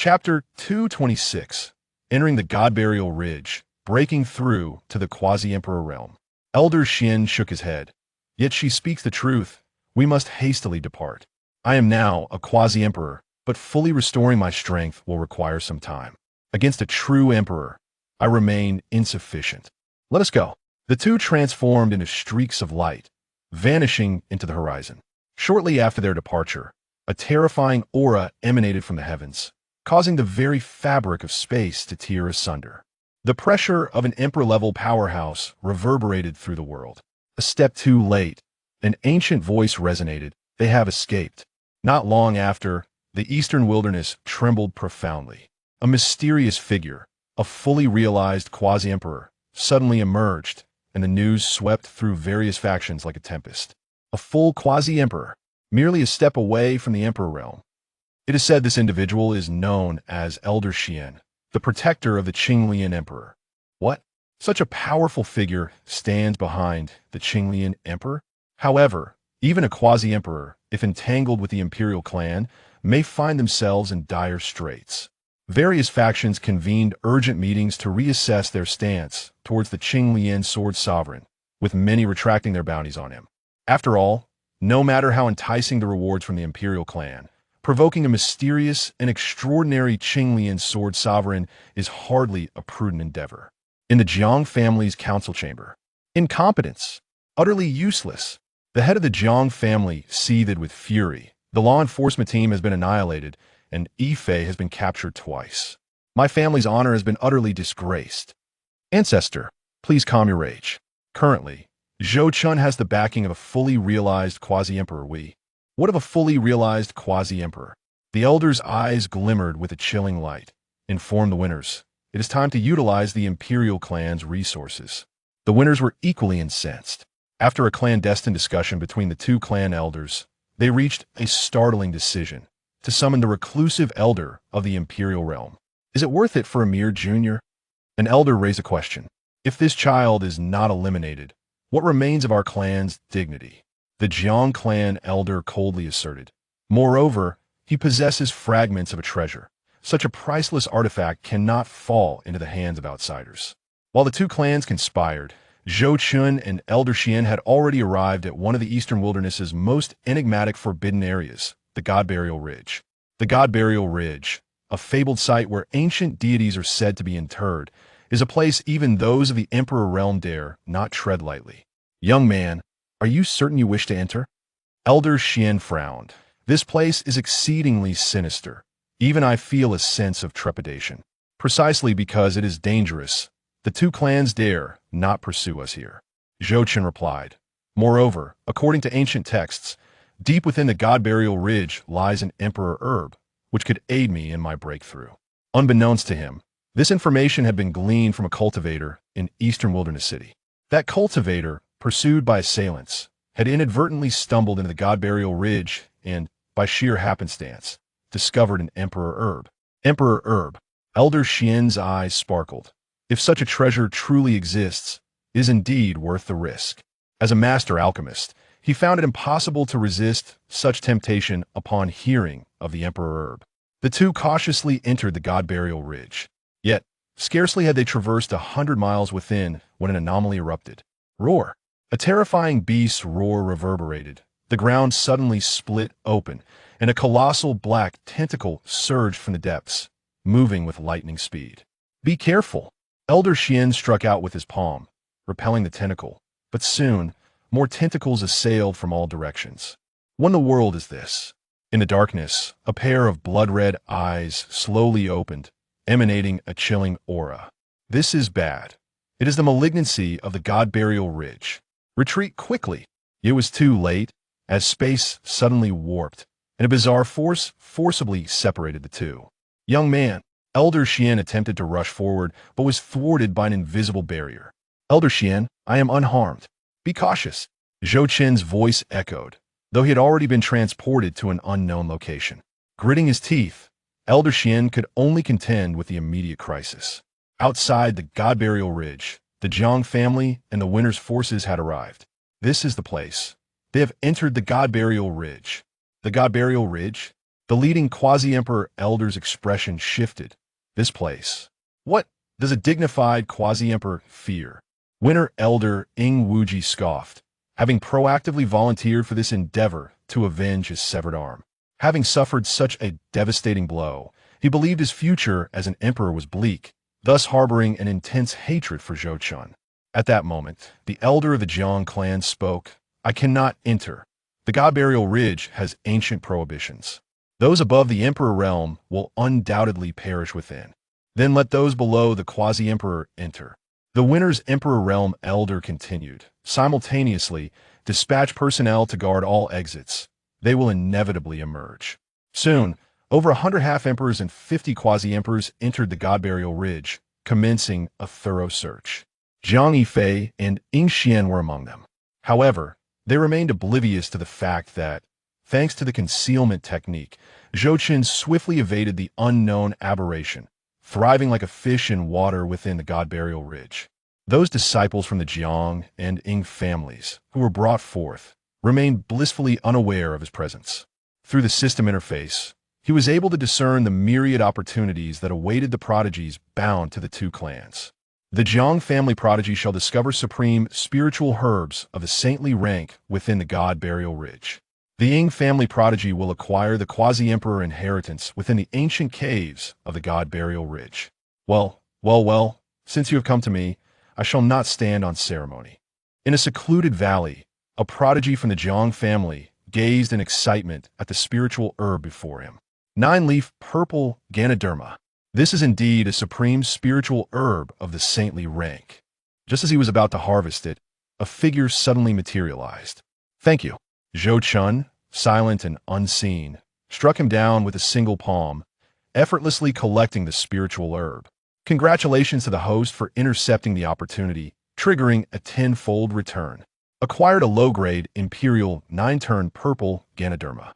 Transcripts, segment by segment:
Chapter 226, Entering the God Burial Ridge, Breaking Through to the Quasi-Emperor Realm. Elder Xian shook his head. Yet she speaks the truth. We must hastily depart. I am now a quasi-emperor, but fully restoring my strength will require some time. Against a true emperor, I remain insufficient. Let us go. The two transformed into streaks of light, vanishing into the horizon. Shortly after their departure, a terrifying aura emanated from the heavens, causing the very fabric of space to tear asunder. The pressure of an emperor-level powerhouse reverberated through the world. A step too late, an ancient voice resonated. They have escaped. Not long after, the eastern wilderness trembled profoundly. A mysterious figure, a fully realized quasi-emperor, suddenly emerged, and the news swept through various factions like a tempest. A full quasi-emperor, merely a step away from the emperor realm. It is said this individual is known as Elder Xian, the protector of the Qinglian emperor. What? Such a powerful figure stands behind the Qinglian emperor? However, even a quasi-emperor, if entangled with the imperial clan, may find themselves in dire straits. Various factions convened urgent meetings to reassess their stance towards the Qinglian sword sovereign, with many retracting their bounties on him. After all, no matter how enticing the rewards from the imperial clan, provoking a mysterious and extraordinary Qinglian sword sovereign is hardly a prudent endeavor. In the Jiang family's council chamber, incompetence, utterly useless. The head of the Jiang family seethed with fury. The law enforcement team has been annihilated, and Yifei has been captured twice. My family's honor has been utterly disgraced. Ancestor, please calm your rage. Currently, Zhou Chun has the backing of a fully realized quasi-emperor. What of a fully realized quasi-emperor? The elder's eyes glimmered with a chilling light. Inform the winners. It is time to utilize the imperial clan's resources. The winners were equally incensed. After a clandestine discussion between the two clan elders, they reached a startling decision to summon the reclusive elder of the imperial realm. Is it worth it for a mere junior? An elder raised a question. If this child is not eliminated, what remains of our clan's dignity? The Jiang clan elder coldly asserted. Moreover, he possesses fragments of a treasure. Such a priceless artifact cannot fall into the hands of outsiders. While the two clans conspired, Zhou Chun and Elder Xian had already arrived at one of the eastern wilderness's most enigmatic forbidden areas, the God Burial Ridge. The God Burial Ridge, a fabled site where ancient deities are said to be interred, is a place even those of the Emperor realm dare not tread lightly. Young man, are you certain you wish to enter? Elder Xian frowned. This place is exceedingly sinister. Even I feel a sense of trepidation. Precisely because it is dangerous, the two clans dare not pursue us here. Zhou Chun replied. Moreover, according to ancient texts, deep within the God Burial Ridge lies an emperor herb, which could aid me in my breakthrough. Unbeknownst to him, this information had been gleaned from a cultivator in Eastern Wilderness City. That cultivator, pursued by assailants, had inadvertently stumbled into the God Burial Ridge and, by sheer happenstance, discovered an emperor herb. Emperor herb. Elder Xian's eyes sparkled. If such a treasure truly exists, it is indeed worth the risk. As a master alchemist, he found it impossible to resist such temptation upon hearing of the emperor herb. The two cautiously entered the God Burial Ridge. Yet, scarcely had they traversed 100 miles within when an anomaly erupted. Roar! A terrifying beast's roar reverberated. The ground suddenly split open, and a colossal black tentacle surged from the depths, moving with lightning speed. Be careful! Elder Xian struck out with his palm, repelling the tentacle, but soon, more tentacles assailed from all directions. What in the world is this? In the darkness, a pair of blood-red eyes slowly opened, emanating a chilling aura. This is bad. It is the malignancy of the God Burial Ridge. Retreat quickly! It was too late, as space suddenly warped, and a bizarre force forcibly separated the two. Young man, Elder Xian attempted to rush forward, but was thwarted by an invisible barrier. Elder Xian, I am unharmed. Be cautious. Zhou Chun's voice echoed, though he had already been transported to an unknown location. Gritting his teeth, Elder Xian could only contend with the immediate crisis. Outside the God Burial Ridge, the Jiang family and the winner's forces had arrived. This is the place. They have entered the God Burial Ridge. The God Burial Ridge? The leading quasi-emperor elder's expression shifted. This place. What does a dignified quasi-emperor fear? Winter elder Ing Wuji scoffed, having proactively volunteered for this endeavor to avenge his severed arm. Having suffered such a devastating blow, he believed his future as an emperor was bleak, thus harboring an intense hatred for Zhou Chun. At that moment, the elder of the Jiang clan spoke, "I cannot enter. The God Burial Ridge has ancient prohibitions. Those above the Emperor realm will undoubtedly perish within. Then let those below the quasi-emperor enter." The Winter's Emperor realm elder continued, simultaneously, dispatch personnel to guard all exits. They will inevitably emerge. Soon, over 100 half-emperors and 50 quasi-emperors entered the God Burial Ridge, commencing a thorough search. Zhang Yifei and Xianxia were among them. However, they remained oblivious to the fact that, thanks to the concealment technique, Zhou Qin swiftly evaded the unknown aberration, thriving like a fish in water within the God Burial Ridge. Those disciples from the Jiang and Ing families, who were brought forth, remained blissfully unaware of his presence. Through the system interface, he was able to discern the myriad opportunities that awaited the prodigies bound to the two clans. The Jiang family prodigy shall discover supreme spiritual herbs of a saintly rank within the God Burial Ridge. The Ing family prodigy will acquire the quasi-emperor inheritance within the ancient caves of the God Burial Ridge. Well, since you have come to me, I shall not stand on ceremony. In a secluded valley, a prodigy from the Jiang family gazed in excitement at the spiritual herb before him. 9-leaf purple Ganoderma. This is indeed a supreme spiritual herb of the saintly rank. Just as he was about to harvest it, a figure suddenly materialized. "Thank you." Zhou Chun, silent and unseen, struck him down with a single palm, effortlessly collecting the spiritual herb. Congratulations to the host for intercepting the opportunity, triggering a 10-fold return. Acquired a low-grade Imperial 9-turn purple Ganoderma.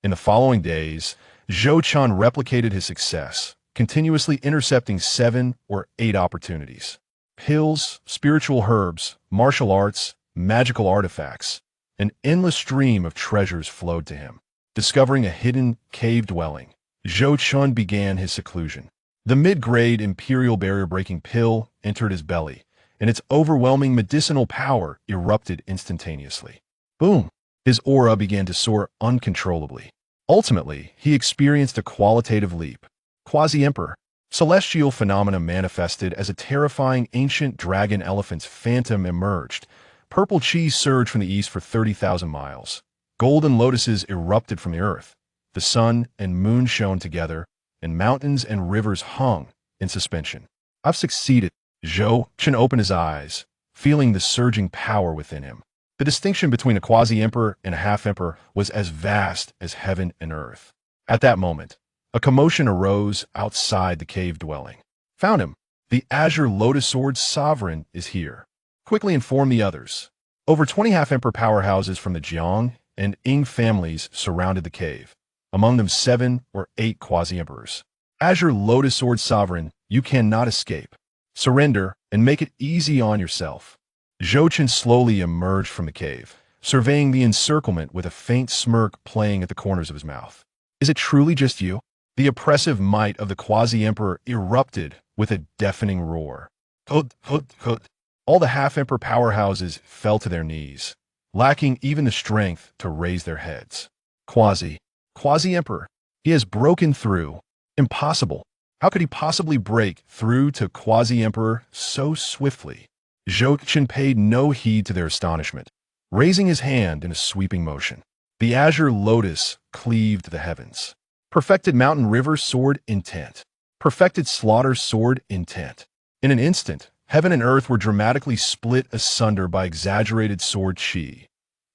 In the following days, Zhou Chun replicated his success, continuously intercepting 7 or 8 opportunities. Pills, spiritual herbs, martial arts, magical artifacts. An endless stream of treasures flowed to him. Discovering a hidden cave dwelling, Zhou Chun began his seclusion. The mid-grade Imperial barrier-breaking pill entered his belly, and its overwhelming medicinal power erupted instantaneously. Boom! His aura began to soar uncontrollably. Ultimately, he experienced a qualitative leap. Quasi-Emperor. Celestial phenomena manifested as a terrifying ancient dragon elephant's phantom emerged. Purple chi surged from the east for 30,000 miles. Golden lotuses erupted from the earth. The sun and moon shone together, and mountains and rivers hung in suspension. "I've succeeded." Zhou Chun opened his eyes, feeling the surging power within him. The distinction between a quasi-emperor and a half-emperor was as vast as heaven and earth. At that moment, a commotion arose outside the cave dwelling. "Found him. The Azure Lotus Sword Sovereign is here. Quickly inform the others." Over 20 half-emperor powerhouses from the Jiang and Ing families surrounded the cave, among them 7 or 8 quasi-emperors. "Azure Lotus Sword Sovereign, you cannot escape. Surrender and make it easy on yourself." Zhou Chun slowly emerged from the cave, surveying the encirclement with a faint smirk playing at the corners of his mouth. "Is it truly just you?" The oppressive might of the quasi-emperor erupted with a deafening roar. Hud, hud, hud. All the half-emperor powerhouses fell to their knees, lacking even the strength to raise their heads. Quasi-emperor. He has broken through. Impossible. How could he possibly break through to quasi-emperor so swiftly? Zhou Chun paid no heed to their astonishment, raising his hand in a sweeping motion. The azure lotus cleaved the heavens. Perfected mountain river sword intent. Perfected slaughter sword intent. In an instant, heaven and earth were dramatically split asunder by exaggerated sword chi.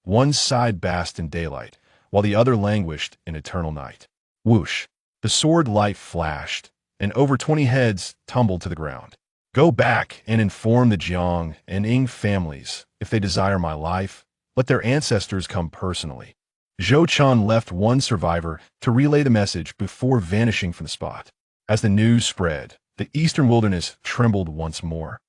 One side basked in daylight, while the other languished in eternal night. Whoosh! The sword light flashed, and over 20 heads tumbled to the ground. "Go back and inform the Jiang and Ing families. If they desire my life, let their ancestors come personally." Zhou Chun left one survivor to relay the message before vanishing from the spot. As the news spread, the eastern wilderness trembled once more.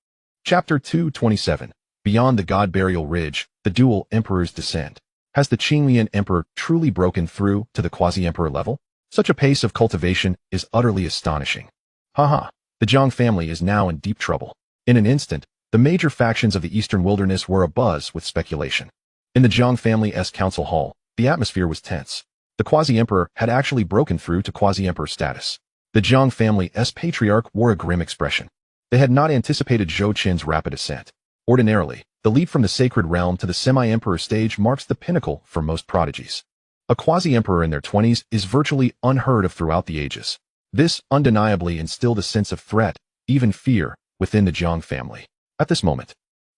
Chapter 227. Beyond the God Burial Ridge, the dual emperors descend. Has the Qinglian emperor truly broken through to the quasi-emperor level? Such a pace of cultivation is utterly astonishing. Haha, the Jiang family is now in deep trouble. In an instant, the major factions of the Eastern Wilderness were abuzz with speculation. In the Jiang family's council hall, the atmosphere was tense. The Quasi-Emperor had actually broken through to Quasi-Emperor status. The Jiang family's patriarch wore a grim expression. They had not anticipated Zhou Qin's rapid ascent. Ordinarily, the leap from the sacred realm to the semi-emperor stage marks the pinnacle for most prodigies. A quasi-emperor in their 20s is virtually unheard of throughout the ages. This undeniably instilled a sense of threat, even fear, within the Jiang family. At this moment,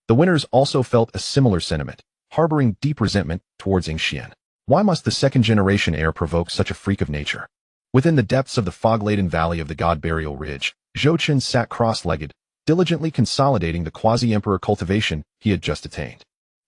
the winners also felt a similar sentiment, harboring deep resentment towards Xianxia. Why must the second-generation heir provoke such a freak of nature? Within the depths of the fog-laden valley of the God Burial Ridge, Zhou Qin sat cross-legged, diligently consolidating the quasi-emperor cultivation he had just attained.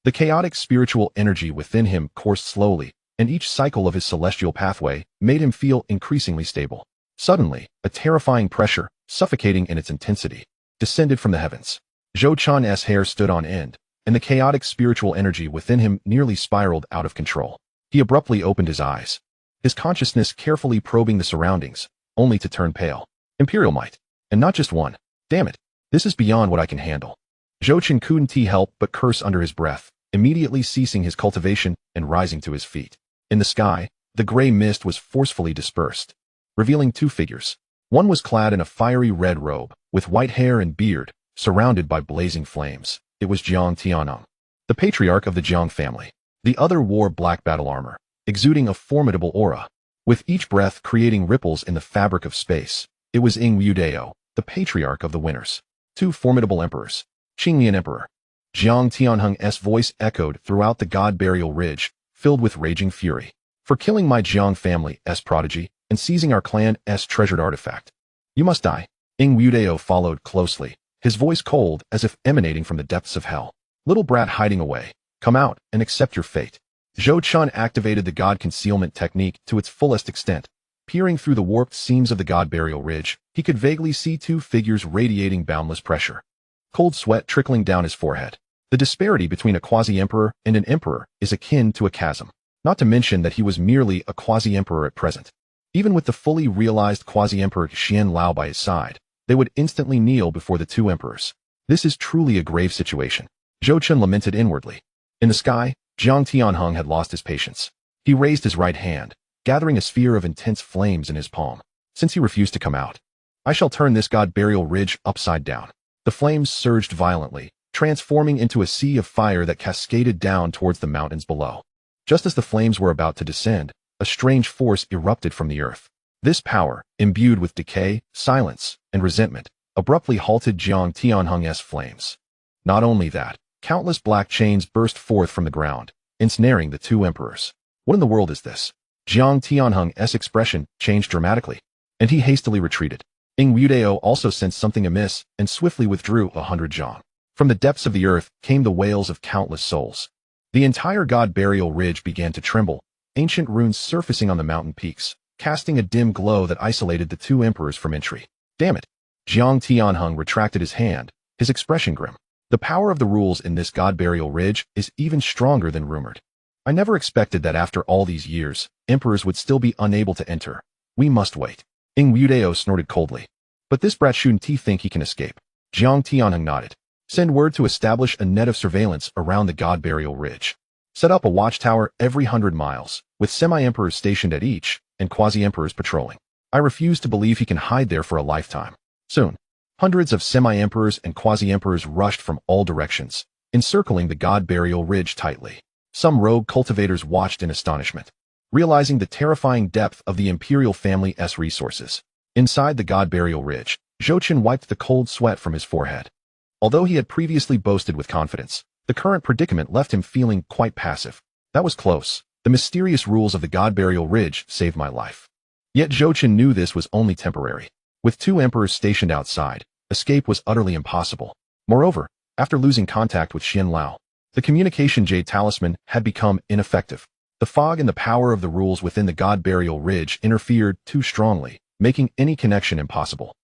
The chaotic spiritual energy within him coursed slowly, and each cycle of his celestial pathway made him feel increasingly stable. Suddenly, a terrifying pressure, suffocating in its intensity, descended from the heavens. Zhou Qin's hair stood on end, and the chaotic spiritual energy within him nearly spiraled out of control. He abruptly opened his eyes, his consciousness carefully probing the surroundings, only to turn pale. Imperial might. And not just one. Damn it. This is beyond what I can handle. Zhou Qin couldn't help but curse under his breath, immediately ceasing his cultivation and rising to his feet. In the sky, the gray mist was forcefully dispersed, revealing two figures. One was clad in a fiery red robe, with white hair and beard, surrounded by blazing flames. It was Jiang Tianheng, the patriarch of the Jiang family. The other wore black battle armor, exuding a formidable aura, with each breath creating ripples in the fabric of space. It was Yudao, the patriarch of the winners. Two formidable emperors. Qinglian Emperor. Jiang Tianheng's voice echoed throughout the God Burial Ridge, filled with raging fury. For killing my Jiang family's prodigy and seizing our clan's treasured artifact. You must die. Yudao followed closely, his voice cold as if emanating from the depths of hell. Little brat hiding away. Come out and accept your fate. Zhou Qin activated the God concealment technique to its fullest extent. Peering through the warped seams of the God Burial Ridge, he could vaguely see two figures radiating boundless pressure. Cold sweat trickling down his forehead. The disparity between a quasi-emperor and an emperor is akin to a chasm. Not to mention that he was merely a quasi-emperor at present. Even with the fully realized quasi-emperor Xian Lao by his side, they would instantly kneel before the two emperors. This is truly a grave situation. Zhou Qin lamented inwardly. In the sky, Jiang Tianheng had lost his patience. He raised his right hand, gathering a sphere of intense flames in his palm. Since he refused to come out, I shall turn this God Burial Ridge upside down. The flames surged violently, transforming into a sea of fire that cascaded down towards the mountains below. Just as the flames were about to descend, a strange force erupted from the earth. This power, imbued with decay, silence, and resentment, abruptly halted Jiang Tianheng's flames. Not only that, countless black chains burst forth from the ground, ensnaring the two emperors. What in the world is this? Jiang Tianheng's expression changed dramatically, and he hastily retreated. Yudao also sensed something amiss and swiftly withdrew 100 zhang. From the depths of the earth came the wails of countless souls. The entire God Burial Ridge began to tremble, ancient runes surfacing on the mountain peaks, casting a dim glow that isolated the two emperors from entry. Damn it! Jiang Tianheng retracted his hand, his expression grim. The power of the rules in this God Burial Ridge is even stronger than rumored. I never expected that after all these years, emperors would still be unable to enter. We must wait. Yudao snorted coldly. But this brat shouldn't think he can escape. Jiang Tianheng nodded. Send word to establish a net of surveillance around the God Burial Ridge. Set up a watchtower every 100 miles, with semi-emperors stationed at each, and quasi-emperors patrolling. I refuse to believe he can hide there for a lifetime. Soon, hundreds of semi-emperors and quasi-emperors rushed from all directions, encircling the God Burial Ridge tightly. Some rogue cultivators watched in astonishment, realizing the terrifying depth of the imperial family's resources. Inside the God Burial Ridge, Zhou Qin wiped the cold sweat from his forehead. Although he had previously boasted with confidence, the current predicament left him feeling quite passive. That was close. The mysterious rules of the God Burial Ridge saved my life. Yet Zhou Qin knew this was only temporary. With two emperors stationed outside, escape was utterly impossible. Moreover, after losing contact with Xian Lao, the communication jade talisman had become ineffective. The fog and the power of the rules within the God Burial Ridge interfered too strongly, making any connection impossible.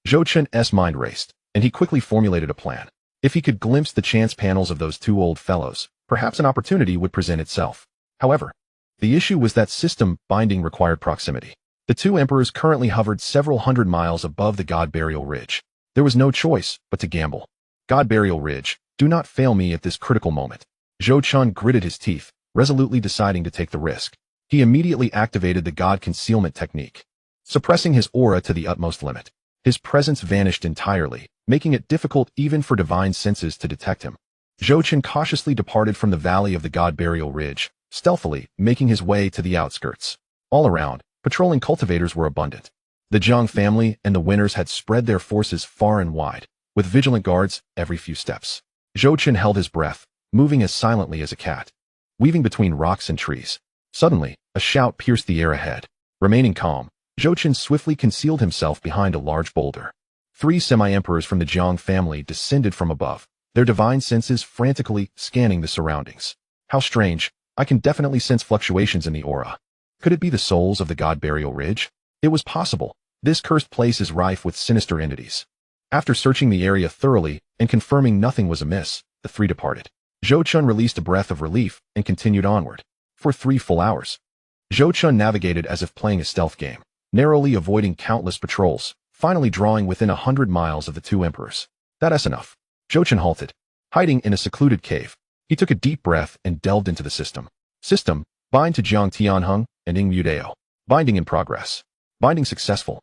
Zhou Qin's mind raced, and he quickly formulated a plan. If he could glimpse the chance panels of those two old fellows, perhaps an opportunity would present itself. However, the issue was that system binding required proximity. The two emperors currently hovered several hundred miles above the God Burial Ridge. There was no choice but to gamble. God Burial Ridge, do not fail me at this critical moment. Zhou Chun gritted his teeth, resolutely deciding to take the risk. He immediately activated the God Concealment technique, suppressing his aura to the utmost limit. His presence vanished entirely, making it difficult even for divine senses to detect him. Zhou Chun cautiously departed from the valley of the God Burial Ridge, stealthily making his way to the outskirts. All around, patrolling cultivators were abundant. The Jiang family and the winners had spread their forces far and wide, with vigilant guards every few steps. Zhou Chun held his breath, moving as silently as a cat, weaving between rocks and trees. Suddenly, a shout pierced the air ahead. Remaining calm, Zhou Chun swiftly concealed himself behind a large boulder. 3 semi-emperors from the Jiang family descended from above, their divine senses frantically scanning the surroundings. How strange, I can definitely sense fluctuations in the aura. Could it be the souls of the God Burial Ridge? It was possible. This cursed place is rife with sinister entities. After searching the area thoroughly and confirming nothing was amiss, the 3 departed. Zhou Chun released a breath of relief and continued onward. For 3 full hours, Zhou Chun navigated as if playing a stealth game, narrowly avoiding countless patrols, finally drawing within 100 miles of the 2 emperors. That's enough. Zhou Chun halted, hiding in a secluded cave. He took a deep breath and delved into the system. System, bind to Jiang Tianheng and Ing Mudeo. Binding in progress. Binding successful.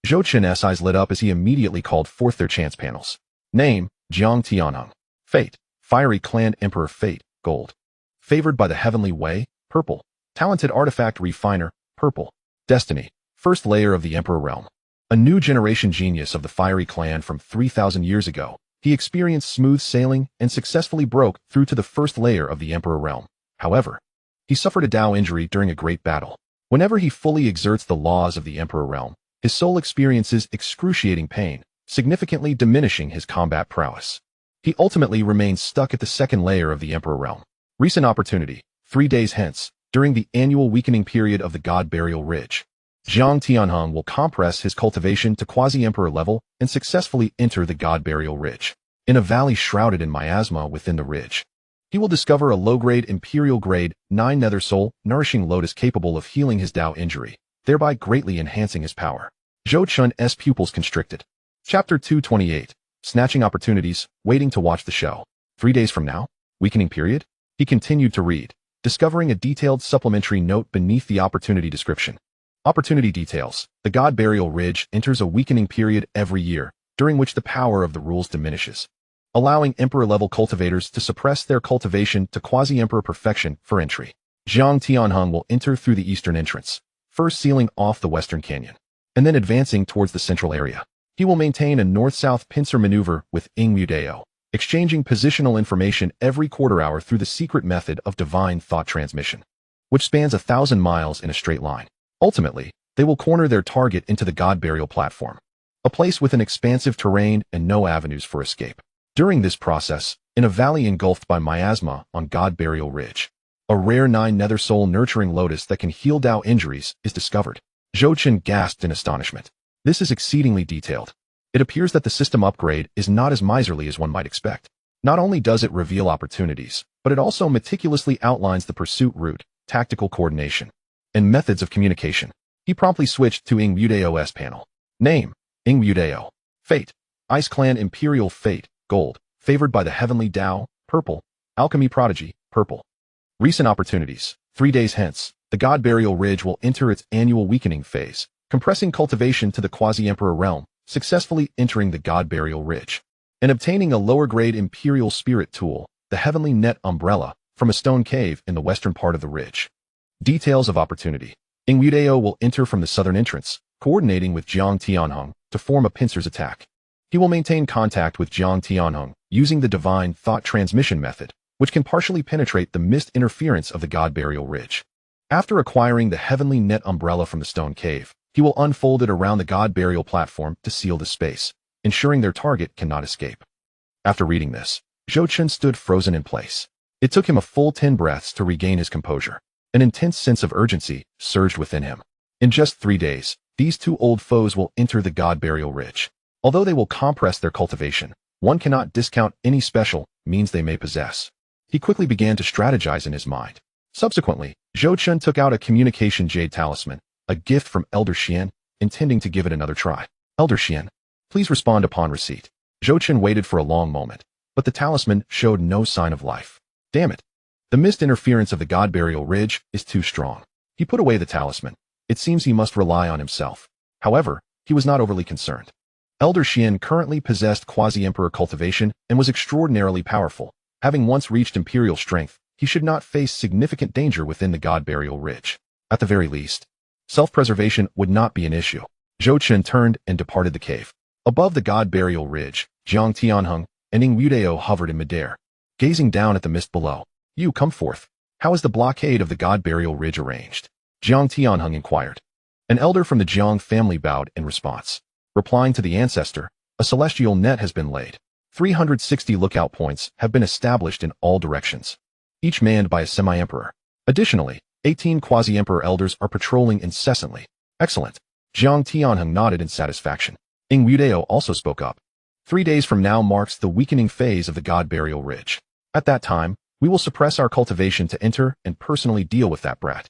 Zhou Chun's eyes lit up as he immediately called forth their chance panels. Name, Jiang Tianheng. Fate, Fiery Clan Emperor Fate, Gold. Favored by the Heavenly Way, Purple. Talented Artifact Refiner, Purple. Destiny, First Layer of the Emperor Realm. A new generation genius of the Fiery Clan from 3,000 years ago, he experienced smooth sailing and successfully broke through to the first layer of the Emperor Realm. However, he suffered a Dao injury during a great battle. Whenever he fully exerts the laws of the Emperor Realm, his soul experiences excruciating pain, significantly diminishing his combat prowess. He ultimately remains stuck at the second layer of the Emperor Realm. Recent opportunity, 3 days hence, during the annual weakening period of the God Burial Ridge. Jiang Tianheng will compress his cultivation to quasi-emperor level and successfully enter the God Burial Ridge. In a valley shrouded in miasma within the ridge, he will discover a low-grade Imperial Grade 9 Nether Soul nourishing lotus capable of healing his Dao injury, thereby greatly enhancing his power. Zhou Chun's pupils constricted. Chapter 228. Snatching Opportunities, Waiting to Watch the Show. 3 days from now? Weakening period? He continued to read, discovering a detailed supplementary note beneath the opportunity description. Opportunity details. The God Burial Ridge enters a weakening period every year, during which the power of the rules diminishes, allowing Emperor-level cultivators to suppress their cultivation to quasi-Emperor perfection for entry. Jiang Tianheng will enter through the eastern entrance, first sealing off the western canyon, and then advancing towards the central area. He will maintain a north-south pincer maneuver with Ing Mudeo, exchanging positional information every quarter hour through the secret method of divine thought transmission, which spans 1,000 miles in a straight line. Ultimately, they will corner their target into the God Burial platform, a place with an expansive terrain and no avenues for escape. During this process, in a valley engulfed by miasma on God Burial Ridge, a rare 9 Nether Soul nurturing lotus that can heal Dao injuries is discovered. Zhou Chun gasped in astonishment. This is exceedingly detailed. It appears that the system upgrade is not as miserly as one might expect. Not only does it reveal opportunities, but it also meticulously outlines the pursuit route, tactical coordination, and methods of communication. He promptly switched to Ing Mudeo's panel. Name, Ing Mudeo. Fate, Ice Clan Imperial Fate, Gold. Favored by the Heavenly Dao, Purple. Alchemy Prodigy, Purple. Recent opportunities. 3 days hence, the God Burial Ridge will enter its annual weakening phase, compressing cultivation to the quasi-emperor realm, successfully entering the God Burial Ridge, and obtaining a lower-grade Imperial Spirit tool, the Heavenly Net Umbrella, from a stone cave in the western part of the ridge. Details of opportunity. Ing Mudeo will enter from the southern entrance, coordinating with Jiang Tianheng to form a pincer's attack. He will maintain contact with Jiang Tianheng using the divine thought transmission method, which can partially penetrate the mist interference of the God Burial Ridge. After acquiring the Heavenly Net Umbrella from the stone cave, he will unfold it around the God Burial platform to seal the space, ensuring their target cannot escape. After reading this, Zhou Chun stood frozen in place. It took him a full 10 breaths to regain his composure. An intense sense of urgency surged within him. In just 3 days, these 2 old foes will enter the God Burial Ridge. Although they will compress their cultivation, one cannot discount any special means they may possess. He quickly began to strategize in his mind. Subsequently, Zhou Chun took out a communication jade talisman, a gift from Elder Xian, intending to give it another try. Elder Xian, please respond upon receipt. Zhou Chen waited for a long moment, but the talisman showed no sign of life. Damn it. The mist interference of the God Burial Ridge is too strong. He put away the talisman. It seems he must rely on himself. However, he was not overly concerned. Elder Xian currently possessed Quasi-Emperor Cultivation and was extraordinarily powerful. Having once reached imperial strength, he should not face significant danger within the God Burial Ridge. At the very least, self-preservation would not be an issue. Zhou Chen turned and departed the cave. Above the God Burial Ridge, Jiang Tianheng and Ing Wudao hovered in midair, gazing down at the mist below. You come forth. How is the blockade of the God Burial Ridge arranged? Jiang Tianheng inquired. An elder from the Jiang family bowed in response. Replying to the ancestor, a celestial net has been laid. 360 lookout points have been established in all directions, each manned by a semi-emperor. Additionally, 18 quasi-emperor elders are patrolling incessantly. Excellent. Jiang Tianheng nodded in satisfaction. Ing Wudao also spoke up. 3 days from now marks the weakening phase of the God Burial Ridge. At that time, we will suppress our cultivation to enter and personally deal with that brat.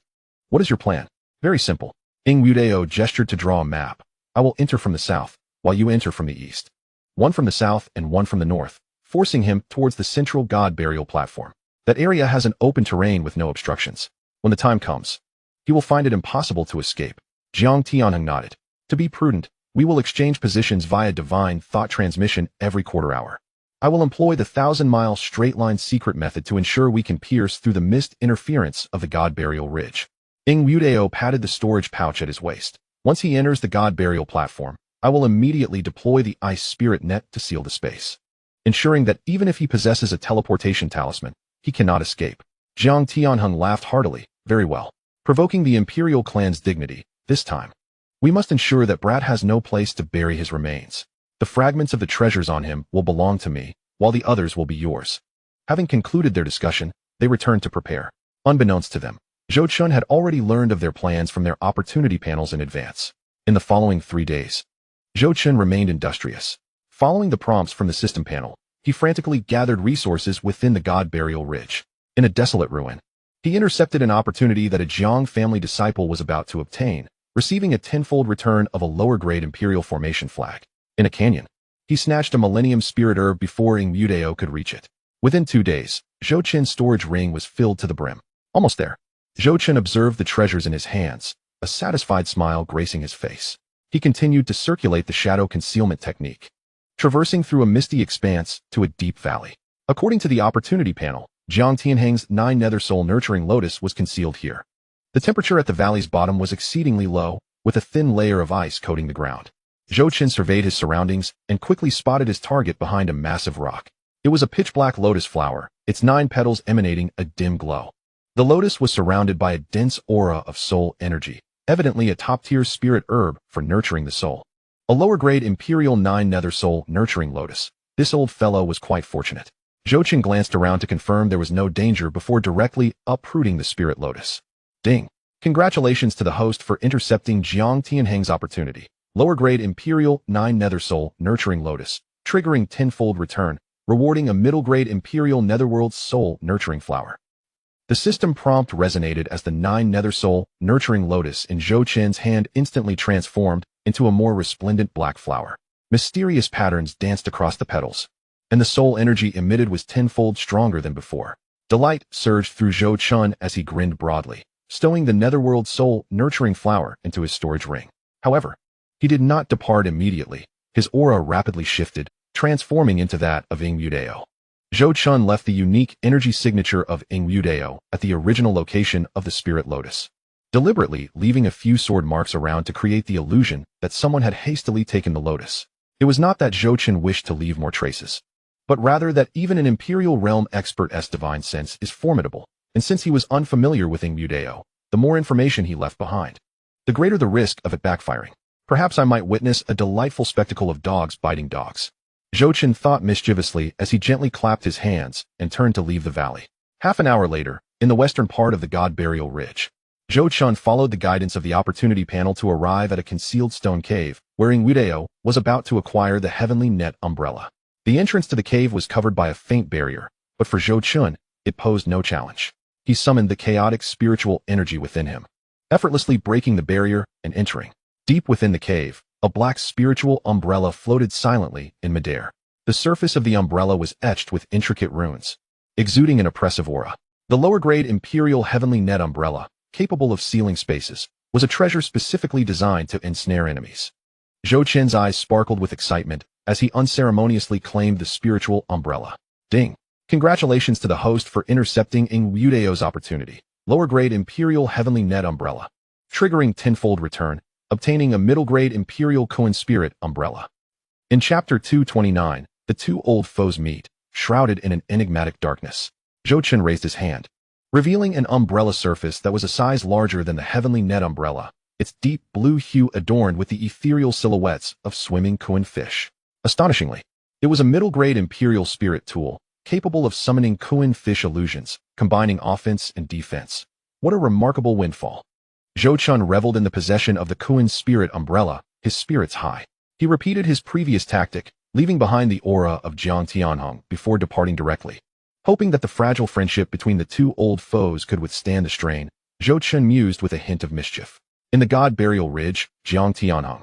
What is your plan? Very simple. Ing Wudao gestured to draw a map. I will enter from the south, while you enter from the east. One from the south and one from the north, forcing him towards the central God Burial platform. That area has an open terrain with no obstructions. When the time comes, he will find it impossible to escape. Jiang Tianheng nodded. To be prudent, we will exchange positions via divine thought transmission every quarter hour. I will employ the 1,000-mile straight-line secret method to ensure we can pierce through the mist interference of the God Burial Ridge. Ing Wudao patted the storage pouch at his waist. Once he enters the God Burial platform, I will immediately deploy the ice spirit net to seal the space, ensuring that even if he possesses a teleportation talisman, he cannot escape. Jiang Tianheng laughed heartily. Very well. Provoking the imperial clan's dignity, this time. We must ensure that Brat has no place to bury his remains. The fragments of the treasures on him will belong to me, while the others will be yours. Having concluded their discussion, they returned to prepare. Unbeknownst to them, Zhou Chen had already learned of their plans from their opportunity panels in advance. In the following 3 days, Zhou Chen remained industrious. Following the prompts from the system panel, he frantically gathered resources within the God Burial Ridge. In a desolate ruin, he intercepted an opportunity that a Jiang family disciple was about to obtain, receiving a tenfold return of a lower-grade Imperial Formation flag. In a canyon, he snatched a Millennium Spirit Herb before Ing Wudao could reach it. Within 2 days, Zhou Chen's storage ring was filled to the brim. Almost there. Zhou Chen observed the treasures in his hands, a satisfied smile gracing his face. He continued to circulate the shadow concealment technique, traversing through a misty expanse to a deep valley. According to the opportunity panel, Jiang Tianheng's 9 Nether Soul Nurturing Lotus was concealed here. The temperature at the valley's bottom was exceedingly low, with a thin layer of ice coating the ground. Zhou Chen surveyed his surroundings and quickly spotted his target behind a massive rock. It was a pitch-black lotus flower, its 9 petals emanating a dim glow. The lotus was surrounded by a dense aura of soul energy, evidently a top-tier spirit herb for nurturing the soul. A lower-grade Imperial 9 Nether Soul Nurturing Lotus. This old fellow was quite fortunate. Zhou Chen glanced around to confirm there was no danger before directly uprooting the spirit lotus. Ding! Congratulations to the host for intercepting Jiang Tianheng's opportunity. Lower-grade Imperial 9 Nether Soul Nurturing Lotus, triggering tenfold return, rewarding a middle-grade Imperial Netherworld Soul Nurturing Flower. The system prompt resonated as the 9 Nether Soul Nurturing Lotus in Zhou Chen's hand instantly transformed into a more resplendent black flower. Mysterious patterns danced across the petals, and the soul energy emitted was tenfold stronger than before. Delight surged through Zhou Chen as he grinned broadly, stowing the Netherworld Soul Nurturing Flower into his storage ring. However, he did not depart immediately. His aura rapidly shifted, transforming into that of Ing Wudao. Zhou Chen left the unique energy signature of Ing Wudao at the original location of the Spirit Lotus, deliberately leaving a few sword marks around to create the illusion that someone had hastily taken the lotus. It was not that Zhou Chen wished to leave more traces, but rather that even an Imperial Realm expert's divine sense is formidable, and since he was unfamiliar with Ing Wudao, the more information he left behind, the greater the risk of it backfiring. Perhaps I might witness a delightful spectacle of dogs biting dogs. Zhou Chen thought mischievously as he gently clapped his hands and turned to leave the valley. Half an hour later, in the western part of the God Burial Ridge, Zhou Chen followed the guidance of the opportunity panel to arrive at a concealed stone cave, where Ing Wudao was about to acquire the Heavenly Net umbrella. The entrance to the cave was covered by a faint barrier, but for Zhou Chen, it posed no challenge. He summoned the chaotic spiritual energy within him, effortlessly breaking the barrier and entering. Deep within the cave, a black spiritual umbrella floated silently in midair. The surface of the umbrella was etched with intricate runes, exuding an oppressive aura. The lower-grade Imperial Heavenly Net umbrella, capable of sealing spaces, was a treasure specifically designed to ensnare enemies. Zhou Qin's eyes sparkled with excitement as he unceremoniously claimed the spiritual umbrella. Ding! Congratulations to the host for intercepting Ing Wudeo's opportunity. Lower-grade Imperial Heavenly Net umbrella, triggering tenfold return, obtaining a middle-grade Imperial Koan Spirit umbrella. In Chapter 229, the two old foes meet, shrouded in an enigmatic darkness. Zhou Qin raised his hand, revealing an umbrella surface that was a size larger than the Heavenly Net umbrella, its deep blue hue adorned with the ethereal silhouettes of swimming Koan fish. Astonishingly, it was a middle-grade Imperial Spirit tool, capable of summoning Koan fish illusions, combining offense and defense. What a remarkable windfall. Zhou Qin reveled in the possession of the Koan Spirit umbrella, his spirits high. He repeated his previous tactic, leaving behind the aura of Jiang Tianhong before departing directly. Hoping that the fragile friendship between the two old foes could withstand the strain, Zhou Qin mused with a hint of mischief. In the God Burial Ridge, Jiang Tianhong,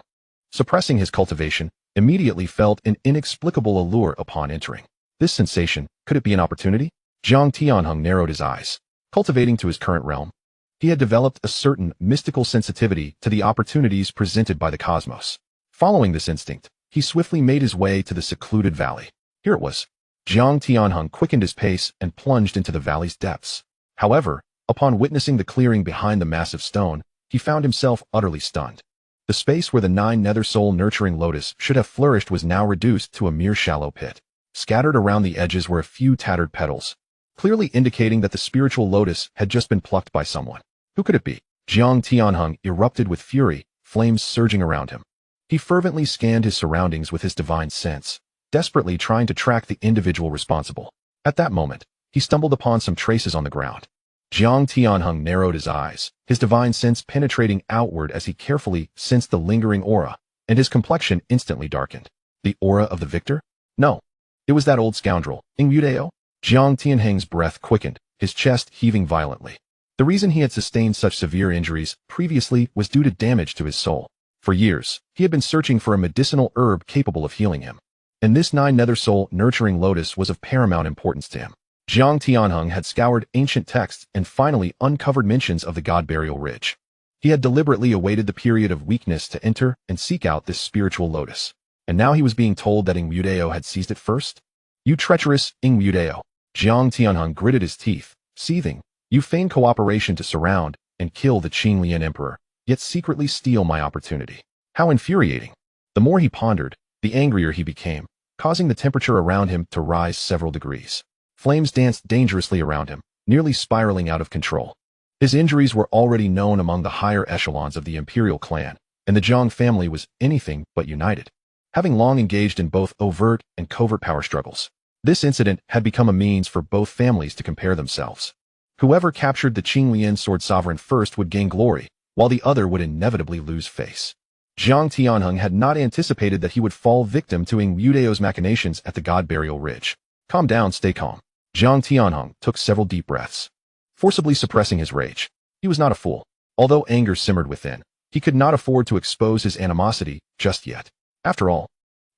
suppressing his cultivation, immediately felt an inexplicable allure upon entering. This sensation, could it be an opportunity? Jiang Tianhong narrowed his eyes. Cultivating to his current realm, he had developed a certain mystical sensitivity to the opportunities presented by the cosmos. Following this instinct, he swiftly made his way to the secluded valley. Here it was. Jiang Tianhong quickened his pace and plunged into the valley's depths. However, upon witnessing the clearing behind the massive stone, he found himself utterly stunned. The space where the 9 nether soul nurturing lotus should have flourished was now reduced to a mere shallow pit. Scattered around the edges were a few tattered petals, clearly indicating that the spiritual lotus had just been plucked by someone. Who could it be? Jiang Tianhong erupted with fury, flames surging around him. He fervently scanned his surroundings with his divine sense, desperately trying to track the individual responsible. At that moment, he stumbled upon some traces on the ground. Jiang Tianhong narrowed his eyes, his divine sense penetrating outward as he carefully sensed the lingering aura, and his complexion instantly darkened. The aura of the victor? No. It was that old scoundrel, Ing Wudeo. Jiang Tianhong's breath quickened, his chest heaving violently. The reason he had sustained such severe injuries previously was due to damage to his soul. For years, he had been searching for a medicinal herb capable of healing him. And this 9 nether soul nurturing lotus was of paramount importance to him. Jiang Tianhong had scoured ancient texts and finally uncovered mentions of the God Burial Ridge. He had deliberately awaited the period of weakness to enter and seek out this spiritual lotus. And now he was being told that Ing Wudeo had seized it first? You treacherous Ing Wudeo. Jiang Tianhong gritted his teeth, seething. You feign cooperation to surround and kill the Qinglian emperor, yet secretly steal my opportunity. How infuriating. The more he pondered, the angrier he became, causing the temperature around him to rise several degrees. Flames danced dangerously around him, nearly spiraling out of control. His injuries were already known among the higher echelons of the imperial clan, and the Jiang family was anything but united. Having long engaged in both overt and covert power struggles, this incident had become a means for both families to compare themselves. Whoever captured the Qinglian sword sovereign first would gain glory, while the other would inevitably lose face. Jiang Tianhong had not anticipated that he would fall victim to Ing Wudeo's machinations at the God Burial Ridge. Calm down, stay calm. Jiang Tianhong took several deep breaths, forcibly suppressing his rage. He was not a fool. Although anger simmered within, he could not afford to expose his animosity just yet. After all,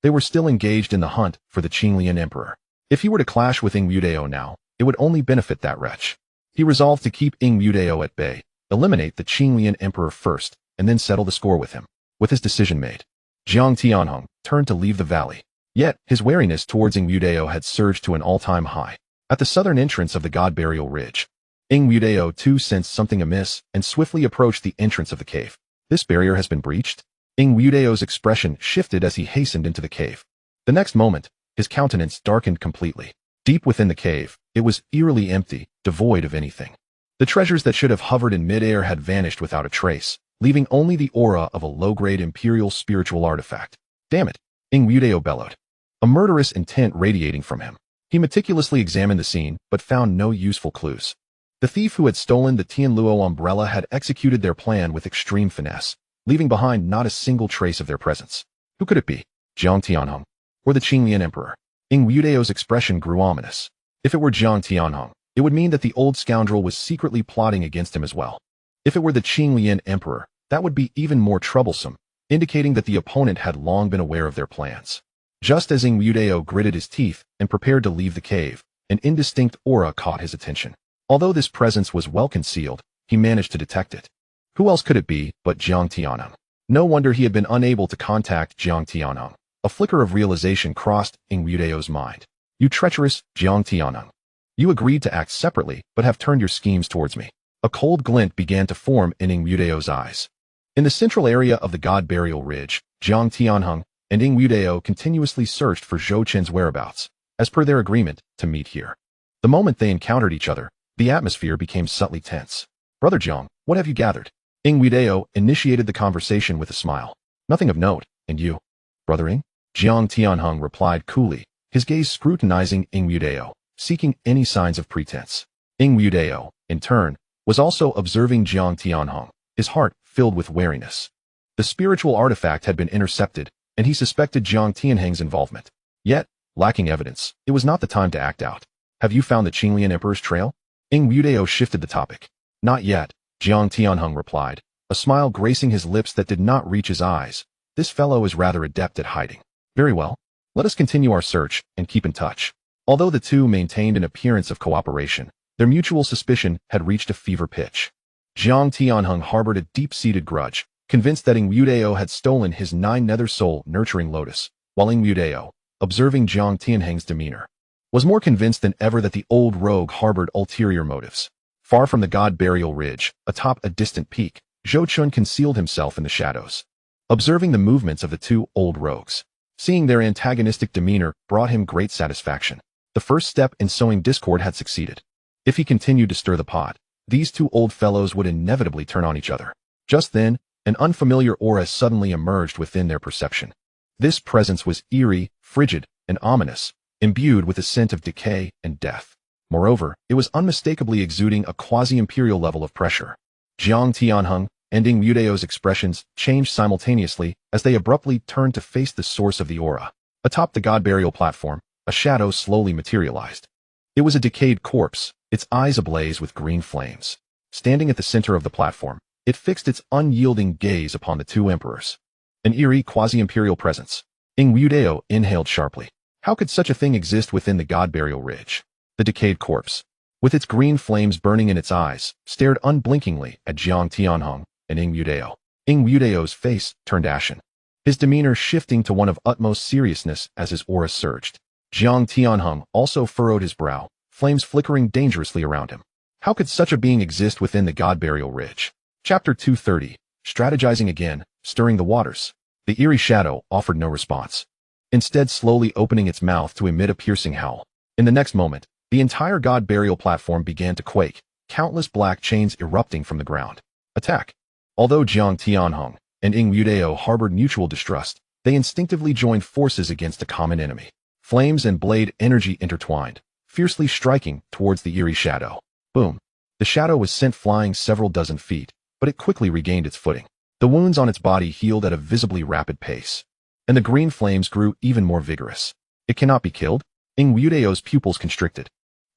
they were still engaged in the hunt for the Qinglian emperor. If he were to clash with Ing Wudeo now, it would only benefit that wretch. He resolved to keep Ing Wudeo at bay, eliminate the Qinglian emperor first, and then settle the score with him. With his decision made, Jiang Tianhong turned to leave the valley. Yet, his wariness towards Ing Wudeo had surged to an all-time high. At the southern entrance of the God Burial Ridge, Ing Wudeo too sensed something amiss and swiftly approached the entrance of the cave. This barrier has been breached? Ing Wudeo's expression shifted as he hastened into the cave. The next moment, his countenance darkened completely. Deep within the cave, it was eerily empty, devoid of anything. The treasures that should have hovered in midair had vanished without a trace, leaving only the aura of a low-grade imperial spiritual artifact. Damn it! Ing Wudeo bellowed, a murderous intent radiating from him. He meticulously examined the scene, but found no useful clues. The thief who had stolen the Tianluo umbrella had executed their plan with extreme finesse, leaving behind not a single trace of their presence. Who could it be? Jiang Tianhong? Or the Qinglian emperor? Ing Wudeo's expression grew ominous. If it were Jiang Tianhong, it would mean that the old scoundrel was secretly plotting against him as well. If it were the Qinglian Emperor, that would be even more troublesome, indicating that the opponent had long been aware of their plans. Just as Yudao gritted his teeth and prepared to leave the cave, an indistinct aura caught his attention. Although this presence was well concealed, he managed to detect it. Who else could it be but Jiang Tianheng? No wonder he had been unable to contact Jiang Tianheng. A flicker of realization crossed Yudao's mind. You treacherous Jiang Tianheng. You agreed to act separately, but have turned your schemes towards me. A cold glint began to form in Yudao's eyes. In the central area of the God Burial Ridge, Jiang Tianheng and Yudao continuously searched for Zhou Qin's whereabouts, as per their agreement to meet here. The moment they encountered each other, the atmosphere became subtly tense. Brother Jiang, what have you gathered? Yudao initiated the conversation with a smile. Nothing of note, and you? Brother Ing? Jiang Tianheng replied coolly, his gaze scrutinizing Yudao, seeking any signs of pretense. Yudao, in turn, was also observing Jiang Tianheng, his heart filled with wariness. The spiritual artifact had been intercepted, and he suspected Jiang Tianheng's involvement. Yet, lacking evidence, it was not the time to act out. Have you found the Qinglian Emperor's trail? Yudao shifted the topic. Not yet, Jiang Tianheng replied, a smile gracing his lips that did not reach his eyes. This fellow is rather adept at hiding. Very well. Let us continue our search and keep in touch. Although the two maintained an appearance of cooperation, their mutual suspicion had reached a fever pitch. Jiang Tianheng harbored a deep-seated grudge, convinced that Yudao had stolen his 9 nether soul nurturing lotus, while Yudao, observing Jiang Tianheng's demeanor, was more convinced than ever that the old rogue harbored ulterior motives. Far from the God Burial Ridge, atop a distant peak, Zhou Qin concealed himself in the shadows, observing the movements of the two old rogues. Seeing their antagonistic demeanor brought him great satisfaction. The first step in sowing discord had succeeded. If he continued to stir the pot, these two old fellows would inevitably turn on each other. Just then, an unfamiliar aura suddenly emerged within their perception. This presence was eerie, frigid, and ominous, imbued with a scent of decay and death. Moreover, it was unmistakably exuding a quasi-imperial level of pressure. Jiang Tianheng and Yudao's expressions changed simultaneously as they abruptly turned to face the source of the aura. Atop the God Burial platform, a shadow slowly materialized. It was a decayed corpse, its eyes ablaze with green flames. Standing at the center of the platform, it fixed its unyielding gaze upon the two emperors. An eerie quasi-imperial presence. Yudao inhaled sharply. How could such a thing exist within the God Burial Ridge? The decayed corpse, with its green flames burning in its eyes, stared unblinkingly at Jiang Tianheng and Yudao. Yudao's face turned ashen, his demeanor shifting to one of utmost seriousness as his aura surged. Jiang Tianheng also furrowed his brow, flames flickering dangerously around him. How could such a being exist within the God Burial Ridge? Chapter 230, Strategizing Again, Stirring the Waters. The eerie shadow offered no response, instead slowly opening its mouth to emit a piercing howl. In the next moment, the entire God Burial platform began to quake, countless black chains erupting from the ground. Attack! Although Jiang Tianheng and Yudao harbored mutual distrust, they instinctively joined forces against a common enemy. Flames and blade energy intertwined, fiercely striking towards the eerie shadow. Boom! The shadow was sent flying several dozen feet, but it quickly regained its footing. The wounds on its body healed at a visibly rapid pace, and the green flames grew even more vigorous. It cannot be killed? Yudao's pupils constricted.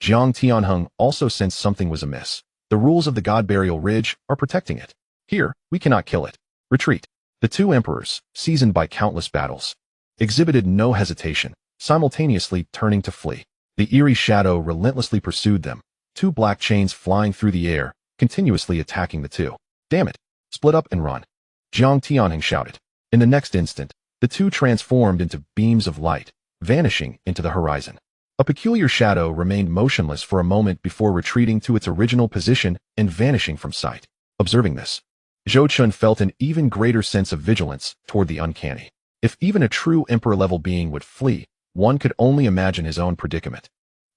Jiang Tianheng also sensed something was amiss. The rules of the God Burial Ridge are protecting it. Here, we cannot kill it. Retreat. The two emperors, seasoned by countless battles, exhibited no hesitation, simultaneously turning to flee. The eerie shadow relentlessly pursued them, two black chains flying through the air, continuously attacking the two. Damn it! Split up and run! Jiang Tianheng shouted. In the next instant, the two transformed into beams of light, vanishing into the horizon. A peculiar shadow remained motionless for a moment before retreating to its original position and vanishing from sight. Observing this, Zhou Qin felt an even greater sense of vigilance toward the uncanny. If even a true emperor-level being would flee, one could only imagine his own predicament.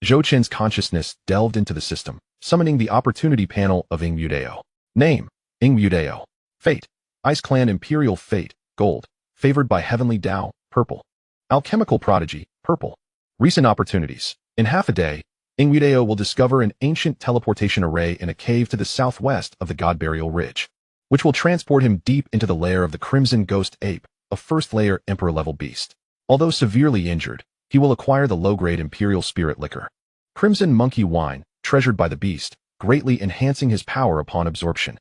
Zhou Qin's consciousness delved into the system, summoning the opportunity panel of Yudao. Name: Yudao. Fate: Ice Clan Imperial Fate, Gold. Favored by Heavenly Tao, Purple. Alchemical Prodigy, Purple. Recent opportunities. In half a day, Yudao will discover an ancient teleportation array in a cave to the southwest of the God Burial Ridge, which will transport him deep into the lair of the Crimson Ghost Ape, a first-layer Emperor-level beast. Although severely injured, he will acquire the low-grade Imperial Spirit Liquor, Crimson Monkey Wine, treasured by the beast, greatly enhancing his power upon absorption.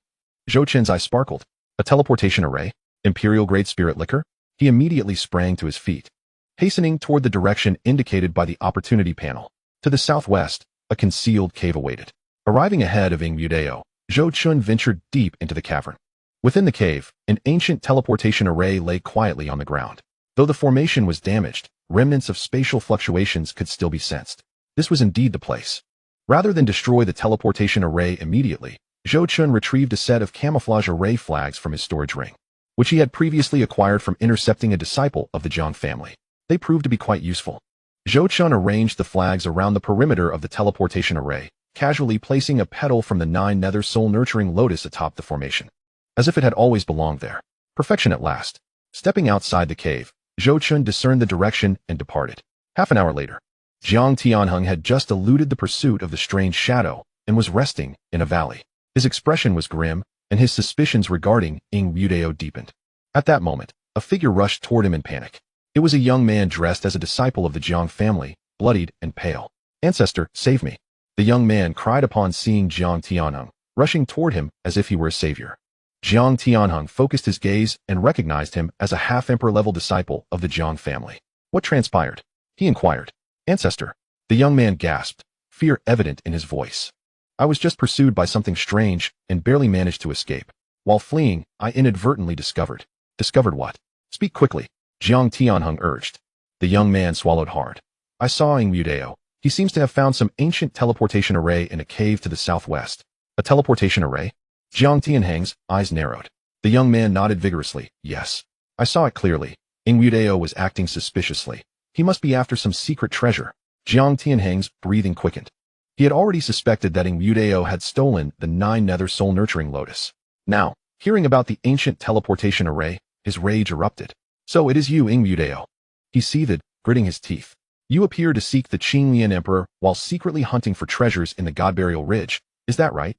Zhou Qin's eyes sparkled. A teleportation array? Imperial-grade spirit liquor? He immediately sprang to his feet, hastening toward the direction indicated by the opportunity panel. To the southwest, a concealed cave awaited. Arriving ahead of Ing Mudeo, Zhou Qin ventured deep into the cavern. Within the cave, an ancient teleportation array lay quietly on the ground. Though the formation was damaged, remnants of spatial fluctuations could still be sensed. This was indeed the place. Rather than destroy the teleportation array immediately, Zhou Qin retrieved a set of camouflage array flags from his storage ring, which he had previously acquired from intercepting a disciple of the Jiang family. They proved to be quite useful. Zhou Qin arranged the flags around the perimeter of the teleportation array, casually placing a petal from the 9 nether soul-nurturing lotus atop the formation, as if it had always belonged there. Perfection at last. Stepping outside the cave, Zhou Qin discerned the direction and departed. Half an hour later, Jiang Tianheng had just eluded the pursuit of the strange shadow and was resting in a valley. His expression was grim, and his suspicions regarding Ing Mudeo deepened. At that moment, a figure rushed toward him in panic. It was a young man dressed as a disciple of the Jiang family, bloodied and pale. "Ancestor, save me!" The young man cried upon seeing Jiang Tianheng, rushing toward him as if he were a savior. Jiang Tianheng focused his gaze and recognized him as a half-emperor-level disciple of the Jiang family. "What transpired?" he inquired. "Ancestor," the young man gasped, fear evident in his voice. "I was just pursued by something strange and barely managed to escape. While fleeing, I inadvertently discovered." "Discovered what? Speak quickly," Jiang Tianheng urged. The young man swallowed hard. "I saw Ing Mudeo. He seems to have found some ancient teleportation array in a cave to the southwest." "A teleportation array?" Jiang Tianheng's eyes narrowed. The young man nodded vigorously. "Yes. I saw it clearly. Ing Mudeo was acting suspiciously. He must be after some secret treasure." Jiang Tianheng's breathing quickened. He had already suspected that Ing Mudeo had stolen the 9 nether soul-nurturing lotus. Now, hearing about the ancient teleportation array, his rage erupted. "So it is you, Ing Mudeo." He seethed, gritting his teeth. "You appear to seek the Qinglian Emperor while secretly hunting for treasures in the God-Burial Ridge. Is that right?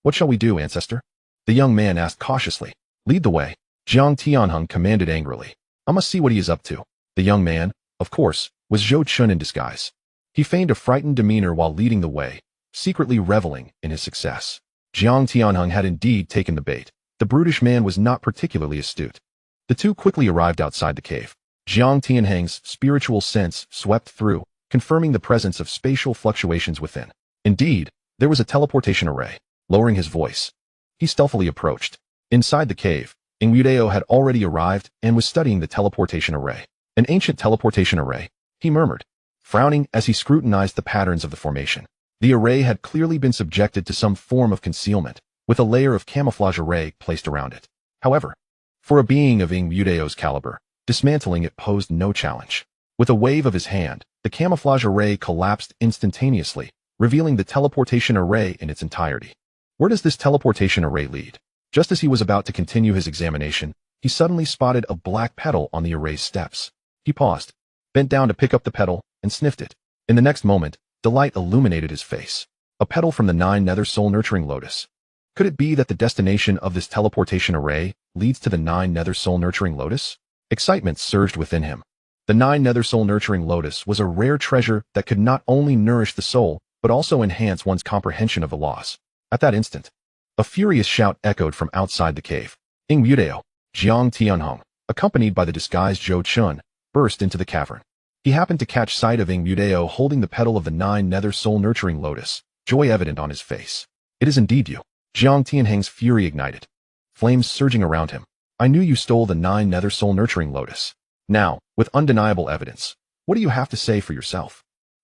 What shall we do, ancestor?" The young man asked cautiously. "Lead the way," Jiang Tianheng commanded angrily. "I must see what he is up to." The young man, of course, was Zhou Qin in disguise. He feigned a frightened demeanor while leading the way, secretly reveling in his success. Jiang Tianheng had indeed taken the bait. The brutish man was not particularly astute. The two quickly arrived outside the cave. Jiang Tianheng's spiritual sense swept through, confirming the presence of spatial fluctuations within. Indeed, there was a teleportation array. Lowering his voice, he stealthily approached. Inside the cave, Ing Mudeo had already arrived and was studying the teleportation array. "An ancient teleportation array," he murmured, frowning as he scrutinized the patterns of the formation. The array had clearly been subjected to some form of concealment, with a layer of camouflage array placed around it. However, for a being of Ing Mudeo's caliber, dismantling it posed no challenge. With a wave of his hand, the camouflage array collapsed instantaneously, revealing the teleportation array in its entirety. Where does this teleportation array lead? Just as he was about to continue his examination, he suddenly spotted a black petal on the array's steps. He paused, bent down to pick up the petal, and sniffed it. In the next moment, delight illuminated his face. A petal from the 9 nether soul-nurturing lotus. Could it be that the destination of this teleportation array leads to the 9 nether soul-nurturing lotus? Excitement surged within him. The 9 nether soul-nurturing lotus was a rare treasure that could not only nourish the soul, but also enhance one's comprehension of the laws. At that instant, a furious shout echoed from outside the cave. Ing Mudeo, Jiang Tianheng, accompanied by the disguised Zhou Qin, burst into the cavern. He happened to catch sight of Ing Mudeo holding the petal of the 9 nether soul-nurturing lotus, joy evident on his face. "It is indeed you." Jiang Tianheng's fury ignited, flames surging around him. "I knew you stole the 9 nether soul-nurturing lotus. Now, with undeniable evidence, what do you have to say for yourself?"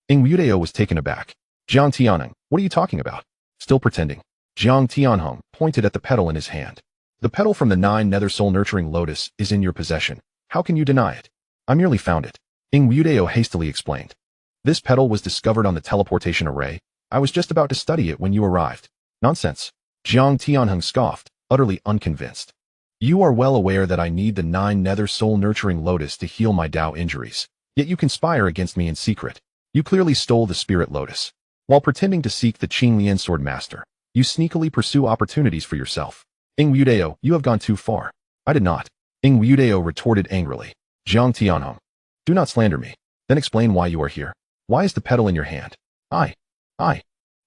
Ing Mudeo was taken aback. "Jiang Tianheng, what are you talking about?" Still pretending, Jiang Tianheng pointed at the petal in his hand. "The petal from the 9 nether soul-nurturing lotus is in your possession. How can you deny it?" "I merely found it," Ing Mudeo hastily explained. "This petal was discovered on the teleportation array. I was just about to study it when you arrived." "Nonsense," Jiang Tianheng scoffed, utterly unconvinced. "You are well aware that I need the 9 nether soul-nurturing lotus to heal my Tao injuries, yet you conspire against me in secret. You clearly stole the spirit lotus. While pretending to seek the Qinglian sword master, you sneakily pursue opportunities for yourself. Ing Mudeo, you have gone too far." "I did not," Ing Mudeo retorted angrily. "Jiang Tianheng, do not slander me. Then explain why you are here. Why is the petal in your hand?" I.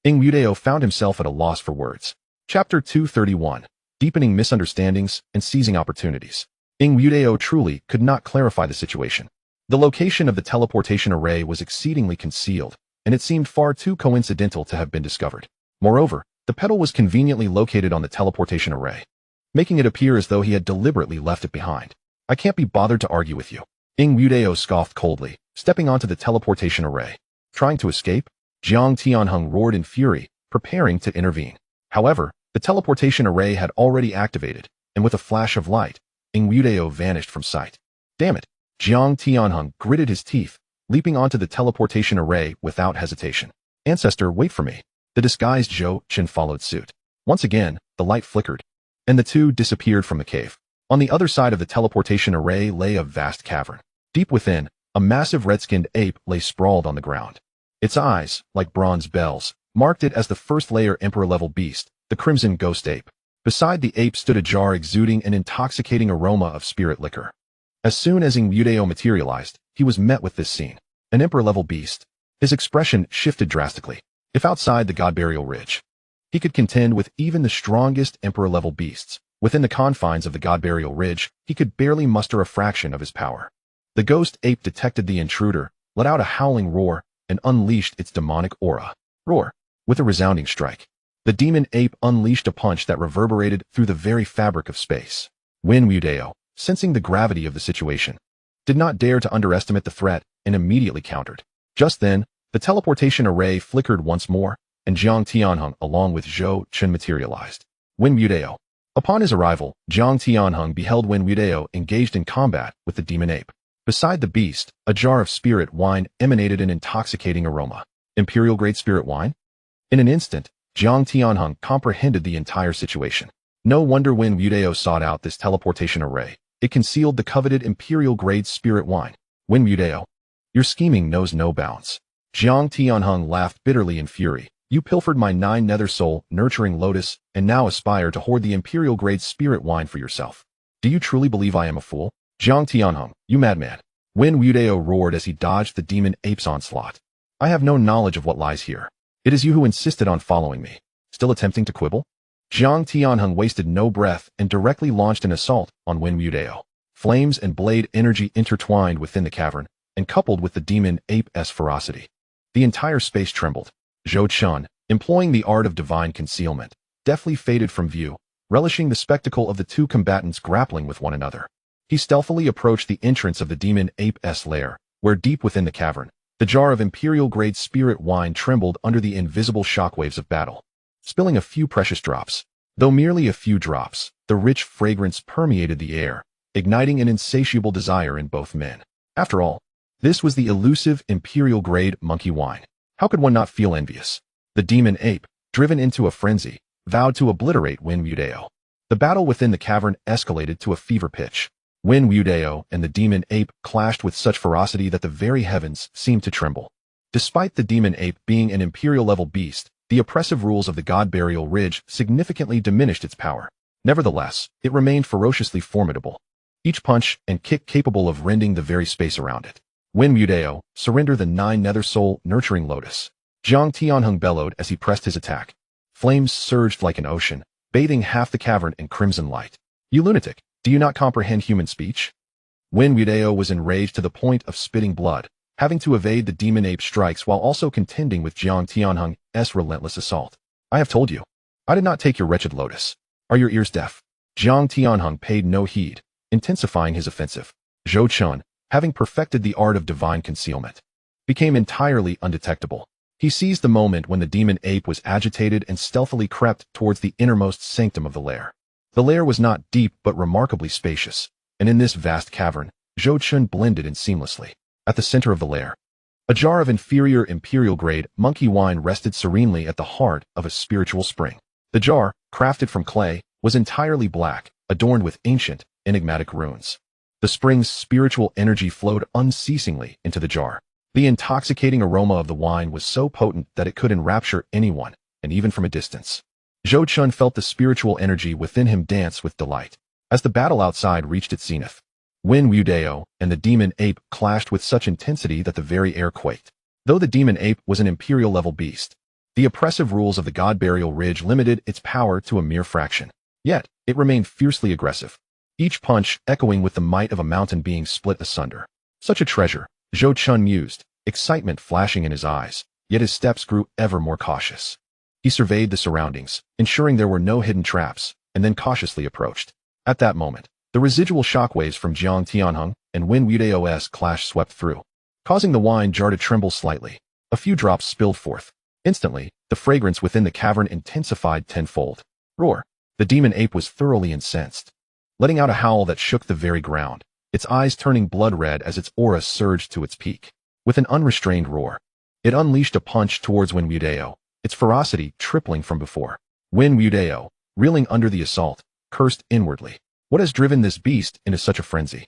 Ing Mudeo found himself at a loss for words. Chapter 231. deepening misunderstandings and seizing opportunities. Yudao truly could not clarify the situation. The location of the teleportation array was exceedingly concealed, and it seemed far too coincidental to have been discovered. Moreover, the petal was conveniently located on the teleportation array, making it appear as though he had deliberately left it behind. I can't be bothered to argue with you. Yudao scoffed coldly, stepping onto the teleportation array. Trying to escape? Jiang Tianheng roared in fury, preparing to intervene. However, the teleportation array had already activated, and with a flash of light, Yudao vanished from sight. Damn it! Jiang Tianheng gritted his teeth, leaping onto the teleportation array without hesitation. Ancestor, wait for me. The disguised Zhou Chen followed suit. Once again, the light flickered, and the two disappeared from the cave. On the other side of the teleportation array lay a vast cavern. Deep within, a massive red-skinned ape lay sprawled on the ground. Its eyes, like bronze bells, marked it as the first-layer Emperor-level beast, the Crimson Ghost Ape. Beside the ape stood a jar exuding an intoxicating aroma of spirit liquor. As soon as Yudao materialized, he was met with this scene. An Emperor-level beast. His expression shifted drastically. If outside the God Burial Ridge, he could contend with even the strongest Emperor-level beasts, within the confines of the God Burial Ridge, he could barely muster a fraction of his power. The ghost ape detected the intruder, let out a howling roar, and unleashed its demonic aura. Roar! With a resounding strike, the demon ape unleashed a punch that reverberated through the very fabric of space. Yudao, sensing the gravity of the situation, did not dare to underestimate the threat and immediately countered. Just then, the teleportation array flickered once more, and Jiang Tianheng along with Zhou Chen materialized. Yudao. Upon his arrival, Jiang Tianheng beheld Yudao engaged in combat with the demon ape. Beside the beast, a jar of spirit wine emanated an intoxicating aroma. Imperial-grade spirit wine? In an instant, Jiang Tianheng comprehended the entire situation. No wonder Yudao sought out this teleportation array. It concealed the coveted Imperial-grade spirit wine. Yudao, your scheming knows no bounds. Jiang Tianheng laughed bitterly in fury. You pilfered my 9 nether soul, nurturing lotus, and now aspire to hoard the Imperial-grade spirit wine for yourself. Do you truly believe I am a fool? Jiang Tianheng, you madman. Yudao roared as he dodged the demon ape's onslaught. I have no knowledge of what lies here. It is you who insisted on following me. Still attempting to quibble? Jiang Tianheng wasted no breath and directly launched an assault on Yudao. Flames and blade energy intertwined within the cavern, and coupled with the demon ape's ferocity, the entire space trembled. Zhou Chen, employing the art of divine concealment, deftly faded from view, relishing the spectacle of the two combatants grappling with one another. He stealthily approached the entrance of the demon ape's lair, where deep within the cavern, the jar of Imperial-grade spirit wine trembled under the invisible shockwaves of battle, spilling a few precious drops. Though merely a few drops, the rich fragrance permeated the air, igniting an insatiable desire in both men. After all, this was the elusive Imperial-grade monkey wine. How could one not feel envious? The demon ape, driven into a frenzy, vowed to obliterate Yudao. The battle within the cavern escalated to a fever pitch. Yudao and the demon ape clashed with such ferocity that the very heavens seemed to tremble. Despite the demon ape being an Imperial-level beast, the oppressive rules of the God Burial Ridge significantly diminished its power. Nevertheless, it remained ferociously formidable, each punch and kick capable of rending the very space around it. Yudao, surrender the 9 nether soul, nurturing lotus. Jiang Tianheng bellowed as he pressed his attack. Flames surged like an ocean, bathing half the cavern in crimson light. You lunatic, do you not comprehend human speech? Yudao was enraged to the point of spitting blood, having to evade the demon ape strikes while also contending with Jiang Tianheng's relentless assault. I have told you. I did not take your wretched lotus. Are your ears deaf? Jiang Tianheng paid no heed, intensifying his offensive. Zhou Chen, having perfected the art of divine concealment, became entirely undetectable. He seized the moment when the demon ape was agitated and stealthily crept towards the innermost sanctum of the lair. The lair was not deep but remarkably spacious, and in this vast cavern, Zhou Chen blended in seamlessly. At the center of the lair, a jar of inferior Imperial-grade monkey wine rested serenely at the heart of a spiritual spring. The jar, crafted from clay, was entirely black, adorned with ancient, enigmatic runes. The spring's spiritual energy flowed unceasingly into the jar. The intoxicating aroma of the wine was so potent that it could enrapture anyone, and even from a distance. Zhou Chen felt the spiritual energy within him dance with delight. As the battle outside reached its zenith, Yudao and the demon ape clashed with such intensity that the very air quaked. Though the demon ape was an Imperial-level beast, the oppressive rules of the God Burial Ridge limited its power to a mere fraction. Yet, It remained fiercely aggressive, each punch echoing with the might of a mountain being split asunder. Such a treasure, Zhou Chun mused, excitement flashing in his eyes, yet his steps grew ever more cautious. He surveyed the surroundings, ensuring there were no hidden traps, and then cautiously approached. At that moment, the residual shockwaves from Jiang Tianheng and Wen Wudeo's clash swept through, causing the wine jar to tremble slightly. A few drops spilled forth. Instantly, the fragrance within the cavern intensified tenfold. Roar! The demon ape was thoroughly incensed, letting out a howl that shook the very ground, its eyes turning blood red as its aura surged to its peak. With an unrestrained roar, it unleashed a punch towards Wen Wudeo, its ferocity tripling from before. Wen Wudeo, reeling under the assault, cursed inwardly. What has driven this beast into such a frenzy?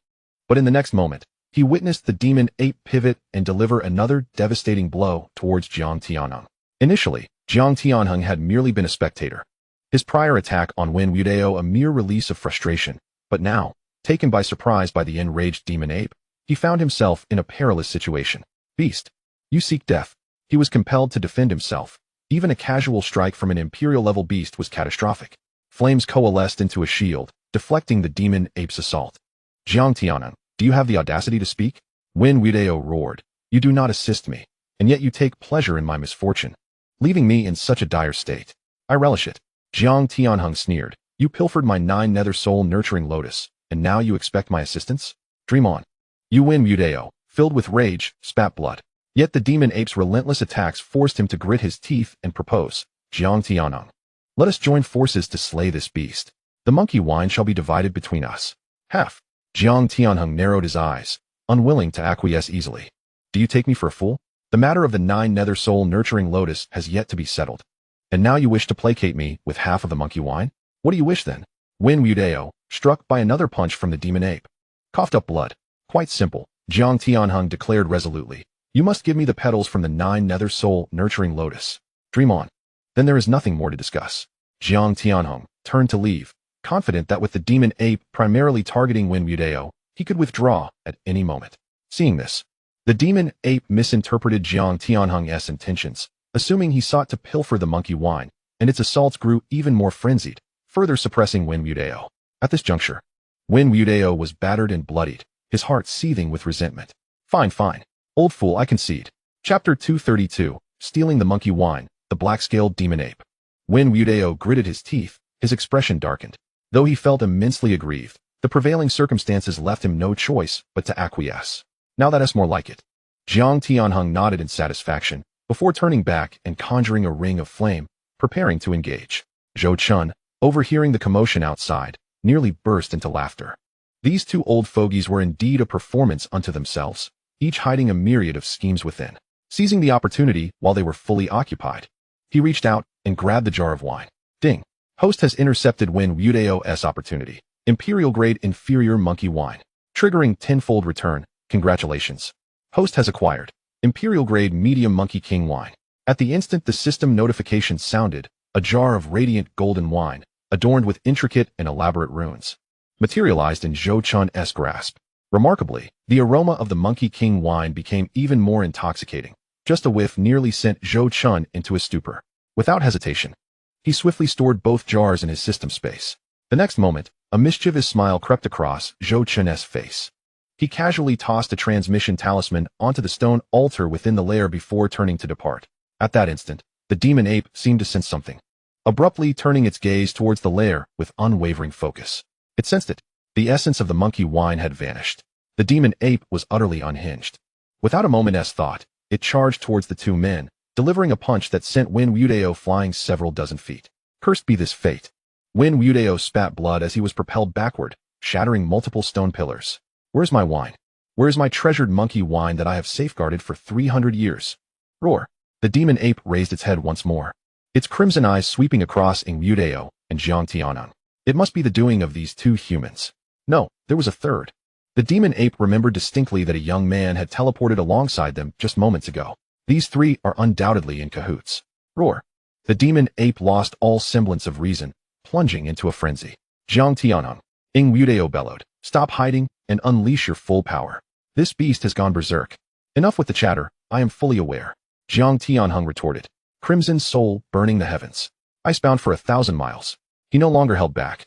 But in the next moment, he witnessed the demon ape pivot and deliver another devastating blow towards Jiang Tianheng. Initially, Jiang Tianheng had merely been a spectator, his prior attack on Wen Wudeo a mere release of frustration, but now, taken by surprise by the enraged demon ape, he found himself in a perilous situation. Beast, you seek death. He was compelled to defend himself. Even a casual strike from an imperial-level beast was catastrophic. Flames coalesced into a shield, deflecting the demon ape's assault. Jiang Tianheng, do you have the audacity to speak? Wen Wudeo roared. You do not assist me, and yet you take pleasure in my misfortune, leaving me in such a dire state. I relish it. Jiang Tianheng sneered. You pilfered my 9 nether soul nurturing lotus, and now you expect my assistance? Dream on. You Wen Wudeo, filled with rage, spat blood. Yet the demon ape's relentless attacks forced him to grit his teeth and propose. Jiang Tianheng, let us join forces to slay this beast. The monkey wine shall be divided between us. Half. Jiang Tianheng narrowed his eyes, unwilling to acquiesce easily. Do you take me for a fool? The matter of the 9 nether soul nurturing lotus has yet to be settled. And now you wish to placate me with half of the monkey wine? What do you wish then? Wen Wudeo, struck by another punch from the demon ape, coughed up blood. Quite simple, Jiang Tianheng declared resolutely. You must give me the petals from the 9 nether soul nurturing lotus. Dream on. Then there is nothing more to discuss. Jiang Tianheng turned to leave, confident that with the demon ape primarily targeting Wen Wudeo, he could withdraw at any moment. Seeing this, the demon ape misinterpreted Jiang Tianheng's intentions, assuming he sought to pilfer the monkey wine, and its assaults grew even more frenzied, further suppressing Wen Wudeo. At this juncture, Wen Wudeo was battered and bloodied, his heart seething with resentment. Fine, fine. Old fool, I concede. Chapter 232, Stealing the Monkey Wine, the Black-Scaled Demon Ape. Wen Wudeo gritted his teeth, his expression darkened. Though he felt immensely aggrieved, the prevailing circumstances left him no choice but to acquiesce. Now that's more like it. Jiang Tianheng nodded in satisfaction, before turning back and conjuring a ring of flame, preparing to engage. Zhou Chun, overhearing the commotion outside, nearly burst into laughter. These two old fogies were indeed a performance unto themselves, each hiding a myriad of schemes within. Seizing the opportunity while they were fully occupied, he reached out and grabbed the jar of wine. Ding! Host has intercepted Wen Wudeo's opportunity. Imperial-grade inferior monkey wine. Triggering tenfold return. Congratulations. Host has acquired Imperial-grade medium monkey king wine. At the instant the system notification sounded, a jar of radiant golden wine, adorned with intricate and elaborate runes, materialized in Zhou Chun's grasp. Remarkably, the aroma of the Monkey King wine became even more intoxicating. Just a whiff nearly sent Zhou Chun into a stupor. Without hesitation, he swiftly stored both jars in his system space. The next moment, a mischievous smile crept across Zhou Chun's face. He casually tossed a transmission talisman onto the stone altar within the lair before turning to depart. At that instant, the demon ape seemed to sense something, abruptly turning its gaze towards the lair with unwavering focus. It sensed it. The essence of the monkey wine had vanished. The demon ape was utterly unhinged. Without a moment's thought, it charged towards the two men, delivering a punch that sent Wen Wudeo flying several dozen feet. Cursed be this fate. Wen Wudeo spat blood as he was propelled backward, shattering multiple stone pillars. Where's my wine? Where is my treasured monkey wine that I have safeguarded for 300 years? Roar. The demon ape raised its head once more, its crimson eyes sweeping across Wen Wudeo and Jiang Tianheng. It must be the doing of these two humans. No, there was a third. The demon ape remembered distinctly that a young man had teleported alongside them just moments ago. These three are undoubtedly in cahoots. Roar. The demon ape lost all semblance of reason, plunging into a frenzy. Jiang Tianheng, Wen Wudeo bellowed. Stop hiding and unleash your full power. This beast has gone berserk. Enough with the chatter, I am fully aware. Jiang Tianheng retorted, crimson soul burning the heavens. Icebound for 1,000 miles. He no longer held back.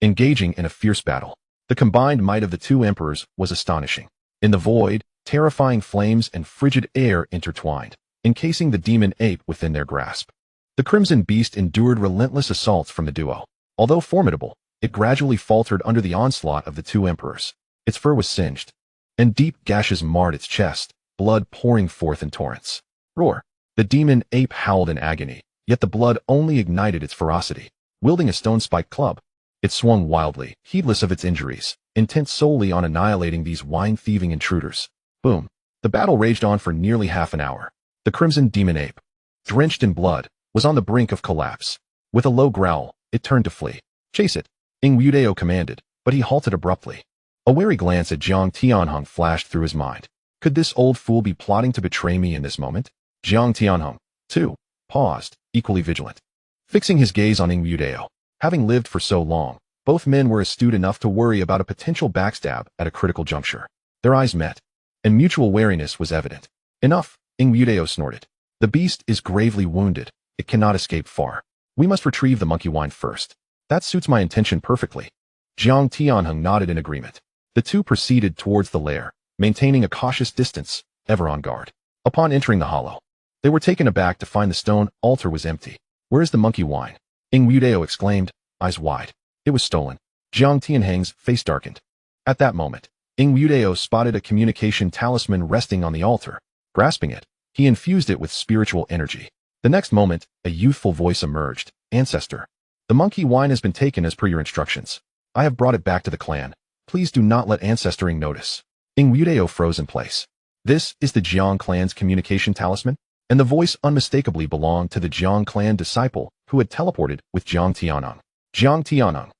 engaging in a fierce battle. The combined might of the two emperors was astonishing. In the void, terrifying flames and frigid air intertwined, encasing the demon ape within their grasp. The crimson beast endured relentless assaults from the duo. Although formidable, it gradually faltered under the onslaught of the two emperors. Its fur was singed, and deep gashes marred its chest, blood pouring forth in torrents. Roar! The demon ape howled in agony, yet the blood only ignited its ferocity. Wielding a stone-spiked club, it swung wildly, heedless of its injuries, intent solely on annihilating these wine-thieving intruders. Boom! The battle raged on for nearly half an hour. The crimson demon ape, drenched in blood, was on the brink of collapse. With a low growl, it turned to flee. Chase it, Ing Wudao commanded, but he halted abruptly. A wary glance at Jiang Tianhong flashed through his mind. Could this old fool be plotting to betray me in this moment? Jiang Tianhong, too, paused, equally vigilant. Fixing his gaze on Ing Wudao. Having lived for so long, both men were astute enough to worry about a potential backstab at a critical juncture. Their eyes met, and mutual wariness was evident. Enough, Ing Wudao snorted. The beast is gravely wounded. It cannot escape far. We must retrieve the monkey wine first. That suits my intention perfectly. Jiang Tianhong nodded in agreement. The two proceeded towards the lair, maintaining a cautious distance, ever on guard. Upon entering the hollow, they were taken aback to find the stone altar was empty. Where is the monkey wine? Ing Wudao exclaimed, eyes wide. It was stolen. Jiang Tianhong's face darkened. At that moment, Ing Wudao spotted a communication talisman resting on the altar. Grasping it, he infused it with spiritual energy. The next moment, a youthful voice emerged. Ancestor, the monkey wine has been taken as per your instructions. I have brought it back to the clan. Please do not let Ancestoring notice. Ing Wudao froze in place. This is the Jiang clan's communication talisman? And the voice unmistakably belonged to the Jiang clan disciple who had teleported with Jiang Tianhong. Jiang Tianhong.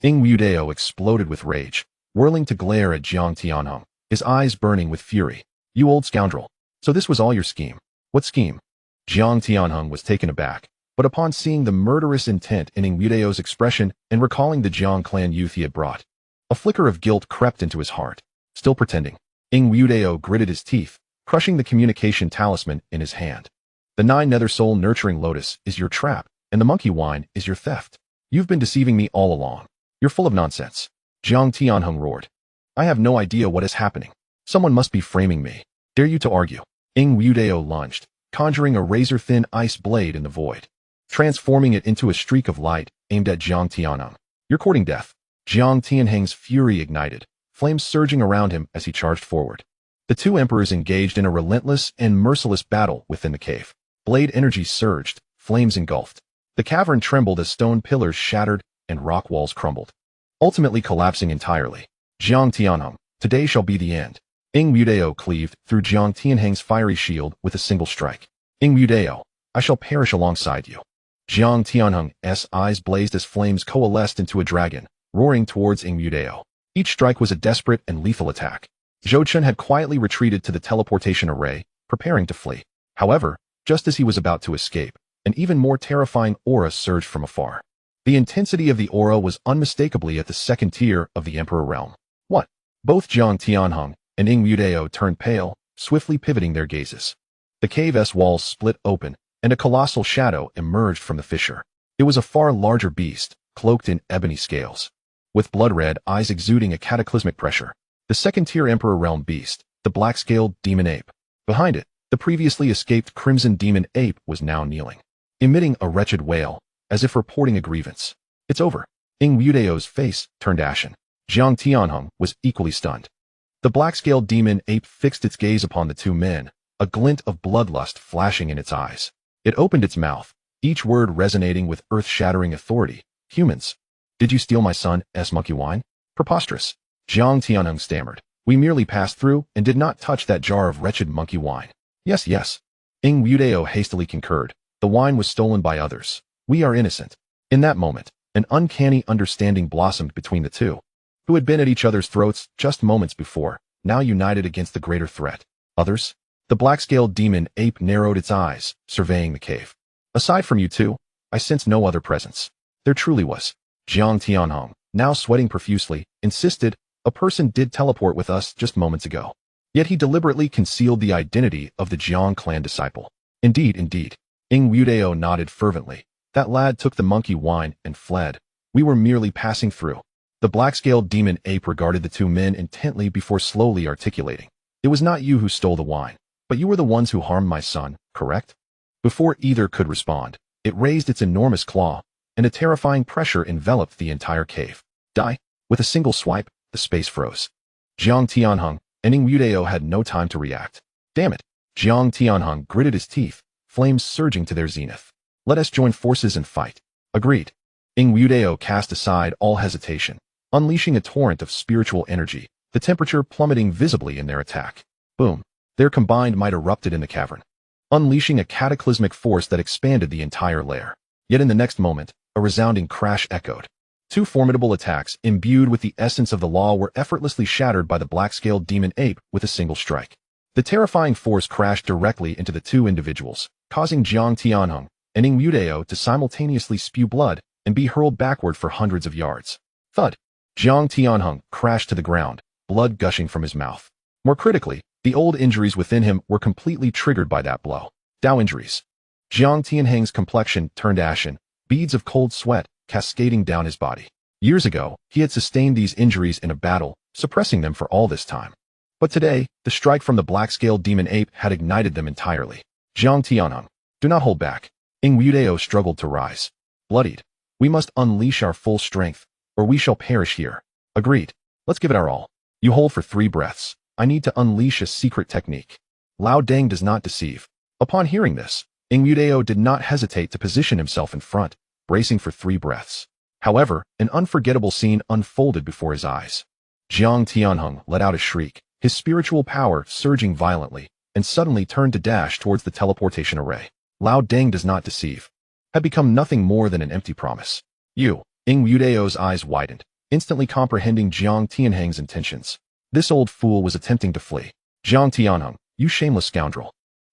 Ing Wudao exploded with rage, whirling to glare at Jiang Tianhong, his eyes burning with fury. You old scoundrel. So this was all your scheme. What scheme? Jiang Tianhong was taken aback, but upon seeing the murderous intent in Ing Wudao's expression and recalling the Jiang clan youth he had brought, a flicker of guilt crept into his heart. Still pretending, Ing Wudao gritted his teeth, crushing the communication talisman in his hand. The 9 nether soul nurturing lotus is your trap, and the monkey wine is your theft. You've been deceiving me all along. You're full of nonsense. Jiang Tianhong roared. I have no idea what is happening. Someone must be framing me. Dare you to argue? Ing Wudao lunged, conjuring a razor-thin ice blade in the void, transforming it into a streak of light aimed at Jiang Tianhong. You're courting death. Jiang Tianhong's fury ignited, flames surging around him as he charged forward. The two emperors engaged in a relentless and merciless battle within the cave. Blade energy surged, flames engulfed. The cavern trembled as stone pillars shattered and rock walls crumbled, ultimately collapsing entirely. Jiang Tianhong, today shall be the end. Ing Wudao cleaved through Jiang Tianhong's fiery shield with a single strike. Ing Wudao, I shall perish alongside you. Jiang Tianhong's eyes blazed as flames coalesced into a dragon, roaring towards Ing Wudao. Each strike was a desperate and lethal attack. Zhou Chun had quietly retreated to the teleportation array, preparing to flee. However, just as he was about to escape, an even more terrifying aura surged from afar. The intensity of the aura was unmistakably at the second tier of the Emperor realm. What? Both Jiang Tianhong and Ing Wudao turned pale, swiftly pivoting their gazes. The cave's walls split open, and a colossal shadow emerged from the fissure. It was a far larger beast, cloaked in ebony scales, with blood-red eyes exuding a cataclysmic pressure. The second-tier Emperor realm beast, the black-scaled demon ape. Behind it, the previously escaped crimson demon ape was now kneeling, emitting a wretched wail, as if reporting a grievance. It's over. Ing Wudao's face turned ashen. Jiang Tianhong was equally stunned. The black-scaled demon ape fixed its gaze upon the two men, a glint of bloodlust flashing in its eyes. It opened its mouth, each word resonating with earth-shattering authority. Humans. Did you steal my son's monkey wine? Preposterous. Jiang Tianhong stammered. We merely passed through and did not touch that jar of wretched monkey wine. Yes, yes. Ing Wudao hastily concurred. The wine was stolen by others. We are innocent. In that moment, an uncanny understanding blossomed between the two, who had been at each other's throats just moments before, now united against the greater threat. Others? The black-scaled demon ape narrowed its eyes, surveying the cave. Aside from you two, I sense no other presence. There truly was. Jiang Tianhong, now sweating profusely, insisted, a person did teleport with us just moments ago. Yet he deliberately concealed the identity of the Jiang clan disciple. Indeed, indeed. Ing Wudao nodded fervently. That lad took the monkey wine and fled. We were merely passing through. The black-scaled demon ape regarded the two men intently before slowly articulating. It was not you who stole the wine, but you were the ones who harmed my son, correct? Before either could respond, it raised its enormous claw, and a terrifying pressure enveloped the entire cave. Die! With a single swipe, the space froze. Jiang Tianheng and Ing Wudao had no time to react. Damn it! Jiang Tianheng gritted his teeth, flames surging to their zenith. Let us join forces and fight. Agreed. Ing Wudao cast aside all hesitation, unleashing a torrent of spiritual energy, the temperature plummeting visibly in their attack. Boom! Their combined might erupted in the cavern, unleashing a cataclysmic force that expanded the entire lair. Yet in the next moment, a resounding crash echoed. Two formidable attacks, imbued with the essence of the law, were effortlessly shattered by the black-scaled demon ape with a single strike. The terrifying force crashed directly into the two individuals, causing Jiang Tianheng and Ing Wudao to simultaneously spew blood and be hurled backward for hundreds of yards. Thud! Jiang Tianheng crashed to the ground, blood gushing from his mouth. More critically, the old injuries within him were completely triggered by that blow. Dao injuries. Jiang Tianheng's complexion turned ashen, beads of cold sweat cascading down his body. Years ago, he had sustained these injuries in a battle, suppressing them for all this time. But today, the strike from the black-scaled demon ape had ignited them entirely. Jiang Tianheng, do not hold back. Ing Wudao struggled to rise. Bloodied. We must unleash our full strength, or we shall perish here. Agreed. Let's give it our all. You hold for 3 breaths. I need to unleash a secret technique. Lao Deng does not deceive. Upon hearing this, Ing Wudao did not hesitate to position himself in front, bracing for 3 breaths. However, an unforgettable scene unfolded before his eyes. Jiang Tianheng let out a shriek, his spiritual power surging violently, and suddenly turned to dash towards the teleportation array. Lao Deng does not deceive. Had become nothing more than an empty promise. You, Ing Wudao's eyes widened, instantly comprehending Jiang Tianheng's intentions. This old fool was attempting to flee. Jiang Tianheng, you shameless scoundrel.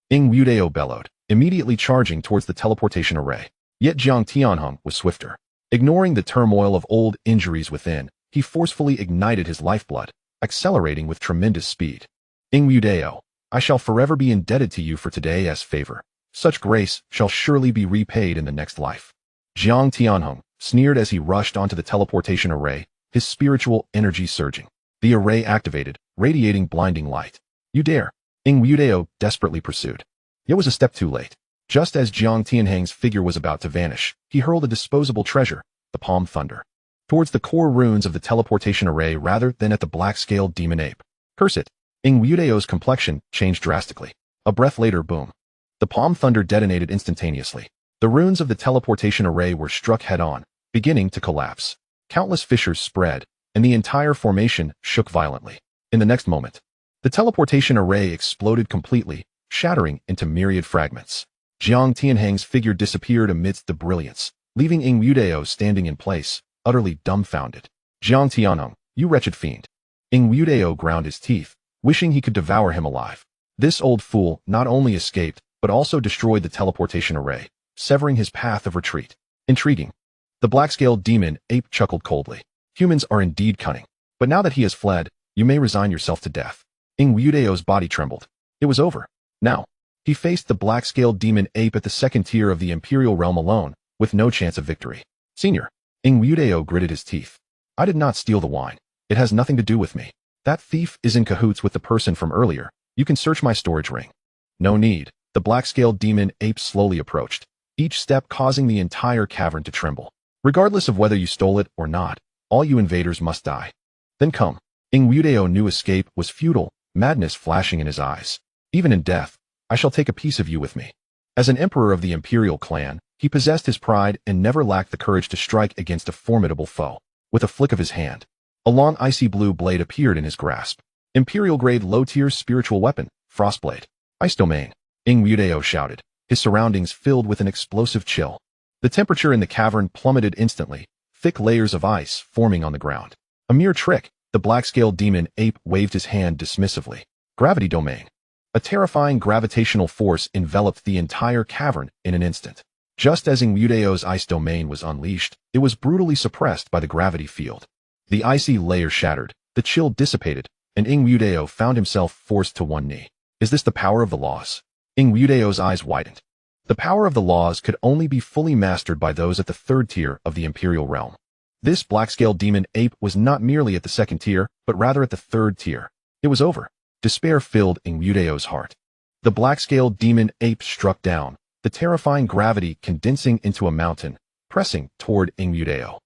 Ing Wudao bellowed, immediately charging towards the teleportation array. Yet Jiang Tianheng was swifter. Ignoring the turmoil of old injuries within, he forcefully ignited his lifeblood, accelerating with tremendous speed. Ing Wudao, I shall forever be indebted to you for today as favor. Such grace shall surely be repaid in the next life. Jiang Tianheng sneered as he rushed onto the teleportation array, his spiritual energy surging. The array activated, radiating blinding light. You dare! Ing Wudao desperately pursued. It was a step too late. Just as Jiang Tianheng's figure was about to vanish, he hurled a disposable treasure, the Palm Thunder, towards the core runes of the teleportation array rather than at the black-scaled demon ape. Curse it! Ing Wudao's complexion changed drastically. A breath later, boom. The Palm Thunder detonated instantaneously. The runes of the teleportation array were struck head-on, beginning to collapse. Countless fissures spread, and the entire formation shook violently. In the next moment, the teleportation array exploded completely, shattering into myriad fragments. Jiang Tianheng's figure disappeared amidst the brilliance, leaving Ing Wudao standing in place, utterly dumbfounded. Jiang Tianheng, you wretched fiend. Ing Wudao ground his teeth, wishing he could devour him alive. This old fool not only escaped, but also destroyed the teleportation array, severing his path of retreat. Intriguing. The black-scaled demon ape chuckled coldly. Humans are indeed cunning. But now that he has fled, you may resign yourself to death. Ing Wudao's body trembled. It was over. Now, he faced the black-scaled demon ape at the second tier of the Imperial realm alone, with no chance of victory. Senior, Ing Wudao gritted his teeth. I did not steal the wine. It has nothing to do with me. That thief is in cahoots with the person from earlier. You can search my storage ring. No need. The black-scaled demon ape slowly approached, each step causing the entire cavern to tremble. Regardless of whether you stole it or not, all you invaders must die. Then come. Ing Wudao knew escape was futile, madness flashing in his eyes. Even in death, I shall take a piece of you with me. As an emperor of the Imperial clan, he possessed his pride and never lacked the courage to strike against a formidable foe. With a flick of his hand, a long icy blue blade appeared in his grasp. Imperial-grade low-tier spiritual weapon, Frostblade. Ice Domain. Ing Wudao shouted, his surroundings filled with an explosive chill. The temperature in the cavern plummeted instantly, thick layers of ice forming on the ground. A mere trick, the black-scaled demon ape waved his hand dismissively. Gravity Domain. A terrifying gravitational force enveloped the entire cavern in an instant. Just as Ing Wudao's ice domain was unleashed, it was brutally suppressed by the gravity field. The icy layer shattered, the chill dissipated, and Ing Wudao found himself forced to one knee. Is this the power of the laws? Ing Wudao's eyes widened. The power of the laws could only be fully mastered by those at the third tier of the Imperial realm. This black-scaled demon ape was not merely at the second tier, but rather at the third tier. It was over. Despair filled Ingwudeo's heart. The black-scaled demon ape struck down, the terrifying gravity condensing into a mountain, pressing toward Ingwudeo.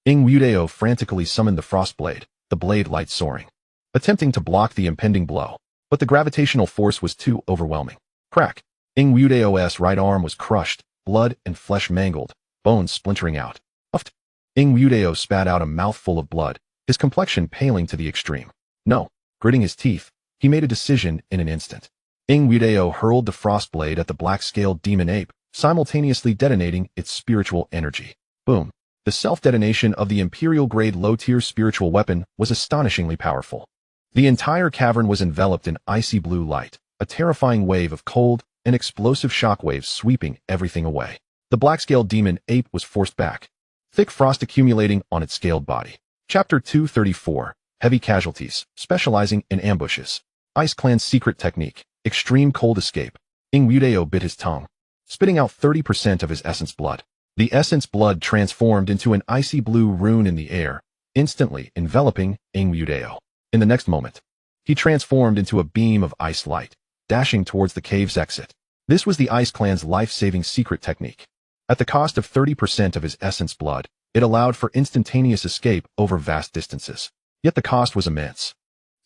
Ingwudeo frantically summoned the frost blade, the blade light soaring, attempting to block the impending blow. But the gravitational force was too overwhelming. Crack! Ingwudeo's right arm was crushed, blood and flesh mangled, bones splintering out. Uffed! Ingwudeo spat out a mouthful of blood, his complexion paling to the extreme. No. Gritting his teeth, he made a decision in an instant. Ingwudeo hurled the frost blade at the black-scaled demon ape, simultaneously detonating its spiritual energy. Boom! The self-detonation of the Imperial-grade low-tier spiritual weapon was astonishingly powerful. The entire cavern was enveloped in icy blue light, a terrifying wave of cold and explosive shockwaves sweeping everything away. The black-scaled demon ape was forced back, thick frost accumulating on its scaled body. Chapter 234, Heavy Casualties, Specializing in Ambushes. Ice Clan's Secret Technique, Extreme Cold Escape. Ingwudeo bit his tongue, spitting out 30% of his essence blood. The essence blood transformed into an icy blue rune in the air, instantly enveloping Ingwudeo. In the next moment, he transformed into a beam of ice light, dashing towards the cave's exit. This was the Ice Clan's life-saving secret technique. At the cost of 30% of his essence blood, it allowed for instantaneous escape over vast distances. Yet the cost was immense.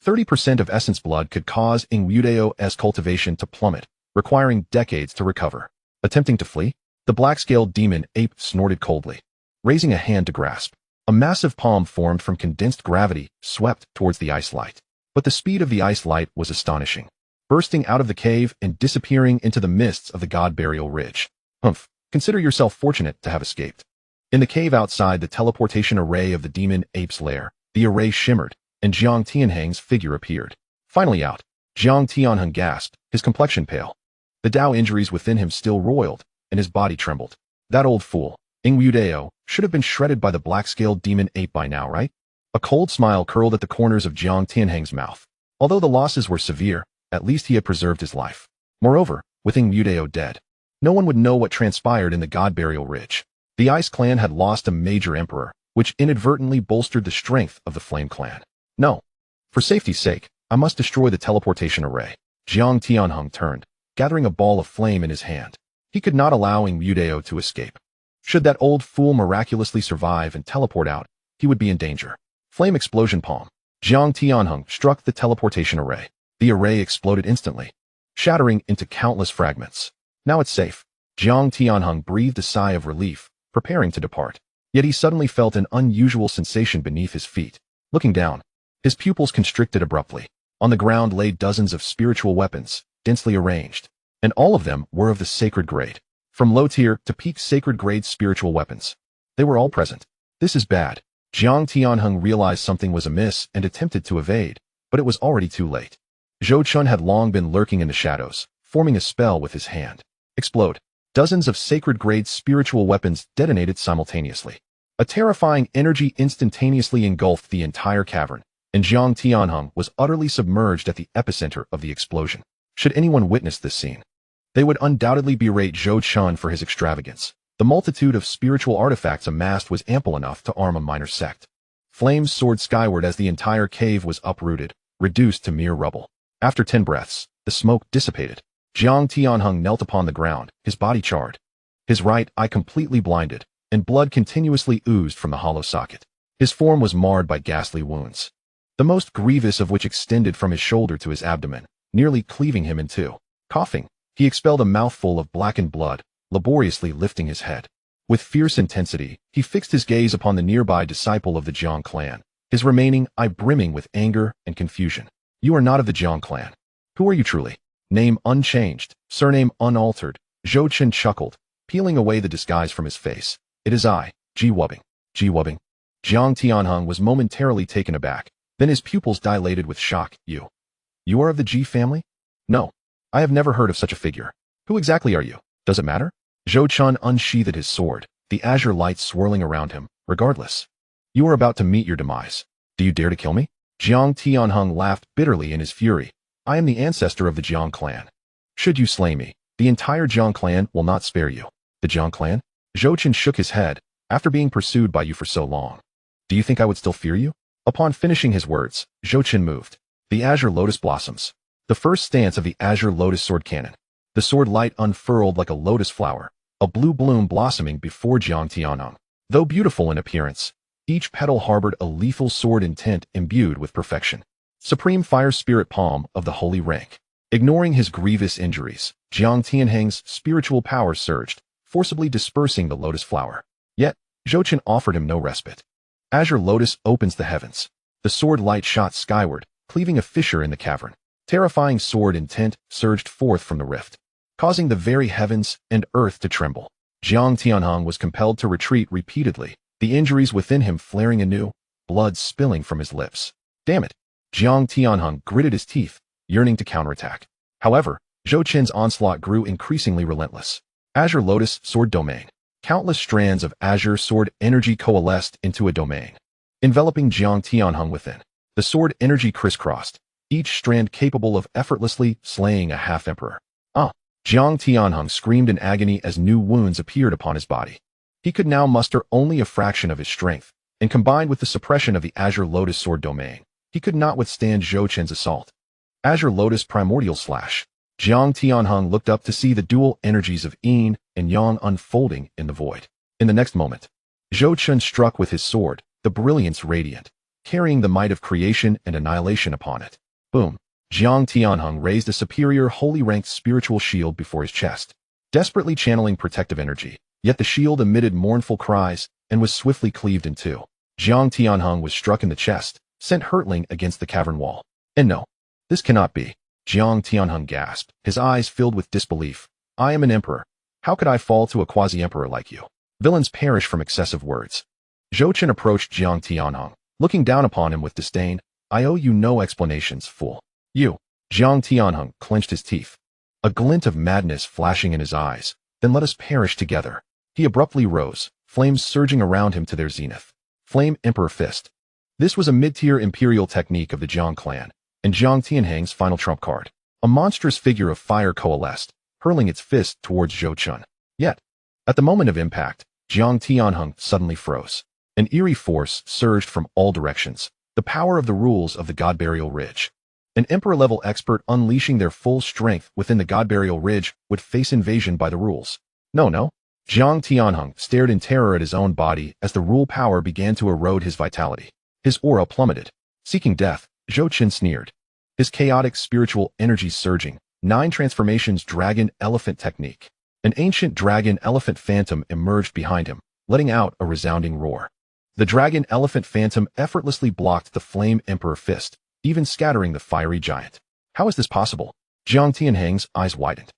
30% of essence blood could cause Ingwudeo's cultivation to plummet, requiring decades to recover. Attempting to flee, the black-scaled demon ape snorted coldly, raising a hand to grasp. A massive palm formed from condensed gravity swept towards the ice light. But the speed of the ice light was astonishing, bursting out of the cave and disappearing into the mists of the God Burial Ridge. Humph! Consider yourself fortunate to have escaped. In the cave outside the teleportation array of the demon ape's lair, the array shimmered, and Jiang Tianheng's figure appeared. Finally out, Jiang Tianheng gasped, his complexion pale. The Dao injuries within him still roiled, and his body trembled. That old fool, Ingwudeo, should have been shredded by the black-scaled demon ape by now, right? A cold smile curled at the corners of Jiang Tianheng's mouth. Although the losses were severe, at least he had preserved his life. Moreover, with Ingwudeo dead, no one would know what transpired in the God Burial Ridge. The Ice Clan had lost a major emperor, which inadvertently bolstered the strength of the Flame Clan. No. For safety's sake, I must destroy the teleportation array. Jiang Tianheng turned, gathering a ball of flame in his hand. He could not allow Ingwudeo to escape. Should that old fool miraculously survive and teleport out, he would be in danger. Flame explosion palm. Jiang Tianheng struck the teleportation array. The array exploded instantly, shattering into countless fragments. Now it's safe. Jiang Tianheng breathed a sigh of relief, preparing to depart. Yet he suddenly felt an unusual sensation beneath his feet. Looking down, his pupils constricted abruptly. On the ground lay dozens of spiritual weapons, densely arranged, and all of them were of the sacred grade. From low tier to peak sacred grade spiritual weapons. They were all present. This is bad. Jiang Tianheng realized something was amiss and attempted to evade, but it was already too late. Zhou Chun had long been lurking in the shadows, forming a spell with his hand. Explode. Dozens of sacred grade spiritual weapons detonated simultaneously. A terrifying energy instantaneously engulfed the entire cavern, and Jiang Tianheng was utterly submerged at the epicenter of the explosion. Should anyone witness this scene, they would undoubtedly berate Zhou Chun for his extravagance. The multitude of spiritual artifacts amassed was ample enough to arm a minor sect. Flames soared skyward as the entire cave was uprooted, reduced to mere rubble. After 10 breaths, the smoke dissipated. Jiang Tianheng knelt upon the ground, his body charred. His right eye completely blinded, and blood continuously oozed from the hollow socket. His form was marred by ghastly wounds, the most grievous of which extended from his shoulder to his abdomen, nearly cleaving him in two. Coughing, he expelled a mouthful of blackened blood, laboriously lifting his head. With fierce intensity, he fixed his gaze upon the nearby disciple of the Jiang clan, his remaining eye brimming with anger and confusion. You are not of the Jiang clan. Who are you truly? Name unchanged, surname unaltered. Zhou Chun chuckled, peeling away the disguise from his face. It is I, Ji Wubbing. Ji Wubbing. Jiang Tianheng was momentarily taken aback, then his pupils dilated with shock. You are of the Ji family? No. I have never heard of such a figure. Who exactly are you? Does it matter? Zhou Chun unsheathed his sword, the azure light swirling around him. Regardless, you are about to meet your demise. Do you dare to kill me? Jiang Tianheng laughed bitterly in his fury. I am the ancestor of the Jiang clan. Should you slay me, the entire Jiang clan will not spare you. The Jiang clan? Zhou Chun shook his head. After being pursued by you for so long, do you think I would still fear you? Upon finishing his words, Zhou Qin moved. The azure lotus blossoms. The first stance of the azure lotus sword cannon. The sword light unfurled like a lotus flower, a blue bloom blossoming before Jiang Tianhong. Though beautiful in appearance, each petal harbored a lethal sword intent imbued with perfection. Supreme fire spirit palm of the holy rank. Ignoring his grievous injuries, Jiang Tianheng's spiritual power surged, forcibly dispersing the lotus flower. Yet, Zhou Qin offered him no respite. Azure lotus opens the heavens. The sword light shot skyward, cleaving a fissure in the cavern. Terrifying sword intent surged forth from the rift, causing the very heavens and earth to tremble. Jiang Tianhong was compelled to retreat repeatedly, the injuries within him flaring anew, blood spilling from his lips. Damn it! Jiang Tianhong gritted his teeth, yearning to counterattack. However, Zhou Qin's onslaught grew increasingly relentless. Azure Lotus Sword Domain. Countless strands of azure sword energy coalesced into a domain, enveloping Jiang Tianhong within. The sword energy crisscrossed, each strand capable of effortlessly slaying a half-emperor. Jiang Tianhong screamed in agony as new wounds appeared upon his body. He could now muster only a fraction of his strength, and combined with the suppression of the Azure Lotus Sword Domain, he could not withstand Zhou Qin's assault. Azure Lotus Primordial Slash. Jiang Tianhong looked up to see the dual energies of yin and yang unfolding in the void. In the next moment, Zhou Qin struck with his sword, the brilliance radiant, carrying the might of creation and annihilation upon it. Boom! Jiang Tianhong raised a superior holy-ranked spiritual shield before his chest, desperately channeling protective energy, yet the shield emitted mournful cries and was swiftly cleaved in two. Jiang Tianhong was struck in the chest, sent hurtling against the cavern wall. And no, this cannot be. Jiang Tianhong gasped, his eyes filled with disbelief. I am an emperor. How could I fall to a quasi-emperor like you? Villains perish from excessive words. Zhou Qin approached Jiang Tianhong, looking down upon him with disdain. I owe you no explanations, fool. You. Jiang Tianhong clenched his teeth, a glint of madness flashing in his eyes. Then let us perish together. He abruptly rose, flames surging around him to their zenith. Flame Emperor Fist. This was a mid-tier imperial technique of the Jiang clan, and Jiang Tianheng's final trump card. A monstrous figure of fire coalesced, hurling its fist towards Zhou Qin. Yet, at the moment of impact, Jiang Tianhong suddenly froze. An eerie force surged from all directions, the power of the rules of the God Burial Ridge. An Emperor-level expert unleashing their full strength within the God Burial Ridge would face invasion by the rules. No. Jiang Tianhong stared in terror at his own body as the rule power began to erode his vitality. His aura plummeted. Seeking death, Zhou Qin sneered. His chaotic spiritual energy surging. 9 transformations dragon elephant technique. An ancient dragon elephant phantom emerged behind him, letting out a resounding roar. The dragon elephant phantom effortlessly blocked the Flame Emperor Fist, even scattering the fiery giant. How is this possible? Jiang Tianheng's eyes widened.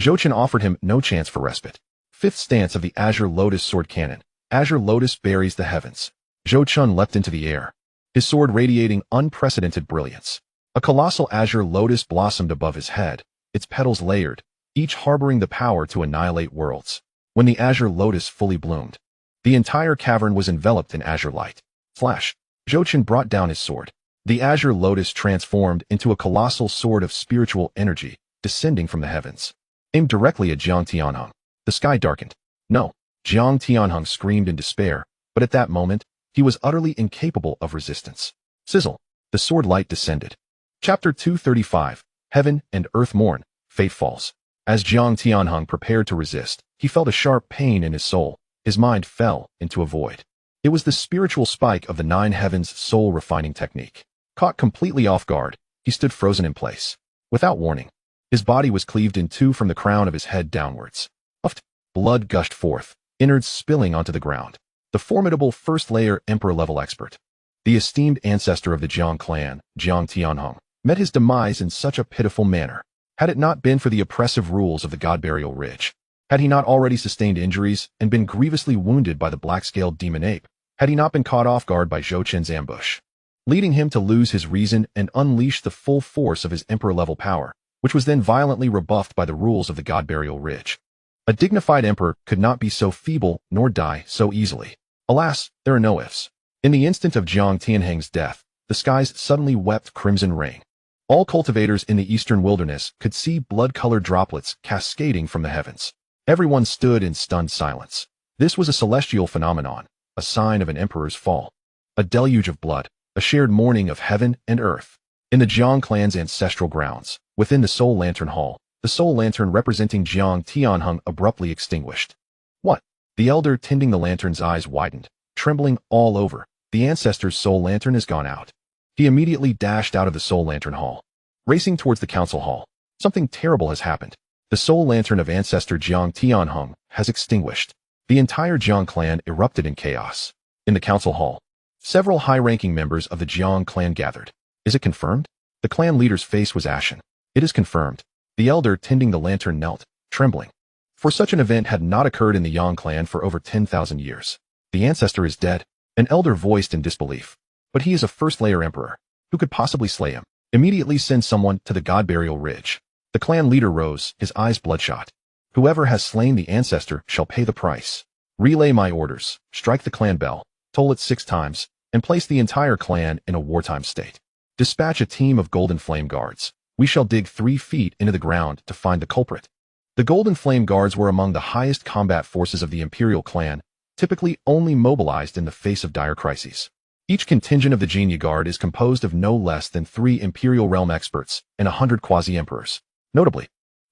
Zhou Qin offered him no chance for respite. 5th stance of the Azure Lotus Sword Cannon. Azure Lotus buries the heavens. Zhou Qin leapt into the air, his sword radiating unprecedented brilliance. A colossal azure lotus blossomed above his head, its petals layered, each harboring the power to annihilate worlds. When the azure lotus fully bloomed, the entire cavern was enveloped in azure light. Flash! Zhou Qin brought down his sword. The azure lotus transformed into a colossal sword of spiritual energy, descending from the heavens. Aimed directly at Jiang Tianhong. The sky darkened. No! Jiang Tianhong screamed in despair, but at that moment, he was utterly incapable of resistance. Sizzle! The sword light descended. Chapter 235. Heaven and Earth Mourn. Fate Falls. As Jiang Tianhong prepared to resist, he felt a sharp pain in his soul. His mind fell into a void. It was the spiritual spike of the 9 heavens soul-refining technique. Caught completely off guard, he stood frozen in place. Without warning, his body was cleaved in 2 from the crown of his head downwards. Puffed, blood gushed forth, innards spilling onto the ground. The formidable first-layer Emperor-level expert, the esteemed ancestor of the Jiang clan, Jiang Tianhong, met his demise in such a pitiful manner. Had it not been for the oppressive rules of the God Burial Ridge, had he not already sustained injuries and been grievously wounded by the black-scaled demon ape, had he not been caught off guard by Zhou Qin's ambush, leading him to lose his reason and unleash the full force of his Emperor-level power, which was then violently rebuffed by the rules of the God Burial Ridge. A dignified emperor could not be so feeble nor die so easily. Alas, there are no ifs. In the instant of Jiang Tianheng's death, the skies suddenly wept crimson rain. All cultivators in the eastern wilderness could see blood-colored droplets cascading from the heavens. Everyone stood in stunned silence. This was a celestial phenomenon, a sign of an emperor's fall. A deluge of blood, a shared mourning of heaven and earth. In the Jiang clan's ancestral grounds, within the Soul Lantern Hall, the soul lantern representing Jiang Tianheng abruptly extinguished. What? The elder tending the lantern's eyes widened, trembling all over. The ancestor's soul lantern has gone out. He immediately dashed out of the Soul Lantern Hall, racing towards the council hall. Something terrible has happened. The soul lantern of ancestor Jiang Tianheng has extinguished. The entire Jiang clan erupted in chaos. In the council hall, several high-ranking members of the Jiang clan gathered. Is it confirmed? The clan leader's face was ashen. It is confirmed. The elder tending the lantern knelt, trembling. For such an event had not occurred in the Yang clan for over 10,000 years. The ancestor is dead, an elder voiced in disbelief. But he is a first-layer emperor. Who could possibly slay him? Immediately send someone to the God Burial Ridge. The clan leader rose, his eyes bloodshot. Whoever has slain the ancestor shall pay the price. Relay my orders, strike the clan bell, toll it 6 times, and place the entire clan in a wartime state. Dispatch a team of Golden Flame Guards. We shall dig 3 feet into the ground to find the culprit. The Golden Flame Guards were among the highest combat forces of the Imperial clan, typically only mobilized in the face of dire crises. Each contingent of the Xianxia Guard is composed of no less than 3 Imperial Realm experts and 100 quasi-emperors. Notably,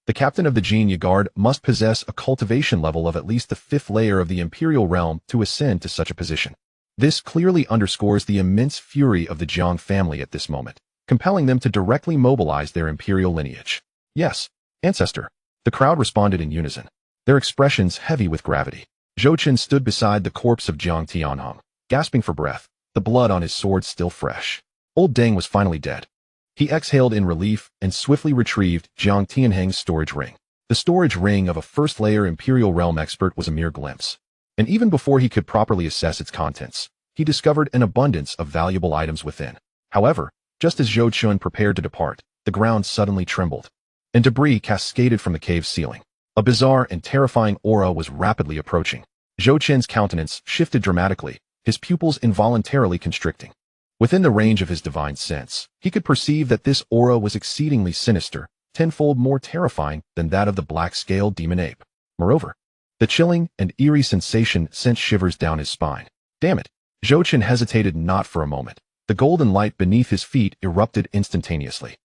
the captain of the Xianxia Guard must possess a cultivation level of at least the 5th layer of the Imperial realm to ascend to such a position. This clearly underscores the immense fury of the Jiang family at this moment, compelling them to directly mobilize their imperial lineage. Yes, ancestor. The crowd responded in unison, their expressions heavy with gravity. Zhou Chen stood beside the corpse of Jiang Tianheng, gasping for breath, the blood on his sword still fresh. Old Deng was finally dead. He exhaled in relief and swiftly retrieved Jiang Tianheng's storage ring. The storage ring of a first-layer Imperial Realm expert was a mere glimpse. And even before he could properly assess its contents, he discovered an abundance of valuable items within. However, just as Zhou Chen prepared to depart, the ground suddenly trembled, and debris cascaded from the cave's ceiling. A bizarre and terrifying aura was rapidly approaching. Zhou Chen's countenance shifted dramatically, his pupils involuntarily constricting. Within the range of his divine sense, he could perceive that this aura was exceedingly sinister, tenfold more terrifying than that of the black-scaled demon ape. Moreover, the chilling and eerie sensation sent shivers down his spine. Damn it! Zhou Chen hesitated not for a moment. The golden light beneath his feet erupted instantaneously.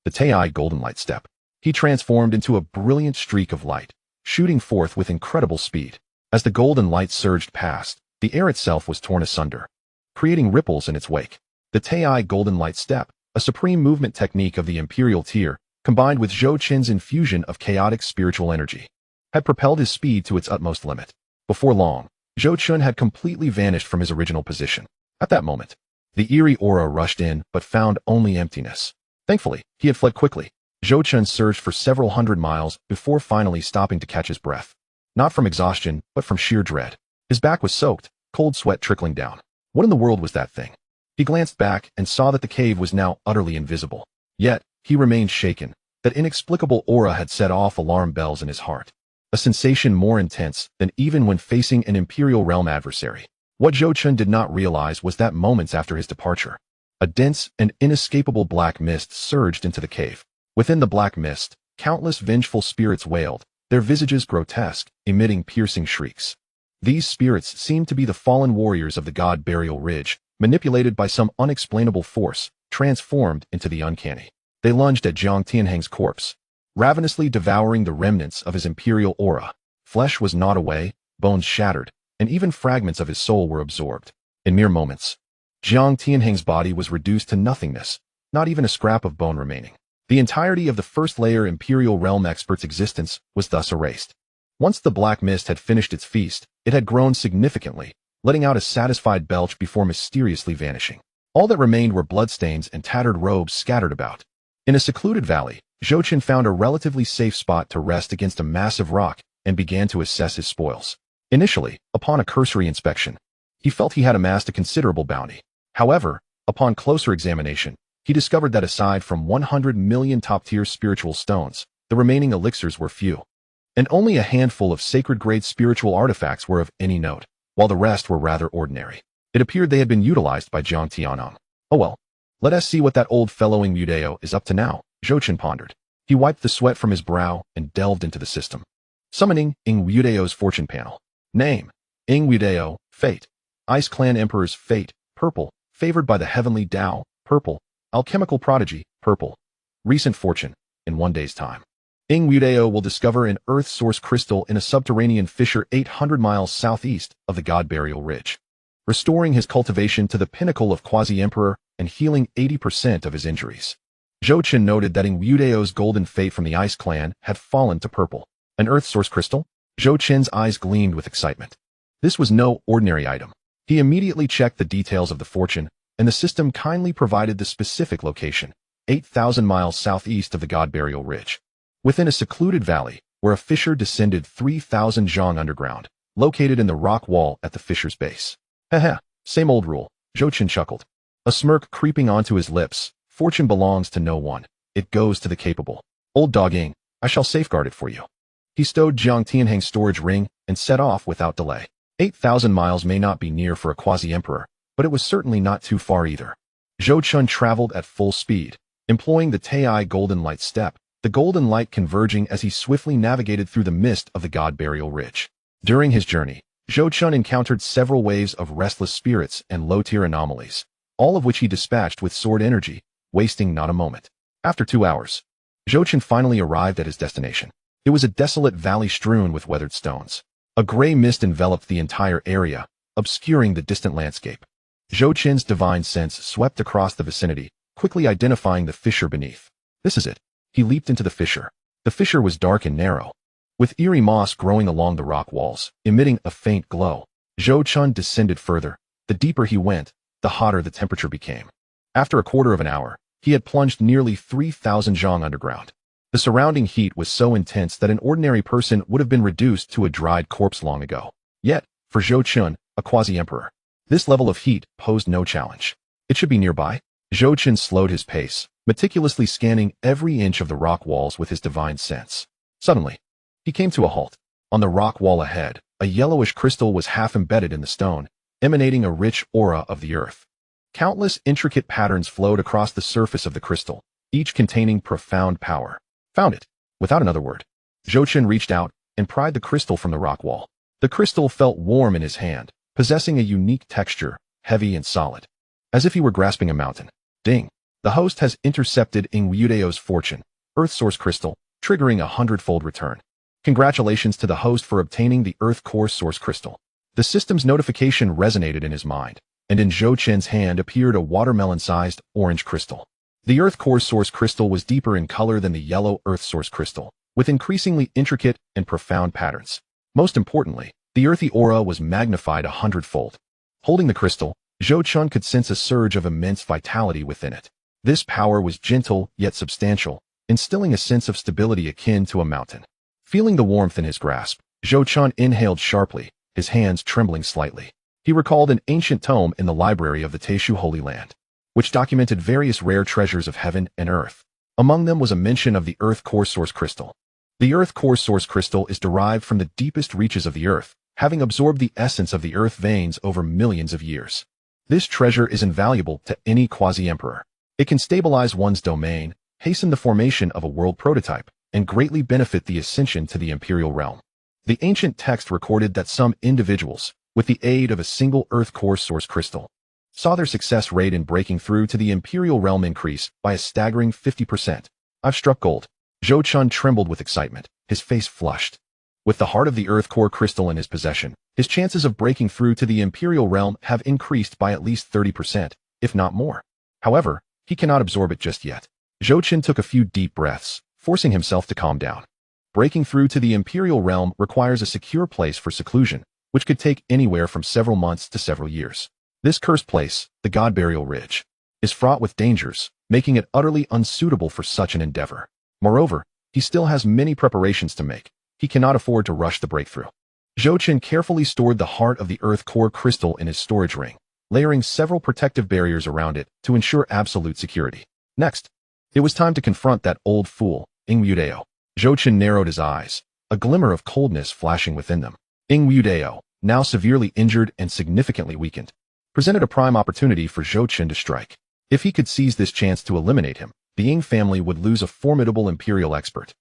The Tei golden light step. He transformed into a brilliant streak of light, shooting forth with incredible speed. As the golden light surged past, the air itself was torn asunder, creating ripples in its wake. The Tei golden light step, a supreme movement technique of the Imperial tier, combined with Zhou Chen's infusion of chaotic spiritual energy, had propelled his speed to its utmost limit. Before long, Zhou Chen had completely vanished from his original position. At that moment, the eerie aura rushed in but found only emptiness. Thankfully, he had fled quickly. Zhou Chen surged for several hundred miles before finally stopping to catch his breath. Not from exhaustion, but from sheer dread. His back was soaked, cold sweat trickling down. What in the world was that thing? He glanced back and saw that the cave was now utterly invisible. Yet, he remained shaken. That inexplicable aura had set off alarm bells in his heart. A sensation more intense than even when facing an Imperial Realm adversary. What Zhou Chen did not realize was that moments after his departure, a dense and inescapable black mist surged into the cave. Within the black mist, countless vengeful spirits wailed, their visages grotesque, emitting piercing shrieks. These spirits seemed to be the fallen warriors of the God Burial Ridge, manipulated by some unexplainable force, transformed into the uncanny. They lunged at Jiang Tianheng's corpse, ravenously devouring the remnants of his imperial aura. Flesh was gnawed away, bones shattered, and even fragments of his soul were absorbed. In mere moments, Jiang Tianheng's body was reduced to nothingness, not even a scrap of bone remaining. The entirety of the first-layer Imperial Realm expert's existence was thus erased. Once the black mist had finished its feast, it had grown significantly, letting out a satisfied belch before mysteriously vanishing. All that remained were bloodstains and tattered robes scattered about. In a secluded valley, Zhou Chen found a relatively safe spot to rest against a massive rock and began to assess his spoils. Initially, upon a cursory inspection, he felt he had amassed a considerable bounty. However, upon closer examination, he discovered that aside from 100 million top-tier spiritual stones, the remaining elixirs were few, and only a handful of sacred-grade spiritual artifacts were of any note, while the rest were rather ordinary. It appeared they had been utilized by Jiang Tianheng. Oh well, let us see what that old fellow Ing Mudeo is up to now, Zhou Chen pondered. He wiped the sweat from his brow and delved into the system. Summoning Ing Mudeo's fortune panel. Name: Ing Wudao, fate. Ice Clan Emperor's fate, purple. Favored by the heavenly Tao, purple. Alchemical prodigy, purple. Recent fortune, in 1 day's time. Ing Wudao will discover an Earth source crystal in a subterranean fissure 800 miles southeast of the God Burial Ridge, restoring his cultivation to the pinnacle of Quasi-Emperor and healing 80% of his injuries. Zhou Qin noted that Ing Wudao's golden fate from the Ice Clan had fallen to purple. An Earth source crystal? Zhou Qin's eyes gleamed with excitement. This was no ordinary item. He immediately checked the details of the fortune, and the system kindly provided the specific location, 8,000 miles southeast of the God Burial Ridge, within a secluded valley where a fissure descended 3,000 zhang underground, located in the rock wall at the fissure's base. Haha, same old rule, Zhou Qin chuckled, a smirk creeping onto his lips. Fortune belongs to no one. It goes to the capable. Old dog Ing, I shall safeguard it for you. He stowed Jiang Tianhang's storage ring and set off without delay. 8,000 miles may not be near for a quasi-emperor, but it was certainly not too far either. Zhou Qin traveled at full speed, employing the Tei Golden Light Step, the golden light converging as he swiftly navigated through the mist of the God Burial Ridge. During his journey, Zhou Qin encountered several waves of restless spirits and low-tier anomalies, all of which he dispatched with sword energy, wasting not a moment. After 2 hours, Zhou Qin finally arrived at his destination. It was a desolate valley strewn with weathered stones. A gray mist enveloped the entire area, obscuring the distant landscape. Zhou Qin's divine sense swept across the vicinity, quickly identifying the fissure beneath. This is it. He leaped into the fissure. The fissure was dark and narrow, with eerie moss growing along the rock walls, emitting a faint glow. Zhou Qin descended further. The deeper he went, the hotter the temperature became. After a quarter of an hour, he had plunged nearly 3,000 zhang underground. The surrounding heat was so intense that an ordinary person would have been reduced to a dried corpse long ago. Yet, for Zhou Qin, a quasi-emperor, this level of heat posed no challenge. It should be nearby. Zhou Qin slowed his pace, meticulously scanning every inch of the rock walls with his divine sense. Suddenly, he came to a halt. On the rock wall ahead, a yellowish crystal was half embedded in the stone, emanating a rich aura of the earth. Countless intricate patterns flowed across the surface of the crystal, each containing profound power. Found it. Without another word, Zhou Qin reached out and pried the crystal from the rock wall. The crystal felt warm in his hand, possessing a unique texture, heavy and solid, as if he were grasping a mountain. Ding! The host has intercepted Ing Wudao's fortune, Earth Source Crystal, triggering a 100-fold return. Congratulations to the host for obtaining the Earth Core Source Crystal. The system's notification resonated in his mind, and in Zhou Qin's hand appeared a watermelon-sized orange crystal. The Earth Core Source Crystal was deeper in color than the yellow Earth Source Crystal, with increasingly intricate and profound patterns. Most importantly, the earthy aura was magnified 100-fold. Holding the crystal, Zhou Qin could sense a surge of immense vitality within it. This power was gentle yet substantial, instilling a sense of stability akin to a mountain. Feeling the warmth in his grasp, Zhou Qin inhaled sharply, his hands trembling slightly. He recalled an ancient tome in the library of the Teishu Holy Land, which documented various rare treasures of heaven and earth. Among them was a mention of the Earth Core Source Crystal. The Earth Core Source Crystal is derived from the deepest reaches of the earth, having absorbed the essence of the earth veins over millions of years. This treasure is invaluable to any quasi-emperor. It can stabilize one's domain, hasten the formation of a world prototype, and greatly benefit the ascension to the imperial realm. The ancient text recorded that some individuals, with the aid of a single Earth Core Source Crystal, saw their success rate in breaking through to the imperial realm increase by a staggering 50%. I've struck gold. Zhou Qin trembled with excitement, his face flushed. With the heart of the Earth Core Crystal in his possession, his chances of breaking through to the imperial realm have increased by at least 30%, if not more. However, he cannot absorb it just yet. Zhou Qin took a few deep breaths, forcing himself to calm down. Breaking through to the imperial realm requires a secure place for seclusion, which could take anywhere from several months to several years. This cursed place, the God Burial Ridge, is fraught with dangers, making it utterly unsuitable for such an endeavor. Moreover, he still has many preparations to make. He cannot afford to rush the breakthrough. Zhou Qin carefully stored the heart of the Earth Core Crystal in his storage ring, layering several protective barriers around it to ensure absolute security. Next, it was time to confront that old fool, Ing Wudao. Zhou Qin narrowed his eyes, a glimmer of coldness flashing within them. Ing Wudao, now severely injured and significantly weakened, presented a prime opportunity for Zhou Qin to strike. If he could seize this chance to eliminate him, the Ing family would lose a formidable imperial expert,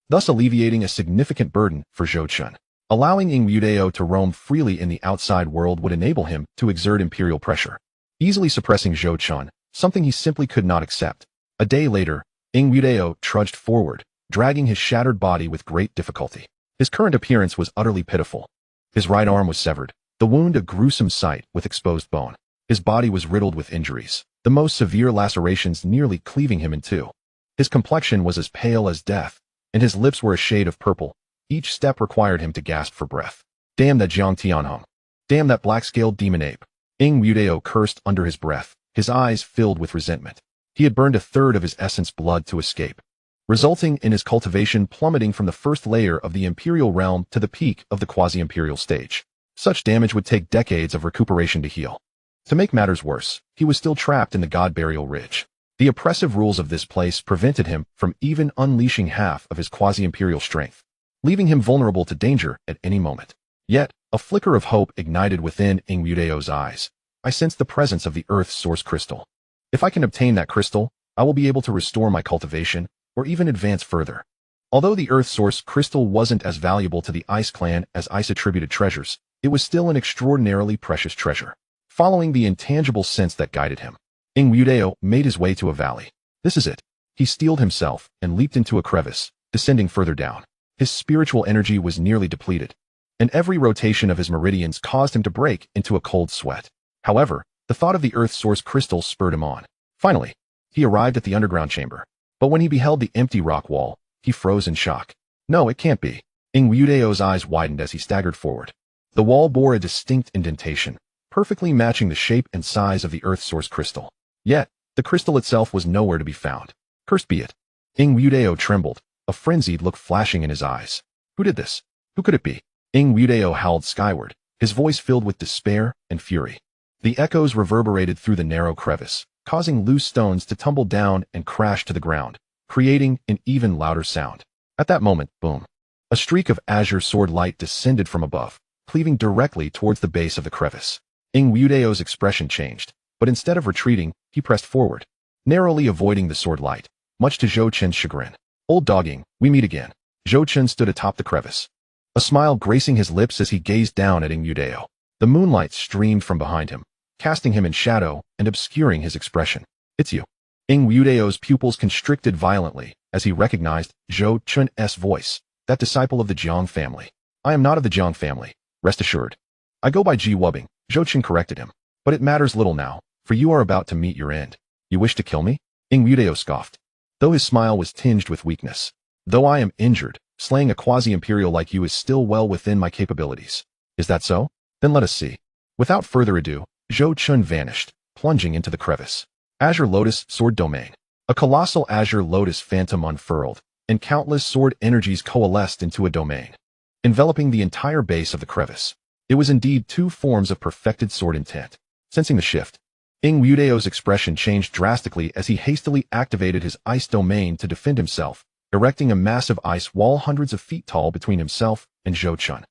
thus alleviating a significant burden for Zhou Qin. Allowing Ing Wudeo to roam freely in the outside world would enable him to exert imperial pressure, easily suppressing Zhou Chun, something he simply could not accept. A day later, Ing Wudeo trudged forward, dragging his shattered body with great difficulty. His current appearance was utterly pitiful. His right arm was severed, the wound a gruesome sight with exposed bone. His body was riddled with injuries, the most severe lacerations nearly cleaving him in two. His complexion was as pale as death, and his lips were a shade of purple. Each step required him to gasp for breath. Damn that Jiang Tianhong. Damn that black-scaled demon ape. Ing Wudeo cursed under his breath, his eyes filled with resentment. He had burned a third of his essence blood to escape, resulting in his cultivation plummeting from the first layer of the imperial realm to the peak of the quasi-imperial stage. Such damage would take decades of recuperation to heal. To make matters worse, he was still trapped in the God Burial Ridge. The oppressive rules of this place prevented him from even unleashing half of his quasi-imperial strength, leaving him vulnerable to danger at any moment. Yet, a flicker of hope ignited within Ing Wudeo's eyes. I sensed the presence of the Earth's source crystal. If I can obtain that crystal, I will be able to restore my cultivation, or even advance further. Although the Earth's source crystal wasn't as valuable to the Ice Clan as Ice-attributed treasures, it was still an extraordinarily precious treasure. Following the intangible sense that guided him, Ing Wudeo made his way to a valley. This is it. He steeled himself and leaped into a crevice, descending further down. His spiritual energy was nearly depleted, and every rotation of his meridians caused him to break into a cold sweat. However, the thought of the Earth's source crystal spurred him on. Finally, he arrived at the underground chamber. But when he beheld the empty rock wall, he froze in shock. No, it can't be. Ing Wudeo's eyes widened as he staggered forward. The wall bore a distinct indentation, perfectly matching the shape and size of the Earth's source crystal. Yet, the crystal itself was nowhere to be found. Cursed be it. Ing Wudeo trembled, a frenzied look flashing in his eyes. Who did this? Who could it be? Ing Wudeo howled skyward, his voice filled with despair and fury. The echoes reverberated through the narrow crevice, causing loose stones to tumble down and crash to the ground, creating an even louder sound. At that moment, boom, a streak of azure sword light descended from above, cleaving directly towards the base of the crevice. Ing Wudeo's expression changed, but instead of retreating, he pressed forward, narrowly avoiding the sword light, much to Zhou Chun's chagrin. Old dogging, we meet again. Zhou Chun stood atop the crevice, a smile gracing his lips as he gazed down at Ing Wudeo. The moonlight streamed from behind him, casting him in shadow and obscuring his expression. It's you. Ing Wudeo's pupils constricted violently as he recognized Zhou Chun's voice, that disciple of the Jiang family. I am not of the Jiang family, rest assured. I go by Ji Wubbing, Zhou Chun corrected him. But it matters little now, for you are about to meet your end. You wish to kill me? Ing Wudeo scoffed, though his smile was tinged with weakness. Though I am injured, slaying a quasi-imperial like you is still well within my capabilities. Is that so? Then let us see. Without further ado, Zhou Chun vanished, plunging into the crevice. Azure Lotus Sword Domain. A colossal Azure Lotus phantom unfurled, and countless sword energies coalesced into a domain, enveloping the entire base of the crevice. It was indeed two forms of perfected sword intent. Sensing the shift, Ing Wudeo's expression changed drastically as he hastily activated his ice domain to defend himself, erecting a massive ice wall hundreds of feet tall between himself and Zhou Chun.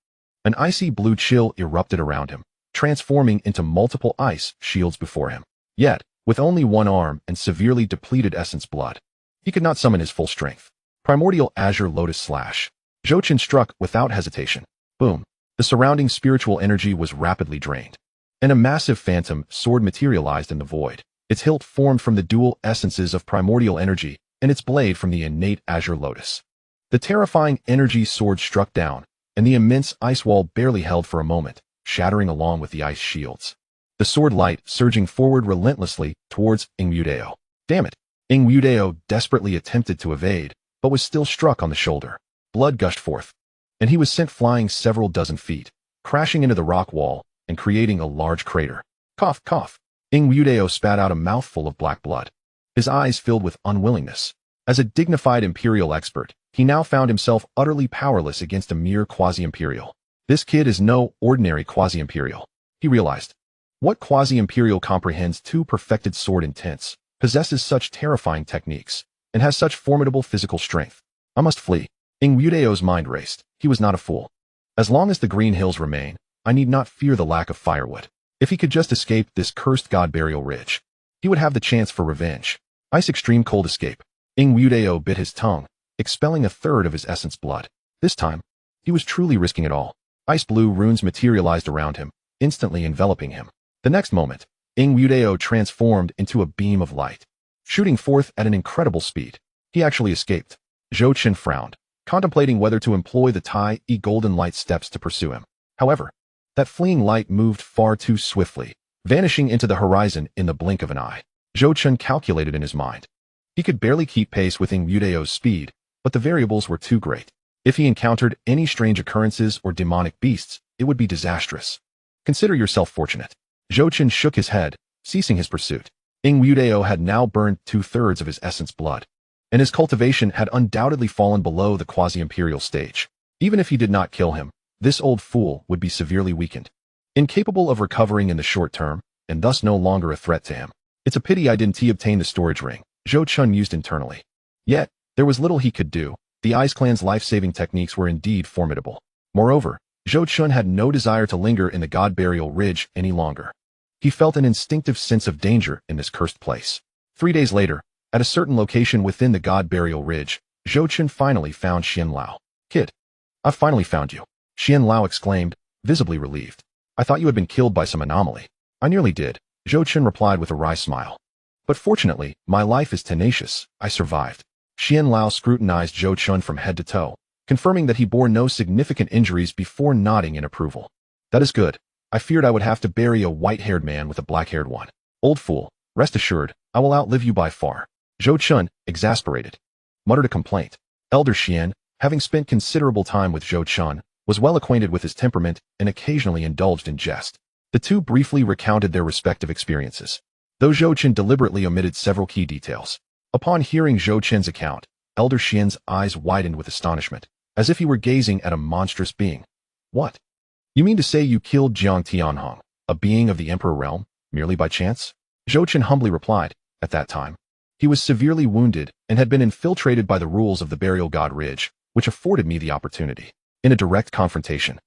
An icy blue chill erupted around him, transforming into multiple ice shields before him. Yet, with only one arm and severely depleted essence blood, he could not summon his full strength. Primordial Azure Lotus Slash. Zhou Chun struck without hesitation. Boom. The surrounding spiritual energy was rapidly drained, and a massive phantom sword materialized in the void. Its hilt formed from the dual essences of primordial energy, and its blade from the innate Azure Lotus. The terrifying energy sword struck down, and the immense ice wall barely held for a moment, shattering along with the ice shields. The sword light surging forward relentlessly towards Ing Wudeo. Damn it! Ing Wudeo desperately attempted to evade, but was still struck on the shoulder. Blood gushed forth, and he was sent flying several dozen feet, crashing into the rock wall and creating a large crater. Cough, cough. Ing Wudeo spat out a mouthful of black blood, his eyes filled with unwillingness. As a dignified imperial expert, he now found himself utterly powerless against a mere quasi-imperial. This kid is no ordinary quasi-imperial, he realized. What quasi-imperial comprehends two perfected sword intents, possesses such terrifying techniques, and has such formidable physical strength? I must flee. Ing Wudeo's mind raced. He was not a fool. As long as the green hills remain, I need not fear the lack of firewood. If he could just escape this cursed God Burial Ridge, he would have the chance for revenge. Ice extreme cold escape. Ing Wudeo bit his tongue, expelling a third of his essence blood. This time, he was truly risking it all. Ice blue runes materialized around him, instantly enveloping him. The next moment, Ing Wudao transformed into a beam of light, shooting forth at an incredible speed. He actually escaped. Zhou Chen frowned, contemplating whether to employ the Tai E golden light steps to pursue him. However, that fleeing light moved far too swiftly, vanishing into the horizon in the blink of an eye. Zhou Chen calculated in his mind. He could barely keep pace with Ing Wudao's speed, but the variables were too great. If he encountered any strange occurrences or demonic beasts, it would be disastrous. Consider yourself fortunate. Zhou Chen shook his head, ceasing his pursuit. Ing Wudao had now burned 2/3 of his essence blood, and his cultivation had undoubtedly fallen below the quasi-imperial stage. Even if he did not kill him, this old fool would be severely weakened, incapable of recovering in the short term, and thus no longer a threat to him. It's a pity I didn't obtain the storage ring, Zhou Chen mused internally. Yet, there was little he could do. The Ice Clan's life-saving techniques were indeed formidable. Moreover, Zhou Chen had no desire to linger in the God Burial Ridge any longer. He felt an instinctive sense of danger in this cursed place. 3 days later, at a certain location within the God Burial Ridge, Zhou Chen finally found Xianxia. Kid, I've finally found you, Xianxia exclaimed, visibly relieved. I thought you had been killed by some anomaly. I nearly did, Zhou Chen replied with a wry smile. But fortunately, my life is tenacious. I survived. Xianxia scrutinized Zhou Chen from head to toe, confirming that he bore no significant injuries before nodding in approval. That is good. I feared I would have to bury a white-haired man with a black-haired one. Old fool, rest assured, I will outlive you by far. Zhou Chen, exasperated, muttered a complaint. Elder Xian, having spent considerable time with Zhou Chen, was well acquainted with his temperament and occasionally indulged in jest. The two briefly recounted their respective experiences, though Zhou Chen deliberately omitted several key details. Upon hearing Zhou Chen's account, Elder Xian's eyes widened with astonishment, as if he were gazing at a monstrous being. What? You mean to say you killed Jiang Tianhong, a being of the Emperor realm, merely by chance? Zhou Chen humbly replied. At that time, he was severely wounded and had been infiltrated by the rules of the Burial God Ridge, which afforded me the opportunity. In a direct confrontation,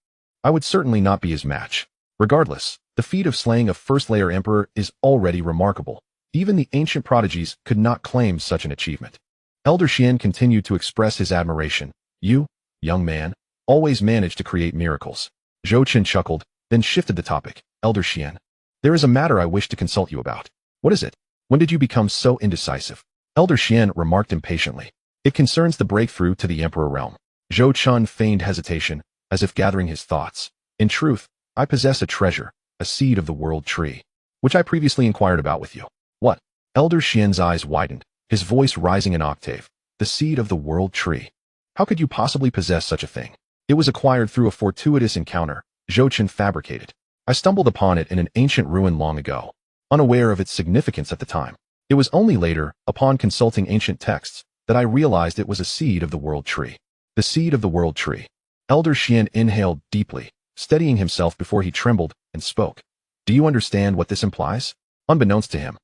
I would certainly not be his match. Regardless, the feat of slaying a first-layer emperor is already remarkable. Even the ancient prodigies could not claim such an achievement. Elder Xian continued to express his admiration. You, young man, always manage to create miracles. Zhou Chen chuckled, then shifted the topic. Elder Xian, there is a matter I wish to consult you about. What is it? When did you become so indecisive? Elder Xian remarked impatiently. It concerns the breakthrough to the Emperor realm. Zhou Chen feigned hesitation, as if gathering his thoughts. In truth, I possess a treasure, a seed of the world tree, which I previously inquired about with you. What? Elder Xian's eyes widened, his voice rising an octave. The seed of the world tree. How could you possibly possess such a thing? It was acquired through a fortuitous encounter, Zhou Chen fabricated. I stumbled upon it in an ancient ruin long ago, unaware of its significance at the time. It was only later, upon consulting ancient texts, that I realized it was a seed of the world tree. The seed of the world tree. Elder Xian inhaled deeply, steadying himself before he trembled, and spoke. Do you understand what this implies? Unbeknownst to him,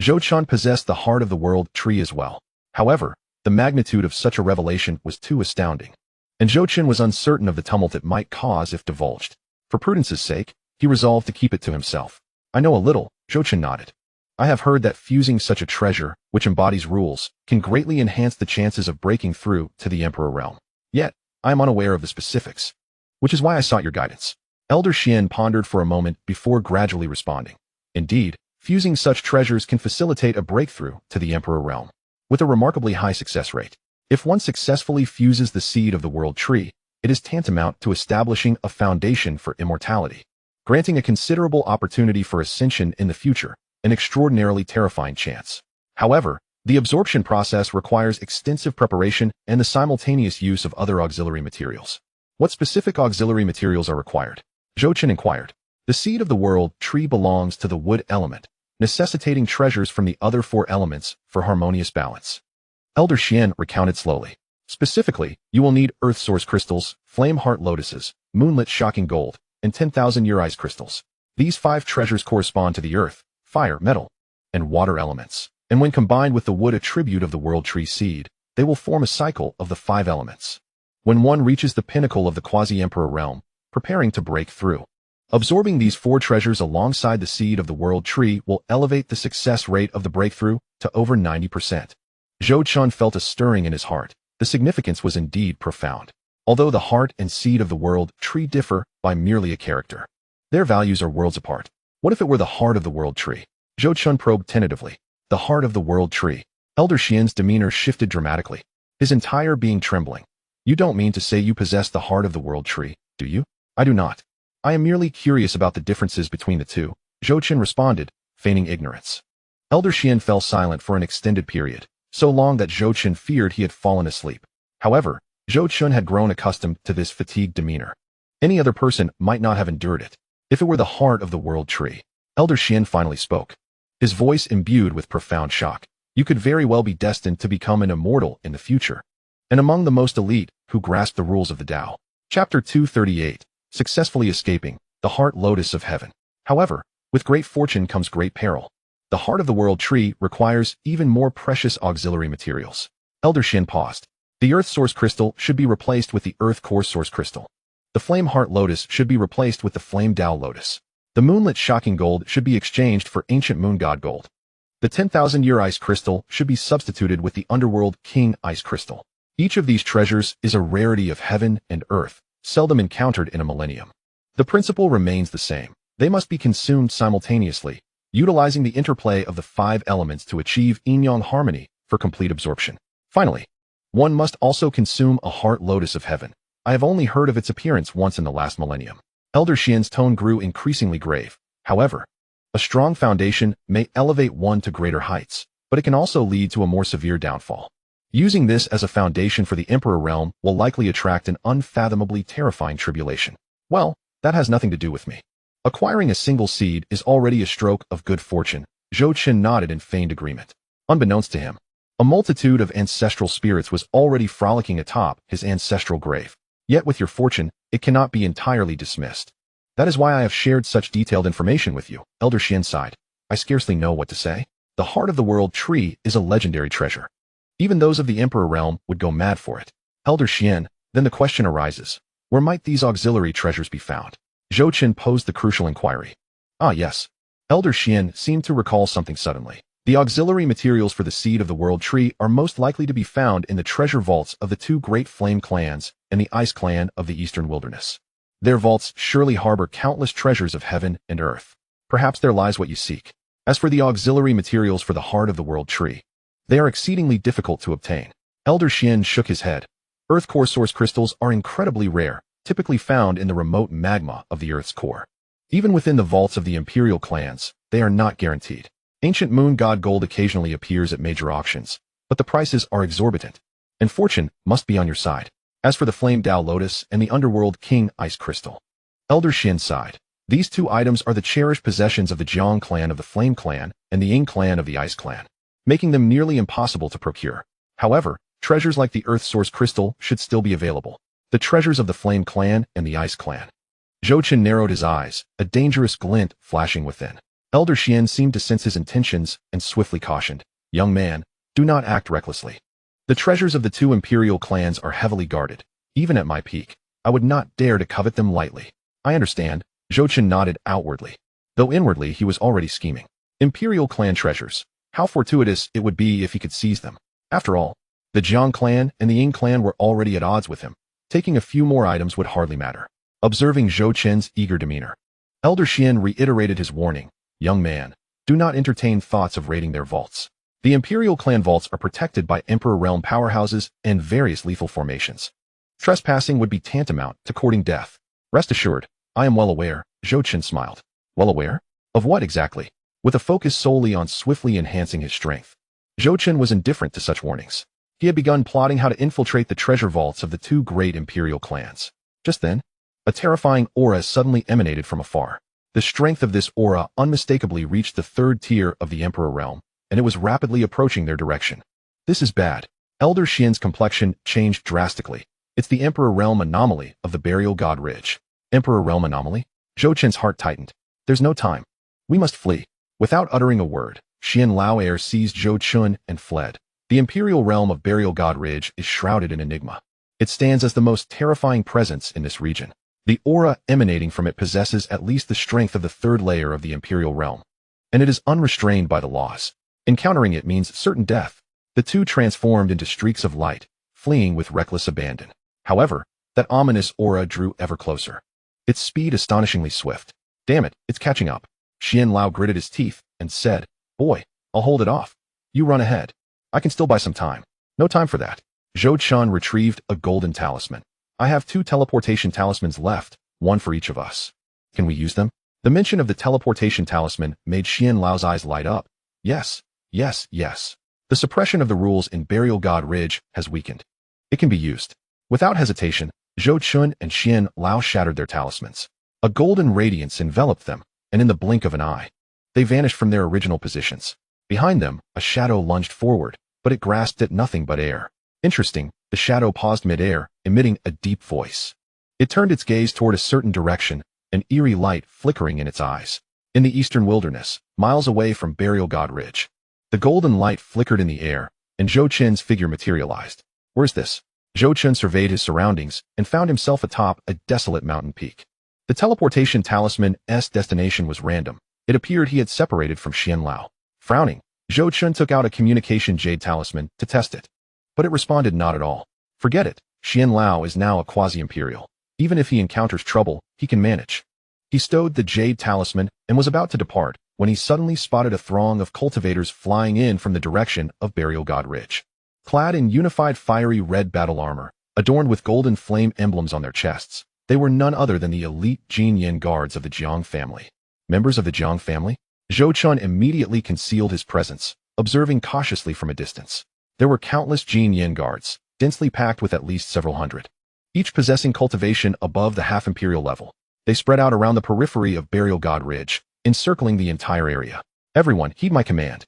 Zhou Chen possessed the heart of the world tree as well. However, the magnitude of such a revelation was too astounding, and Zhou Chen was uncertain of the tumult it might cause if divulged. For prudence's sake, he resolved to keep it to himself. I know a little, Zhou Chen nodded. I have heard that fusing such a treasure, which embodies rules, can greatly enhance the chances of breaking through to the Emperor realm. Yet, I am unaware of the specifics, which is why I sought your guidance. Elder Xian pondered for a moment before gradually responding. Indeed, fusing such treasures can facilitate a breakthrough to the Emperor realm, with a remarkably high success rate. If one successfully fuses the seed of the world tree, it is tantamount to establishing a foundation for immortality, granting a considerable opportunity for ascension in the future, an extraordinarily terrifying chance. However, the absorption process requires extensive preparation and the simultaneous use of other auxiliary materials. What specific auxiliary materials are required? Zhou Chen inquired. The seed of the world tree belongs to the wood element, necessitating treasures from the other 4 elements for harmonious balance. Elder Xian recounted slowly. Specifically, you will need earth source crystals, flame heart lotuses, moonlit shocking gold, and 10,000-year ice crystals. These 5 treasures correspond to the earth, fire, metal, and water elements, and when combined with the wood attribute of the world tree seed, they will form a cycle of the 5 elements. When one reaches the pinnacle of the quasi-emperor realm, preparing to break through, absorbing these 4 treasures alongside the seed of the world tree will elevate the success rate of the breakthrough to over 90%. Zhou Chen felt a stirring in his heart. The significance was indeed profound. Although the heart and seed of the world tree differ by merely a character, their values are worlds apart. What if it were the heart of the world tree? Zhou Chun probed tentatively. The heart of the world tree. Elder Xian's demeanor shifted dramatically, his entire being trembling. You don't mean to say you possess the heart of the world tree, do you? I do not. I am merely curious about the differences between the two, Zhou Chun responded, feigning ignorance. Elder Xian fell silent for an extended period, so long that Zhou Chun feared he had fallen asleep. However, Zhou Chun had grown accustomed to this fatigued demeanor. Any other person might not have endured it. If it were the heart of the world tree, Elder Xian finally spoke, his voice imbued with profound shock. You could very well be destined to become an immortal in the future, and among the most elite who grasp the rules of the Tao. Chapter 238, Successfully Escaping, the Heart Lotus of Heaven. However, with great fortune comes great peril. The heart of the world tree requires even more precious auxiliary materials. Elder Xian paused. The Earth Source Crystal should be replaced with the Earth Core Source Crystal. The Flame Heart Lotus should be replaced with the Flame Tao Lotus. The Moonlit Shocking Gold should be exchanged for Ancient Moon God Gold. The 10,000-year Ice Crystal should be substituted with the Underworld King Ice Crystal. Each of these treasures is a rarity of heaven and earth, seldom encountered in a millennium. The principle remains the same. They must be consumed simultaneously, utilizing the interplay of the 5 elements to achieve yin-yang harmony for complete absorption. Finally, one must also consume a heart lotus of heaven. I have only heard of its appearance once in the last millennium. Elder Xian's tone grew increasingly grave. However, a strong foundation may elevate one to greater heights, but it can also lead to a more severe downfall. Using this as a foundation for the Emperor realm will likely attract an unfathomably terrifying tribulation. Well, that has nothing to do with me. Acquiring a single seed is already a stroke of good fortune. Zhou Chun nodded in feigned agreement. Unbeknownst to him, a multitude of ancestral spirits was already frolicking atop his ancestral grave. Yet with your fortune, it cannot be entirely dismissed. That is why I have shared such detailed information with you. Elder Xian sighed. I scarcely know what to say. The heart of the world tree is a legendary treasure. Even those of the Emperor realm would go mad for it. Elder Xian, then the question arises, where might these auxiliary treasures be found? Zhou Chun posed the crucial inquiry. Ah yes. Elder Xian seemed to recall something suddenly. The auxiliary materials for the seed of the world tree are most likely to be found in the treasure vaults of the 2 great flame clans and the ice clan of the eastern wilderness. Their vaults surely harbor countless treasures of heaven and earth. Perhaps there lies what you seek. As for the auxiliary materials for the heart of the world tree, they are exceedingly difficult to obtain. Elder Xian shook his head. Earth core source crystals are incredibly rare, typically found in the remote magma of the Earth's core. Even within the vaults of the imperial clans, they are not guaranteed. Ancient Moon God Gold occasionally appears at major auctions, but the prices are exorbitant, and fortune must be on your side. As for the Flame Tao Lotus and the Underworld King Ice Crystal, Elder Xian sighed. These 2 items are the cherished possessions of the Jiang clan of the Flame clan and the Ying clan of the Ice clan, making them nearly impossible to procure. However, treasures like the Earth Source Crystal should still be available. The treasures of the Flame clan and the Ice clan. Zhou Chun narrowed his eyes, a dangerous glint flashing within. Elder Xian seemed to sense his intentions and swiftly cautioned, young man, do not act recklessly. The treasures of the 2 imperial clans are heavily guarded. Even at my peak, I would not dare to covet them lightly. I understand. Zhou Chun nodded outwardly, though inwardly he was already scheming. Imperial clan treasures. How fortuitous it would be if he could seize them. After all, the Jiang clan and the Ying clan were already at odds with him. Taking a few more items would hardly matter. Observing Zhou Chun's eager demeanor, Elder Xian reiterated his warning. Young man, do not entertain thoughts of raiding their vaults. The Imperial clan vaults are protected by Emperor realm powerhouses and various lethal formations. Trespassing would be tantamount to courting death. Rest assured, I am well aware. Zhou Chun smiled. Well aware? Of what exactly? With a focus solely on swiftly enhancing his strength. Zhou Chun was indifferent to such warnings. He had begun plotting how to infiltrate the treasure vaults of the 2 great Imperial clans. Just then, a terrifying aura suddenly emanated from afar. The strength of this aura unmistakably reached the 3rd tier of the Emperor realm, and it was rapidly approaching their direction. This is bad. Elder Xian's complexion changed drastically. It's the Emperor realm anomaly of the Burial God Ridge. Emperor realm anomaly? Zhou Chun's heart tightened. There's no time. We must flee. Without uttering a word, Xian Laoer seized Zhou Chun and fled. The Imperial realm of Burial God Ridge is shrouded in enigma. It stands as the most terrifying presence in this region. The aura emanating from it possesses at least the strength of the 3rd layer of the Imperial realm, and it is unrestrained by the laws. Encountering it means certain death. The 2 transformed into streaks of light, fleeing with reckless abandon. However, That ominous aura drew ever closer. Its speed astonishingly swift. Damn it, it's catching up. Xianlao gritted his teeth and said, Boy, I'll hold it off. You run ahead. I can still buy some time. No time for that. Zhou Chun retrieved a golden talisman. I have 2 teleportation talismans left, one for each of us. Can we use them? The mention of the teleportation talisman made Xianlao's eyes light up. Yes, yes, yes. The suppression of the rules in Burial God Ridge has weakened. It can be used. Without hesitation, Zhou Chun and Xianlao shattered their talismans. A golden radiance enveloped them, and in the blink of an eye, they vanished from their original positions. Behind them, a shadow lunged forward, but it grasped at nothing but air. Interesting, the shadow paused mid-air, emitting a deep voice. It turned its gaze toward a certain direction, an eerie light flickering in its eyes. In the eastern wilderness, miles away from Burial God Ridge, the golden light flickered in the air, and Zhou Chun's figure materialized. Where's this? Zhou Chun surveyed his surroundings and found himself atop a desolate mountain peak. The teleportation talisman's destination was random. It appeared he had separated from Xianlao. Frowning, Zhou Chun took out a communication jade talisman to test it. But it responded not at all. Forget it, Xianlao is now a quasi-imperial. Even if he encounters trouble, he can manage. He stowed the jade talisman and was about to depart when he suddenly spotted a throng of cultivators flying in from the direction of Burial God Ridge. Clad in unified fiery red battle armor, adorned with golden flame emblems on their chests, they were none other than the elite Jin Yin guards of the Jiang family. Members of the Jiang family? Zhou Chun immediately concealed his presence, observing cautiously from a distance. There were countless Jin Yin guards, densely packed with at least several hundred, each possessing cultivation above the half-imperial level. They spread out around the periphery of Burial God Ridge, encircling the entire area. Everyone, heed my command.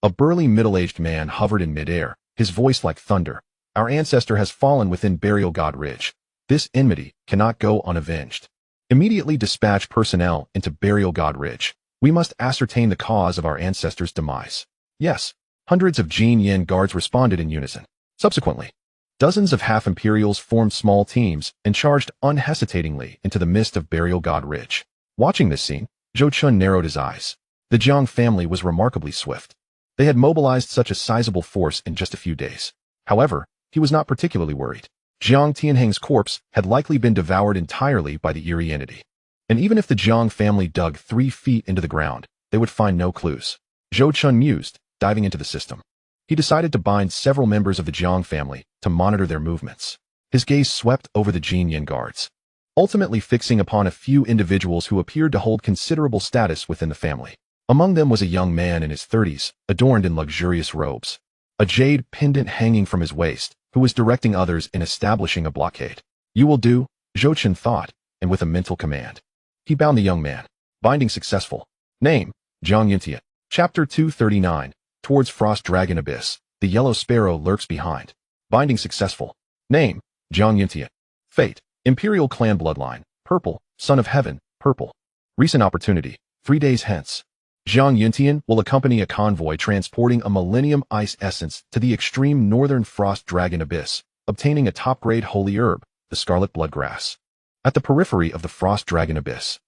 A burly middle-aged man hovered in mid-air, his voice like thunder. Our ancestor has fallen within Burial God Ridge. This enmity cannot go unavenged. Immediately dispatch personnel into Burial God Ridge. We must ascertain the cause of our ancestor's demise. Yes, hundreds of Jin Yin guards responded in unison. Subsequently, dozens of half-imperials formed small teams and charged unhesitatingly into the midst of Burial God Ridge. Watching this scene, Zhou Chun narrowed his eyes. The Jiang family was remarkably swift. They had mobilized such a sizable force in just a few days. However, he was not particularly worried. Jiang Tianheng's corpse had likely been devoured entirely by the eerie entity. And even if the Jiang family dug 3 feet into the ground, they would find no clues. Zhou Chun mused, diving into the system. He decided to bind several members of the Jiang family to monitor their movements. His gaze swept over the Jin Yin guards, ultimately fixing upon a few individuals who appeared to hold considerable status within the family. Among them was a young man in his 30s, adorned in luxurious robes, a jade pendant hanging from his waist, who was directing others in establishing a blockade. You will do, Zhou Chun thought, and with a mental command, he bound the young man. Binding successful. Name, Xianxia. Chapter 239. Towards Frost Dragon Abyss. The Yellow Sparrow lurks behind. Binding successful. Name, Xianxia. Fate, Imperial Clan Bloodline. Purple, Son of Heaven. Purple. Recent opportunity. 3 days hence. Zhang Yuntian will accompany a convoy transporting a Millennium Ice Essence to the extreme northern Frost Dragon Abyss, obtaining a top-grade holy herb, the Scarlet Bloodgrass. At the periphery of the Frost Dragon Abyss.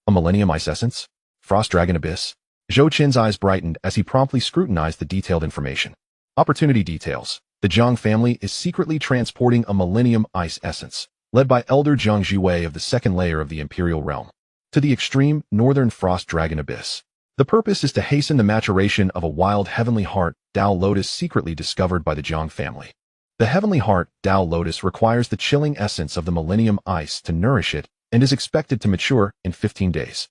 A Millennium Ice Essence? Frost Dragon Abyss? Zhou Chun's eyes brightened as he promptly scrutinized the detailed information. Opportunity details. The Jiang family is secretly transporting a Millennium Ice Essence, led by Elder Jiang Jiwei of the second layer of the Imperial Realm, to the extreme northern Frost Dragon Abyss. The purpose is to hasten the maturation of a wild Heavenly Heart Tao Lotus secretly discovered by the Jiang family. The Heavenly Heart Tao Lotus requires the chilling essence of the Millennium Ice to nourish it and is expected to mature in 15 days.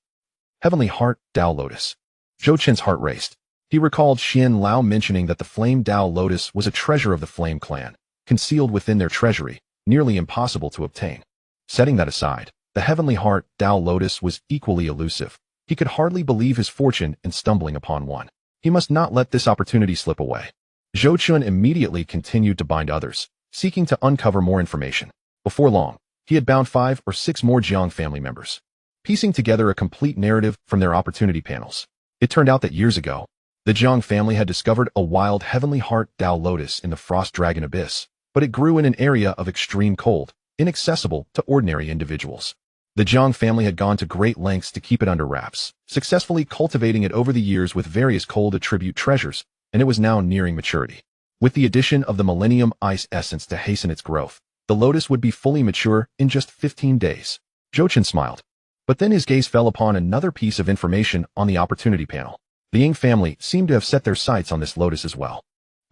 Heavenly Heart Tao Lotus. Zhou Chun's heart raced. He recalled Xianlao mentioning that the Flame Tao Lotus was a treasure of the Flame Clan, concealed within their treasury, nearly impossible to obtain. Setting that aside, the Heavenly Heart Tao Lotus was equally elusive. He could hardly believe his fortune in stumbling upon one. He must not let this opportunity slip away. Zhou Chun immediately continued to bind others, seeking to uncover more information. Before long, he had bound 5 or 6 more Jiang family members, piecing together a complete narrative from their opportunity panels. It turned out that years ago, the Jiang family had discovered a wild Heavenly Heart Tao Lotus in the Frost Dragon Abyss, but it grew in an area of extreme cold, inaccessible to ordinary individuals. The Jiang family had gone to great lengths to keep it under wraps, successfully cultivating it over the years with various cold attribute treasures, and it was now nearing maturity. With the addition of the Millennium Ice Essence to hasten its growth, the lotus would be fully mature in just 15 days. Zhou Chen smiled. But then his gaze fell upon another piece of information on the opportunity panel. The Ying family seemed to have set their sights on this lotus as well.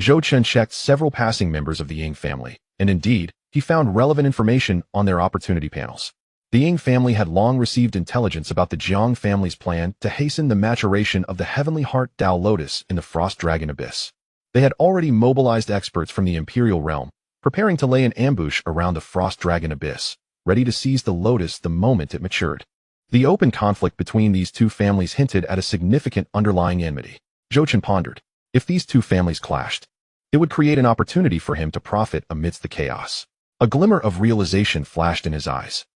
Zhou Chen checked several passing members of the Ying family, and indeed, he found relevant information on their opportunity panels. The Ying family had long received intelligence about the Jiang family's plan to hasten the maturation of the Heavenly Heart Tao Lotus in the Frost Dragon Abyss. They had already mobilized experts from the Imperial Realm, preparing to lay an ambush around the Frost Dragon Abyss, ready to seize the lotus the moment it matured. The open conflict between these two families hinted at a significant underlying enmity. Zhou Chen pondered. If these two families clashed, it would create an opportunity for him to profit amidst the chaos. A glimmer of realization flashed in his eyes.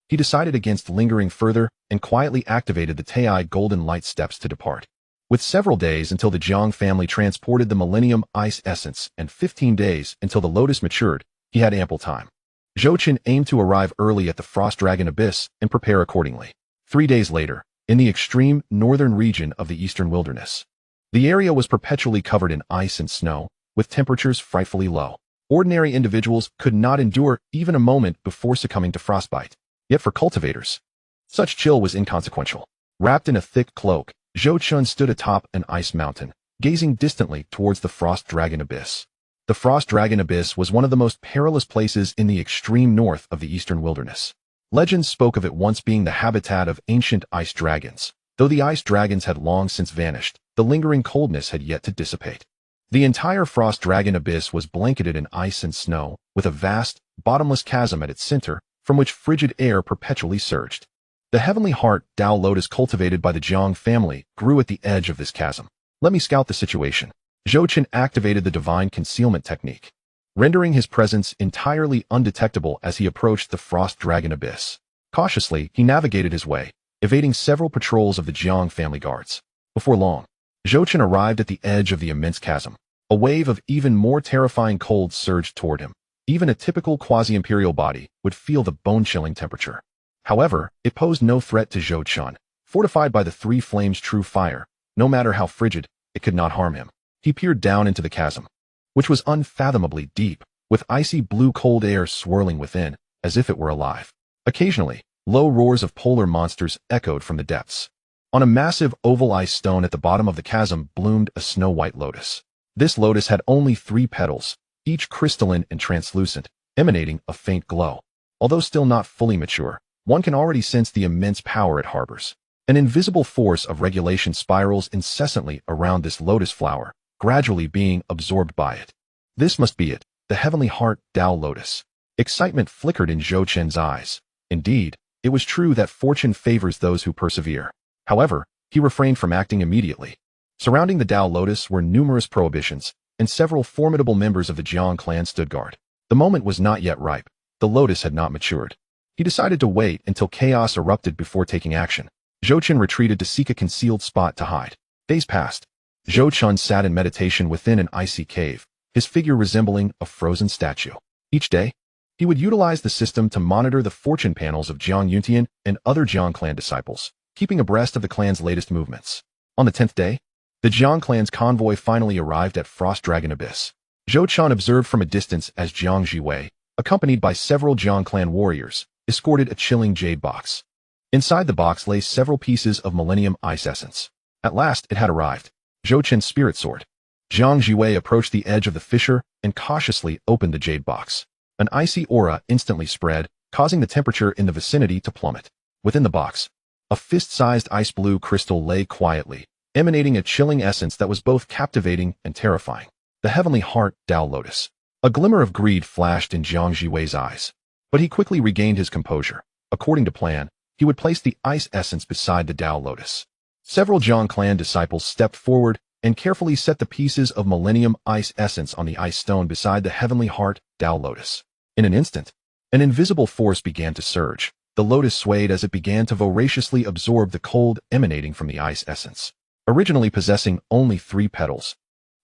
He decided against lingering further and quietly activated the Tai Golden Light Steps to depart. With several days until the Jiang family transported the Millennium Ice Essence and 15 days until the lotus matured, he had ample time. Zhou Chen aimed to arrive early at the Frost Dragon Abyss and prepare accordingly. 3 days later, in the extreme northern region of the eastern wilderness, the area was perpetually covered in ice and snow, with temperatures frightfully low. Ordinary individuals could not endure even a moment before succumbing to frostbite. Yet for cultivators, such chill was inconsequential. Wrapped in a thick cloak, Zhou Chen stood atop an ice mountain, gazing distantly towards the Frost Dragon Abyss. The Frost Dragon Abyss was one of the most perilous places in the extreme north of the eastern wilderness. Legends spoke of it once being the habitat of ancient ice dragons. Though the ice dragons had long since vanished, the lingering coldness had yet to dissipate. The entire Frost Dragon Abyss was blanketed in ice and snow, with a vast, bottomless chasm at its center, from which frigid air perpetually surged. The Heavenly Heart Tao Lotus cultivated by the Jiang family grew at the edge of this chasm. Let me scout the situation. Zhou Chen activated the divine concealment technique, rendering his presence entirely undetectable as he approached the Frost Dragon Abyss. Cautiously, he navigated his way, evading several patrols of the Jiang family guards. Before long, Zhou Chen arrived at the edge of the immense chasm. A wave of even more terrifying cold surged toward him. Even a typical quasi-imperial body would feel the bone-chilling temperature. However, it posed no threat to Zhou Chen. Fortified by the three flames' true fire, no matter how frigid, it could not harm him. He peered down into the chasm, which was unfathomably deep, with icy blue cold air swirling within, as if it were alive. Occasionally, low roars of polar monsters echoed from the depths. On a massive oval ice stone at the bottom of the chasm bloomed a snow-white lotus. This lotus had only 3 petals, each crystalline and translucent, emanating a faint glow. Although still not fully mature, one can already sense the immense power it harbors. An invisible force of regulation spirals incessantly around this lotus flower, gradually being absorbed by it. This must be it, the Heavenly Heart Tao Lotus. Excitement flickered in Zhou Chen's eyes. Indeed, it was true that fortune favors those who persevere. However, he refrained from acting immediately. Surrounding the Tao Lotus were numerous prohibitions, and several formidable members of the Jiang clan stood guard. The moment was not yet ripe. The lotus had not matured. He decided to wait until chaos erupted before taking action. Zhou Chen retreated to seek a concealed spot to hide. Days passed. Zhou Chen sat in meditation within an icy cave, his figure resembling a frozen statue. Each day, he would utilize the system to monitor the fortune panels of Jiang Yuntian and other Jiang clan disciples, keeping abreast of the clan's latest movements. On the 10th day, the Jiang clan's convoy finally arrived at Frost Dragon Abyss. Zhou Chen observed from a distance as Jiang Jiwei, accompanied by several Jiang clan warriors, escorted a chilling jade box. Inside the box lay several pieces of Millennium Ice Essence. At last, it had arrived. Zhou Chen's spirit soared. Jiang Jiwei approached the edge of the fissure and cautiously opened the jade box. An icy aura instantly spread, causing the temperature in the vicinity to plummet. Within the box, a fist-sized ice blue crystal lay quietly, emanating a chilling essence that was both captivating and terrifying. The Heavenly Heart Tao Lotus. A glimmer of greed flashed in Jiang Jiwei's eyes, but he quickly regained his composure. According to plan, he would place the ice essence beside the Tao Lotus. Several Jiang clan disciples stepped forward and carefully set the pieces of Millennium Ice Essence on the ice stone beside the Heavenly Heart Tao Lotus. In an instant, an invisible force began to surge. The lotus swayed as it began to voraciously absorb the cold emanating from the ice essence. Originally possessing only 3 petals,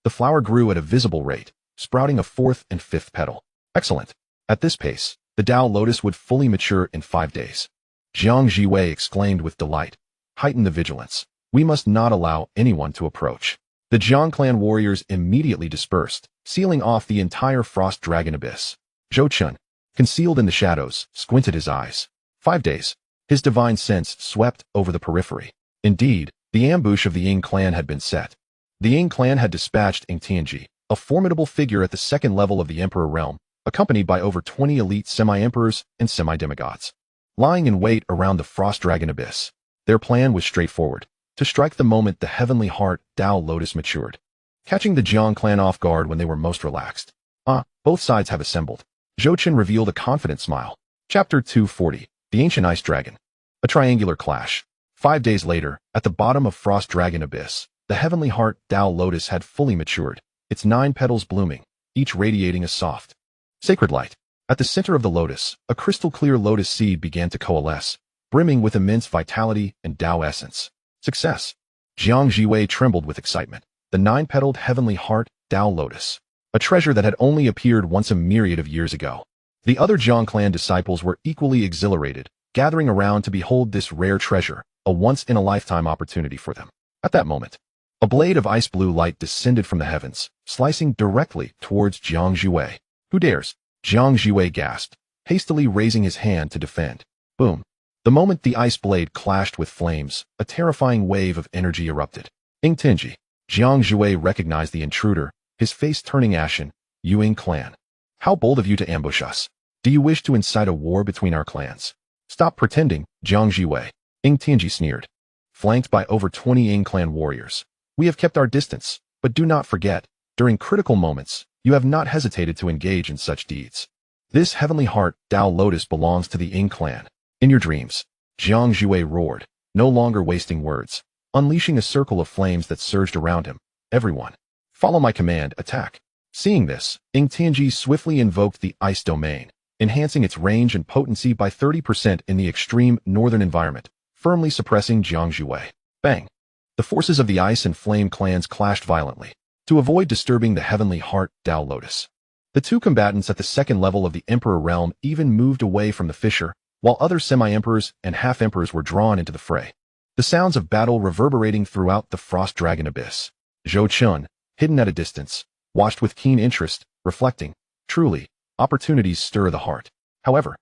the flower grew at a visible rate, sprouting a 4th and 5th petal. Excellent. At this pace, the Tao Lotus would fully mature in 5 days. Jiang Jiwei exclaimed with delight. Heighten the vigilance. We must not allow anyone to approach. The Jiang clan warriors immediately dispersed, sealing off the entire Frost Dragon Abyss. Zhou Chen, concealed in the shadows, squinted his eyes. 5 days. His divine sense swept over the periphery. Indeed, the ambush of the Ying clan had been set. The Ying clan had dispatched Xianxia, a formidable figure at the second level of the Emperor realm, accompanied by over 20 elite semi-emperors and semi-demigods. Lying in wait around the Frost Dragon Abyss. Their plan was straightforward: to strike the moment the Heavenly Heart Dao Lotus matured, catching the Jiang clan off guard when they were most relaxed. Both sides have assembled. Zhou Qin revealed a confident smile. Chapter 240, The Ancient Ice Dragon. A triangular clash. 5 days later, at the bottom of Frost Dragon Abyss, the Heavenly Heart Dao Lotus had fully matured, its 9 petals blooming, each radiating a soft, sacred light. At the center of the lotus, a crystal-clear lotus seed began to coalesce, brimming with immense vitality and Dao essence. Success! Jiang Jiwei trembled with excitement. The 9-petaled Heavenly Heart Dao Lotus, a treasure that had only appeared once a myriad of years ago. The other Jiang clan disciples were equally exhilarated, gathering around to behold this rare treasure, a once-in-a-lifetime opportunity for them. At that moment, a blade of ice blue light descended from the heavens, slicing directly towards Jiang Jiwei. Who dares? Jiang Jiwei gasped, hastily raising his hand to defend. Boom. The moment the ice blade clashed with flames, a terrifying wave of energy erupted. Xianxia. Jiang Jiwei recognized the intruder, his face turning ashen. Ying clan. How bold of you to ambush us. Do you wish to incite a war between our clans? Stop pretending, Jiang Jiwei. Xianxia sneered. Flanked by over 20 Ying clan warriors, we have kept our distance, but do not forget, during critical moments, you have not hesitated to engage in such deeds. This Heavenly Heart Dao Lotus belongs to the Ying clan. In your dreams, Jiang Jiwei roared, no longer wasting words, unleashing a circle of flames that surged around him. Everyone, follow my command, attack. Seeing this, Xianxia swiftly invoked the Ice Domain, enhancing its range and potency by 30% in the extreme northern environment, firmly suppressing Jiang Jiwei. Bang! The forces of the Ice and Flame clans clashed violently, to avoid disturbing the Heavenly Heart Dao Lotus. The two combatants at the second level of the Emperor realm even moved away from the fissure, while other semi-emperors and half-emperors were drawn into the fray. The sounds of battle reverberating throughout the Frost Dragon Abyss. Zhou Qin, hidden at a distance, watched with keen interest, reflecting, truly, opportunities stir the heart. However,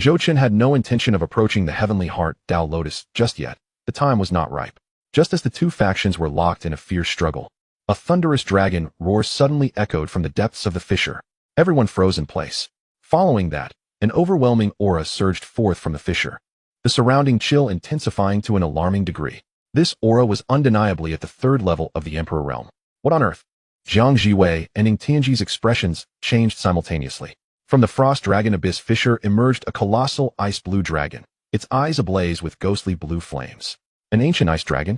Zhou Qin had no intention of approaching the Heavenly Heart Dao Lotus just yet. The time was not ripe. Just as the two factions were locked in a fierce struggle, a thunderous dragon roar suddenly echoed from the depths of the fissure. Everyone froze in place. Following that, an overwhelming aura surged forth from the fissure, the surrounding chill intensifying to an alarming degree. This aura was undeniably at the third level of the Emperor realm. What on earth? Jiang Jiwei and Xianxia's expressions changed simultaneously. From the Frost Dragon Abyss fissure emerged a colossal ice blue dragon, its eyes ablaze with ghostly blue flames. An ancient ice dragon?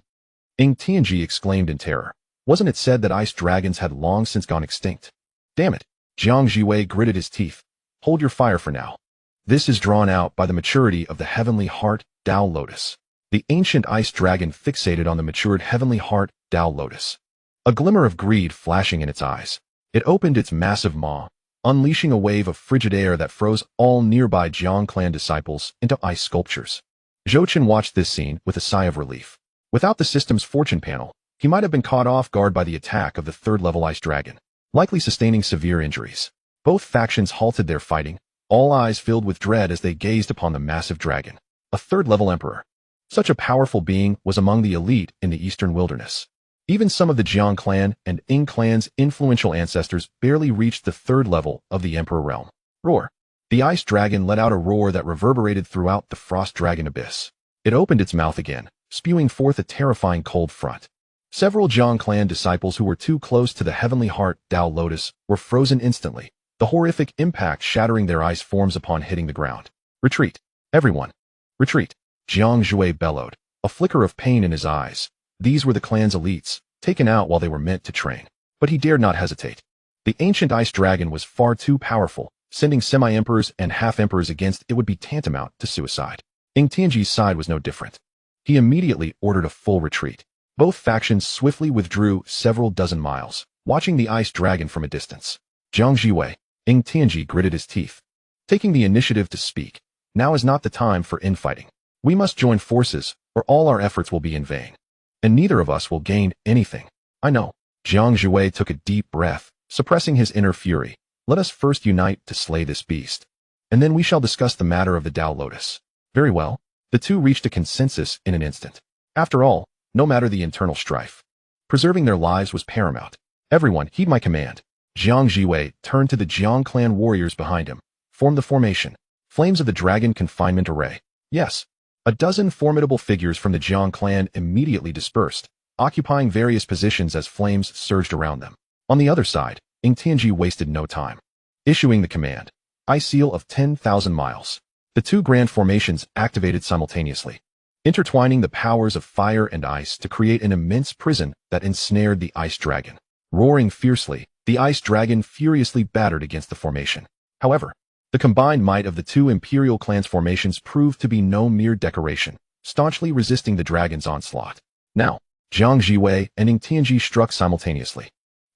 Xianxia exclaimed in terror. Wasn't it said that ice dragons had long since gone extinct? Damn it! Jiang Jiwei gritted his teeth. Hold your fire for now. This is drawn out by the maturity of the Heavenly Heart Dao Lotus. The ancient ice dragon fixated on the matured Heavenly Heart Dao Lotus, a glimmer of greed flashing in its eyes. It opened its massive maw, unleashing a wave of frigid air that froze all nearby Jiang clan disciples into ice sculptures. Zhou Qin watched this scene with a sigh of relief. Without the system's fortune panel, he might have been caught off guard by the attack of the third-level ice dragon, likely sustaining severe injuries. Both factions halted their fighting, all eyes filled with dread as they gazed upon the massive dragon, a third-level emperor. Such a powerful being was among the elite in the eastern wilderness. Even some of the Jiang clan and Ying clan's influential ancestors barely reached the third level of the Emperor realm. Roar! The ice dragon let out a roar that reverberated throughout the Frost Dragon Abyss. It opened its mouth again, spewing forth a terrifying cold front. Several Jiang clan disciples who were too close to the Heavenly Heart Dao Lotus were frozen instantly, the horrific impact shattering their ice forms upon hitting the ground. Retreat! Everyone! Retreat! Jiang Jiwei bellowed, a flicker of pain in his eyes. These were the clan's elites, taken out while they were meant to train. But he dared not hesitate. The ancient ice dragon was far too powerful. Sending semi-emperors and half-emperors against it would be tantamount to suicide. Xianxia's side was no different. He immediately ordered a full retreat. Both factions swiftly withdrew several dozen miles, watching the ice dragon from a distance. Jiang Jiwei, Xianxia gritted his teeth. Taking the initiative to speak, now is not the time for infighting. We must join forces, or all our efforts will be in vain. And neither of us will gain anything. I know. Jiang Jiwei took a deep breath, suppressing his inner fury. Let us first unite to slay this beast. and then we shall discuss the matter of the Tao Lotus. Very well. The two reached a consensus in an instant. After all, no matter the internal strife, preserving their lives was paramount. Everyone, heed my command. Xianxia turned to the Jiang clan warriors behind him. Form the formation. Flames of the Dragon Confinement Array. Yes. A dozen formidable figures from the Jiang clan immediately dispersed, occupying various positions as flames surged around them. On the other side, Xianxia wasted no time. Issuing the command, Ice Seal of 10,000 miles. The two grand formations activated simultaneously, intertwining the powers of fire and ice to create an immense prison that ensnared the Ice Dragon. Roaring fiercely, the Ice Dragon furiously battered against the formation. However, the combined might of the two Imperial clans' formations proved to be no mere decoration, staunchly resisting the dragon's onslaught. Now, Jiang Jiwei and Xianxia struck simultaneously.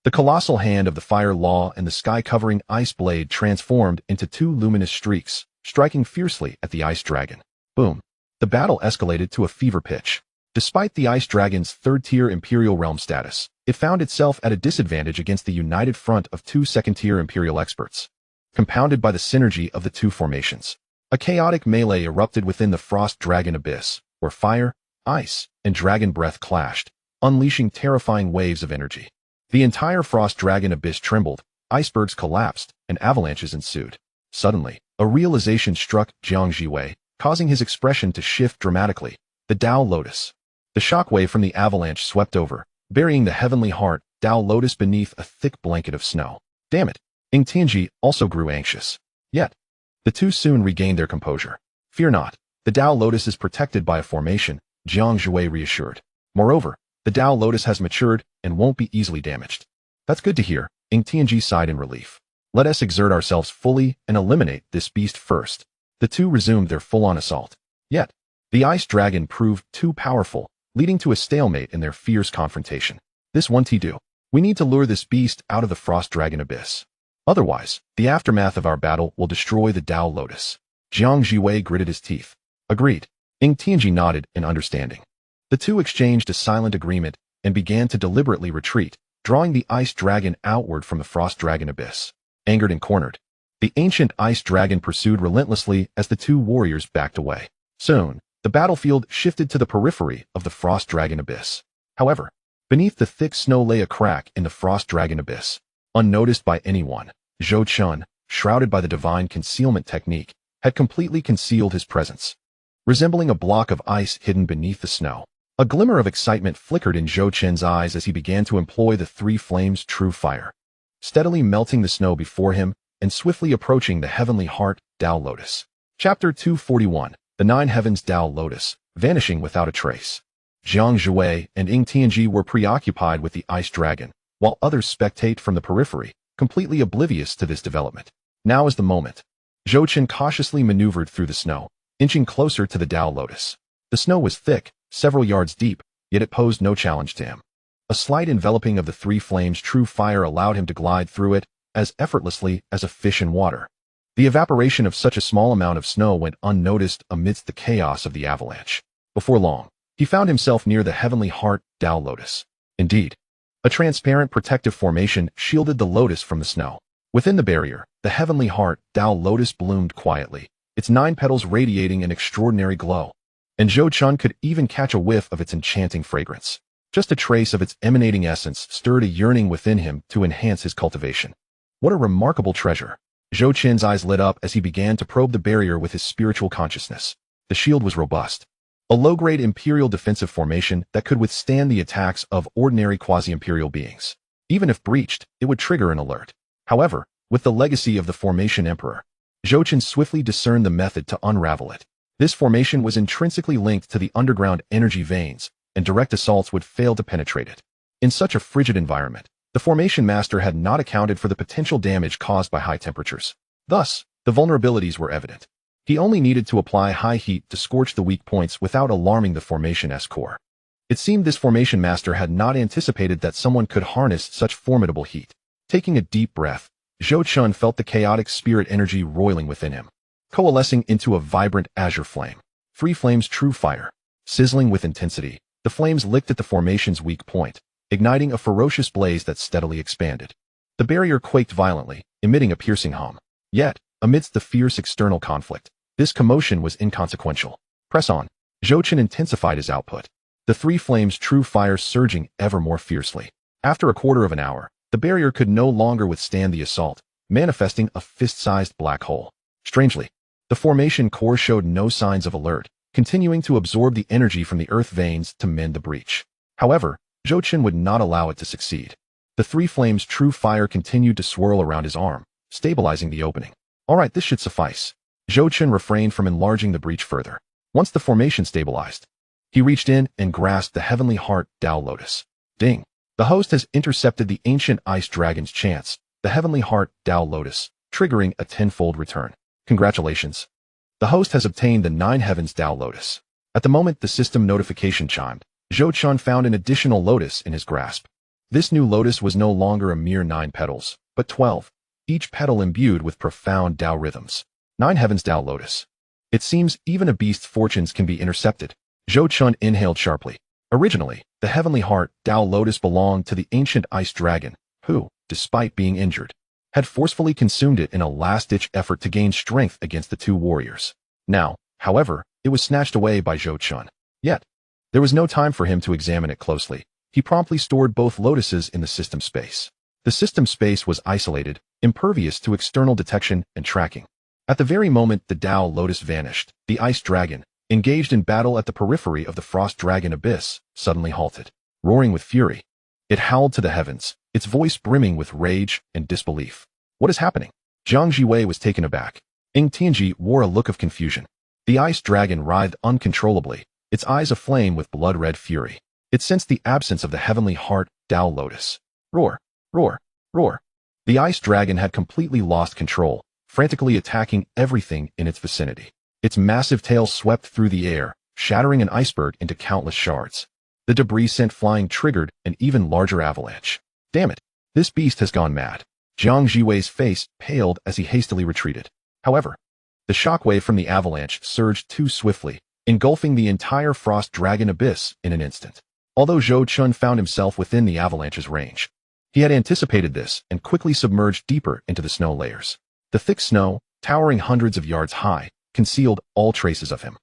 The colossal hand of the fire law and the sky-covering ice blade transformed into two luminous streaks, striking fiercely at the Ice Dragon. Boom. The battle escalated to a fever pitch. Despite the Ice Dragon's third-tier Imperial realm status, it found itself at a disadvantage against the united front of two second-tier Imperial experts. Compounded by the synergy of the two formations, a chaotic melee erupted within the Frost Dragon Abyss, where fire, ice, and dragon breath clashed, unleashing terrifying waves of energy. The entire Frost Dragon Abyss trembled, icebergs collapsed, and avalanches ensued. Suddenly, a realization struck Jiang Jiwei, causing his expression to shift dramatically. The Tao Lotus. The shockwave from the avalanche swept over, burying the heavenly heart, Tao Lotus beneath a thick blanket of snow. Damn it! Xianxia also grew anxious. Yet, the two soon regained their composure. Fear not, the Tao Lotus is protected by a formation, Jiang Jiwei reassured. Moreover, the Tao Lotus has matured and won't be easily damaged. That's good to hear, Xianxia sighed in relief. Let us exert ourselves fully and eliminate this beast first. The two resumed their full-on assault. Yet, the Ice Dragon proved too powerful, leading to a stalemate in their fierce confrontation. This won't do. We need to lure this beast out of the Frost Dragon Abyss. Otherwise, the aftermath of our battle will destroy the Tao Lotus. Jiang Jiwei gritted his teeth. Agreed. Xianxia nodded in understanding. The two exchanged a silent agreement and began to deliberately retreat, drawing the Ice Dragon outward from the Frost Dragon Abyss. Angered and cornered, the ancient Ice Dragon pursued relentlessly as the two warriors backed away. Soon, the battlefield shifted to the periphery of the Frost Dragon Abyss. However, beneath the thick snow lay a crack in the Frost Dragon Abyss. Unnoticed by anyone, Zhou Chun, shrouded by the divine concealment technique, had completely concealed his presence, resembling a block of ice hidden beneath the snow. A glimmer of excitement flickered in Zhou Chun's eyes as he began to employ the three flames' true fire, steadily melting the snow before him and swiftly approaching the heavenly heart, Tao Lotus. Chapter 241, The Nine Heavens Tao Lotus, vanishing without a trace. Jiang Jiwei and Xianxia were preoccupied with the Ice Dragon, while others spectate from the periphery, completely oblivious to this development. Now is the moment. Zhou Chun cautiously maneuvered through the snow, inching closer to the Tao Lotus. The snow was thick, several yards deep, yet it posed no challenge to him. A slight enveloping of the three flames' true fire allowed him to glide through it as effortlessly as a fish in water. The evaporation of such a small amount of snow went unnoticed amidst the chaos of the avalanche. Before long, he found himself near the heavenly heart, Tao Lotus. Indeed, a transparent protective formation shielded the lotus from the snow. Within the barrier, the heavenly heart, Tao Lotus bloomed quietly, its 9 petals radiating an extraordinary glow. And Zhou Chun could even catch a whiff of its enchanting fragrance. Just a trace of its emanating essence stirred a yearning within him to enhance his cultivation. What a remarkable treasure! Zhou Chun's eyes lit up as he began to probe the barrier with his spiritual consciousness. The shield was robust, a low-grade Imperial defensive formation that could withstand the attacks of ordinary quasi-Imperial beings. Even if breached, it would trigger an alert. However, with the legacy of the Formation Emperor, Zhou Chun swiftly discerned the method to unravel it. This formation was intrinsically linked to the underground energy veins, and direct assaults would fail to penetrate it. In such a frigid environment, the Formation Master had not accounted for the potential damage caused by high temperatures. Thus, the vulnerabilities were evident. He only needed to apply high heat to scorch the weak points without alarming the Formation's core. It seemed this Formation Master had not anticipated that someone could harness such formidable heat. Taking a deep breath, Zhou Chun felt the chaotic spirit energy roiling within him, coalescing into a vibrant azure flame. Three flames' true fire. Sizzling with intensity, the flames licked at the formation's weak point, igniting a ferocious blaze that steadily expanded. The barrier quaked violently, emitting a piercing hum. Yet, Amidst the fierce external conflict, this commotion was inconsequential. Press on. Zhou Chen intensified his output, the three flames' true fire surging ever more fiercely. After a quarter of an hour, the barrier could no longer withstand the assault, manifesting a fist-sized black hole. Strangely, the formation core showed no signs of alert, continuing to absorb the energy from the earth veins to mend the breach. However, Zhou Chen would not allow it to succeed. The three flames' true fire continued to swirl around his arm, stabilizing the opening. All right, this should suffice. Zhou Chen refrained from enlarging the breach further. Once the formation stabilized, he reached in and grasped the Heavenly Heart Tao Lotus. Ding! The host has intercepted the ancient ice dragon's chants, the Heavenly Heart Tao Lotus, triggering a tenfold return. Congratulations. The host has obtained the 9 Heavens Tao Lotus. At the moment the system notification chimed, Zhou Chen found an additional lotus in his grasp. This new lotus was no longer a mere 9 petals, but 12, each petal imbued with profound Tao rhythms. 9 Heavens Tao Lotus. It seems even a beast's fortunes can be intercepted. Zhou Chen inhaled sharply. Originally, the Heavenly Heart Tao Lotus belonged to the ancient ice dragon, who, despite being injured, had forcefully consumed it in a last-ditch effort to gain strength against the 2 warriors. Now, however, it was snatched away by Zhou Chen. Yet, there was no time for him to examine it closely. He promptly stored both lotuses in the system space. The system space was isolated, impervious to external detection and tracking. At the very moment the Tao Lotus vanished, the ice dragon, engaged in battle at the periphery of the frost dragon abyss, suddenly halted. Roaring with fury, it howled to the heavens, its voice brimming with rage and disbelief. What is happening? Jiang Jiwei was taken aback. Ying Tianji wore a look of confusion. The ice dragon writhed uncontrollably, its eyes aflame with blood-red fury. It sensed the absence of the Heavenly Heart Tao Lotus. Roar! Roar! Roar! The ice dragon had completely lost control, frantically attacking everything in its vicinity. Its massive tail swept through the air, shattering an iceberg into countless shards. The debris sent flying triggered an even larger avalanche. Damn it! This beast has gone mad. Jiang Jiwei's face paled as he hastily retreated. However, the shockwave from the avalanche surged too swiftly, engulfing the entire frost dragon abyss in an instant. Although Zhou Chen found himself within the avalanche's range, he had anticipated this and quickly submerged deeper into the snow layers. The thick snow, towering hundreds of yards high, concealed all traces of him.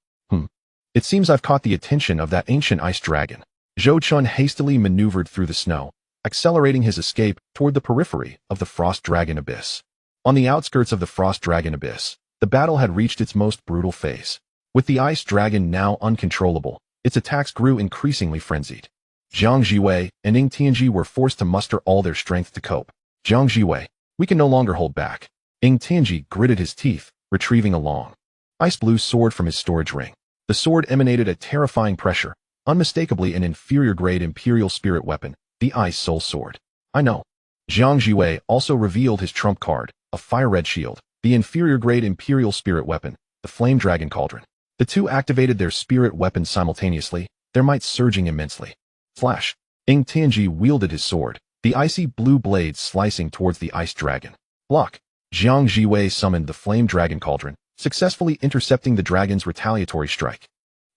It seems I've caught the attention of that ancient ice dragon. Zhou Chen hastily maneuvered through the snow, accelerating his escape toward the periphery of the frost dragon abyss. On the outskirts of the frost dragon abyss, the battle had reached its most brutal phase. With the ice dragon now uncontrollable, its attacks grew increasingly frenzied. Jiang Jiwei and Ying Tianji were forced to muster all their strength to cope. Jiang Jiwei, we can no longer hold back. Ying Tianji gritted his teeth, retrieving a long, ice-blue sword from his storage ring. The sword emanated a terrifying pressure, unmistakably an inferior-grade Imperial Spirit weapon, the Ice Soul Sword. I know. Jiang Jiwei also revealed his trump card, a fire-red shield, the inferior-grade Imperial Spirit weapon, the Flame Dragon Cauldron. The two activated their spirit weapons simultaneously, their might surging immensely. Flash! Ying Tianji wielded his sword, the icy blue blade slicing towards the ice dragon. Block! Jiang Jiwei summoned the Flame Dragon Cauldron, successfully intercepting the dragon's retaliatory strike.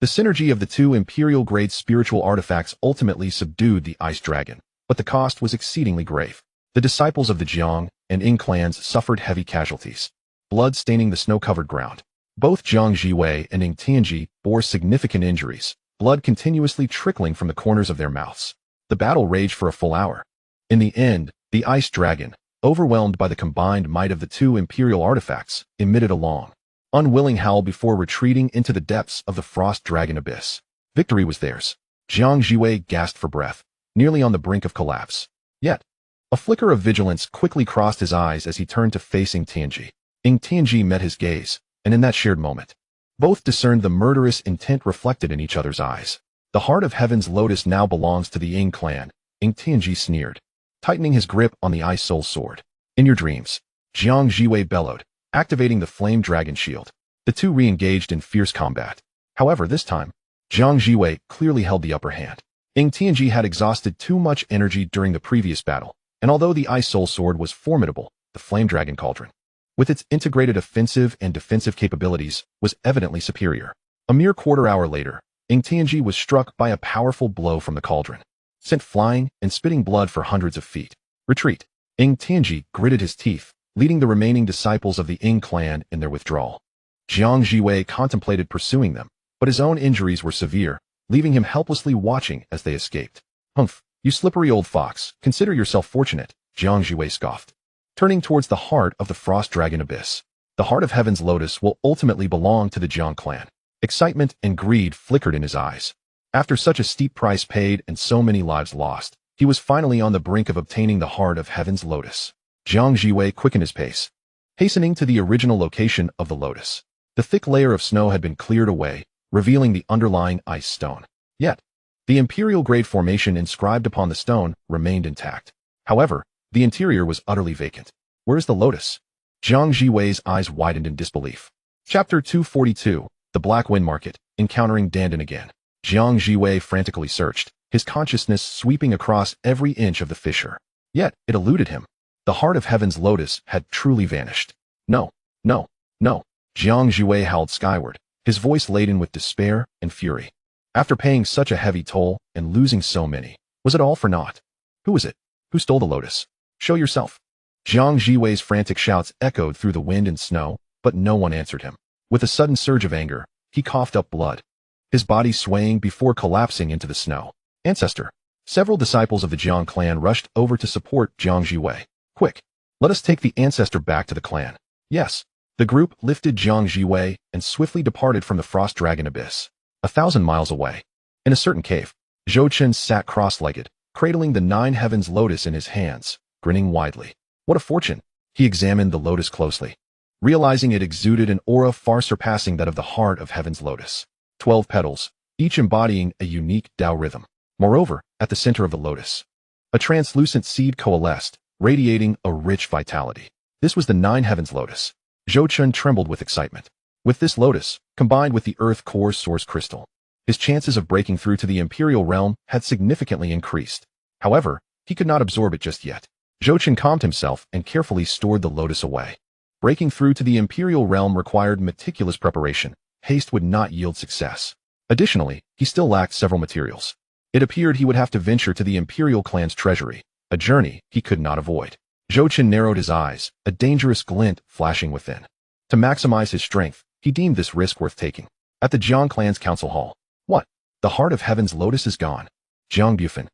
The synergy of the two Imperial-grade spiritual artifacts ultimately subdued the ice dragon, but the cost was exceedingly grave. The disciples of the Jiang and Ying clans suffered heavy casualties, blood staining the snow-covered ground. Both Jiang Jiwei and Ying Tianji bore significant injuries, blood continuously trickling from the corners of their mouths. The battle raged for a full hour. In the end, the ice dragon, overwhelmed by the combined might of the two Imperial artifacts, emitted a long, unwilling howl before retreating into the depths of the frost dragon abyss. Victory was theirs. Jiang Jiwei gasped for breath, nearly on the brink of collapse. Yet, a flicker of vigilance quickly crossed his eyes as he turned to face Ying Tianji. Ying Tianji met his gaze, and in that shared moment, both discerned the murderous intent reflected in each other's eyes. The Heart of Heaven's Lotus now belongs to the Ying clan, Ying Tianji sneered, tightening his grip on the Ice Soul Sword. In your dreams, Jiang Jiwei bellowed, activating the Flame Dragon Shield. The two re-engaged in fierce combat. However, this time, Jiang Jiwei clearly held the upper hand. Ying Tianji had exhausted too much energy during the previous battle, and although the Ice Soul Sword was formidable, the Flame Dragon Cauldron, with its integrated offensive and defensive capabilities, was evidently superior. A mere quarter hour later, Ying Tianji was struck by a powerful blow from the cauldron, sent flying and spitting blood for hundreds of feet. Retreat! Ying Tianji gritted his teeth, leading the remaining disciples of the Ying clan in their withdrawal. Jiang Jiwei contemplated pursuing them, but his own injuries were severe, leaving him helplessly watching as they escaped. Humph, you slippery old fox, consider yourself fortunate, Jiang Jiwei scoffed. Turning towards the heart of the Frost Dragon Abyss. The heart of Heaven's Lotus will ultimately belong to the Jiang clan. Excitement and greed flickered in his eyes. After such a steep price paid and so many lives lost, he was finally on the brink of obtaining the heart of Heaven's Lotus. Jiang Jiwei quickened his pace, hastening to the original location of the lotus. The thick layer of snow had been cleared away, revealing the underlying ice stone. Yet, the imperial-grade formation inscribed upon the stone remained intact. However, the interior was utterly vacant. Where is the lotus? Jiang Jiwei's eyes widened in disbelief. Chapter 242, The Black Wind Market, Encountering Dandan again. Jiang Jiwei frantically searched, his consciousness sweeping across every inch of the fissure. Yet, it eluded him. The heart of Heaven's Lotus had truly vanished. No, no, no. Jiang Jiwei howled skyward, his voice laden with despair and fury. After paying such a heavy toll and losing so many, was it all for naught? Who was it? Who stole the lotus? Show yourself. Jiang Jiwei's frantic shouts echoed through the wind and snow, but no one answered him. With a sudden surge of anger, he coughed up blood, his body swaying before collapsing into the snow. Ancestor. Several disciples of the Jiang clan rushed over to support Jiang Jiwei. Quick, let us take the ancestor back to the clan. Yes. The group lifted Jiang Jiwei and swiftly departed from the Frost Dragon Abyss. 1,000 miles away, in a certain cave, Zhou Chen sat cross-legged, cradling the 9 heavens lotus in his hands, grinning widely. What a fortune! He examined the lotus closely, realizing it exuded an aura far surpassing that of the heart of Heaven's Lotus. 12 petals, each embodying a unique Tao rhythm. Moreover, at the center of the lotus, a translucent seed coalesced, radiating a rich vitality. This was the 9 heavens lotus. Zhou Chen trembled with excitement. With this lotus, combined with the Earth Core Source Crystal, his chances of breaking through to the Imperial Realm had significantly increased. However, he could not absorb it just yet. Zhou Chen calmed himself and carefully stored the lotus away. Breaking through to the Imperial Realm required meticulous preparation. Haste would not yield success. Additionally, he still lacked several materials. It appeared he would have to venture to the Imperial clan's treasury, a journey he could not avoid. Zhou Chen narrowed his eyes, a dangerous glint flashing within. To maximize his strength, he deemed this risk worth taking. At the Jiang clan's council hall. What? The heart of Heaven's Lotus is gone. Jiang Bufan,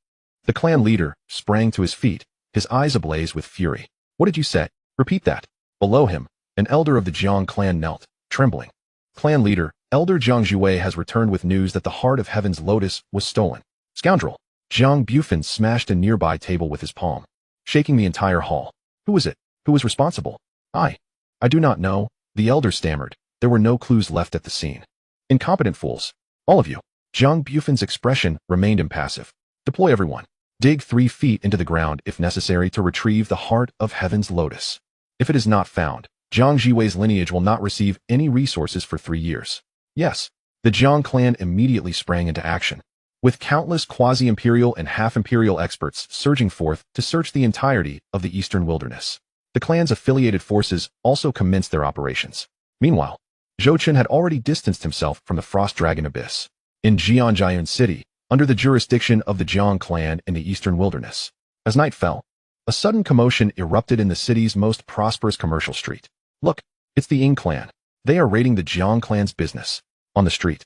the clan leader, sprang to his feet, his eyes ablaze with fury. What did you say? Repeat that. Below him, an elder of the Jiang clan knelt, trembling. Clan leader, Elder Jiang Jiwei has returned with news that the heart of Heaven's Lotus was stolen. Scoundrel. Jiang Bufan smashed a nearby table with his palm, shaking the entire hall. Who was it? Who was responsible? I do not know, the elder stammered. There were no clues left at the scene. Incompetent fools. All of you. Jiang Bufan's expression remained impassive. Deploy everyone. Dig 3 feet into the ground if necessary to retrieve the heart of Heaven's Lotus. If it is not found, Jiang Jiwei's lineage will not receive any resources for 3 years. Yes. The Jiang clan immediately sprang into action, with countless quasi-imperial and half-imperial experts surging forth to search the entirety of the eastern wilderness. The clan's affiliated forces also commenced their operations. Meanwhile, Zhou Chen had already distanced himself from the Frost Dragon Abyss. In Jianjian City, under the jurisdiction of the Jiang clan in the eastern wilderness. As night fell, a sudden commotion erupted in the city's most prosperous commercial street. Look, it's the Ying clan. They are raiding the Jiang clan's business. On the street,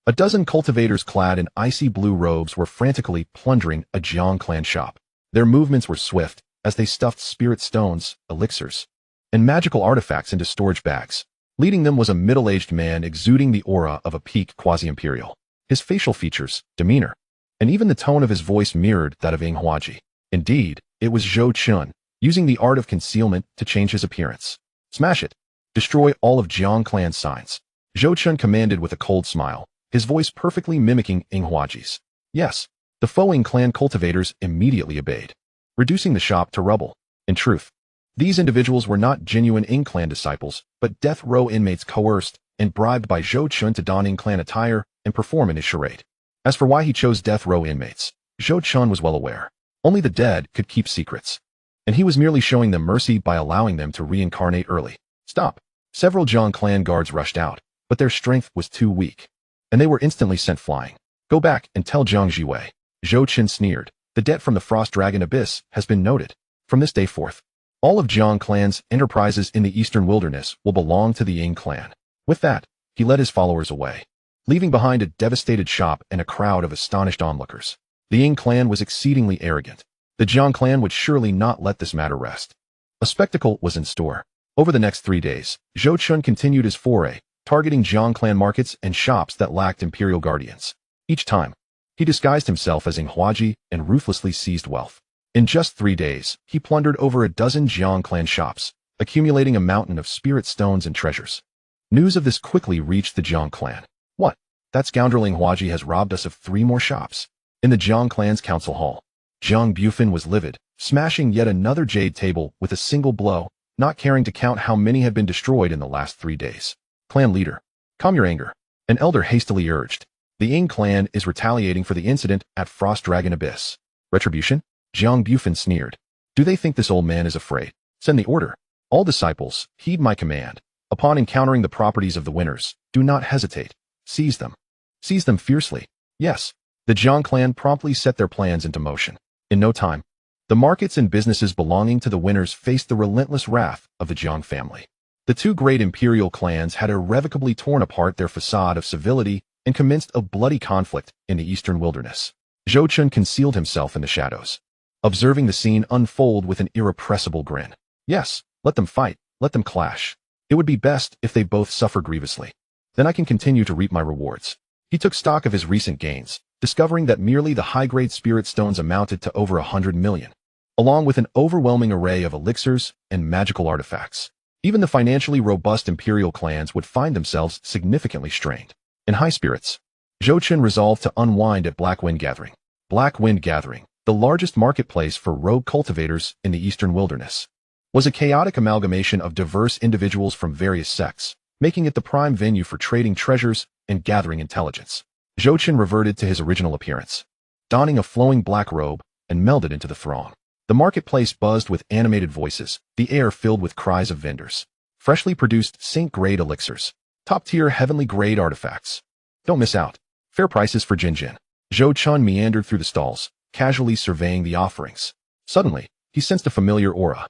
a dozen cultivators clad in icy blue robes were frantically plundering a Jiang clan shop. Their movements were swift as they stuffed spirit stones, elixirs, and magical artifacts into storage bags. Leading them was a middle-aged man exuding the aura of a peak quasi-imperial. His facial features, demeanor, and even the tone of his voice mirrored that of Ying Huaji. Indeed, it was Zhou Chen, using the art of concealment to change his appearance. Smash it. Destroy all of Jiang clan's signs. Zhou Chen commanded with a cold smile, his voice perfectly mimicking Ying Huaji's. Yes, the Fo Ying clan cultivators immediately obeyed, reducing the shop to rubble. In truth, these individuals were not genuine Ying clan disciples, but death row inmates coerced and bribed by Zhou Chen to don Ying clan attire and perform in his charade. As for why he chose death row inmates, Zhou Chen was well aware. Only the dead could keep secrets, and he was merely showing them mercy by allowing them to reincarnate early. Stop. Several Jiang clan guards rushed out, but their strength was too weak, and they were instantly sent flying. Go back and tell Jiang Jiwei. Zhou Chen sneered. The debt from the Frost Dragon Abyss has been noted. From this day forth, All of Jiang clan's enterprises in the eastern wilderness will belong to the Ying clan. With that, he led his followers away, leaving behind a devastated shop and a crowd of astonished onlookers. The Ying clan was exceedingly arrogant. The Jiang clan would surely not let this matter rest. A spectacle was in store. Over the next 3 days, Zhou Chun continued his foray, targeting Jiang clan markets and shops that lacked imperial guardians. Each time, he disguised himself as Ing Huaji and ruthlessly seized wealth. In just 3 days, he plundered over a dozen Jiang clan shops, accumulating a mountain of spirit stones and treasures. News of this quickly reached the Jiang clan. What? That scoundrel Ing Huaji has robbed us of 3 more shops. In the Jiang clan's council hall, Jiang Bufin was livid, smashing yet another jade table with a single blow, not caring to count how many had been destroyed in the last 3 days. Clan leader, calm your anger. An elder hastily urged. The Ying clan is retaliating for the incident at Frost Dragon Abyss. Retribution? Jiang Bufin sneered. Do they think this old man is afraid? Send the order. All disciples, heed my command. Upon encountering the properties of the winners, do not hesitate. Seize them. Seize them fiercely. Yes. The Jiang clan promptly set their plans into motion. In no time, the markets and businesses belonging to the winners faced the relentless wrath of the Jiang family. The 2 great imperial clans had irrevocably torn apart their facade of civility and commenced a bloody conflict in the eastern wilderness. Zhou Chun concealed himself in the shadows, observing the scene unfold with an irrepressible grin. Yes, let them fight, let them clash. It would be best if they both suffer grievously. Then I can continue to reap my rewards. He took stock of his recent gains, discovering that merely the high-grade spirit stones amounted to over 100 million, along with an overwhelming array of elixirs and magical artifacts. Even the financially robust imperial clans would find themselves significantly strained. In high spirits, Zhou Chun resolved to unwind at Black Wind Gathering. Black Wind Gathering, the largest marketplace for rogue cultivators in the eastern wilderness, was a chaotic amalgamation of diverse individuals from various sects, making it the prime venue for trading treasures and gathering intelligence. Zhou Chun reverted to his original appearance, donning a flowing black robe, and melded into the throng. The marketplace buzzed with animated voices, the air filled with cries of vendors. Freshly produced saint-grade elixirs, top-tier heavenly-grade artifacts. Don't miss out. Fair prices for Jinjin. Zhou Chun meandered through the stalls, casually surveying the offerings. Suddenly, he sensed a familiar aura.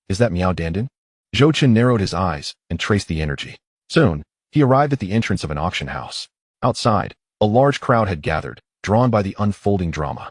Is that Miao Dandan? Zhou Chun narrowed his eyes and traced the energy. Soon, he arrived at the entrance of an auction house. Outside, a large crowd had gathered, drawn by the unfolding drama.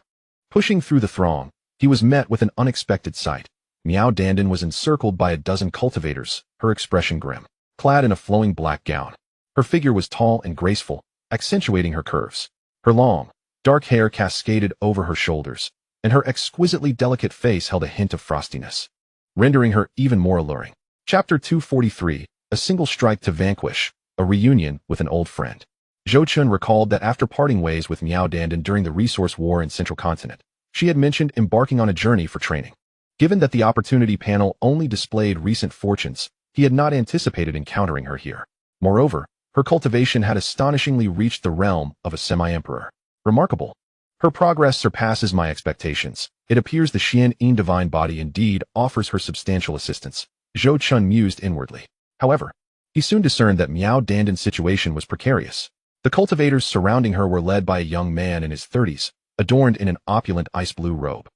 Pushing through the throng, he was met with an unexpected sight. Miao Dandan was encircled by a dozen cultivators, her expression grim, clad in a flowing black gown. Her figure was tall and graceful, accentuating her curves. Her long, dark hair cascaded over her shoulders, and her exquisitely delicate face held a hint of frostiness, rendering her even more alluring. Chapter 243, A Single Strike to Vanquish, a Reunion with an Old Friend. Zhou Chun recalled that after parting ways with Miao Dandan during the resource war in Central Continent, she had mentioned embarking on a journey for training. Given that the opportunity panel only displayed recent fortunes, he had not anticipated encountering her here. Moreover, her cultivation had astonishingly reached the realm of a semi-emperor. Remarkable. Her progress surpasses my expectations. It appears the Xianxia divine body indeed offers her substantial assistance. Zhou Chun mused inwardly. However, he soon discerned that Miao Dandan's situation was precarious. The cultivators surrounding her were led by a young man in his 30s, adorned in an opulent ice blue robe,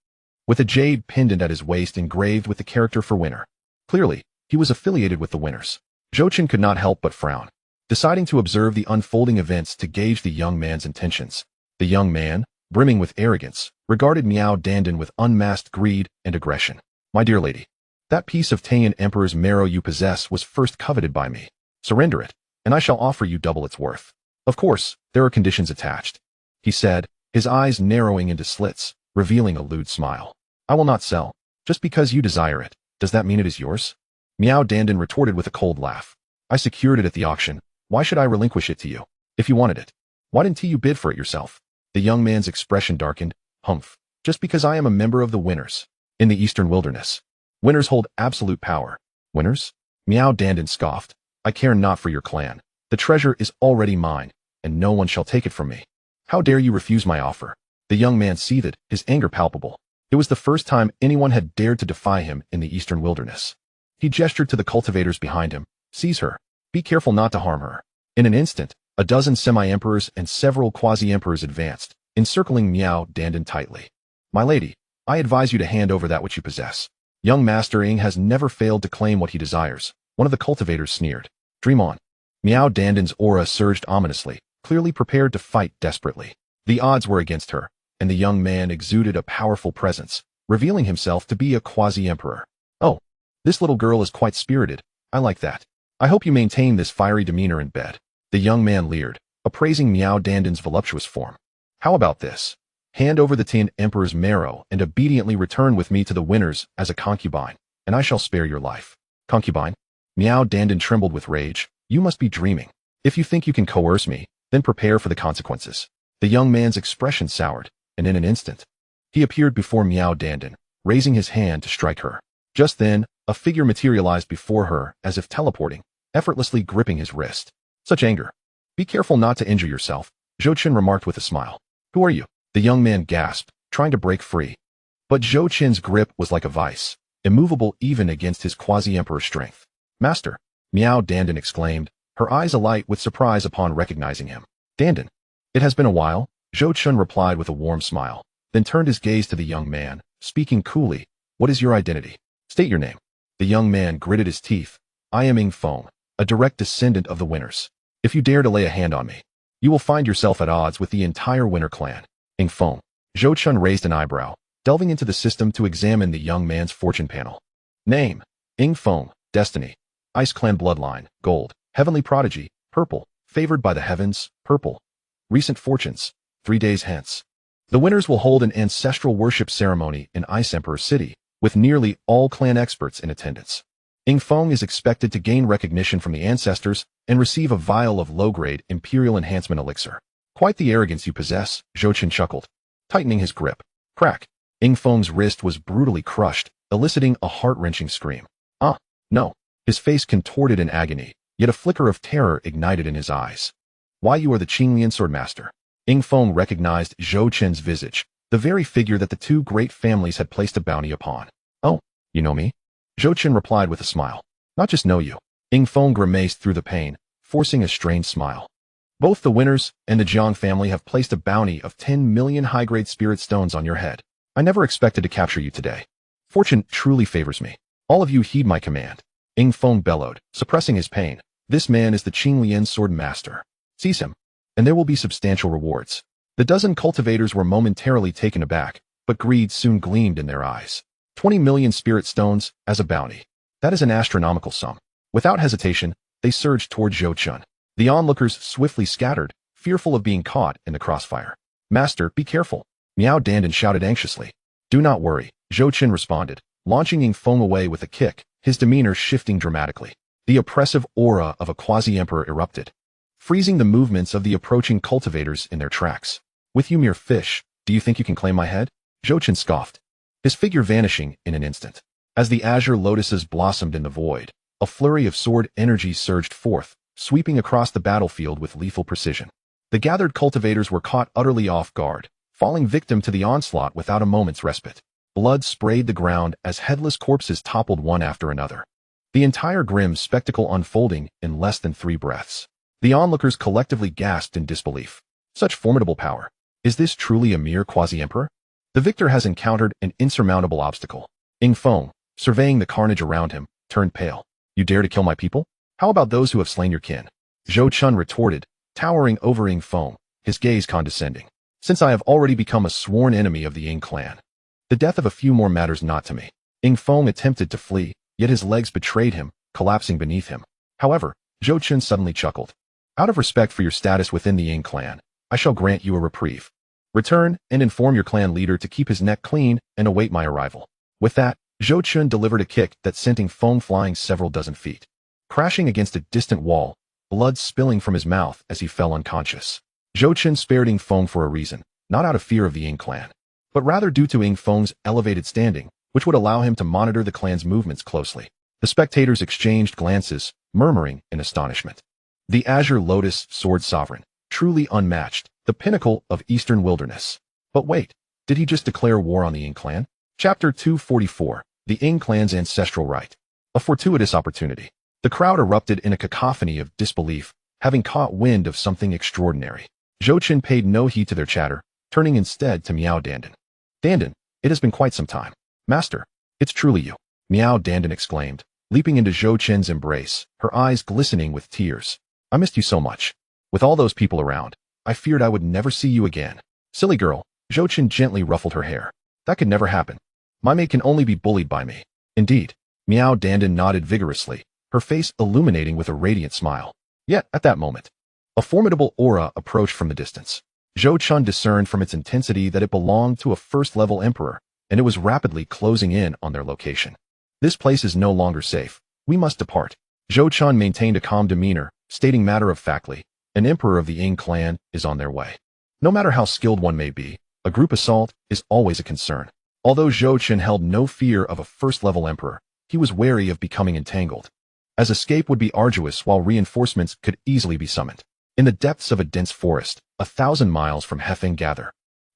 with a jade pendant at his waist engraved with the character for winner. Clearly, he was affiliated with the winners. Zhou Chun could not help but frown, deciding to observe the unfolding events to gauge the young man's intentions. The young man, brimming with arrogance, regarded Miao Dandan with unmasked greed and aggression. My dear lady, that piece of Taiyan Emperor's marrow you possess was first coveted by me. Surrender it, and I shall offer you double its worth. Of course, there are conditions attached, he said, his eyes narrowing into slits, revealing a lewd smile. I will not sell. Just because you desire it, does that mean it is yours? Miao Dandan retorted with a cold laugh. I secured it at the auction. Why should I relinquish it to you? If you wanted it, why didn't you bid for it yourself? The young man's expression darkened. Humph. Just because I am a member of the winners. In the eastern wilderness, winners hold absolute power. Winners? Miao Dandan scoffed. I care not for your clan. The treasure is already mine, and no one shall take it from me. How dare you refuse my offer? The young man seethed, his anger palpable. It was the first time anyone had dared to defy him in the eastern wilderness. He gestured to the cultivators behind him. Seize her. Be careful not to harm her. In an instant, a dozen semi-emperors and several quasi-emperors advanced, encircling Miao Dandan tightly. My lady, I advise you to hand over that which you possess. Young Master Ying has never failed to claim what he desires, one of the cultivators sneered. Dream on. Miao Dandan's aura surged ominously, clearly prepared to fight desperately. The odds were against her, and the young man exuded a powerful presence, revealing himself to be a quasi-emperor. Oh, this little girl is quite spirited. I like that. I hope you maintain this fiery demeanor in bed. The young man leered, appraising Miao Dandan's voluptuous form. How about this? Hand over the Tin Emperor's marrow and obediently return with me to the winners as a concubine, and I shall spare your life. Concubine? Miao Dandan trembled with rage. You must be dreaming. If you think you can coerce me, then prepare for the consequences. The young man's expression soured, and in an instant, he appeared before Miao Dandan, raising his hand to strike her. Just then, a figure materialized before her as if teleporting, effortlessly gripping his wrist. Such anger. Be careful not to injure yourself, Zhou Qin remarked with a smile. Who are you? The young man gasped, trying to break free. But Zhou Qin's grip was like a vice, immovable even against his quasi-emperor strength. Master, Miao Dandan exclaimed, her eyes alight with surprise upon recognizing him. Dandan. It has been a while, Zhou Qin replied with a warm smile, then turned his gaze to the young man, speaking coolly. What is your identity? State your name. The young man gritted his teeth. I am Ying Feng, a direct descendant of the winners. If you dare to lay a hand on me, you will find yourself at odds with the entire Winner clan. Ying Feng. Zhou Qin raised an eyebrow, delving into the system to examine the young man's fortune panel. Name. Ying Feng, Destiny. Ice Clan Bloodline, Gold. Heavenly Prodigy, Purple. Favored by the Heavens, Purple. Recent Fortunes, 3 days hence. The winners will hold an ancestral worship ceremony in Ice Emperor City, with nearly all clan experts in attendance. Ying Feng is expected to gain recognition from the ancestors and receive a vial of low-grade Imperial Enhancement Elixir. Quite the arrogance you possess, Zhou Qin chuckled, tightening his grip. Crack. Ying Feng's wrist was brutally crushed, eliciting a heart-wrenching scream. No. His face contorted in agony, yet a flicker of terror ignited in his eyes. Why, you are the Qinglian Swordmaster. Ying Feng recognized Zhou Qin's visage, the very figure that the two great families had placed a bounty upon. Oh, you know me? Zhou Qin replied with a smile. Not just know you. Ying Feng grimaced through the pain, forcing a strained smile. Both the winners and the Jiang family have placed a bounty of 10 million high-grade spirit stones on your head. I never expected to capture you today. Fortune truly favors me. All of you heed my command. Ying Feng bellowed, suppressing his pain. This man is the Qinglian Sword Master. Seize him, and there will be substantial rewards. The dozen cultivators were momentarily taken aback, but greed soon gleamed in their eyes. 20 million spirit stones as a bounty. That is an astronomical sum. Without hesitation, they surged toward Zhou Qin. The onlookers swiftly scattered, fearful of being caught in the crossfire. Master, be careful. Miao Dandan shouted anxiously. Do not worry, Zhou Qin responded, launching Ying Feng away with a kick, his demeanor shifting dramatically. The oppressive aura of a quasi-emperor erupted, freezing the movements of the approaching cultivators in their tracks. With you mere fish, do you think you can claim my head? Zhou Qin scoffed, his figure vanishing in an instant. As the azure lotuses blossomed in the void, a flurry of sword energy surged forth, sweeping across the battlefield with lethal precision. The gathered cultivators were caught utterly off guard, falling victim to the onslaught without a moment's respite. Blood sprayed the ground as headless corpses toppled one after another. The entire grim spectacle unfolding in less than 3 breaths. The onlookers collectively gasped in disbelief. Such formidable power. Is this truly a mere quasi-emperor? The victor has encountered an insurmountable obstacle. Ying Feng, surveying the carnage around him, turned pale. You dare to kill my people? How about those who have slain your kin? Zhou Qin retorted, towering over Ying Feng, his gaze condescending. Since I have already become a sworn enemy of the Ying clan, the death of a few more matters not to me. Ying Feng attempted to flee, yet his legs betrayed him, collapsing beneath him. However, Zhou Qin suddenly chuckled. Out of respect for your status within the Ying clan, I shall grant you a reprieve. Return and inform your clan leader to keep his neck clean and await my arrival. With that, Zhou Qin delivered a kick that sent Ying Feng flying several dozen feet, crashing against a distant wall, blood spilling from his mouth as he fell unconscious. Zhou Qin spared Ying Feng for a reason, not out of fear of the Ying clan, but rather due to Ying Feng's elevated standing, which would allow him to monitor the clan's movements closely. The spectators exchanged glances, murmuring in astonishment. The Azure Lotus Sword Sovereign, truly unmatched, the pinnacle of Eastern wilderness. But wait, did he just declare war on the Ying clan? Chapter 244, The Ying clan's ancestral right. A fortuitous opportunity. The crowd erupted in a cacophony of disbelief, having caught wind of something extraordinary. Zhou Qin paid no heed to their chatter, turning instead to Miao Dandan. Dandan, it has been quite some time. Master, it's truly you. Miao Dandan exclaimed, leaping into Zhou Qin's embrace, her eyes glistening with tears. I missed you so much. With all those people around, I feared I would never see you again. Silly girl, Zhou Qin gently ruffled her hair. That could never happen. My mate can only be bullied by me. Indeed. Miao Dandan nodded vigorously, her face illuminating with a radiant smile. Yet, at that moment, a formidable aura approached from the distance. Zhou Qin discerned from its intensity that it belonged to a first-level emperor, and it was rapidly closing in on their location. This place is no longer safe. We must depart. Zhou Qin maintained a calm demeanor, stating matter-of-factly, an emperor of the Ying clan is on their way. No matter how skilled one may be, a group assault is always a concern. Although Zhou Qin held no fear of a first-level emperor, he was wary of becoming entangled, as escape would be arduous while reinforcements could easily be summoned. In the depths of a dense forest, 1,000 miles from Hefeng gather,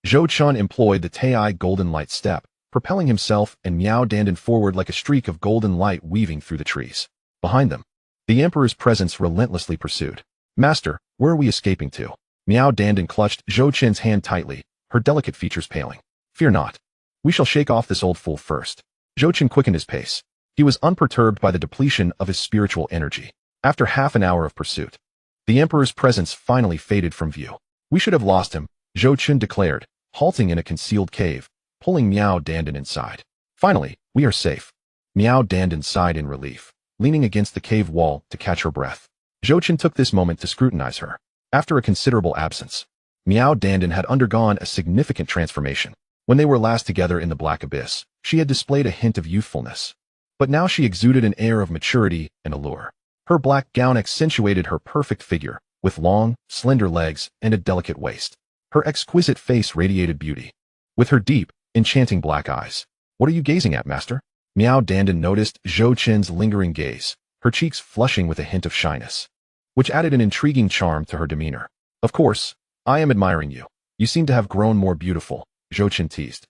Zhou Qin employed the Tai Golden Light Step, propelling himself and Miao Dandan forward like a streak of golden light weaving through the trees. Behind them, the emperor's presence relentlessly pursued. Master, where are we escaping to? Miao Dandan clutched Zhou Qin's hand tightly, her delicate features paling. Fear not. We shall shake off this old fool first. Zhou Qin quickened his pace. He was unperturbed by the depletion of his spiritual energy. After half an hour of pursuit, the emperor's presence finally faded from view. We should have lost him, Zhou Qin declared, halting in a concealed cave, pulling Miao Dandan inside. Finally, we are safe. Miao Dandan sighed in relief, leaning against the cave wall to catch her breath. Zhou Qin took this moment to scrutinize her. After a considerable absence, Miao Dandan had undergone a significant transformation. When they were last together in the Black Abyss, she had displayed a hint of youthfulness. But now she exuded an air of maturity and allure. Her black gown accentuated her perfect figure, with long, slender legs and a delicate waist. Her exquisite face radiated beauty. With her deep, enchanting black eyes. What are you gazing at, master? Miao Dandan noticed Zhou Qin's lingering gaze, her cheeks flushing with a hint of shyness, which added an intriguing charm to her demeanor. Of course, I am admiring you. You seem to have grown more beautiful, Zhou Qin teased,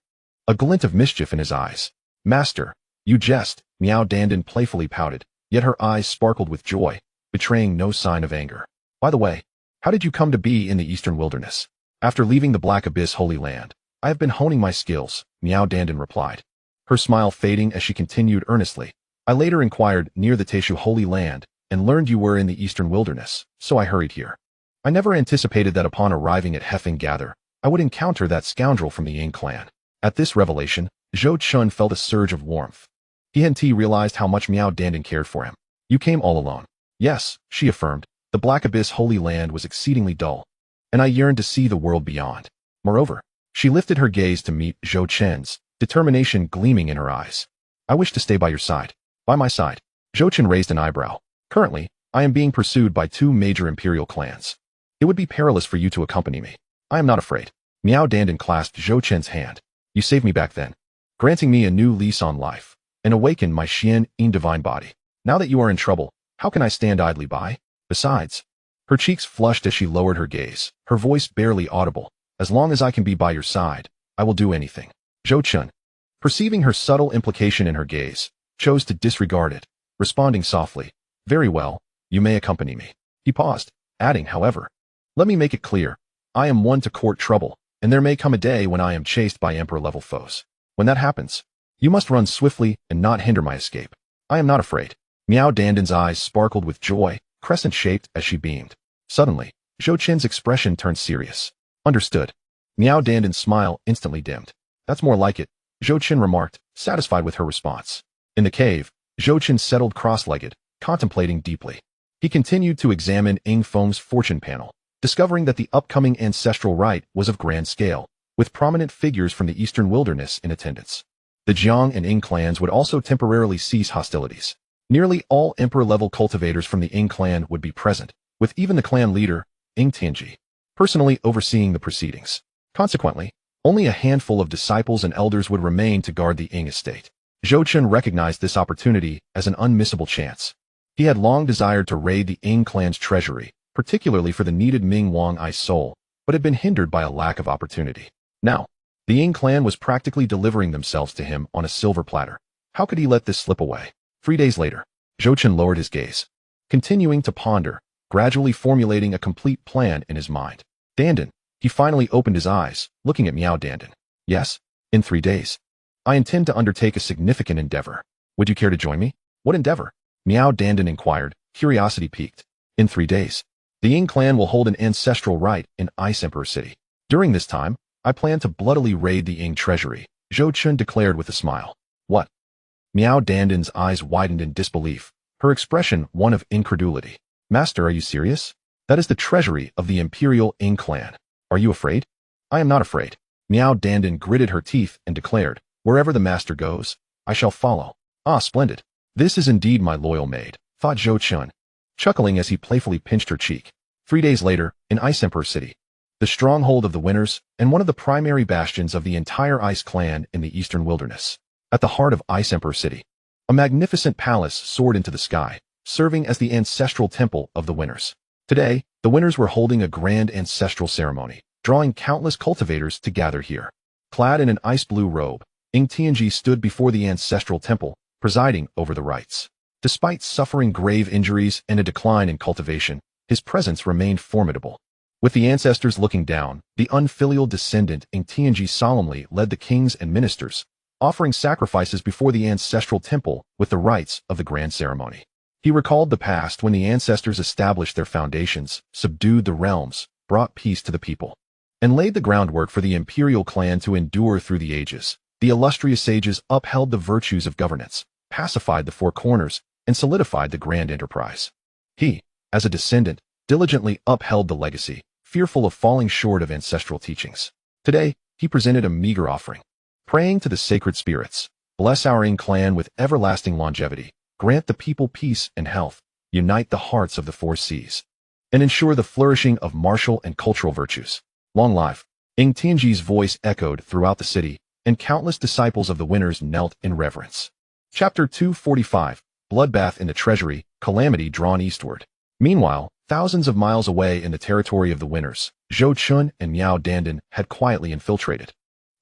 a glint of mischief in his eyes. Master, you jest, Miao Dandan playfully pouted, yet her eyes sparkled with joy, betraying no sign of anger. By the way, how did you come to be in the Eastern Wilderness? After leaving the Black Abyss Holy Land, I have been honing my skills, Miao Dandan replied, her smile fading as she continued earnestly. I later inquired near the Teishu Holy Land and learned you were in the Eastern Wilderness, so I hurried here. I never anticipated that upon arriving at Hefeng Gather, I would encounter that scoundrel from the Ying clan. At this revelation, Zhou Qin felt a surge of warmth. He and T realized how much Miao Dandan cared for him. You came all alone. Yes, she affirmed. The Black Abyss Holy Land was exceedingly dull, and I yearned to see the world beyond. Moreover, she lifted her gaze to meet Zhou Qin's, determination gleaming in her eyes. I wish to stay by your side. By my side. Zhou Qin raised an eyebrow. Currently, I am being pursued by 2 major imperial clans. It would be perilous for you to accompany me. I am not afraid. Miao Dandan clasped Zhou Qin's hand. You saved me back then, granting me a new lease on life, and awakened my Xianxia divine body. Now that you are in trouble, how can I stand idly by? Besides, her cheeks flushed as she lowered her gaze, her voice barely audible. As long as I can be by your side, I will do anything. Zhou Qin, perceiving her subtle implication in her gaze, chose to disregard it, responding softly, very well, you may accompany me. He paused, adding, however, let me make it clear, I am one to court trouble, and there may come a day when I am chased by Emperor-level foes. When that happens, you must run swiftly and not hinder my escape. I am not afraid. Miao Dandan's eyes sparkled with joy, crescent-shaped as she beamed. Suddenly, Zhou Qin's expression turned serious. Understood. Miao Dandan's smile instantly dimmed. That's more like it, Zhou Qin remarked, satisfied with her response. In the cave, Zhou Qin settled cross-legged, contemplating deeply. He continued to examine Ying Feng's fortune panel, discovering that the upcoming ancestral rite was of grand scale, with prominent figures from the Eastern Wilderness in attendance. The Jiang and Ying clans would also temporarily cease hostilities. Nearly all Emperor-level cultivators from the Ying clan would be present, with even the clan leader, Ying Tianji, personally overseeing the proceedings. Consequently, only a handful of disciples and elders would remain to guard the Ying estate. Zhou Qin recognized this opportunity as an unmissable chance. He had long desired to raid the Ying clan's treasury, particularly for the needed Ming Wang Ai soul, but had been hindered by a lack of opportunity. Now, the Ying clan was practically delivering themselves to him on a silver platter. How could he let this slip away? 3 days later, Zhou Qin lowered his gaze, continuing to ponder, gradually formulating a complete plan in his mind. Dandan, he finally opened his eyes, looking at Miao Dandan. Yes, in 3 days. I intend to undertake a significant endeavor. Would you care to join me? What endeavor? Miao Dandan inquired, curiosity piqued. In 3 days, the Ying clan will hold an ancestral rite in Ice Emperor City. During this time, I plan to bloodily raid the Ying treasury, Zhou Chun declared with a smile. What? Miao Dandan's eyes widened in disbelief, her expression one of incredulity. Master, are you serious? That is the treasury of the Imperial Ying clan. Are you afraid? I am not afraid. Miao Dandan gritted her teeth and declared, wherever the master goes, I shall follow. Ah, splendid. This is indeed my loyal maid, thought Zhou Chun, chuckling as he playfully pinched her cheek. 3 days later, in Ice Emperor City, the stronghold of the Winners and one of the primary bastions of the entire Ice clan in the eastern wilderness. At the heart of Ice Emperor City, a magnificent palace soared into the sky, serving as the ancestral temple of the Winners. Today, the Winners were holding a grand ancestral ceremony, drawing countless cultivators to gather here. Clad in an ice-blue robe, Xianxia stood before the ancestral temple, presiding over the rites. Despite suffering grave injuries and a decline in cultivation, his presence remained formidable. With the ancestors looking down, the unfilial descendant Xianxia solemnly led the kings and ministers, offering sacrifices before the ancestral temple with the rites of the grand ceremony. He recalled the past when the ancestors established their foundations, subdued the realms, brought peace to the people, and laid the groundwork for the imperial clan to endure through the ages. The illustrious sages upheld the virtues of governance, pacified the four corners, and solidified the grand enterprise. He, as a descendant, diligently upheld the legacy, fearful of falling short of ancestral teachings. Today, he presented a meager offering, praying to the sacred spirits, bless our Ying clan with everlasting longevity, grant the people peace and health, unite the hearts of the four seas, and ensure the flourishing of martial and cultural virtues. Long life. Xianxia's voice echoed throughout the city, and countless disciples of the Winners knelt in reverence. Chapter 245, Bloodbath in the Treasury, Calamity Drawn Eastward. Meanwhile, thousands of miles away in the territory of the Winners, Zhou Chun and Miao Dandan had quietly infiltrated,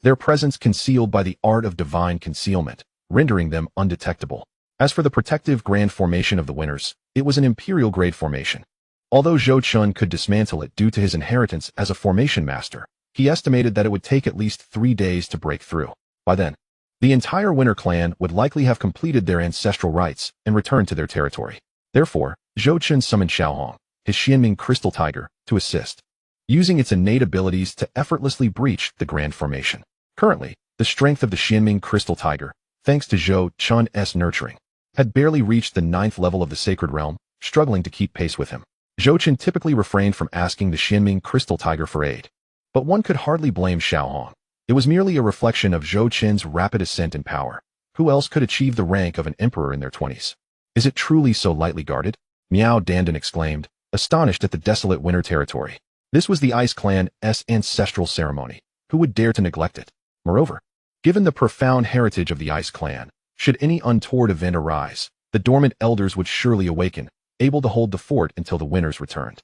their presence concealed by the art of divine concealment, rendering them undetectable. As for the protective grand formation of the Winners, it was an imperial-grade formation. Although Zhou Chun could dismantle it due to his inheritance as a formation master, he estimated that it would take at least 3 days to break through. By then, the entire Winner clan would likely have completed their ancestral rites and returned to their territory. Therefore, Zhou Chun summoned Xiaohong, his Xianming crystal tiger, to assist, using its innate abilities to effortlessly breach the grand formation. Currently, the strength of the Xianming crystal tiger, thanks to Zhou Chun's nurturing, had barely reached the 9th level of the sacred realm, struggling to keep pace with him. Zhou Chun typically refrained from asking the Xianming crystal tiger for aid, but one could hardly blame Xiaohong. It was merely a reflection of Zhou Chun's rapid ascent in power. Who else could achieve the rank of an emperor in their 20s? Is it truly so lightly guarded? Miao Dandan exclaimed, astonished at the desolate Winner territory. This was the Ice Clan's ancestral ceremony. Who would dare to neglect it? Moreover, given the profound heritage of the Ice Clan, should any untoward event arise, the dormant elders would surely awaken, able to hold the fort until the Winners returned.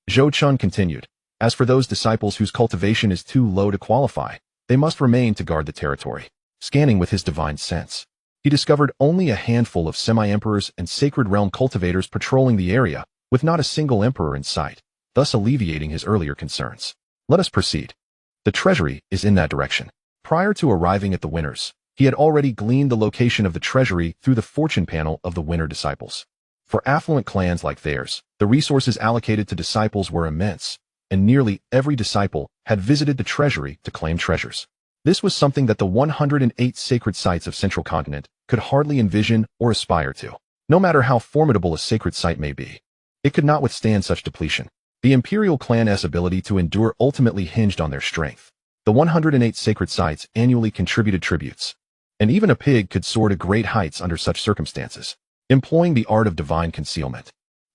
Zhou Chun continued, as for those disciples whose cultivation is too low to qualify, they must remain to guard the territory. Scanning with his divine sense, he discovered only a handful of semi-emperors and sacred realm cultivators patrolling the area, with not a single emperor in sight, thus alleviating his earlier concerns. Let us proceed. The treasury is in that direction. Prior to arriving at the Winners, he had already gleaned the location of the treasury through the fortune panel of the Winner disciples. For affluent clans like theirs, the resources allocated to disciples were immense, and nearly every disciple had visited the treasury to claim treasures. This was something that the 108 sacred sites of Central Continent could hardly envision or aspire to. No matter how formidable a sacred site may be, it could not withstand such depletion. The Imperial clan's ability to endure ultimately hinged on their strength. The 108 sacred sites annually contributed tributes, and even a pig could soar to great heights under such circumstances. Employing the art of divine concealment,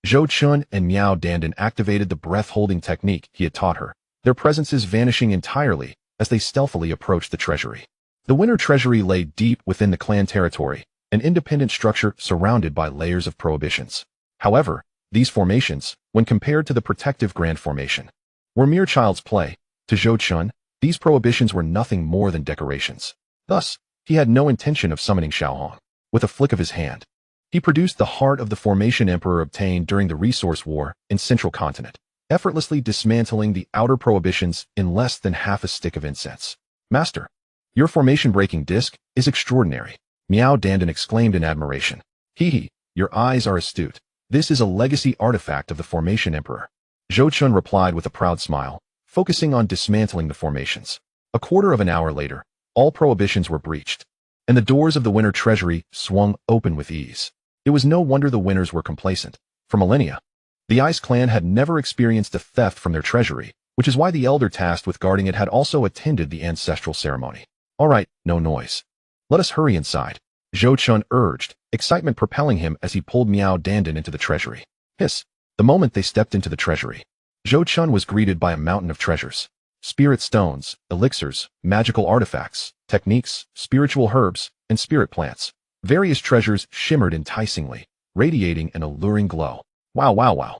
Zhou Chun and Miao Dandan activated the breath-holding technique he had taught her, their presences vanishing entirely as they stealthily approached the treasury. The Winner treasury lay deep within the clan territory, an independent structure surrounded by layers of prohibitions. However, these formations, when compared to the protective grand formation, were mere child's play. To Zhou Chun, these prohibitions were nothing more than decorations. Thus, he had no intention of summoning Xiaohong. With a flick of his hand, he produced the heart of the formation emperor obtained during the resource war in Central Continent, effortlessly dismantling the outer prohibitions in less than half a stick of incense. Master, your formation-breaking disc is extraordinary. Miao Dandan exclaimed in admiration. Hee, your eyes are astute. This is a legacy artifact of the Formation Emperor. Zhou Chun replied with a proud smile, focusing on dismantling the formations. A quarter of an hour later, all prohibitions were breached, and the doors of the winter treasury swung open with ease. It was no wonder the winners were complacent. For millennia, the Ice Clan had never experienced a theft from their treasury, which is why the elder tasked with guarding it had also attended the ancestral ceremony. All right, no noise. Let us hurry inside, Zhou Chun urged, excitement propelling him as he pulled Miao Dandan into the treasury. Hiss. The moment they stepped into the treasury, Zhou Chun was greeted by a mountain of treasures. Spirit stones, elixirs, magical artifacts, techniques, spiritual herbs, and spirit plants. Various treasures shimmered enticingly, radiating an alluring glow. Wow, wow, wow.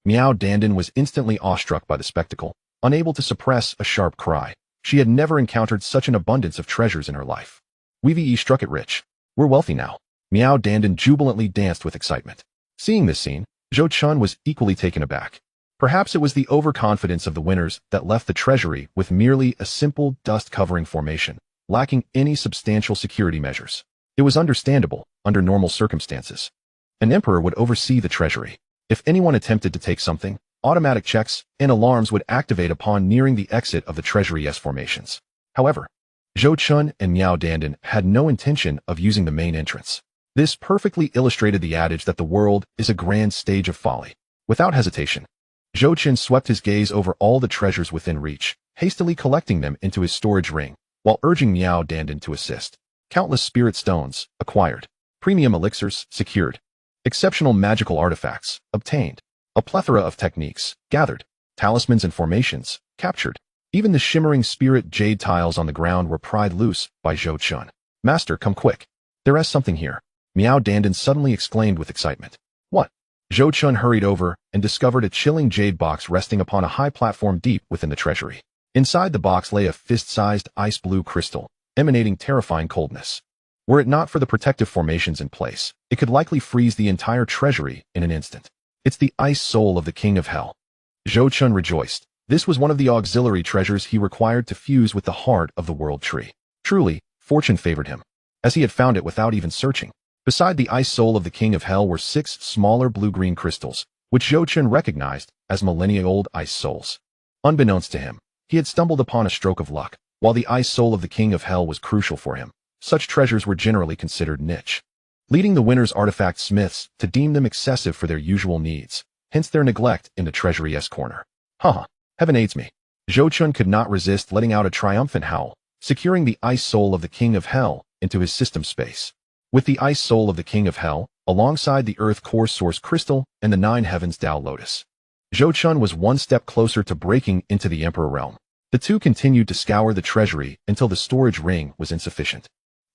Miao Dandan was instantly awestruck by the spectacle, unable to suppress a sharp cry. She had never encountered such an abundance of treasures in her life. We've struck it rich. We're wealthy now. Miao Dandan jubilantly danced with excitement. Seeing this scene, Zhou Chun was equally taken aback. Perhaps it was the overconfidence of the winners that left the treasury with merely a simple dust-covering formation, lacking any substantial security measures. It was understandable, under normal circumstances. An emperor would oversee the treasury. If anyone attempted to take something, automatic checks and alarms would activate upon nearing the exit of the treasury's formations. However, Zhou Chun and Miao Dandan had no intention of using the main entrance. This perfectly illustrated the adage that the world is a grand stage of folly. Without hesitation, Zhou Chun swept his gaze over all the treasures within reach, hastily collecting them into his storage ring, while urging Miao Dandan to assist. Countless spirit stones, acquired. Premium elixirs, secured. Exceptional magical artifacts, obtained. A plethora of techniques, gathered. Talismans and formations, captured. Even the shimmering spirit jade tiles on the ground were pried loose by Zhou Chun. Master, come quick. There is something here. Miao Dandan suddenly exclaimed with excitement. What? Zhou Chun hurried over and discovered a chilling jade box resting upon a high platform deep within the treasury. Inside the box lay a fist-sized ice blue crystal, emanating terrifying coldness. Were it not for the protective formations in place, it could likely freeze the entire treasury in an instant. It's the ice soul of the King of Hell. Zhou Chun rejoiced. This was one of the auxiliary treasures he required to fuse with the heart of the world tree. Truly, fortune favored him, as he had found it without even searching. Beside the ice soul of the King of Hell were 6 smaller blue-green crystals, which Zhou Chun recognized as millennia-old ice souls. Unbeknownst to him, he had stumbled upon a stroke of luck. While the ice soul of the King of Hell was crucial for him, such treasures were generally considered niche, leading the winner's artifact smiths to deem them excessive for their usual needs, hence their neglect in the treasury's corner. Heaven aids me. Zhou Chun could not resist letting out a triumphant howl, securing the ice soul of the King of Hell into his system space. With the ice soul of the King of Hell, alongside the Earth Core Source Crystal and the 9 Heavens Tao Lotus, Zhou Chun was one step closer to breaking into the Emperor realm. The two continued to scour the treasury until the storage ring was insufficient.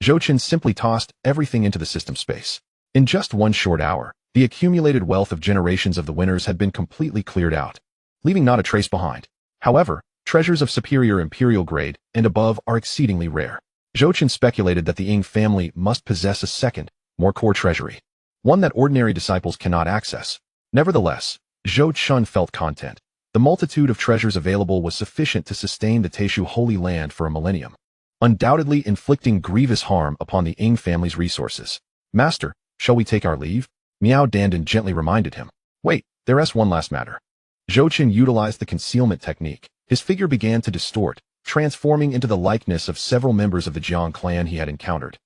Zhou Chun simply tossed everything into the system space. In just one short hour, the accumulated wealth of generations of the winners had been completely cleared out, leaving not a trace behind. However, treasures of superior imperial grade and above are exceedingly rare. Zhou Chun speculated that the Ying family must possess a second, more core treasury, one that ordinary disciples cannot access. Nevertheless, Zhou Chun felt content. The multitude of treasures available was sufficient to sustain the Taishu Holy Land for a millennium, undoubtedly inflicting grievous harm upon the Ying family's resources. Master, shall we take our leave? Miao Dandan gently reminded him. Wait, there's one last matter. Zhou Chun utilized the concealment technique. His figure began to distort, transforming into the likeness of several members of the Jiang clan he had encountered,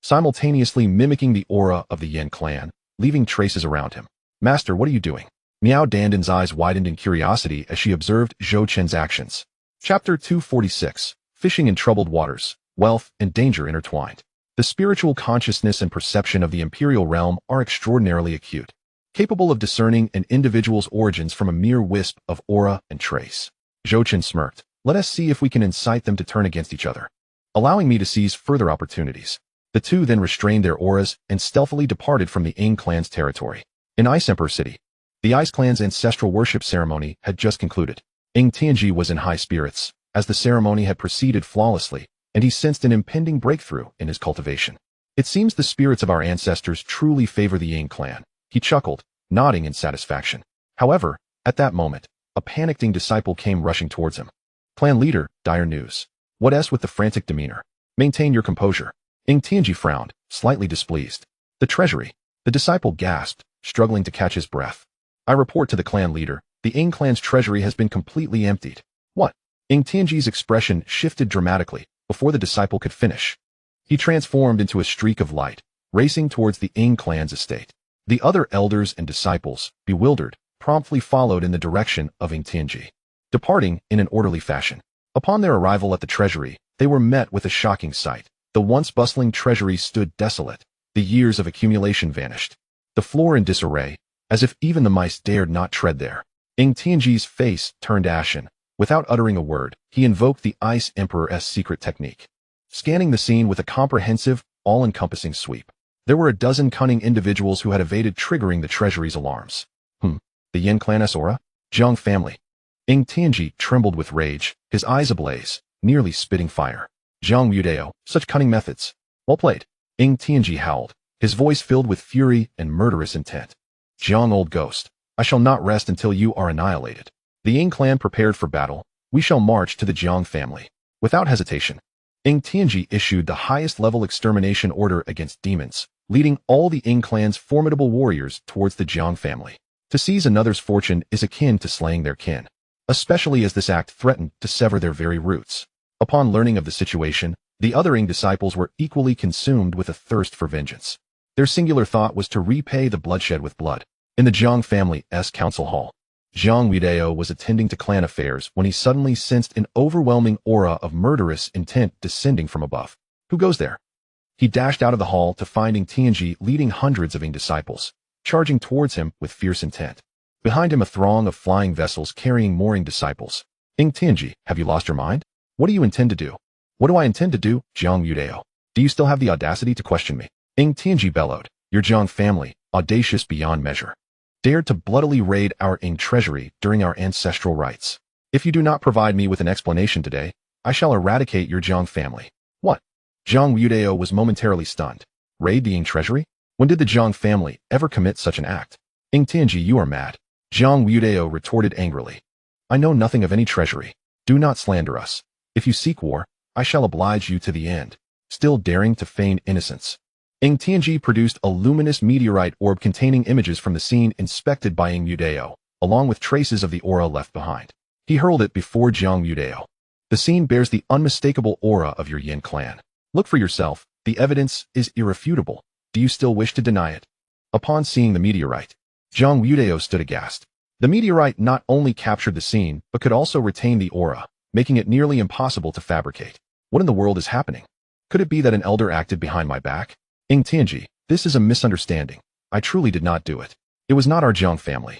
simultaneously mimicking the aura of the Yen clan, leaving traces around him. Master, what are you doing? Miao Dandan's eyes widened in curiosity as she observed Zhou Chun's actions. Chapter 246. Fishing in Troubled Waters, Wealth and Danger Intertwined. The spiritual consciousness and perception of the imperial realm are extraordinarily acute, capable of discerning an individual's origins from a mere wisp of aura and trace. Zhou Chun smirked. Let us see if we can incite them to turn against each other, allowing me to seize further opportunities. The two then restrained their auras and stealthily departed from the Ying clan's territory. In Ice Emperor City, the Ice clan's ancestral worship ceremony had just concluded. Ying Tianji was in high spirits, as the ceremony had proceeded flawlessly, and he sensed an impending breakthrough in his cultivation. It seems the spirits of our ancestors truly favor the Ying clan. He chuckled, nodding in satisfaction. However, at that moment, a panicked Ying disciple came rushing towards him. Clan leader, dire news. What with the frantic demeanor? Maintain your composure. Ying Tianji frowned, slightly displeased. The treasury. The disciple gasped, struggling to catch his breath. I report to the clan leader, the Ying clan's treasury has been completely emptied. What? Ying Tianji's expression shifted dramatically before the disciple could finish. He transformed into a streak of light, racing towards the Ying clan's estate. The other elders and disciples, bewildered, promptly followed in the direction of Ying Tianji, departing in an orderly fashion. Upon their arrival at the treasury, they were met with a shocking sight. The once bustling treasury stood desolate. The years of accumulation vanished. The floor in disarray, as if even the mice dared not tread there. Ying Tianji's face turned ashen. Without uttering a word, he invoked the Ice Emperor's secret technique, scanning the scene with a comprehensive, all-encompassing sweep. There were a dozen cunning individuals who had evaded triggering the treasury's alarms. The Yin clan's aura? Jiang family. Ying Tianji trembled with rage, his eyes ablaze, nearly spitting fire. Jiang Yudao, such cunning methods. Well played. Ying Tianji howled, his voice filled with fury and murderous intent. Jiang old ghost, I shall not rest until you are annihilated. The Ying clan prepared for battle. We shall march to the Jiang family. Without hesitation, Ying Tianji issued the highest-level extermination order against demons, leading all the Ying clan's formidable warriors towards the Jiang family. To seize another's fortune is akin to slaying their kin, especially as this act threatened to sever their very roots. Upon learning of the situation, the other Ying disciples were equally consumed with a thirst for vengeance. Their singular thought was to repay the bloodshed with blood. In the Jiang family's council hall, Jiang Yudao was attending to clan affairs when he suddenly sensed an overwhelming aura of murderous intent descending from above. Who goes there? He dashed out of the hall to find Ying Tianji leading hundreds of Ying disciples, charging towards him with fierce intent. Behind him a throng of flying vessels carrying more Ying disciples. Ying Tianji, have you lost your mind? What do you intend to do? What do I intend to do, Jiang Yudao? Do you still have the audacity to question me? Ying Tianji bellowed, your Jiang family, audacious beyond measure, dared to bloodily raid our Ying treasury during our ancestral rites. If you do not provide me with an explanation today, I shall eradicate your Jiang family. What? Jiang Yudao was momentarily stunned. Raid the Ying treasury? When did the Jiang family ever commit such an act? Ying Tianji, you are mad. Jiang Yudao retorted angrily. I know nothing of any treasury. Do not slander us. If you seek war, I shall oblige you to the end. Still daring to feign innocence. Ying Tianji produced a luminous meteorite orb containing images from the scene inspected by Ying Yudao, along with traces of the aura left behind. He hurled it before Jiang Yudao. The scene bears the unmistakable aura of your Yin clan. Look for yourself. The evidence is irrefutable. Do you still wish to deny it? Upon seeing the meteorite, Jiang Yudao stood aghast. The meteorite not only captured the scene, but could also retain the aura, making it nearly impossible to fabricate. What in the world is happening? Could it be that an elder acted behind my back? Ying Tianji, this is a misunderstanding. I truly did not do it. It was not our Jiang family.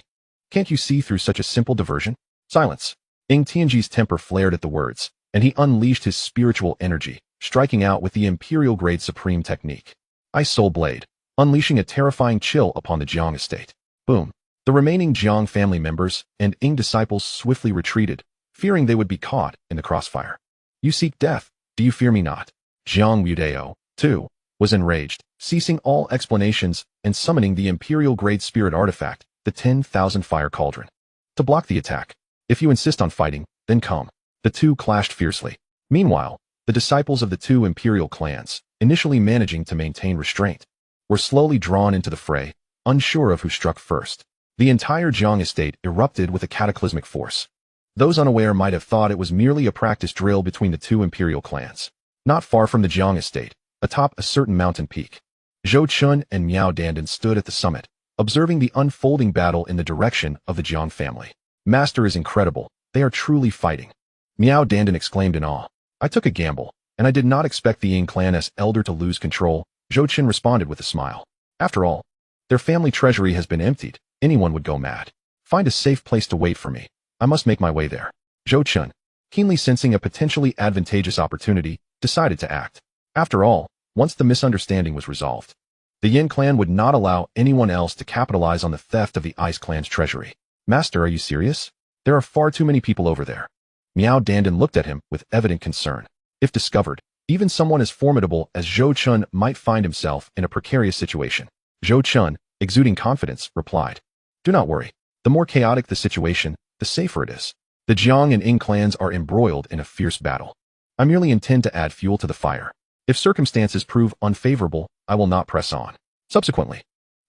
Can't you see through such a simple diversion? Silence. Ying Tianji's temper flared at the words, and he unleashed his spiritual energy, striking out with the imperial-grade supreme technique. Ice Soul Blade, unleashing a terrifying chill upon the Jiang estate. Boom. The remaining Jiang family members and Ying disciples swiftly retreated, fearing they would be caught in the crossfire. You seek death. Do you fear me not? Jiang Yudao, too, was enraged, ceasing all explanations and summoning the imperial-grade spirit artifact, the 10,000 Fire Cauldron, to block the attack. If you insist on fighting, then come. The two clashed fiercely. Meanwhile, the disciples of the two imperial clans, initially managing to maintain restraint, were slowly drawn into the fray, unsure of who struck first. The entire Jiang estate erupted with a cataclysmic force. Those unaware might have thought it was merely a practice drill between the two imperial clans. Not far from the Jiang estate, atop a certain mountain peak, Zhou Chun and Miao Dandan stood at the summit, observing the unfolding battle in the direction of the Jiang family. Master is incredible. They are truly fighting. Miao Dandan exclaimed in awe. I took a gamble, and I did not expect the Ying clan's elder to lose control. Zhou Chun responded with a smile. After all, their family treasury has been emptied. Anyone would go mad. Find a safe place to wait for me. I must make my way there. Zhou Chun, keenly sensing a potentially advantageous opportunity, decided to act. After all, once the misunderstanding was resolved, the Yin clan would not allow anyone else to capitalize on the theft of the Ice clan's treasury. Master, are you serious? There are far too many people over there. Miao Dandan looked at him with evident concern. If discovered, even someone as formidable as Zhou Chun might find himself in a precarious situation. Zhou Chun, exuding confidence, replied, do not worry. The more chaotic the situation, the safer it is. The Jiang and Ying clans are embroiled in a fierce battle. I merely intend to add fuel to the fire. If circumstances prove unfavorable, I will not press on. Subsequently,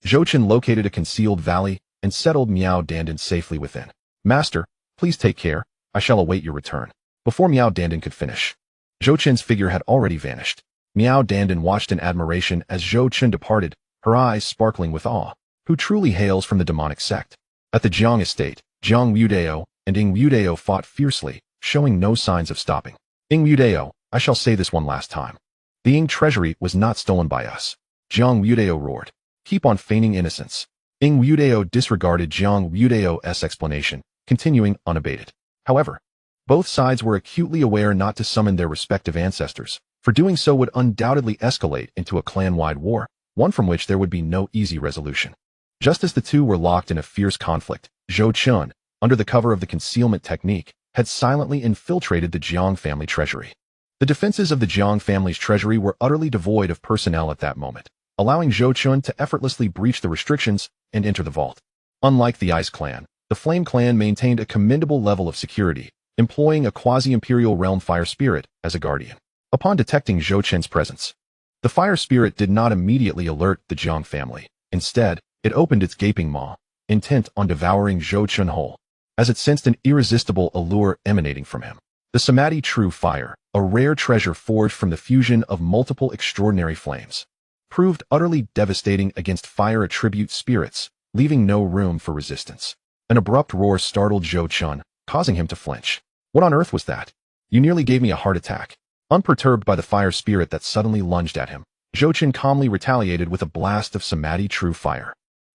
Zhou Chen located a concealed valley and settled Miao Dandan safely within. Master, please take care. I shall await your return. Before Miao Dandan could finish, Zhou Chen's figure had already vanished. Miao Dandan watched in admiration as Zhou Chen departed, her eyes sparkling with awe. Who truly hails from the demonic sect? At the Jiang estate, Jiang Wudao and Ying Wudao fought fiercely, showing no signs of stopping. Ying Wudao, I shall say this one last time. The Ying treasury was not stolen by us. Jiang Wudao roared. Keep on feigning innocence. Ying Wudao disregarded Jiang Wudao's explanation, continuing unabated. However, both sides were acutely aware not to summon their respective ancestors, for doing so would undoubtedly escalate into a clan-wide war, one from which there would be no easy resolution. Just as the two were locked in a fierce conflict, Zhou Chen, under the cover of the concealment technique, had silently infiltrated the Jiang family treasury. The defenses of the Jiang family's treasury were utterly devoid of personnel at that moment, allowing Zhou Chen to effortlessly breach the restrictions and enter the vault. Unlike the Ice Clan, the Flame Clan maintained a commendable level of security, employing a quasi-imperial realm fire spirit as a guardian. Upon detecting Zhou Chen's presence, the fire spirit did not immediately alert the Jiang family. Instead, it opened its gaping maw, intent on devouring Zhou Chen whole, as it sensed an irresistible allure emanating from him. The Samadhi True Fire, a rare treasure forged from the fusion of multiple extraordinary flames, proved utterly devastating against fire attribute spirits, leaving no room for resistance. An abrupt roar startled Zhou Chen, causing him to flinch. What on earth was that? You nearly gave me a heart attack. Unperturbed by the fire spirit that suddenly lunged at him, Zhou Chen calmly retaliated with a blast of Samadhi True Fire.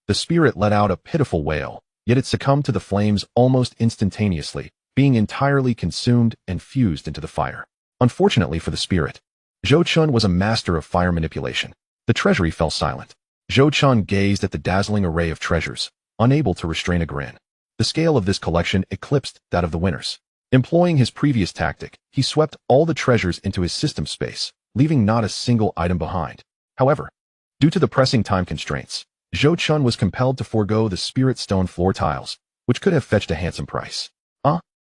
The spirit let out a pitiful wail, yet it succumbed to the flames almost instantaneously, being entirely consumed and fused into the fire. Unfortunately for the spirit, Zhou Chen was a master of fire manipulation. The treasury fell silent. Zhou Chen gazed at the dazzling array of treasures, unable to restrain a grin. The scale of this collection eclipsed that of the winners. Employing his previous tactic, he swept all the treasures into his system space, leaving not a single item behind. However, due to the pressing time constraints, Zhou Chen was compelled to forego the spirit stone floor tiles, which could have fetched a handsome price.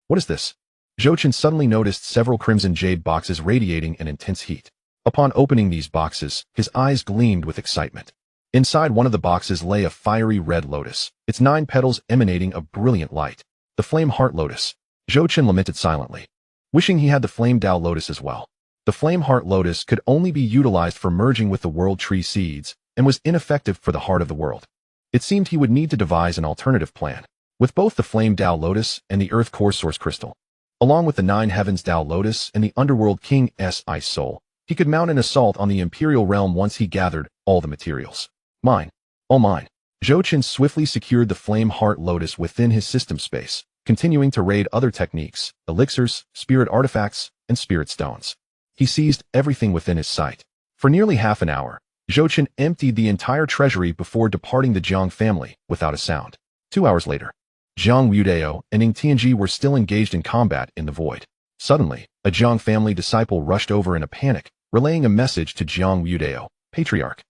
What is this? Zhou Chen suddenly noticed several crimson jade boxes radiating an intense heat. Upon opening these boxes, his eyes gleamed with excitement. Inside one of the boxes lay a fiery red lotus, its 9 petals emanating a brilliant light. The flame heart lotus. Zhou Chen lamented silently, wishing he had the flame Tao lotus as well. The flame heart lotus could only be utilized for merging with the world tree seeds, and was ineffective for the heart of the world. It seemed he would need to devise an alternative plan. With both the flame Tao lotus and the earth core source crystal, along with the 9 heavens Tao lotus and the underworld king's ice soul, he could mount an assault on the imperial realm once he gathered all the materials. Mine. All mine. Zhou Chen swiftly secured the flame heart lotus within his system space, continuing to raid other techniques, elixirs, spirit artifacts, and spirit stones. He seized everything within his sight. For nearly half an hour, Zhou Chen emptied the entire treasury before departing the Jiang family without a sound. 2 hours later, Jiang Wudao and Ying Tianji were still engaged in combat in the void. Suddenly, a Jiang family disciple rushed over in a panic, relaying a message to Jiang Wudao, Patriarch.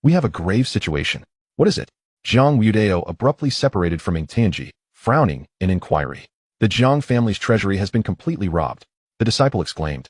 We have a grave situation. What is it? Jiang Wudao abruptly separated from Ying Tianji, frowning in inquiry. The Jiang family's treasury has been completely robbed, the disciple exclaimed,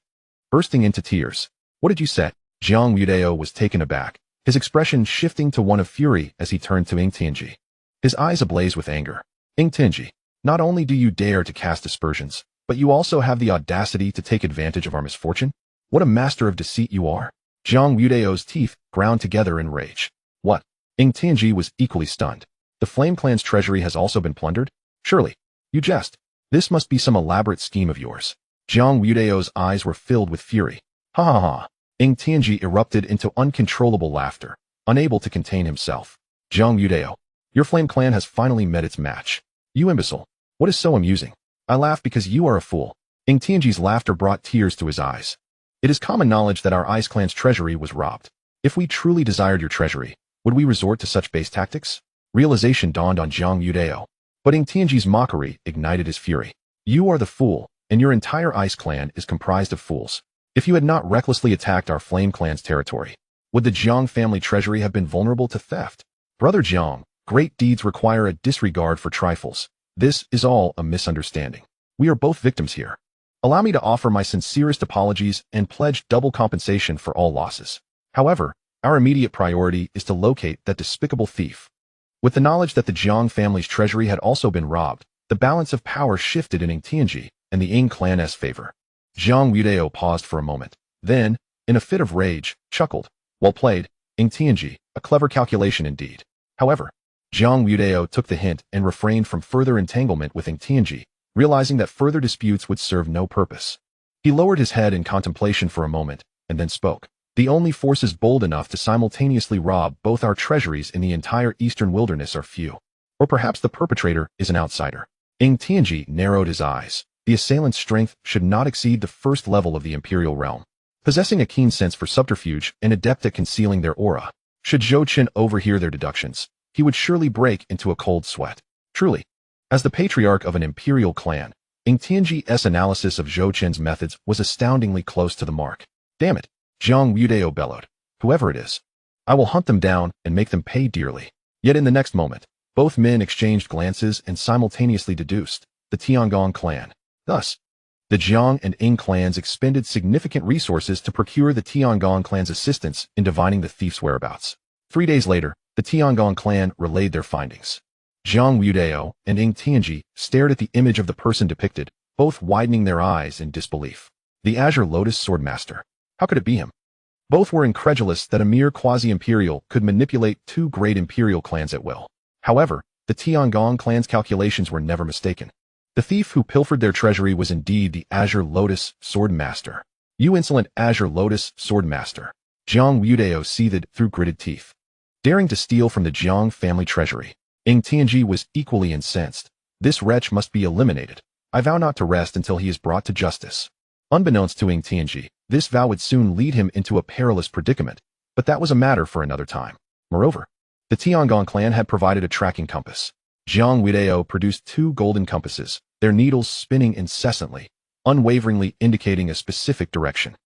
bursting into tears. What did you say? Jiang Wudao was taken aback, his expression shifting to one of fury as he turned to Ying Tianji, his eyes ablaze with anger. Ying Tianji, not only do you dare to cast aspersions, but you also have the audacity to take advantage of our misfortune? What a master of deceit you are. Jiang Wudao's teeth ground together in rage. What? Ying Tianji was equally stunned. The Flame Clan's treasury has also been plundered? Surely. You jest. This must be some elaborate scheme of yours. Jiang Wudao's eyes were filled with fury. Ha ha ha. Ying Tianji erupted into uncontrollable laughter, unable to contain himself. Jiang Wudao, your Flame Clan has finally met its match. You imbecile. What is so amusing? I laugh because you are a fool. Ying Tianji's laughter brought tears to his eyes. It is common knowledge that our Ice Clan's treasury was robbed. If we truly desired your treasury, would we resort to such base tactics? Realization dawned on Jiang Wudao. But Ying Tianji's mockery ignited his fury. You are the fool, and your entire Ice Clan is comprised of fools. If you had not recklessly attacked our Flame Clan's territory, would the Jiang family treasury have been vulnerable to theft? Brother Jiang, great deeds require a disregard for trifles. This is all a misunderstanding. We are both victims here. Allow me to offer my sincerest apologies and pledge double compensation for all losses. However, our immediate priority is to locate that despicable thief. With the knowledge that the Jiang family's treasury had also been robbed, the balance of power shifted in Xianxia and the Ying clan's favor. Jiang Yudao paused for a moment, then, in a fit of rage, chuckled. Well played, Xianxia, a clever calculation indeed. However, Jiang Yudao took the hint and refrained from further entanglement with Xianxia, realizing that further disputes would serve no purpose. He lowered his head in contemplation for a moment, and then spoke. The only forces bold enough to simultaneously rob both our treasuries in the entire eastern wilderness are few. Or perhaps the perpetrator is an outsider. Xianxia narrowed his eyes. The assailant's strength should not exceed the first level of the imperial realm. Possessing a keen sense for subterfuge and adept at concealing their aura, should Zhou Chen overhear their deductions, he would surely break into a cold sweat. Truly, as the patriarch of an imperial clan, Xianxia's analysis of Zhou Chen's methods was astoundingly close to the mark. Damn it, Jiang Yudao bellowed. Whoever it is, I will hunt them down and make them pay dearly. Yet in the next moment, both men exchanged glances and simultaneously deduced the Tiangong clan. Thus, the Jiang and Ying clans expended significant resources to procure the Tiangong clan's assistance in divining the thief's whereabouts. 3 days later, the Tiangong clan relayed their findings. Jiang Yudao and Xianxia stared at the image of the person depicted, both widening their eyes in disbelief. The Azure Lotus Swordmaster. How could it be him? Both were incredulous that a mere quasi-imperial could manipulate two great imperial clans at will. However, the Tiangong clan's calculations were never mistaken. The thief who pilfered their treasury was indeed the Azure Lotus Swordmaster. You insolent Azure Lotus Swordmaster. Jiang Yudao seethed through gritted teeth. Daring to steal from the Jiang family treasury. Xianxia was equally incensed. This wretch must be eliminated. I vow not to rest until he is brought to justice. Unbeknownst to Xianxia, this vow would soon lead him into a perilous predicament, but that was a matter for another time. Moreover, the Tiangong clan had provided a tracking compass. Jiang Yudao produced 2 golden compasses, their needles spinning incessantly, unwaveringly indicating a specific direction.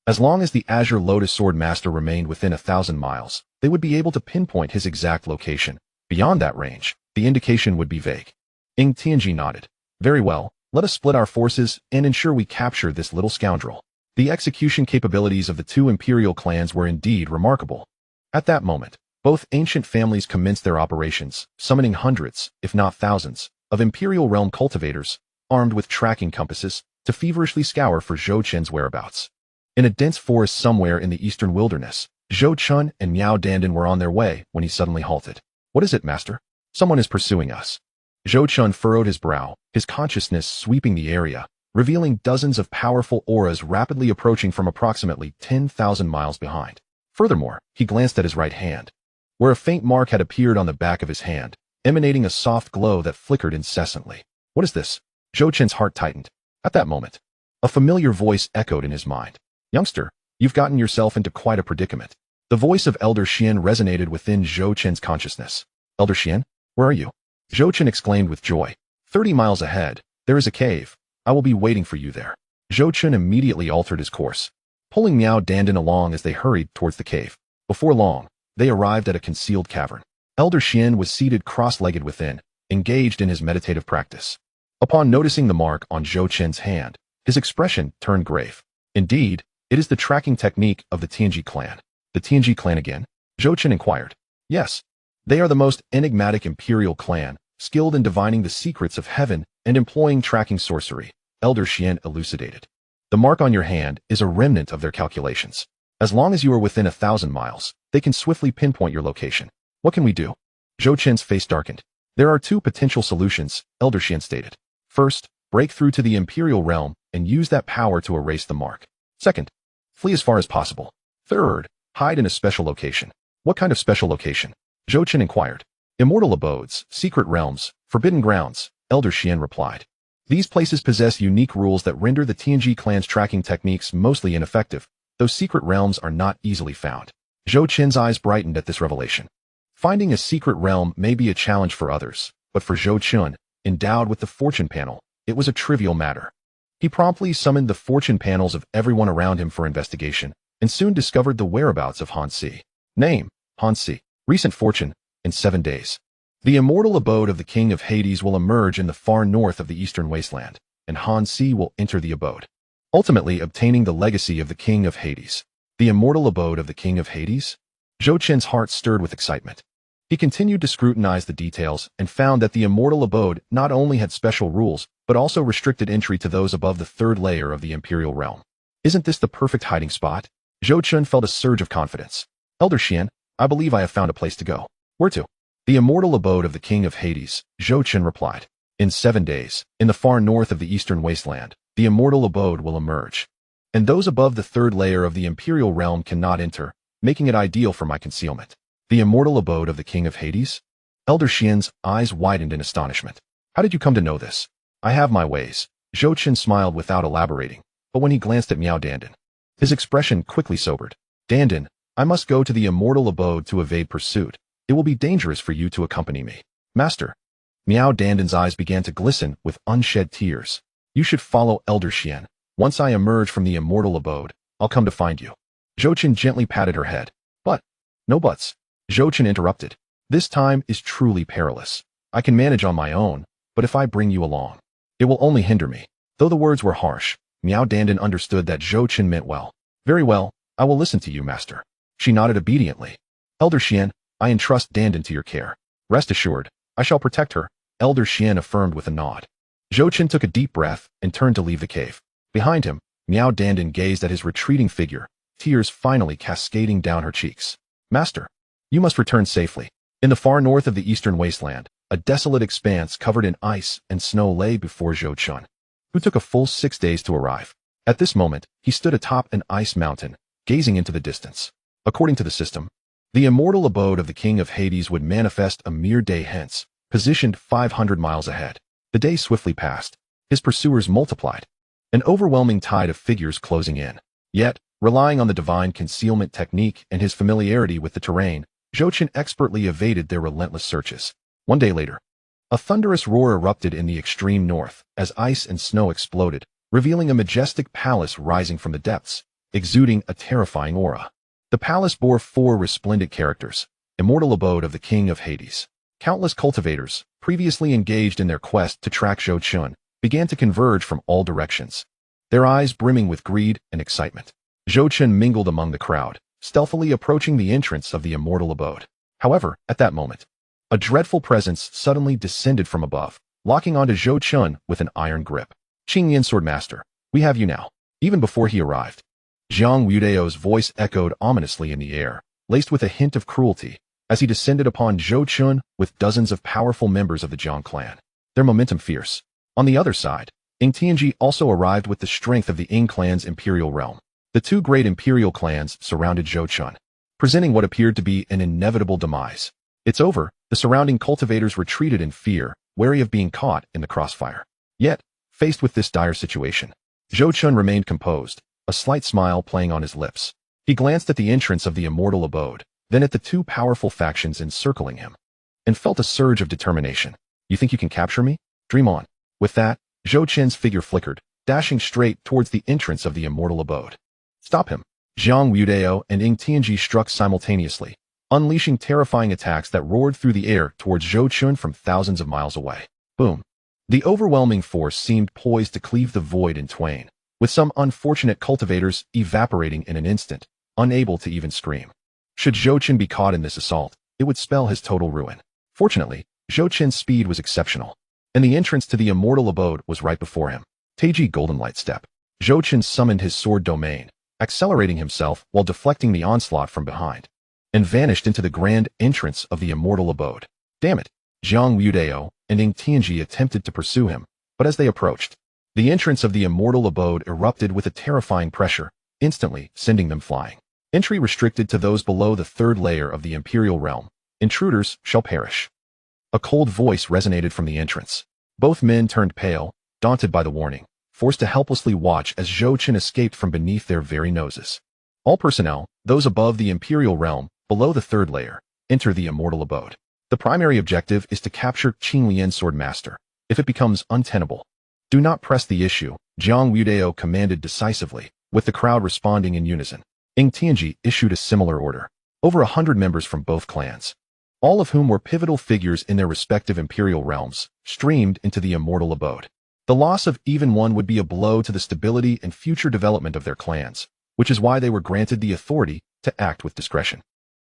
As long as the Azure Lotus Swordmaster remained within 1,000 miles, they would be able to pinpoint his exact location. Beyond that range, the indication would be vague. Xianxia nodded. Very well, let us split our forces and ensure we capture this little scoundrel. The execution capabilities of the 2 imperial clans were indeed remarkable. At that moment, both ancient families commenced their operations, summoning hundreds, if not thousands, of imperial realm cultivators, armed with tracking compasses, to feverishly scour for Zhou Chen's whereabouts. In a dense forest somewhere in the eastern wilderness, Zhou Chen and Miao Dandan were on their way when he suddenly halted. What is it, master? Someone is pursuing us. Zhou Chen furrowed his brow, his consciousness sweeping the area, revealing dozens of powerful auras rapidly approaching from approximately 10,000 miles behind. Furthermore, he glanced at his right hand, where a faint mark had appeared on the back of his hand, emanating a soft glow that flickered incessantly. What is this? Zhou Chen's heart tightened. At that moment, a familiar voice echoed in his mind. Youngster, you've gotten yourself into quite a predicament. The voice of Elder Xian resonated within Zhou Chen's consciousness. Elder Xian, where are you? Zhou Chen exclaimed with joy. 30 miles ahead, there is a cave. I will be waiting for you there. Zhou Chen immediately altered his course, pulling Miao Dandan along as they hurried towards the cave. Before long, they arrived at a concealed cavern. Elder Xian was seated cross-legged within, engaged in his meditative practice. Upon noticing the mark on Zhou Chen's hand, his expression turned grave. Indeed, it is the tracking technique of the Tianji clan. The Tianji clan again? Zhou Chen inquired. Yes. They are the most enigmatic imperial clan, skilled in divining the secrets of heaven and employing tracking sorcery, Elder Xian elucidated. The mark on your hand is a remnant of their calculations. As long as you are within 1,000 miles, they can swiftly pinpoint your location. What can we do? Zhou Chen's face darkened. There are 2 potential solutions, Elder Xian stated. First, break through to the imperial realm and use that power to erase the mark. Second, flee as far as possible. Third, hide in a special location. What kind of special location? Zhou Chen inquired. Immortal abodes, secret realms, forbidden grounds, Elder Xian replied. These places possess unique rules that render the Tianji clan's tracking techniques mostly ineffective. Those secret realms are not easily found. Zhou Chen's eyes brightened at this revelation. Finding a secret realm may be a challenge for others, but for Zhou Chen, endowed with the fortune panel, it was a trivial matter. He promptly summoned the fortune panels of everyone around him for investigation, and soon discovered the whereabouts of Xianxia. Name, Xianxia. Recent fortune, in 7 days. The immortal abode of the King of Hades will emerge in the far north of the eastern wasteland, and Xianxia will enter the abode. ultimately obtaining the legacy of the King of Hades. The immortal abode of the King of Hades? Zhou Qin's heart stirred with excitement. He continued to scrutinize the details and found that the immortal abode not only had special rules, but also restricted entry to those above the third layer of the imperial realm. Isn't this the perfect hiding spot? Zhou Qin felt a surge of confidence. Elder Xian, I believe I have found a place to go. Where to? The immortal abode of the King of Hades, Zhou Qin replied. In 7 days, in the far north of the eastern wasteland, the immortal abode will emerge. And those above the third layer of the imperial realm cannot enter, making it ideal for my concealment. The immortal abode of the King of Hades? Elder Xian's eyes widened in astonishment. How did you come to know this? I have my ways. Zhou Qin smiled without elaborating, but when he glanced at Miao Dandan, his expression quickly sobered. Dandan, I must go to the immortal abode to evade pursuit. It will be dangerous for you to accompany me. Master. Miao Dandan's eyes began to glisten with unshed tears. You should follow Elder Xian. Once I emerge from the immortal abode, I'll come to find you. Zhou Qin gently patted her head. But, no buts. Zhou Qin interrupted. This time is truly perilous. I can manage on my own, but if I bring you along, it will only hinder me. Though the words were harsh, Miao Dandan understood that Zhou Qin meant well. Very well, I will listen to you, master. She nodded obediently. Elder Xian, I entrust Dandan to your care. Rest assured, I shall protect her, Elder Xian affirmed with a nod. Zhou Qin took a deep breath and turned to leave the cave. Behind him, Miao Dandan gazed at his retreating figure, tears finally cascading down her cheeks. Master, you must return safely. In the far north of the eastern wasteland, a desolate expanse covered in ice and snow lay before Zhou Qin, who took a full 6 days to arrive. At this moment, he stood atop an ice mountain, gazing into the distance. According to the system, the immortal abode of the King of Hades would manifest a mere day hence, positioned 500 miles ahead. The day swiftly passed. His pursuers multiplied. An overwhelming tide of figures closing in. Yet, relying on the divine concealment technique and his familiarity with the terrain, Zhou Qin expertly evaded their relentless searches. 1 day later, a thunderous roar erupted in the extreme north as ice and snow exploded, revealing a majestic palace rising from the depths, exuding a terrifying aura. The palace bore 4 resplendent characters, immortal abode of the King of Hades. Countless cultivators, previously engaged in their quest to track Zhou Qin, began to converge from all directions, their eyes brimming with greed and excitement. Zhou Qin mingled among the crowd, stealthily approaching the entrance of the immortal abode. However, at that moment, a dreadful presence suddenly descended from above, locking onto Zhou Qin with an iron grip. Qingyan Swordmaster, we have you now. Even before he arrived, Zhang Wudeo's voice echoed ominously in the air, laced with a hint of cruelty, as he descended upon Zhou Qin with dozens of powerful members of the Jiang clan, their momentum fierce. On the other side, Xianxia also arrived with the strength of the Ying clan's imperial realm. The 2 great imperial clans surrounded Zhou Qin, presenting what appeared to be an inevitable demise. It's over, the surrounding cultivators retreated in fear, wary of being caught in the crossfire. Yet, faced with this dire situation, Zhou Qin remained composed, a slight smile playing on his lips. He glanced at the entrance of the immortal abode, then at the 2 powerful factions encircling him, and felt a surge of determination. You think you can capture me? Dream on. With that, Zhou Qin's figure flickered, dashing straight towards the entrance of the immortal abode. Stop him. Zhang Wudeo and Xianxia struck simultaneously, unleashing terrifying attacks that roared through the air towards Zhou Qin from thousands of miles away. Boom. The overwhelming force seemed poised to cleave the void in twain, with some unfortunate cultivators evaporating in an instant, unable to even scream. Should Zhou Qin be caught in this assault, it would spell his total ruin. Fortunately, Zhou Qin's speed was exceptional, and the entrance to the immortal abode was right before him. Taiji Golden Light Step. Zhou Qin summoned his sword domain, accelerating himself while deflecting the onslaught from behind, and vanished into the grand entrance of the immortal abode. Damn it! Zhang Wudeo and Xianxia attempted to pursue him, but as they approached, the entrance of the immortal abode erupted with a terrifying pressure, instantly sending them flying. Entry restricted to those below the third layer of the imperial realm. Intruders shall perish. A cold voice resonated from the entrance. Both men turned pale, daunted by the warning, forced to helplessly watch as Zhou Qin escaped from beneath their very noses. All personnel, those above the imperial realm, below the third layer, enter the immortal abode. The primary objective is to capture Qinglian Swordmaster. If it becomes untenable, do not press the issue, Zhang Wudeo commanded decisively, with the crowd responding in unison. Xianxia issued a similar order. Over 100 members from both clans, all of whom were pivotal figures in their respective imperial realms, streamed into the immortal abode. The loss of even one would be a blow to the stability and future development of their clans, which is why they were granted the authority to act with discretion.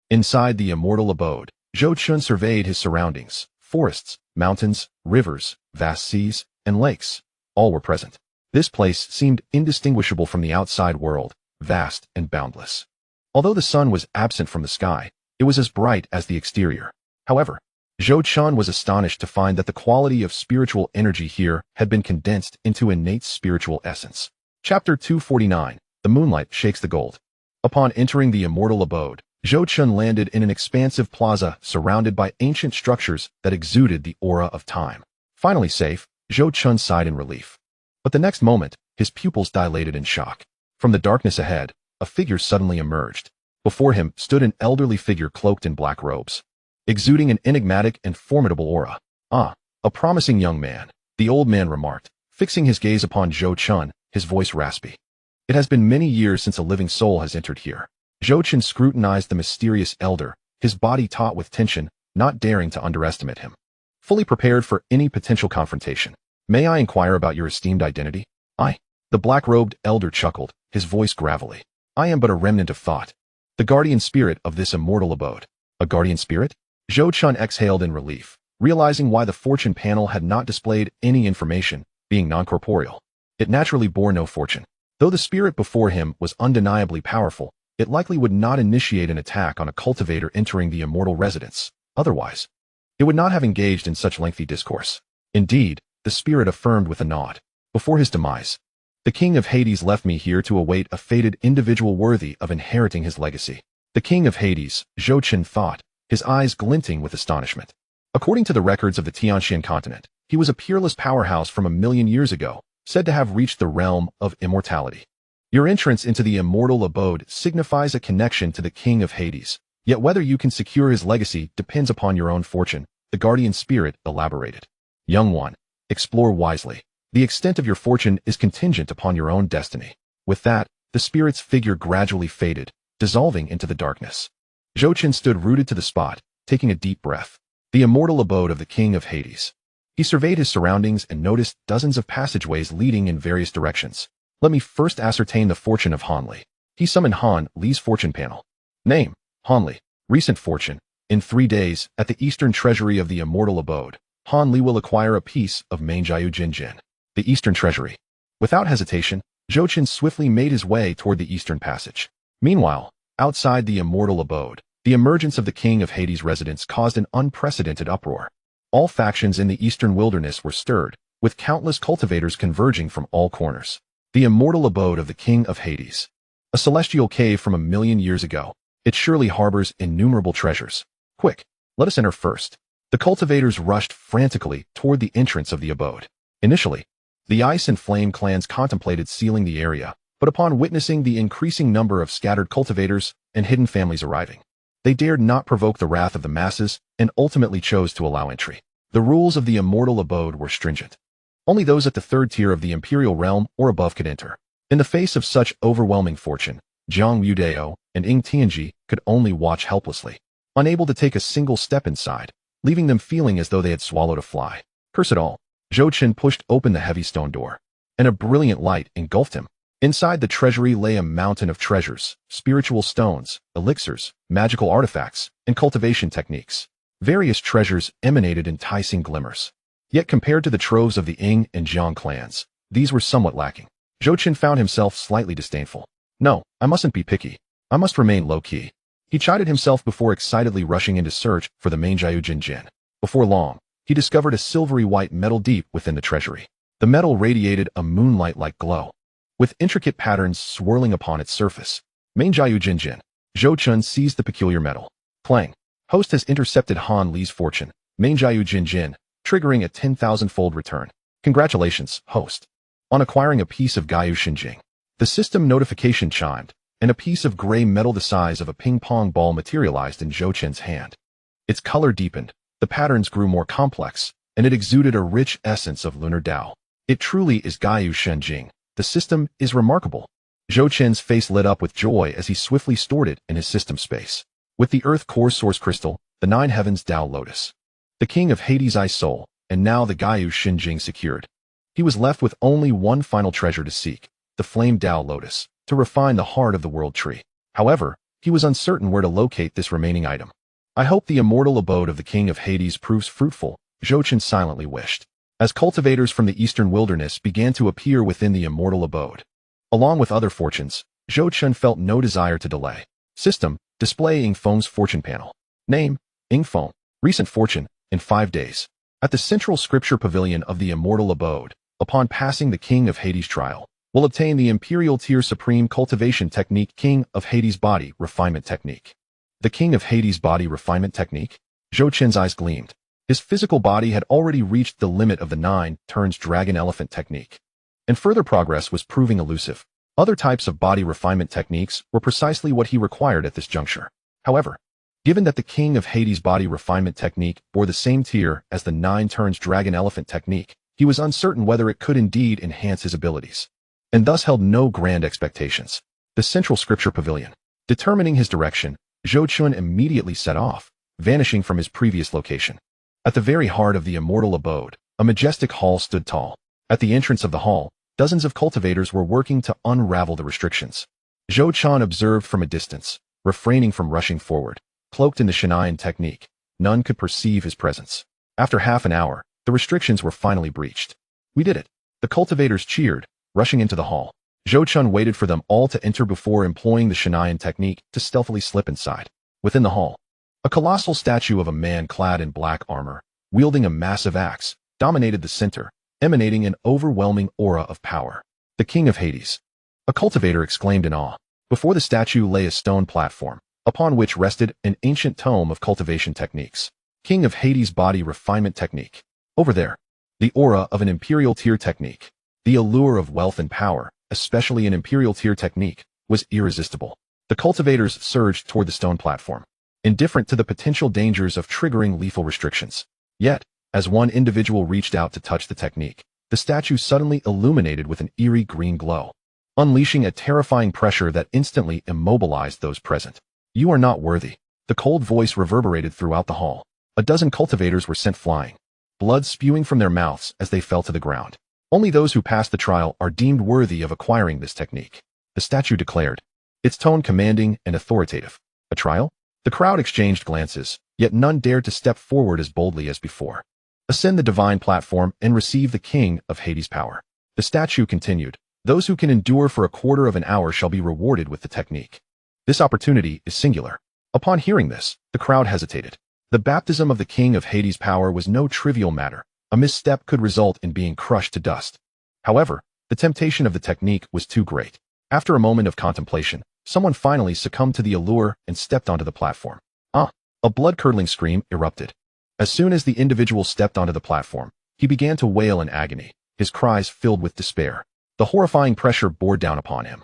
Inside the immortal abode, Zhou Chun surveyed his surroundings. Forests, mountains, rivers, vast seas, and lakes, all were present. This place seemed indistinguishable from the outside world, vast and boundless. Although the sun was absent from the sky, it was as bright as the exterior. However, Zhou Chun was astonished to find that the quality of spiritual energy here had been condensed into innate spiritual essence. Chapter 249, The Moonlight Shakes the Gold. Upon entering the immortal abode, Zhou Chun landed in an expansive plaza surrounded by ancient structures that exuded the aura of time. Finally safe, Zhou Chun sighed in relief. But the next moment, his pupils dilated in shock. From the darkness ahead, a figure suddenly emerged. Before him stood an elderly figure cloaked in black robes, exuding an enigmatic and formidable aura. "Ah, a promising young man," the old man remarked, fixing his gaze upon Zhou Chun, his voice raspy. "It has been many years since a living soul has entered here." Zhou Chun scrutinized the mysterious elder, his body taut with tension, not daring to underestimate him. Fully prepared for any potential confrontation. "May I inquire about your esteemed identity?" The black-robed elder chuckled, his voice gravelly. "I am but a remnant of thought, the guardian spirit of this immortal abode." "A guardian spirit?" Zhou Chun exhaled in relief, realizing why the fortune panel had not displayed any information, being non-corporeal. It naturally bore no fortune. Though the spirit before him was undeniably powerful, it likely would not initiate an attack on a cultivator entering the immortal residence. Otherwise, it would not have engaged in such lengthy discourse. Indeed, the spirit affirmed with a nod. Before his demise, the king of Hades left me here to await a fated individual worthy of inheriting his legacy. The king of Hades, Zhou Chun thought, his eyes glinting with astonishment. According to the records of the Xianxia continent, he was a peerless powerhouse from 1,000,000 years ago, said to have reached the realm of immortality. Your entrance into the immortal abode signifies a connection to the king of Hades, yet whether you can secure his legacy depends upon your own fortune, the guardian spirit elaborated. Young one, explore wisely. The extent of your fortune is contingent upon your own destiny. With that, the spirit's figure gradually faded, dissolving into the darkness. Zhou Chun stood rooted to the spot, taking a deep breath. The immortal abode of the king of Hades. He surveyed his surroundings and noticed dozens of passageways leading in various directions. Let me first ascertain the fortune of Han Li. He summoned Han Li's fortune panel. Name, Han Li. Recent fortune. In 3 days, at the eastern treasury of the immortal abode, Han Li will acquire a piece of Mainjiu Jinjin. The eastern treasury. Without hesitation, Zhou Chun swiftly made his way toward the eastern passage. Meanwhile, outside the immortal abode, the emergence of the king of Hades' residence caused an unprecedented uproar. All factions in the eastern wilderness were stirred, with countless cultivators converging from all corners. The immortal abode of the king of Hades. A celestial cave from 1,000,000 years ago. It surely harbors innumerable treasures. Quick, let us enter first. The cultivators rushed frantically toward the entrance of the abode. Initially, the Ice and Flame clans contemplated sealing the area, but upon witnessing the increasing number of scattered cultivators and hidden families arriving, they dared not provoke the wrath of the masses and ultimately chose to allow entry. The rules of the immortal abode were stringent. Only those at the 3rd tier of the imperial realm or above could enter. In the face of such overwhelming fortune, Zhang Yudao and Ying Tianji could only watch helplessly, unable to take a single step inside, leaving them feeling as though they had swallowed a fly. Curse it all. Zhou Chun pushed open the heavy stone door, and a brilliant light engulfed him. Inside the treasury lay a mountain of treasures, spiritual stones, elixirs, magical artifacts, and cultivation techniques. Various treasures emanated enticing glimmers. Yet compared to the troves of the Ying and Zhang clans, these were somewhat lacking. Zhou Chun found himself slightly disdainful. No, I mustn't be picky. I must remain low-key. He chided himself before excitedly rushing into search for the Mainjiu Jinjin. Before long, he discovered a silvery white metal deep within the treasury. The metal radiated a moonlight-like glow, with intricate patterns swirling upon its surface. Mainjiu Jinjin. Zhou Chun seized the peculiar metal. Clang. Host has intercepted Han Li's fortune, Mainjiu Jinjin, triggering a 10,000-fold return. Congratulations, host, on acquiring a piece of Gaiu Xinjing. The system notification chimed, and a piece of gray metal the size of a ping-pong ball materialized in Zhou Chun's hand. Its color deepened, the patterns grew more complex, and it exuded a rich essence of lunar Tao. It truly is Gaiu Xinjing. The system is remarkable. Zhou Chun's face lit up with joy as he swiftly stored it in his system space. With the Earth Core Source Crystal, the 9 Heavens Tao Lotus, the King of Hades' Ice Soul, and now the Gaiu Xinjing secured, He was left with only one final treasure to seek, the Flame Dao Lotus, to refine the heart of the World Tree. However, he was uncertain where to locate this remaining item. I hope the immortal abode of the King of Hades proves fruitful, Zhou Chen silently wished, as cultivators from the eastern wilderness began to appear within the immortal abode. Along with other fortunes, Zhou Chen felt no desire to delay. System: display Ing Feng's fortune panel. Name: Ing Feng. Recent fortune: in 5 days. At the central scripture pavilion of the immortal abode, upon passing the King of Hades trial, will obtain the Imperial Tier Supreme Cultivation Technique King of Hades Body Refinement Technique. The King of Hades Body Refinement Technique? Zhou Chen's eyes gleamed. His physical body had already reached the limit of the 9 turns Dragon Elephant Technique, and further progress was proving elusive. Other types of body refinement techniques were precisely what he required at this juncture. However, given that the King of Hades Body Refinement Technique bore the same tier as the 9 turns Dragon Elephant Technique, he was uncertain whether it could indeed enhance his abilities, and thus held no grand expectations. The central scripture pavilion. Determining his direction, Zhou Chen immediately set off, vanishing from his previous location. At the very heart of the immortal abode, a majestic hall stood tall. At the entrance of the hall, dozens of cultivators were working to unravel the restrictions. Zhou Chen observed from a distance, refraining from rushing forward. Cloaked in the Xianxia technique, none could perceive his presence. After half an hour, the restrictions were finally breached. We did it. The cultivators cheered, rushing into the hall. Zhou Chen waited for them all to enter before employing the Xianxia technique to stealthily slip inside. Within the hall, a colossal statue of a man clad in black armor, wielding a massive axe, dominated the center, emanating an overwhelming aura of power. The King of Hades. A cultivator exclaimed in awe. Before the statue lay a stone platform, upon which rested an ancient tome of cultivation techniques. King of Hades Body Refinement Technique. Over there, the aura of an Imperial Tier Technique. The allure of wealth and power, especially an Imperial Tier Technique, was irresistible. The cultivators surged toward the stone platform, indifferent to the potential dangers of triggering lethal restrictions. Yet, as one individual reached out to touch the technique, the statue suddenly illuminated with an eerie green glow, unleashing a terrifying pressure that instantly immobilized those present. You are not worthy. The cold voice reverberated throughout the hall. A dozen cultivators were sent flying, blood spewing from their mouths as they fell to the ground. Only those who passed the trial are deemed worthy of acquiring this technique, the statue declared, its tone commanding and authoritative. A trial? The crowd exchanged glances, yet none dared to step forward as boldly as before. Ascend the divine platform and receive the King of Hades power. The statue continued, those who can endure for a quarter of an hour shall be rewarded with the technique. This opportunity is singular. Upon hearing this, the crowd hesitated. The baptism of the King of Hades' power was no trivial matter. A misstep could result in being crushed to dust. However, the temptation of the technique was too great. After a moment of contemplation, someone finally succumbed to the allure and stepped onto the platform. A blood-curdling scream erupted. As soon as the individual stepped onto the platform, he began to wail in agony, his cries filled with despair. The horrifying pressure bore down upon him,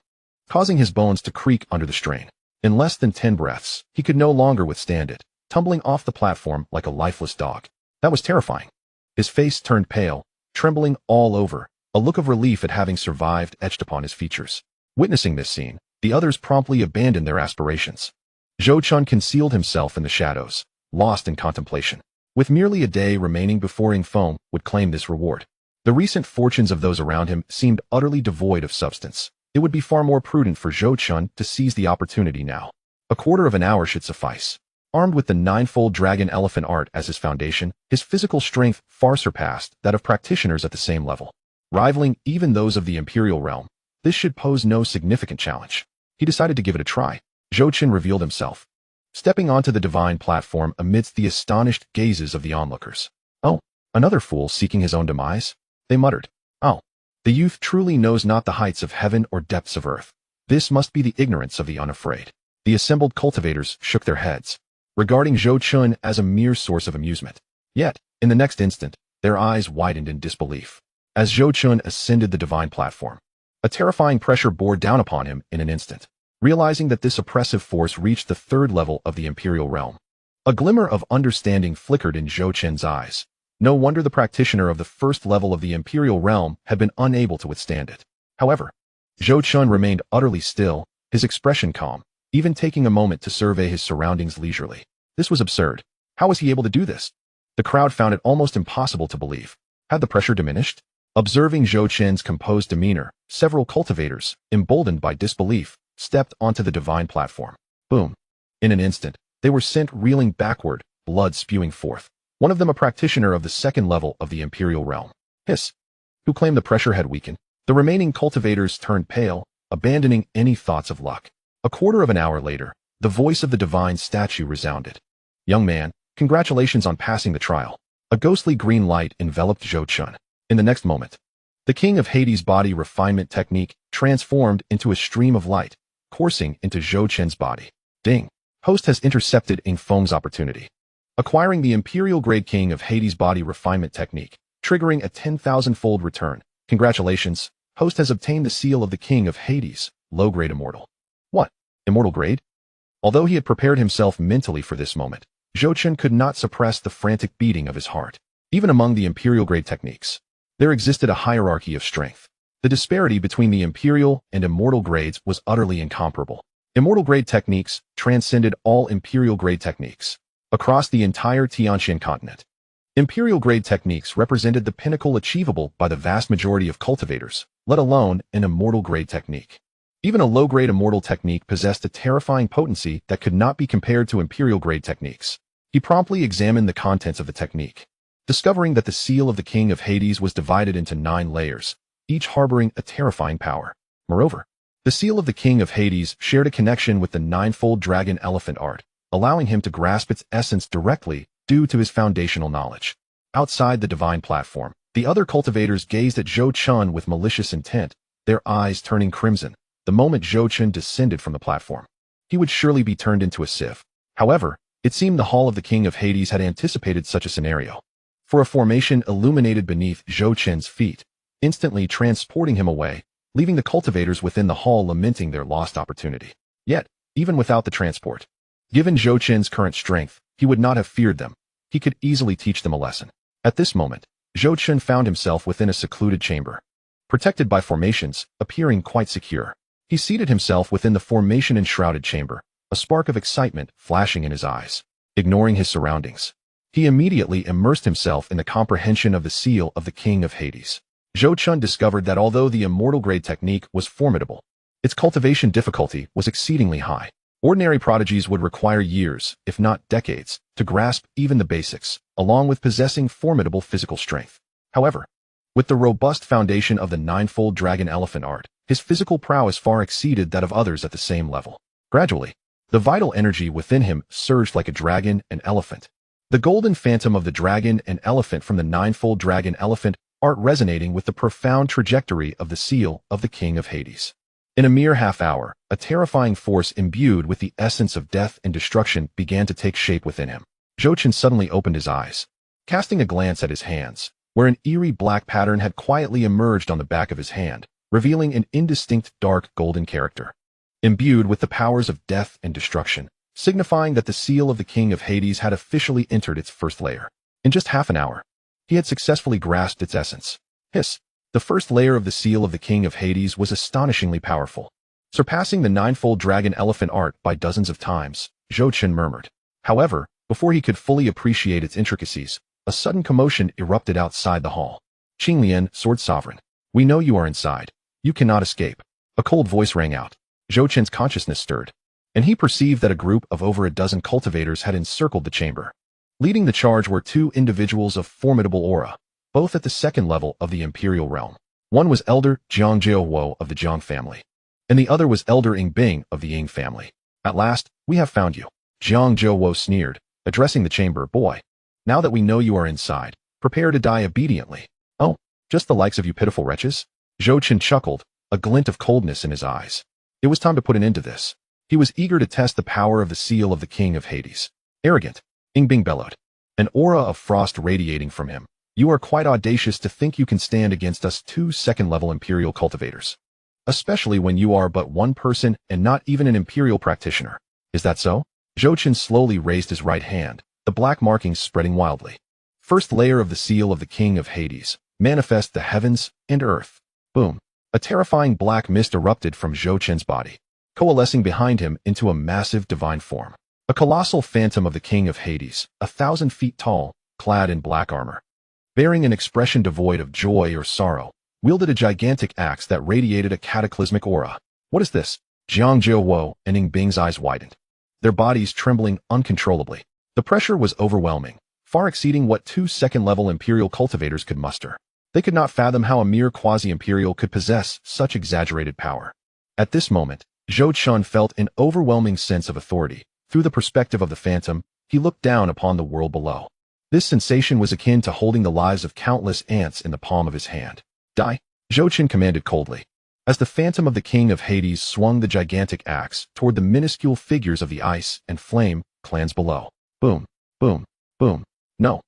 causing his bones to creak under the strain. In less than 10 breaths, he could no longer withstand it, tumbling off the platform like a lifeless dog. That was terrifying. His face turned pale, trembling all over, a look of relief at having survived etched upon his features. Witnessing this scene, the others promptly abandoned their aspirations. Zhou Chen concealed himself in the shadows, lost in contemplation. With merely a day remaining before Ing Feng would claim this reward, the recent fortunes of those around him seemed utterly devoid of substance. It would be far more prudent for Zhou Chen to seize the opportunity now. A quarter of an hour should suffice. Armed with the ninefold dragon elephant art as his foundation, his physical strength far surpassed that of practitioners at the same level, rivaling even those of the Imperial realm. This should pose no significant challenge. He decided to give it a try. Zhou Chen revealed himself, stepping onto the divine platform amidst the astonished gazes of the onlookers. Oh, another fool seeking his own demise? They muttered. Oh, the youth truly knows not the heights of heaven or depths of earth. This must be the ignorance of the unafraid. The assembled cultivators shook their heads, regarding Zhou Chen as a mere source of amusement. Yet, in the next instant, their eyes widened in disbelief. As Zhou Chen ascended the divine platform, a terrifying pressure bore down upon him in an instant. Realizing that this oppressive force reached the 3rd level of the Imperial realm, a glimmer of understanding flickered in Zhou Chen's eyes. No wonder the practitioner of the 1st level of the Imperial realm had been unable to withstand it. However, Zhou Chen remained utterly still, his expression calm, even taking a moment to survey his surroundings leisurely. This was absurd. How was he able to do this? The crowd found it almost impossible to believe. Had the pressure diminished? Observing Zhou Qin's composed demeanor, several cultivators, emboldened by disbelief, stepped onto the divine platform. Boom. In an instant, they were sent reeling backward, blood spewing forth. One of them a practitioner of the second level of the Imperial realm. Hiss. Who claimed the pressure had weakened. The remaining cultivators turned pale, abandoning any thoughts of luck. A quarter of an hour later, the voice of the divine statue resounded. Young man, congratulations on passing the trial. A ghostly green light enveloped Zhou Qin. In the next moment, the King of Hades' body refinement technique transformed into a stream of light, coursing into Zhou Qin's body. Ding. Host has intercepted Ing Feng's opportunity. Acquiring the Imperial-grade King of Hades' body refinement technique, triggering a 10,000-fold return. Congratulations, Host has obtained the seal of the King of Hades, low-grade immortal. What? Immortal grade? Although he had prepared himself mentally for this moment, Zhou Qin could not suppress the frantic beating of his heart. Even among the Imperial-grade techniques, there existed a hierarchy of strength. The disparity between the Imperial and Immortal grades was utterly incomparable. Immortal-grade techniques transcended all Imperial-grade techniques. Across the entire Xianxia continent, Imperial-grade techniques represented the pinnacle achievable by the vast majority of cultivators, let alone an Immortal-grade technique. Even a low-grade Immortal technique possessed a terrifying potency that could not be compared to Imperial-grade techniques. He promptly examined the contents of the technique, discovering that the seal of the King of Hades was divided into 9 layers, each harboring a terrifying power. Moreover, the seal of the King of Hades shared a connection with the ninefold dragon elephant art, allowing him to grasp its essence directly due to his foundational knowledge. Outside the divine platform, the other cultivators gazed at Zhou Qin with malicious intent, their eyes turning crimson, the moment Zhou Qin descended from the platform. He would surely be turned into a sieve. However, it seemed the Hall of the King of Hades had anticipated such a scenario. For a formation illuminated beneath Zhou Qin's feet, instantly transporting him away, leaving the cultivators within the hall lamenting their lost opportunity. Yet, even without the transport, given Zhou Qin's current strength, he would not have feared them. He could easily teach them a lesson. At this moment, Zhou Qin found himself within a secluded chamber, protected by formations, appearing quite secure. He seated himself within the formation-enshrouded chamber, a spark of excitement flashing in his eyes. Ignoring his surroundings, he immediately immersed himself in the comprehension of the seal of the King of Hades. Zhou Qin discovered that although the immortal-grade technique was formidable, its cultivation difficulty was exceedingly high. Ordinary prodigies would require years, if not decades, to grasp even the basics, along with possessing formidable physical strength. However, with the robust foundation of the ninefold dragon elephant art, his physical prowess far exceeded that of others at the same level. Gradually, the vital energy within him surged like a dragon and elephant. The golden phantom of the dragon and elephant from the ninefold dragon elephant art resonating with the profound trajectory of the seal of the King of Hades. In a mere half-hour, a terrifying force imbued with the essence of death and destruction began to take shape within him. Zhou Qin suddenly opened his eyes, casting a glance at his hands, where an eerie black pattern had quietly emerged on the back of his hand, revealing an indistinct dark golden character, imbued with the powers of death and destruction, signifying that the seal of the King of Hades had officially entered its first layer. In just half an hour, he had successfully grasped its essence. Hiss. The first layer of the seal of the King of Hades was astonishingly powerful, surpassing the ninefold dragon elephant art by dozens of times, Zhou Qin murmured. However, before he could fully appreciate its intricacies, a sudden commotion erupted outside the hall. Qinglian, Sword Sovereign, we know you are inside. You cannot escape. A cold voice rang out. Zhou Qin's consciousness stirred, and he perceived that a group of over a dozen cultivators had encircled the chamber. Leading the charge were 2 individuals of formidable aura, both at the second level of the Imperial realm. One was Elder Jiang Jiaowo of the Jiang family, and the other was Elder Ing Bing of the Ying family. At last, we have found you. Jiang Jiaowo sneered, addressing the chamber. Boy, now that we know you are inside, prepare to die obediently. Oh, just the likes of you pitiful wretches? Zhou Qin chuckled, a glint of coldness in his eyes. It was time to put an end to this. He was eager to test the power of the seal of the King of Hades. Arrogant, Ing Bing bellowed, an aura of frost radiating from him. You are quite audacious to think you can stand against us 2 second-level Imperial cultivators, especially when you are but one person and not even an Imperial practitioner. Is that so? Zhou Qin slowly raised his right hand, the black markings spreading wildly. First layer of the seal of the King of Hades, manifest the heavens and earth. Boom. A terrifying black mist erupted from Zhou Qin's body, coalescing behind him into a massive divine form. A colossal phantom of the King of Hades, 1,000 feet tall, clad in black armor. bearing an expression devoid of joy or sorrow, wielded a gigantic axe that radiated a cataclysmic aura. What is this? Xianxia and Ning Bing's eyes widened, their bodies trembling uncontrollably. The pressure was overwhelming, far exceeding what 2 second-level Imperial cultivators could muster. They could not fathom how a mere quasi-Imperial could possess such exaggerated power. At this moment, Zhou Chun felt an overwhelming sense of authority. Through the perspective of the phantom, he looked down upon the world below. This sensation was akin to holding the lives of countless ants in the palm of his hand. Die! Zhou Chun commanded coldly. As the phantom of the king of Hades swung the gigantic axe toward the minuscule figures of the ice and flame clans below. Boom, boom, boom. No.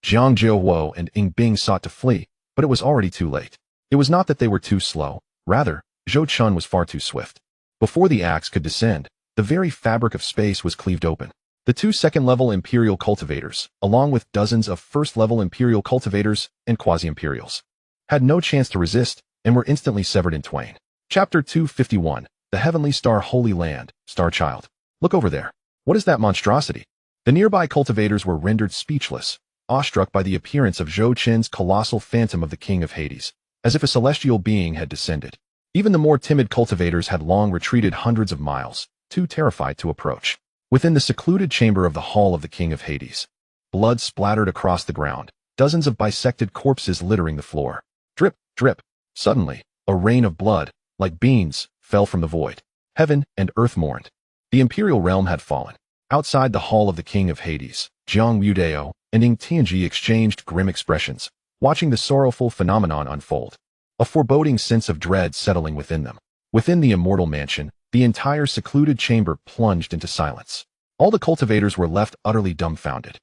Xianxia and Ing Bing sought to flee, but it was already too late. It was not that they were too slow, rather, Zhou Chun was far too swift. Before the axe could descend, the very fabric of space was cleaved open. The 2 second-level Imperial cultivators, along with dozens of first-level Imperial cultivators and quasi-Imperials, had no chance to resist and were instantly severed in twain. Chapter 251, The Heavenly Star Holy Land, Star Child. Look over there. What is that monstrosity? The nearby cultivators were rendered speechless, awestruck by the appearance of Zhou Chun's colossal phantom of the King of Hades, as if a celestial being had descended. Even the more timid cultivators had long retreated hundreds of miles, too terrified to approach. Within the secluded chamber of the Hall of the King of Hades, blood splattered across the ground, dozens of bisected corpses littering the floor. Drip, drip. Suddenly, a rain of blood, like beans, fell from the void. Heaven and earth mourned. The imperial realm had fallen. Outside the Hall of the King of Hades, Jiang Yudao and Ing Tianji exchanged grim expressions, watching the sorrowful phenomenon unfold. A foreboding sense of dread settling within them. Within the immortal mansion, the entire secluded chamber plunged into silence. All the cultivators were left utterly dumbfounded,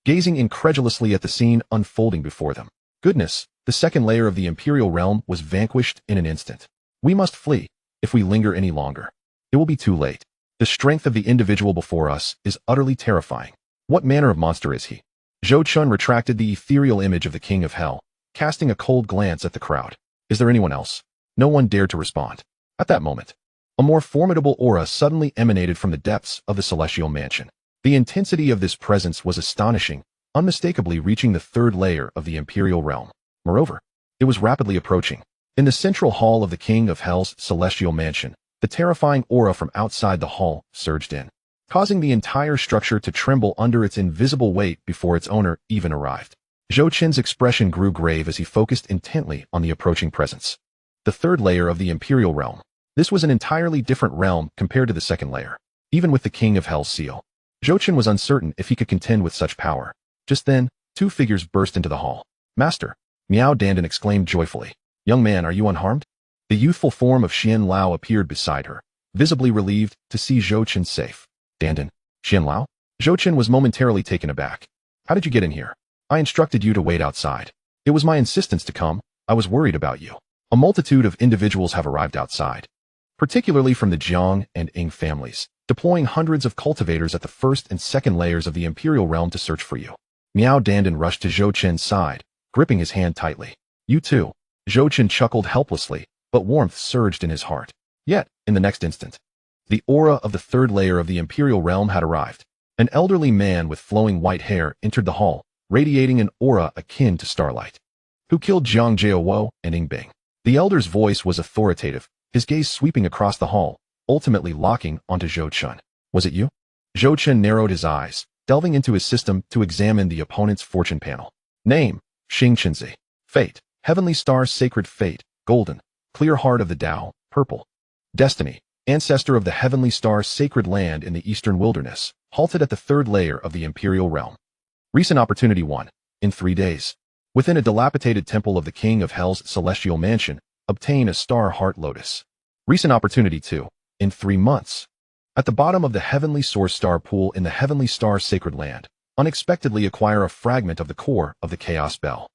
gazing incredulously at the scene unfolding before them. Goodness, the second layer of the imperial realm was vanquished in an instant. We must flee. If we linger any longer, it will be too late. The strength of the individual before us is utterly terrifying. What manner of monster is he? Zhou Chun retracted the ethereal image of the King of Hell, casting a cold glance at the crowd. Is there anyone else? No one dared to respond. At that moment, a more formidable aura suddenly emanated from the depths of the celestial mansion. The intensity of this presence was astonishing, unmistakably reaching the third layer of the imperial realm. Moreover, it was rapidly approaching. In the central hall of the King of Hell's celestial mansion, the terrifying aura from outside the hall surged in, causing the entire structure to tremble under its invisible weight before its owner even arrived. Zhou Chun's expression grew grave as he focused intently on the approaching presence. The third layer of the imperial realm. This was an entirely different realm compared to the second layer. Even with the King of Hell's seal, Zhou Chun was uncertain if he could contend with such power. Just then, 2 figures burst into the hall. Master! Miao Dandan exclaimed joyfully. Young man, are you unharmed? The youthful form of Xian Lao appeared beside her, visibly relieved to see Zhou Chun safe. Dandan, Xian Lao? Zhou Chun was momentarily taken aback. How did you get in here? I instructed you to wait outside. It was my insistence to come. I was worried about you. A multitude of individuals have arrived outside, particularly from the Jiang and Ing families, deploying hundreds of cultivators at the first and second layers of the imperial realm to search for you. Miao Dandan rushed to Zhou Chun's side, gripping his hand tightly. You too. Zhou Chun chuckled helplessly, but warmth surged in his heart. Yet, in the next instant, the aura of the third layer of the imperial realm had arrived. An elderly man with flowing white hair entered the hall, radiating an aura akin to starlight. Who killed Jiang Jiao and Ing Bing? The elder's voice was authoritative, his gaze sweeping across the hall, ultimately locking onto Zhou Chun. Was it you? Zhou Chun narrowed his eyes, delving into his system to examine the opponent's fortune panel. Name, Xianxia. Fate, Heavenly Star Sacred Fate, Golden. Clear Heart of the Tao, Purple. Destiny, Ancestor of the Heavenly Star Sacred Land in the Eastern Wilderness, halted at the third layer of the Imperial Realm. Recent Opportunity 1. In 3 days. Within a dilapidated temple of the King of Hell's celestial mansion, obtain a Star Heart Lotus. Recent Opportunity 2. In 3 months. At the bottom of the Heavenly Source Star Pool in the Heavenly Star Sacred Land, unexpectedly acquire a fragment of the core of the Chaos Bell.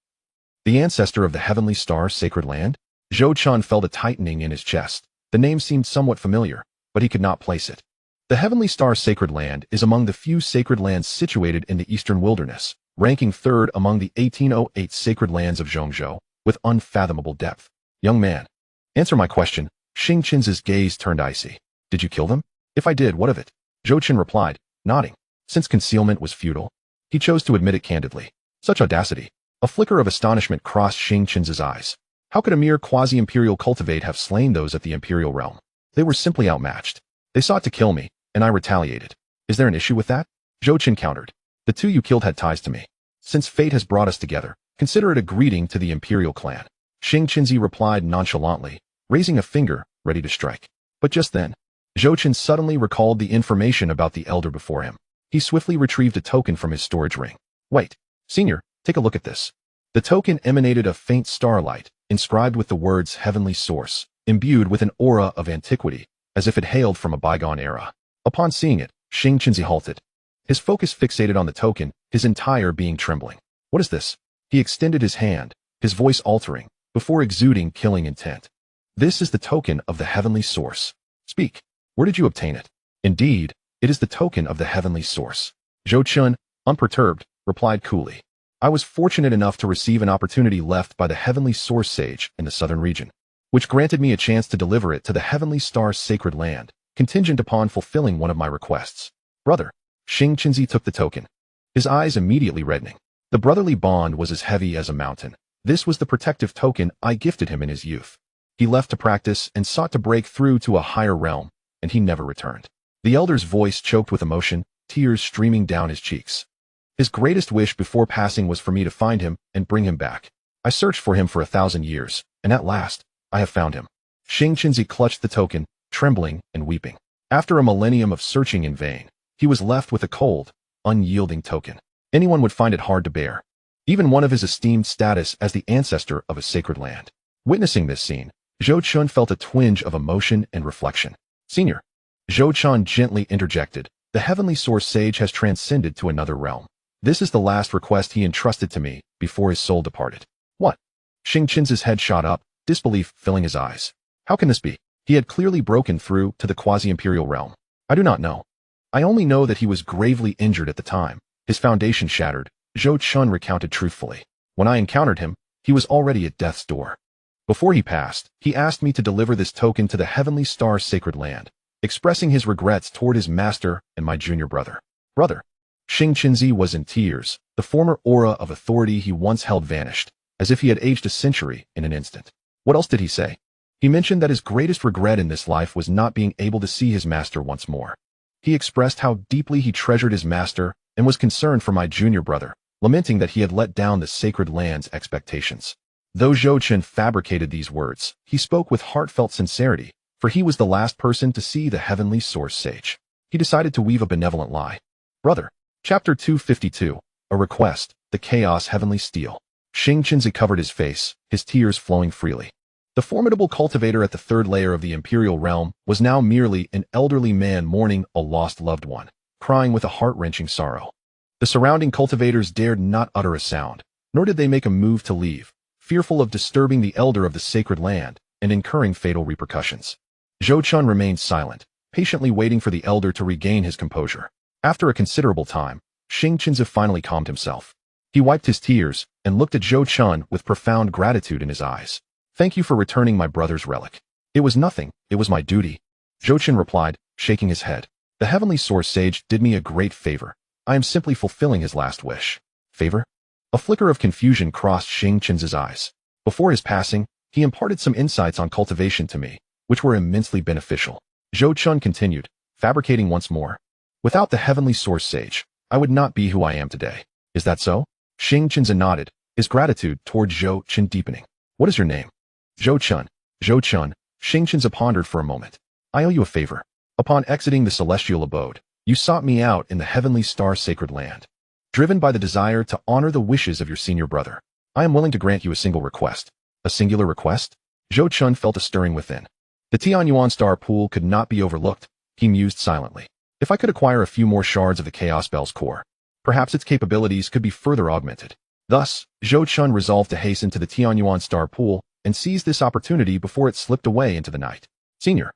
The Ancestor of the Heavenly Star Sacred Land? Zhou Chun felt a tightening in his chest. The name seemed somewhat familiar, but he could not place it. The Heavenly Star Sacred Land is among the few sacred lands situated in the Eastern Wilderness, ranking 3rd among the 1808 sacred lands of Zhongzhou, with unfathomable depth. Young man, answer my question. Xing Qin's gaze turned icy. Did you kill them? If I did, what of it? Zhou Chun replied, nodding. Since concealment was futile, he chose to admit it candidly. Such audacity. A flicker of astonishment crossed Xianxia's eyes. How could a mere quasi-imperial cultivate have slain those at the imperial realm? They were simply outmatched. They sought to kill me, and I retaliated. Is there an issue with that? Zhou Qin countered. The two you killed had ties to me. Since fate has brought us together, consider it a greeting to the imperial clan. Xianxia replied nonchalantly, raising a finger, ready to strike. But just then, Zhou Qin suddenly recalled the information about the elder before him. He swiftly retrieved a token from his storage ring. Wait, senior, take a look at this. The token emanated a faint starlight, inscribed with the words Heavenly Source, imbued with an aura of antiquity, as if it hailed from a bygone era. Upon seeing it, Xianxia halted. His focus fixated on the token, his entire being trembling. What is this? He extended his hand, his voice altering, before exuding killing intent. This is the token of the Heavenly Source. Speak. Where did you obtain it? Indeed, it is the token of the Heavenly Source. Zhou Qin, unperturbed, replied coolly. I was fortunate enough to receive an opportunity left by the Heavenly Source Sage in the southern region, which granted me a chance to deliver it to the Heavenly Star's sacred land, contingent upon fulfilling one of my requests. Brother, Xianxia took the token, his eyes immediately reddening. The brotherly bond was as heavy as a mountain. This was the protective token I gifted him in his youth. He left to practice and sought to break through to a higher realm, and he never returned. The elder's voice choked with emotion, tears streaming down his cheeks. His greatest wish before passing was for me to find him and bring him back. I searched for him for 1,000 years, and at last, I have found him. Xianxia clutched the token, trembling and weeping. After a millennium of searching in vain, he was left with a cold, unyielding token. Anyone would find it hard to bear, even one of his esteemed status as the ancestor of a sacred land. Witnessing this scene, Zhou Qin felt a twinge of emotion and reflection. Senior, Zhou Qin gently interjected, the Heavenly Source Sage has transcended to another realm. This is the last request he entrusted to me before his soul departed. What? Xianxia's head shot up, disbelief filling his eyes. How can this be? He had clearly broken through to the quasi-imperial realm. I do not know. I only know that he was gravely injured at the time. His foundation shattered, Zhou Qin recounted truthfully. When I encountered him, he was already at death's door. Before he passed, he asked me to deliver this token to the Heavenly Star's sacred land, expressing his regrets toward his master and my junior brother. Brother. Xianxia was in tears. The former aura of authority he once held vanished, as if he had aged a century in an instant. What else did he say? He mentioned that his greatest regret in this life was not being able to see his master once more. He expressed how deeply he treasured his master and was concerned for my junior brother, lamenting that he had let down the sacred land's expectations. Though Zhou Qin fabricated these words, he spoke with heartfelt sincerity, for he was the last person to see the Heavenly Source Sage. He decided to weave a benevolent lie. Brother. Chapter 252, A Request, the Chaos Heavenly Steel. Xianxia covered his face, his tears flowing freely. The formidable cultivator at the third layer of the imperial realm was now merely an elderly man mourning a lost loved one, crying with a heart-wrenching sorrow. The surrounding cultivators dared not utter a sound, nor did they make a move to leave, fearful of disturbing the elder of the sacred land and incurring fatal repercussions. Zhou Qin remained silent, patiently waiting for the elder to regain his composure. After a considerable time, Xianxia finally calmed himself. He wiped his tears and looked at Zhou Qin with profound gratitude in his eyes. Thank you for returning my brother's relic. It was nothing, it was my duty. Zhou Qin replied, shaking his head. The Heavenly Source Sage did me a great favor. I am simply fulfilling his last wish. Favor? A flicker of confusion crossed Xianxia's eyes. Before his passing, he imparted some insights on cultivation to me, which were immensely beneficial. Zhou Qin continued, fabricating once more. Without the Heavenly Source Sage, I would not be who I am today. Is that so? Xianxia nodded, his gratitude toward Zhou Qin deepening. What is your name? Zhou Qin. Zhou Qin. Xianxia pondered for a moment. I owe you a favor. Upon exiting the celestial abode, you sought me out in the Heavenly Star sacred land. Driven by the desire to honor the wishes of your senior brother, I am willing to grant you a single request. A singular request? Zhou Qin felt a stirring within. The Tianyuan star pool could not be overlooked, he mused silently. If I could acquire a few more shards of the Chaos Bell's core, perhaps its capabilities could be further augmented. Thus, Zhou Qin resolved to hasten to the Tianyuan star pool and seize this opportunity before it slipped away into the night. Senior.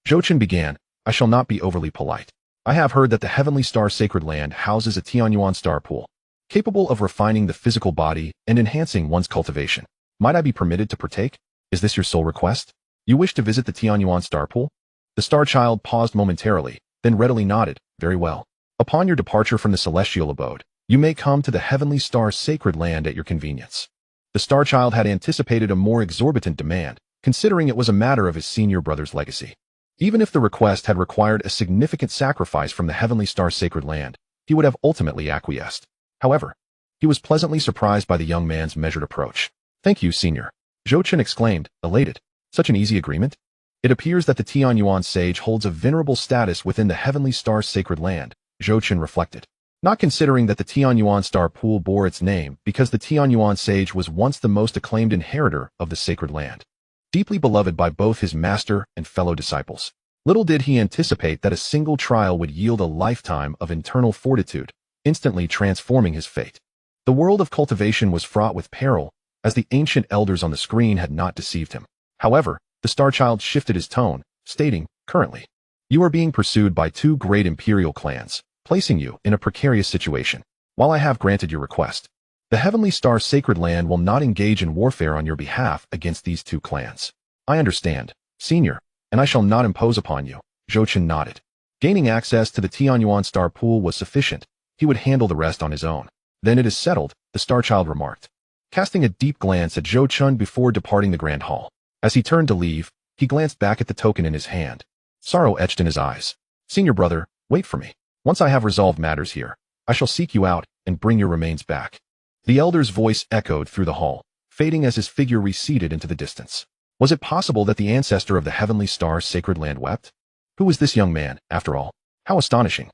Zhou Qin began, I shall not be overly polite. I have heard that the Heavenly Star Sacred Land houses a Tianyuan star pool, capable of refining the physical body and enhancing one's cultivation. Might I be permitted to partake? Is this your sole request? You wish to visit the Tianyuan star pool? The star child paused momentarily, then readily nodded, very well. Upon your departure from the celestial abode, You may come to the Heavenly Star Sacred Land at your convenience. The Star Child had anticipated a more exorbitant demand, considering it was a matter of his senior brother's legacy. Even if the request had required a significant sacrifice from the Heavenly Star Sacred Land, he would have ultimately acquiesced. However, he was pleasantly surprised by the young man's measured approach. "Thank you, Senior," Zhou Chen exclaimed, elated. "Such an easy agreement?" It appears that the Tianyuan sage holds a venerable status within the Heavenly Star Sacred Land, Zhou Chen reflected. Not considering that the Tianyuan star pool bore its name because the Tianyuan sage was once the most acclaimed inheritor of the sacred land, deeply beloved by both his master and fellow disciples. Little did he anticipate that a single trial would yield a lifetime of internal fortitude, instantly transforming his fate. The world of cultivation was fraught with peril, as the ancient elders on the screen had not deceived him. However, the Star Child shifted his tone, stating, "Currently, you are being pursued by two great imperial clans, placing you in a precarious situation. While I have granted your request, the Heavenly Star Sacred Land will not engage in warfare on your behalf against these two clans." "I understand, Senior, and I shall not impose upon you," Zhou Chen nodded. Gaining access to the Tianyuan star pool was sufficient. He would handle the rest on his own. "Then it is settled," the Star Child remarked, casting a deep glance at Zhou Chen before departing the Grand Hall. As he turned to leave, he glanced back at the token in his hand. Sorrow etched in his eyes. "Senior brother, wait for me. Once I have resolved matters here, I shall seek you out and bring your remains back." The elder's voice echoed through the hall, fading as his figure receded into the distance. Was it possible that the ancestor of the Heavenly Star Sacred Land wept? Who was this young man, after all? How astonishing.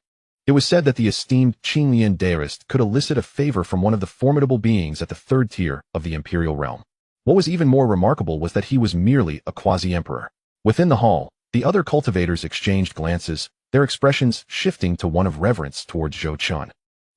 It was said that the esteemed Qinglian deist could elicit a favor from one of the formidable beings at the third tier of the imperial realm. What was even more remarkable was that he was merely a quasi-emperor. Within the hall, the other cultivators exchanged glances, their expressions shifting to one of reverence towards Zhou Chen,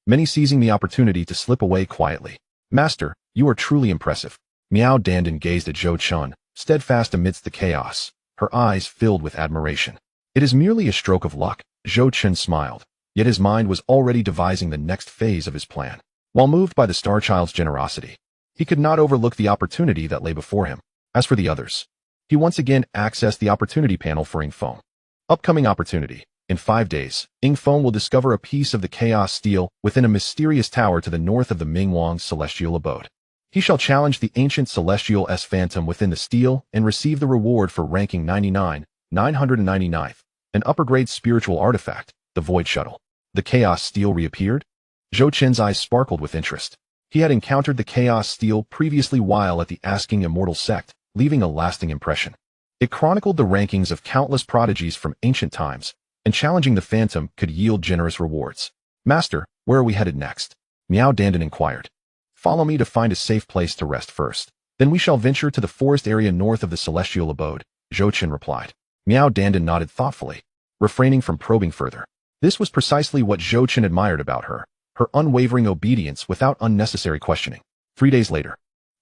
many seizing the opportunity to slip away quietly. "Master, you are truly impressive." Miao Dandan gazed at Zhou Chen, steadfast amidst the chaos, her eyes filled with admiration. "It is merely a stroke of luck," Zhou Chen smiled, yet his mind was already devising the next phase of his plan. While moved by the Star Child's generosity, he could not overlook the opportunity that lay before him. As for the others, he once again accessed the opportunity panel for Yingfeng. Upcoming opportunity. In 5 days, Yingfeng will discover a piece of the Chaos Steel within a mysterious tower to the north of the Mingwang's celestial abode. He shall challenge the ancient celestial phantom within the steel and receive the reward for ranking 999th, an upper-grade spiritual artifact, the Void Shuttle. The Chaos Steel reappeared? Zhou Chen's eyes sparkled with interest. He had encountered the Chaos Steel previously while at the Asking Immortal Sect, leaving a lasting impression. It chronicled the rankings of countless prodigies from ancient times, and challenging the phantom could yield generous rewards. "Master, where are we headed next?" Miao Dandan inquired. "Follow me to find a safe place to rest first. Then we shall venture to the forest area north of the celestial abode," Zhou Chen replied. Miao Dandan nodded thoughtfully, refraining from probing further. This was precisely what Zhou Chen admired about her unwavering obedience without unnecessary questioning. 3 days later,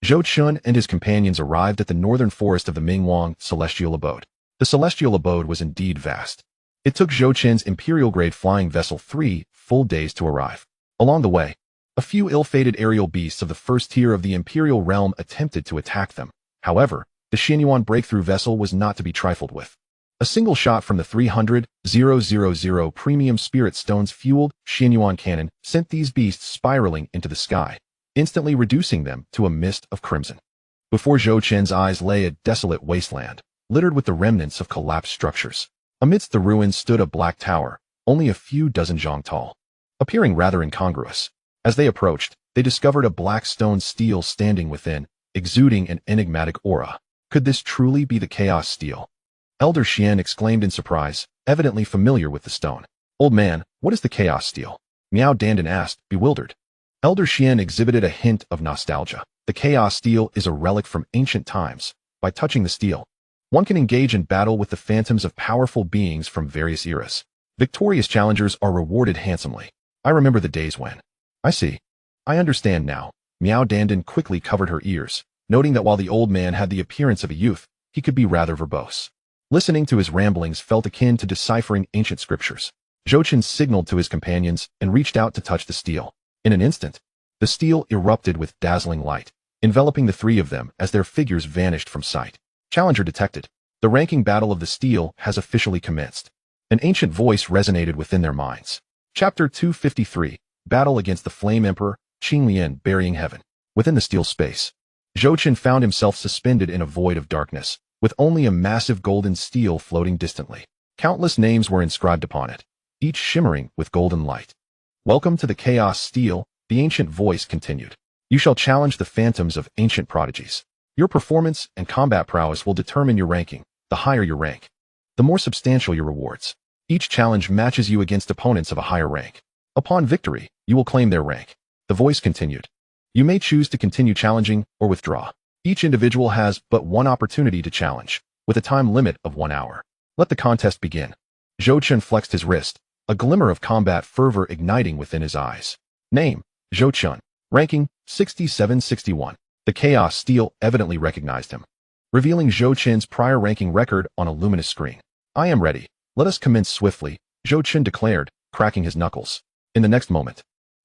Zhou Chen and his companions arrived at the northern forest of the Mingwang celestial abode. The celestial abode was indeed vast. It took Zhou Chen's imperial-grade flying vessel 3 full days to arrive. Along the way, a few ill-fated aerial beasts of the first tier of the imperial realm attempted to attack them. However, the Xianyuan breakthrough vessel was not to be trifled with. A single shot from the 300,000 premium spirit stones-fueled Xianyuan cannon sent these beasts spiraling into the sky, instantly reducing them to a mist of crimson. Before Zhou Chen's eyes lay a desolate wasteland, littered with the remnants of collapsed structures. Amidst the ruins stood a black tower, only a few dozen zhang tall, appearing rather incongruous. As they approached, they discovered a black stone stele standing within, exuding an enigmatic aura. Could this truly be the Chaos Steel? Elder Xian exclaimed in surprise, evidently familiar with the stone. "Old man, what is the Chaos Steel?" Miao Dandan asked, bewildered. Elder Xian exhibited a hint of nostalgia. "The Chaos Steel is a relic from ancient times. By touching the steel, one can engage in battle with the phantoms of powerful beings from various eras. Victorious challengers are rewarded handsomely. I remember the days when." "I see. I understand now." Miao Dandan quickly covered her ears, noting that while the old man had the appearance of a youth, he could be rather verbose. Listening to his ramblings felt akin to deciphering ancient scriptures. Zhou Chen signaled to his companions and reached out to touch the steel. In an instant, the steel erupted with dazzling light, enveloping the three of them as their figures vanished from sight. Challenger detected. The ranking battle of the steel has officially commenced. An ancient voice resonated within their minds. Chapter 253, Battle against the Flame Emperor, Xianxia burying heaven. Within the steel space, Zhou Chen found himself suspended in a void of darkness, with only a massive golden steel floating distantly. Countless names were inscribed upon it, each shimmering with golden light. Welcome to the Chaos Steel, the ancient voice continued. You shall challenge the phantoms of ancient prodigies. Your performance and combat prowess will determine your ranking. The higher your rank, the more substantial your rewards. Each challenge matches you against opponents of a higher rank. Upon victory, you will claim their rank. The voice continued. You may choose to continue challenging or withdraw. Each individual has but one opportunity to challenge, with a time limit of 1 hour. Let the contest begin. Zhou Chen flexed his wrist, a glimmer of combat fervor igniting within his eyes. Name, Zhou Chen. Ranking, 6761. The Chaos Steel evidently recognized him, revealing Zhou Chen's prior ranking record on a luminous screen. I am ready. Let us commence swiftly, Zhou Chen declared, cracking his knuckles. In the next moment,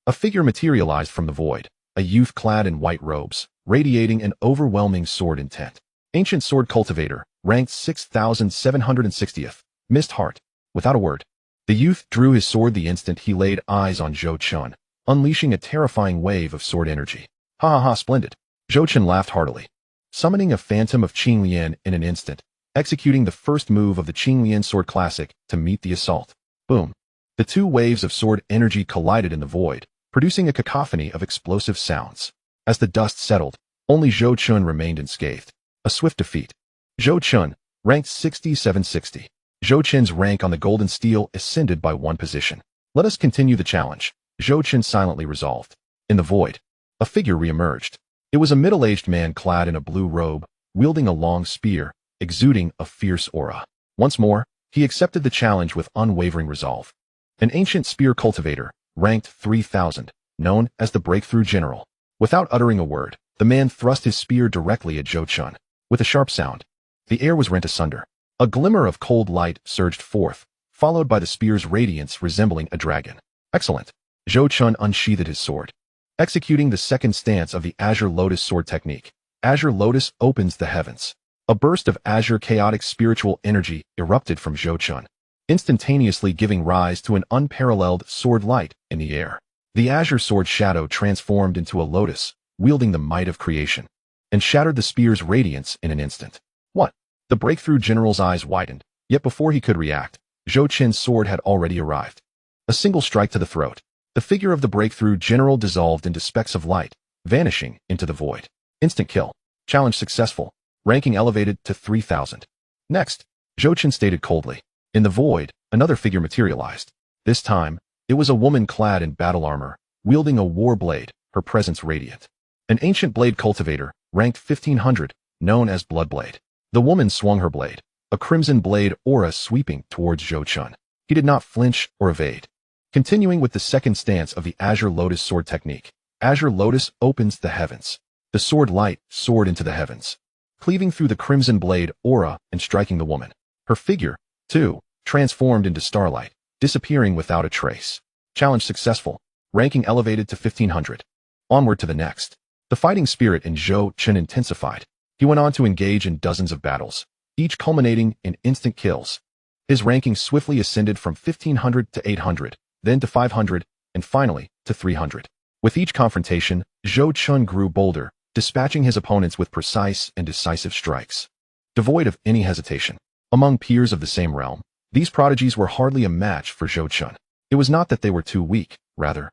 a figure materialized from the void, a youth clad in white robes, radiating an overwhelming sword intent. Ancient Sword Cultivator, ranked 6760th, Mist Heart. Without a word, the youth drew his sword the instant he laid eyes on Zhou Chen, unleashing a terrifying wave of sword energy. Ha ha ha, splendid. Zhou Chen laughed heartily, summoning a phantom of Xianxia in an instant, executing the first move of the Xianxia Sword Classic to meet the assault. Boom. The two waves of sword energy collided in the void, producing a cacophony of explosive sounds. As the dust settled, only Zhou Chen remained unscathed. A swift defeat. Zhou Chen, ranked 6760. Zhou Chen's rank on the golden steel ascended by 1 position. Let us continue the challenge, Zhou Chen silently resolved. In the void, a figure reemerged. It was a middle-aged man clad in a blue robe, wielding a long spear, exuding a fierce aura. Once more, he accepted the challenge with unwavering resolve. An ancient spear cultivator, ranked 3000, known as the Breakthrough General. Without uttering a word, the man thrust his spear directly at Zhou Chen. With a sharp sound, the air was rent asunder. A glimmer of cold light surged forth, followed by the spear's radiance resembling a dragon. Excellent. Zhou Chen unsheathed his sword, executing the second stance of the Azure Lotus sword technique. Azure Lotus opens the heavens. A burst of azure chaotic spiritual energy erupted from Zhou Chen, instantaneously giving rise to an unparalleled sword light in the air. The azure sword shadow transformed into a lotus, wielding the might of creation, and shattered the spear's radiance in an instant. What? The Breakthrough General's eyes widened, yet before he could react, Zhou Chen's sword had already arrived. A single strike to the throat. The figure of the Breakthrough General dissolved into specks of light, vanishing into the void. Instant kill. Challenge successful. Ranking elevated to 3000. Next, Zhou Chen stated coldly. In the void, another figure materialized. This time, it was a woman clad in battle armor, wielding a war blade, her presence radiant. An ancient blade cultivator, ranked 1500, known as Bloodblade. The woman swung her blade, a crimson blade aura sweeping towards Zhou Chen. He did not flinch or evade. Continuing with the second stance of the Azure Lotus sword technique, Azure Lotus opens the heavens. The sword light soared into the heavens, cleaving through the crimson blade aura and striking the woman. Her figure, too, transformed into starlight, disappearing without a trace. Challenge successful. Ranking elevated to 1500. Onward to the next. The fighting spirit in Zhou Chen intensified. He went on to engage in dozens of battles, each culminating in instant kills. His ranking swiftly ascended from 1500 to 800, then to 500, and finally to 300. With each confrontation, Zhou Chen grew bolder, dispatching his opponents with precise and decisive strikes. Devoid of any hesitation. Among peers of the same realm, these prodigies were hardly a match for Zhou Chen. It was not that they were too weak, rather.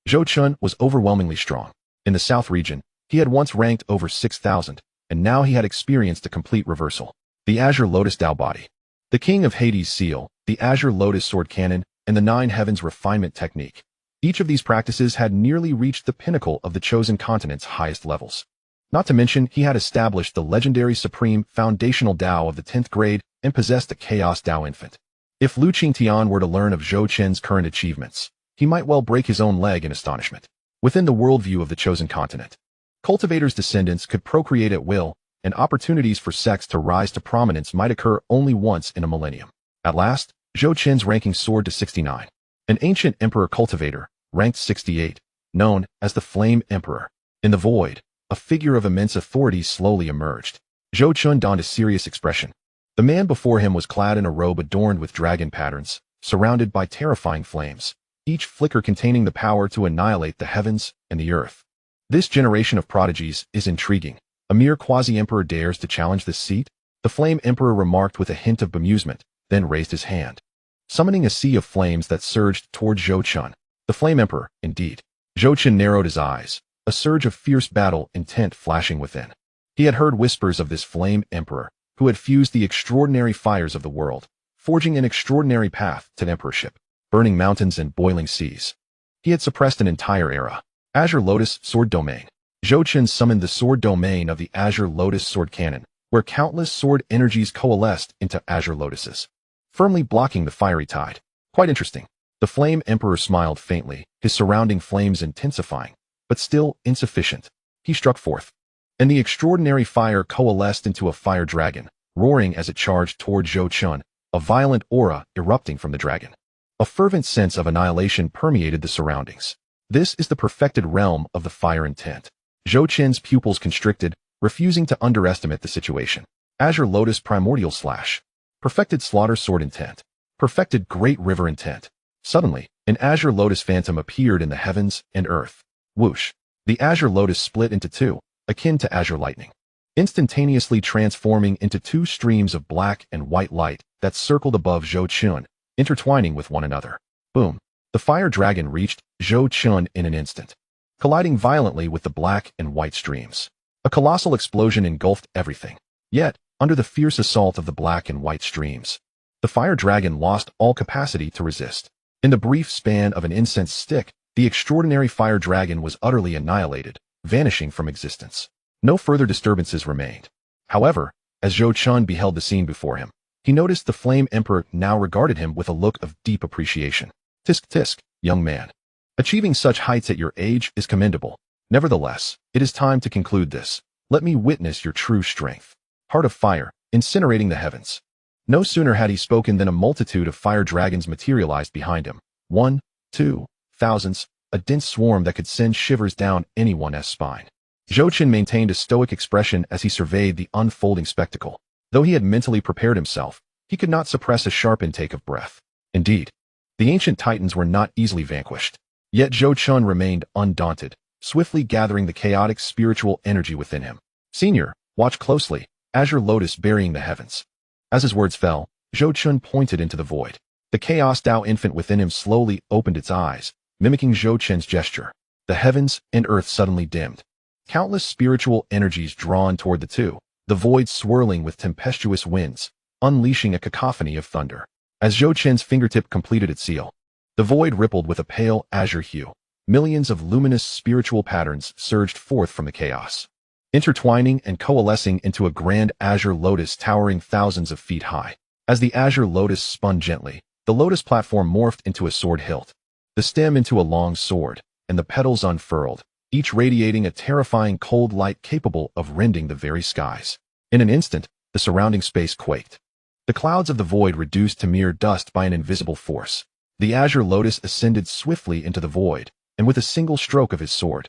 Zhou Chen was overwhelmingly strong. In the South region, he had once ranked over 6,000, and now he had experienced a complete reversal. The Azure Lotus Dao Body, the King of Hades Seal, the Azure Lotus Sword Cannon, and the Nine Heavens Refinement Technique. Each of these practices had nearly reached the pinnacle of the chosen continent's highest levels. Not to mention, he had established the legendary supreme foundational Dao of the 10th grade and possessed a Chaos Dao infant. If Lu Qingtian were to learn of Zhou Chen's current achievements, he might well break his own leg in astonishment. Within the worldview of the chosen continent, cultivators' descendants could procreate at will, and opportunities for sects to rise to prominence might occur only once in a millennium. At last, Zhou Chen's ranking soared to 69. An ancient emperor cultivator, ranked 68, known as the Flame Emperor. In the void, a figure of immense authority slowly emerged. Zhou Chen donned a serious expression. The man before him was clad in a robe adorned with dragon patterns, surrounded by terrifying flames. each flicker containing the power to annihilate the heavens and the earth. This generation of prodigies is intriguing. A mere quasi-emperor dares to challenge this seat? The Flame Emperor remarked with a hint of bemusement, then raised his hand, summoning a sea of flames that surged toward Zhou Chun. The Flame Emperor, indeed. Zhou Chun narrowed his eyes, a surge of fierce battle intent flashing within. He had heard whispers of this Flame Emperor, who had fused the extraordinary fires of the world, forging an extraordinary path to emperorship, burning mountains and boiling seas. He had suppressed an entire era. Azure Lotus Sword Domain. Zhou Chun summoned the sword domain of the Azure Lotus Sword Cannon, where countless sword energies coalesced into Azure Lotuses, firmly blocking the fiery tide. Quite interesting. The Flame Emperor smiled faintly, his surrounding flames intensifying, but still insufficient. He struck forth, and the extraordinary fire coalesced into a fire dragon, roaring as it charged toward Zhou Chun, a violent aura erupting from the dragon. A fervent sense of annihilation permeated the surroundings. This is the perfected realm of the fire intent. Zhou Chun's pupils constricted, refusing to underestimate the situation. Azure Lotus Primordial Slash. Perfected Slaughter Sword Intent. Perfected Great River Intent. Suddenly, an Azure Lotus phantom appeared in the heavens and earth. Whoosh. The Azure Lotus split into two, akin to azure lightning, instantaneously transforming into two streams of black and white light that circled above Zhou Chun, intertwining with one another. Boom. The fire dragon reached Zhou Chun in an instant, colliding violently with the black and white streams. A colossal explosion engulfed everything. Yet, under the fierce assault of the black and white streams, the fire dragon lost all capacity to resist. In the brief span of an incense stick, the extraordinary fire dragon was utterly annihilated, vanishing from existence. No further disturbances remained. However, as Zhou Chun beheld the scene before him, he noticed the Flame Emperor now regarded him with a look of deep appreciation. Tisk tisk, young man. Achieving such heights at your age is commendable. Nevertheless, it is time to conclude this. Let me witness your true strength. Heart of fire, incinerating the heavens. No sooner had he spoken than a multitude of fire dragons materialized behind him. 1, 2, thousands, a dense swarm that could send shivers down anyone's spine. Zhou Chun maintained a stoic expression as he surveyed the unfolding spectacle. Though he had mentally prepared himself, he could not suppress a sharp intake of breath. Indeed, the ancient titans were not easily vanquished. Yet Zhou Chun remained undaunted, swiftly gathering the chaotic spiritual energy within him. Senior, watch closely, Azure Lotus burying the heavens. As his words fell, Zhou Chun pointed into the void. The Chaos Tao infant within him slowly opened its eyes, mimicking Zhou Chun's gesture. The heavens and earth suddenly dimmed. Countless spiritual energies drawn toward the two, the void swirling with tempestuous winds, unleashing a cacophony of thunder. As Zhou Chun's fingertip completed its seal, the void rippled with a pale azure hue. Millions of luminous spiritual patterns surged forth from the chaos, intertwining and coalescing into a grand azure lotus towering thousands of feet high. As the azure lotus spun gently, the lotus platform morphed into a sword hilt, the stem into a long sword, and the petals unfurled, each radiating a terrifying cold light capable of rending the very skies. In an instant, the surrounding space quaked. The clouds of the void reduced to mere dust by an invisible force. The azure lotus ascended swiftly into the void, and with a single stroke of his sword,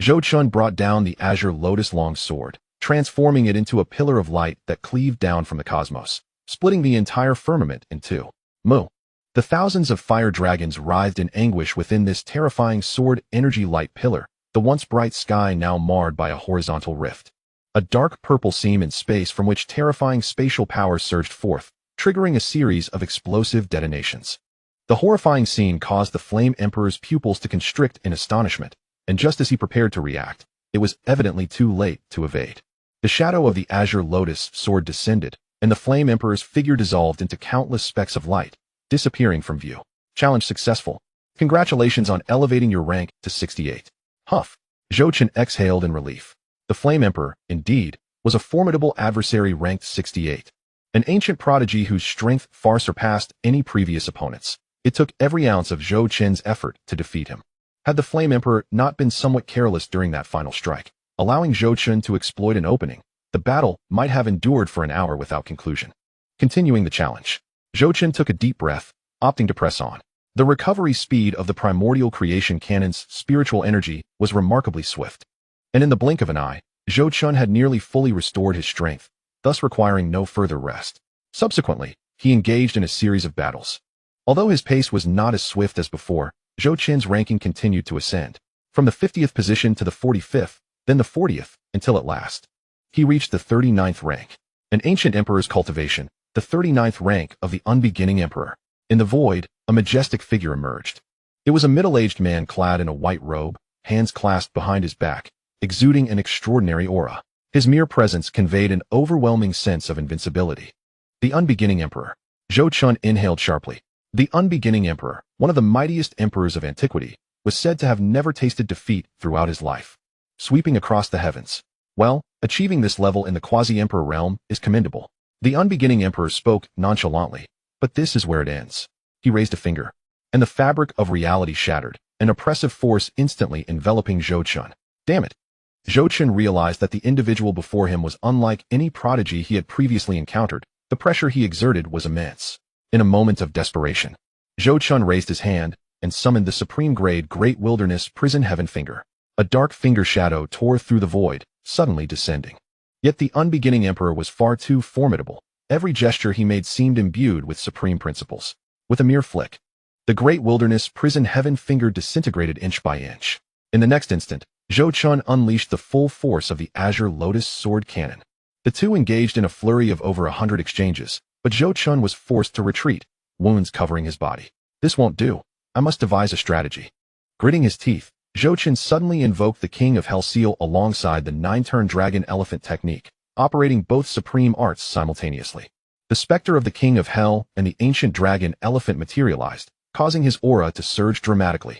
Zhou Chun brought down the azure lotus long sword, transforming it into a pillar of light that cleaved down from the cosmos, splitting the entire firmament in two. Moo. The thousands of fire dragons writhed in anguish within this terrifying sword energy light pillar, the once bright sky now marred by a horizontal rift. A dark purple seam in space from which terrifying spatial power surged forth, triggering a series of explosive detonations. The horrifying scene caused the Flame Emperor's pupils to constrict in astonishment, and just as he prepared to react, it was evidently too late to evade. The shadow of the Azure Lotus sword descended, and the Flame Emperor's figure dissolved into countless specks of light, disappearing from view. Challenge successful. Congratulations on elevating your rank to 68. Huff. Zhou Chun exhaled in relief. The Flame Emperor, indeed, was a formidable adversary ranked 68. An ancient prodigy whose strength far surpassed any previous opponents. It took every ounce of Zhou Chun's effort to defeat him. Had the Flame Emperor not been somewhat careless during that final strike, allowing Zhou Chun to exploit an opening, the battle might have endured for an hour without conclusion. Continuing the challenge, Zhou Chun took a deep breath, opting to press on. The recovery speed of the primordial creation cannon's spiritual energy was remarkably swift, and in the blink of an eye, Zhou Chun had nearly fully restored his strength, thus requiring no further rest. Subsequently, he engaged in a series of battles. Although his pace was not as swift as before, Zhou Qin's ranking continued to ascend, from the 50th position to the 45th, then the 40th, until at last he reached the 39th rank. An ancient emperor's cultivation, the 39th rank of the unbeginning emperor. In the void, a majestic figure emerged. It was a middle-aged man clad in a white robe, hands clasped behind his back, exuding an extraordinary aura. His mere presence conveyed an overwhelming sense of invincibility. The unbeginning emperor. Zhou Qin inhaled sharply. The unbeginning emperor, one of the mightiest emperors of antiquity, was said to have never tasted defeat throughout his life. Sweeping across the heavens. Well, achieving this level in the quasi-emperor realm is commendable. The unbeginning emperor spoke nonchalantly, but this is where it ends. He raised a finger, and the fabric of reality shattered, an oppressive force instantly enveloping Zhou Qin. Damn it! Zhou Qin realized that the individual before him was unlike any prodigy he had previously encountered. The pressure he exerted was immense. In a moment of desperation, Zhou Qin raised his hand and summoned the supreme grade Great Wilderness Prison Heaven Finger. A dark finger shadow tore through the void, suddenly descending. Yet the unbeginning emperor was far too formidable. Every gesture he made seemed imbued with supreme principles. With a mere flick, the Great Wilderness Prison Heaven Finger disintegrated inch by inch. In the next instant, Zhou Qin unleashed the full force of the Azure Lotus Sword Cannon. The two engaged in a flurry of over 100 exchanges, but Zhou Qin was forced to retreat, wounds covering his body. This won't do. I must devise a strategy. Gritting his teeth, Zhou Qin suddenly invoked the King of Hell Seal alongside the 9-turn Dragon Elephant technique, operating both supreme arts simultaneously. The specter of the King of Hell and the ancient Dragon Elephant materialized, causing his aura to surge dramatically.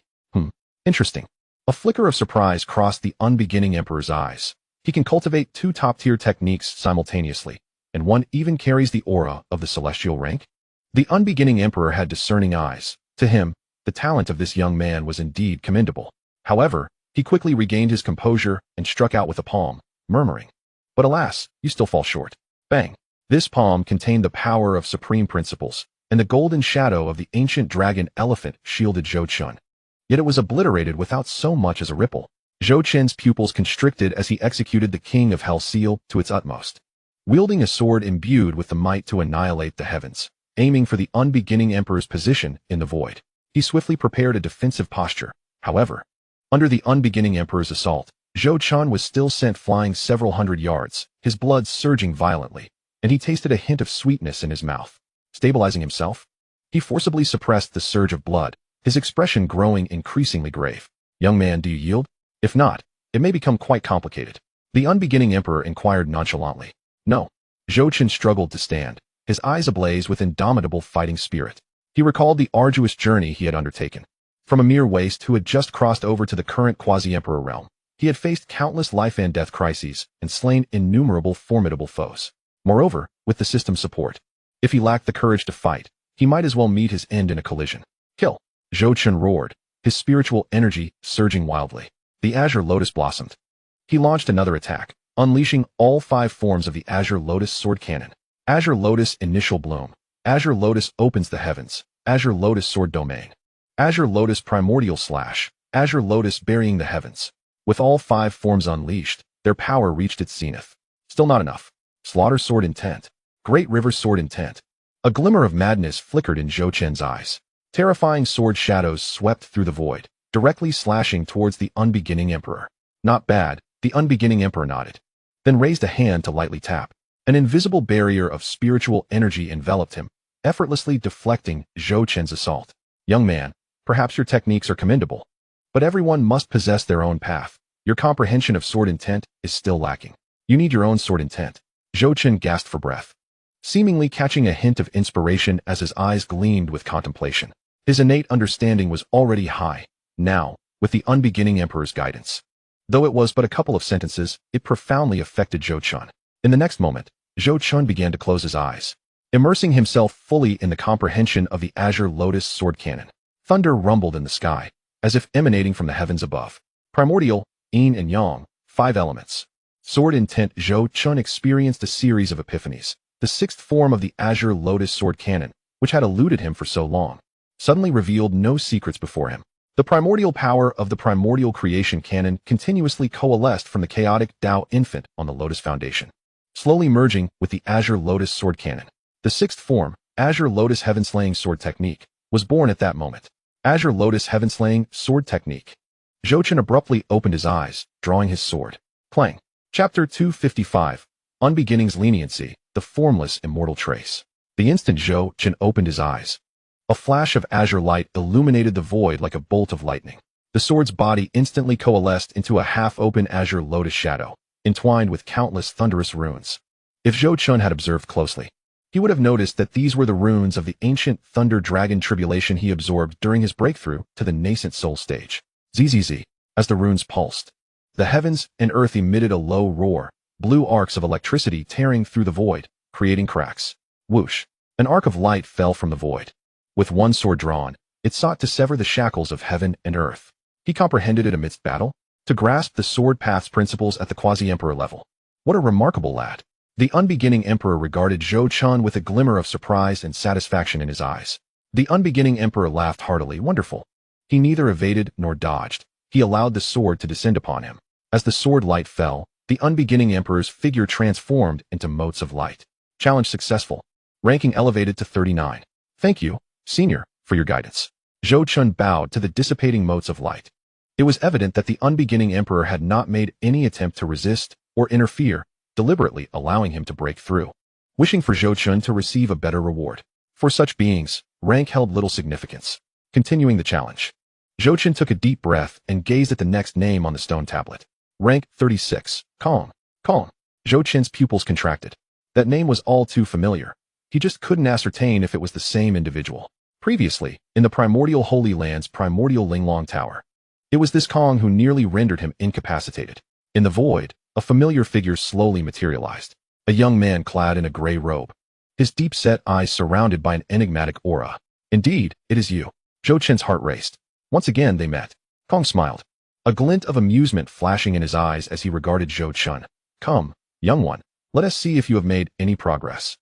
Interesting. A flicker of surprise crossed the unbeginning emperor's eyes. He can cultivate 2 top-tier techniques simultaneously, and one even carries the aura of the celestial rank? The unbeginning emperor had discerning eyes. To him, the talent of this young man was indeed commendable. However, he quickly regained his composure and struck out with a palm, murmuring, "But alas, you still fall short." Bang! This palm contained the power of supreme principles, and the golden shadow of the ancient dragon elephant shielded Zhou Qin. Yet it was obliterated without so much as a ripple. Zhou Qin's pupils constricted as he executed the King of Hell Seal to its utmost. Wielding a sword imbued with the might to annihilate the heavens, aiming for the unbeginning emperor's position in the void, he swiftly prepared a defensive posture. However, under the unbeginning emperor's assault, Zhou Qin was still sent flying several hundred yards, his blood surging violently, and he tasted a hint of sweetness in his mouth. Stabilizing himself, he forcibly suppressed the surge of blood, his expression growing increasingly grave. "Young man, do you yield? If not, it may become quite complicated." The unbeginning emperor inquired nonchalantly. "No." Zhou Qin struggled to stand, his eyes ablaze with indomitable fighting spirit. He recalled the arduous journey he had undertaken. From a mere waste who had just crossed over to the current quasi-emperor realm, he had faced countless life and death crises and slain innumerable formidable foes. Moreover, with the system's support, if he lacked the courage to fight, he might as well meet his end in a collision. "Kill!" Zhou Qin roared, his spiritual energy surging wildly. The Azure Lotus blossomed. He launched another attack, unleashing all 5 forms of the Azure Lotus Sword Cannon. Azure Lotus Initial Bloom. Azure Lotus Opens the Heavens. Azure Lotus Sword Domain. Azure Lotus Primordial Slash. Azure Lotus Burying the Heavens. With all 5 forms unleashed, their power reached its zenith. Still not enough. Slaughter Sword Intent. Great River Sword Intent. A glimmer of madness flickered in Zhou Qin's eyes. Terrifying sword shadows swept through the void, directly slashing towards the unbeginning emperor. "Not bad," the unbeginning emperor nodded, then raised a hand to lightly tap. An invisible barrier of spiritual energy enveloped him, effortlessly deflecting Zhou Qin's assault. "Young man, perhaps your techniques are commendable, but everyone must possess their own path. Your comprehension of sword intent is still lacking. You need your own sword intent." Zhou Qin gasped for breath, seemingly catching a hint of inspiration as his eyes gleamed with contemplation. His innate understanding was already high. Now, with the unbeginning emperor's guidance. Though it was but a couple of sentences, it profoundly affected Zhou Qin. In the next moment, Zhou Qin began to close his eyes, immersing himself fully in the comprehension of the Azure Lotus Sword Cannon. Thunder rumbled in the sky, as if emanating from the heavens above. Primordial, yin and yang, 5 elements. Sword Intent. Zhou Qin experienced a series of epiphanies. The 6th form of the Azure Lotus Sword Cannon, which had eluded him for so long, suddenly revealed no secrets before him. The primordial power of the primordial creation cannon continuously coalesced from the chaotic Tao infant on the Lotus Foundation, slowly merging with the Azure Lotus Sword Cannon. The 6th form, Azure Lotus Heaven-Slaying Sword Technique, was born at that moment. Azure Lotus Heaven-Slaying Sword Technique. Zhou Chen abruptly opened his eyes, drawing his sword. Clang. Chapter 255. Unbeginning's Leniency, the Formless Immortal Trace. The instant Zhou Chen opened his eyes, a flash of azure light illuminated the void like a bolt of lightning. The sword's body instantly coalesced into a half-open azure lotus shadow, entwined with countless thunderous runes. If Zhou Chen had observed closely, he would have noticed that these were the runes of the ancient thunder dragon tribulation he absorbed during his breakthrough to the nascent soul stage. Zzz. As the runes pulsed, the heavens and earth emitted a low roar, blue arcs of electricity tearing through the void, creating cracks. Whoosh. An arc of light fell from the void. With one sword drawn, it sought to sever the shackles of heaven and earth. He comprehended it amidst battle, to grasp the sword path's principles at the quasi-emperor level. What a remarkable lad. The unbeginning emperor regarded Zhou Chen with a glimmer of surprise and satisfaction in his eyes. The unbeginning emperor laughed heartily. Wonderful. He neither evaded nor dodged. He allowed the sword to descend upon him. As the sword light fell, the unbeginning emperor's figure transformed into motes of light. Challenge successful. Ranking elevated to 39. Thank you, Senior, for your guidance. Zhou Chen bowed to the dissipating motes of light. It was evident that the unbeginning emperor had not made any attempt to resist or interfere, deliberately allowing him to break through, wishing for Zhou Chen to receive a better reward. For such beings, rank held little significance. Continuing the challenge, Zhou Chen took a deep breath and gazed at the next name on the stone tablet. Rank 36. Kong. Kong. Zhou Chen's pupils contracted. That name was all too familiar. He just couldn't ascertain if it was the same individual. Previously, in the primordial Holy Land's primordial Linglong Tower, it was this Kong who nearly rendered him incapacitated. In the void, a familiar figure slowly materialized. A young man clad in a gray robe. His deep-set eyes surrounded by an enigmatic aura. Indeed, it is you. Zhou Chen's heart raced. Once again they met. Kong smiled, a glint of amusement flashing in his eyes as he regarded Zhou Chen. Come, young one, let us see if you have made any progress.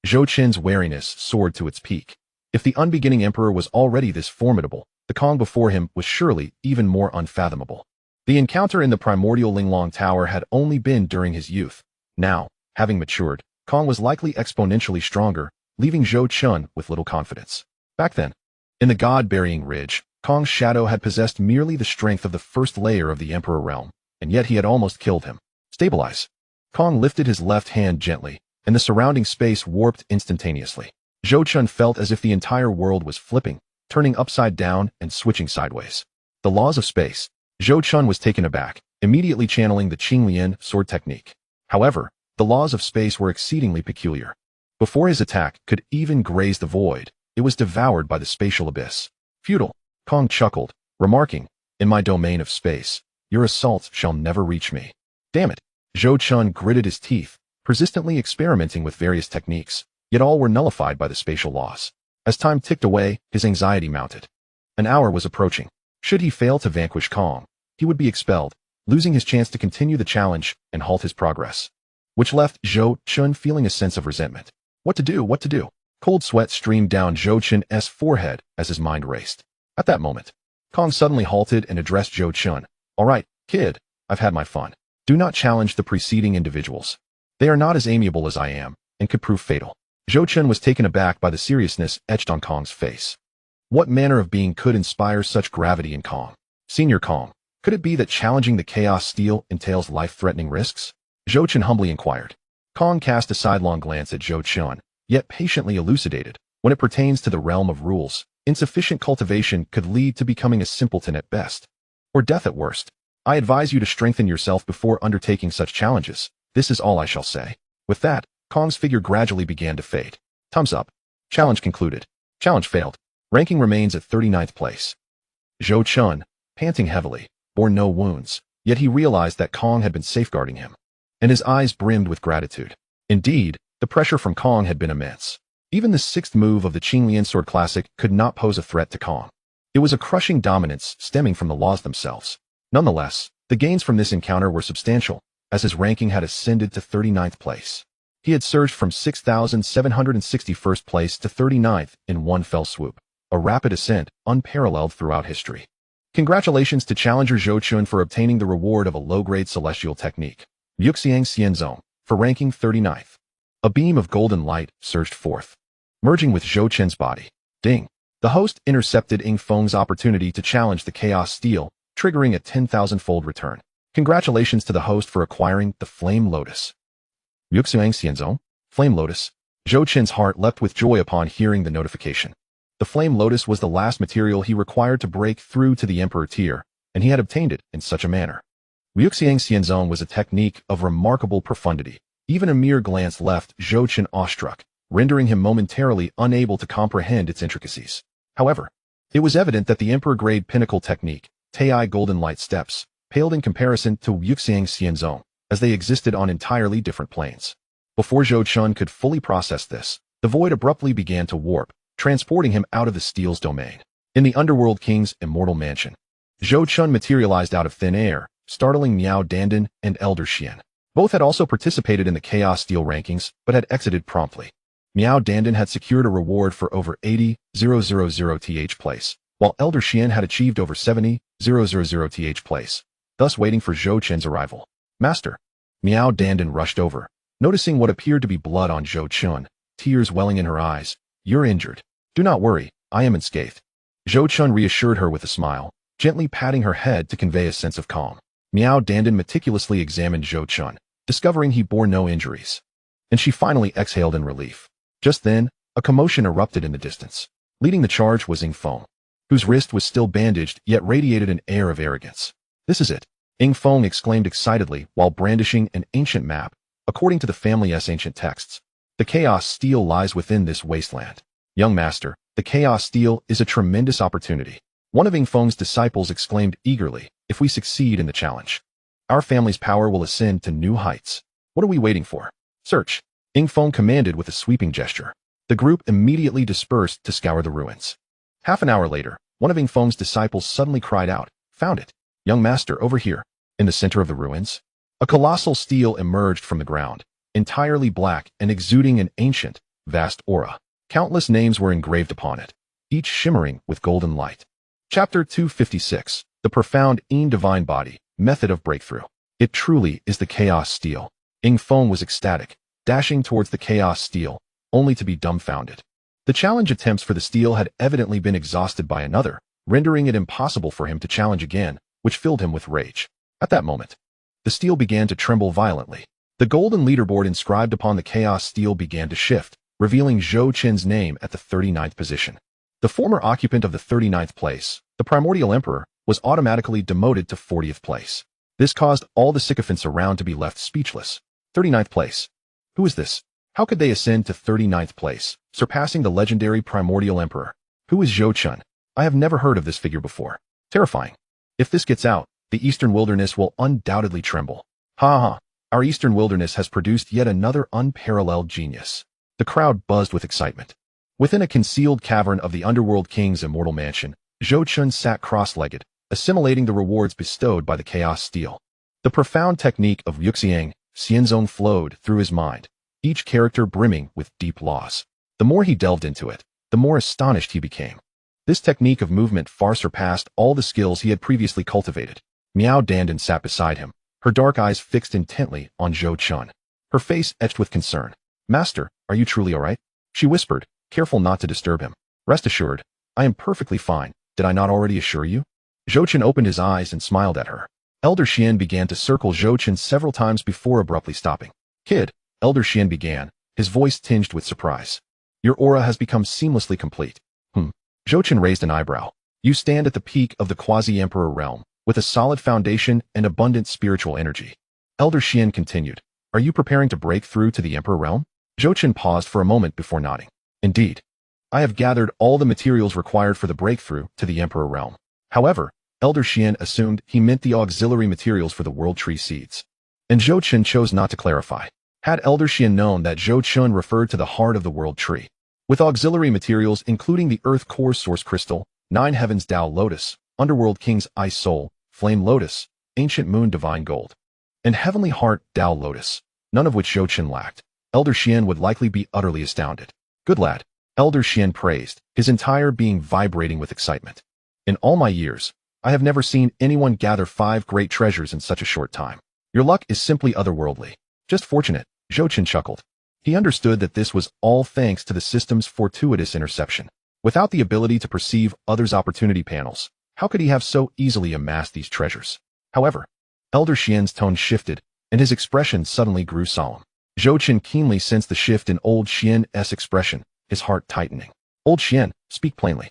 Zhou Chen's wariness soared to its peak. If the unbeginning emperor was already this formidable, the Kong before him was surely even more unfathomable. The encounter in the primordial Linglong Tower had only been during his youth. Now, having matured, Kong was likely exponentially stronger, leaving Zhou Chen with little confidence. Back then, in the God-burying ridge, Kong's shadow had possessed merely the strength of the first layer of the Emperor realm, and yet he had almost killed him. Stabilize. Kong lifted his left hand gently, and the surrounding space warped instantaneously. Zhou Chen felt as if the entire world was flipping, turning upside down and switching sideways. The laws of space. Zhou Chen was taken aback, immediately channeling the Qinglian sword technique. However, the laws of space were exceedingly peculiar. Before his attack could even graze the void, it was devoured by the spatial abyss. Futile. Kong chuckled, remarking, in my domain of space, your assaults shall never reach me. Damn it. Zhou Chen gritted his teeth, persistently experimenting with various techniques, yet all were nullified by the spatial laws. As time ticked away, his anxiety mounted. An hour was approaching. Should he fail to vanquish Kong, he would be expelled, losing his chance to continue the challenge and halt his progress, which left Zhou Chen feeling a sense of resentment. What to do? What to do? Cold sweat streamed down Zhou Chen's forehead as his mind raced. At that moment, Kong suddenly halted and addressed Zhou Chen. All right, kid, I've had my fun. Do not challenge the preceding individuals. They are not as amiable as I am, and could prove fatal. Zhou Chen was taken aback by the seriousness etched on Kong's face. What manner of being could inspire such gravity in Kong? Senior Kong, could it be that challenging the Chaos Steel entails life-threatening risks? Zhou Chen humbly inquired. Kong cast a sidelong glance at Zhou Chen, yet patiently elucidated. When it pertains to the realm of rules, insufficient cultivation could lead to becoming a simpleton at best, or death at worst. I advise you to strengthen yourself before undertaking such challenges. This is all I shall say. With that, Kong's figure gradually began to fade. Thumbs up. Challenge concluded. Challenge failed. Ranking remains at 39th place. Zhou Chen, panting heavily, bore no wounds, yet he realized that Kong had been safeguarding him, and his eyes brimmed with gratitude. Indeed, the pressure from Kong had been immense. Even the sixth move of the Qinglian Sword Classic could not pose a threat to Kong. It was a crushing dominance stemming from the laws themselves. Nonetheless, the gains from this encounter were substantial, as his ranking had ascended to 39th place. He had surged from 6,761st place to 39th in one fell swoop, a rapid ascent unparalleled throughout history. Congratulations to challenger Zhou Chen for obtaining the reward of a low-grade celestial technique. Xianxia for ranking 39th. A beam of golden light surged forth, merging with Zhou Chen's body. Ding. The host intercepted Ing Feng's opportunity to challenge the Chaos Steel, triggering a 10,000-fold return. Congratulations to the host for acquiring the Flame Lotus. Xianxia, Flame Lotus. Zhou Qin's heart leapt with joy upon hearing the notification. The Flame Lotus was the last material he required to break through to the Emperor tier, and he had obtained it in such a manner. Xianxia was a technique of remarkable profundity. Even a mere glance left Zhou Qin awestruck, rendering him momentarily unable to comprehend its intricacies. However, it was evident that the Emperor-grade pinnacle technique, Tei Golden Light Steps, paled in comparison to Xianxia, as they existed on entirely different planes. Before Zhou Qin could fully process this, the void abruptly began to warp, transporting him out of the Steel's domain. In the Underworld King's immortal mansion, Zhou Qin materialized out of thin air, startling Miao Dandan and Elder Xian. Both had also participated in the Chaos Steel rankings, but had exited promptly. Miao Dandan had secured a reward for over 80,000 th place, while Elder Xian had achieved over 70,000 th place, thus waiting for Zhou Qin's arrival. Master. Miao Dandan rushed over, noticing what appeared to be blood on Zhou Qin, tears welling in her eyes. You're injured. Do not worry, I am unscathed. Zhou Qin reassured her with a smile, gently patting her head to convey a sense of calm. Miao Dandan meticulously examined Zhou Qin, discovering he bore no injuries. And she finally exhaled in relief. Just then, a commotion erupted in the distance. Leading the charge was Ing Feng, whose wrist was still bandaged yet radiated an air of arrogance. This is it, Ing Feng exclaimed excitedly while brandishing an ancient map. According to the family's ancient texts, the Chaos Steel lies within this wasteland. Young master, the Chaos Steel is a tremendous opportunity. One of Ing Feng's disciples exclaimed eagerly, if we succeed in the challenge, our family's power will ascend to new heights. What are we waiting for? Search, Ing Feng commanded with a sweeping gesture. The group immediately dispersed to scour the ruins. Half an hour later, one of Ing Feng's disciples suddenly cried out, found it. Young master, over here. In the center of the ruins, a colossal steel emerged from the ground, entirely black and exuding an ancient, vast aura. Countless names were engraved upon it, each shimmering with golden light. Chapter 256, The Profound Divine Body, Method of Breakthrough. It truly is the Chaos Steel. Ing Feng was ecstatic, dashing towards the Chaos Steel, only to be dumbfounded. The challenge attempts for the steel had evidently been exhausted by another, rendering it impossible for him to challenge again, which filled him with rage. At that moment, the steel began to tremble violently. The golden leaderboard inscribed upon the Chaos Steel began to shift, revealing Zhou Qin's name at the 39th position. The former occupant of the 39th place, the Primordial Emperor, was automatically demoted to 40th place. This caused all the sycophants around to be left speechless. 39th place. Who is this? How could they ascend to 39th place, surpassing the legendary Primordial Emperor? Who is Zhou Qin? I have never heard of this figure before. Terrifying. If this gets out, the Eastern Wilderness will undoubtedly tremble. Ha ha. Our Eastern Wilderness has produced yet another unparalleled genius. The crowd buzzed with excitement. Within a concealed cavern of the Underworld King's immortal mansion, Zhou Qin sat cross-legged, assimilating the rewards bestowed by the Chaos Steel. The profound technique of Xianxia flowed through his mind, each character brimming with deep laws. The more he delved into it, the more astonished he became. This technique of movement far surpassed all the skills he had previously cultivated. Miao Dandan sat beside him, her dark eyes fixed intently on Zhou Qin, her face etched with concern. Master, are you truly all right? She whispered, careful not to disturb him. Rest assured, I am perfectly fine. Did I not already assure you? Zhou Qin opened his eyes and smiled at her. Elder Xian began to circle Zhou Qin several times before abruptly stopping. Kid, Elder Xian began, his voice tinged with surprise. Your aura has become seamlessly complete. Zhou Qin raised an eyebrow. You stand at the peak of the quasi-emperor realm, with a solid foundation and abundant spiritual energy. Elder Xian continued. Are you preparing to break through to the emperor realm? Zhou Qin paused for a moment before nodding. Indeed. I have gathered all the materials required for the breakthrough to the emperor realm. However, Elder Xian assumed he meant the auxiliary materials for the world tree seeds. And Zhou Qin chose not to clarify. Had Elder Xian known that Zhou Qin referred to the heart of the world tree, with auxiliary materials including the Earth Core Source Crystal, Nine Heavens Tao Lotus, Underworld King's Ice Soul, Flame Lotus, Ancient Moon Divine Gold, and Heavenly Heart Tao Lotus, none of which Zhou Qin lacked, Elder Xian would likely be utterly astounded. Good lad, Elder Xian praised, his entire being vibrating with excitement. In all my years, I have never seen anyone gather 5 great treasures in such a short time. Your luck is simply otherworldly. Just fortunate, Zhou Qin chuckled. He understood that this was all thanks to the system's fortuitous interception. Without the ability to perceive others' opportunity panels, how could he have so easily amassed these treasures? However, Elder Xian's tone shifted, and his expression suddenly grew solemn. Zhou Chen keenly sensed the shift in old Xian's expression, his heart tightening. Old Xian, speak plainly.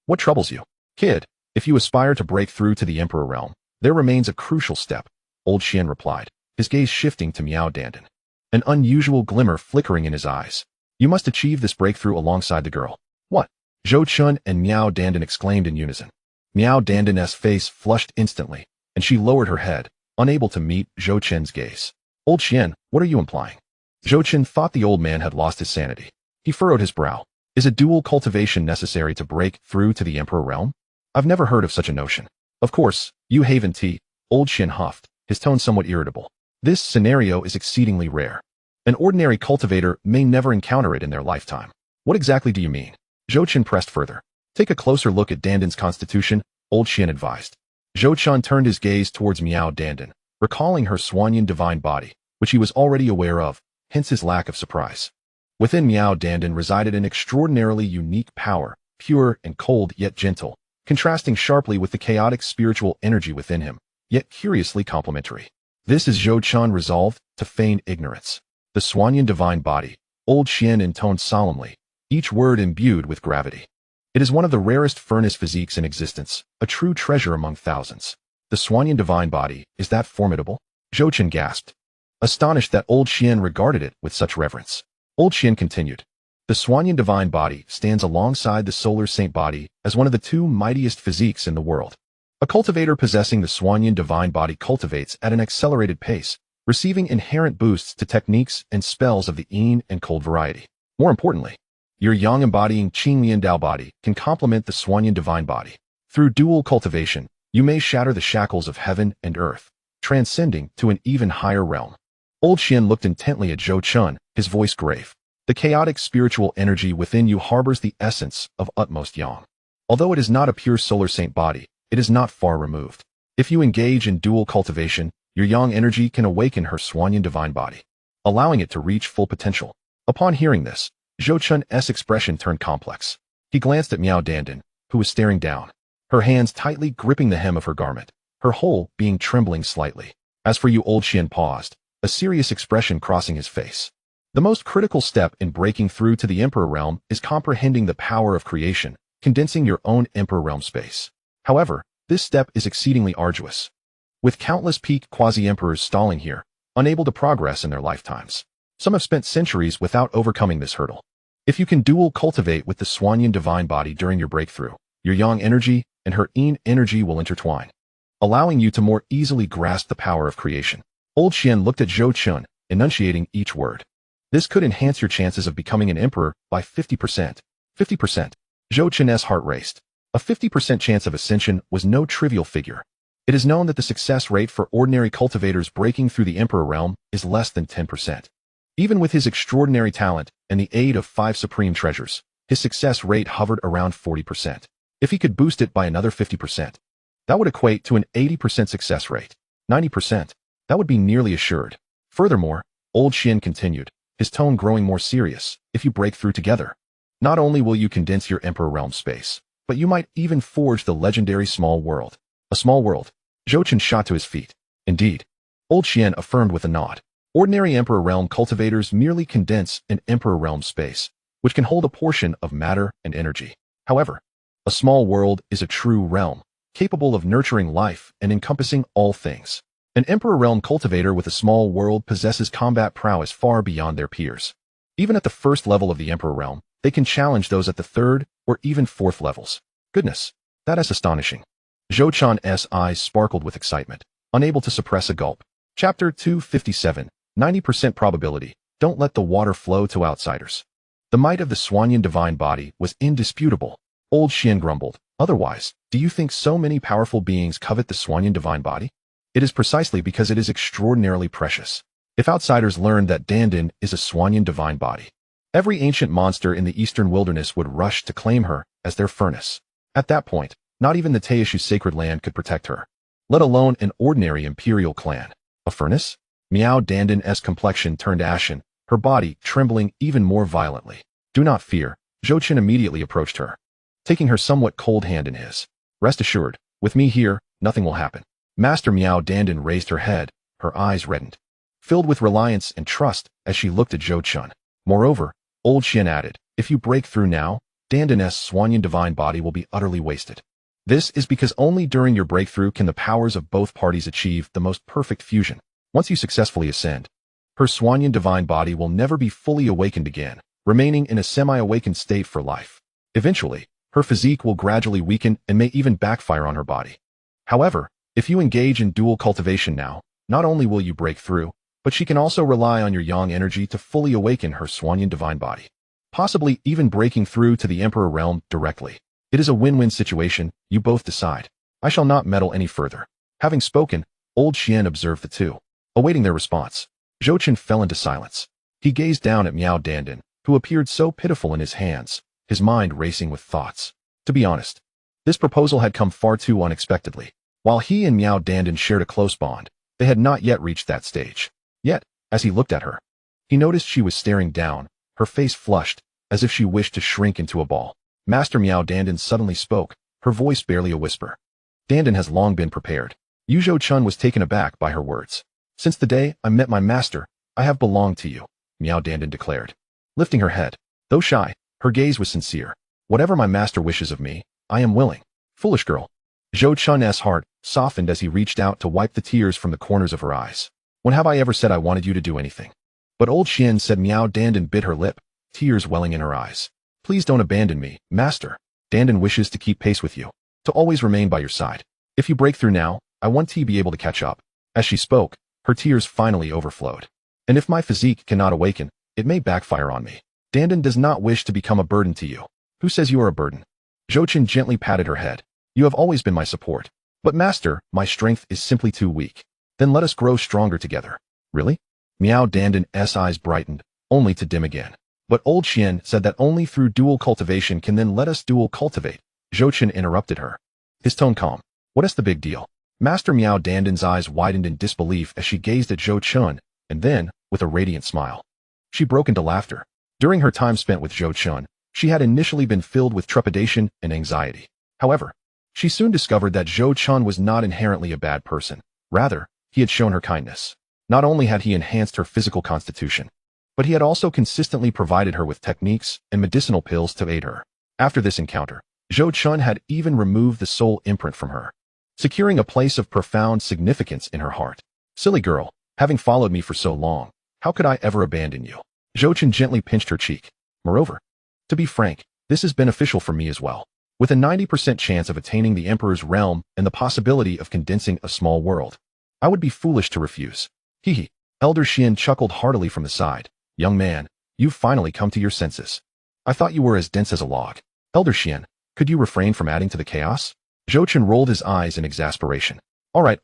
What troubles you? Kid, if you aspire to break through to the Emperor realm, there remains a crucial step, Old Xian replied, his gaze shifting to Miao Dandan. An unusual glimmer flickering in his eyes. You must achieve this breakthrough alongside the girl. What? Zhou Chun and Miao Dandan exclaimed in unison. Miao Dandan's face flushed instantly, and she lowered her head, unable to meet Zhou Chen's gaze. Old Xian, what are you implying? Zhou Chen thought the old man had lost his sanity. He furrowed his brow. Is a dual cultivation necessary to break through to the Emperor realm? I've never heard of such a notion. Of course, you Haven Tea, Old Xian huffed, his tone somewhat irritable. This scenario is exceedingly rare. An ordinary cultivator may never encounter it in their lifetime. What exactly do you mean? Zhou Chen pressed further. Take a closer look at Dandan's constitution, Old Xian advised. Zhou Chen turned his gaze towards Miao Dandan, recalling her Xuanyan divine body, which he was already aware of, hence his lack of surprise. Within Miao Dandan resided an extraordinarily unique power, pure and cold yet gentle, contrasting sharply with the chaotic spiritual energy within him, yet curiously complementary. This is Zhou Chen resolved to feign ignorance. The Xuanyan divine body, Old Xian intoned solemnly, each word imbued with gravity. It is one of the rarest furnace physiques in existence, a true treasure among thousands. The Xuanyan divine body, is that formidable? Zhou Chen gasped, astonished that Old Xian regarded it with such reverence. Old Xian continued. The Xuanyan divine body stands alongside the solar saint body as one of the two mightiest physiques in the world. A cultivator possessing the Xuanyan divine body cultivates at an accelerated pace, receiving inherent boosts to techniques and spells of the yin and cold variety. More importantly, your yang embodying Qinglian Dao body can complement the Xuanyan divine body. Through dual cultivation, you may shatter the shackles of heaven and earth, transcending to an even higher realm. Old Xian looked intently at Zhou Chun, his voice grave. The chaotic spiritual energy within you harbors the essence of utmost yang. Although it is not a pure solar saint body, it is not far removed. If you engage in dual cultivation, your yang energy can awaken her Xuanyan divine body, allowing it to reach full potential. Upon hearing this, Zhou Chun's expression turned complex. He glanced at Miao Dandan, who was staring down, her hands tightly gripping the hem of her garment, her whole being trembling slightly. As for you, Old Xian paused, a serious expression crossing his face. The most critical step in breaking through to the Emperor realm is comprehending the power of creation, condensing your own Emperor realm space. However, this step is exceedingly arduous, with countless peak quasi-emperors stalling here, unable to progress in their lifetimes. Some have spent centuries without overcoming this hurdle. If you can dual cultivate with the Xuanyan divine body during your breakthrough, your yang energy and her yin energy will intertwine, allowing you to more easily grasp the power of creation. Old Xian looked at Zhou Chun, enunciating each word. This could enhance your chances of becoming an emperor by 50%. 50%. Zhou Chun's heart raced. A 50% chance of ascension was no trivial figure. It is known that the success rate for ordinary cultivators breaking through the Emperor realm is less than 10%. Even with his extraordinary talent and the aid of 5 supreme treasures, his success rate hovered around 40%. If he could boost it by another 50%, that would equate to an 80% success rate. 90%, that would be nearly assured. Furthermore, Old Xian continued, his tone growing more serious, if you break through together, not only will you condense your Emperor realm space, but you might even forge the legendary small world. A small world. Zhou Chen shot to his feet. Indeed. Old Xian affirmed with a nod. Ordinary Emperor realm cultivators merely condense an Emperor realm space, which can hold a portion of matter and energy. However, a small world is a true realm, capable of nurturing life and encompassing all things. An Emperor realm cultivator with a small world possesses combat prowess far beyond their peers. Even at the first level of the Emperor realm, they can challenge those at the third or even fourth levels. Goodness, that is astonishing. Zhou Chun's eyes sparkled with excitement, unable to suppress a gulp. Chapter 257, 90% probability. Don't let the water flow to outsiders. The might of the Xuanyan divine body was indisputable. Old Xian grumbled. Otherwise, do you think so many powerful beings covet the Xuanyan divine body? It is precisely because it is extraordinarily precious. If outsiders learned that Dandan is a Xuanyan divine body, every ancient monster in the eastern wilderness would rush to claim her as their furnace. At that point, not even the Teishu sacred land could protect her, let alone an ordinary imperial clan. A furnace? Miao Dandan's complexion turned ashen, her body trembling even more violently. Do not fear. Zhou Chen immediately approached her. taking her somewhat cold hand in his. Rest assured, with me here, nothing will happen. Master Miao Dandan raised her head, her eyes reddened, filled with reliance and trust as she looked at Zhou Chun. Moreover, old Xian added, if you break through now, Dandan's Swanyan divine body will be utterly wasted. This is because only during your breakthrough can the powers of both parties achieve the most perfect fusion. Once you successfully ascend, her Swanyan divine body will never be fully awakened again, remaining in a semi-awakened state for life. Eventually, her physique will gradually weaken and may even backfire on her body. However, if you engage in dual cultivation now, not only will you break through, but she can also rely on your yang energy to fully awaken her Swanyan divine body, possibly even breaking through to the Emperor realm directly. It is a win-win situation, you both decide. I shall not meddle any further. Having spoken, old Xian observed the two, awaiting their response. Zhou Chun fell into silence. He gazed down at Miao Dandan, who appeared so pitiful in his hands, his mind racing with thoughts. To be honest, this proposal had come far too unexpectedly. While he and Miao Dandan shared a close bond, they had not yet reached that stage. Yet, as he looked at her, he noticed she was staring down, her face flushed, as if she wished to shrink into a ball. Master Miao Dandan suddenly spoke, her voice barely a whisper. Dandan has long been prepared. Yu Zhou Chun was taken aback by her words. Since the day I met my master, I have belonged to you, Miao Dandan declared. Lifting her head, though shy, her gaze was sincere. Whatever my master wishes of me, I am willing. Foolish girl. Zhou Chun's heart softened as he reached out to wipe the tears from the corners of her eyes. When have I ever said I wanted you to do anything? But old Xian said. Miao Dandan bit her lip, tears welling in her eyes. Please don't abandon me, master. Dandan wishes to keep pace with you, to always remain by your side. If you break through now, I want to be able to catch up. As she spoke, her tears finally overflowed. And if my physique cannot awaken, it may backfire on me. Dandan does not wish to become a burden to you. Who says you are a burden? Zhou Chun gently patted her head. You have always been my support. But master, my strength is simply too weak. Then let us grow stronger together. Really? Miao Dandan's eyes brightened, only to dim again. But old Xian said that only through dual cultivation can then let us dual cultivate. Zhou Chun interrupted her, his tone calm. What is the big deal? Master Miao Dandan's eyes widened in disbelief as she gazed at Zhou Chun, and then, with a radiant smile, she broke into laughter. During her time spent with Zhou Chun, she had initially been filled with trepidation and anxiety. However, she soon discovered that Zhou Chun was not inherently a bad person. Rather, he had shown her kindness. Not only had he enhanced her physical constitution, but he had also consistently provided her with techniques and medicinal pills to aid her. After this encounter, Zhou Chun had even removed the soul imprint from her, securing a place of profound significance in her heart. Silly girl, having followed me for so long, how could I ever abandon you? Zhou Chun gently pinched her cheek. Moreover, to be frank, this is beneficial for me as well. With a 90% chance of attaining the Emperor's realm and the possibility of condensing a small world, I would be foolish to refuse. Hee. Elder Xian chuckled heartily from the side. Young man, you've finally come to your senses. I thought you were as dense as a log. Elder Xian, could you refrain from adding to the chaos? Zhou Chun rolled his eyes in exasperation. All right.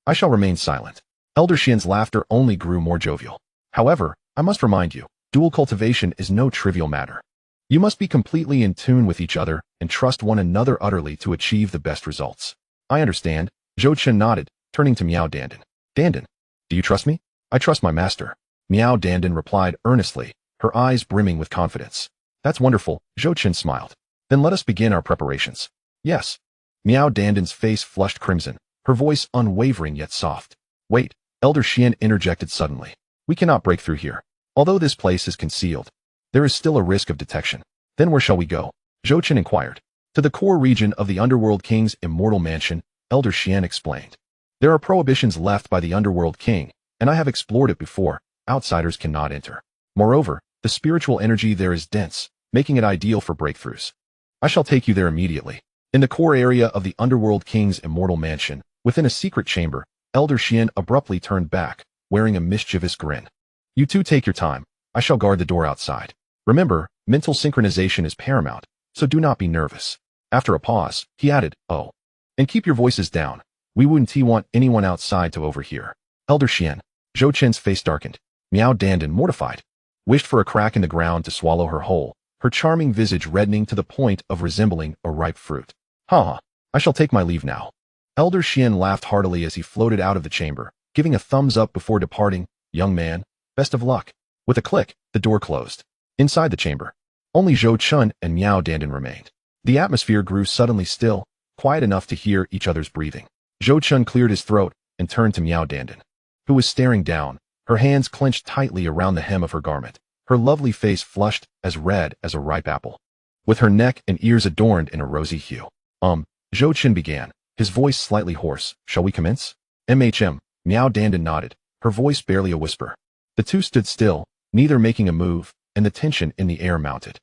I shall remain silent. Elder Xian's laughter only grew more jovial. However, I must remind you, dual cultivation is no trivial matter. You must be completely in tune with each other and trust one another utterly to achieve the best results. I understand. Zhou Chun nodded, turning to Miao Dandan. Dandan, do you trust me? I trust my master. Miao Dandan replied earnestly, her eyes brimming with confidence. That's wonderful, Zhou Chun smiled. Then let us begin our preparations. Yes. Miao Dandan's face flushed crimson, her voice unwavering yet soft. Wait, Elder Xian interjected suddenly. We cannot break through here. Although this place is concealed, there is still a risk of detection. Then where shall we go? Zhou Chun inquired. To the core region of the Underworld King's immortal mansion, Elder Xian explained. There are prohibitions left by the Underworld King, and I have explored it before. Outsiders cannot enter. Moreover, the spiritual energy there is dense, making it ideal for breakthroughs. I shall take you there immediately. In the core area of the Underworld King's immortal mansion, within a secret chamber, Elder Xian abruptly turned back, wearing a mischievous grin. You two take your time. I shall guard the door outside. Remember, mental synchronization is paramount, so do not be nervous. After a pause, he added, oh, and keep your voices down. We wouldn't want anyone outside to overhear. Elder Xian. Zhou Chun's face darkened. Miao Dandan, mortified, wished for a crack in the ground to swallow her whole, her charming visage reddening to the point of resembling a ripe fruit. Ha! I shall take my leave now. Elder Xian laughed heartily as he floated out of the chamber, giving a thumbs up before departing. Young man, best of luck. With a click, the door closed. Inside the chamber, only Zhou Chun and Miao Dandan remained. The atmosphere grew suddenly still, quiet enough to hear each other's breathing. Zhou Chun cleared his throat and turned to Miao Dandan, who was staring down, her hands clenched tightly around the hem of her garment, her lovely face flushed as red as a ripe apple, with her neck and ears adorned in a rosy hue. Zhou Chun began, his voice slightly hoarse. Shall we commence? Miao Dandan nodded, her voice barely a whisper. The two stood still, neither making a move, and the tension in the air mounted.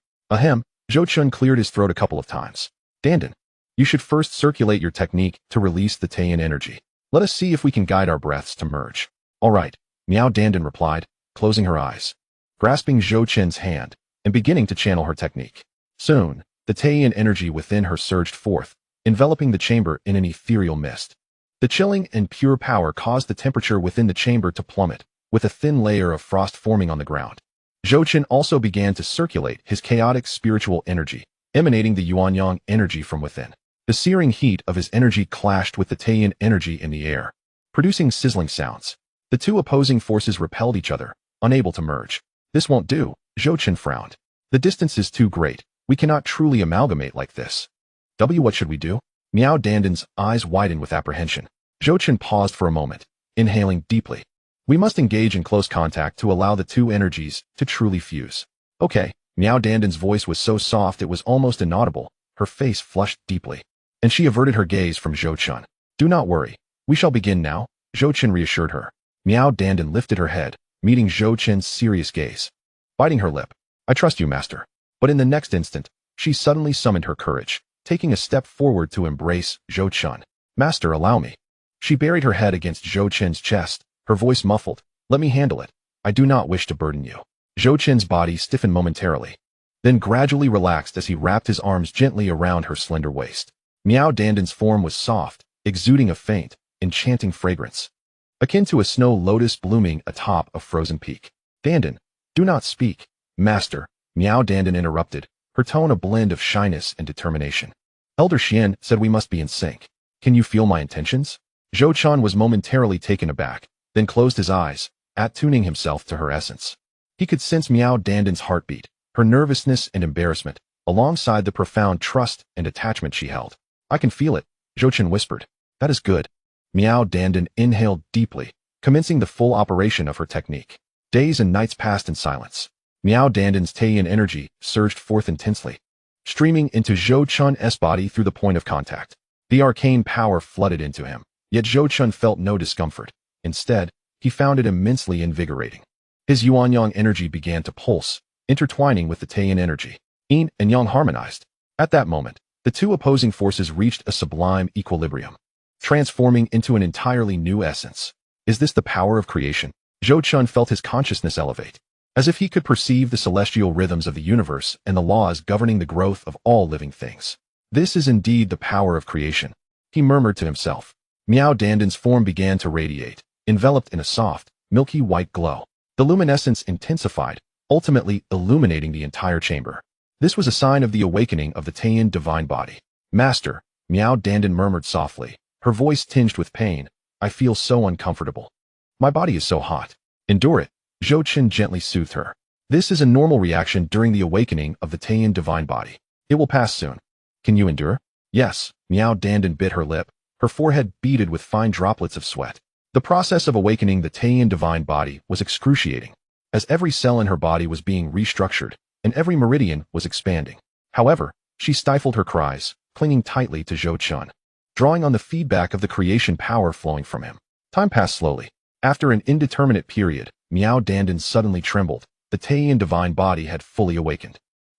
Zhou Chun cleared his throat a couple of times. Dandan, you should first circulate your technique to release the Taiyan energy. Let us see if we can guide our breaths to merge. All right, Miao Dandan replied, closing her eyes, grasping Zhou Chun's hand, and beginning to channel her technique. Soon, the Taiyan energy within her surged forth, enveloping the chamber in an ethereal mist. The chilling and pure power caused the temperature within the chamber to plummet, with a thin layer of frost forming on the ground. Zhou Chun also began to circulate his chaotic spiritual energy, emanating the Yuanyang energy from within. The searing heat of his energy clashed with the Taiyan energy in the air, producing sizzling sounds. The two opposing forces repelled each other, unable to merge. This won't do, Zhou Chun frowned. The distance is too great. We cannot truly amalgamate like this. What should we do? Miao Dandan's eyes widened with apprehension. Zhou Chun paused for a moment, inhaling deeply. We must engage in close contact to allow the two energies to truly fuse. Okay. Miao Dandan's voice was so soft it was almost inaudible. Her face flushed deeply, and she averted her gaze from Zhou Chun. Do not worry. We shall begin now, Zhou Chun reassured her. Miao Dandan lifted her head, meeting Zhou Chun's serious gaze. Biting her lip. I trust you, master. But in the next instant, she suddenly summoned her courage, taking a step forward to embrace Zhou Chun. Master, allow me. She buried her head against Zhou Chun's chest, her voice muffled. Let me handle it. I do not wish to burden you. Zhou Chun's body stiffened momentarily, then gradually relaxed as he wrapped his arms gently around her slender waist. Miao Dandan's form was soft, exuding a faint, enchanting fragrance, akin to a snow lotus blooming atop a frozen peak. Dandan, do not speak, master, Miao Dandan interrupted, her tone a blend of shyness and determination. Elder Xian said we must be in sync. Can you feel my intentions? Zhou Chun was momentarily taken aback, then closed his eyes, attuning himself to her essence. He could sense Miao Dandan's heartbeat, her nervousness and embarrassment, alongside the profound trust and attachment she held. I can feel it, Zhou Chun whispered. That is good. Miao Dandan inhaled deeply, commencing the full operation of her technique. Days and nights passed in silence. Miao Dandan's Taiyan energy surged forth intensely, streaming into Zhou Chun's body through the point of contact. The arcane power flooded into him, yet Zhou Chun felt no discomfort. Instead, he found it immensely invigorating. His Yuanyang energy began to pulse, intertwining with the Taiyan energy. Yin and Yang harmonized. At that moment, the two opposing forces reached a sublime equilibrium, transforming into an entirely new essence. Is this the power of creation? Zhou Chun felt his consciousness elevate, as if he could perceive the celestial rhythms of the universe and the laws governing the growth of all living things. This is indeed the power of creation, he murmured to himself. Miao Dandan's form began to radiate, enveloped in a soft, milky white glow. The luminescence intensified, ultimately illuminating the entire chamber. This was a sign of the awakening of the Taiyan divine body. Master, Miao Dandan murmured softly, her voice tinged with pain. I feel so uncomfortable. My body is so hot. Endure it, Zhou Chun gently soothed her. This is a normal reaction during the awakening of the Taiyan divine body. It will pass soon. Can you endure? Yes, Miao Dandan bit her lip, her forehead beaded with fine droplets of sweat. The process of awakening the Taiyan divine body was excruciating, as every cell in her body was being restructured, and every meridian was expanding. However, she stifled her cries, clinging tightly to Zhou Chun, drawing on the feedback of the creation power flowing from him. Time passed slowly. After an indeterminate period, Miao Dandan suddenly trembled. The Taiyan divine body had fully awakened.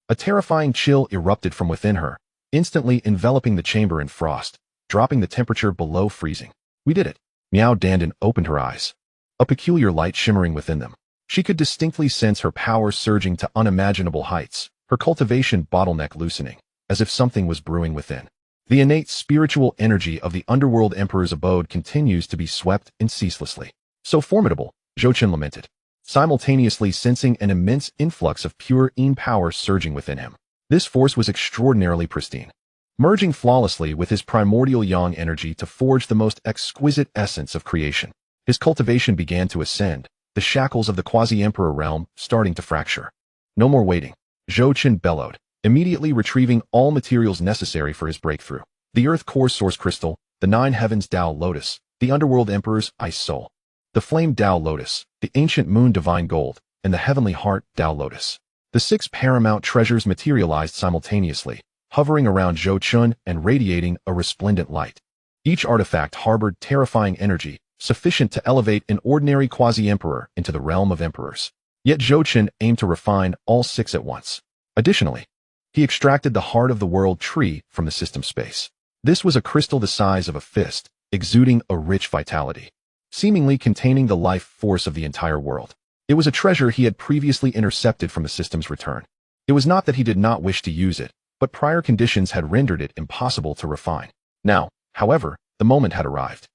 A terrifying chill erupted from within her, instantly enveloping the chamber in frost, dropping the temperature below freezing. We did it. Miao Dandan opened her eyes, a peculiar light shimmering within them. She could distinctly sense her power surging to unimaginable heights, her cultivation bottleneck loosening, as if something was brewing within. The innate spiritual energy of the underworld emperor's abode continues to be swept in ceaselessly. So formidable, Zhou Chun lamented, simultaneously sensing an immense influx of pure Yin power surging within him. This force was extraordinarily pristine, merging flawlessly with his primordial Yang energy to forge the most exquisite essence of creation. His cultivation began to ascend, the shackles of the quasi-emperor realm starting to fracture. No more waiting, Zhou Chun bellowed, immediately retrieving all materials necessary for his breakthrough. The Earth Core Source Crystal, the Nine Heavens Tao Lotus, the Underworld Emperor's Ice Soul, the Flame Tao Lotus, the Ancient Moon Divine Gold, and the Heavenly Heart Tao Lotus. The 6 paramount treasures materialized simultaneously, hovering around Zhou Chun and radiating a resplendent light. Each artifact harbored terrifying energy, sufficient to elevate an ordinary quasi-emperor into the realm of emperors. Yet Zhou Chun aimed to refine all 6 at once. Additionally, he extracted the Heart of the World tree from the system space. This was a crystal the size of a fist, exuding a rich vitality, seemingly containing the life force of the entire world. It was a treasure he had previously intercepted from the system's return. It was not that he did not wish to use it, but prior conditions had rendered it impossible to refine. Now, however, the moment had arrived.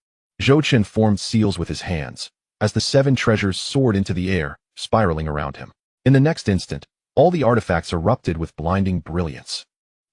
Zhou Chun formed seals with his hands, as the 7 treasures soared into the air, spiraling around him. In the next instant, all the artifacts erupted with blinding brilliance,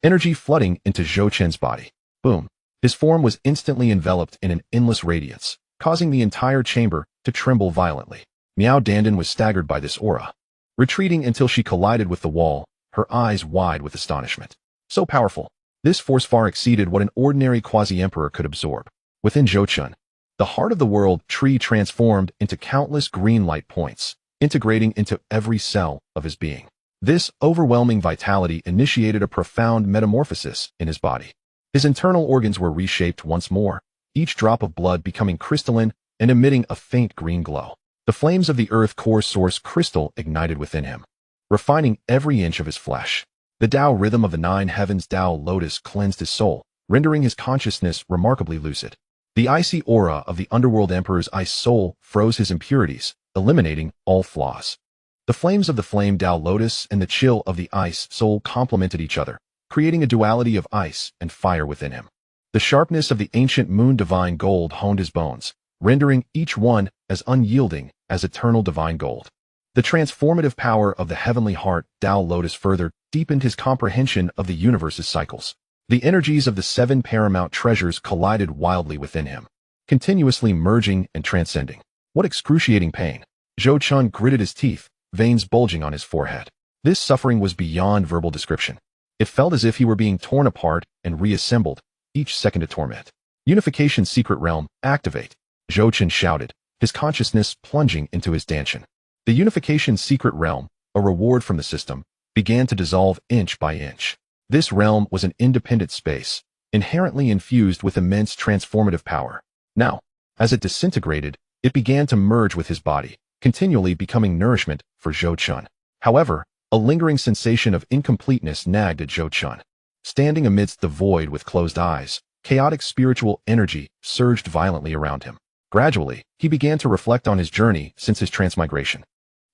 energy flooding into Zhou Chun's body. Boom! His form was instantly enveloped in an endless radiance, causing the entire chamber to tremble violently. Miao Dandan was staggered by this aura, retreating until she collided with the wall, her eyes wide with astonishment. So powerful! This force far exceeded what an ordinary quasi-emperor could absorb. Within Zhou Chun, the Heart of the World tree transformed into countless green light points, integrating into every cell of his being. This overwhelming vitality initiated a profound metamorphosis in his body. His internal organs were reshaped once more, each drop of blood becoming crystalline and emitting a faint green glow. The flames of the Earth Core Source Crystal ignited within him, refining every inch of his flesh. The Tao rhythm of the 9 Heavens Tao Lotus cleansed his soul, rendering his consciousness remarkably lucid. The icy aura of the Underworld Emperor's Ice Soul froze his impurities, eliminating all flaws. The flames of the Flame Tao Lotus and the chill of the Ice Soul complemented each other, creating a duality of ice and fire within him. The sharpness of the Ancient Moon Divine Gold honed his bones, rendering each one as unyielding as eternal divine gold. The transformative power of the Heavenly Heart Tao Lotus further deepened his comprehension of the universe's cycles. The energies of the 7 paramount treasures collided wildly within him, continuously merging and transcending. What excruciating pain! Zhou Chun gritted his teeth, veins bulging on his forehead. This suffering was beyond verbal description. It felt as if he were being torn apart and reassembled, each second a torment. Unification Secret Realm, activate! Zhou Chun shouted, his consciousness plunging into his Danshan. The Unification Secret Realm, a reward from the system, began to dissolve inch by inch. This realm was an independent space, inherently infused with immense transformative power. Now, as it disintegrated, it began to merge with his body, continually becoming nourishment for Zhou Chun. However, a lingering sensation of incompleteness nagged at Zhou Chun. Standing amidst the void with closed eyes, chaotic spiritual energy surged violently around him. Gradually, he began to reflect on his journey since his transmigration.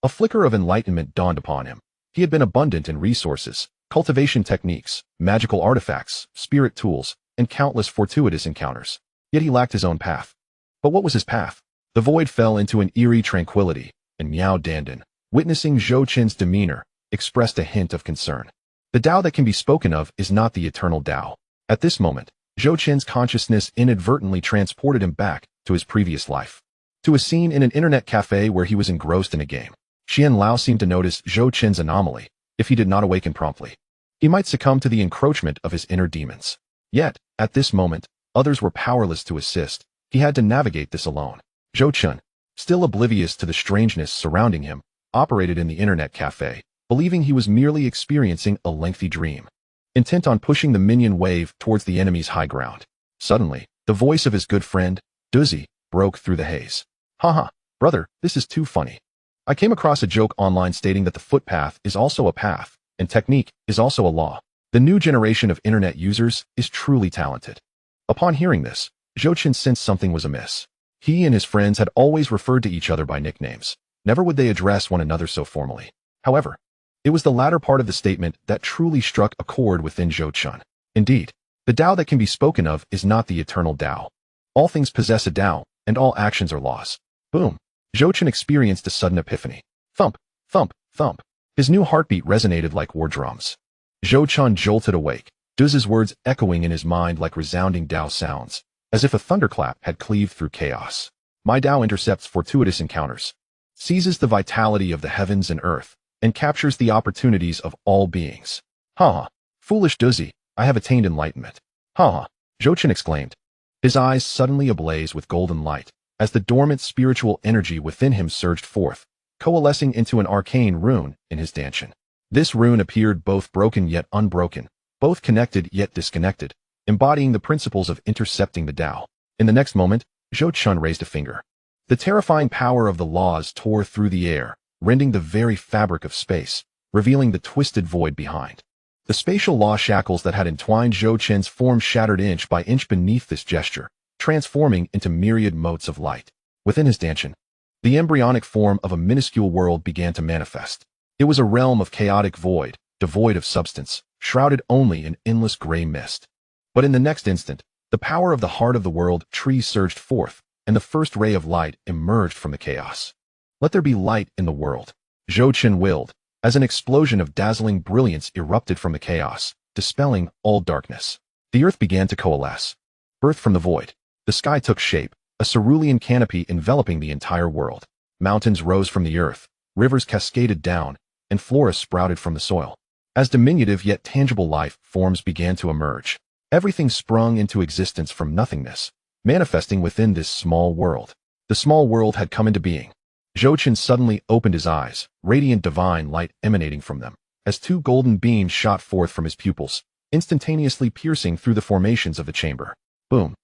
A flicker of enlightenment dawned upon him. He had been abundant in resources, cultivation techniques, magical artifacts, spirit tools, and countless fortuitous encounters. Yet he lacked his own path. But what was his path? The void fell into an eerie tranquility, and Miao Dandan, witnessing Zhou Chun's demeanor, expressed a hint of concern. The Tao that can be spoken of is not the eternal Tao. At this moment, Zhou Chun's consciousness inadvertently transported him back to his previous life, to a scene in an internet cafe where he was engrossed in a game. Xian Lao seemed to notice Zhou Chun's anomaly. If he did not awaken promptly, he might succumb to the encroachment of his inner demons. Yet, at this moment, others were powerless to assist. He had to navigate this alone. Zhou Chun, still oblivious to the strangeness surrounding him, operated in the internet cafe, believing he was merely experiencing a lengthy dream, intent on pushing the minion wave towards the enemy's high ground. Suddenly, the voice of his good friend, Duzi, broke through the haze. Haha, brother, this is too funny. I came across a joke online stating that the footpath is also a path, and technique is also a law. The new generation of internet users is truly talented. Upon hearing this, Zhou Chun sensed something was amiss. He and his friends had always referred to each other by nicknames. Never would they address one another so formally. However, it was the latter part of the statement that truly struck a chord within Zhou Chun. Indeed, the Tao that can be spoken of is not the eternal Tao. All things possess a Tao, and all actions are laws. Boom! Zhou Chun experienced a sudden epiphany. Thump, thump, thump. His new heartbeat resonated like war drums. Zhou Chun jolted awake, Duzi's words echoing in his mind like resounding Tao sounds, as if a thunderclap had cleaved through chaos. My Tao intercepts fortuitous encounters, seizes the vitality of the heavens and earth, and captures the opportunities of all beings. Ha ha. Foolish Duzi, I have attained enlightenment. Ha ha. Zhou exclaimed, his eyes suddenly ablaze with golden light, as the dormant spiritual energy within him surged forth, coalescing into an arcane rune in his dantian. This rune appeared both broken yet unbroken, both connected yet disconnected, embodying the principles of intercepting the Tao. In the next moment, Zhou raised a finger. The terrifying power of the laws tore through the air, rending the very fabric of space, revealing the twisted void behind. The spatial law shackles that had entwined Zhou form shattered inch by inch beneath this gesture, transforming into myriad motes of light. Within his dantian, the embryonic form of a minuscule world began to manifest. It was a realm of chaotic void, devoid of substance, shrouded only in endless gray mist. But in the next instant, the power of the heart of the world tree surged forth, and the first ray of light emerged from the chaos. Let there be light in the world, Zhou willed, as an explosion of dazzling brilliance erupted from the chaos, dispelling all darkness. The earth began to coalesce. Birthed from the void, the sky took shape, a cerulean canopy enveloping the entire world. Mountains rose from the earth, rivers cascaded down, and flora sprouted from the soil. As diminutive yet tangible life forms began to emerge, everything sprung into existence from nothingness, manifesting within this small world. The small world had come into being. Zhou suddenly opened his eyes, radiant divine light emanating from them, as two golden beams shot forth from his pupils, instantaneously piercing through the formations of the chamber. Boom!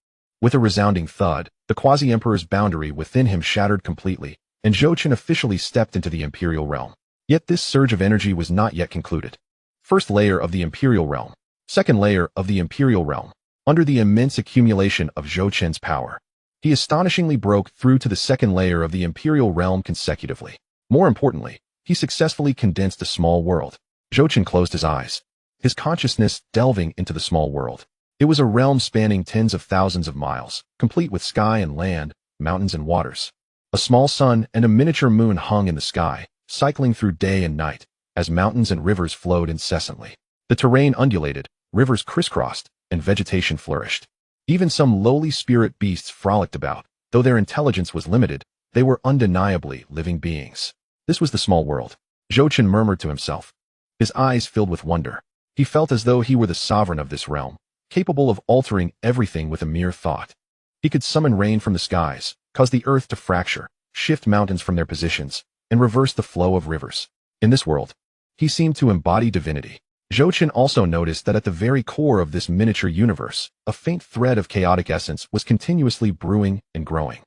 With a resounding thud, the quasi-emperor's boundary within him shattered completely, and Zhou officially stepped into the imperial realm. Yet this surge of energy was not yet concluded. First layer of the imperial realm. Second layer of the imperial realm. Under the immense accumulation of Zhou power, he astonishingly broke through to the second layer of the imperial realm consecutively. More importantly, he successfully condensed a small world. Zhou closed his eyes, his consciousness delving into the small world. It was a realm spanning tens of thousands of miles, complete with sky and land, mountains and waters. A small sun and a miniature moon hung in the sky, cycling through day and night, as mountains and rivers flowed incessantly. The terrain undulated, rivers crisscrossed, and vegetation flourished. Even some lowly spirit beasts frolicked about. Though their intelligence was limited, they were undeniably living beings. This was the small world. Zhou murmured to himself. His eyes filled with wonder. He felt as though he were the sovereign of this realm, capable of altering everything with a mere thought. He could summon rain from the skies, cause the earth to fracture, shift mountains from their positions, and reverse the flow of rivers. In this world, he seemed to embody divinity. Zhou also noticed that at the very core of this miniature universe, a faint thread of chaotic essence was continuously brewing and growing,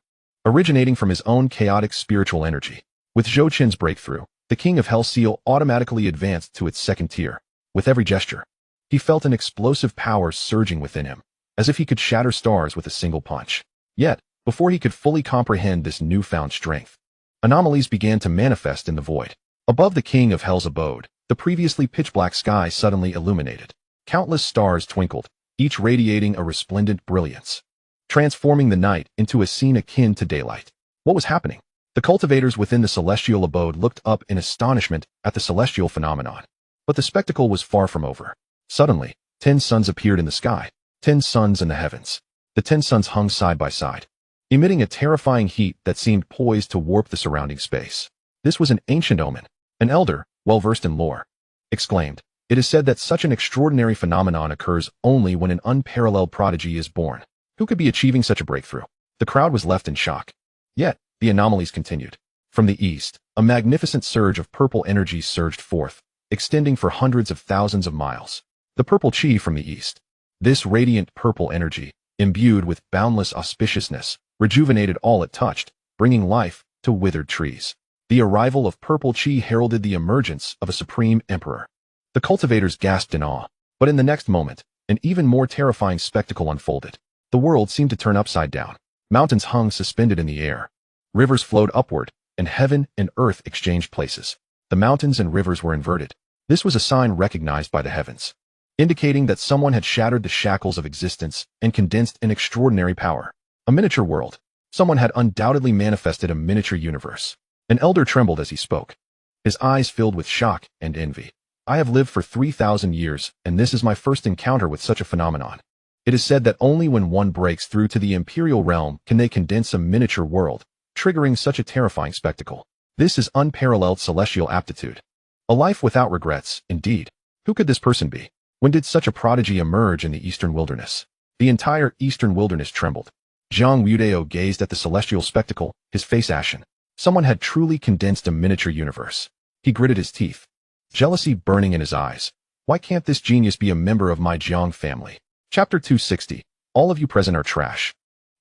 originating from his own chaotic spiritual energy. With Zhou breakthrough, the King of Hell Seal automatically advanced to its second tier. With every gesture, he felt an explosive power surging within him, as if he could shatter stars with a single punch. Yet, before he could fully comprehend this newfound strength, anomalies began to manifest in the void. Above the King of Hell's abode, the previously pitch-black sky suddenly illuminated. Countless stars twinkled, each radiating a resplendent brilliance, transforming the night into a scene akin to daylight. What was happening? The cultivators within the celestial abode looked up in astonishment at the celestial phenomenon. But the spectacle was far from over. Suddenly, 10 suns appeared in the sky, 10 suns in the heavens. The 10 suns hung side by side, emitting a terrifying heat that seemed poised to warp the surrounding space. This was an ancient omen. An elder, well-versed in lore, exclaimed, "It is said that such an extraordinary phenomenon occurs only when an unparalleled prodigy is born. Who could be achieving such a breakthrough?" The crowd was left in shock. Yet, the anomalies continued. From the east, a magnificent surge of purple energy surged forth, extending for hundreds of thousands of miles. The purple chi from the east. This radiant purple energy, imbued with boundless auspiciousness, rejuvenated all it touched, bringing life to withered trees. The arrival of purple chi heralded the emergence of a supreme emperor. The cultivators gasped in awe, but in the next moment, an even more terrifying spectacle unfolded. The world seemed to turn upside down. Mountains hung suspended in the air. Rivers flowed upward, and heaven and earth exchanged places. The mountains and rivers were inverted. This was a sign recognized by the heavens, indicating that someone had shattered the shackles of existence and condensed an extraordinary power. A miniature world. Someone had undoubtedly manifested a miniature universe. An elder trembled as he spoke, his eyes filled with shock and envy. "I have lived for 3,000 years, and this is my first encounter with such a phenomenon. It is said that only when one breaks through to the imperial realm can they condense a miniature world, triggering such a terrifying spectacle. This is unparalleled celestial aptitude. A life without regrets, indeed." Who could this person be? When did such a prodigy emerge in the eastern wilderness? The entire eastern wilderness trembled. Zhang Wudao gazed at the celestial spectacle, his face ashen. Someone had truly condensed a miniature universe. He gritted his teeth, jealousy burning in his eyes. Why can't this genius be a member of my Jiang family? Chapter 260. All of you present are trash.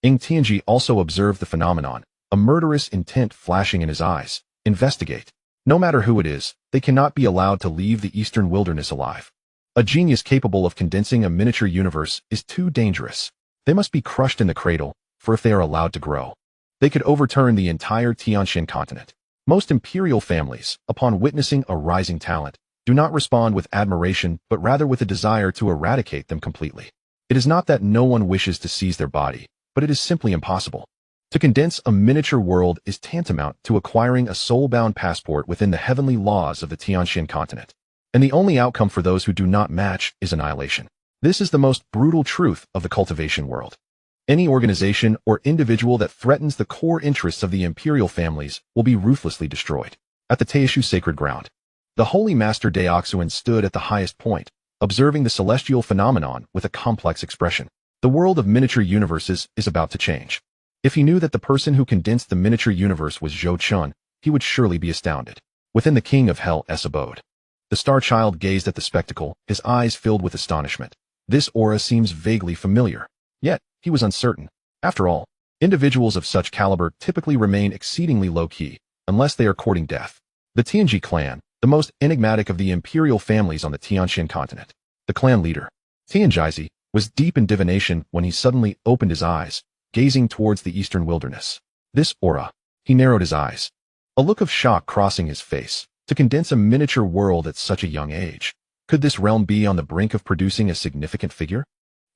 Ying Tianji also observed the phenomenon, a murderous intent flashing in his eyes. Investigate. No matter who it is, they cannot be allowed to leave the eastern wilderness alive. A genius capable of condensing a miniature universe is too dangerous. They must be crushed in the cradle, for if they are allowed to grow, they could overturn the entire Xianxia continent. Most imperial families, upon witnessing a rising talent, do not respond with admiration but rather with a desire to eradicate them completely. It is not that no one wishes to seize their body, but it is simply impossible. To condense a miniature world is tantamount to acquiring a soul-bound passport within the heavenly laws of the Xianxia continent. And the only outcome for those who do not match is annihilation. This is the most brutal truth of the cultivation world. Any organization or individual that threatens the core interests of the imperial families will be ruthlessly destroyed. At the Teishu sacred ground, the holy master Daoxuan stood at the highest point, observing the celestial phenomenon with a complex expression. The world of miniature universes is about to change. If he knew that the person who condensed the miniature universe was Zhou Chun, he would surely be astounded. Within the King of Hell's abode, the Star Child gazed at the spectacle, his eyes filled with astonishment. This aura seems vaguely familiar. Yet, he was uncertain. After all, individuals of such caliber typically remain exceedingly low-key, unless they are courting death. The Tianji clan, the most enigmatic of the imperial families on the Xianxia continent. The clan leader, Tianjizi, was deep in divination when he suddenly opened his eyes, gazing towards the eastern wilderness. This aura. He narrowed his eyes, a look of shock crossing his face. To condense a miniature world at such a young age, could this realm be on the brink of producing a significant figure?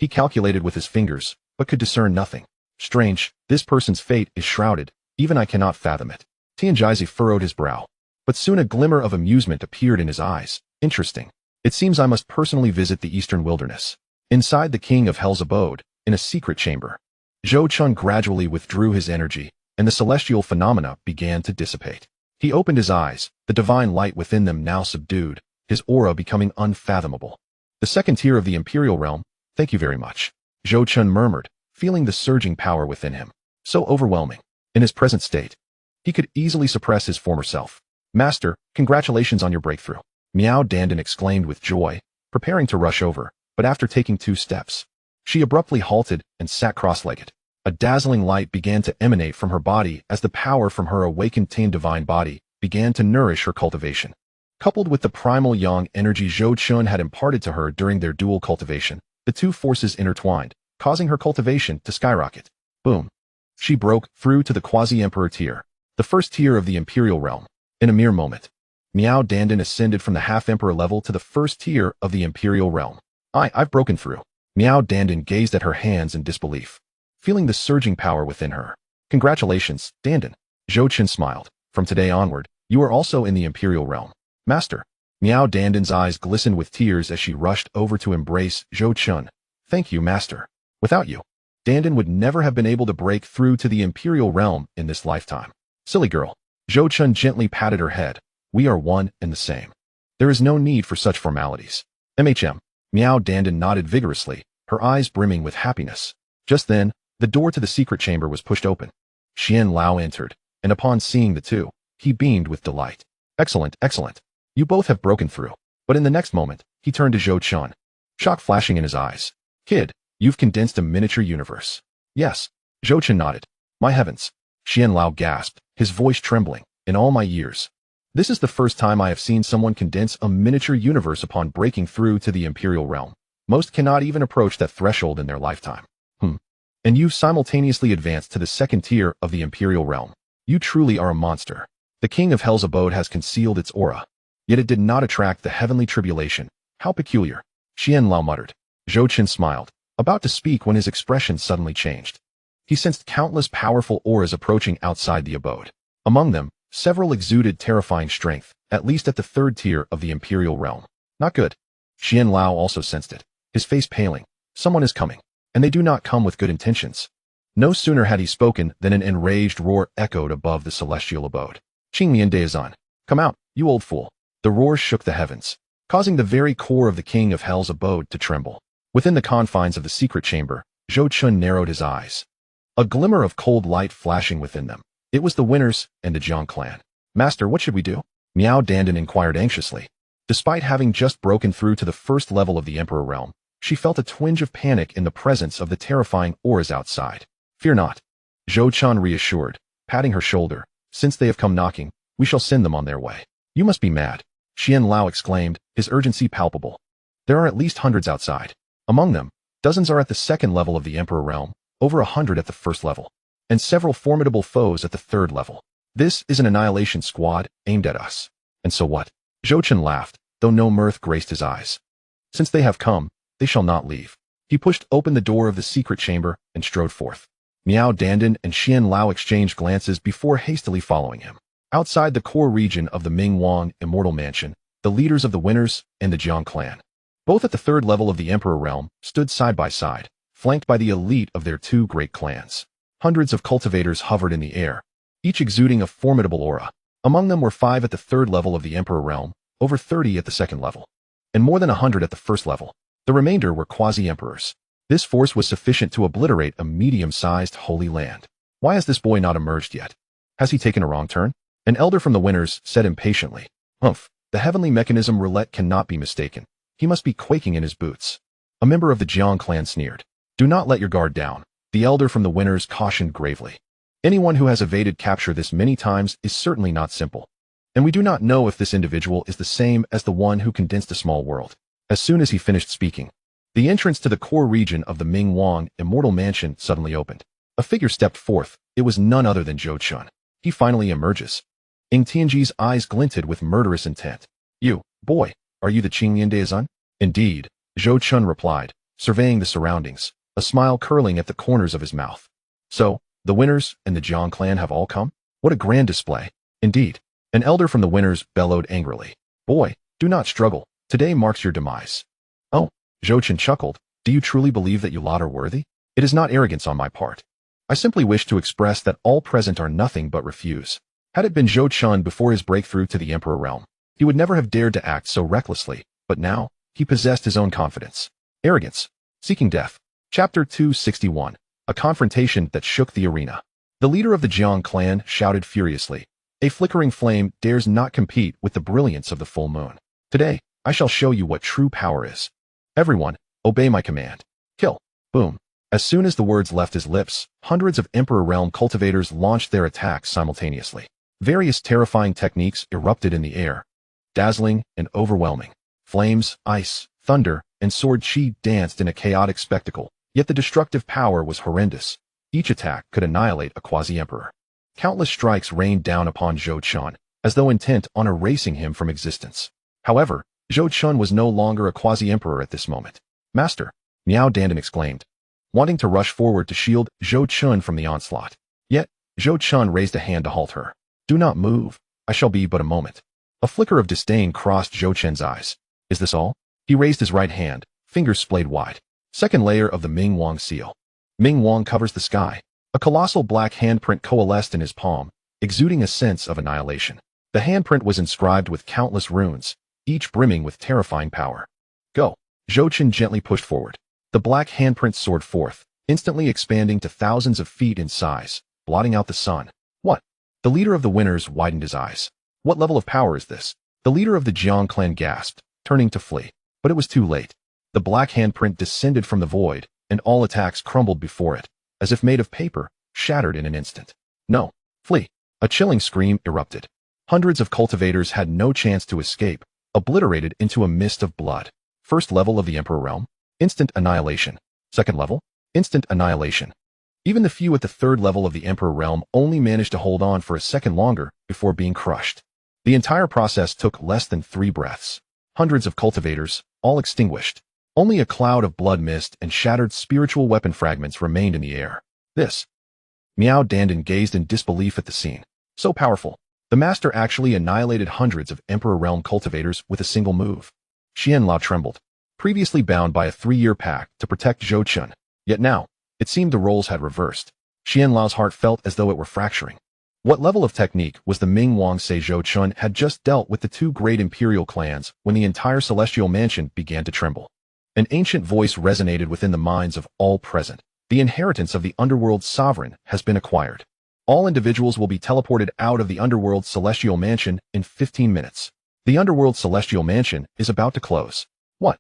He calculated with his fingers, but could discern nothing. Strange, this person's fate is shrouded, even I cannot fathom it. Tianjizi furrowed his brow, but soon a glimmer of amusement appeared in his eyes. Interesting. It seems I must personally visit the eastern wilderness. Inside the King of Hell's abode, in a secret chamber, Zhou Chun gradually withdrew his energy, and the celestial phenomena began to dissipate. He opened his eyes, the divine light within them now subdued, his aura becoming unfathomable. The second tier of the imperial realm, thank you very much, Zhou Chun murmured, feeling the surging power within him. So overwhelming. In his present state, he could easily suppress his former self. Master, congratulations on your breakthrough. Miao Dandan exclaimed with joy, preparing to rush over, but after taking 2 steps, she abruptly halted and sat cross-legged. A dazzling light began to emanate from her body as the power from her awakened Tian divine body began to nourish her cultivation. Coupled with the primal yang energy Zhou Chun had imparted to her during their dual cultivation, the two forces intertwined, causing her cultivation to skyrocket. Boom. She broke through to the quasi-emperor tier, the first tier of the imperial realm. In a mere moment, Miao Dandan ascended from the half-emperor level to the first tier of the imperial realm. I've broken through. Miao Dandan gazed at her hands in disbelief, feeling the surging power within her. Congratulations, Dandan. Zhou Chun smiled. From today onward, you are also in the imperial realm. Master. Miao Dandan's eyes glistened with tears as she rushed over to embrace Zhou Chun. Thank you, Master. Without you, Dandan would never have been able to break through to the imperial realm in this lifetime. Silly girl. Zhou Chun gently patted her head. We are one and the same. There is no need for such formalities. Miao Dandan nodded vigorously, her eyes brimming with happiness. Just then, the door to the secret chamber was pushed open. Xian Lao entered, and upon seeing the two, he beamed with delight. Excellent, excellent. You both have broken through. But in the next moment, he turned to Zhou Chun, shock flashing in his eyes. Kid, you've condensed a miniature universe. Yes. Zhou Chun nodded. My heavens. Xian Lao gasped, his voice trembling. In all my years, this is the first time I have seen someone condense a miniature universe upon breaking through to the imperial realm. Most cannot even approach that threshold in their lifetime. And you've simultaneously advanced to the second tier of the imperial realm. You truly are a monster. The King of Hell's abode has concealed its aura, yet it did not attract the heavenly tribulation. How peculiar. Xian Lao muttered. Zhou Chun smiled, about to speak when his expression suddenly changed. He sensed countless powerful auras approaching outside the abode. Among them, several exuded terrifying strength, at least at the third tier of the imperial realm. Not good. Xian Lao also sensed it, his face paling. Someone is coming, and they do not come with good intentions. No sooner had he spoken than an enraged roar echoed above the celestial abode. Qingmian Deizan, come out, you old fool. The roar shook the heavens. causing the very core of the King of Hell's abode to tremble. Within the confines of the secret chamber, Zhou Chun narrowed his eyes. A glimmer of cold light flashing within them. It was the winners and the Jiang clan. Master, what should we do? Miao Dandan inquired anxiously. Despite having just broken through to the first level of the Emperor realm, she felt a twinge of panic in the presence of the terrifying auras outside. Fear not, Zhou Chun reassured, patting her shoulder. Since they have come knocking, we shall send them on their way. You must be mad, Xian Lao exclaimed, his urgency palpable. There are at least hundreds outside. Among them, dozens are at the second level of the Emperor realm, over 100 at the first level, and several formidable foes at the third level. This is an annihilation squad aimed at us. And so what? Zhou Chun laughed, though no mirth graced his eyes. Since they have come, they shall not leave. He pushed open the door of the secret chamber and strode forth. Miao Dandan and Xian Lao exchanged glances before hastily following him. Outside the core region of the Ming Wang Immortal Mansion, the leaders of the Winners and the Jiang clan, both at the third level of the Emperor realm, stood side by side, flanked by the elite of their two great clans. Hundreds of cultivators hovered in the air, each exuding a formidable aura. Among them were 5 at the third level of the Emperor realm, over 30 at the second level, and more than 100 at the first level. The remainder were quasi-emperors. This force was sufficient to obliterate a medium-sized holy land. Why has this boy not emerged yet? Has he taken a wrong turn? An elder from the Winners said impatiently. Humph, the heavenly mechanism roulette cannot be mistaken. He must be quaking in his boots. A member of the Jiang clan sneered. Do not let your guard down, the elder from the Winners cautioned gravely. Anyone who has evaded capture this many times is certainly not simple. And we do not know if this individual is the same as the one who condensed a small world. As soon as he finished speaking, the entrance to the core region of the Ming Wang Immortal Mansion suddenly opened. A figure stepped forth. It was none other than Zhou Chun. He finally emerges. Ying Tianji's eyes glinted with murderous intent. You, boy, are you the Qinglian Daizun? Indeed, Zhou Chun replied, surveying the surroundings, a smile curling at the corners of his mouth. So, the Winners and the Jiang clan have all come? What a grand display. Indeed. An elder from the Winners bellowed angrily. Boy, do not struggle. Today marks your demise. Oh, Zhou Chun chuckled. Do you truly believe that you lot are worthy? It is not arrogance on my part. I simply wish to express that all present are nothing but refuse. Had it been Zhou Chun before his breakthrough to the Emperor realm, he would never have dared to act so recklessly, but now, he possessed his own confidence. Arrogance. Seeking death. Chapter 261. A confrontation that shook the arena. The leader of the Jiang clan shouted furiously. A flickering flame dares not compete with the brilliance of the full moon. Today, I shall show you what true power is. Everyone, obey my command. Kill. Boom. As soon as the words left his lips, hundreds of Emperor Realm cultivators launched their attacks simultaneously. Various terrifying techniques erupted in the air. Dazzling and overwhelming. Flames, ice, thunder, and sword chi danced in a chaotic spectacle, yet the destructive power was horrendous. Each attack could annihilate a quasi-emperor. Countless strikes rained down upon Zhou Chun, as though intent on erasing him from existence. However, Zhou Chun was no longer a quasi-emperor at this moment. Master, Miao Dandan exclaimed, wanting to rush forward to shield Zhou Chun from the onslaught. Yet, Zhou Chun raised a hand to halt her. Do not move. I shall be but a moment. A flicker of disdain crossed Zhou Chun's eyes. Is this all? He raised his right hand, fingers splayed wide. Second layer of the Ming Wang seal. Ming Wang covers the sky. A colossal black handprint coalesced in his palm, exuding a sense of annihilation. The handprint was inscribed with countless runes, each brimming with terrifying power. Go. Zhou Chun gently pushed forward. The black handprint soared forth, instantly expanding to thousands of feet in size, blotting out the sun. What? The leader of the Winners widened his eyes. What level of power is this? The leader of the Jiang clan gasped, turning to flee. But it was too late. The black handprint descended from the void, and all attacks crumbled before it, as if made of paper, shattered in an instant. No. Flee. A chilling scream erupted. Hundreds of cultivators had no chance to escape, obliterated into a mist of blood. First level of the Emperor realm? Instant annihilation. Second level? Instant annihilation. Even the few at the third level of the Emperor realm only managed to hold on for a second longer before being crushed. The entire process took less than 3 breaths. Hundreds of cultivators, all extinguished. Only a cloud of blood mist and shattered spiritual weapon fragments remained in the air. This. Miao Dandan gazed in disbelief at the scene. So powerful. The master actually annihilated hundreds of Emperor Realm cultivators with a single move. Xian Lao trembled. Previously bound by a 3-year pact to protect Zhou Chun. Yet now, it seemed the roles had reversed. Xian Lao's heart felt as though it were fracturing. What level of technique was the Ming Wang Se Zhou Chun had just dealt with the two great imperial clans when the entire celestial mansion began to tremble. An ancient voice resonated within the minds of all present. The inheritance of the underworld sovereign has been acquired. All individuals will be teleported out of the underworld celestial mansion in 15 minutes. The underworld celestial mansion is about to close. What?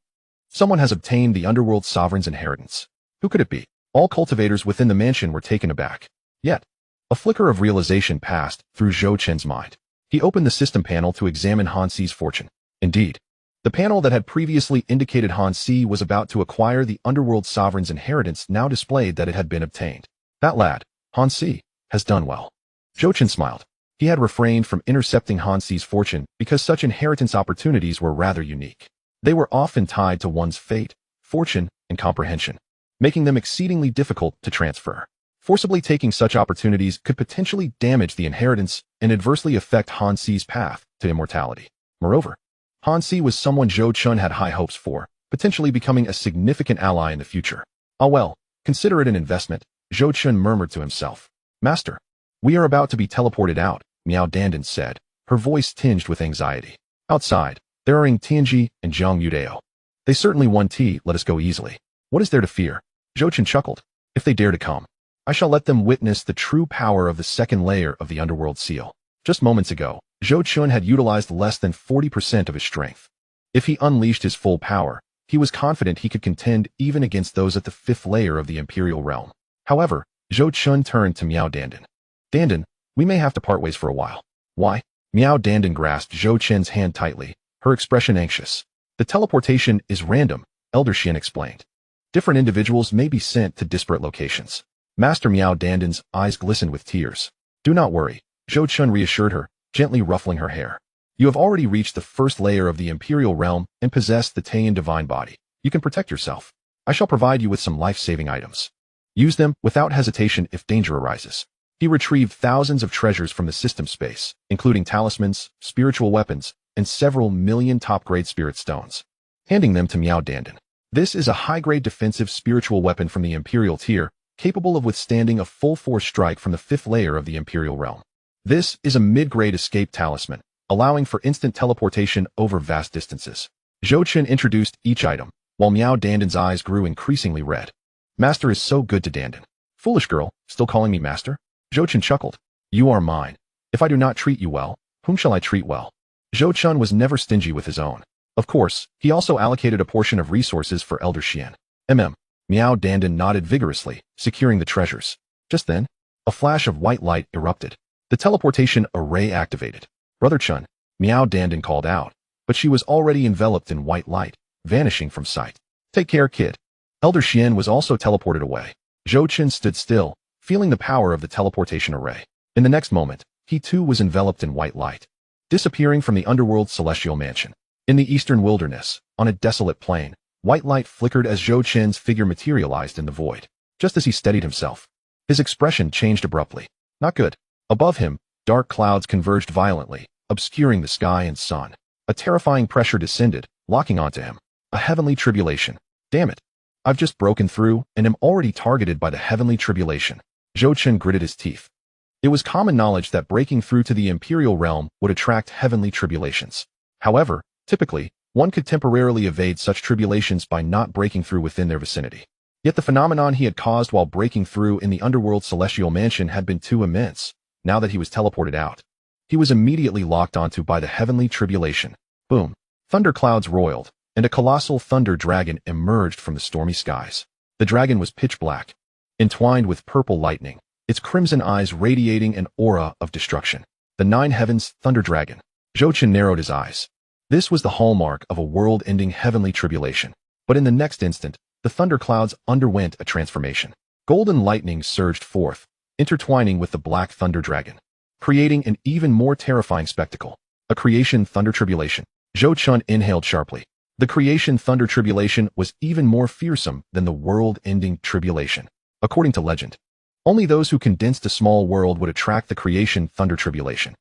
Someone has obtained the underworld sovereign's inheritance. Who could it be? All cultivators within the mansion were taken aback. Yet, a flicker of realization passed through Zhou Chen's mind. He opened the system panel to examine Han Si's fortune. Indeed, the panel that had previously indicated Han Si was about to acquire the underworld sovereign's inheritance now displayed that it had been obtained. That lad, Han Si, has done well. Zhou Chen smiled. He had refrained from intercepting Han Si's fortune because such inheritance opportunities were rather unique. They were often tied to one's fate, fortune, and comprehension, making them exceedingly difficult to transfer. Forcibly taking such opportunities could potentially damage the inheritance and adversely affect Han Si's path to immortality. Moreover, Han Si was someone Zhou Chun had high hopes for, potentially becoming a significant ally in the future. Ah well, consider it an investment, Zhou Chun murmured to himself. Master, we are about to be teleported out, Miao Dandan said, her voice tinged with anxiety. Outside, there are Ng Tianji and Zhang Yudao. They certainly won tea, let us go easily. What is there to fear? Zhou Chen chuckled. If they dare to come, I shall let them witness the true power of the second layer of the underworld seal. Just moments ago, Zhou Chun had utilized less than 40% of his strength. If he unleashed his full power, he was confident he could contend even against those at the fifth layer of the imperial realm. However, Zhou Chun turned to Miao Dandan. Dandan, we may have to part ways for a while. Why? Miao Dandan grasped Zhou Chen's hand tightly, her expression anxious. The teleportation is random, Elder Xian explained. Different individuals may be sent to disparate locations. Master Miao Dandan's eyes glistened with tears. Do not worry, Zhou Chun reassured her, gently ruffling her hair. You have already reached the first layer of the imperial realm and possess the Taiyan divine body. You can protect yourself. I shall provide you with some life-saving items. Use them without hesitation if danger arises. He retrieved thousands of treasures from the system space, including talismans, spiritual weapons, and several million top-grade spirit stones, handing them to Miao Dandan. This is a high-grade defensive spiritual weapon from the imperial tier, capable of withstanding a full-force strike from the fifth layer of the imperial realm. This is a mid-grade escape talisman, allowing for instant teleportation over vast distances. Zhou Chen introduced each item, while Miao Dandan's eyes grew increasingly red. Master is so good to Dandan. Foolish girl, still calling me master? Zhou Chen chuckled. You are mine. If I do not treat you well, whom shall I treat well? Zhou Chun was never stingy with his own. Of course, he also allocated a portion of resources for Elder Xian. Miao Dandan nodded vigorously, securing the treasures. Just then, a flash of white light erupted. The teleportation array activated. Brother Chun, Miao Dandan called out, but she was already enveloped in white light, vanishing from sight. Take care, kid. Elder Xian was also teleported away. Zhou Chen stood still, feeling the power of the teleportation array. In the next moment, he too was enveloped in white light, disappearing from the underworld celestial mansion. In the eastern wilderness, on a desolate plain, white light flickered as Zhou Chen's figure materialized in the void. Just as he steadied himself, his expression changed abruptly. Not good. Above him, dark clouds converged violently, obscuring the sky and sun. A terrifying pressure descended, locking onto him. A heavenly tribulation. Damn it. I've just broken through and am already targeted by the heavenly tribulation. Zhou Chen gritted his teeth. It was common knowledge that breaking through to the imperial realm would attract heavenly tribulations. However, typically, one could temporarily evade such tribulations by not breaking through within their vicinity. Yet the phenomenon he had caused while breaking through in the underworld celestial mansion had been too immense. Now that he was teleported out, he was immediately locked onto by the heavenly tribulation. Boom. Thunderclouds roiled, and a colossal thunder dragon emerged from the stormy skies. The dragon was pitch black, entwined with purple lightning, its crimson eyes radiating an aura of destruction. The nine heavens thunder dragon. Zhou Chen narrowed his eyes. This was the hallmark of a world-ending heavenly tribulation. But in the next instant, the thunderclouds underwent a transformation. Golden lightning surged forth, intertwining with the black thunder dragon, creating an even more terrifying spectacle. A creation thunder tribulation. Zhou Chun inhaled sharply. The creation thunder tribulation was even more fearsome than the world-ending tribulation. According to legend, only those who condensed a small world would attract the creation thunder tribulation.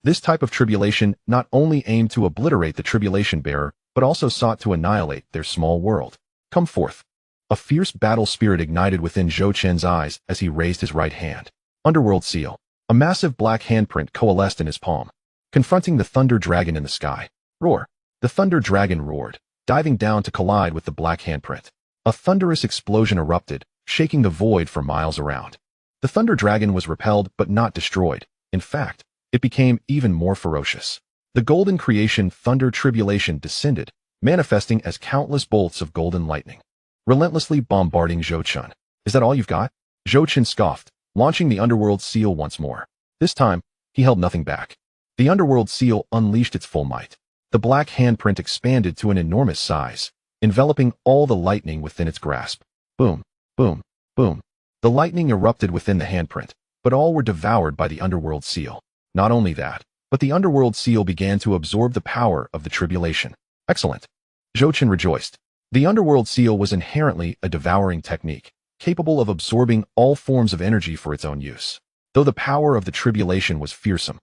This type of tribulation not only aimed to obliterate the tribulation bearer, but also sought to annihilate their small world. Come forth. A fierce battle spirit ignited within Zhou Chen's eyes as he raised his right hand. Underworld seal. A massive black handprint coalesced in his palm, confronting the thunder dragon in the sky. Roar! The thunder dragon roared, diving down to collide with the black handprint. A thunderous explosion erupted, shaking the void for miles around. The thunder dragon was repelled but not destroyed. In fact, it became even more ferocious. The golden creation Thunder Tribulation descended, manifesting as countless bolts of golden lightning, relentlessly bombarding Zhou Chun. Is that all you've got? Zhou Chun scoffed, launching the Underworld Seal once more. This time, he held nothing back. The Underworld Seal unleashed its full might. The black handprint expanded to an enormous size, enveloping all the lightning within its grasp. Boom, boom, boom. The lightning erupted within the handprint, but all were devoured by the Underworld Seal. Not only that, but the Underworld Seal began to absorb the power of the tribulation. Excellent. Zhou Chun rejoiced. The Underworld Seal was inherently a devouring technique, capable of absorbing all forms of energy for its own use. Though the power of the tribulation was fearsome,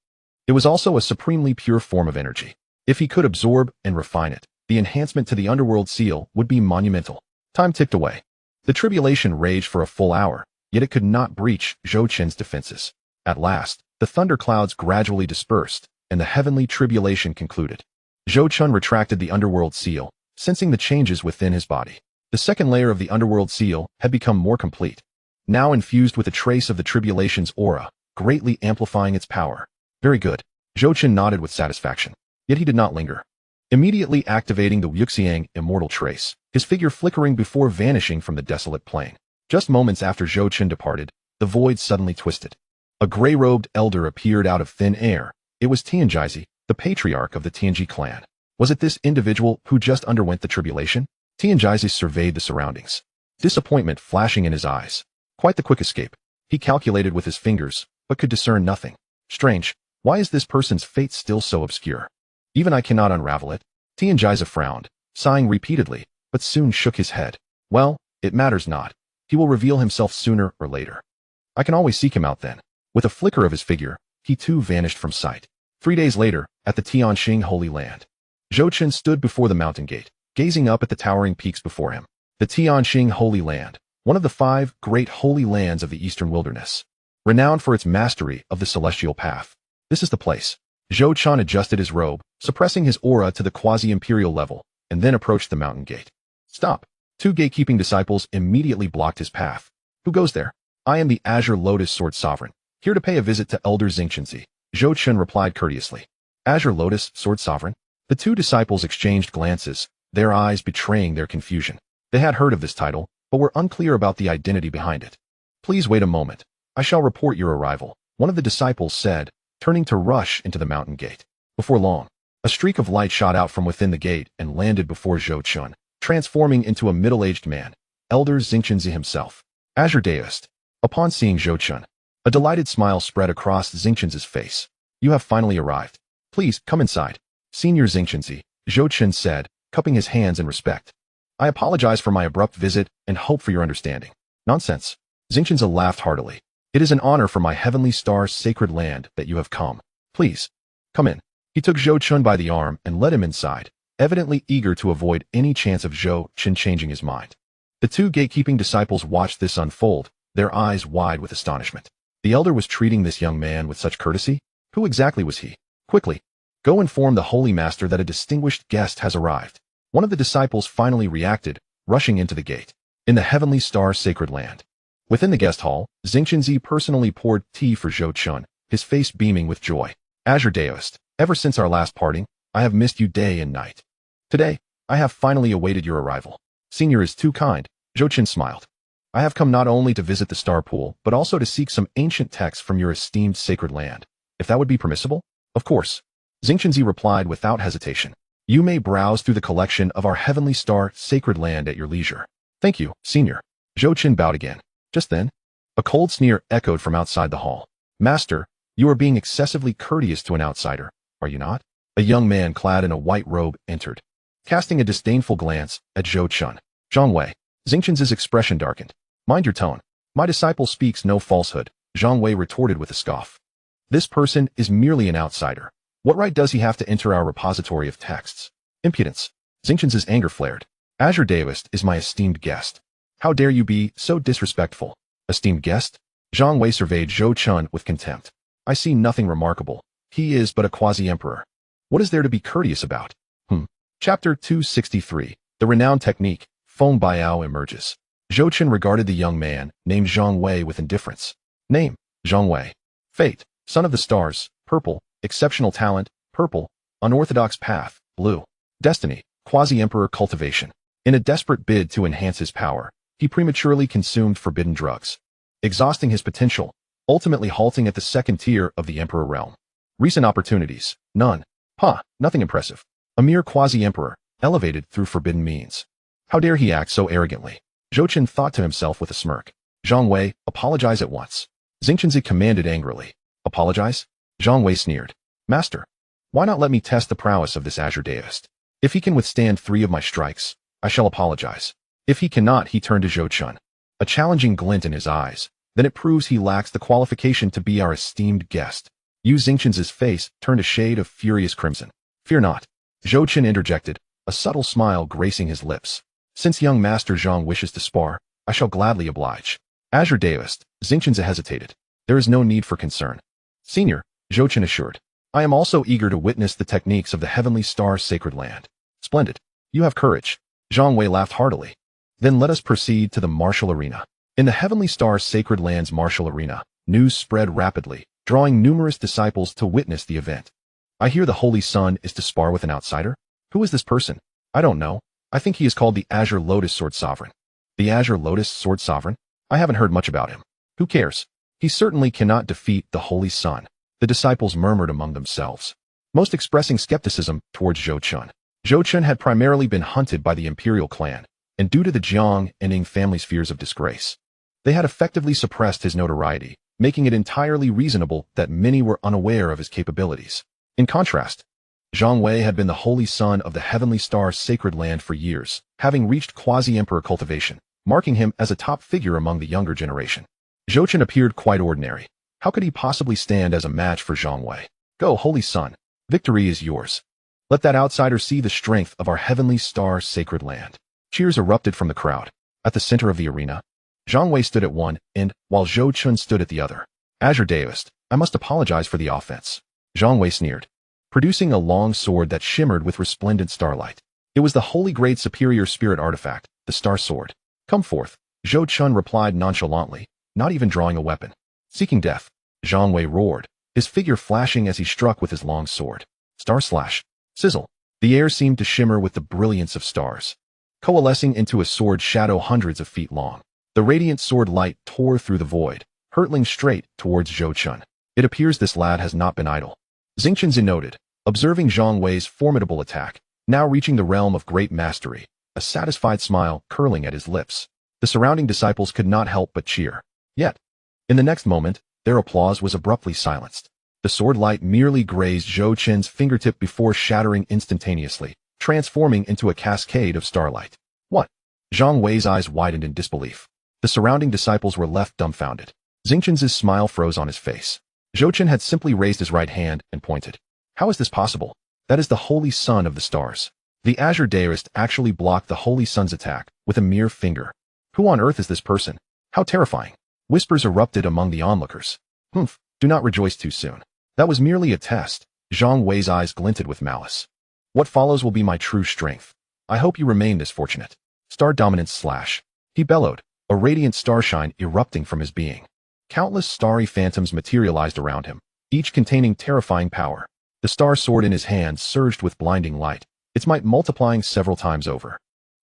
it was also a supremely pure form of energy. If he could absorb and refine it, the enhancement to the Underworld Seal would be monumental. Time ticked away. The tribulation raged for a full hour, yet it could not breach Zhou Chun's defenses. At last, the thunderclouds gradually dispersed, and the heavenly tribulation concluded. Zhou Chun retracted the Underworld Seal, sensing the changes within his body. The second layer of the Underworld Seal had become more complete, now infused with a trace of the tribulation's aura, greatly amplifying its power. Very good. Zhou Chun nodded with satisfaction. Yet he did not linger. Immediately activating the Wuxiang immortal trace, his figure flickering before vanishing from the desolate plain. Just moments after Zhou Chun departed, the void suddenly twisted. A gray-robed elder appeared out of thin air. It was Xianxia, the patriarch of the Tianji clan. Was it this individual who just underwent the tribulation? Xianxia surveyed the surroundings, disappointment flashing in his eyes. Quite the quick escape. He calculated with his fingers, but could discern nothing. Strange. Why is this person's fate still so obscure? Even I cannot unravel it. Xianxia frowned, sighing repeatedly, but soon shook his head. Well, it matters not. He will reveal himself sooner or later. I can always seek him out then. With a flicker of his figure, he too vanished from sight. 3 days later, at the Tianxing Holy Land, Zhou Chun stood before the mountain gate, gazing up at the towering peaks before him. The Tianxing Holy Land, one of the 5 great holy lands of the Eastern Wilderness, renowned for its mastery of the celestial path. This is the place. Zhou Chun adjusted his robe, suppressing his aura to the quasi-imperial level, and then approached the mountain gate. Stop. 2 gatekeeping disciples immediately blocked his path. Who goes there? I am the Azure Lotus Sword Sovereign, here to pay a visit to Elder Xianxia. Zhou Chun replied courteously. Azure Lotus Sword Sovereign? The 2 disciples exchanged glances, their eyes betraying their confusion. They had heard of this title, but were unclear about the identity behind it. Please wait a moment. I shall report your arrival, one of the disciples said, turning to rush into the mountain gate. Before long, a streak of light shot out from within the gate and landed before Zhou Chun, transforming into a middle-aged man, Elder Xianxia himself. Azure Deist. Upon seeing Zhou Chun, a delighted smile spread across Xianxia's face. You have finally arrived. Please, come inside. Senior Xianxia, Zhou Chun said, cupping his hands in respect. I apologize for my abrupt visit and hope for your understanding. Nonsense. Xianxia laughed heartily. It is an honor for my heavenly star's sacred land that you have come. Please, come in. He took Zhou Chun by the arm and led him inside, evidently eager to avoid any chance of Zhou Chun changing his mind. The 2 gatekeeping disciples watched this unfold, their eyes wide with astonishment. The elder was treating this young man with such courtesy? Who exactly was he? Quickly, go inform the Holy Master that a distinguished guest has arrived. One of the disciples finally reacted, rushing into the gate. In the heavenly star's sacred land. Within the guest hall, Xianxia personally poured tea for Zhou Chun, his face beaming with joy. Azure Deist, ever since our last parting, I have missed you day and night. Today, I have finally awaited your arrival. Senior is too kind, Zhou Chun smiled. I have come not only to visit the star pool, but also to seek some ancient texts from your esteemed sacred land. If that would be permissible? Of course. Xianxia replied without hesitation. You may browse through the collection of our heavenly star sacred land at your leisure. Thank you, Senior. Zhou Chun bowed again. Just then, a cold sneer echoed from outside the hall. Master, you are being excessively courteous to an outsider, are you not? A young man clad in a white robe entered, casting a disdainful glance at Zhou Chun. Zhang Wei. Xianxia's expression darkened. Mind your tone. My disciple speaks no falsehood, Zhang Wei retorted with a scoff. This person is merely an outsider. What right does he have to enter our repository of texts? Impudence. Xianxia's anger flared. Azure Deist is my esteemed guest. How dare you be so disrespectful? Esteemed guest? Zhang Wei surveyed Zhou Chun with contempt. I see nothing remarkable. He is but a quasi-emperor. What is there to be courteous about? Chapter 263. The renowned technique, Feng Biao emerges. Zhou Chen regarded the young man, named Zhang Wei, with indifference. Name, Zhang Wei. Fate, son of the stars, purple. Exceptional talent, purple. Unorthodox path, blue. Destiny, quasi-emperor cultivation. In a desperate bid to enhance his power, he prematurely consumed forbidden drugs, exhausting his potential, ultimately halting at the second tier of the emperor realm. Recent opportunities, none. Nothing impressive. A mere quasi-emperor, elevated through forbidden means. How dare he act so arrogantly? Zhou Chen thought to himself with a smirk. Zhang Wei, apologize at once. Xianxia commanded angrily. Apologize? Zhang Wei sneered. Master, why not let me test the prowess of this Azure Deist? If he can withstand 3 of my strikes, I shall apologize. If he cannot, he turned to Zhou Chen. A challenging glint in his eyes. Then it proves he lacks the qualification to be our esteemed guest. Yu Xingqian's face turned a shade of furious crimson. Fear not. Zhou Chen interjected, a subtle smile gracing his lips. Since young Master Zhang wishes to spar, I shall gladly oblige. Azure Deist, Xingqian hesitated. There is no need for concern. Senior, Zhou Chen assured. I am also eager to witness the techniques of the Heavenly Star's sacred land. Splendid. You have courage. Zhang Wei laughed heartily. Then let us proceed to the martial arena. In the Heavenly Star's sacred land's martial arena, news spread rapidly, drawing numerous disciples to witness the event. I hear the Holy Sun is to spar with an outsider? Who is this person? I don't know. I think he is called the Azure Lotus Sword Sovereign. The Azure Lotus Sword Sovereign? I haven't heard much about him. Who cares? He certainly cannot defeat the Holy Sun. The disciples murmured among themselves, most expressing skepticism towards Zhou Chen. Zhou Chen had primarily been hunted by the imperial clan, and due to the Jiang and Ning family's fears of disgrace, they had effectively suppressed his notoriety, making it entirely reasonable that many were unaware of his capabilities. In contrast, Zhang Wei had been the holy son of the Heavenly Star's sacred land for years, having reached quasi-emperor cultivation, marking him as a top figure among the younger generation. Zhou Chen appeared quite ordinary. How could he possibly stand as a match for Zhang Wei? Go, Holy Sun. Victory is yours. Let that outsider see the strength of our Heavenly Star's sacred land. Cheers erupted from the crowd. At the center of the arena, Zhang Wei stood at one end, while Zhou Chen stood at the other. Azure Deist, I must apologize for the offense. Zhang Wei sneered, producing a long sword that shimmered with resplendent starlight. It was the Holy Great Superior Spirit artifact, the Star Sword. Come forth, Zhou Chen replied nonchalantly, not even drawing a weapon. Seeking death, Zhang Wei roared, his figure flashing as he struck with his long sword. Star slash. Sizzle. The air seemed to shimmer with the brilliance of stars, coalescing into a sword shadow hundreds of feet long. The radiant sword light tore through the void, hurtling straight towards Zhou Chen. It appears this lad has not been idle. Xingqian noted, observing Zhang Wei's formidable attack, now reaching the realm of great mastery, a satisfied smile curling at his lips. The surrounding disciples could not help but cheer. Yet, in the next moment, their applause was abruptly silenced. The sword light merely grazed Zhou Chen's fingertip before shattering instantaneously, transforming into a cascade of starlight. What? Zhang Wei's eyes widened in disbelief. The surrounding disciples were left dumbfounded. Xingqian's smile froze on his face. Zhou Chen had simply raised his right hand and pointed. How is this possible? That is the Holy Sun of the stars. The Azure Deist actually blocked the Holy Sun's attack with a mere finger. Who on earth is this person? How terrifying. Whispers erupted among the onlookers. Do not rejoice too soon. That was merely a test. Zhang Wei's eyes glinted with malice. What follows will be my true strength. I hope you remain this fortunate. Star dominance slash. He bellowed, a radiant starshine erupting from his being. Countless starry phantoms materialized around him, each containing terrifying power. The star sword in his hand surged with blinding light, its might multiplying several times over.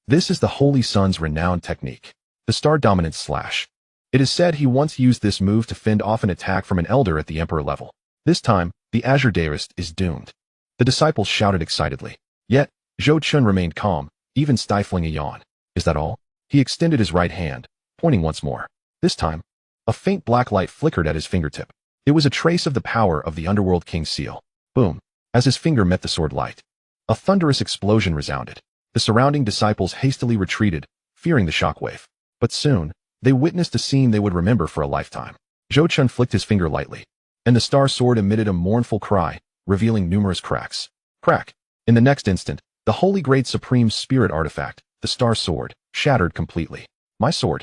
This is the Holy Sun's renowned technique, the Star Dominance Slash. It is said he once used this move to fend off an attack from an elder at the Emperor level. This time, the Azure Deist is doomed. The disciples shouted excitedly. Yet, Zhou Chen remained calm, even stifling a yawn. Is that all? He extended his right hand, pointing once more. This time, a faint black light flickered at his fingertip. It was a trace of the power of the Underworld King's seal. Boom. As his finger met the sword light, a thunderous explosion resounded. The surrounding disciples hastily retreated, fearing the shockwave. But soon, they witnessed a scene they would remember for a lifetime. Zhou Chen flicked his finger lightly, and the star sword emitted a mournful cry, revealing numerous cracks. Crack. In the next instant, the Holy Great Supreme Spirit artifact, the Star Sword, shattered completely. My sword!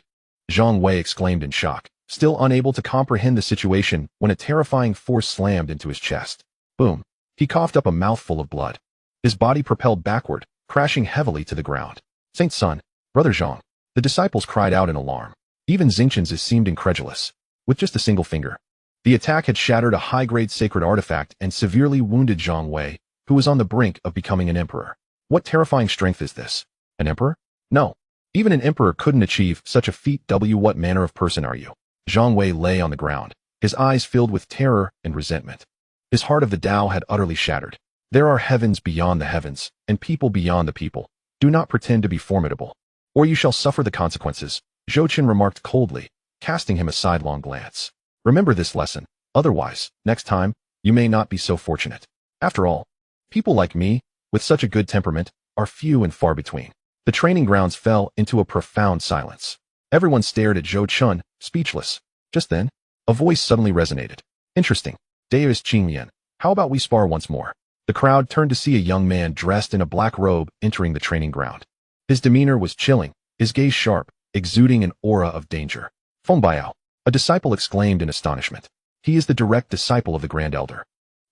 Zhang Wei exclaimed in shock, still unable to comprehend the situation when a terrifying force slammed into his chest. Boom. He coughed up a mouthful of blood. His body propelled backward, crashing heavily to the ground. Saint Sun, Brother Zhang. The disciples cried out in alarm. Even Xianxia seemed incredulous. With just a single finger, the attack had shattered a high-grade sacred artifact and severely wounded Zhang Wei, who was on the brink of becoming an emperor. What terrifying strength is this? An emperor? No. Even an emperor couldn't achieve such a feat. What manner of person are you? Zhang Wei lay on the ground, his eyes filled with terror and resentment. His heart of the Tao had utterly shattered. There are heavens beyond the heavens, and people beyond the people. Do not pretend to be formidable, or you shall suffer the consequences, Zhou Chen remarked coldly, casting him a sidelong glance. Remember this lesson, otherwise, next time, you may not be so fortunate. After all, people like me, with such a good temperament, are few and far between. The training grounds fell into a profound silence. Everyone stared at Zhou Chen, speechless. Just then, a voice suddenly resonated. Interesting. Deus Qingmian, how about we spar once more? The crowd turned to see a young man dressed in a black robe entering the training ground. His demeanor was chilling, his gaze sharp, exuding an aura of danger. Feng Biao, a disciple exclaimed in astonishment. He is the direct disciple of the Grand Elder.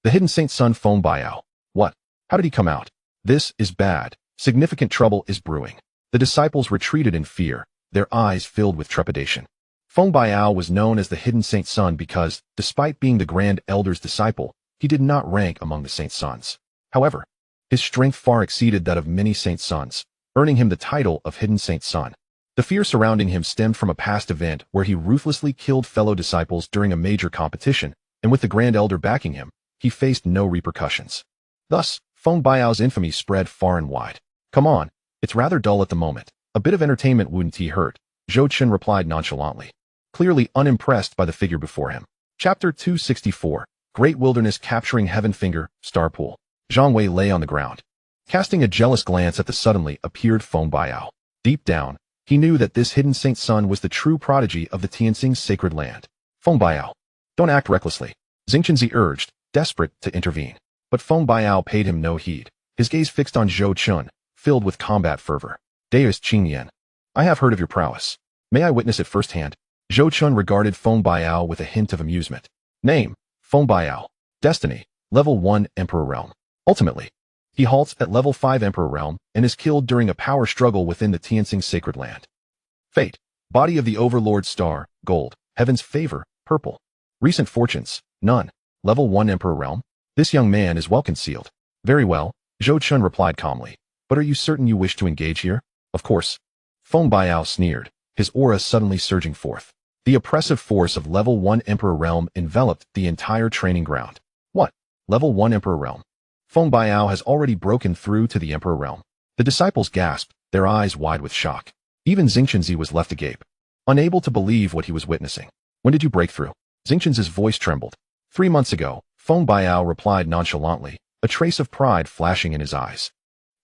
The hidden Saint Sun Feng Biao. What? How did he come out? This is bad. Significant trouble is brewing. The disciples retreated in fear, their eyes filled with trepidation. Feng Biao was known as the hidden Saint Sun because, despite being the Grand Elder's disciple, he did not rank among the Saint Sons. However, his strength far exceeded that of many Saint Sons, earning him the title of Hidden Saint Sun. The fear surrounding him stemmed from a past event where he ruthlessly killed fellow disciples during a major competition, and with the Grand Elder backing him, he faced no repercussions. Thus, Feng Biao's infamy spread far and wide. Come on, it's rather dull at the moment. A bit of entertainment wouldn't hurt, Zhou Chen replied nonchalantly, clearly unimpressed by the figure before him. Chapter 264. Great Wilderness Capturing Heaven Finger, Star Pool. Zhang Wei lay on the ground, casting a jealous glance at the suddenly appeared Feng Biao. Deep down, he knew that this hidden Saint Sun was the true prodigy of the Tianxing's sacred land. Feng Biao, don't act recklessly, Xianxia urged, desperate to intervene. But Feng Biao paid him no heed, his gaze fixed on Zhou Chen, filled with combat fervor. Deus Qingyan, I have heard of your prowess. May I witness it firsthand? Zhou Chen regarded Feng Biao with a hint of amusement. Name, Feng Biao. Destiny, Level 1 Emperor Realm. Ultimately, he halts at Level 5 Emperor Realm and is killed during a power struggle within the Tianxing sacred land. Fate, Body of the Overlord Star, Gold. Heaven's Favor, Purple. Recent Fortunes, None. Level 1 Emperor Realm. This young man is well concealed. Very well, Zhou Chen replied calmly. But are you certain you wish to engage here? Of course. Feng Biao sneered, his aura suddenly surging forth. The oppressive force of Level 1 Emperor Realm enveloped the entire training ground. What? Level 1 Emperor Realm? Feng Biao has already broken through to the Emperor Realm. The disciples gasped, their eyes wide with shock. Even Xianxia was left agape, unable to believe what he was witnessing. When did you break through? Xianxia's voice trembled. 3 months ago, Feng Biao replied nonchalantly, a trace of pride flashing in his eyes.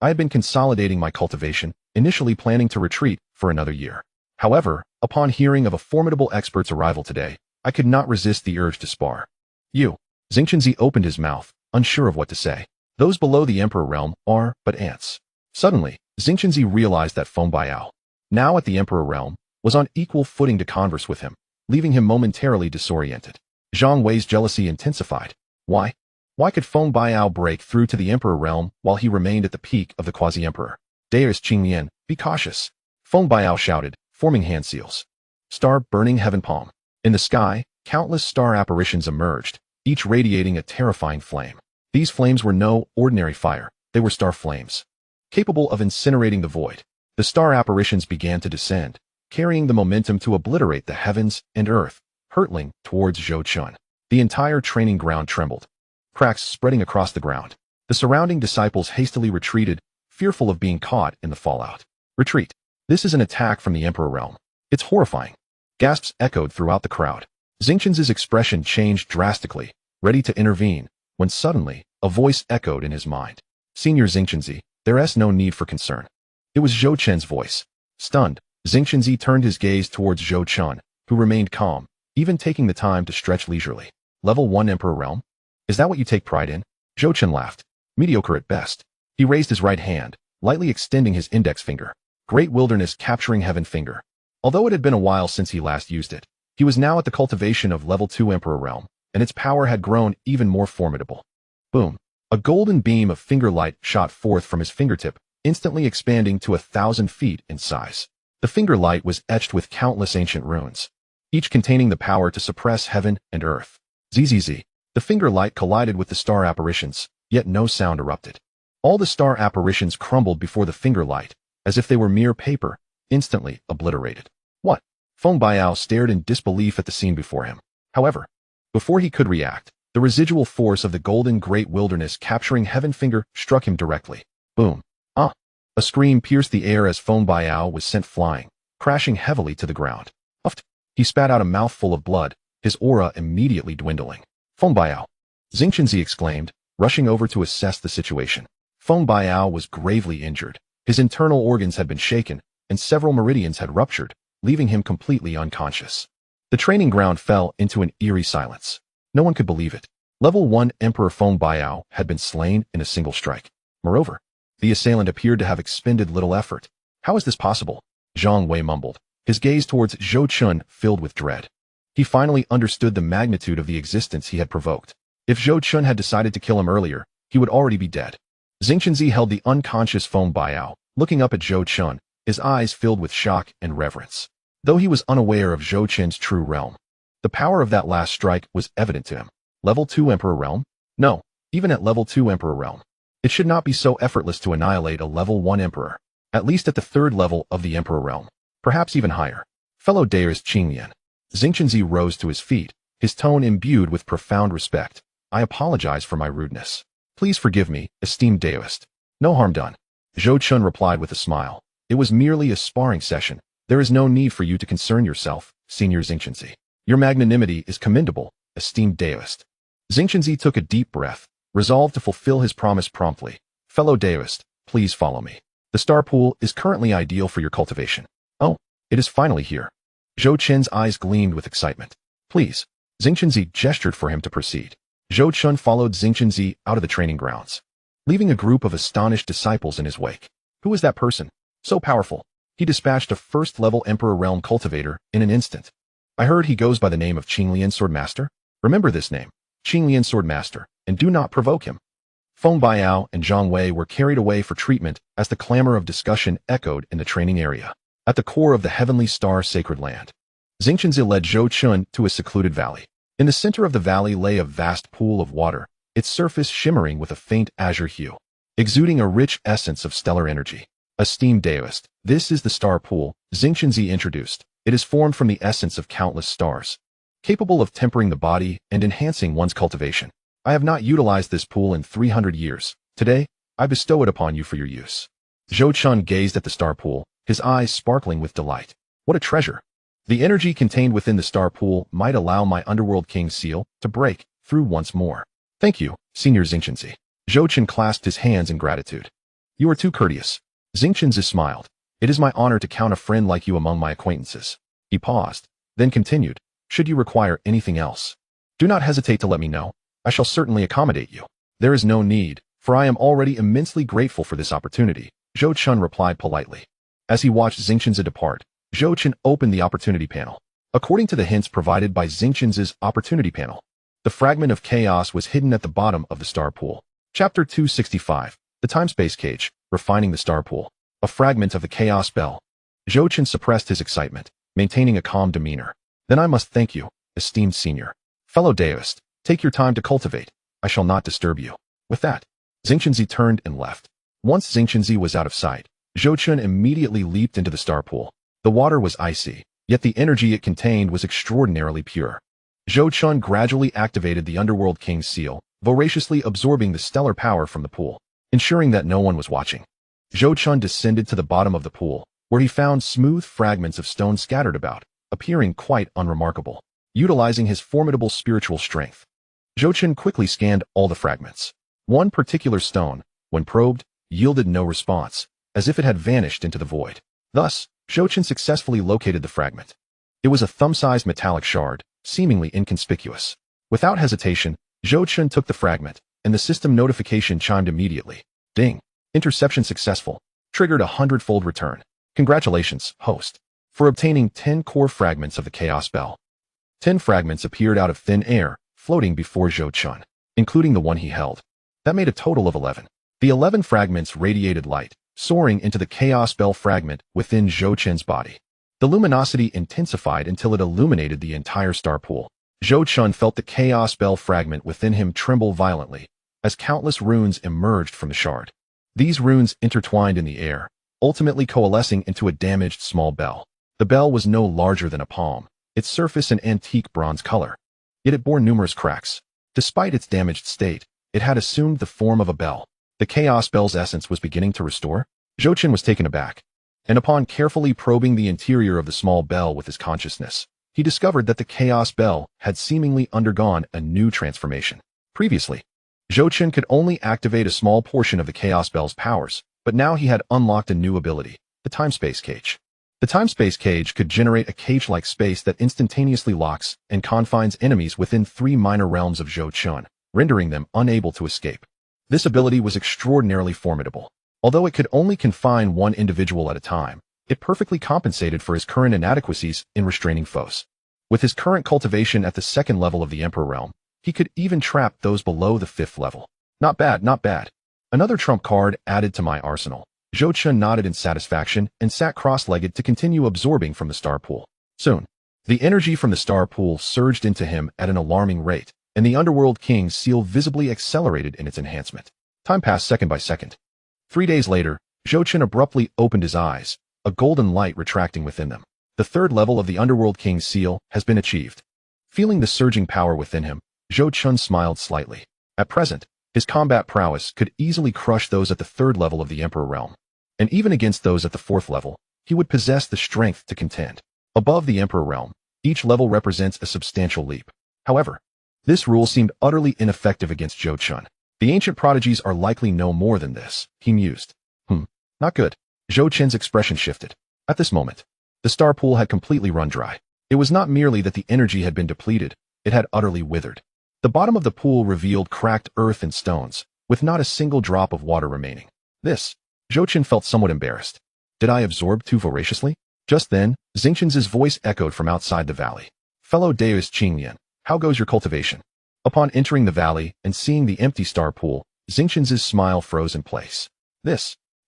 I had been consolidating my cultivation, initially planning to retreat for another year. However, upon hearing of a formidable expert's arrival today, I could not resist the urge to spar. You. Xianxia opened his mouth, unsure of what to say. Those below the Emperor Realm are but ants. Suddenly, Xianxia realized that Feng Biao, now at the Emperor Realm, was on equal footing to converse with him, leaving him momentarily disoriented. Zhang Wei's jealousy intensified. Why? Why could Feng Biao break through to the Emperor Realm while he remained at the peak of the Quasi-Emperor? Deus Qingmian, be cautious. Feng Biao shouted, forming hand seals. Star burning heaven palm. In the sky, countless star apparitions emerged, each radiating a terrifying flame. These flames were no ordinary fire, they were star flames, capable of incinerating the void. The star apparitions began to descend, carrying the momentum to obliterate the heavens and earth, hurtling towards Zhou Chen. The entire training ground trembled, cracks spreading across the ground. The surrounding disciples hastily retreated, fearful of being caught in the fallout. Retreat. This is an attack from the Emperor Realm. It's horrifying. Gasps echoed throughout the crowd. Xianxia's expression changed drastically, ready to intervene, when suddenly, a voice echoed in his mind. Senior Xianxia, there's no need for concern. It was Zhou Chen's voice. Stunned, Xianxia turned his gaze towards Zhou Chen, who remained calm, even taking the time to stretch leisurely. Level 1 Emperor Realm? Is that what you take pride in? Zhou Chen laughed. Mediocre at best. He raised his right hand, lightly extending his index finger. Great Wilderness Capturing Heaven Finger. Although it had been a while since he last used it, He was now at the cultivation of level 2 Emperor realm, and its power had grown even more formidable. Boom. A golden beam of finger light shot forth from his fingertip, instantly expanding to 1,000 feet in size. The finger light was etched with countless ancient runes, each containing the power to suppress heaven and earth. Zzz. The finger light collided with the star apparitions, yet no sound erupted. All the star apparitions crumbled before the finger light, as if they were mere paper, instantly obliterated. What? Feng Biao stared in disbelief at the scene before him. However, before he could react, the residual force of the golden great wilderness capturing Heaven Finger struck him directly. Boom. Ah! A scream pierced the air as Feng Biao was sent flying, crashing heavily to the ground. Uffed. He spat out a mouthful of blood, his aura immediately dwindling. Feng Biao! Xianxia exclaimed, rushing over to assess the situation. Feng Biao was gravely injured. His internal organs had been shaken, and several meridians had ruptured, leaving him completely unconscious. The training ground fell into an eerie silence. No one could believe it. Level 1 Emperor Feng Biao had been slain in a single strike. Moreover, the assailant appeared to have expended little effort. How is this possible? Zhang Wei mumbled, his gaze towards Zhou Chun filled with dread. He finally understood the magnitude of the existence he had provoked. If Zhou Chun had decided to kill him earlier, he would already be dead. Xianxia held the unconscious Feng Biao, looking up at Zhou Chun, his eyes filled with shock and reverence. Though he was unaware of Zhou Chun's true realm, the power of that last strike was evident to him. Level 2 Emperor realm? No, even at level 2 Emperor realm, it should not be so effortless to annihilate a level 1 Emperor, at least at the 3rd level of the Emperor realm, perhaps even higher. Fellow deist Qinglian. Xianxia rose to his feet, his tone imbued with profound respect. I apologize for my rudeness. Please forgive me, esteemed deist. No harm done. Zhou Chun replied with a smile. It was merely a sparring session. There is no need for you to concern yourself, Senior Xianxia. Your magnanimity is commendable, esteemed deist. Xianxia took a deep breath, resolved to fulfill his promise promptly. Fellow deist, please follow me. The star pool is currently ideal for your cultivation. Oh, it is finally here. Zhou Chun's eyes gleamed with excitement. Please. Xianxia gestured for him to proceed. Zhou Chun followed Xianxia out of the training grounds, leaving a group of astonished disciples in his wake. Who is that person? So powerful. He dispatched a first-level Emperor Realm cultivator in an instant. I heard he goes by the name of Qinglian Swordmaster. Remember this name, Qinglian Swordmaster, and do not provoke him. Feng Biao and Zhang Wei were carried away for treatment as the clamor of discussion echoed in the training area. At the core of the Heavenly Star Sacred Land, Xianxia led Zhou Chun to a secluded valley. In the center of the valley lay a vast pool of water, its surface shimmering with a faint azure hue, exuding a rich essence of stellar energy. Esteemed deist, this is the star pool, Xianxia introduced. It is formed from the essence of countless stars, capable of tempering the body and enhancing one's cultivation. I have not utilized this pool in 300 years. Today, I bestow it upon you for your use. Zhou Chun gazed at the star pool, his eyes sparkling with delight. What a treasure! The energy contained within the star pool might allow my Underworld King's seal to break through once more. Thank you, Senior Xianxia. Zhou Chun clasped his hands in gratitude. You are too courteous. Xianxia smiled. It is my honor to count a friend like you among my acquaintances. He paused, then continued. Should you require anything else, do not hesitate to let me know. I shall certainly accommodate you. There is no need, for I am already immensely grateful for this opportunity, Zhou Chun replied politely. As he watched Xianxia depart, Zhou Chun opened the opportunity panel. According to the hints provided by Xianxia's opportunity panel, the fragment of chaos was hidden at the bottom of the star pool. Chapter 265, The Time-Space Cage, Refining the Star Pool. A fragment of the chaos spell. Zhou Chun suppressed his excitement, maintaining a calm demeanor. Then I must thank you, esteemed senior. Fellow deist, take your time to cultivate. I shall not disturb you. With that, Xianxia turned and left. Once Xianxia was out of sight, Zhou Chun immediately leaped into the star pool. The water was icy, yet the energy it contained was extraordinarily pure. Zhou Chun gradually activated the Underworld King's seal, voraciously absorbing the stellar power from the pool, ensuring that no one was watching. Zhou Chun descended to the bottom of the pool, where he found smooth fragments of stone scattered about, appearing quite unremarkable. Utilizing his formidable spiritual strength, Zhou Chun quickly scanned all the fragments. One particular stone, when probed, yielded no response, as if it had vanished into the void. Thus, Zhou Chun successfully located the fragment. It was a thumb-sized metallic shard, seemingly inconspicuous. Without hesitation, Zhou Chun took the fragment, and the system notification chimed immediately. Ding! Interception successful. Triggered a 100-fold return. Congratulations, host, for obtaining 10 core fragments of the Chaos Spell. 10 fragments appeared out of thin air, floating before Zhou Chun, including the one he held. That made a total of 11. The 11 fragments radiated light, soaring into the chaos bell fragment within Zhou Chun's body. The luminosity intensified until it illuminated the entire star pool. Zhou Chun felt the chaos bell fragment within him tremble violently, as countless runes emerged from the shard. These runes intertwined in the air, ultimately coalescing into a damaged small bell. The bell was no larger than a palm, its surface an antique bronze color. Yet it bore numerous cracks. Despite its damaged state, it had assumed the form of a bell. The chaos bell's essence was beginning to restore. Zhou Chun was taken aback, and upon carefully probing the interior of the small bell with his consciousness, he discovered that the chaos bell had seemingly undergone a new transformation. Previously, Zhou Chun could only activate a small portion of the chaos bell's powers, but now he had unlocked a new ability, the time-space cage. The time-space cage could generate a cage-like space that instantaneously locks and confines enemies within 3 minor realms of Zhou Chun, rendering them unable to escape. This ability was extraordinarily formidable. Although it could only confine one individual at a time, it perfectly compensated for his current inadequacies in restraining foes. With his current cultivation at the 2nd level of the Emperor realm, he could even trap those below the 5th level. Not bad, not bad. Another trump card added to my arsenal. Zhou Chun nodded in satisfaction and sat cross-legged to continue absorbing from the star pool. Soon, the energy from the star pool surged into him at an alarming rate, and the Underworld King's seal visibly accelerated in its enhancement. Time passed second by second. 3 days later, Zhou Chun abruptly opened his eyes, a golden light retracting within them. The 3rd level of the Underworld King's seal has been achieved. Feeling the surging power within him, Zhou Chun smiled slightly. At present, his combat prowess could easily crush those at the 3rd level of the Emperor realm. And even against those at the 4th level, he would possess the strength to contend. Above the Emperor realm, each level represents a substantial leap. However, this rule seemed utterly ineffective against Zhou Chun. The ancient prodigies are likely no more than this, he mused. Not good. Zhou Chun's expression shifted. At this moment, the star pool had completely run dry. It was not merely that the energy had been depleted, it had utterly withered. The bottom of the pool revealed cracked earth and stones, with not a single drop of water remaining. Zhou Chun felt somewhat embarrassed. Did I absorb too voraciously? Just then, Xianxia's voice echoed from outside the valley. Fellow deist Qingyan, how goes your cultivation? Upon entering the valley and seeing the empty star pool, Xianxia's smile froze in place.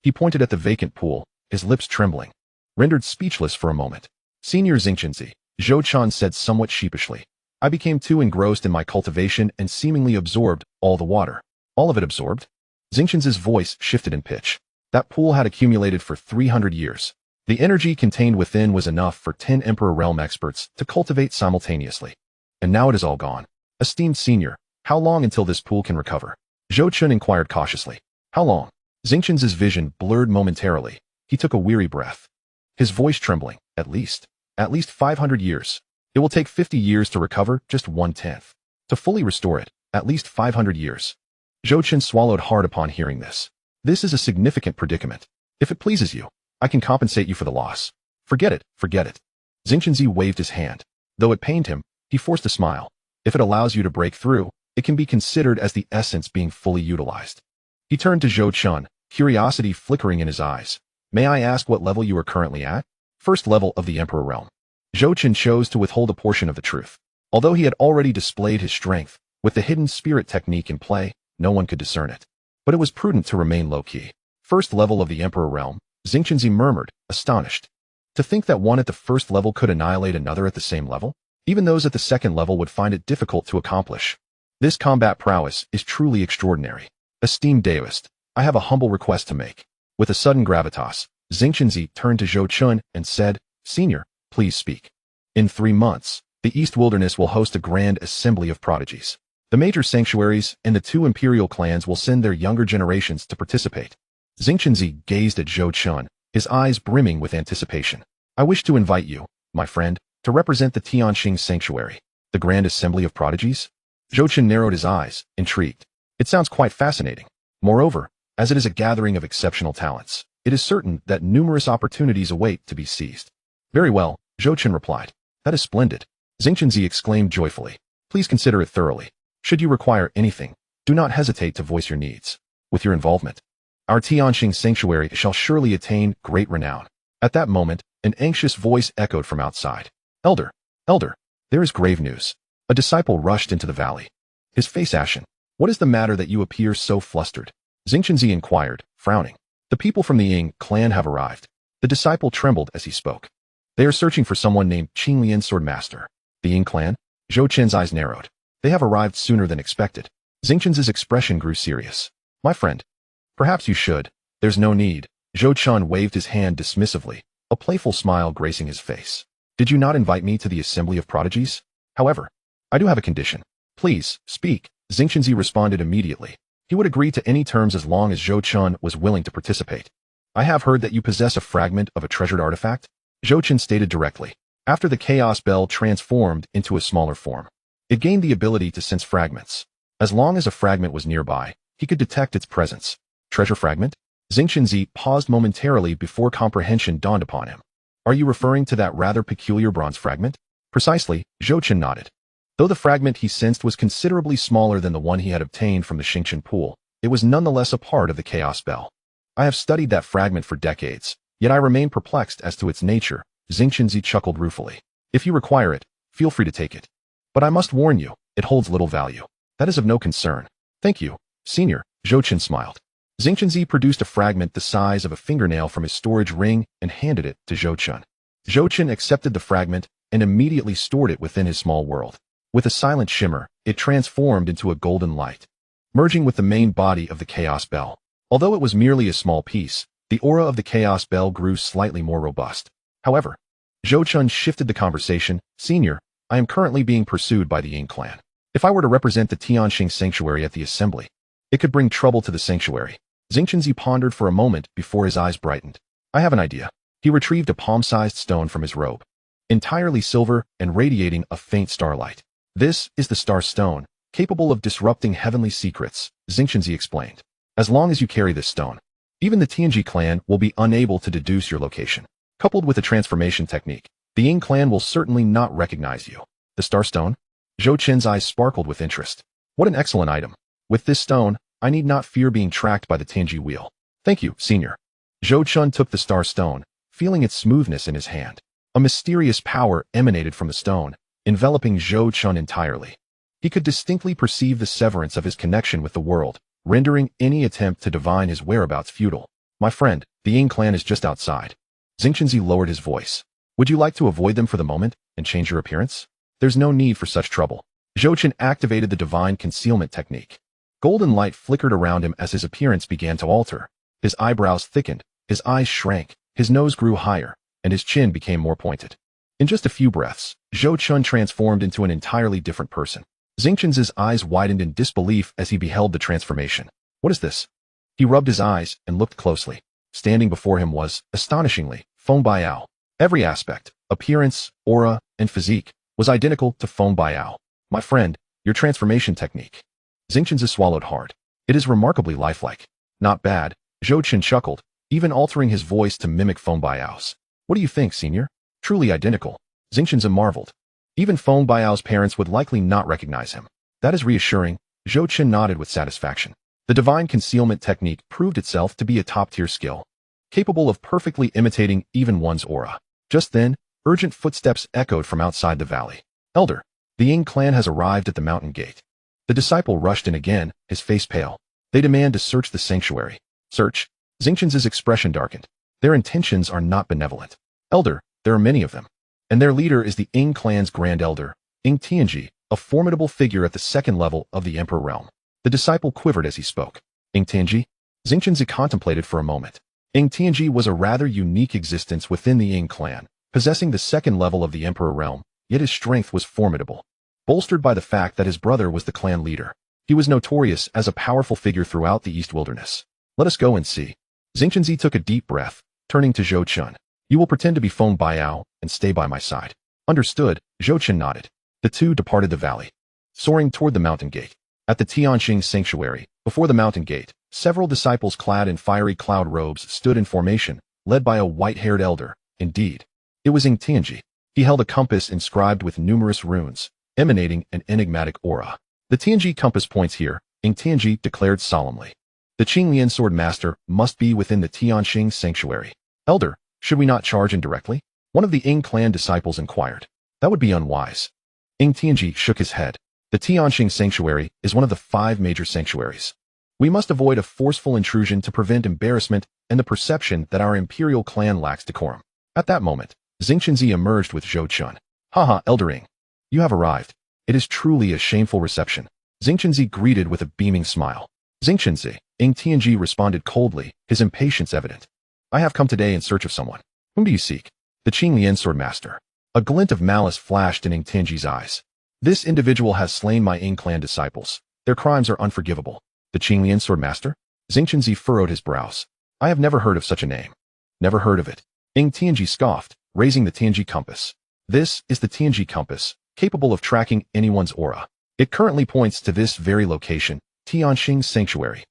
He pointed at the vacant pool, his lips trembling. Rendered speechless for a moment. Senior Xianxia, Zhou Chun said somewhat sheepishly. I became too engrossed in my cultivation and seemingly absorbed all the water. All of it absorbed? Xianxia's voice shifted in pitch. That pool had accumulated for 300 years. The energy contained within was enough for 10 Emperor Realm experts to cultivate simultaneously. And now it is all gone. Esteemed senior, how long until this pool can recover? Zhou Chun inquired cautiously. How long? Xianxia's vision blurred momentarily. He took a weary breath. His voice trembling. At least 500 years. It will take 50 years to recover just 1/10. To fully restore it, at least 500 years. Zhou Chun swallowed hard upon hearing this. This is a significant predicament. If it pleases you, I can compensate you for the loss. Forget it. Xianxia waved his hand. Though it pained him, he forced a smile. If it allows you to break through, it can be considered as the essence being fully utilized. He turned to Zhou Chun, curiosity flickering in his eyes. May I ask what level you are currently at? 1st level of the Emperor realm. Zhou Chun chose to withhold a portion of the truth. Although he had already displayed his strength, with the hidden spirit technique in play, no one could discern it. But it was prudent to remain low-key. 1st level of the Emperor realm, Xianxia murmured, astonished. To think that one at the 1st level could annihilate another at the same level? Even those at the 2nd level would find it difficult to accomplish. This combat prowess is truly extraordinary. Esteemed deist, I have a humble request to make. With a sudden gravitas, Xianxia turned to Zhou Chun and said, Senior, please speak. In 3 months, the East Wilderness will host a grand assembly of prodigies. The major sanctuaries and the 2 imperial clans will send their younger generations to participate. Xianxia gazed at Zhou Chun, his eyes brimming with anticipation. I wish to invite you, my friend, to represent the Tianxing Sanctuary, the Grand Assembly of Prodigies. Zhou Chun narrowed his eyes, intrigued. It sounds quite fascinating. Moreover, as it is a gathering of exceptional talents, it is certain that numerous opportunities await to be seized. Very well, Zhou Chun replied. That is splendid. Xianxia exclaimed joyfully. Please consider it thoroughly. Should you require anything, do not hesitate to voice your needs. With your involvement, our Tianxing Sanctuary shall surely attain great renown. At that moment, an anxious voice echoed from outside. Elder. There is grave news. A disciple rushed into the valley, his face ashen. What is the matter that you appear so flustered? Xianxia inquired, frowning. The people from the Ying clan have arrived. The disciple trembled as he spoke. They are searching for someone named Qinglian Swordmaster. The Ying clan? Zhou Chen's eyes narrowed. They have arrived sooner than expected. Xianxia's expression grew serious. My friend, perhaps you should. There's no need. Zhou Chen waved his hand dismissively, a playful smile gracing his face. Did you not invite me to the assembly of prodigies? However, I do have a condition. Please, speak. Xianxia responded immediately. He would agree to any terms as long as Zhou Chen was willing to participate. I have heard that you possess a fragment of a treasured artifact? Zhou Chen stated directly. After the Chaos Bell transformed into a smaller form, it gained the ability to sense fragments. As long as a fragment was nearby, he could detect its presence. Treasure fragment? Xianxia paused momentarily before comprehension dawned upon him. Are you referring to that rather peculiar bronze fragment? Precisely, Zhou Chen nodded. Though the fragment he sensed was considerably smaller than the one he had obtained from the Xianxia pool, it was nonetheless a part of the Chaos Bell. I have studied that fragment for decades, yet I remain perplexed as to its nature. Xianxia chuckled ruefully. If you require it, feel free to take it. But I must warn you, it holds little value. That is of no concern. Thank you, Senior, Zhou Chen smiled. Xianxia produced a fragment the size of a fingernail from his storage ring and handed it to Zhou Chen. Zhou Chen accepted the fragment and immediately stored it within his small world. With a silent shimmer, it transformed into a golden light, merging with the main body of the Chaos Bell. Although it was merely a small piece, the aura of the Chaos Bell grew slightly more robust. However, Zhou Chen shifted the conversation. Senior, I am currently being pursued by the Ying clan. If I were to represent the Tianxing sanctuary at the assembly, it could bring trouble to the sanctuary. Xianxia pondered for a moment before his eyes brightened. I have an idea. He retrieved a palm-sized stone from his robe, entirely silver and radiating a faint starlight. This is the Star Stone, capable of disrupting heavenly secrets, Xianxia explained. As long as you carry this stone, even the Tianji clan will be unable to deduce your location. Coupled with a transformation technique, the Ying clan will certainly not recognize you. The Star Stone? Zhou Chen's eyes sparkled with interest. What an excellent item. With this stone, I need not fear being tracked by the Tianji wheel. Thank you, Senior. Zhou Chen took the Star Stone, feeling its smoothness in his hand. A mysterious power emanated from the stone, enveloping Zhou Chen entirely. He could distinctly perceive the severance of his connection with the world, rendering any attempt to divine his whereabouts futile. My friend, the Ying clan is just outside. Xianxia lowered his voice. Would you like to avoid them for the moment and change your appearance? There's no need for such trouble. Zhou Chen activated the divine concealment technique. Golden light flickered around him as his appearance began to alter. His eyebrows thickened, his eyes shrank, his nose grew higher, and his chin became more pointed. In just a few breaths, Zhou Chen transformed into an entirely different person. Xianxia's eyes widened in disbelief as he beheld the transformation. What is this? He rubbed his eyes and looked closely. Standing before him was, astonishingly, Feng Biao. Every aspect, appearance, aura, and physique, was identical to Feng Biao. My friend, your transformation technique. Xianxia swallowed hard. It is remarkably lifelike. Not bad, Zhou Chen chuckled, even altering his voice to mimic Feng Biao's. What do you think, Senior? Truly identical. Xianxia marveled. Even Feng Biao's parents would likely not recognize him. That is reassuring. Zhou Chen nodded with satisfaction. The divine concealment technique proved itself to be a top-tier skill, capable of perfectly imitating even one's aura. Just then, urgent footsteps echoed from outside the valley. Elder, the Ying clan has arrived at the mountain gate. The disciple rushed in again, his face pale. They demand to search the sanctuary. Search? Xianxia's expression darkened. Their intentions are not benevolent. Elder, there are many of them. And their leader is the Ying clan's grand elder, Ying Tianji, a formidable figure at the second level of the Emperor realm. The disciple quivered as he spoke. Ying Tianji? Xianxia contemplated for a moment. Ying Tianji was a rather unique existence within the Ying clan, possessing the second level of the Emperor realm, yet his strength was formidable, bolstered by the fact that his brother was the clan leader. He was notorious as a powerful figure throughout the East Wilderness. Let us go and see. Xianxia took a deep breath, turning to Zhou Chen. You will pretend to be Feng Biao and stay by my side. Understood, Zhou Chen nodded. The two departed the valley, soaring toward the mountain gate. At the Tianxing sanctuary, before the mountain gate, several disciples clad in fiery cloud robes stood in formation, led by a white-haired elder. Indeed, it was Ying Tianji. He held a compass inscribed with numerous runes, emanating an enigmatic aura. The Tianji compass points here, Ying Tianji declared solemnly. The Qinglian sword master must be within the Tianxing sanctuary. Elder, should we not charge in directly? One of the Ying clan disciples inquired. That would be unwise. Tianji shook his head. The Tianxing Sanctuary is one of the 5 major sanctuaries. We must avoid a forceful intrusion to prevent embarrassment and the perception that our imperial clan lacks decorum. At that moment, Xianxia emerged with Zhou Chun. Haha, Eldering. You have arrived. It is truly a shameful reception. Xianxia greeted with a beaming smile. Xianxia, Tianji responded coldly, his impatience evident. I have come today in search of someone. Whom do you seek? The Qinglian Swordmaster. A glint of malice flashed in Tianji's eyes. This individual has slain my clan disciples. Their crimes are unforgivable. The Qinglian Swordmaster? Xianxia furrowed his brows. I have never heard of such a name. Never heard of it. Tianji scoffed, raising the Tianji compass. This is the Tianji compass, capable of tracking anyone's aura. It currently points to this very location, Tianxing Sanctuary.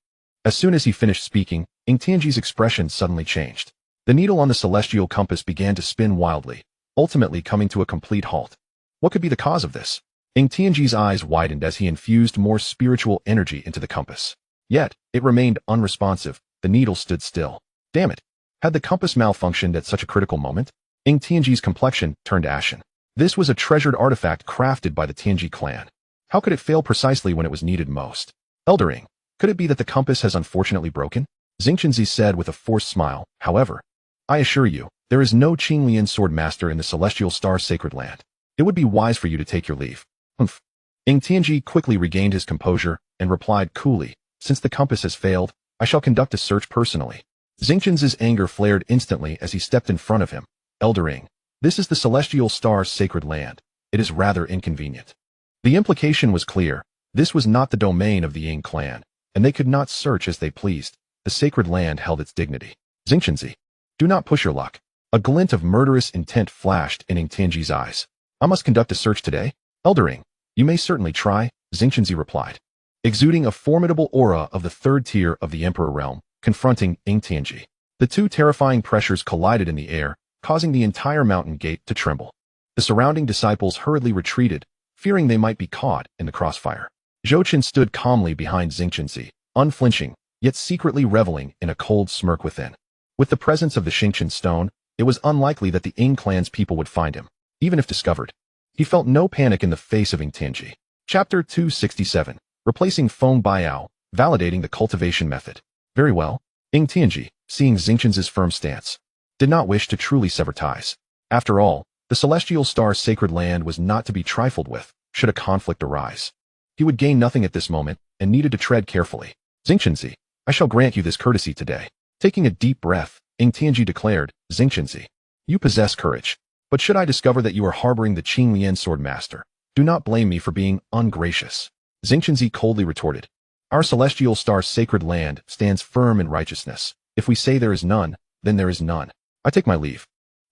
As soon as he finished speaking, Tianji's expression suddenly changed. The needle on the celestial compass began to spin wildly, ultimately coming to a complete halt. What could be the cause of this? Tianji's eyes widened as he infused more spiritual energy into the compass. Yet, it remained unresponsive. The needle stood still. Damn it. Had the compass malfunctioned at such a critical moment? Tianji's complexion turned ashen. This was a treasured artifact crafted by the Tianji clan. How could it fail precisely when it was needed most? Eldering, could it be that the compass has unfortunately broken? Xianxia said with a forced smile. However, I assure you, there is no Qinglian Swordmaster in the Celestial Star Sacred Land. It would be wise for you to take your leave. Humph. Tianji quickly regained his composure and replied coolly, since the compass has failed, I shall conduct a search personally. Xianxia's anger flared instantly as he stepped in front of him. Eldering, this is the Celestial Star Sacred Land. It is rather inconvenient. The implication was clear. This was not the domain of the Ying clan, and they could not search as they pleased. The sacred land held its dignity. Xianxia, do not push your luck. A glint of murderous intent flashed in Tianji's eyes. I must conduct a search today? Eldering, you may certainly try, Xianxia replied. Exuding a formidable aura of the 3rd tier of the Emperor realm, confronting Tianji. The 2 terrifying pressures collided in the air, causing the entire mountain gate to tremble. The surrounding disciples hurriedly retreated, fearing they might be caught in the crossfire. Zhou Chun stood calmly behind Xianxia, unflinching, yet secretly reveling in a cold smirk within. With the presence of the Xingqian stone, it was unlikely that the Ying clan's people would find him, even if discovered. He felt no panic in the face of Tianji. Chapter 267. Replacing Feng Biao, validating the cultivation method. Very well. Tianji, seeing Xianxia's firm stance, did not wish to truly sever ties. After all, the Celestial Star Sacred Land was not to be trifled with, should a conflict arise. He would gain nothing at this moment, and needed to tread carefully. Xianxia, I shall grant you this courtesy today. Taking a deep breath, Tianji declared, Xianxia, you possess courage. But should I discover that you are harboring the Qinglian Swordmaster, do not blame me for being ungracious. Xianxia coldly retorted. Our Celestial Star Sacred Land stands firm in righteousness. If we say there is none, then there is none. I take my leave.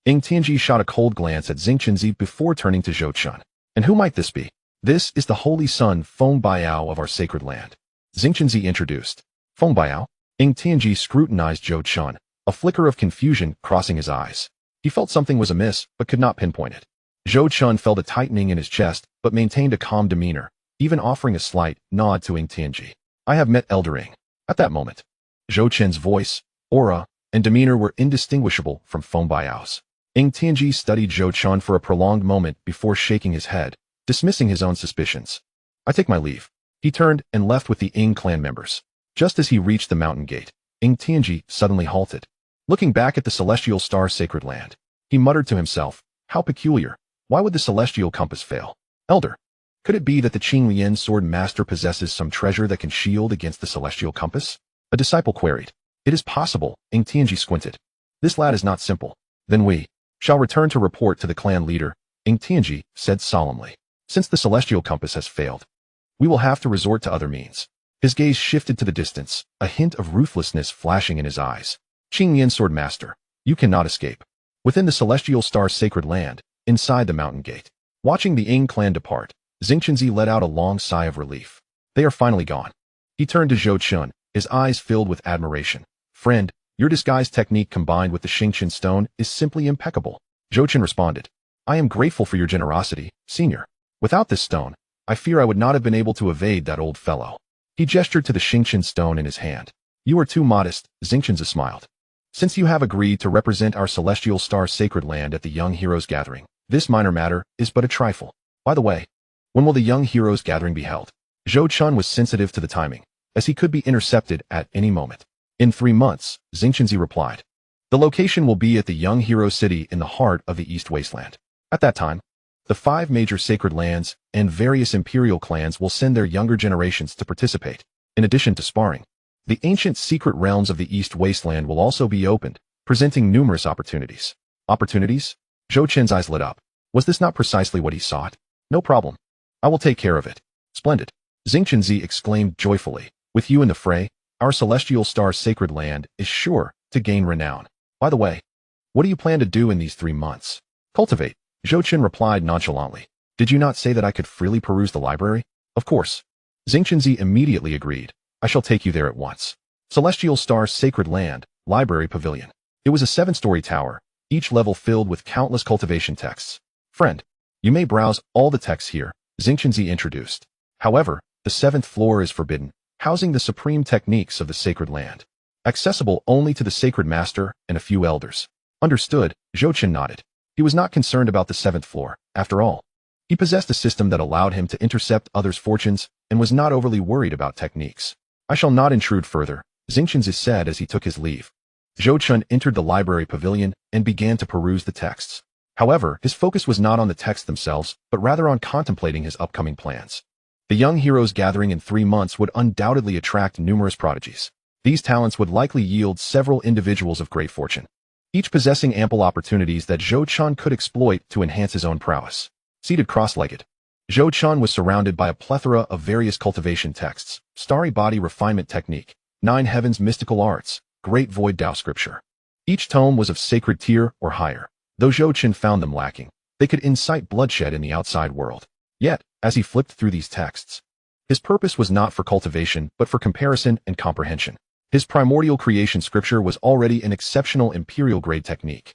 Tianji shot a cold glance at Xianxia before turning to Zhou Chun. And who might this be? This is the holy son Feng Biao of our sacred land. Xianxia introduced. Feng Biao? Tianji scrutinized Zhou Chun, a flicker of confusion crossing his eyes. He felt something was amiss, but could not pinpoint it. Zhou Chun felt a tightening in his chest, but maintained a calm demeanor, even offering a slight nod to Tianji. I have met Eldering. At that moment, Zhou Chun's voice, aura, and demeanor were indistinguishable from Feng Biao's. Tianji studied Zhou Chun for a prolonged moment before shaking his head, dismissing his own suspicions. I take my leave. He turned and left with the Ying clan members. Just as he reached the mountain gate, Tianji suddenly halted. Looking back at the Celestial Star Sacred Land, he muttered to himself, how peculiar. Why would the celestial compass fail? Elder, could it be that the Qinglian Sword Master possesses some treasure that can shield against the celestial compass? A disciple queried. It is possible, Tianji squinted. This lad is not simple. Then we shall return to report to the clan leader, Tianji said solemnly. Since the celestial compass has failed, we will have to resort to other means. His gaze shifted to the distance, a hint of ruthlessness flashing in his eyes. Qinglian Sword Master, you cannot escape. Within the Celestial Star Sacred Land, inside the mountain gate, watching the Ying clan depart, Xianxia let out a long sigh of relief. They are finally gone. He turned to Zhou Chun, his eyes filled with admiration. Friend, your disguise technique combined with the Xingqian stone is simply impeccable. Zhou Chun responded. I am grateful for your generosity, senior. Without this stone, I fear I would not have been able to evade that old fellow. He gestured to the Xingqian stone in his hand. You are too modest, Xianxia smiled. Since you have agreed to represent our Celestial Star Sacred Land at the Young Heroes Gathering, this minor matter is but a trifle. By the way, When will the young heroes gathering be held? Zhou Chun was sensitive to the timing, as he could be intercepted at any moment. In 3 months, Xianxia replied. The location will be at the Young Hero City in the heart of the East Wasteland. At that time, the 5 major sacred lands and various imperial clans will send their younger generations to participate. In addition to sparring, the ancient secret realms of the East Wasteland will also be opened, presenting numerous opportunities. Opportunities? Zhou Chen's eyes lit up. Was this not precisely what he sought? No problem. I will take care of it. Splendid. Xianxia exclaimed joyfully. With you in the fray, our celestial star's sacred land is sure to gain renown. By the way, what do you plan to do in these 3 months? Cultivate. Zhou Chen replied nonchalantly. Did you not say that I could freely peruse the library? Of course. Xianxia immediately agreed. I shall take you there at once. Celestial Star's Sacred Land, Library Pavilion. It was a 7-story tower, each level filled with countless cultivation texts. Friend, you may browse all the texts here, Xianxia introduced. However, the 7th floor is forbidden, housing the supreme techniques of the sacred land. Accessible only to the sacred master and a few elders. Understood, Zhou Chen nodded. He was not concerned about the 7th floor, after all. He possessed a system that allowed him to intercept others' fortunes and was not overly worried about techniques. I shall not intrude further, Xianxia said as he took his leave. Zhou Chen entered the library pavilion and began to peruse the texts. However, his focus was not on the texts themselves, but rather on contemplating his upcoming plans. The young heroes gathering in 3 months would undoubtedly attract numerous prodigies. These talents would likely yield several individuals of great fortune, each possessing ample opportunities that Zhou Chen could exploit to enhance his own prowess. Seated cross-legged, Zhou Chen was surrounded by a plethora of various cultivation texts, starry body refinement technique, 9 heavens mystical arts, great void Tao scripture. Each tome was of sacred tier or higher. Though Zhou Chen found them lacking, they could incite bloodshed in the outside world. Yet, as he flipped through these texts, his purpose was not for cultivation but for comparison and comprehension. His primordial creation scripture was already an exceptional imperial-grade technique,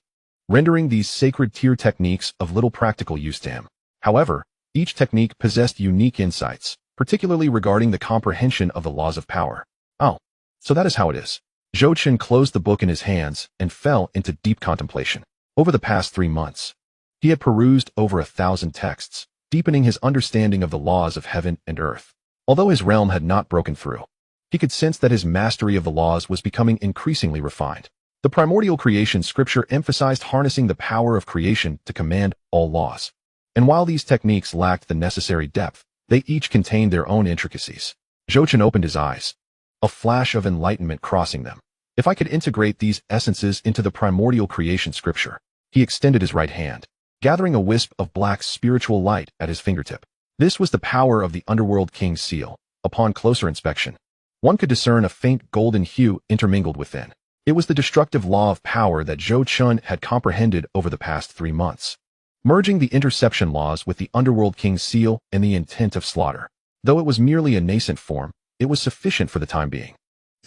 rendering these sacred tier techniques of little practical use to him. However, each technique possessed unique insights, particularly regarding the comprehension of the laws of power. Oh, so that is how it is. Zhou Chen closed the book in his hands and fell into deep contemplation. Over the past 3 months, he had perused over 1,000 texts, deepening his understanding of the laws of heaven and earth. Although his realm had not broken through, he could sense that his mastery of the laws was becoming increasingly refined. The primordial creation scripture emphasized harnessing the power of creation to command all laws. And while these techniques lacked the necessary depth, they each contained their own intricacies. Zhou Chen opened his eyes, a flash of enlightenment crossing them. If I could integrate these essences into the primordial creation scripture, he extended his right hand, gathering a wisp of black spiritual light at his fingertip. This was the power of the Underworld King's seal. Upon closer inspection, one could discern a faint golden hue intermingled within. It was the destructive law of power that Zhou Chen had comprehended over the past 3 months, merging the interception laws with the Underworld King's seal and the intent of slaughter. Though it was merely a nascent form, it was sufficient for the time being.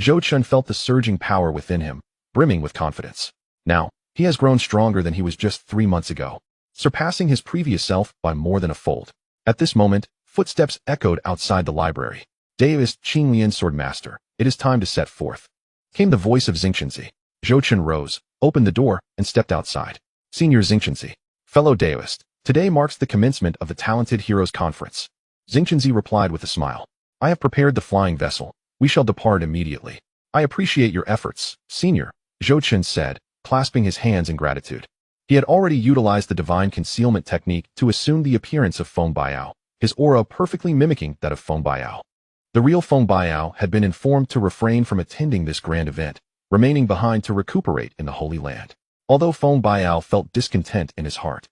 Zhou Chen felt the surging power within him, brimming with confidence. Now, he has grown stronger than he was just 3 months ago, surpassing his previous self by more than a fold. At this moment, footsteps echoed outside the library. Daoist Qinglian Swordmaster, it is time to set forth. Came the voice of Xianxia. Zhou Chen rose, opened the door, and stepped outside. Senior Xianxia, fellow Daoist, today marks the commencement of the Talented Heroes Conference. Xianxia replied with a smile. I have prepared the flying vessel. We shall depart immediately. I appreciate your efforts, Senior, Zhou Chen said, clasping his hands in gratitude. He had already utilized the divine concealment technique to assume the appearance of Feng Baiao, his aura perfectly mimicking that of Feng Baiao. The real Feng Baiao had been informed to refrain from attending this grand event, remaining behind to recuperate in the Holy Land. Although Feng Baiao felt discontent in his heart,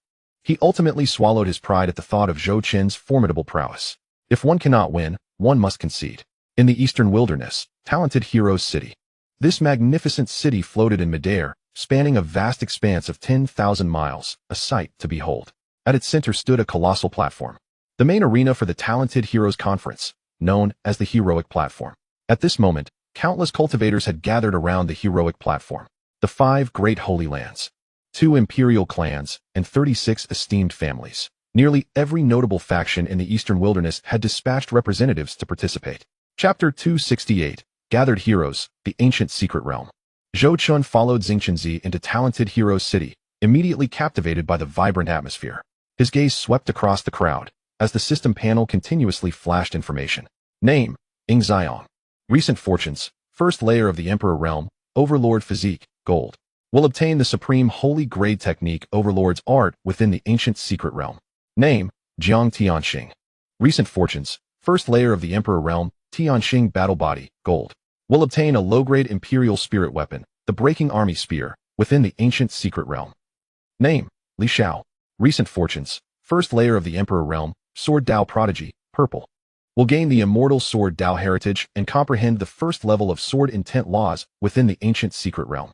he ultimately swallowed his pride at the thought of Zhou Chen's formidable prowess. If one cannot win, one must concede. In the eastern wilderness, Talented Heroes City. This magnificent city floated in midair, spanning a vast expanse of 10,000 miles, a sight to behold. At its center stood a colossal platform, the main arena for the Talented Heroes Conference, known as the Heroic Platform. At this moment, countless cultivators had gathered around the Heroic Platform. The 5 great holy lands, 2 imperial clans, and 36 esteemed families. Nearly every notable faction in the eastern wilderness had dispatched representatives to participate. Chapter 268, Gathered Heroes, the Ancient Secret Realm. Zhou Chen followed Xianxia into Talented Heroes City, immediately captivated by the vibrant atmosphere. His gaze swept across the crowd, as the system panel continuously flashed information. Name, Xianxia. Recent fortunes, first layer of the Emperor Realm, Overlord physique, gold. Will obtain the supreme holy grade technique Overlord's art within the ancient secret realm. Name, Xianxia. Recent fortunes, first layer of the Emperor Realm, Xianxia battle body, gold. Will obtain a low-grade Imperial spirit weapon, the Breaking Army Spear, within the ancient secret realm. Name, Li Xiao. Recent fortunes, first layer of the Emperor Realm, Sword Dao Prodigy, purple. Will gain the immortal Sword Dao heritage and comprehend the first level of sword intent laws within the ancient secret realm.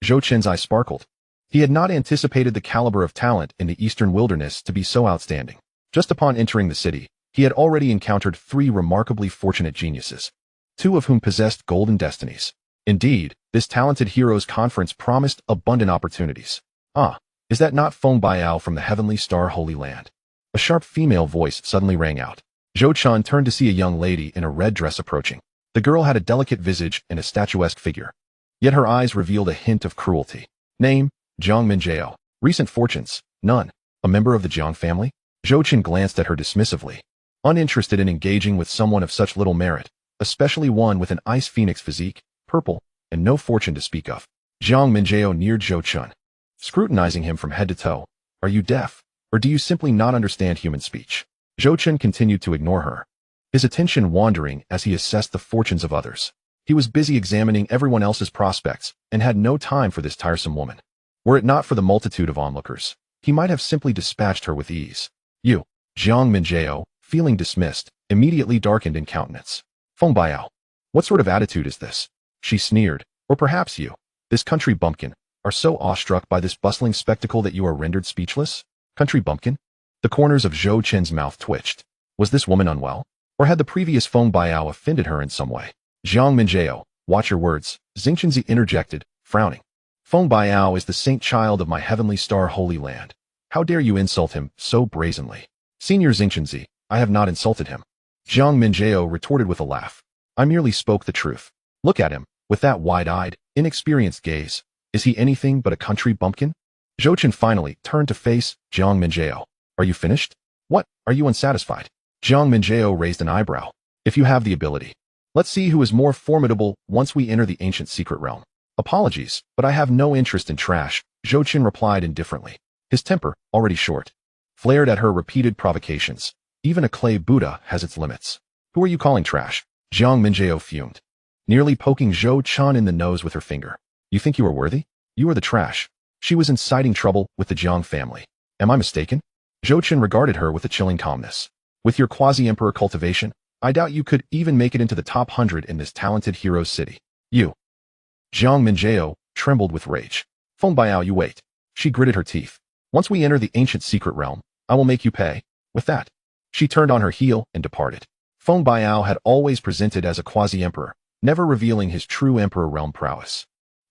Zhou Qin's eye sparkled. He had not anticipated the caliber of talent in the eastern wilderness to be so outstanding. Just upon entering the city, he had already encountered 3 remarkably fortunate geniuses, 2 of whom possessed golden destinies. Indeed, this talented heroes conference promised abundant opportunities. Ah, is that not Feng Biao from the Heavenly Star Holy Land? A sharp female voice suddenly rang out. Zhou Chen turned to see a young lady in a red dress approaching. The girl had a delicate visage and a statuesque figure, yet her eyes revealed a hint of cruelty. Name, Jiang Minjiao. Recent fortunes, none. A member of the Jiang family? Zhou Chen glanced at her dismissively, uninterested in engaging with someone of such little merit, especially one with an ice phoenix physique, purple, and no fortune to speak of. Jiang Minjiao neared Zhou Chen, scrutinizing him from head to toe. Are you deaf, or do you simply not understand human speech? Zhou Chen continued to ignore her, his attention wandering as he assessed the fortunes of others. He was busy examining everyone else's prospects and had no time for this tiresome woman. Were it not for the multitude of onlookers, he might have simply dispatched her with ease. You, Jiang Minjiao, feeling dismissed, immediately darkened in countenance. Feng Biao, what sort of attitude is this? She sneered. Or perhaps you, this country bumpkin, are so awestruck by this bustling spectacle that you are rendered speechless? Country bumpkin? The corners of Zhou Chen's mouth twitched. Was this woman unwell? Or had the previous Feng Biao offended her in some way? Jiang Minjiao, watch your words, Xianxia interjected, frowning. Feng Biao is the saint child of my Heavenly Star Holy Land. How dare you insult him so brazenly? Senior Xianxia, I have not insulted him. Jiang Minjiao retorted with a laugh. I merely spoke the truth. Look at him, with that wide-eyed, inexperienced gaze. Is he anything but a country bumpkin? Zhou Chen finally turned to face Jiang Minjiao. Are you finished? What, are you unsatisfied? Jiang Minjiao raised an eyebrow. If you have the ability, let's see who is more formidable once we enter the ancient secret realm. Apologies, but I have no interest in trash, Zhou Chen replied indifferently. His temper, already short, flared at her repeated provocations. Even a clay Buddha has its limits. Who are you calling trash? Jiang Minjiao fumed, nearly poking Zhou Chen in the nose with her finger. You think you are worthy? You are the trash. She was inciting trouble with the Jiang family. Am I mistaken? Zhou Chen regarded her with a chilling calmness. With your quasi-emperor cultivation, I doubt you could even make it into the top 100 in this talented hero's city. You. Jiang Minjiao trembled with rage. Feng Biao, you wait. She gritted her teeth. Once we enter the ancient secret realm, I will make you pay. With that, she turned on her heel and departed. Feng Biao had always presented as a quasi-emperor, never revealing his true emperor realm prowess.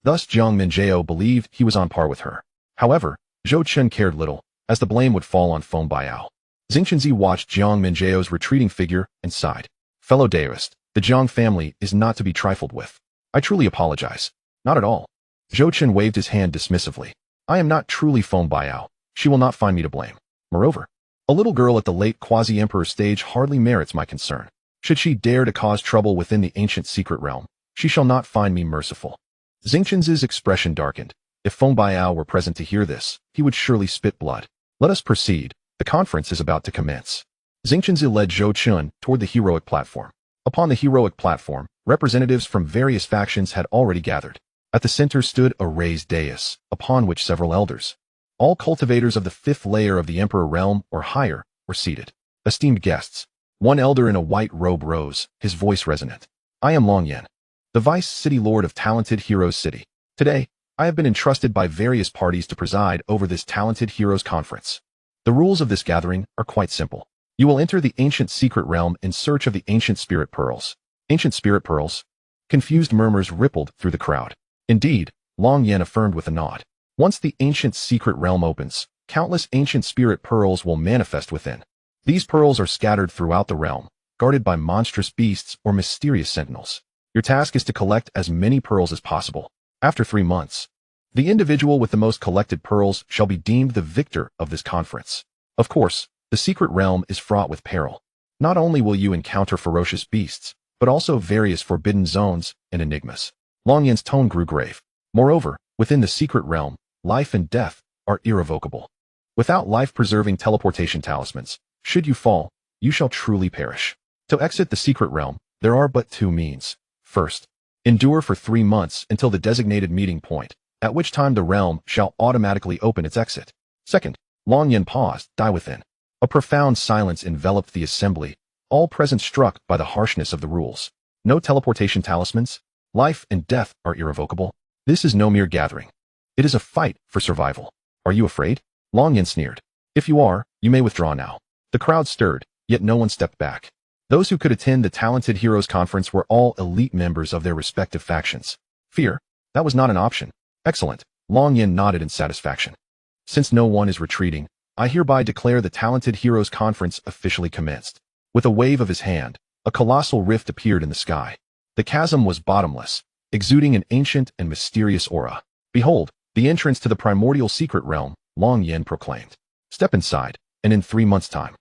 Thus Jiang Minjiao believed he was on par with her. However, Zhou Chen cared little, as the blame would fall on Feng Biao. Xianxia watched Jiang Minjiao's retreating figure and sighed. Fellow Daoist, the Jiang family is not to be trifled with. I truly apologize. Not at all. Zhou Chen waved his hand dismissively. I am not truly Feng Biao. She will not find me to blame. Moreover, a little girl at the late quasi-emperor stage hardly merits my concern. Should she dare to cause trouble within the ancient secret realm, she shall not find me merciful. Xianxia's expression darkened. If Feng Biao were present to hear this, he would surely spit blood. Let us proceed. The conference is about to commence. Xianxia led Zhou Chen toward the heroic platform. Upon the heroic platform, representatives from various factions had already gathered. At the center stood a raised dais, upon which several elders, all cultivators of the 5th layer of the Emperor realm or higher, were seated. Esteemed guests, one elder in a white robe rose, his voice resonant. I am Long Yan, the Vice City Lord of talented Heroes City. Today, I have been entrusted by various parties to preside over this talented Heroes Conference. The rules of this gathering are quite simple. You will enter the ancient secret realm in search of the ancient spirit pearls. Ancient spirit pearls? Confused murmurs rippled through the crowd. Indeed, Long Yan affirmed with a nod. Once the ancient secret realm opens, countless ancient spirit pearls will manifest within. These pearls are scattered throughout the realm, guarded by monstrous beasts or mysterious sentinels. Your task is to collect as many pearls as possible. After 3 months, the individual with the most collected pearls shall be deemed the victor of this conference. Of course, The secret realm is fraught with peril. Not only will you encounter ferocious beasts, but also various forbidden zones and enigmas. Long Yan's tone grew grave. Moreover, within the secret realm, life and death are irrevocable. Without life-preserving teleportation talismans, should you fall, you shall truly perish. To exit the secret realm, there are but two means. First, endure for 3 months until the designated meeting point, at which time the realm shall automatically open its exit. Second, Long Yan paused, die within. A profound silence enveloped the assembly, all present struck by the harshness of the rules. No teleportation talismans. Life and death are irrevocable. This is no mere gathering. It is a fight for survival. Are you afraid? Long Yan sneered. If you are, you may withdraw now. The crowd stirred, yet no one stepped back. Those who could attend the Talented Heroes Conference were all elite members of their respective factions. Fear? That was not an option. Excellent. Long Yan nodded in satisfaction. Since no one is retreating, I hereby declare the Talented Heroes Conference officially commenced. With a wave of his hand, a colossal rift appeared in the sky. The chasm was bottomless, exuding an ancient and mysterious aura. Behold, the entrance to the primordial secret realm, Long Yan proclaimed. Step inside, and in 3 months' time,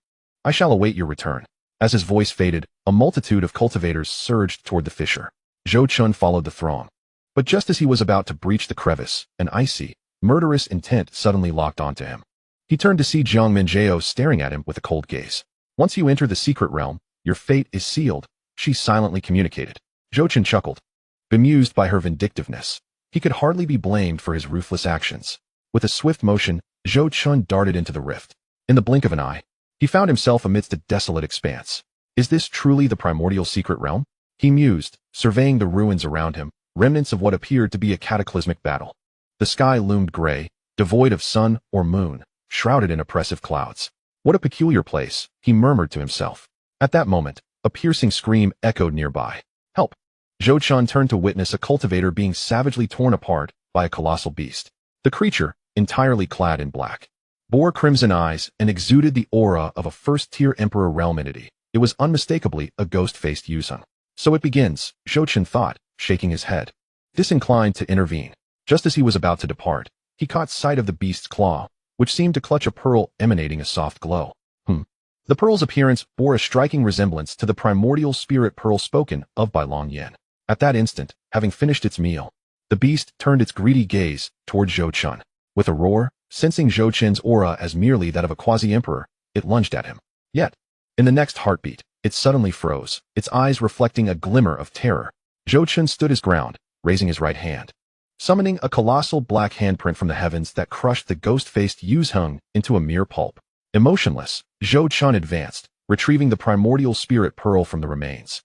I shall await your return. As his voice faded, a multitude of cultivators surged toward the fissure. Zhou Chun followed the throng. But just as he was about to breach the crevice, an icy, murderous intent suddenly locked onto him. He turned to see Jiang Minjiao staring at him with a cold gaze. Once you enter the secret realm, your fate is sealed, she silently communicated. Zhou Chun chuckled. Bemused by her vindictiveness, he could hardly be blamed for his ruthless actions. With a swift motion, Zhou Chun darted into the rift. In the blink of an eye, he found himself amidst a desolate expanse. Is this truly the primordial secret realm? He mused, surveying the ruins around him, remnants of what appeared to be a cataclysmic battle. The sky loomed gray, devoid of sun or moon, shrouded in oppressive clouds. What a peculiar place, he murmured to himself. At that moment, a piercing scream echoed nearby. Help! Zhou Chun turned to witness a cultivator being savagely torn apart by a colossal beast. The creature, entirely clad in black, bore crimson eyes and exuded the aura of a first-tier Emperor realm entity. It was unmistakably a ghost-faced Yuzheng. So it begins, Zhou Chun thought, shaking his head. Disinclined to intervene, just as he was about to depart, he caught sight of the beast's claw, which seemed to clutch a pearl emanating a soft glow. The pearl's appearance bore a striking resemblance to the primordial spirit pearl spoken of by Long Yan. At that instant, having finished its meal, the beast turned its greedy gaze toward Zhou Chun. With a roar, sensing Zhou Chun's aura as merely that of a quasi-emperor, it lunged at him. Yet, in the next heartbeat, it suddenly froze, its eyes reflecting a glimmer of terror. Zhou Chun stood his ground, raising his right hand, summoning a colossal black handprint from the heavens that crushed the ghost-faced Yuzheng into a mere pulp. Emotionless, Zhou Chun advanced, retrieving the primordial spirit pearl from the remains,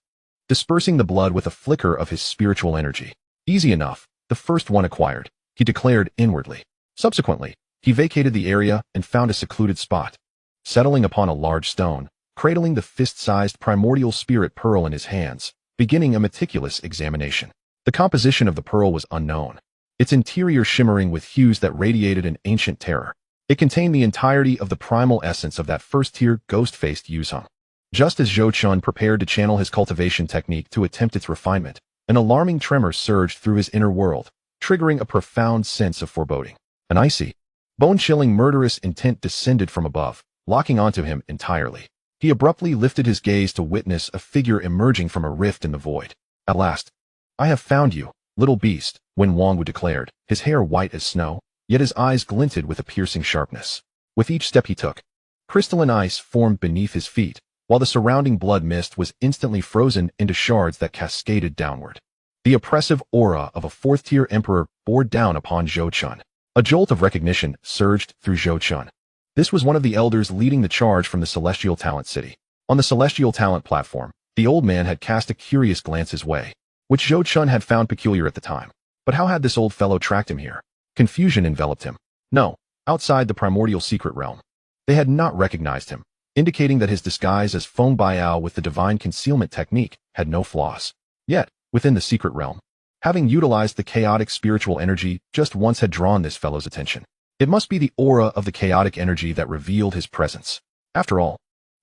dispersing the blood with a flicker of his spiritual energy. Easy enough, the first one acquired, he declared inwardly. Subsequently, he vacated the area and found a secluded spot. Settling upon a large stone, cradling the fist-sized primordial spirit pearl in his hands, beginning a meticulous examination. The composition of the pearl was unknown, its interior shimmering with hues that radiated an ancient terror. It contained the entirety of the primal essence of that first-tier ghost-faced Yuzheng. Just as Zhou Chun prepared to channel his cultivation technique to attempt its refinement, an alarming tremor surged through his inner world, triggering a profound sense of foreboding. An icy, bone-chilling murderous intent descended from above, locking onto him entirely. He abruptly lifted his gaze to witness a figure emerging from a rift in the void. At last, I have found you, little beast, Wen Wangwu declared, his hair white as snow, yet his eyes glinted with a piercing sharpness. With each step he took, crystalline ice formed beneath his feet, while the surrounding blood mist was instantly frozen into shards that cascaded downward. The oppressive aura of a fourth-tier emperor bore down upon Zhou Chun. A jolt of recognition surged through Zhou Chun. This was one of the elders leading the charge from the Celestial Talent City. On the Celestial Talent platform, the old man had cast a curious glance his way, which Zhou Chun had found peculiar at the time. But how had this old fellow tracked him here? Confusion enveloped him. No, outside the primordial secret realm. They had not recognized him, indicating that his disguise as Feng Baiao with the divine concealment technique had no flaws. Yet, within the secret realm, having utilized the chaotic spiritual energy just once had drawn this fellow's attention. It must be the aura of the chaotic energy that revealed his presence. After all,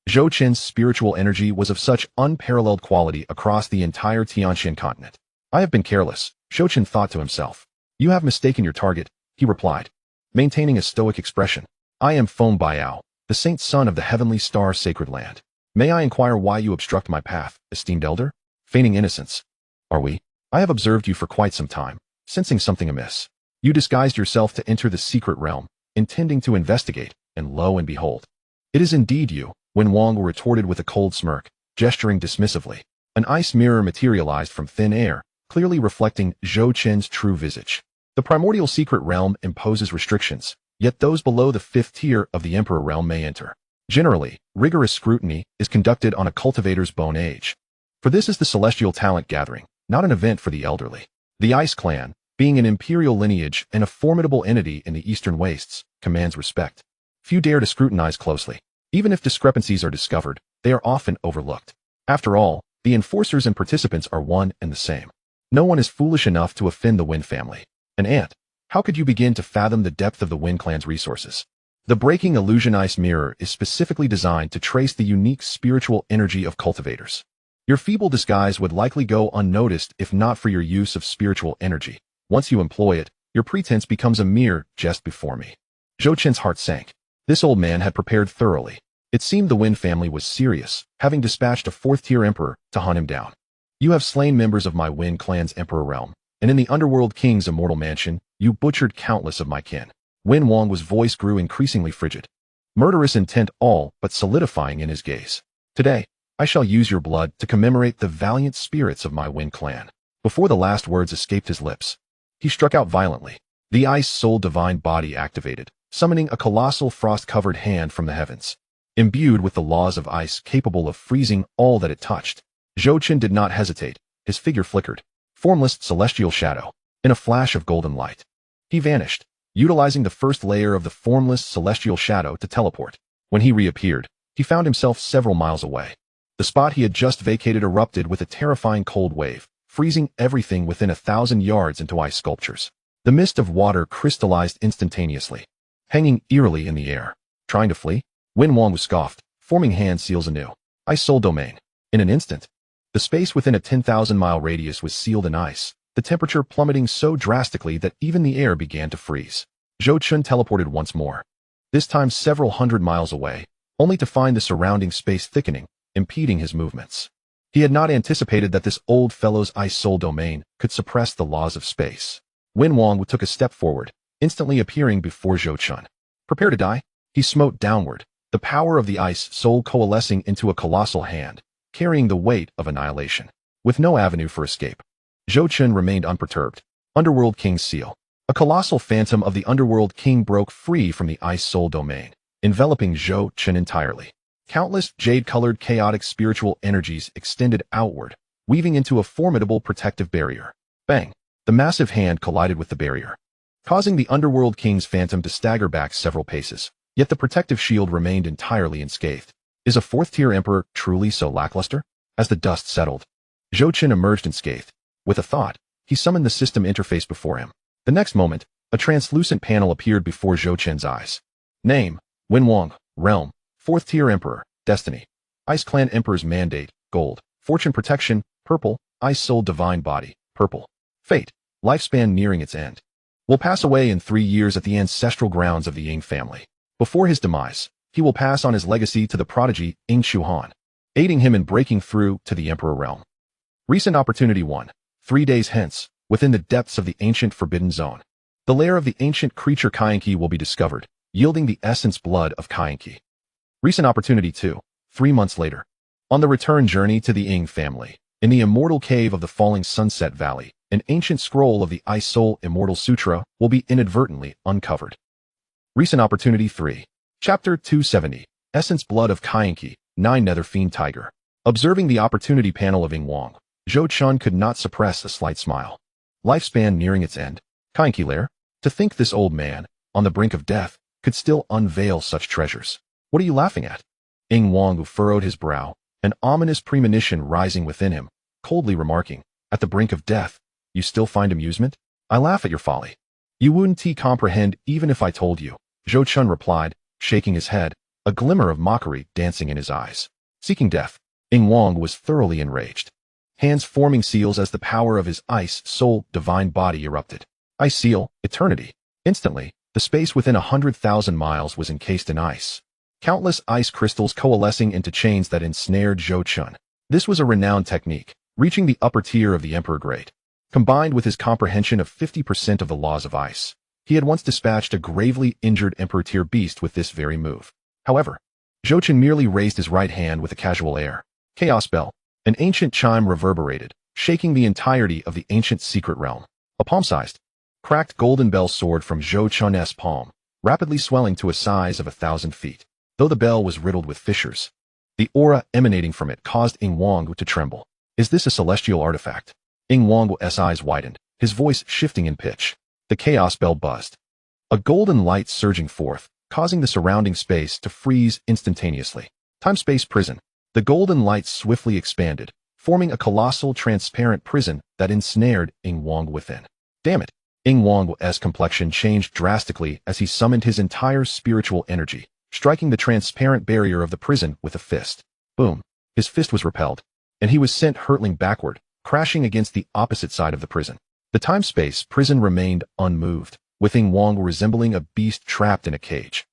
Zhou Chun's spiritual energy was of such unparalleled quality across the entire Xianxia continent. I have been careless, Zhou Chun thought to himself. You have mistaken your target, he replied, maintaining a stoic expression. I am Feng Baiao, the saint son of the heavenly star sacred land. May I inquire why you obstruct my path, esteemed elder? Feigning innocence. Are we? I have observed you for quite some time, sensing something amiss. You disguised yourself to enter the secret realm, intending to investigate, and lo and behold. It is indeed you, Wen Wang retorted with a cold smirk, gesturing dismissively. An ice mirror materialized from thin air, clearly reflecting Zhou Qin's true visage. The primordial secret realm imposes restrictions, yet those below the 5th tier of the Emperor realm may enter. Generally, rigorous scrutiny is conducted on a cultivator's bone age. For this is the celestial talent gathering, not an event for the elderly. The Ice Clan, being an imperial lineage and a formidable entity in the eastern wastes, commands respect. Few dare to scrutinize closely. Even if discrepancies are discovered, they are often overlooked. After all, the enforcers and participants are one and the same. No one is foolish enough to offend the Wen family. An ant. How could you begin to fathom the depth of the Wen clan's resources? The breaking illusion ice mirror is specifically designed to trace the unique spiritual energy of cultivators. Your feeble disguise would likely go unnoticed if not for your use of spiritual energy. Once you employ it, your pretense becomes a mere jest before me. Zhou Qin's heart sank. This old man had prepared thoroughly. It seemed the Wen family was serious, having dispatched a 4th-tier emperor to hunt him down. You have slain members of my Wen clan's emperor realm, and in the Underworld King's immortal mansion, you butchered countless of my kin. Wen Wang's voice grew increasingly frigid. Murderous intent all but solidifying in his gaze. Today, I shall use your blood to commemorate the valiant spirits of my Wen clan. Before the last words escaped his lips, he struck out violently. The Ice Soul Divine Body activated, summoning a colossal frost-covered hand from the heavens. Imbued with the laws of ice capable of freezing all that it touched, Zhou Qin did not hesitate. His figure flickered, formless celestial shadow, in a flash of golden light. He vanished, utilizing the first layer of the formless celestial shadow to teleport. When he reappeared, he found himself several miles away. The spot he had just vacated erupted with a terrifying cold wave, freezing everything within 1,000 yards into ice sculptures. The mist of water crystallized instantaneously, hanging eerily in the air. Trying to flee? Wen Wang was scoffed, forming hand seals anew. Ice Soul Domain. In an instant, the space within a 10,000-mile radius was sealed in ice, the temperature plummeting so drastically that even the air began to freeze. Zhou Qin teleported once more, this time several hundred miles away, only to find the surrounding space thickening, impeding his movements. He had not anticipated that this old fellow's Ice Soul Domain could suppress the laws of space. Wen Wang took a step forward, instantly appearing before Zhou Qin. Prepare to die? He smote downward, the power of the Ice Soul coalescing into a colossal hand, carrying the weight of annihilation. With no avenue for escape, Zhou Qin remained unperturbed. Underworld King's seal. A colossal phantom of the Underworld King broke free from the Ice Soul Domain, enveloping Zhou Qin entirely. Countless jade-colored chaotic spiritual energies extended outward, weaving into a formidable protective barrier. Bang! The massive hand collided with the barrier, causing the Underworld King's phantom to stagger back several paces. Yet the protective shield remained entirely unscathed. Is a 4th-tier emperor truly so lackluster? As the dust settled, Zhou Qin emerged unscathed. With a thought, he summoned the system interface before him. The next moment, a translucent panel appeared before Zhou Qin's eyes. Name: Wen Wang. Realm: 4th-tier emperor. Destiny: Ice Clan Emperor's Mandate, gold. Fortune Protection, purple. Ice Soul Divine Body, purple. Fate: lifespan nearing its end. Will pass away in 3 years at the ancestral grounds of the Ying family. Before his demise, he will pass on his legacy to the prodigy Ying Shuhan, aiding him in breaking through to the Emperor realm. Recent Opportunity 1. 3 days hence, within the depths of the ancient Forbidden Zone, the lair of the ancient creature Xianxia will be discovered, yielding the essence blood of Xianxia. Recent Opportunity 2. 3 months later, on the return journey to the Ying family, in the immortal cave of the falling Sunset Valley, an ancient scroll of the Ice Soul Immortal Sutra will be inadvertently uncovered. Recent Opportunity 3. Chapter 270. Essence Blood of Xianxia, 9 Nether Fiend Tiger. Observing the opportunity panel of Ying Wang, Zhou Qin could not suppress a slight smile. Lifespan nearing its end. Xianxia lair? To think this old man, on the brink of death, could still unveil such treasures. What are you laughing at? Ying Wang furrowed his brow, an ominous premonition rising within him, coldly remarking, at the brink of death, you still find amusement? I laugh at your folly. You wouldn't comprehend even if I told you, Zhou Qin replied, shaking his head, a glimmer of mockery dancing in his eyes. Seeking death, Ying Wang was thoroughly enraged. Hands forming seals as the power of his Ice Soul Divine Body erupted. Ice Seal, Eternity. Instantly, the space within 100,000 miles was encased in ice. countless ice crystals coalescing into chains that ensnared Zhou Chun. This was a renowned technique, reaching the upper tier of the Emperor Grade. Combined with his comprehension of 50% of the laws of ice, he had once dispatched a gravely injured Emperor-tier beast with this very move. However, Zhou Chun merely raised his right hand with a casual air. Chaos Bell. An ancient chime reverberated, shaking the entirety of the ancient secret realm. A palm-sized, cracked golden bell soared from Zhou Chun's palm, rapidly swelling to a size of 1,000 feet. Though the bell was riddled with fissures, the aura emanating from it caused Ying Wang to tremble. Is this a celestial artifact? Ying Wang's eyes widened, his voice shifting in pitch. The chaos bell buzzed, a golden light surging forth, causing the surrounding space to freeze instantaneously. Time-space prison. The golden light swiftly expanded, forming a colossal transparent prison that ensnared Ying Wang within. Damn it! Ying Wang's complexion changed drastically as he summoned his entire spiritual energy, striking the transparent barrier of the prison with a fist. Boom! His fist was repelled, and he was sent hurtling backward, crashing against the opposite side of the prison. The time-space prison remained unmoved, with Ying Wang resembling a beast trapped in a cage,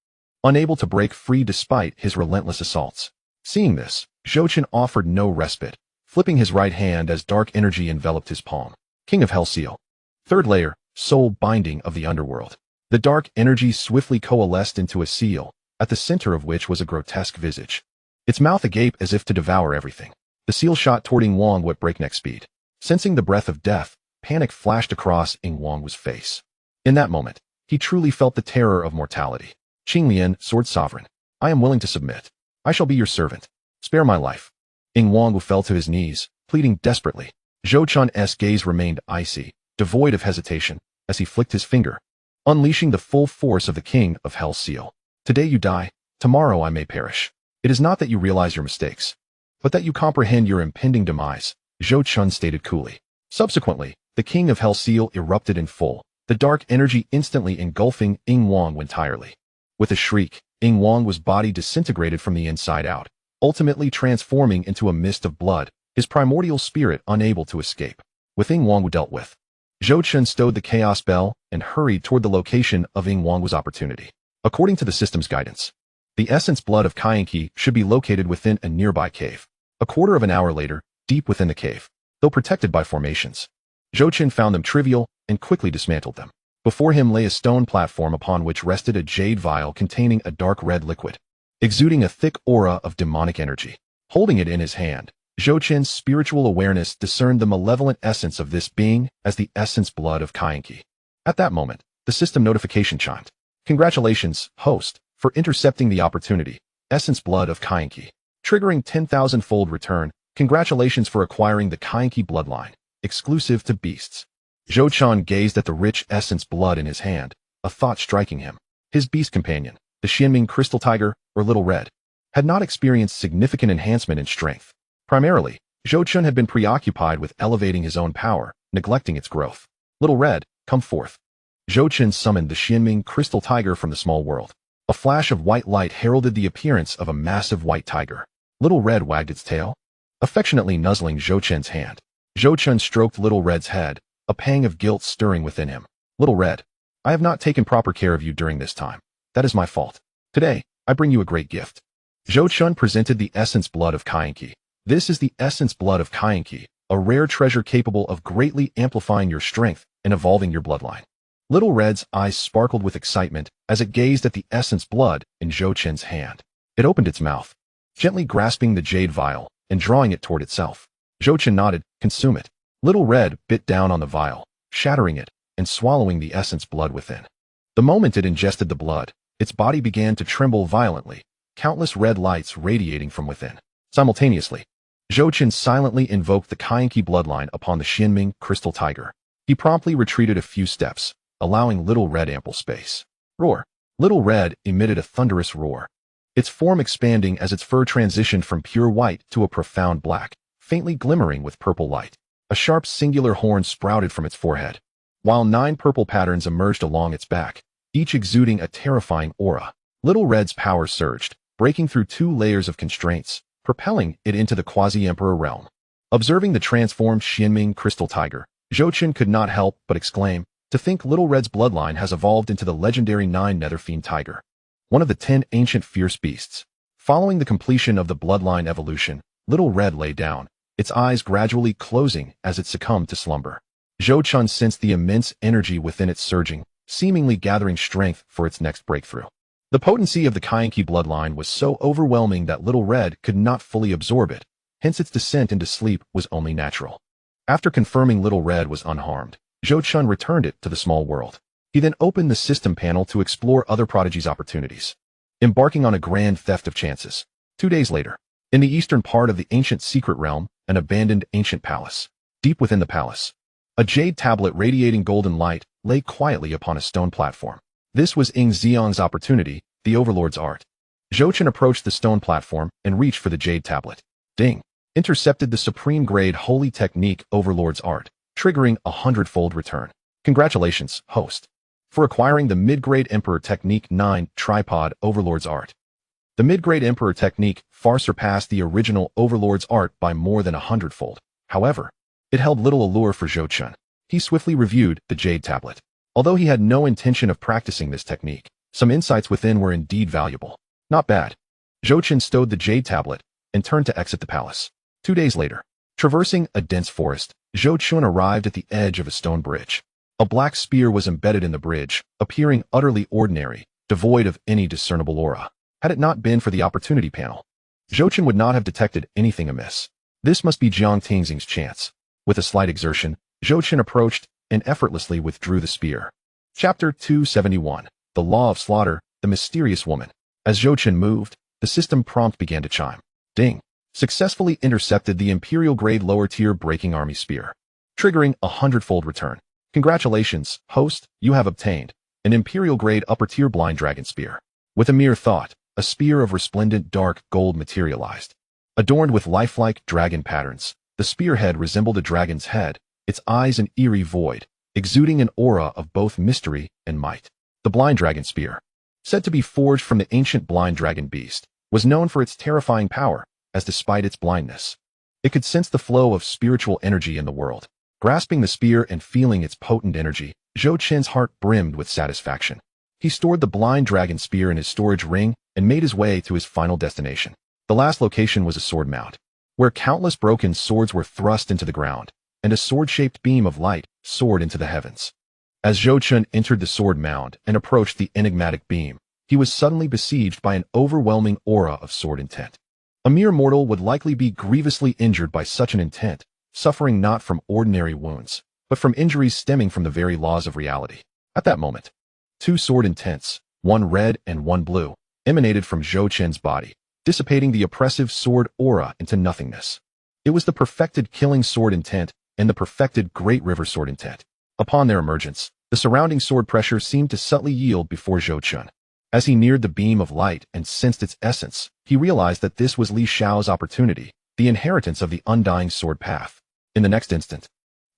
unable to break free despite his relentless assaults. Seeing this, Zhou Chun offered no respite, flipping his right hand as dark energy enveloped his palm. King of Hell Seal. Third layer, soul binding of the underworld. The dark energy swiftly coalesced into a seal, at the center of which was a grotesque visage, its mouth agape as if to devour everything. The seal shot toward Ying Wang at breakneck speed. Sensing the breath of death, panic flashed across Ying Wang's face. In that moment, he truly felt the terror of mortality. Qinglian, Sword Sovereign. I am willing to submit. I shall be your servant. Spare my life. Ying Wang fell to his knees, pleading desperately. Zhou Chun's gaze remained icy, devoid of hesitation, as he flicked his finger, unleashing the full force of the King of Hell Seal. Today you die, tomorrow I may perish. It is not that you realize your mistakes, but that you comprehend your impending demise, Zhou Chun stated coolly. Subsequently, the King of Hell Seal erupted in full, the dark energy instantly engulfing Ying Wang entirely. With a shriek, Ying Wang's body disintegrated from the inside out, ultimately transforming into a mist of blood, his primordial spirit unable to escape. With Ying Wang dealt with, Zhou Chun stowed the chaos bell and hurried toward the location of Ying Wang's opportunity. According to the system's guidance, the essence blood of Xianxia should be located within a nearby cave. A quarter of an hour later, deep within the cave, though protected by formations, Zhou Chun found them trivial and quickly dismantled them. Before him lay a stone platform upon which rested a jade vial containing a dark red liquid, exuding a thick aura of demonic energy. Holding it in his hand, Zhou Chun's spiritual awareness discerned the malevolent essence of this being as the essence blood of Xianxia. At that moment, the system notification chimed. Congratulations, host, for intercepting the opportunity, essence blood of Xianxia. Triggering 10,000-fold return, congratulations for acquiring the Xianxia bloodline, exclusive to beasts. Zhou Chun gazed at the rich essence blood in his hand, a thought striking him. His beast companion, the Xianming Crystal Tiger, or Little Red, had not experienced significant enhancement in strength. Primarily, Zhou Chun had been preoccupied with elevating his own power, neglecting its growth. Little Red, come forth. Zhou Chun summoned the Xianming Crystal Tiger from the small world. A flash of white light heralded the appearance of a massive white tiger. Little Red wagged its tail, affectionately nuzzling Zhou Chun's hand. Zhou Chun stroked Little Red's head, a pang of guilt stirring within him. Little Red, I have not taken proper care of you during this time. That is my fault. Today, I bring you a great gift. Zhou Chun presented the essence blood of Xianxia. This is the essence blood of Xianxia, a rare treasure capable of greatly amplifying your strength and evolving your bloodline. Little Red's eyes sparkled with excitement as it gazed at the essence blood in Zhou Chun's hand. It opened its mouth, gently grasping the jade vial and drawing it toward itself. Zhou Chun nodded, consume it. Little Red bit down on the vial, shattering it and swallowing the essence blood within. The moment it ingested the blood, its body began to tremble violently, countless red lights radiating from within. Simultaneously, Zhou Chun silently invoked the Xianxia bloodline upon the Xianming Crystal Tiger. He promptly retreated a few steps, allowing Little Red ample space. Roar. Little Red emitted a thunderous roar, its form expanding as its fur transitioned from pure white to a profound black, faintly glimmering with purple light. A sharp singular horn sprouted from its forehead, while 9 purple patterns emerged along its back, each exuding a terrifying aura. Little Red's power surged, breaking through 2 layers of constraints, propelling it into the quasi-emperor realm. Observing the transformed Xianming Crystal Tiger, Zhou Chun could not help but exclaim, to think Little Red's bloodline has evolved into the legendary 9 Nether Fiend Tiger. one of the 10 ancient fierce beasts. Following the completion of the bloodline evolution, Little Red lay down, its eyes gradually closing as it succumbed to slumber. Zhou Chun sensed the immense energy within it surging, seemingly gathering strength for its next breakthrough. The potency of the Xianxia bloodline was so overwhelming that Little Red could not fully absorb it, hence its descent into sleep was only natural. After confirming Little Red was unharmed, Zhou Chun returned it to the small world. He then opened the system panel to explore other prodigies' opportunities, embarking on a grand theft of chances. 2 days later, in the eastern part of the ancient secret realm, an abandoned ancient palace. Deep within the palace, a jade tablet radiating golden light lay quietly upon a stone platform. This was Ying Xiang's opportunity, the Overlord's art. Zhou Chun approached the stone platform and reached for the jade tablet. Ding! Intercepted the supreme-grade holy technique Overlord's art, triggering a 100-fold return. Congratulations, host, for acquiring the mid-grade Emperor Technique 9 Tripod Overlord's art. The mid-grade Emperor Technique far surpassed the original Overlord's art by more than 100-fold. However, it held little allure for Zhou Chun. He swiftly reviewed the jade tablet. Although he had no intention of practicing this technique, some insights within were indeed valuable. Not bad. Zhou Chun stowed the jade tablet and turned to exit the palace. 2 days later, traversing a dense forest, Zhou Chun arrived at the edge of a stone bridge. A black spear was embedded in the bridge, appearing utterly ordinary, devoid of any discernible aura. Had it not been for the opportunity panel, Zhou Chun would not have detected anything amiss. This must be Jiang Tingxing's chance. With a slight exertion, Zhou Chun approached and effortlessly withdrew the spear. Chapter 271. The Law of Slaughter, the Mysterious Woman. As Zhou Chun moved, the system prompt began to chime. Ding! Successfully intercepted the Imperial-grade lower-tier Breaking Army Spear, triggering a 100-fold return. Congratulations, host, you have obtained an Imperial-grade upper-tier Blind Dragon Spear. With a mere thought, a spear of resplendent dark gold materialized. Adorned with lifelike dragon patterns, the spearhead resembled a dragon's head, its eyes an eerie void, exuding an aura of both mystery and might. The Blind Dragon Spear, said to be forged from the ancient blind dragon beast, was known for its terrifying power, as despite its blindness, it could sense the flow of spiritual energy in the world. Grasping the spear and feeling its potent energy, Zhou Chun's heart brimmed with satisfaction. He stored the Blind Dragon Spear in his storage ring and made his way to his final destination. The last location was a sword mount, where countless broken swords were thrust into the ground, and a sword-shaped beam of light soared into the heavens. As Zhou Chun entered the sword mound and approached the enigmatic beam, he was suddenly besieged by an overwhelming aura of sword intent. A mere mortal would likely be grievously injured by such an intent, suffering not from ordinary wounds, but from injuries stemming from the very laws of reality. At that moment, 2 sword intents, one red and one blue, emanated from Zhou Chun's body, dissipating the oppressive sword aura into nothingness. It was the perfected killing sword intent and the perfected Great River sword intent. Upon their emergence, the surrounding sword pressure seemed to subtly yield before Zhou Chun. As he neared the beam of light and sensed its essence, he realized that this was Li Shao's opportunity, the inheritance of the undying sword path. In the next instant,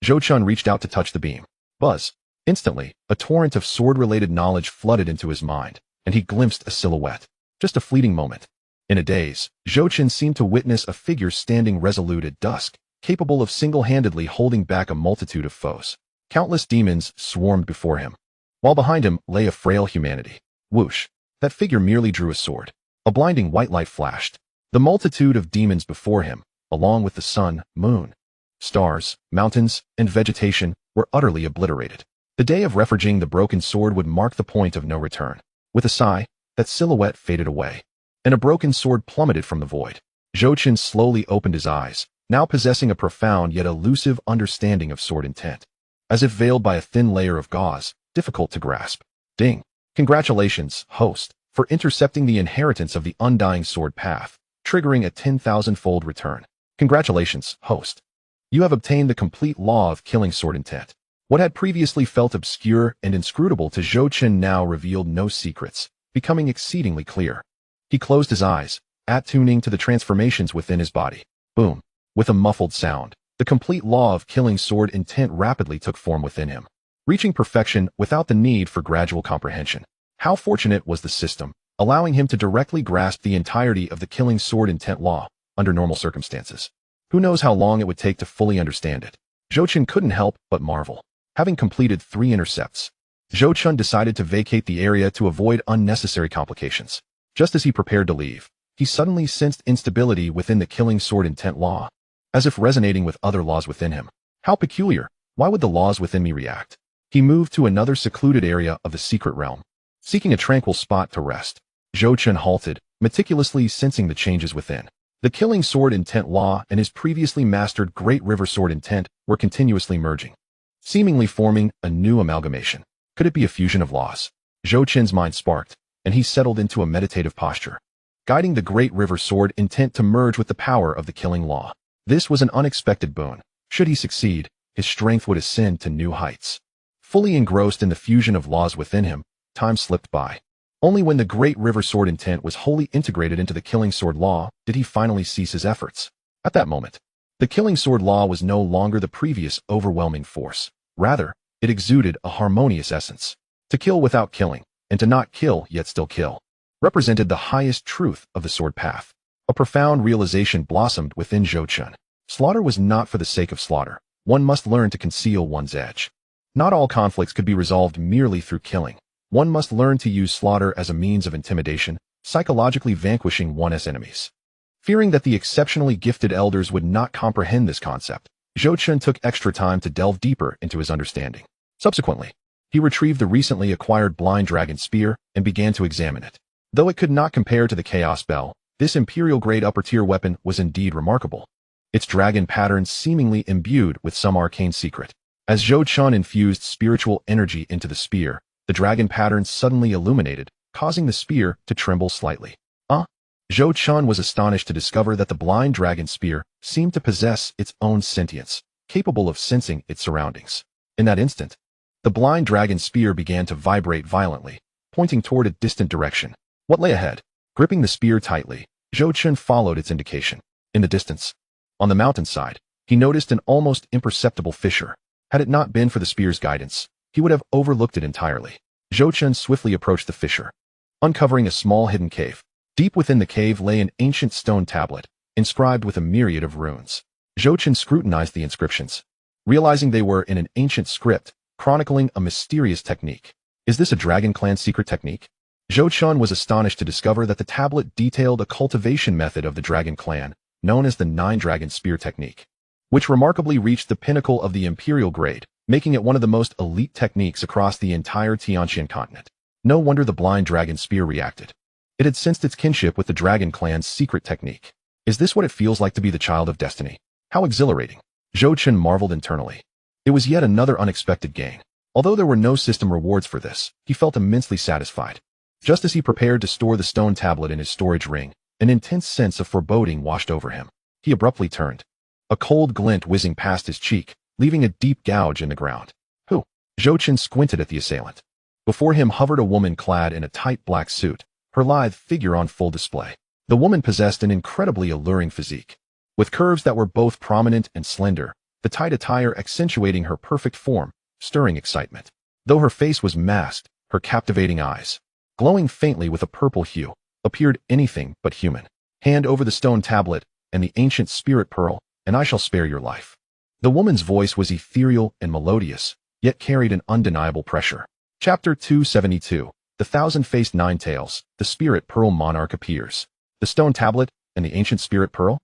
Zhou Chun reached out to touch the beam. Buzz! Instantly, a torrent of sword-related knowledge flooded into his mind, and he glimpsed a silhouette. Just a fleeting moment. In a daze, Zhou Chun seemed to witness a figure standing resolute at dusk, capable of single-handedly holding back a multitude of foes. Countless demons swarmed before him, while behind him lay a frail humanity. Whoosh! That figure merely drew a sword. A blinding white light flashed. The multitude of demons before him, along with the sun, moon, stars, mountains, and vegetation, were utterly obliterated. The day of reforging the broken sword would mark the point of no return. With a sigh, that silhouette faded away, and a broken sword plummeted from the void. Zhou Chun slowly opened his eyes, now possessing a profound yet elusive understanding of sword intent, as if veiled by a thin layer of gauze, difficult to grasp. Ding! Congratulations, host, for intercepting the inheritance of the undying sword path, triggering a 10,000-fold return. Congratulations, host. You have obtained the complete law of killing sword intent. What had previously felt obscure and inscrutable to Zhou Chun now revealed no secrets, becoming exceedingly clear. He closed his eyes, attuning to the transformations within his body. Boom! With a muffled sound, the complete law of killing sword intent rapidly took form within him, reaching perfection without the need for gradual comprehension. How fortunate was the system, allowing him to directly grasp the entirety of the killing sword intent law, under normal circumstances. Who knows how long it would take to fully understand it? Zhou Chun couldn't help but marvel. Having completed 3 intercepts, Zhou Chun decided to vacate the area to avoid unnecessary complications. Just as he prepared to leave, he suddenly sensed instability within the killing sword intent law, as if resonating with other laws within him. How peculiar! Why would the laws within me react? He moved to another secluded area of the secret realm, seeking a tranquil spot to rest. Zhou Chun halted, meticulously sensing the changes within. The killing sword intent law and his previously mastered Great River sword intent were continuously merging, seemingly forming a new amalgamation. Could it be a fusion of laws? Zhou Chun's mind sparked, and he settled into a meditative posture, guiding the Great River sword intent to merge with the power of the killing law. This was an unexpected boon. Should he succeed, his strength would ascend to new heights. Fully engrossed in the fusion of laws within him, time slipped by. Only when the Great River sword intent was wholly integrated into the killing sword law did he finally cease his efforts. At that moment, the killing sword law was no longer the previous overwhelming force. Rather, it exuded a harmonious essence. To kill without killing, and to not kill yet still kill, represented the highest truth of the sword path. A profound realization blossomed within Zhou Chun. Slaughter was not for the sake of slaughter. One must learn to conceal one's edge. Not all conflicts could be resolved merely through killing. One must learn to use slaughter as a means of intimidation, psychologically vanquishing one's enemies. Fearing that the exceptionally gifted elders would not comprehend this concept, Zhou Chun took extra time to delve deeper into his understanding. Subsequently, he retrieved the recently acquired blind dragon spear and began to examine it. Though it could not compare to the Chaos Bell, this imperial-grade upper-tier weapon was indeed remarkable, its dragon pattern seemingly imbued with some arcane secret. As Zhou Chun infused spiritual energy into the spear, the dragon pattern suddenly illuminated, causing the spear to tremble slightly. Zhou Chun was astonished to discover that the blind dragon spear seemed to possess its own sentience, capable of sensing its surroundings. In that instant, the blind dragon spear began to vibrate violently, pointing toward a distant direction. What lay ahead? Gripping the spear tightly, Zhou Chun followed its indication. In the distance, on the mountainside, he noticed an almost imperceptible fissure. Had it not been for the spear's guidance, he would have overlooked it entirely. Zhou Chun swiftly approached the fissure, uncovering a small hidden cave. Deep within the cave lay an ancient stone tablet, inscribed with a myriad of runes. Zhou Chun scrutinized the inscriptions, realizing they were in an ancient script, chronicling a mysterious technique. Is this a Dragon Clan secret technique? Zhou Chun was astonished to discover that the tablet detailed a cultivation method of the Dragon Clan, known as the Nine Dragon Spear technique, which remarkably reached the pinnacle of the imperial grade, making it one of the most elite techniques across the entire Xianxia continent. No wonder the blind dragon spear reacted. It had sensed its kinship with the Dragon Clan's secret technique. Is this what it feels like to be the child of destiny? How exhilarating! Zhou Chun marveled internally. It was yet another unexpected gain. Although there were no system rewards for this, he felt immensely satisfied. Just as he prepared to store the stone tablet in his storage ring, an intense sense of foreboding washed over him. He abruptly turned, a cold glint whizzing past his cheek, leaving a deep gouge in the ground. Who? Zhou Chun squinted at the assailant. Before him hovered a woman clad in a tight black suit, her lithe figure on full display. The woman possessed an incredibly alluring physique, with curves that were both prominent and slender, the tight attire accentuating her perfect form, stirring excitement. Though her face was masked, her captivating eyes, glowing faintly with a purple hue, appeared anything but human. Hand over the stone tablet and the ancient spirit pearl, and I shall spare your life. The woman's voice was ethereal and melodious, yet carried an undeniable pressure. Chapter 272. The Thousand-Faced Nine-Tails, the Spirit Pearl Monarch appears. The stone tablet and the ancient spirit pearl?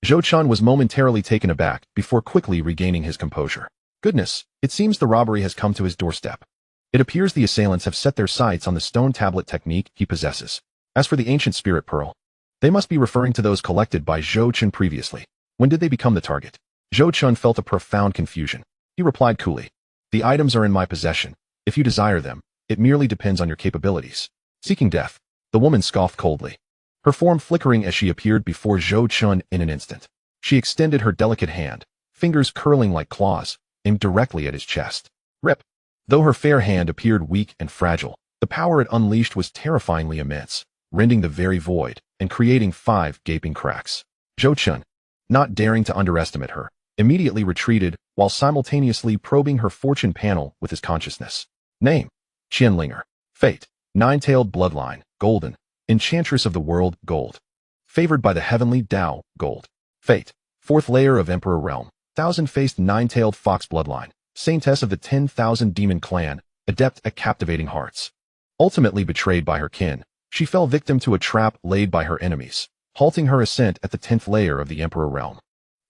Zhou Chun was momentarily taken aback before quickly regaining his composure. Goodness, it seems the robbery has come to his doorstep. It appears the assailants have set their sights on the stone tablet technique he possesses. As for the ancient spirit pearl, they must be referring to those collected by Zhou Chun previously. When did they become the target? Zhou Chun felt a profound confusion. He replied coolly, "The items are in my possession. If you desire them, it merely depends on your capabilities." Seeking death, the woman scoffed coldly, her form flickering as she appeared before Zhou Chun in an instant. She extended her delicate hand, fingers curling like claws, aimed directly at his chest. Rip! Though her fair hand appeared weak and fragile, the power it unleashed was terrifyingly immense, rending the very void and creating 5 gaping cracks. Zhou Chun, not daring to underestimate her, immediately retreated while simultaneously probing her fortune panel with his consciousness. Name: Qianlinger. Fate: Nine-tailed bloodline, golden. Enchantress of the world, gold. Favored by the heavenly Tao, gold. Fate: 4th layer of Emperor realm, thousand-faced nine-tailed fox bloodline, saintess of the 10,000 demon clan, adept at captivating hearts. Ultimately betrayed by her kin, she fell victim to a trap laid by her enemies, halting her ascent at the 10th layer of the Emperor realm.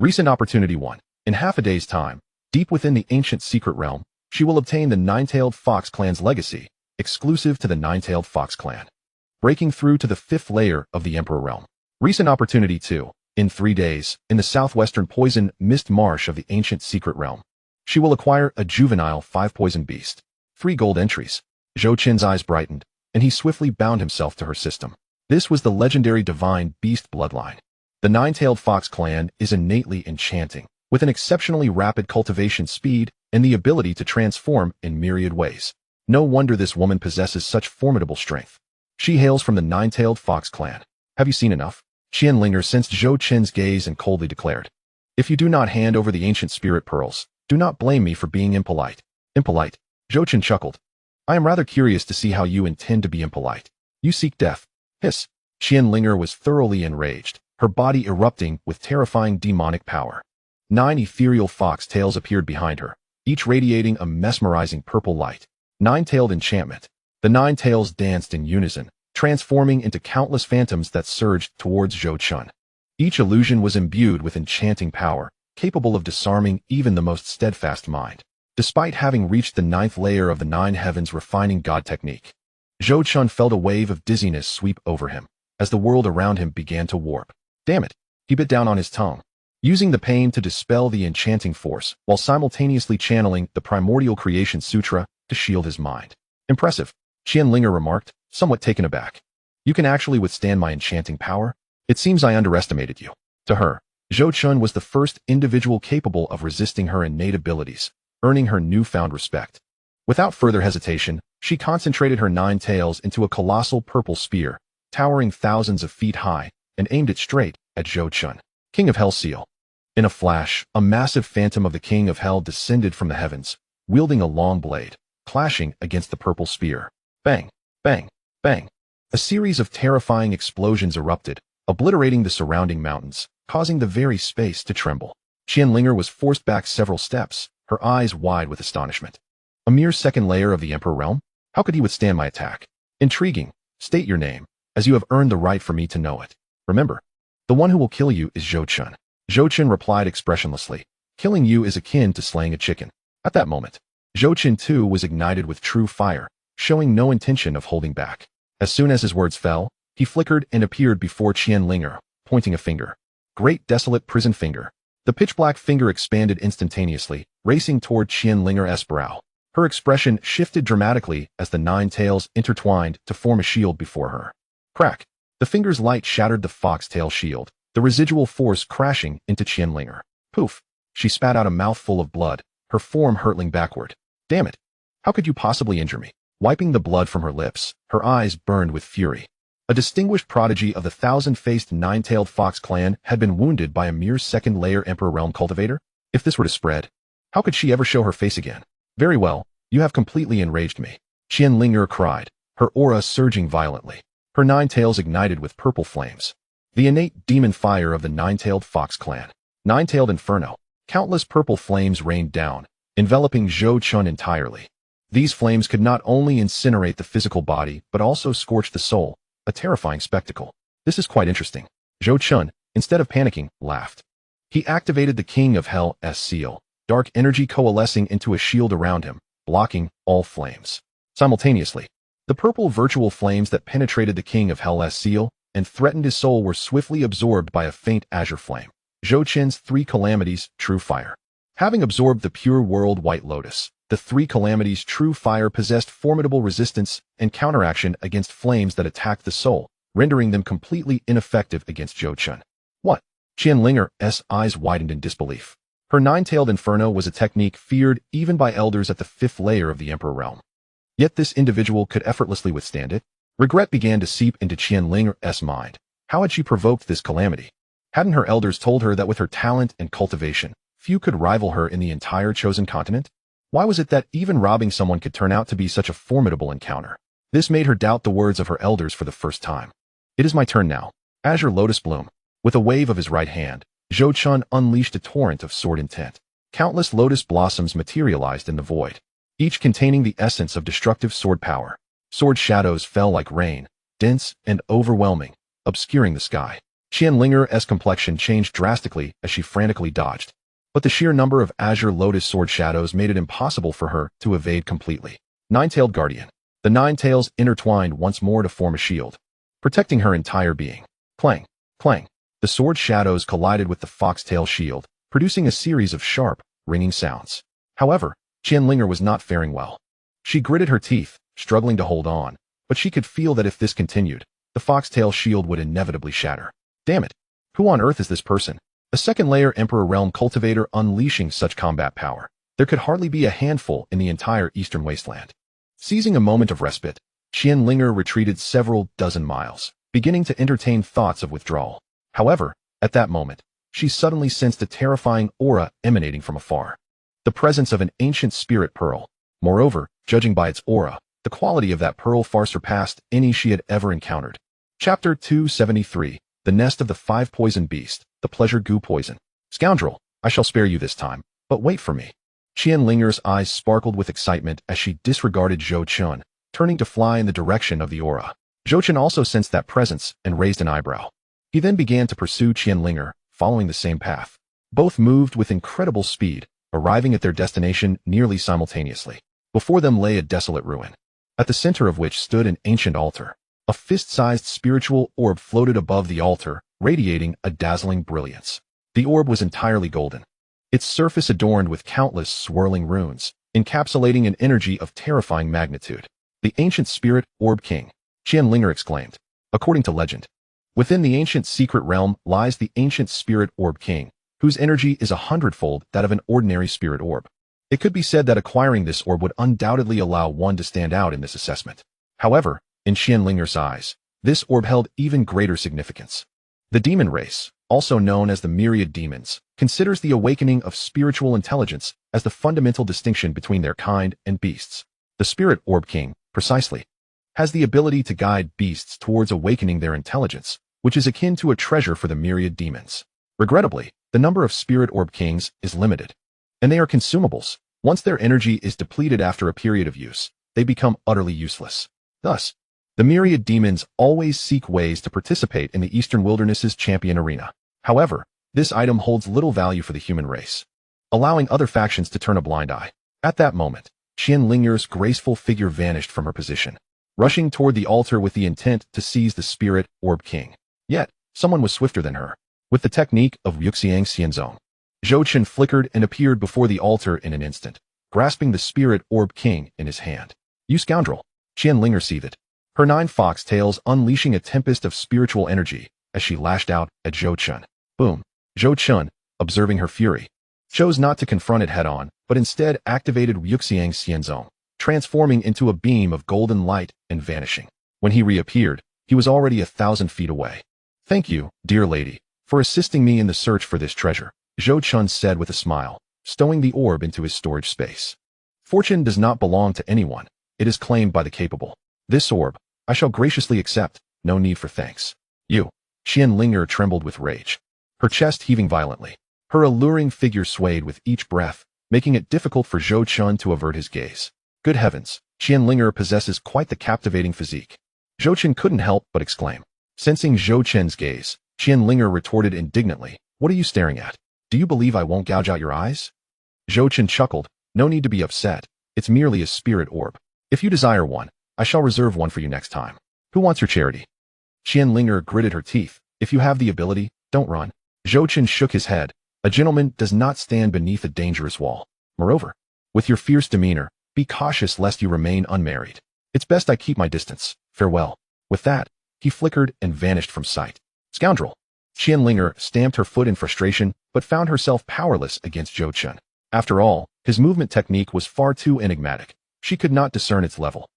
Recent Opportunity 1. In half a day's time, deep within the ancient secret realm, she will obtain the Nine-Tailed Fox clan's legacy, exclusive to the Nine-Tailed Fox clan. Breaking through to the 5th layer of the Emperor realm. Recent Opportunity 2. In 3 days, in the southwestern poison mist marsh of the ancient secret realm, she will acquire a juvenile 5-poison beast. 3 gold entries. Zhou Qin's eyes brightened, and he swiftly bound himself to her system. This was the legendary divine beast bloodline. The Nine-Tailed Fox clan is innately enchanting, with an exceptionally rapid cultivation speed and the ability to transform in myriad ways. No wonder this woman possesses such formidable strength. She hails from the Nine-Tailed Fox clan. Have you seen enough? Xianxia sensed Zhou Qin's gaze and coldly declared, "If you do not hand over the ancient spirit pearls, do not blame me for being impolite." Impolite? Zhou Qin chuckled. "I am rather curious to see how you intend to be impolite. You seek death." Hiss. Xianxia was thoroughly enraged, her body erupting with terrifying demonic power. 9 ethereal fox tails appeared behind her, each radiating a mesmerizing purple light. 9-tailed enchantment. The 9 tails danced in unison, transforming into countless phantoms that surged towards Zhou Qin. Each illusion was imbued with enchanting power, capable of disarming even the most steadfast mind. Despite having reached the 9th layer of the 9 heavens refining God technique, Zhou Qin felt a wave of dizziness sweep over him, as the world around him began to warp. Damn it! He bit down on his tongue, using the pain to dispel the enchanting force, while simultaneously channeling the Primordial Creation Sutra to shield his mind. Impressive, Xianxia remarked, somewhat taken aback. You can actually withstand my enchanting power? It seems I underestimated you. To her, Zhou Qin was the first individual capable of resisting her innate abilities, earning her newfound respect. Without further hesitation, she concentrated her 9 tails into a colossal purple spear, towering thousands of feet high, and aimed it straight at Zhou Qin. King of Hell Seal. In a flash, a massive phantom of the King of Hell descended from the heavens, wielding a long blade, clashing against the purple spear. Bang, bang, bang. A series of terrifying explosions erupted, obliterating the surrounding mountains, causing the very space to tremble. Xianxia was forced back several steps, her eyes wide with astonishment. A mere 2nd layer of the Emperor realm? How could he withstand my attack? Intriguing. State your name, as you have earned the right for me to know it. Remember, the one who will kill you is Zhou Qin. Zhou Qin replied expressionlessly. Killing you is akin to slaying a chicken. At that moment, Zhou Qin too was ignited with true fire, showing no intention of holding back. As soon as his words fell, he flickered and appeared before Xianxia, pointing a finger. Great desolate prison finger. The pitch-black finger expanded instantaneously, racing toward Xianxia's brow. Her expression shifted dramatically as the 9 tails intertwined to form a shield before her. Crack. The finger's light shattered the fox-tail shield, the residual force crashing into Xianxia. Poof. She spat out a mouthful of blood, her form hurtling backward. Damn it. How could you possibly injure me? Wiping the blood from her lips, her eyes burned with fury. A distinguished prodigy of the 1,000-faced 9-tailed fox clan had been wounded by a mere 2nd layer Emperor realm cultivator? If this were to spread, how could she ever show her face again? Very well, you have completely enraged me. Xianxia cried, her aura surging violently. Her 9 tails ignited with purple flames. The innate demon fire of the 9-tailed fox clan. 9-tailed inferno. Countless purple flames rained down, enveloping Zhou Qin entirely. These flames could not only incinerate the physical body, but also scorch the soul, a terrifying spectacle. This is quite interesting. Zhou Qin, instead of panicking, laughed. He activated the King of Hell's seal, dark energy coalescing into a shield around him, blocking all flames. Simultaneously, the purple virtual flames that penetrated the King of Hell's seal and threatened his soul were swiftly absorbed by a faint azure flame. Zhou Qin's 3 calamities, true fire. Having absorbed the pure world White Lotus, the 3 calamities true fire possessed formidable resistance and counteraction against flames that attacked the soul, rendering them completely ineffective against Zhou Qin. What? Xianxia's eyes widened in disbelief. Her 9-tailed inferno was a technique feared even by elders at the 5th layer of the Emperor realm. Yet this individual could effortlessly withstand it. Regret began to seep into Xianxia's mind. How had she provoked this calamity? Hadn't her elders told her that with her talent and cultivation, few could rival her in the entire chosen continent? Why was it that even robbing someone could turn out to be such a formidable encounter? This made her doubt the words of her elders for the first time. It is my turn now. Azure Lotus Bloom. With a wave of his right hand, Zhou Qin unleashed a torrent of sword intent. Countless lotus blossoms materialized in the void. each containing the essence of destructive sword power. Sword shadows fell like rain, dense and overwhelming, obscuring the sky. Xianxia's complexion changed drastically as she frantically dodged, but the sheer number of azure lotus sword shadows made it impossible for her to evade completely. Nine-tailed guardian. The nine tails intertwined once more to form a shield, protecting her entire being. Clang, clang. The sword shadows collided with the foxtail shield, producing a series of sharp, ringing sounds. However, Xianxia was not faring well. She gritted her teeth, struggling to hold on, but she could feel that if this continued, the foxtail shield would inevitably shatter. Damn it! Who on earth is this person? A second-layer Emperor Realm cultivator unleashing such combat power. There could hardly be a handful in the entire Eastern Wasteland. Seizing a moment of respite, Xianxia retreated several dozen miles, beginning to entertain thoughts of withdrawal. However, at that moment, she suddenly sensed a terrifying aura emanating from afar. The presence of an ancient spirit pearl. Moreover, judging by its aura, the quality of that pearl far surpassed any she had ever encountered. Chapter 273. The Nest of the Five Poison Beast, the Pleasure Goo Poison. Scoundrel, I shall spare you this time, but wait for me. Xianxia's eyes sparkled with excitement as she disregarded Zhou Chun, turning to fly in the direction of the aura. Zhou Chun also sensed that presence and raised an eyebrow. He then began to pursue Xianxia, following the same path. Both moved with incredible speed, arriving at their destination nearly simultaneously. Before them lay a desolate ruin, at the center of which stood an ancient altar. A fist-sized spiritual orb floated above the altar, radiating a dazzling brilliance. The orb was entirely golden, its surface adorned with countless swirling runes, encapsulating an energy of terrifying magnitude. The ancient spirit orb king, Xianxia exclaimed. According to legend, within the ancient secret realm lies the ancient spirit orb king, whose energy is 100-fold that of an ordinary spirit orb. It could be said that acquiring this orb would undoubtedly allow one to stand out in this assessment. However, in Xianxia's eyes, this orb held even greater significance. The demon race, also known as the myriad demons, considers the awakening of spiritual intelligence as the fundamental distinction between their kind and beasts. The spirit orb king, precisely, has the ability to guide beasts towards awakening their intelligence, which is akin to a treasure for the myriad demons. Regrettably, the number of spirit orb kings is limited, and they are consumables. Once their energy is depleted after a period of use, they become utterly useless. Thus, the myriad demons always seek ways to participate in the Eastern Wilderness's champion arena. However, this item holds little value for the human race, allowing other factions to turn a blind eye. At that moment, Xianxia's graceful figure vanished from her position, rushing toward the altar with the intent to seize the spirit orb king. Yet, someone was swifter than her. With the technique of Xianxia, Zhou Chun flickered and appeared before the altar in an instant, grasping the spirit orb king in his hand. You scoundrel! Xianxia seethed, her 9 fox tails unleashing a tempest of spiritual energy as she lashed out at Zhou Chun. Boom! Zhou Chun, observing her fury, chose not to confront it head-on, but instead activated Xianxia, transforming into a beam of golden light and vanishing. When he reappeared, he was already 1,000 feet away. Thank you, dear lady, for assisting me in the search for this treasure, Zhou Chun said with a smile, stowing the orb into his storage space. Fortune does not belong to anyone. It is claimed by the capable. This orb, I shall graciously accept, no need for thanks. You. Xianxia trembled with rage, her chest heaving violently. Her alluring figure swayed with each breath, making it difficult for Zhou Chun to avert his gaze. Good heavens, Xianxia possesses quite the captivating physique. Zhou Chun couldn't help but exclaim. Sensing Zhou Chun's gaze, Xianxia retorted indignantly, What are you staring at? Do you believe I won't gouge out your eyes? Zhou Chun chuckled, No need to be upset. It's merely a spirit orb. If you desire one, I shall reserve one for you next time. Who wants your charity? Xianxia gritted her teeth. If you have the ability, don't run. Zhou Chun shook his head. A gentleman does not stand beneath a dangerous wall. Moreover, with your fierce demeanor, be cautious lest you remain unmarried. It's best I keep my distance. Farewell. With that, he flickered and vanished from sight. Scoundrel! Xianxia stamped her foot in frustration, but found herself powerless against Zhou Chun. After all, his movement technique was far too enigmatic. She could not discern its level.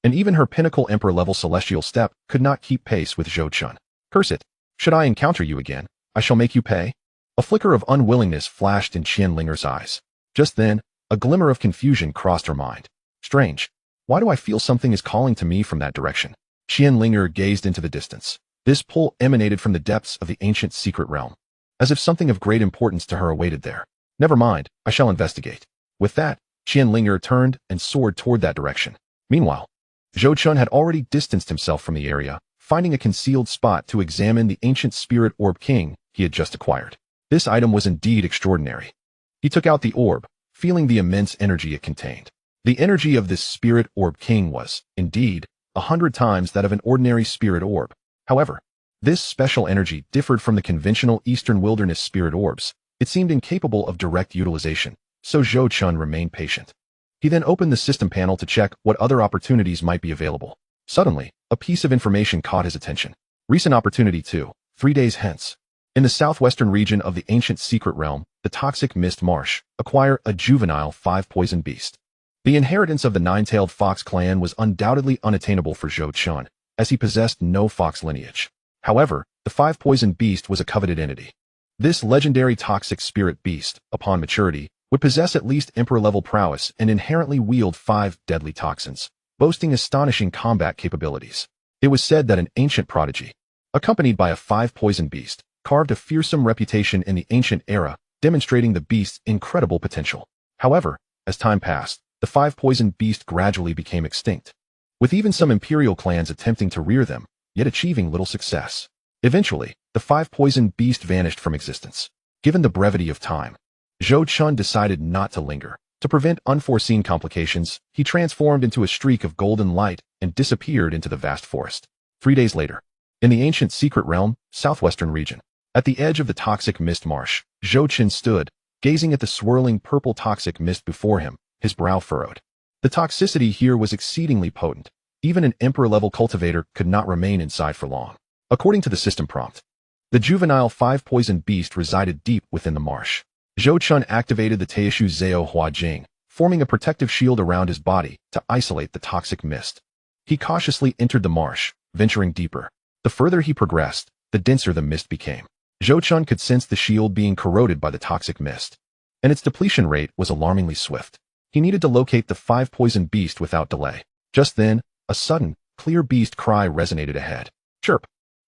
And even her pinnacle emperor-level celestial step could not keep pace with Zhou Chun. Curse it! Should I encounter you again, I shall make you pay. A flicker of unwillingness flashed in Xianxia's eyes. Just then, a glimmer of confusion crossed her mind. Strange. Why do I feel something is calling to me from that direction? Xianxia gazed into the distance. This pull emanated from the depths of the ancient secret realm, as if something of great importance to her awaited there. Never mind, I shall investigate. With that, Xianxia turned and soared toward that direction. Meanwhile, Zhou Chun had already distanced himself from the area, finding a concealed spot to examine the ancient spirit orb king he had just acquired. This item was indeed extraordinary. He took out the orb, feeling the immense energy it contained. The energy of this spirit orb king was, indeed, 100 times that of an ordinary spirit orb. However, this special energy differed from the conventional Eastern Wilderness spirit orbs. It seemed incapable of direct utilization, so Zhou Chun remained patient. He then opened the system panel to check what other opportunities might be available. Suddenly, a piece of information caught his attention. Recent opportunity 2, 3 days hence. In the southwestern region of the ancient secret realm, the Toxic Mist Marsh, acquire a juvenile 5-poison beast. The inheritance of the nine-tailed fox clan was undoubtedly unattainable for Zhou Chun, as he possessed no fox lineage. However, the 5-poison beast was a coveted entity. This legendary toxic spirit beast, upon maturity, would possess at least emperor-level prowess and inherently wield 5 deadly toxins, boasting astonishing combat capabilities. It was said that an ancient prodigy, accompanied by a 5-poison beast, carved a fearsome reputation in the ancient era, demonstrating the beast's incredible potential. However, as time passed, the 5-poison beast gradually became extinct, with even some imperial clans attempting to rear them, yet achieving little success. Eventually, the 5-poison beast vanished from existence. Given the brevity of time, Zhou Chun decided not to linger. To prevent unforeseen complications, he transformed into a streak of golden light and disappeared into the vast forest. 3 days later, in the ancient secret realm, southwestern region, at the edge of the toxic mist marsh, Zhou Chun stood, gazing at the swirling purple toxic mist before him, his brow furrowed. The toxicity here was exceedingly potent. Even an emperor-level cultivator could not remain inside for long. According to the system prompt, the juvenile 5-poison beast resided deep within the marsh. Zhou Chun activated the Teishu Zhao Hua Jing, forming a protective shield around his body to isolate the toxic mist. He cautiously entered the marsh, venturing deeper. The further he progressed, the denser the mist became. Zhou Chun could sense the shield being corroded by the toxic mist, and its depletion rate was alarmingly swift. He needed to locate the 5-poison beast without delay. Just then, a sudden, clear beast cry resonated ahead. Chirp!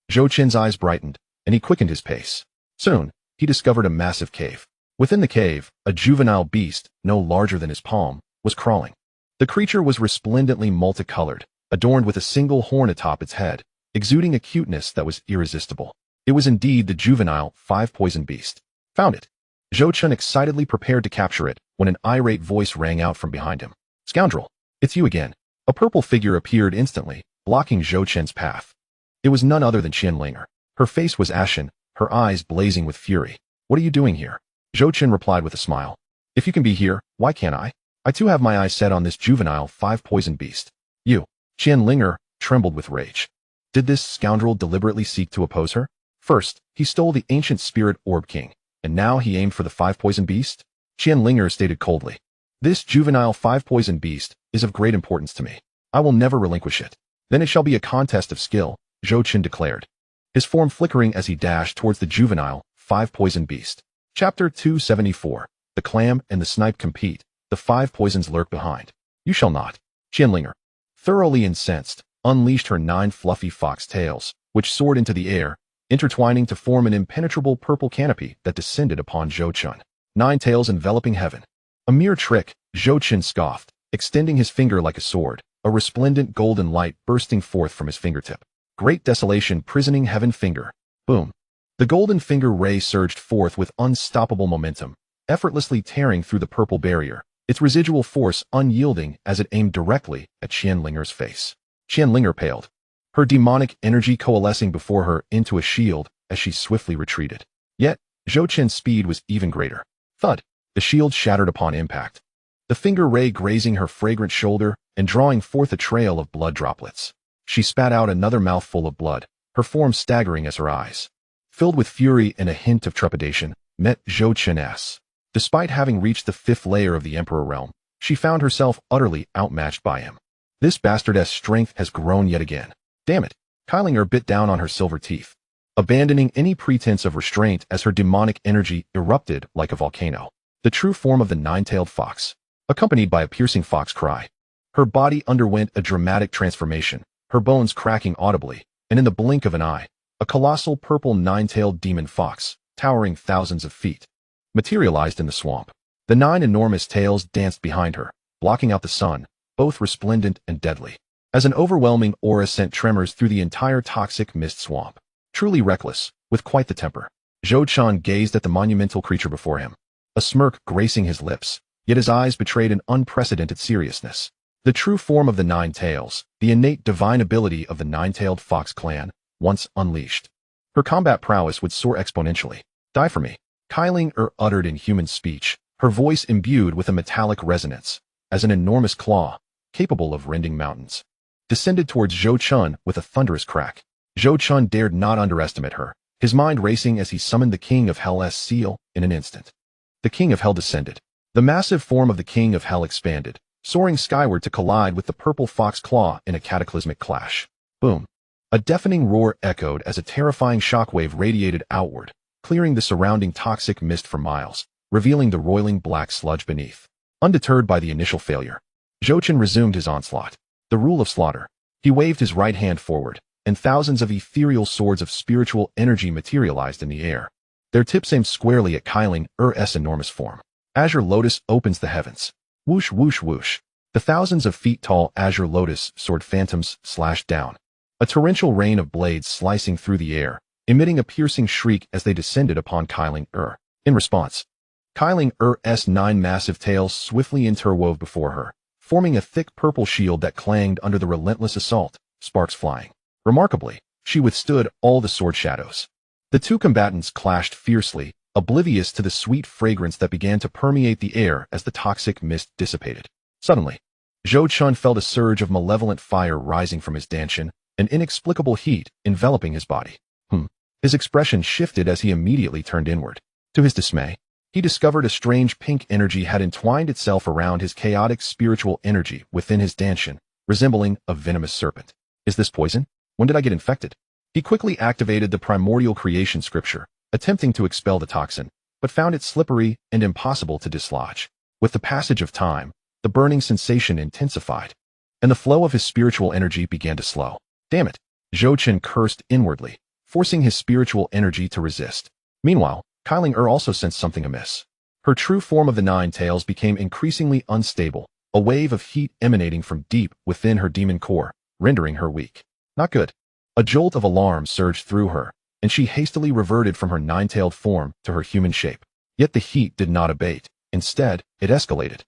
Zhou Chun's eyes brightened, and he quickened his pace. Soon, he discovered a massive cave. Within the cave, a juvenile beast, no larger than his palm, was crawling. The creature was resplendently multicolored, adorned with a single horn atop its head, exuding a cuteness that was irresistible. It was indeed the juvenile 5-poison beast. Found it! Zhou Chun excitedly prepared to capture it when an irate voice rang out from behind him. Scoundrel! It's you again. A purple figure appeared instantly, blocking Zhou Chun's path. It was none other than Xianxia. Her face was ashen, her eyes blazing with fury. What are you doing here? Zhou Chun replied with a smile. If you can be here, why can't I? I too have my eyes set on this juvenile 5-poison beast. You. Xianxia trembled with rage. Did this scoundrel deliberately seek to oppose her? First, he stole the ancient spirit orb king, and now he aimed for the 5-poison beast? Xianxia stated coldly. This juvenile 5-poison beast is of great importance to me. I will never relinquish it. Then it shall be a contest of skill, Zhou Chun declared, his form flickering as he dashed towards the juvenile 5-poison beast. Chapter 274. The clam and the snipe compete. The 5 poisons lurk behind. You shall not. Xianxia, thoroughly incensed, unleashed her 9 fluffy fox tails, which soared into the air, intertwining to form an impenetrable purple canopy that descended upon Zhou Chun. 9 tails enveloping heaven. A mere trick, Zhou Chun scoffed, extending his finger like a sword, a resplendent golden light bursting forth from his fingertip. Great desolation prisoning heaven finger. Boom. The golden finger ray surged forth with unstoppable momentum, effortlessly tearing through the purple barrier, its residual force unyielding as it aimed directly at Xianxia's face. Xianxia paled, her demonic energy coalescing before her into a shield as she swiftly retreated. Yet, Zhou Chun's speed was even greater. Thud! The shield shattered upon impact, the finger ray grazing her fragrant shoulder and drawing forth a trail of blood droplets. She spat out another mouthful of blood, her form staggering as her eyes, filled with fury and a hint of trepidation, met Zhou Chun's. Despite having reached the 5th layer of the Emperor realm, she found herself utterly outmatched by him. This bastardess' strength has grown yet again. Damn it! Xianxia bit down on her silver teeth, abandoning any pretense of restraint as her demonic energy erupted like a volcano. The true form of the 9-tailed fox, accompanied by a piercing fox cry. Her body underwent a dramatic transformation, her bones cracking audibly, and in the blink of an eye, a colossal purple 9-tailed demon fox, towering thousands of feet, materialized in the swamp. The 9 enormous tails danced behind her, blocking out the sun, both resplendent and deadly. As an overwhelming aura sent tremors through the entire toxic mist swamp. Truly reckless, with quite the temper. Zhou Chen gazed at the monumental creature before him, a smirk gracing his lips, yet his eyes betrayed an unprecedented seriousness. The true form of the 9 tails, the innate divine ability of the 9-tailed fox clan, once unleashed. Her combat prowess would soar exponentially. Die for me. Kailing uttered in human speech, her voice imbued with a metallic resonance, as an enormous claw, capable of rending mountains, descended towards Zhou Chen with a thunderous crack. Zhou Chen dared not underestimate her, his mind racing as he summoned the King of Hell's seal in an instant. The King of Hell descended. The massive form of the King of Hell expanded, soaring skyward to collide with the purple fox claw in a cataclysmic clash. Boom. A deafening roar echoed as a terrifying shockwave radiated outward, clearing the surrounding toxic mist for miles, revealing the roiling black sludge beneath. Undeterred by the initial failure, Zhou Chen resumed his onslaught. The rule of slaughter. He waved his right hand forward, and thousands of ethereal swords of spiritual energy materialized in the air. Their tips aimed squarely at Kailing Er's enormous form. Azure Lotus opens the heavens. Whoosh whoosh whoosh. The thousands of feet tall Azure Lotus sword phantoms slashed down. A torrential rain of blades slicing through the air, emitting a piercing shriek as they descended upon Kailing In response, Kailing Er's 9 massive tails swiftly interwove before her, forming a thick purple shield that clanged under the relentless assault, sparks flying. Remarkably, she withstood all the sword shadows. The two combatants clashed fiercely, oblivious to the sweet fragrance that began to permeate the air as the toxic mist dissipated. Suddenly, Zhou Chen felt a surge of malevolent fire rising from his dantian, an inexplicable heat enveloping his body. His expression shifted as he immediately turned inward. To his dismay, he discovered a strange pink energy had entwined itself around his chaotic spiritual energy within his dantian, resembling a venomous serpent. Is this poison? When did I get infected? He quickly activated the primordial creation scripture, attempting to expel the toxin, but found it slippery and impossible to dislodge. With the passage of time, the burning sensation intensified, and the flow of his spiritual energy began to slow. Damn it! Zhou Chen cursed inwardly, forcing his spiritual energy to resist. Meanwhile, Kailing also sensed something amiss. Her true form of the 9 tails became increasingly unstable, a wave of heat emanating from deep within her demon core, rendering her weak. Not good. A jolt of alarm surged through her, and she hastily reverted from her 9-tailed form to her human shape. Yet the heat did not abate. Instead, it escalated,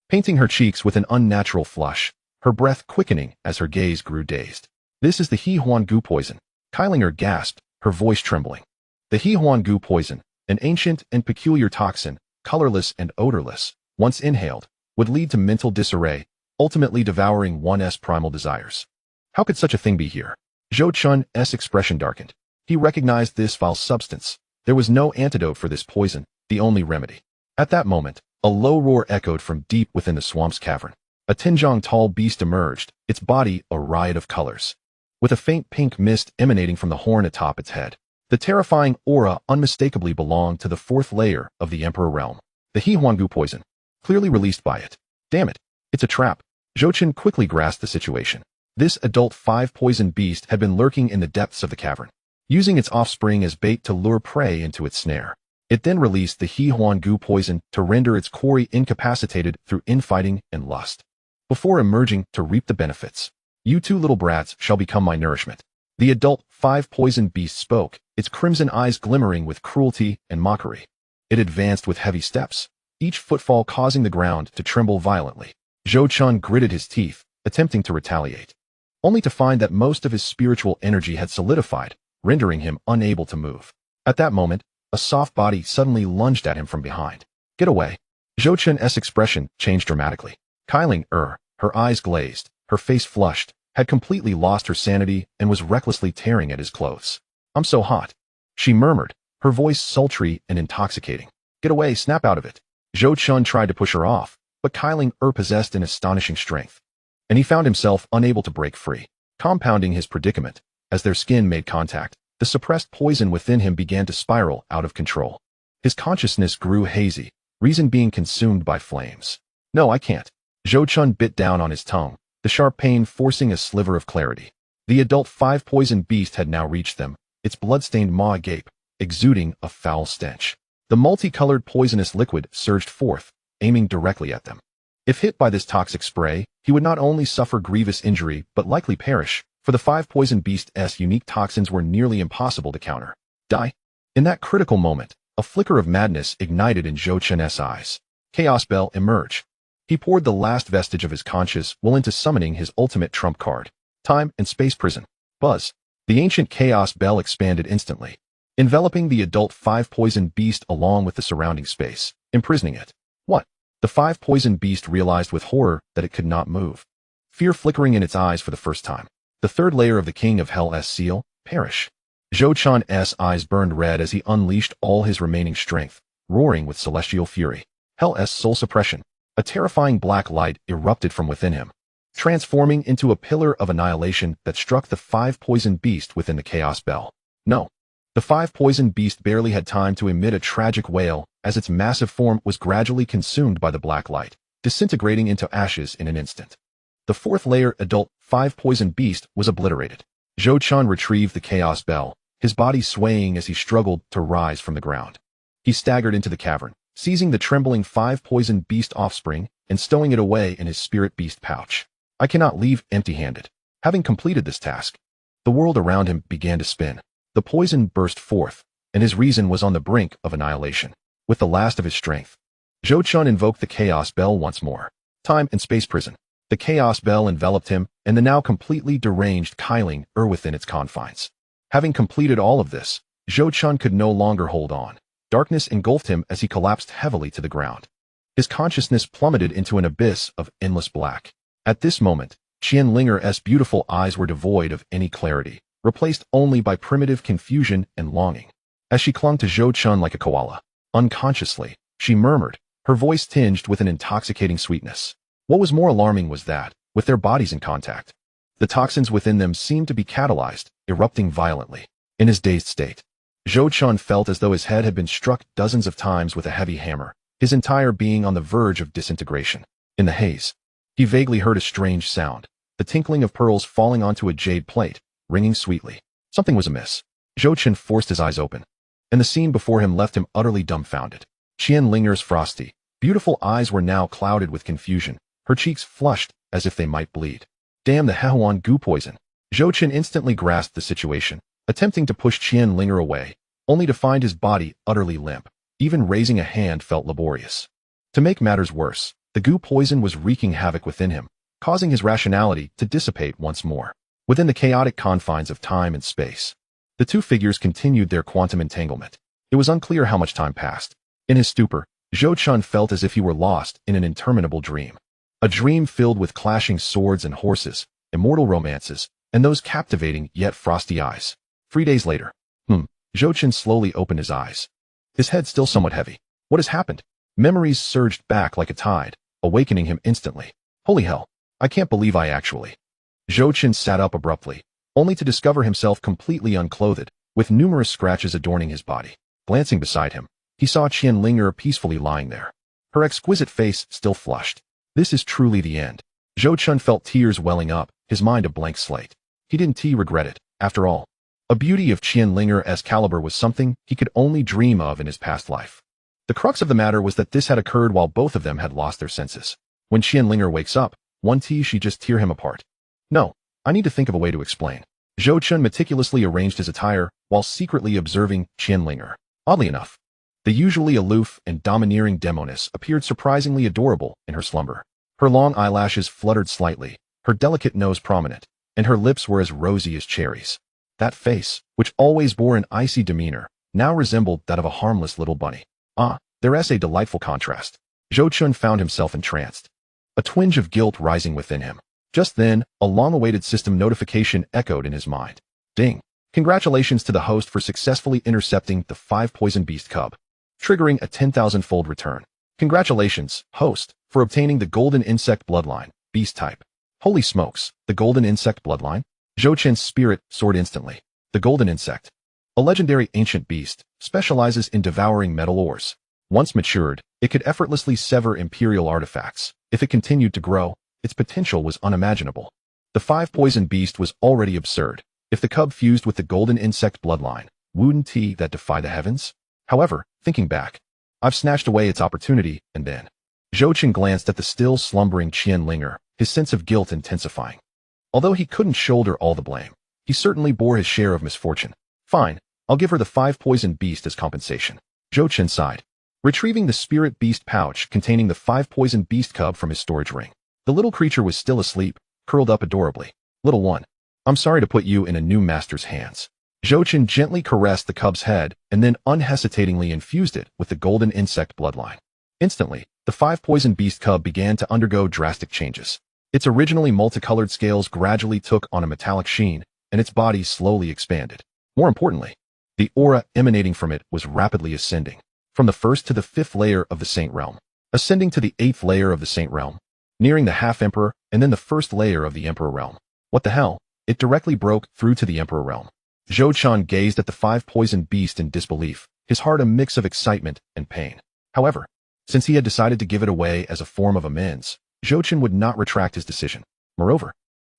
painting her cheeks with an unnatural flush, her breath quickening as her gaze grew dazed. This is the He Huan Gu poison. Kailing gasped, her voice trembling. The He Huan Gu poison, an ancient and peculiar toxin, colorless and odorless, once inhaled, would lead to mental disarray, ultimately devouring one's primal desires. How could such a thing be here? Zhou Chen's expression darkened. He recognized this foul substance. There was no antidote for this poison, the only remedy. At that moment, a low roar echoed from deep within the swamp's cavern. A 10-jong tall beast emerged, its body a riot of colors, with a faint pink mist emanating from the horn atop its head. The terrifying aura unmistakably belonged to the 4th layer of the Emperor realm. The He Huan Gu poison, clearly released by it. Damn it, it's a trap. Zhou Chen quickly grasped the situation. This adult 5-poison beast had been lurking in the depths of the cavern, using its offspring as bait to lure prey into its snare. It then released the He Huan Gu poison to render its quarry incapacitated through infighting and lust, before emerging to reap the benefits. You 2 little brats shall become my nourishment. The adult 5-poison beast spoke, its crimson eyes glimmering with cruelty and mockery. It advanced with heavy steps, each footfall causing the ground to tremble violently. Zhou Chen gritted his teeth, attempting to retaliate, only to find that most of his spiritual energy had solidified, rendering him unable to move. At that moment, a soft body suddenly lunged at him from behind. Get away. Zhou Chen's expression changed dramatically. Kailing her eyes glazed, her face flushed, had completely lost her sanity and was recklessly tearing at his clothes. I'm so hot, she murmured, her voice sultry and intoxicating. Get away, snap out of it. Zhou Chen tried to push her off, but Kailing possessed an astonishing strength, and he found himself unable to break free. Compounding his predicament, as their skin made contact, the suppressed poison within him began to spiral out of control. His consciousness grew hazy, reason being consumed by flames. No, I can't. Zhou Chen bit down on his tongue, the sharp pain forcing a sliver of clarity. The adult 5-poison beast had now reached them, its blood-stained maw agape, exuding a foul stench. The multicolored poisonous liquid surged forth, aiming directly at them. If hit by this toxic spray, he would not only suffer grievous injury but likely perish, for the 5 poison beast's unique toxins were nearly impossible to counter. Die. In that critical moment, a flicker of madness ignited in Zhou Chen's eyes. Chaos Bell emerged. He poured the last vestige of his conscious will into summoning his ultimate trump card. Time and space prison. Buzz. The ancient Chaos Bell expanded instantly, enveloping the adult 5 poison beast along with the surrounding space, imprisoning it. What? The 5 poison beast realized with horror that it could not move. Fear flickering in its eyes for the first time. The third layer of the King of Hell's seal, perish. Zhou Chen's eyes burned red as he unleashed all his remaining strength, roaring with celestial fury. Hell's soul suppression. A terrifying black light erupted from within him, transforming into a pillar of annihilation that struck the 5 poison beast within the Chaos Bell. No. The 5 poison beast barely had time to emit a tragic wail as its massive form was gradually consumed by the black light, disintegrating into ashes in an instant. The 4th layer adult 5 poison beast was obliterated. Zhou Chen retrieved the Chaos Bell, his body swaying as he struggled to rise from the ground. He staggered into the cavern, seizing the trembling 5 poison beast offspring and stowing it away in his spirit beast pouch. I cannot leave empty-handed. Having completed this task, the world around him began to spin. The poison burst forth, and his reason was on the brink of annihilation. With the last of his strength, Zhou Chen invoked the Chaos Bell once more. Time and space prison. The Chaos Bell enveloped him and the now completely deranged Kailing within its confines. Having completed all of this, Zhou Chen could no longer hold on. Darkness engulfed him as he collapsed heavily to the ground. His consciousness plummeted into an abyss of endless black. At this moment, Xianxia's beautiful eyes were devoid of any clarity, replaced only by primitive confusion and longing. As she clung to Zhou Chen like a koala, unconsciously, she murmured, her voice tinged with an intoxicating sweetness. What was more alarming was that, with their bodies in contact, the toxins within them seemed to be catalyzed, erupting violently. In his dazed state, Zhou Chen felt as though his head had been struck dozens of times with a heavy hammer, his entire being on the verge of disintegration. In the haze, he vaguely heard a strange sound, the tinkling of pearls falling onto a jade plate, ringing sweetly. Something was amiss. Zhou Chen forced his eyes open, and the scene before him left him utterly dumbfounded. Xianxia's frosty, beautiful eyes were now clouded with confusion, her cheeks flushed as if they might bleed. Damn the Hehuan goo poison. Zhou Chen instantly grasped the situation, attempting to push Xianxia away, only to find his body utterly limp. Even raising a hand felt laborious. To make matters worse, the goo poison was wreaking havoc within him, causing his rationality to dissipate once more. Within the chaotic confines of time and space, the two figures continued their quantum entanglement. It was unclear how much time passed. In his stupor, Zhou Chen felt as if he were lost in an interminable dream. A dream filled with clashing swords and horses, immortal romances, and those captivating yet frosty eyes. 3 days later. Zhou Chen slowly opened his eyes, his head still somewhat heavy. What has happened? Memories surged back like a tide, awakening him instantly. Holy hell, I can't believe I actually... Zhou Chen sat up abruptly, only to discover himself completely unclothed, with numerous scratches adorning his body. Glancing beside him, he saw Xianxia peacefully lying there, her exquisite face still flushed. This is truly the end. Zhou Chen felt tears welling up, his mind a blank slate. He didn't regret it, after all. A beauty of Xianxia's caliber was something he could only dream of in his past life. The crux of the matter was that this had occurred while both of them had lost their senses. When Xianxia wakes up, she just tear him apart. No, I need to think of a way to explain. Zhou Chen meticulously arranged his attire while secretly observing Xianxia. Oddly enough, the usually aloof and domineering demoness appeared surprisingly adorable in her slumber. Her long eyelashes fluttered slightly, her delicate nose prominent, and her lips were as rosy as cherries. That face, which always bore an icy demeanor, now resembled that of a harmless little bunny. There's a delightful contrast. Zhou Chen found himself entranced, a twinge of guilt rising within him. Just then, a long-awaited system notification echoed in his mind. Ding! Congratulations to the host for successfully intercepting the 5 poison beast cub, triggering a 10,000-fold return. Congratulations, host, for obtaining the golden insect bloodline, beast type. Holy smokes, the golden insect bloodline? Zhou Chen's spirit soared instantly. The golden insect, a legendary ancient beast, specializes in devouring metal ores. Once matured, it could effortlessly sever imperial artifacts. If it continued to grow, its potential was unimaginable. The 5 poison beast was already absurd. If the cub fused with the golden insect bloodline, wouldn't that defy the heavens? However, thinking back, I've snatched away its opportunity, and then Zhou Chen glanced at the still slumbering Qianlinger, his sense of guilt intensifying. Although he couldn't shoulder all the blame, he certainly bore his share of misfortune. Fine, I'll give her the 5-poison beast as compensation. Zhou Chen sighed, retrieving the spirit beast pouch containing the 5-poison beast cub from his storage ring. The little creature was still asleep, curled up adorably. Little one, I'm sorry to put you in a new master's hands. Zhou Chen gently caressed the cub's head and then unhesitatingly infused it with the golden insect bloodline. Instantly, the 5-poison beast cub began to undergo drastic changes. Its originally multicolored scales gradually took on a metallic sheen, and its body slowly expanded. More importantly, the aura emanating from it was rapidly ascending, from the 1st to the 5th layer of the Saint Realm, ascending to the 8th layer of the Saint Realm, nearing the Half-Emperor, and then the 1st layer of the Emperor Realm. What the hell? It directly broke through to the Emperor Realm. Zhou Chen gazed at the 5-poison beast in disbelief, his heart a mix of excitement and pain. However, since he had decided to give it away as a form of amends, Zhou Chen would not retract his decision. Moreover,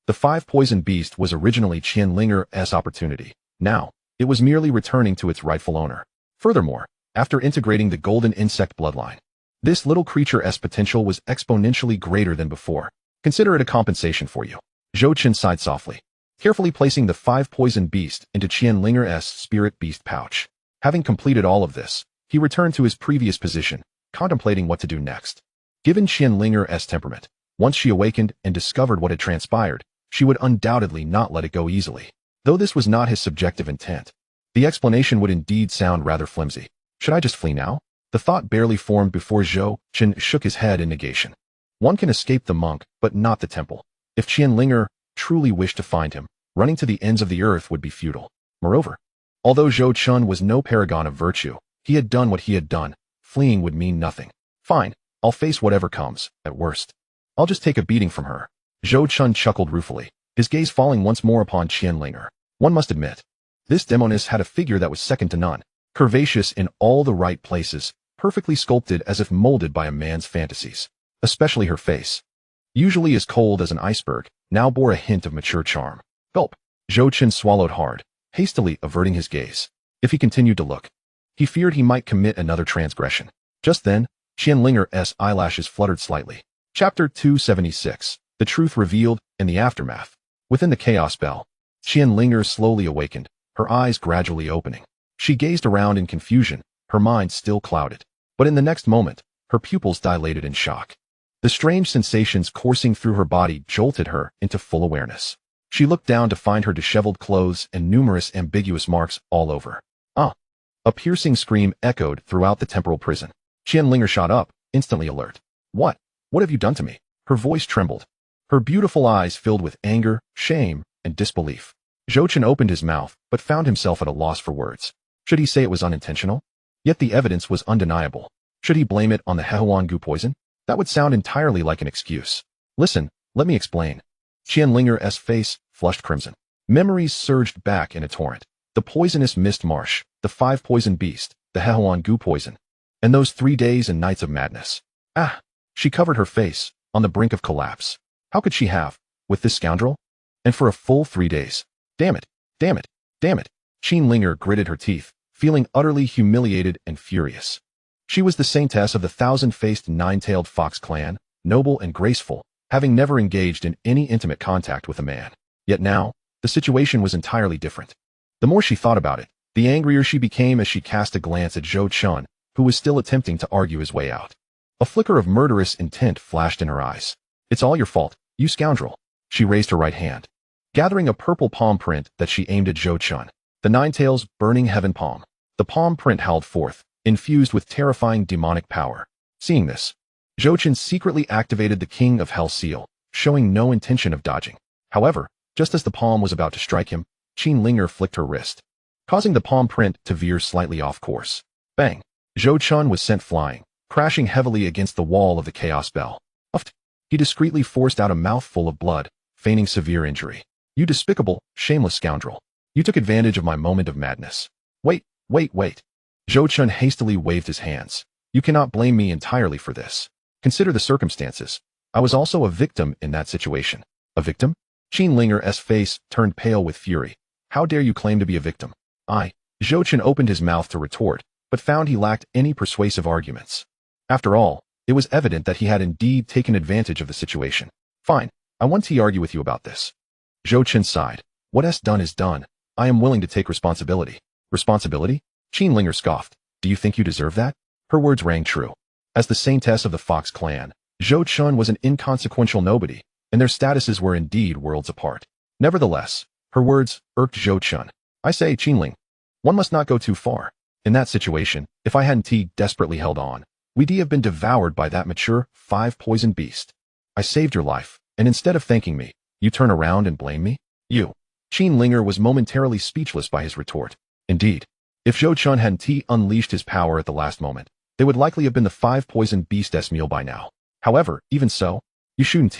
the 5-poison beast was originally Qianlinger's opportunity. Now, it was merely returning to its rightful owner. Furthermore, after integrating the golden insect bloodline, this little creature's potential was exponentially greater than before. Consider it a compensation for you. Zhou Chen sighed softly, carefully placing the 5-poison beast into Qianlinger's spirit beast pouch. Having completed all of this, he returned to his previous position, contemplating what to do next. Given Qianlinger's temperament, once she awakened and discovered what had transpired, she would undoubtedly not let it go easily. Though this was not his subjective intent, the explanation would indeed sound rather flimsy. Should I just flee now? The thought barely formed before Zhou Chen shook his head in negation. One can escape the monk, but not the temple. If Qianlinger truly wished to find him, running to the ends of the earth would be futile. Moreover, although Zhou Chen was no paragon of virtue, he had done what he had done. Fleeing would mean nothing. Fine, I'll face whatever comes, at worst. I'll just take a beating from her. Zhou Chen chuckled ruefully, his gaze falling once more upon Qianlinger. One must admit, this demoness had a figure that was second to none, curvaceous in all the right places, perfectly sculpted as if molded by a man's fantasies. Especially her face, usually as cold as an iceberg, now bore a hint of mature charm. Gulp. Zhou Chen swallowed hard, hastily averting his gaze. If he continued to look, he feared he might commit another transgression. Just then, Qianlinger's eyelashes fluttered slightly. Chapter 276. The Truth Revealed in the Aftermath. Within the chaos bell, Qianlinger slowly awakened, her eyes gradually opening. She gazed around in confusion, her mind still clouded. But in the next moment, her pupils dilated in shock. The strange sensations coursing through her body jolted her into full awareness. She looked down to find her disheveled clothes and numerous ambiguous marks all over. Ah! A piercing scream echoed throughout the temporal prison. Qianlinger shot up, instantly alert. What? What have you done to me? Her voice trembled. Her beautiful eyes filled with anger, shame, and disbelief. Zhou Chen opened his mouth, but found himself at a loss for words. Should he say it was unintentional? Yet the evidence was undeniable. Should he blame it on the Hehuan poison? That would sound entirely like an excuse. Listen, let me explain. Qianlinger's face flushed crimson. Memories surged back in a torrent. The poisonous mist marsh, the 5-poison beast, the Hehuan poison, and those 3 days and nights of madness. Ah! She covered her face, on the brink of collapse. How could she have, with this scoundrel? And for a full 3 days. Damn it! Damn it! Damn it! Qianlinger gritted her teeth, feeling utterly humiliated and furious. She was the saintess of the 1,000-faced nine-tailed fox clan, noble and graceful, having never engaged in any intimate contact with a man. Yet now, the situation was entirely different. The more she thought about it, the angrier she became as she cast a glance at Zhou Chen, who was still attempting to argue his way out. A flicker of murderous intent flashed in her eyes. It's all your fault, you scoundrel. She raised her right hand, gathering a purple palm print that she aimed at Zhou Chen. The Nine-Tails Burning Heaven Palm. The palm print howled forth, infused with terrifying demonic power. Seeing this, Zhou Chen secretly activated the King of Hell seal, showing no intention of dodging. However, just as the palm was about to strike him, Qianlinger flicked her wrist, causing the palm print to veer slightly off course. Bang! Zhou Chen was sent flying, crashing heavily against the wall of the Chaos Bell. Uft! He discreetly forced out a mouthful of blood, feigning severe injury. You despicable, shameless scoundrel. You took advantage of my moment of madness. Wait, wait, wait. Zhou Chen hastily waved his hands. You cannot blame me entirely for this. Consider the circumstances. I was also a victim in that situation. A victim? Qianlinger's face turned pale with fury. How dare you claim to be a victim? Zhou Chen opened his mouth to retort, but found he lacked any persuasive arguments. After all, It was evident that he had indeed taken advantage of the situation. Fine, I want to argue with you about this. Zhou Chen sighed. What's done is done. I am willing to take responsibility. Responsibility? Qin Linger scoffed. Do you think you deserve that? Her words rang true. As the saintess of the Fox clan, Zhou Chen was an inconsequential nobody, and their statuses were indeed worlds apart. Nevertheless, her words irked Zhou Chen. I say, Qinling, one must not go too far. In that situation, if I hadn't desperately held on, we'd have been devoured by that mature, 5-poison beast. I saved your life, and instead of thanking me, you turn around and blame me? You. Qin Linger was momentarily speechless by his retort. Indeed, if Zhou Chen hadn't unleashed his power at the last moment, they would likely have been the 5-poison beast's meal by now. However, even so, you shouldn't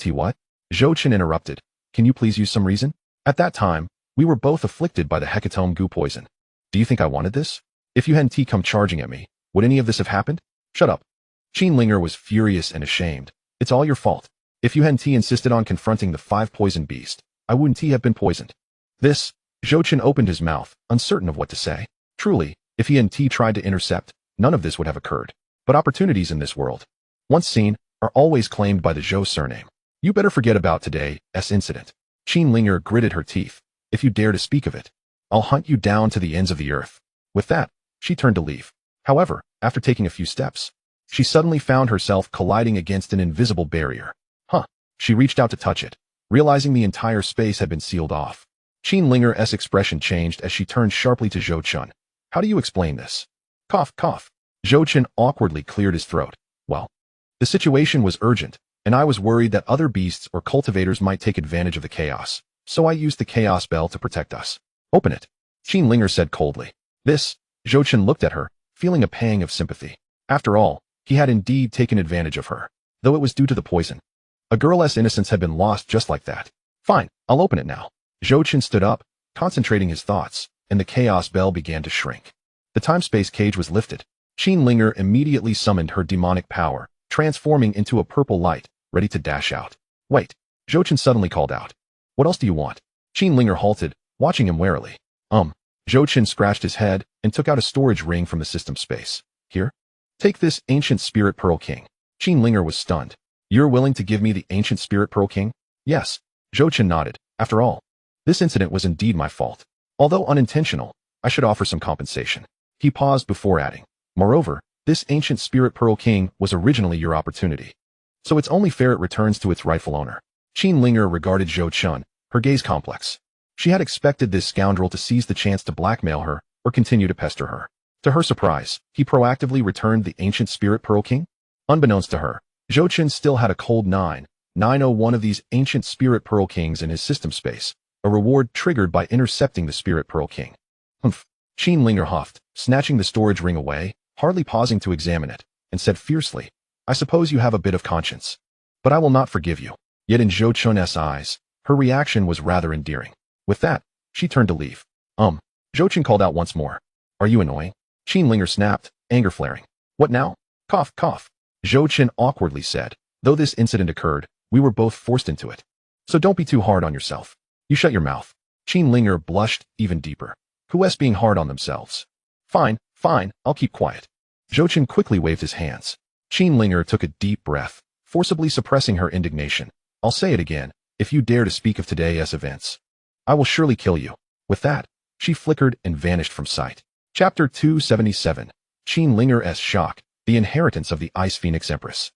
what? Zhou Chen interrupted. Can you please use some reason? At that time, we were both afflicted by the hecatome goo poison. Do you think I wanted this? If you hadn't come charging at me, would any of this have happened? Shut up. Qin Linger was furious and ashamed. It's all your fault. If you hadn't insisted on confronting the 5-poison beast, I wouldn't have been poisoned. This, Zhou Chen opened his mouth, uncertain of what to say. Truly, if he hadn't tried to intercept, none of this would have occurred. But opportunities in this world, once seen, are always claimed by the Zhou surname. You better forget about today's incident. Qin Linger gritted her teeth. If you dare to speak of it, I'll hunt you down to the ends of the earth. With that, she turned to leave. However, after taking a few steps, she suddenly found herself colliding against an invisible barrier. She reached out to touch it, realizing the entire space had been sealed off. Qin Linger's expression changed as she turned sharply to Zhou Chen. How do you explain this? Cough, cough. Zhou Chen awkwardly cleared his throat. Well, the situation was urgent, and I was worried that other beasts or cultivators might take advantage of the chaos, so I used the chaos bell to protect us. Open it. Qin Linger said coldly. This, Zhou Chen looked at her, feeling a pang of sympathy. After all, he had indeed taken advantage of her, though it was due to the poison. A girl's innocence had been lost just like that. Fine, I'll open it now. Zhou Chen stood up, concentrating his thoughts, and the chaos bell began to shrink. The time-space cage was lifted. Qin Linger immediately summoned her demonic power, transforming into a purple light, ready to dash out. Wait, Zhou Chen suddenly called out. What else do you want? Qin Linger halted, watching him warily. Zhou Chen scratched his head and took out a storage ring from the system space. Here? Take this ancient spirit pearl king. Qin Linger was stunned. You're willing to give me the ancient spirit pearl king? Yes. Zhou Chen nodded. After all, this incident was indeed my fault. Although unintentional, I should offer some compensation. He paused before adding. Moreover, this ancient spirit pearl king was originally your opportunity. So it's only fair it returns to its rightful owner. Qin Linger regarded Zhou Chen, her gaze complex. She had expected this scoundrel to seize the chance to blackmail her or continue to pester her. To her surprise, he proactively returned the ancient spirit pearl king. Unbeknownst to her, Zhou Chen still had a cold 901 of these ancient spirit pearl kings in his system space, a reward triggered by intercepting the spirit pearl king. Humph. Qin Linger huffed, snatching the storage ring away, hardly pausing to examine it, and said fiercely, I suppose you have a bit of conscience. But I will not forgive you. Yet in Zhou Chen's eyes, her reaction was rather endearing. With that, she turned to leave. Zhou Chen called out once more. Are you annoying? Qin Linger snapped, anger flaring. What now? Cough, cough. Zhou Chen awkwardly said. Though this incident occurred, we were both forced into it. So don't be too hard on yourself. You shut your mouth. Qin Linger blushed even deeper. Who's being hard on themselves? Fine, I'll keep quiet. Zhou Chen quickly waved his hands. Qin Linger took a deep breath, forcibly suppressing her indignation. I'll say it again, if you dare to speak of today's events, I will surely kill you. With that, she flickered and vanished from sight. Chapter 277. Qin Linger's Shock, the Inheritance of the Ice Phoenix Empress.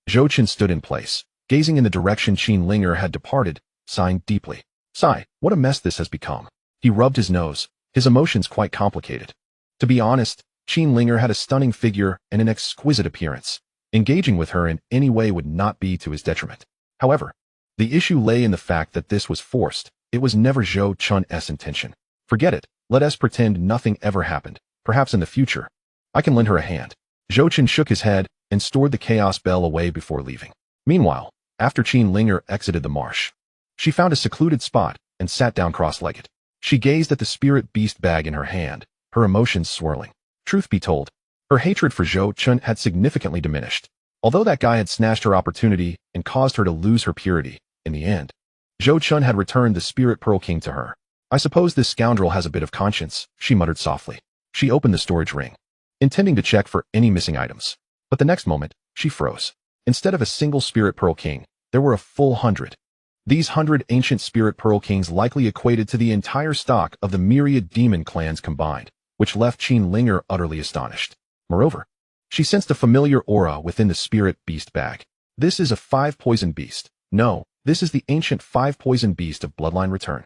Zhou Chen stood in place, gazing in the direction Qin Linger had departed, sighing deeply. Sigh, what a mess this has become. He rubbed his nose, his emotions quite complicated. To be honest, Qin Linger had a stunning figure and an exquisite appearance. Engaging with her in any way would not be to his detriment. However, the issue lay in the fact that this was forced. It was never Zhou Chen's intention. Forget it, let us pretend nothing ever happened. Perhaps in the future, I can lend her a hand. Zhou Chen shook his head and stored the chaos bell away before leaving. Meanwhile, after Qin Linger exited the marsh, she found a secluded spot and sat down cross-legged. She gazed at the spirit beast bag in her hand, her emotions swirling. Truth be told, her hatred for Zhou Chen had significantly diminished. Although that guy had snatched her opportunity and caused her to lose her purity, in the end, Zhou Chen had returned the Spirit Pearl King to her. I suppose this scoundrel has a bit of conscience, she muttered softly. She opened the storage ring, intending to check for any missing items. But the next moment, She froze. Instead of a single Spirit Pearl King, there were a full 100. These 100 ancient Spirit Pearl Kings likely equated to the entire stock of the myriad demon clans combined, which left Xianxia utterly astonished. Moreover, she sensed a familiar aura within the Spirit Beast bag. This is a 5-poison beast. No, this is the ancient 5-poison beast of Bloodline Return.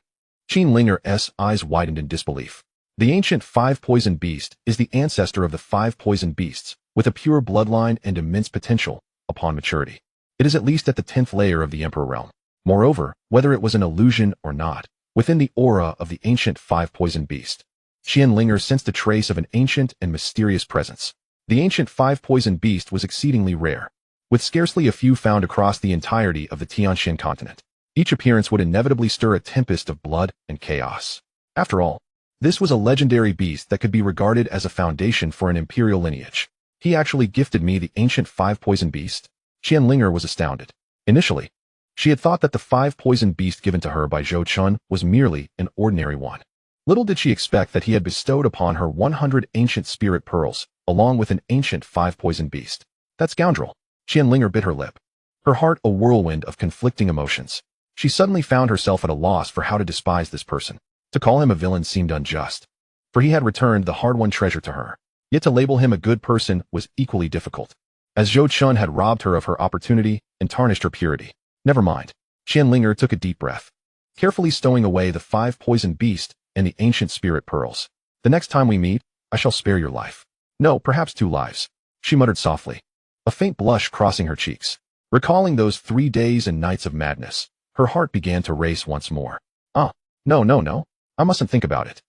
Xianxia's eyes widened in disbelief. The ancient 5-poison beast is the ancestor of the 5-poison beasts, with a pure bloodline and immense potential upon maturity. It is at least at the 10th layer of the Emperor realm. Moreover, whether it was an illusion or not, within the aura of the ancient 5-poison beast, Xianxia sensed a trace of an ancient and mysterious presence. The ancient 5-poison beast was exceedingly rare, with scarcely a few found across the entirety of the Xianxia continent. Each appearance would inevitably stir a tempest of blood and chaos. After all, this was a legendary beast that could be regarded as a foundation for an imperial lineage. He actually gifted me the ancient 5-poison beast? Xianxia was astounded. Initially, she had thought that the 5-poison beast given to her by Zhou Chun was merely an ordinary one. Little did she expect that he had bestowed upon her 100 ancient spirit pearls, along with an ancient 5-poison beast. That scoundrel! Xianxia bit her lip, her heart a whirlwind of conflicting emotions. She suddenly found herself at a loss for how to despise this person. To call him a villain seemed unjust, for he had returned the hard-won treasure to her. Yet to label him a good person was equally difficult, as Zhou Chun had robbed her of her opportunity and tarnished her purity. Never mind. Xianxia took a deep breath, carefully stowing away the 5-poison beast and the ancient spirit pearls. The next time we meet, I shall spare your life. No, perhaps 2 lives, she muttered softly, a faint blush crossing her cheeks. Recalling those 3 days and nights of madness, her heart began to race once more. No. I mustn't think about it.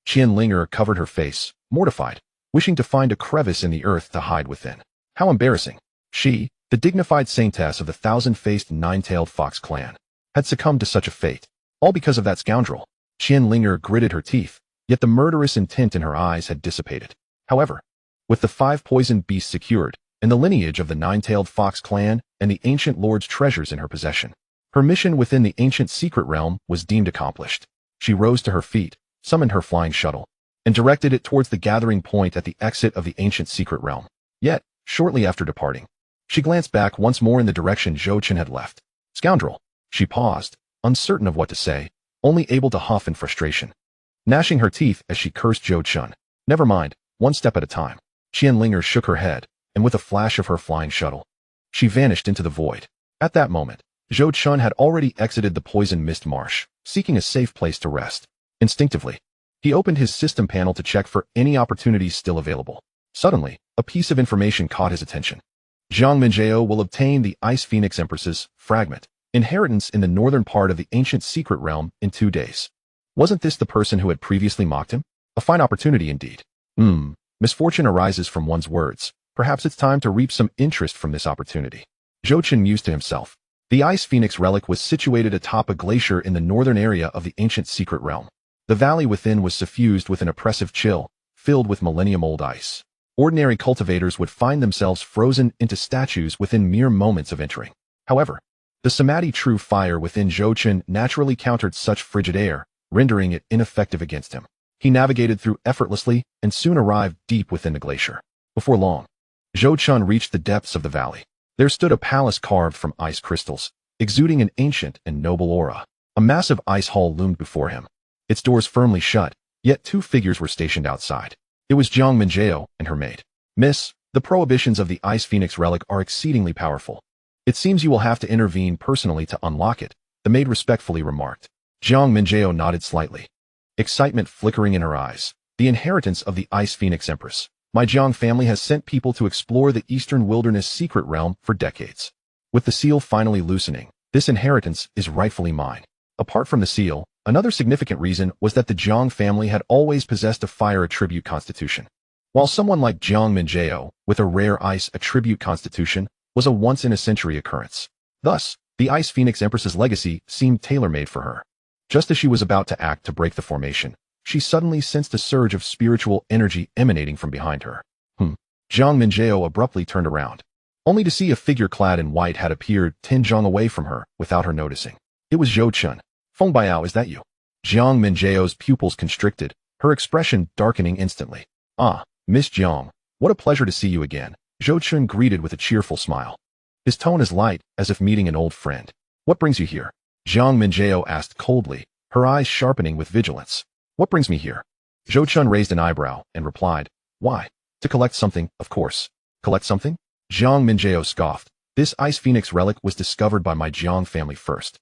Xianxia covered her face, mortified, wishing to find a crevice in the earth to hide within. How embarrassing. She, the dignified saintess of the 1,000-faced 9-tailed fox clan, had succumbed to such a fate, all because of that scoundrel. Xianxia gritted her teeth, yet the murderous intent in her eyes had dissipated. However, with the 5-poison beasts secured, and the lineage of the 9-tailed fox clan and the ancient lord's treasures in her possession, her mission within the ancient secret realm was deemed accomplished. She rose to her feet, summoned her flying shuttle, and directed it towards the gathering point at the exit of the ancient secret realm. Yet, shortly after departing, she glanced back once more in the direction Zhou Chun had left. Scoundrel! She paused, uncertain of what to say, only able to huff in frustration, gnashing her teeth as she cursed Zhou Chun. Never mind, one step at a time. Xianxia shook her head, and with a flash of her flying shuttle, she vanished into the void. At that moment, Zhou Chun had already exited the poison mist marsh, seeking a safe place to rest. Instinctively, he opened his system panel to check for any opportunities still available. Suddenly, a piece of information caught his attention. Xianxia will obtain the Ice Phoenix Empress's fragment, inheritance in the northern part of the ancient secret realm in 2 days. Wasn't this the person who had previously mocked him? A fine opportunity indeed. Misfortune arises from one's words. Perhaps it's time to reap some interest from this opportunity. Zhou Chun mused to himself. The Ice Phoenix relic was situated atop a glacier in the northern area of the ancient secret realm. The valley within was suffused with an oppressive chill, filled with millennium-old ice. Ordinary cultivators would find themselves frozen into statues within mere moments of entering. However, the samadhi true fire within Zhou Chun naturally countered such frigid air, rendering it ineffective against him. He navigated through effortlessly and soon arrived deep within the glacier. Before long, Zhou Chun reached the depths of the valley. There stood a palace carved from ice crystals, exuding an ancient and noble aura. A massive ice hall loomed before him, its doors firmly shut, yet 2 figures were stationed outside. It was Xianxia and her maid. Miss, the prohibitions of the Ice Phoenix relic are exceedingly powerful. It seems you will have to intervene personally to unlock it, the maid respectfully remarked. Xianxia nodded slightly, excitement flickering in her eyes. The inheritance of the Ice Phoenix Empress. My Jiang family has sent people to explore the Eastern Wilderness secret realm for decades. With the seal finally loosening, this inheritance is rightfully mine. Apart from the seal, another significant reason was that the Jiang family had always possessed a fire attribute constitution, while someone like Xianxia, with a rare ice attribute constitution, was a once-in-a-century occurrence. Thus, the Ice Phoenix Empress's legacy seemed tailor-made for her. Just as she was about to act to break the formation, she suddenly sensed a surge of spiritual energy emanating from behind her. Xianxia abruptly turned around, only to see a figure clad in white had appeared 10 zhang away from her without her noticing. It was Zhou Chun. Feng Baiao, is that you? Xianxia's pupils constricted, her expression darkening instantly. Ah, Miss Jiang, what a pleasure to see you again. Zhou Chun greeted with a cheerful smile. His tone as light as if meeting an old friend. What brings you here? Jiang Minjiao asked coldly, her eyes sharpening with vigilance. What brings me here? Zhou Chun raised an eyebrow and replied, Why? To collect something, of course. Collect something? Jiang Minjiao scoffed. This Ice Phoenix relic was discovered by my Jiang family first.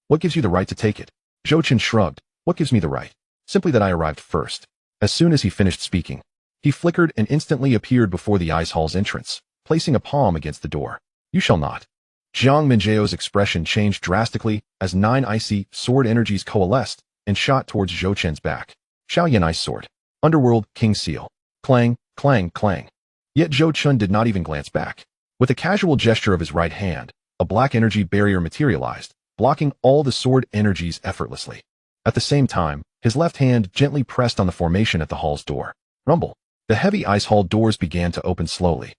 What gives you the right to take it? Zhou Chun shrugged. What gives me the right? Simply that I arrived first. As soon as he finished speaking, he flickered and instantly appeared before the ice hall's entrance, placing a palm against the door. You shall not. Jiang Minjiao's expression changed drastically as 9 icy sword energies coalesced and shot towards Zhou Chun's back. Xiaoyan Ice Sword. Underworld King Seal. Clang, clang, clang. Yet Zhou Chun did not even glance back. With a casual gesture of his right hand, a black energy barrier materialized, blocking all the sword energies effortlessly. At the same time, his left hand gently pressed on the formation at the hall's door. Rumble. The heavy ice hall doors began to open slowly,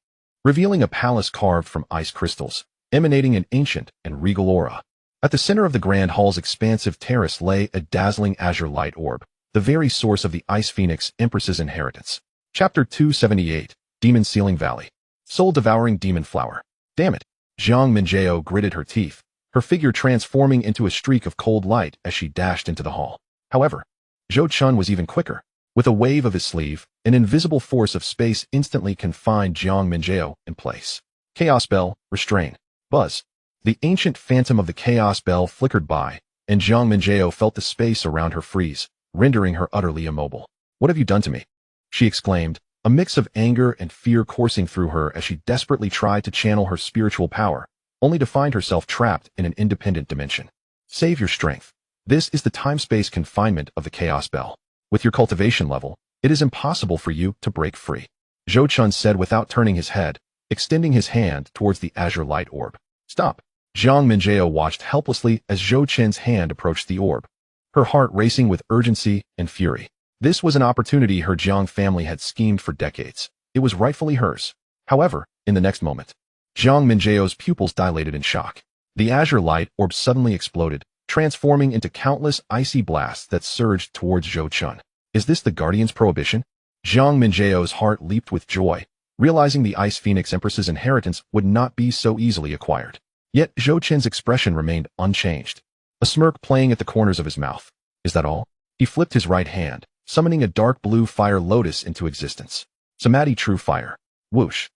revealing a palace carved from ice crystals, emanating an ancient and regal aura. At the center of the grand hall's expansive terrace lay a dazzling azure light orb, the very source of the Ice Phoenix Empress's inheritance. Chapter 278, Demon Sealing Valley. Soul-devouring demon flower. Damn it. Jiang Minjiao gritted her teeth, her figure transforming into a streak of cold light as she dashed into the hall. However, Zhou Chun was even quicker. With a wave of his sleeve, an invisible force of space instantly confined Jiang Minjiao in place. Chaos Bell, restrain. Buzz. The ancient phantom of the Chaos Bell flickered by, and Jiang Minjiao felt the space around her freeze, rendering her utterly immobile. What have you done to me? She exclaimed, a mix of anger and fear coursing through her as she desperately tried to channel her spiritual power, only to find herself trapped in an independent dimension. Save your strength. This is the time-space confinement of the Chaos Bell. With your cultivation level, it is impossible for you to break free. Zhou Chun said without turning his head, extending his hand towards the azure light orb. Stop. Jiang Minjiao watched helplessly as Zhou Chun's hand approached the orb, her heart racing with urgency and fury. This was an opportunity her Jiang family had schemed for decades. It was rightfully hers. However, in the next moment, Jiang Minjiao's pupils dilated in shock. The azure light orb suddenly exploded, transforming into countless icy blasts that surged towards Zhou Chun. Is this the Guardian's prohibition? Jiang Minjiao's heart leaped with joy, realizing the Ice Phoenix Empress's inheritance would not be so easily acquired. Yet Zhou Chun's expression remained unchanged, a smirk playing at the corners of his mouth. Is that all? He flipped his right hand, summoning a dark blue fire lotus into existence. Samadhi True Fire. Whoosh.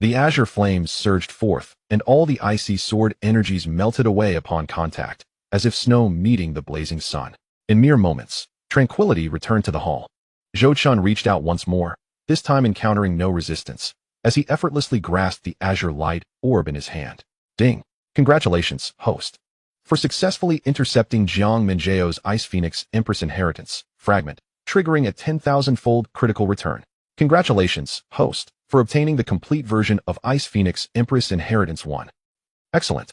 The azure flames surged forth, and all the icy sword energies melted away upon contact, as if snow meeting the blazing sun. In mere moments, tranquility returned to the hall. Zhou Chun reached out once more, this time encountering no resistance, as he effortlessly grasped the azure light orb in his hand. Ding. Congratulations, host, for successfully intercepting Jiang Minjiao's Ice Phoenix Empress inheritance fragment, triggering a 10,000-fold critical return. Congratulations, host, for obtaining the complete version of Ice Phoenix Empress Inheritance 1. Excellent.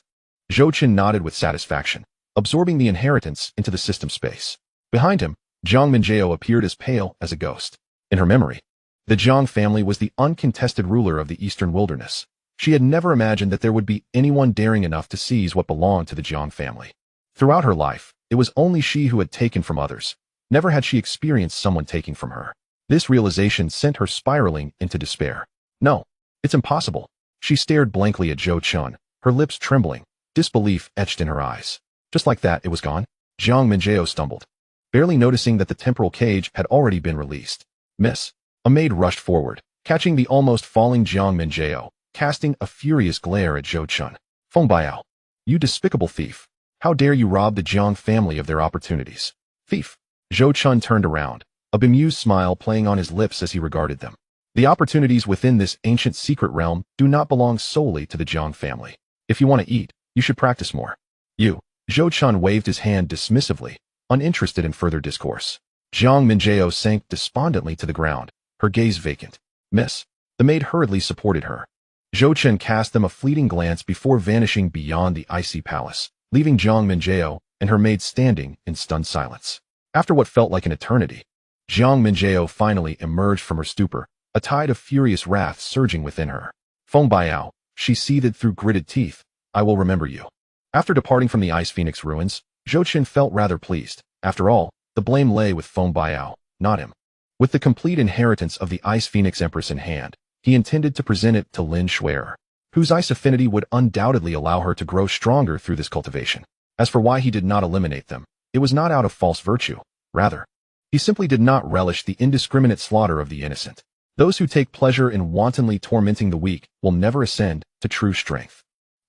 Zhou Chun nodded with satisfaction, absorbing the inheritance into the system space. Behind him, Jiang Minjiao appeared as pale as a ghost. In her memory, the Jiang family was the uncontested ruler of the Eastern Wilderness. She had never imagined that there would be anyone daring enough to seize what belonged to the Jiang family. Throughout her life, it was only she who had taken from others. Never had she experienced someone taking from her. This realization sent her spiraling into despair. No, it's impossible. She stared blankly at Zhou Chun, her lips trembling, disbelief etched in her eyes. Just like that, it was gone. Jiang Minjiao stumbled, barely noticing that the temporal cage had already been released. Miss. A maid rushed forward, catching the almost falling Jiang Minjiao, casting a furious glare at Zhou Chun. Feng Biao. You despicable thief. How dare you rob the Jiang family of their opportunities? Thief. Zhou Chun turned around, a bemused smile playing on his lips as he regarded them. The opportunities within this ancient secret realm do not belong solely to the Jiang family. If you want to eat, you should practice more. You. Zhou Chun waved his hand dismissively, uninterested in further discourse. Jiang Minjiao sank despondently to the ground, her gaze vacant. Miss. The maid hurriedly supported her. Zhou Chun cast them a fleeting glance before vanishing beyond the icy palace, leaving Jiang Minjiao and her maid standing in stunned silence. After what felt like an eternity, Jiang Minjiao finally emerged from her stupor, a tide of furious wrath surging within her. Feng Biao, she seethed through gritted teeth, I will remember you. After departing from the Ice Phoenix ruins, Zhou Chun felt rather pleased. After all, the blame lay with Feng Biao, not him. With the complete inheritance of the Ice Phoenix Empress in hand, He intended to present it to Lin Shuer, whose ice affinity would undoubtedly allow her to grow stronger through this cultivation. As for why he did not eliminate them, it was not out of false virtue. Rather, he simply did not relish the indiscriminate slaughter of the innocent. Those who take pleasure in wantonly tormenting the weak will never ascend to true strength.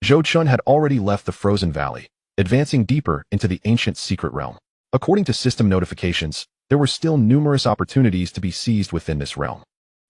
Zhou Chun had already left the frozen valley, advancing deeper into the ancient secret realm. According to system notifications, there were still numerous opportunities to be seized within this realm.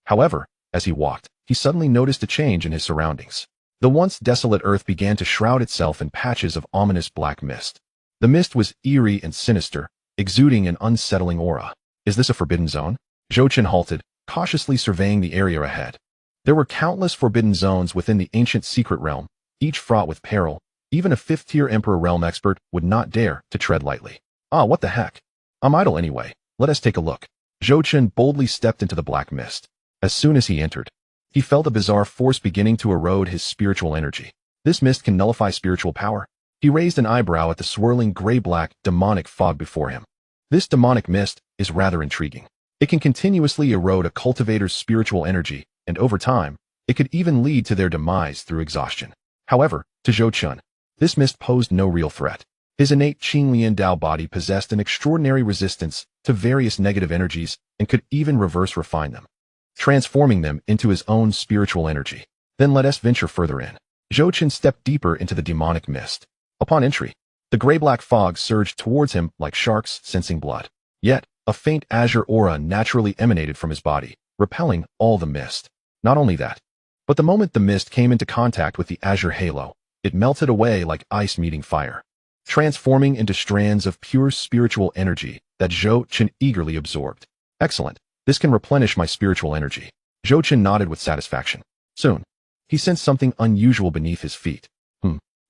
However, as he walked, he suddenly noticed a change in his surroundings. The once desolate earth began to shroud itself in patches of ominous black mist. The mist was eerie and sinister, exuding an unsettling aura. Is this a forbidden zone? Zhou Chun halted, cautiously surveying the area ahead. There were countless forbidden zones within the ancient secret realm, each fraught with peril. Even a fifth-tier Emperor Realm expert would not dare to tread lightly. Ah, what the heck? I'm idle anyway. Let us take a look. Zhou Chun boldly stepped into the black mist. As soon as he entered, he felt a bizarre force beginning to erode his spiritual energy. This mist can nullify spiritual power. He raised an eyebrow at the swirling gray-black, demonic fog before him. This demonic mist is rather intriguing. It can continuously erode a cultivator's spiritual energy, and over time, it could even lead to their demise through exhaustion. However, to Zhou Chun, this mist posed no real threat. His innate Qinglian Dao body possessed an extraordinary resistance to various negative energies and could even reverse refine them, transforming them into his own spiritual energy. Then let us venture further in. Zhou Chun stepped deeper into the demonic mist. Upon entry, the gray-black fog surged towards him like sharks sensing blood. Yet, a faint azure aura naturally emanated from his body, repelling all the mist. Not only that, but the moment the mist came into contact with the azure halo, it melted away like ice meeting fire, transforming into strands of pure spiritual energy that Zhou Chun eagerly absorbed. Excellent. This can replenish my spiritual energy. Zhou Chun nodded with satisfaction. Soon, he sensed something unusual beneath his feet.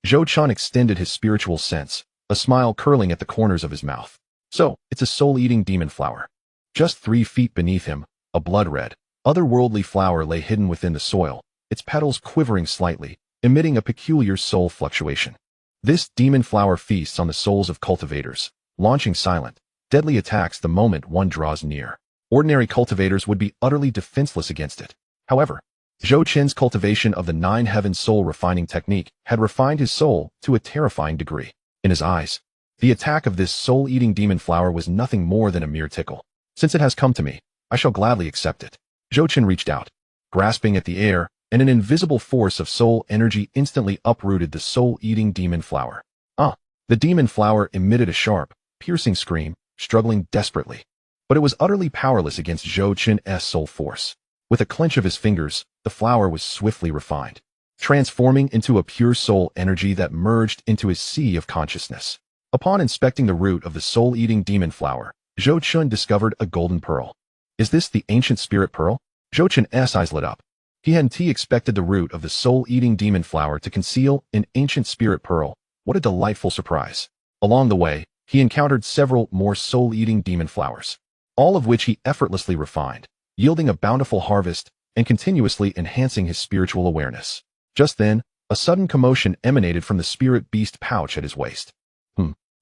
Zhou Chun extended his spiritual sense, a smile curling at the corners of his mouth. So, it's a soul-eating demon flower. Just 3 feet beneath him, a blood-red, otherworldly flower lay hidden within the soil, its petals quivering slightly, emitting a peculiar soul fluctuation. This demon flower feasts on the souls of cultivators, launching silent, deadly attacks the moment one draws near. Ordinary cultivators would be utterly defenseless against it. However, Zhou Chun's cultivation of the 9 heaven soul refining technique had refined his soul to a terrifying degree. In his eyes, the attack of this soul-eating demon flower was nothing more than a mere tickle. Since it has come to me, I shall gladly accept it. Zhou Chun reached out, grasping at the air, and an invisible force of soul energy instantly uprooted the soul-eating demon flower. The demon flower emitted a sharp, piercing scream, struggling desperately. But it was utterly powerless against Zhou Chun's soul force. With a clench of his fingers, the flower was swiftly refined, transforming into a pure soul energy that merged into his sea of consciousness. Upon inspecting the root of the soul-eating demon flower, Zhou Chun discovered a golden pearl. Is this the ancient spirit pearl? Zhou Chun's eyes lit up. He hadn't expected the root of the soul-eating demon flower to conceal an ancient spirit pearl. What a delightful surprise. Along the way, he encountered several more soul-eating demon flowers, all of which he effortlessly refined, yielding a bountiful harvest and continuously enhancing his spiritual awareness. Just then, a sudden commotion emanated from the spirit beast pouch at his waist.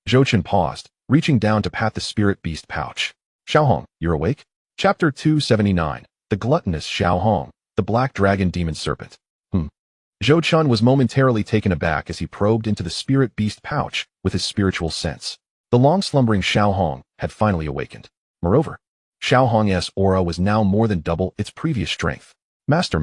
Zhou Chun paused, reaching down to pat the spirit beast pouch. Xiaohong, you're awake? Chapter 279. The gluttonous Xiaohong, the black dragon demon serpent. Zhou Chun was momentarily taken aback as he probed into the spirit beast pouch with his spiritual sense. The long-slumbering Xiaohong had finally awakened. Moreover, Xiaohong's aura was now more than double its previous strength. Master,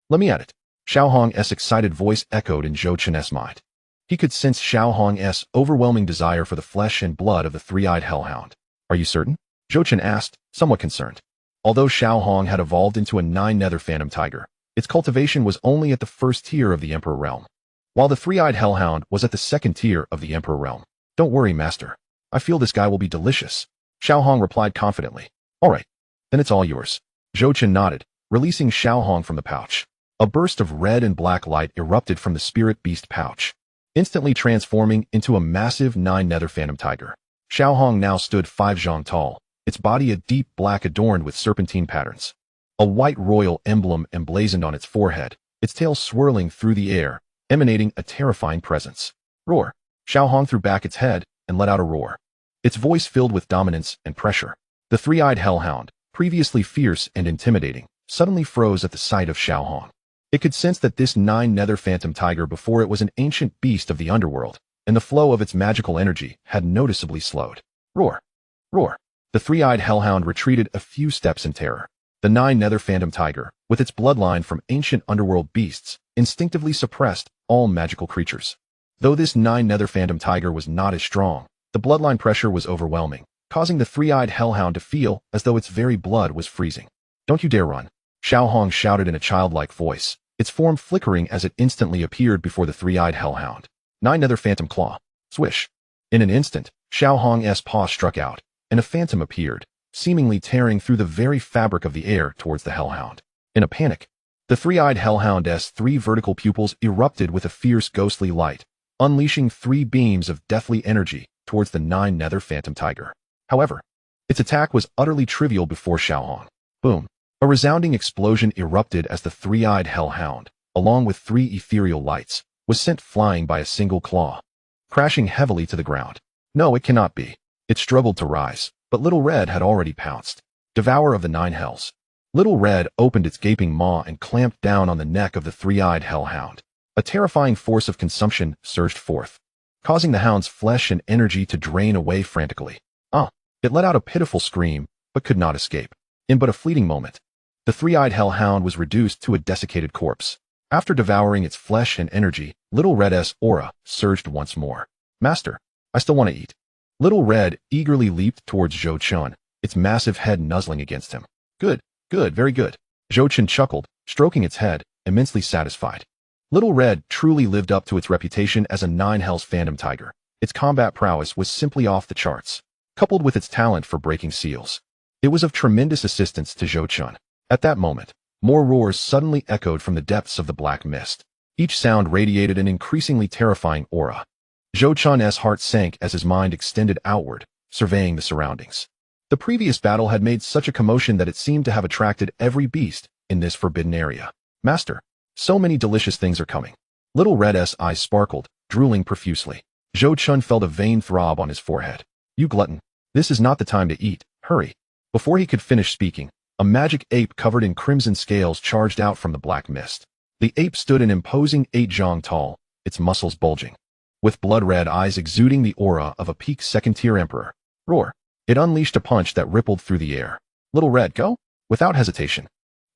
let me at it. Xiaohong's excited voice echoed in Zhou Chun's mind. He could sense Xiaohong's overwhelming desire for the flesh and blood of the three-eyed hellhound. Are you certain? Zhou Chun asked, somewhat concerned. Although Xiaohong had evolved into a 9-nether phantom tiger, its cultivation was only at the 1st tier of the Emperor Realm, while the three-eyed hellhound was at the 2nd tier of the Emperor Realm. Don't worry, Master. I feel this guy will be delicious. Xiaohong replied confidently. All right, then it's all yours. Zhou Chun nodded, releasing Xiaohong from the pouch. A burst of red and black light erupted from the spirit beast pouch, instantly transforming into a massive 9-nether phantom tiger. Xiaohong now stood 5 zhang tall, its body a deep black adorned with serpentine patterns. A white royal emblem emblazoned on its forehead, its tail swirling through the air, emanating a terrifying presence. Roar! Xiaohong threw back its head and let out a roar, its voice filled with dominance and pressure. The three-eyed hellhound, previously fierce and intimidating, suddenly froze at the sight of Xiaohong. It could sense that this nine-nether phantom tiger before it was an ancient beast of the underworld, and the flow of its magical energy had noticeably slowed. Roar! Roar! The three-eyed hellhound retreated a few steps in terror. The nine-nether phantom tiger, with its bloodline from ancient underworld beasts, instinctively suppressed all magical creatures. Though this nine-nether phantom tiger was not as strong, the bloodline pressure was overwhelming, causing the three-eyed hellhound to feel as though its very blood was freezing. Don't you dare run! Xiaohong shouted in a childlike voice, its form flickering as it instantly appeared before the three-eyed hellhound. Nine-nether phantom claw. Swish! In an instant, Xiaohong's paw struck out, and a phantom appeared, seemingly tearing through the very fabric of the air towards the hellhound. In a panic, the three-eyed hellhound's three vertical pupils erupted with a fierce ghostly light, unleashing three beams of deathly energy towards the nine-nether phantom tiger. However, its attack was utterly trivial before Xiaohong. Boom! A resounding explosion erupted as the three-eyed hellhound, along with three ethereal lights, was sent flying by a single claw, crashing heavily to the ground. No, it cannot be. It struggled to rise, but Little Red had already pounced. Devourer of the Nine Hells. Little Red opened its gaping maw and clamped down on the neck of the three-eyed hellhound. A terrifying force of consumption surged forth, causing the hound's flesh and energy to drain away frantically. It let out a pitiful scream, but could not escape. In but a fleeting moment, the three-eyed hellhound was reduced to a desiccated corpse. After devouring its flesh and energy, Little Red's aura surged once more. Master, I still want to eat. Little Red eagerly leaped towards Zhou Chun, its massive head nuzzling against him. Good, very good. Zhou Chun chuckled, stroking its head, immensely satisfied. Little Red truly lived up to its reputation as a Nine Hells phantom tiger. Its combat prowess was simply off the charts, coupled with its talent for breaking seals. It was of tremendous assistance to Zhou Chun. At that moment, more roars suddenly echoed from the depths of the black mist. Each sound radiated an increasingly terrifying aura. Zhou Chun's heart sank as his mind extended outward, surveying the surroundings. The previous battle had made such a commotion that it seemed to have attracted every beast in this forbidden area. Master, so many delicious things are coming. Little Red's eyes sparkled, drooling profusely. Zhou Chun felt a vain throb on his forehead. You glutton, this is not the time to eat, hurry. Before he could finish speaking, a magic ape covered in crimson scales charged out from the black mist. The ape stood an imposing 8 zhang tall, its muscles bulging, with blood-red eyes exuding the aura of a peak second-tier emperor. Roar! It unleashed a punch that rippled through the air. Little Red, go! Without hesitation,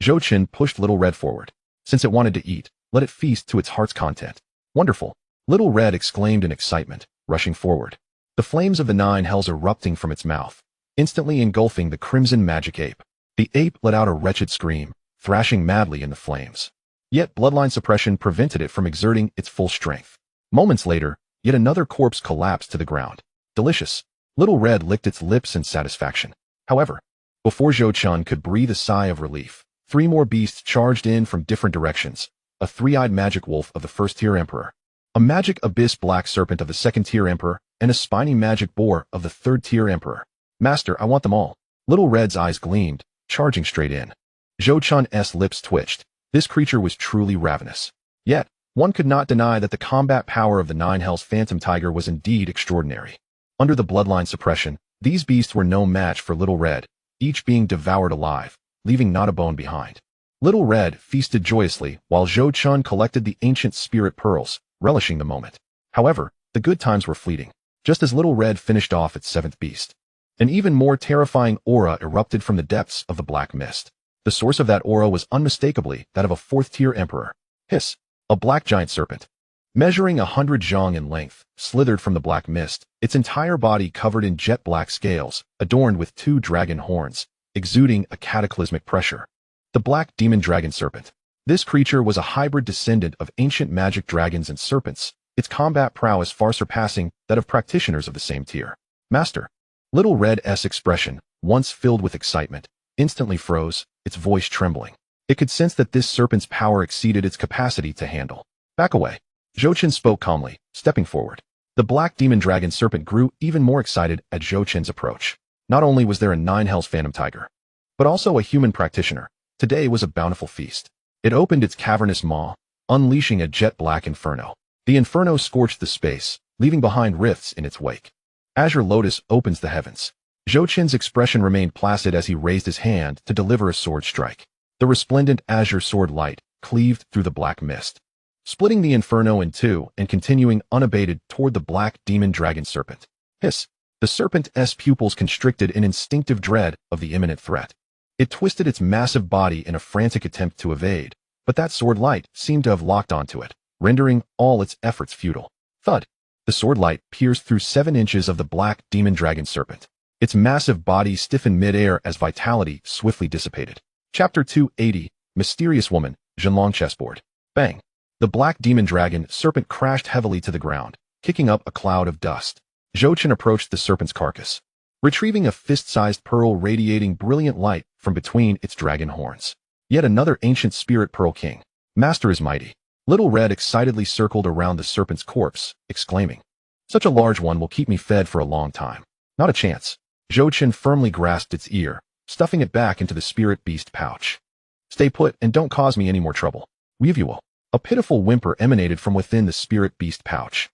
Zhou Chun pushed Little Red forward. Since it wanted to eat, let it feast to its heart's content. Wonderful! Little Red exclaimed in excitement, rushing forward. The flames of the Nine Hells erupting from its mouth, instantly engulfing the crimson magic ape. The ape let out a wretched scream, thrashing madly in the flames. Yet bloodline suppression prevented it from exerting its full strength. Moments later, yet another corpse collapsed to the ground. Delicious! Little Red licked its lips in satisfaction. However, before Zhou Chun could breathe a sigh of relief, 3 more beasts charged in from different directions. A three-eyed magic wolf of the first-tier emperor, a magic abyss black serpent of the second-tier emperor, and a spiny magic boar of the third-tier emperor. Master, I want them all. Little Red's eyes gleamed, charging straight in. Zhou Chun's lips twitched. This creature was truly ravenous. Yet, one could not deny that the combat power of the Nine Hells phantom tiger was indeed extraordinary. Under the bloodline suppression, these beasts were no match for Little Red, each being devoured alive, leaving not a bone behind. Little Red feasted joyously while Zhou Chun collected the ancient spirit pearls, relishing the moment. However, the good times were fleeting. Just as Little Red finished off its 7th beast, an even more terrifying aura erupted from the depths of the black mist. The source of that aura was unmistakably that of a 4th-tier emperor. Hiss! A black giant serpent, measuring 100 zhang in length, slithered from the black mist, its entire body covered in jet-black scales, adorned with 2 dragon horns, exuding a cataclysmic pressure. The black demon dragon serpent. This creature was a hybrid descendant of ancient magic dragons and serpents, its combat prowess far surpassing that of practitioners of the same tier. Master! Little Red's expression, once filled with excitement, instantly froze, its voice trembling. It could sense that this serpent's power exceeded its capacity to handle. Back away. Zhou Chun spoke calmly, stepping forward. The black demon dragon serpent grew even more excited at Zhou Chun's approach. Not only was there a Nine Hells phantom tiger, but also a human practitioner. Today was a bountiful feast. It opened its cavernous maw, unleashing a jet-black inferno. The inferno scorched the space, leaving behind rifts in its wake. Azure Lotus opens the heavens. Zhou Chun's expression remained placid as he raised his hand to deliver a sword strike. The resplendent azure sword light cleaved through the black mist, splitting the inferno in two and continuing unabated toward the black demon dragon serpent. Hiss! The serpent's pupils constricted in instinctive dread of the imminent threat. It twisted its massive body in a frantic attempt to evade, but that sword light seemed to have locked onto it, rendering all its efforts futile. Thud! The sword light pierced through 7 inches of the black demon dragon serpent. Its massive body stiffened mid-air as vitality swiftly dissipated. Chapter 280, Mysterious Woman, Xianxia Chessboard. Bang! The black demon dragon serpent crashed heavily to the ground, kicking up a cloud of dust. Zhou Chen approached the serpent's carcass, retrieving a fist-sized pearl radiating brilliant light from between its dragon horns. Yet another ancient spirit pearl king. Master is mighty. Little Red excitedly circled around the serpent's corpse, exclaiming, "Such a large one will keep me fed for a long time." Not a chance. Zhou Chen firmly grasped its ear, stuffing it back into the spirit beast pouch. "Stay put and don't cause me any more trouble. Weevuo." A pitiful whimper emanated from within the spirit beast pouch.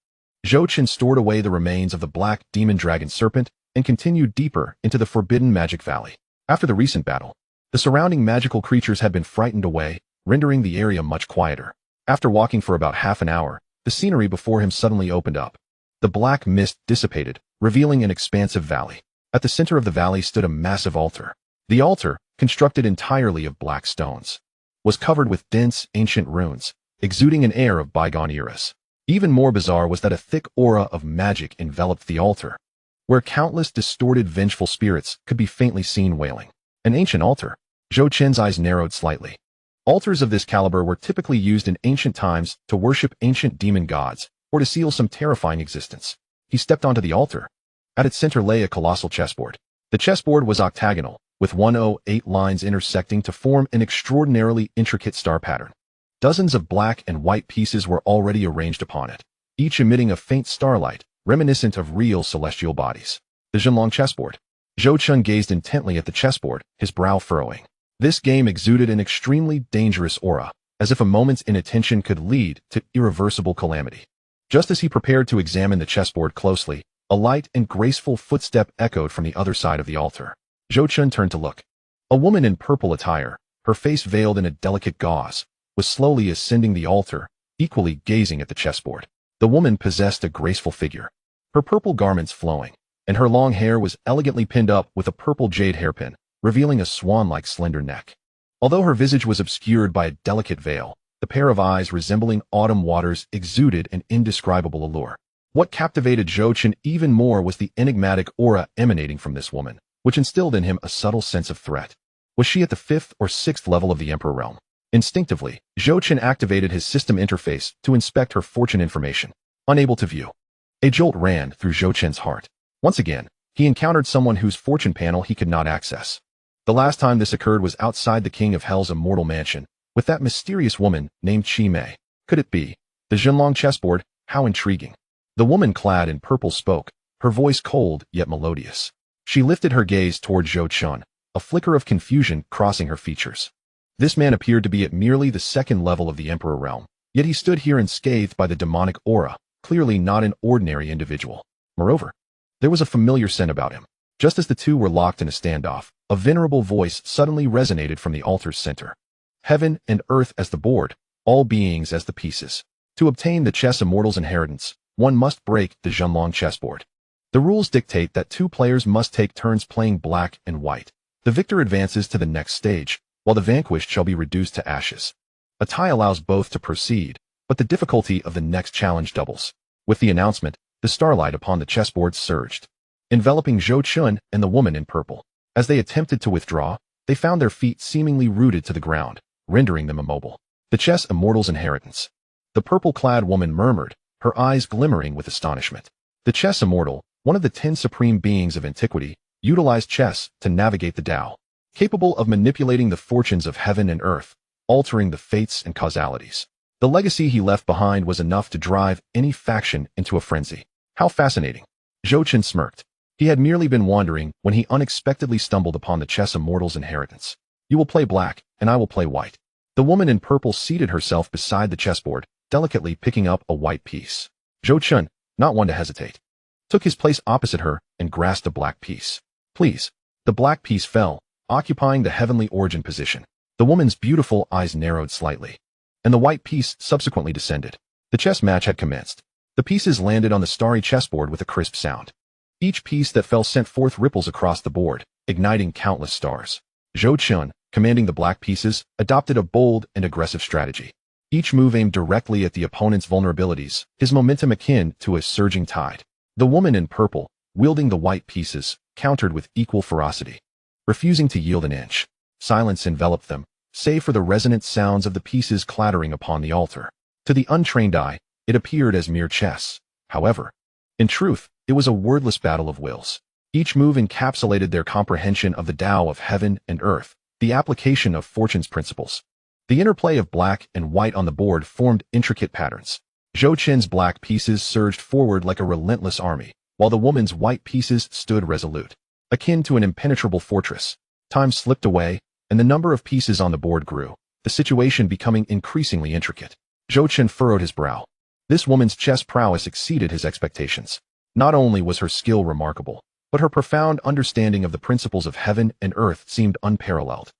Zhou Chen stored away the remains of the black demon dragon serpent and continued deeper into the forbidden magic valley. After the recent battle, the surrounding magical creatures had been frightened away, rendering the area much quieter. After walking for about half an hour, the scenery before him suddenly opened up. The black mist dissipated, revealing an expansive valley. At the center of the valley stood a massive altar. The altar, constructed entirely of black stones, was covered with dense, ancient runes, exuding an air of bygone eras. Even more bizarre was that a thick aura of magic enveloped the altar, where countless distorted, vengeful spirits could be faintly seen wailing. An ancient altar. Zhou Chen's eyes narrowed slightly. Altars of this caliber were typically used in ancient times to worship ancient demon gods or to seal some terrifying existence. He stepped onto the altar. At its center lay a colossal chessboard. The chessboard was octagonal, with 108 lines intersecting to form an extraordinarily intricate star pattern. Dozens of black and white pieces were already arranged upon it, each emitting a faint starlight, reminiscent of real celestial bodies. The Xianxia chessboard. Zhou Chen gazed intently at the chessboard, his brow furrowing. This game exuded an extremely dangerous aura, as if a moment's inattention could lead to irreversible calamity. Just as he prepared to examine the chessboard closely, a light and graceful footstep echoed from the other side of the altar. Zhou Chen turned to look. A woman in purple attire, her face veiled in a delicate gauze, was slowly ascending the altar, equally gazing at the chessboard. The woman possessed a graceful figure, her purple garments flowing, and her long hair was elegantly pinned up with a purple jade hairpin, revealing a swan-like slender neck. Although her visage was obscured by a delicate veil, the pair of eyes resembling autumn waters exuded an indescribable allure. What captivated Zhou Chen even more was the enigmatic aura emanating from this woman, which instilled in him a subtle sense of threat. Was she at the 5th or 6th level of the Emperor realm? Instinctively, Zhou Chen activated his system interface to inspect her fortune information. Unable to view. A jolt ran through Zhou Chen's heart. Once again, he encountered someone whose fortune panel he could not access. The last time this occurred was outside the King of Hell's immortal mansion, with that mysterious woman named Qi Mei. Could it be? The Xianxia chessboard? How intriguing. The woman clad in purple spoke, her voice cold yet melodious. She lifted her gaze toward Zhou Chen, a flicker of confusion crossing her features. This man appeared to be at merely the 2nd level of the Emperor realm, yet he stood here unscathed by the demonic aura, clearly not an ordinary individual. Moreover, there was a familiar scent about him. Just as the two were locked in a standoff, a venerable voice suddenly resonated from the altar's center. Heaven and earth as the board, all beings as the pieces. To obtain the chess immortal's inheritance, one must break the Xianxia chessboard. The rules dictate that 2 players must take turns playing black and white. The victor advances to the next stage, while the vanquished shall be reduced to ashes. A tie allows both to proceed, but the difficulty of the next challenge doubles. With the announcement, the starlight upon the chessboard surged, enveloping Zhou Chen and the woman in purple. As they attempted to withdraw, they found their feet seemingly rooted to the ground, rendering them immobile. The chess immortal's inheritance. The purple-clad woman murmured, her eyes glimmering with astonishment. The chess immortal, one of the 10 supreme beings of antiquity, utilized chess to navigate the Tao, capable of manipulating the fortunes of heaven and earth, altering the fates and causalities. The legacy he left behind was enough to drive any faction into a frenzy. How fascinating. Zhou Chen smirked. He had merely been wandering when he unexpectedly stumbled upon the chess immortal's inheritance. You will play black, and I will play white. The woman in purple seated herself beside the chessboard, delicately picking up a white piece. Zhou Chen, not one to hesitate, took his place opposite her and grasped a black piece. Please. The black piece fell, occupying the heavenly origin position. The woman's beautiful eyes narrowed slightly, and the white piece subsequently descended. The chess match had commenced. The pieces landed on the starry chessboard with a crisp sound. Each piece that fell sent forth ripples across the board, igniting countless stars. Zhou Chun, commanding the black pieces, adopted a bold and aggressive strategy. Each move aimed directly at the opponent's vulnerabilities, his momentum akin to a surging tide. The woman in purple, wielding the white pieces, countered with equal ferocity. Refusing to yield an inch, silence enveloped them, save for the resonant sounds of the pieces clattering upon the altar. To the untrained eye, it appeared as mere chess. However, in truth, it was a wordless battle of wills. Each move encapsulated their comprehension of the Tao of heaven and earth, the application of fortune's principles. The interplay of black and white on the board formed intricate patterns. Zhou Qin's black pieces surged forward like a relentless army, while the woman's white pieces stood resolute, akin to an impenetrable fortress. Time slipped away, and the number of pieces on the board grew, the situation becoming increasingly intricate. Zhou Qin furrowed his brow. This woman's chess prowess exceeded his expectations. Not only was her skill remarkable, but her profound understanding of the principles of heaven and earth seemed unparalleled.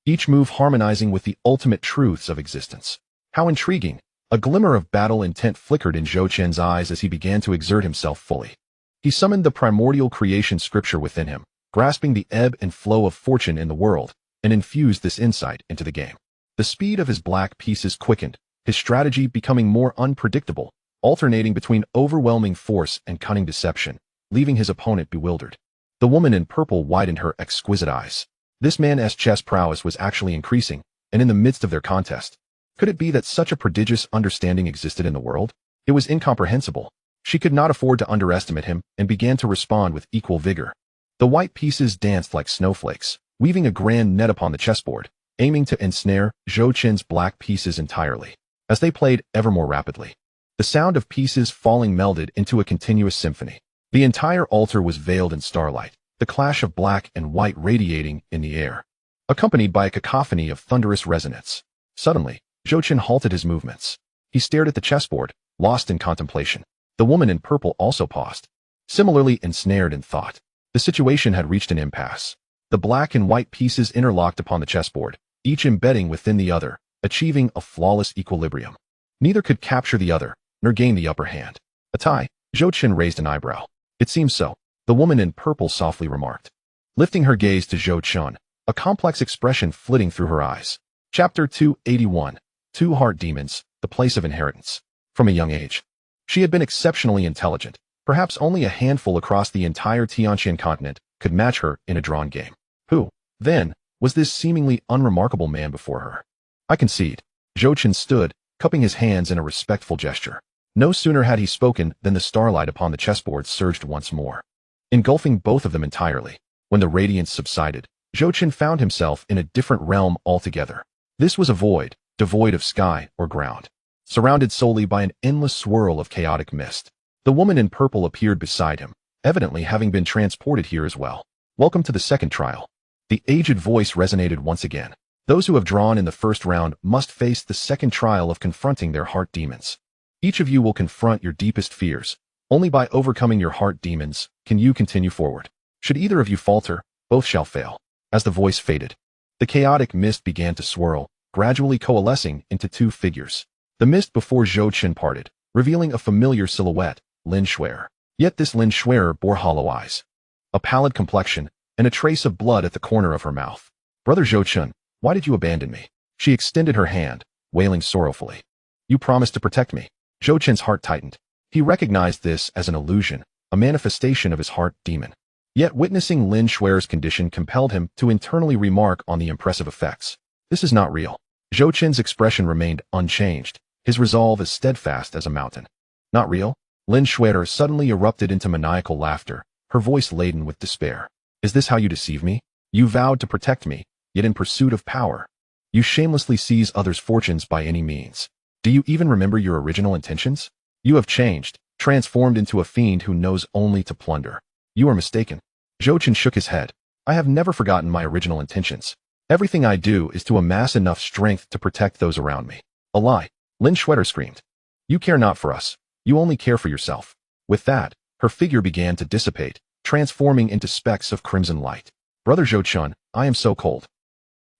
Each move harmonizing with the ultimate truths of existence. How intriguing! A glimmer of battle intent flickered in Zhou Qin's eyes as he began to exert himself fully. He summoned the primordial creation scripture within him, grasping the ebb and flow of fortune in the world, and infused this insight into the game. The speed of his black pieces quickened, his strategy becoming more unpredictable, alternating between overwhelming force and cunning deception, leaving his opponent bewildered. The woman in purple widened her exquisite eyes. This man's chess prowess was actually increasing, and in the midst of their contest, could it be that such a prodigious understanding existed in the world? It was incomprehensible. She could not afford to underestimate him and began to respond with equal vigor. The white pieces danced like snowflakes, weaving a grand net upon the chessboard, aiming to ensnare Zhou Qin's black pieces entirely. As they played ever more rapidly, the sound of pieces falling melded into a continuous symphony. The entire altar was veiled in starlight, the clash of black and white radiating in the air, accompanied by a cacophony of thunderous resonance. Suddenly, Zhou Qin halted his movements. He stared at the chessboard, lost in contemplation. The woman in purple also paused, similarly ensnared in thought. The situation had reached an impasse. The black and white pieces interlocked upon the chessboard, each embedding within the other, achieving a flawless equilibrium. Neither could capture the other, nor gain the upper hand. A tie? Zhou Qin raised an eyebrow. It seems so, the woman in purple softly remarked, lifting her gaze to Zhou Qin, a complex expression flitting through her eyes. Chapter 281. Two Heart Demons, the Place of Inheritance. From a young age, she had been exceptionally intelligent. Perhaps only a handful across the entire Xianxia continent could match her in a drawn game. Who, then, was this seemingly unremarkable man before her? I concede. Zhou Qin stood, cupping his hands in a respectful gesture. No sooner had he spoken than the starlight upon the chessboard surged once more, engulfing both of them entirely. When the radiance subsided, Zhou Qin found himself in a different realm altogether. This was a void, devoid of sky or ground, surrounded solely by an endless swirl of chaotic mist. The woman in purple appeared beside him, evidently having been transported here as well. Welcome to the second trial. The aged voice resonated once again. Those who have drawn in the first round must face the second trial of confronting their heart demons. Each of you will confront your deepest fears. Only by overcoming your heart demons can you continue forward. Should either of you falter, both shall fail. As the voice faded, the chaotic mist began to swirl, gradually coalescing into two figures. The mist before Zhou Qin parted, revealing a familiar silhouette, Lin Shuer. Yet this Lin Shuer bore hollow eyes, a pallid complexion, and a trace of blood at the corner of her mouth. Brother Zhou Qin, why did you abandon me? She extended her hand, wailing sorrowfully. You promised to protect me. Zhou Qin's heart tightened. He recognized this as an illusion, a manifestation of his heart demon. Yet witnessing Lin Shuer's condition compelled him to internally remark on the impressive effects. This is not real. Zhou Qin's expression remained unchanged, his resolve as steadfast as a mountain. Not real? Lin Shuer suddenly erupted into maniacal laughter, her voice laden with despair. Is this how you deceive me? You vowed to protect me, yet in pursuit of power, you shamelessly seize others' fortunes by any means. Do you even remember your original intentions? You have changed, transformed into a fiend who knows only to plunder. You are mistaken. Zhou Qin shook his head. I have never forgotten my original intentions. Everything I do is to amass enough strength to protect those around me. A lie. Lin Shuer screamed. You care not for us. You only care for yourself. With that, her figure began to dissipate, transforming into specks of crimson light. Brother Zhou Qin, I am so cold.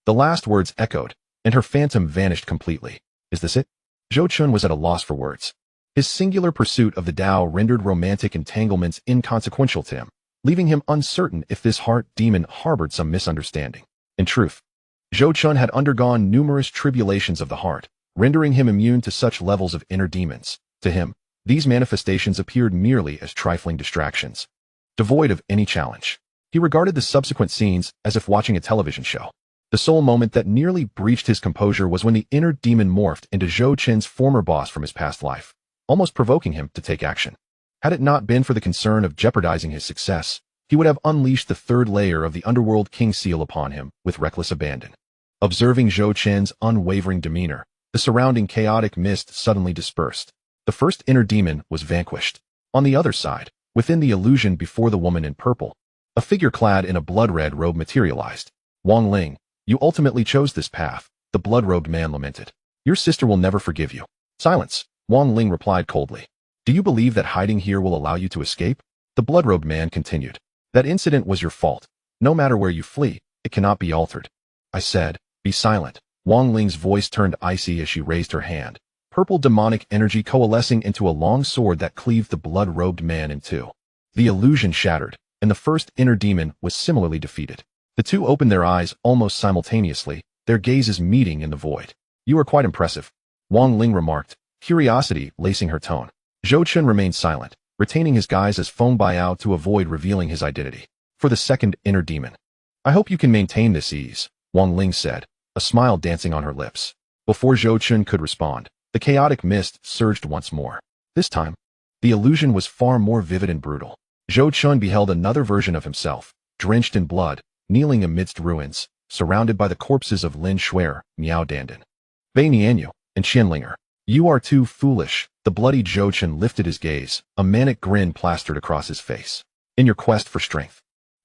The last words echoed, and her phantom vanished completely. Is this it? Zhou Chun was at a loss for words. His singular pursuit of the Tao rendered romantic entanglements inconsequential to him, leaving him uncertain if this heart demon harbored some misunderstanding. In truth, Zhou Chun had undergone numerous tribulations of the heart, rendering him immune to such levels of inner demons. To him, these manifestations appeared merely as trifling distractions, devoid of any challenge. He regarded the subsequent scenes as if watching a television show. The sole moment that nearly breached his composure was when the inner demon morphed into Zhou Chun's former boss from his past life, almost provoking him to take action. Had it not been for the concern of jeopardizing his success, he would have unleashed the third layer of the Underworld King seal upon him with reckless abandon. Observing Zhou Chun's unwavering demeanor, the surrounding chaotic mist suddenly dispersed. The first inner demon was vanquished. On the other side, within the illusion before the woman in purple, a figure clad in a blood-red robe materialized. Wang Ling, you ultimately chose this path, the blood-robed man lamented. Your sister will never forgive you. Silence, Wang Ling replied coldly. Do you believe that hiding here will allow you to escape? The blood-robed man continued. That incident was your fault. No matter where you flee, it cannot be altered. I said, be silent. Wang Ling's voice turned icy as she raised her hand, purple demonic energy coalescing into a long sword that cleaved the blood-robed man in two. The illusion shattered, and the first inner demon was similarly defeated. The two opened their eyes almost simultaneously, their gazes meeting in the void. You are quite impressive, Wang Ling remarked, curiosity lacing her tone. Zhou Chun remained silent, retaining his guise as Feng Biao to avoid revealing his identity. For the second inner demon. I hope you can maintain this ease, Wang Ling said, a smile dancing on her lips. Before Zhou Chun could respond, the chaotic mist surged once more. This time, the illusion was far more vivid and brutal. Zhou Chun beheld another version of himself, drenched in blood, kneeling amidst ruins, surrounded by the corpses of Lin Shuer, Miao Dandan, Bei Nianyu, and Qianlinger. You are too foolish. The bloody Zhou Chun lifted his gaze, a manic grin plastered across his face. In your quest for strength,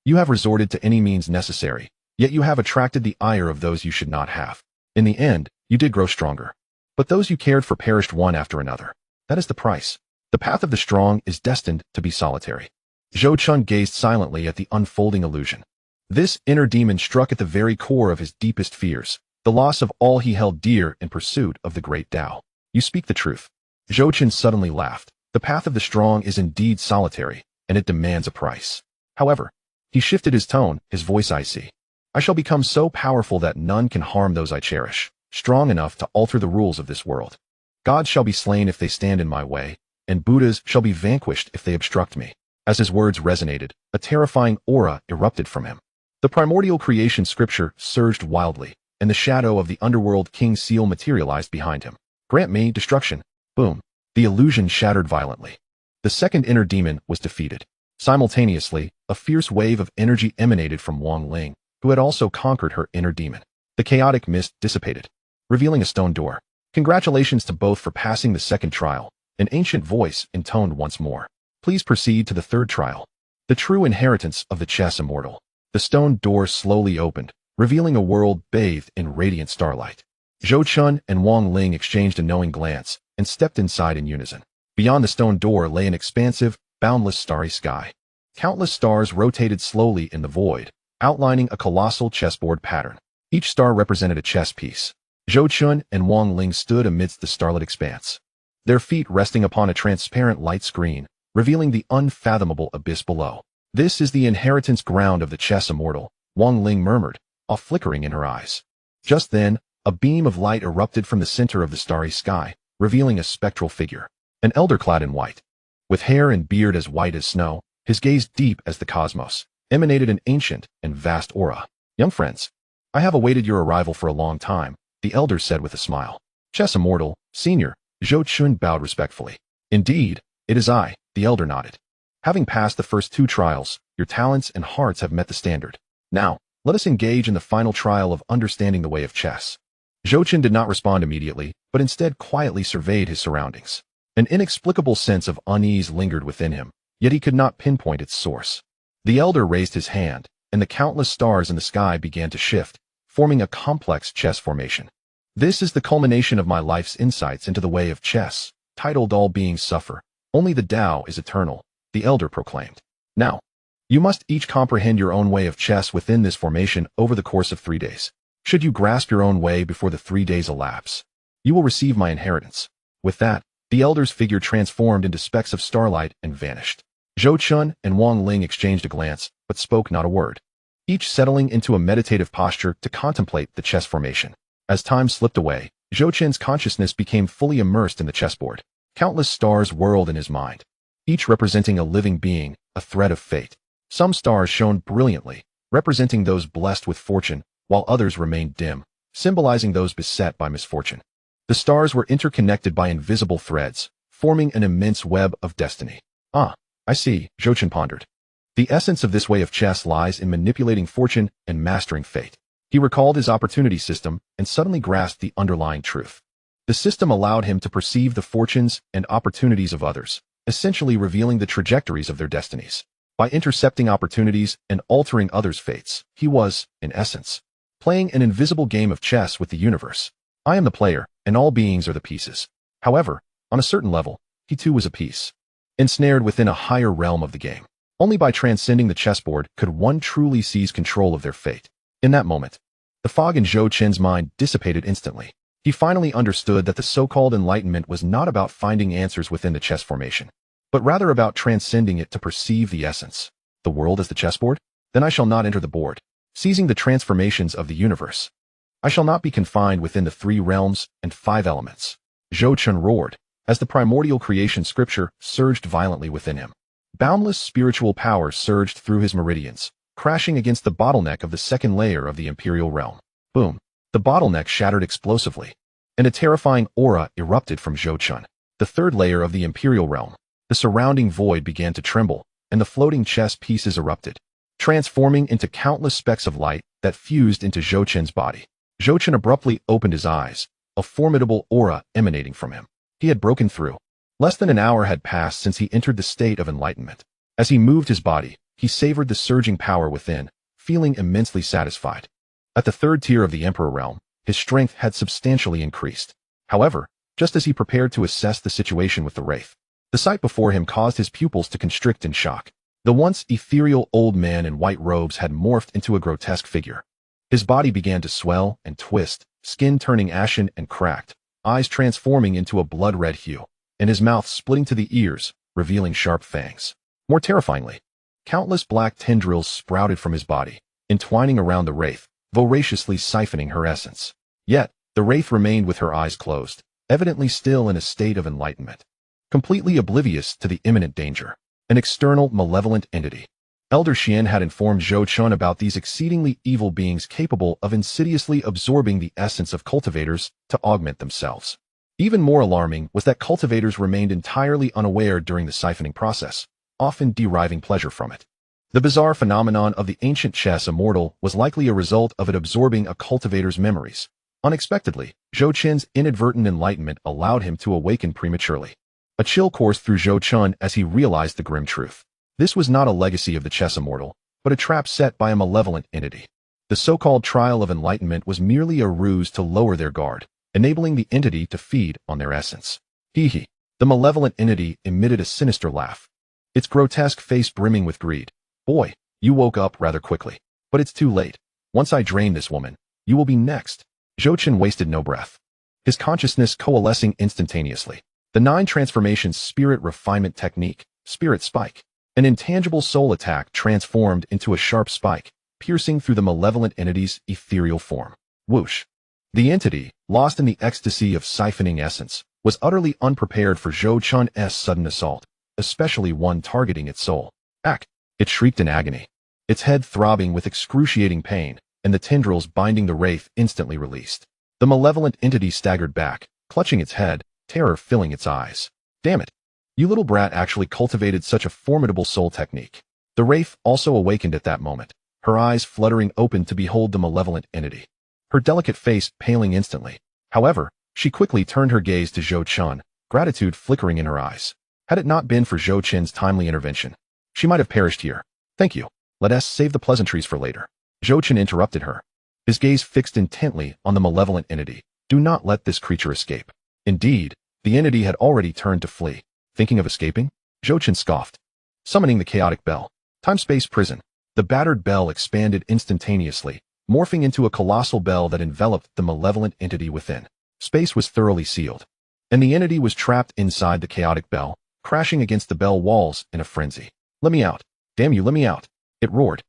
you have resorted to any means necessary, yet you have attracted the ire of those you should not have. In the end, you did grow stronger. But those you cared for perished one after another. That is the price. The path of the strong is destined to be solitary. Zhou Chun gazed silently at the unfolding illusion. This inner demon struck at the very core of his deepest fears, the loss of all he held dear in pursuit of the great Tao. You speak the truth. Zhou Chun suddenly laughed. The path of the strong is indeed solitary, and it demands a price. However, he shifted his tone, his voice icy. I shall become so powerful that none can harm those I cherish, strong enough to alter the rules of this world. Gods shall be slain if they stand in my way, and Buddhas shall be vanquished if they obstruct me. As his words resonated, a terrifying aura erupted from him. The primordial creation scripture surged wildly, and the shadow of the underworld king seal materialized behind him. Grant me destruction. Boom. The illusion shattered violently. The second inner demon was defeated. Simultaneously, a fierce wave of energy emanated from Wang Ling, who had also conquered her inner demon. The chaotic mist dissipated, revealing a stone door. Congratulations to both for passing the second trial. An ancient voice intoned once more. Please proceed to the third trial. The true inheritance of the chess immortal. The stone door slowly opened, revealing a world bathed in radiant starlight. Zhou Chun and Wang Ling exchanged a knowing glance and stepped inside in unison. Beyond the stone door lay an expansive, boundless starry sky. Countless stars rotated slowly in the void, outlining a colossal chessboard pattern. Each star represented a chess piece. Zhou Chun and Wang Ling stood amidst the starlit expanse, their feet resting upon a transparent light screen, revealing the unfathomable abyss below. This is the inheritance ground of the chess immortal, Wang Ling murmured, a flickering in her eyes. Just then, a beam of light erupted from the center of the starry sky, revealing a spectral figure. An elder clad in white, with hair and beard as white as snow, his gaze deep as the cosmos, emanated an ancient and vast aura. Young friends, I have awaited your arrival for a long time, the elder said with a smile. Chess immortal, senior, Zhou Chun bowed respectfully. Indeed, it is I, the elder nodded. Having passed the first two trials, your talents and hearts have met the standard. Now, let us engage in the final trial of understanding the way of chess. Zhou Chun did not respond immediately, but instead quietly surveyed his surroundings. An inexplicable sense of unease lingered within him, yet he could not pinpoint its source. The elder raised his hand, and the countless stars in the sky began to shift, forming a complex chess formation. This is the culmination of my life's insights into the way of chess, titled All Beings Suffer. Only the Tao is eternal, the elder proclaimed. Now, you must each comprehend your own way of chess within this formation over the course of 3 days. Should you grasp your own way before the 3 days elapse, you will receive my inheritance. With that, the elder's figure transformed into specks of starlight and vanished. Zhou Chun and Wang Ling exchanged a glance, but spoke not a word, each settling into a meditative posture to contemplate the chess formation. As time slipped away, Zhou Chun's consciousness became fully immersed in the chessboard. Countless stars whirled in his mind, each representing a living being, a thread of fate. Some stars shone brilliantly, representing those blessed with fortune, while others remained dim, symbolizing those beset by misfortune. The stars were interconnected by invisible threads, forming an immense web of destiny. Ah, I see, Zhou Chun pondered. The essence of this way of chess lies in manipulating fortune and mastering fate. He recalled his opportunity system and suddenly grasped the underlying truth. The system allowed him to perceive the fortunes and opportunities of others, essentially revealing the trajectories of their destinies. By intercepting opportunities and altering others' fates, he was, in essence, playing an invisible game of chess with the universe. I am the player, and all beings are the pieces. However, on a certain level, he too was a piece, ensnared within a higher realm of the game. Only by transcending the chessboard could one truly seize control of their fate. In that moment, the fog in Zhou Chun's mind dissipated instantly. He finally understood that the so-called enlightenment was not about finding answers within the chess formation, but rather about transcending it to perceive the essence. The world as the chessboard? Then I shall not enter the board, seizing the transformations of the universe. I shall not be confined within the 3 realms and 5 elements. Zhou Chun roared, as the primordial creation scripture surged violently within him. Boundless spiritual power surged through his meridians, crashing against the bottleneck of the 2nd layer of the imperial realm. Boom! The bottleneck shattered explosively, and a terrifying aura erupted from Zhou Chun. The 3rd layer of the imperial realm. The surrounding void began to tremble, and the floating chess pieces erupted, transforming into countless specks of light that fused into Zhou Chun's body. Zhou Chun abruptly opened his eyes, a formidable aura emanating from him. He had broken through. Less than an hour had passed since he entered the state of enlightenment. As he moved his body, he savored the surging power within, feeling immensely satisfied. At the 3rd tier of the Emperor realm, his strength had substantially increased. However, just as he prepared to assess the situation with the Wraith, the sight before him caused his pupils to constrict in shock. The once ethereal old man in white robes had morphed into a grotesque figure. His body began to swell and twist, skin turning ashen and cracked, eyes transforming into a blood-red hue, and his mouth splitting to the ears, revealing sharp fangs. More terrifyingly, countless black tendrils sprouted from his body, entwining around the Wraith, voraciously siphoning her essence. Yet, the Wraith remained with her eyes closed, evidently still in a state of enlightenment, completely oblivious to the imminent danger. An external, malevolent entity. Elder Xian had informed Zhou Chun about these exceedingly evil beings capable of insidiously absorbing the essence of cultivators to augment themselves. Even more alarming was that cultivators remained entirely unaware during the siphoning process, often deriving pleasure from it. The bizarre phenomenon of the ancient chess immortal was likely a result of it absorbing a cultivator's memories. Unexpectedly, Zhou Chun's inadvertent enlightenment allowed him to awaken prematurely. A chill coursed through Zhou Chun as he realized the grim truth. This was not a legacy of the chess immortal, but a trap set by a malevolent entity. The so-called trial of enlightenment was merely a ruse to lower their guard, enabling the entity to feed on their essence. Hee. The malevolent entity emitted a sinister laugh, its grotesque face brimming with greed. Boy, you woke up rather quickly. But it's too late. Once I drain this woman, you will be next. Zhou Chun wasted no breath, his consciousness coalescing instantaneously. The 9 transformations spirit refinement technique, spirit spike. An intangible soul attack transformed into a sharp spike, piercing through the malevolent entity's ethereal form. Whoosh. The entity, lost in the ecstasy of siphoning essence, was utterly unprepared for Zhou Chun's sudden assault, especially one targeting its soul. Ack! It shrieked in agony, its head throbbing with excruciating pain, and the tendrils binding the Wraith instantly released. The malevolent entity staggered back, clutching its head, terror filling its eyes. Damn it! You little brat actually cultivated such a formidable soul technique. The Wraith also awakened at that moment, her eyes fluttering open to behold the malevolent entity, her delicate face paling instantly. However, she quickly turned her gaze to Zhou Chun, gratitude flickering in her eyes. Had it not been for Zhou Chun's timely intervention, she might have perished here. Thank you. Let us save the pleasantries for later. Zhou Chun interrupted her, his gaze fixed intently on the malevolent entity. Do not let this creature escape. Indeed, the entity had already turned to flee. Thinking of escaping? Zhou Chun scoffed, summoning the chaotic bell. Time-space prison. The battered bell expanded instantaneously, morphing into a colossal bell that enveloped the malevolent entity within. Space was thoroughly sealed, and the entity was trapped inside the chaotic bell, crashing against the bell walls in a frenzy. "Let me out! Damn you, let me out!" it roared,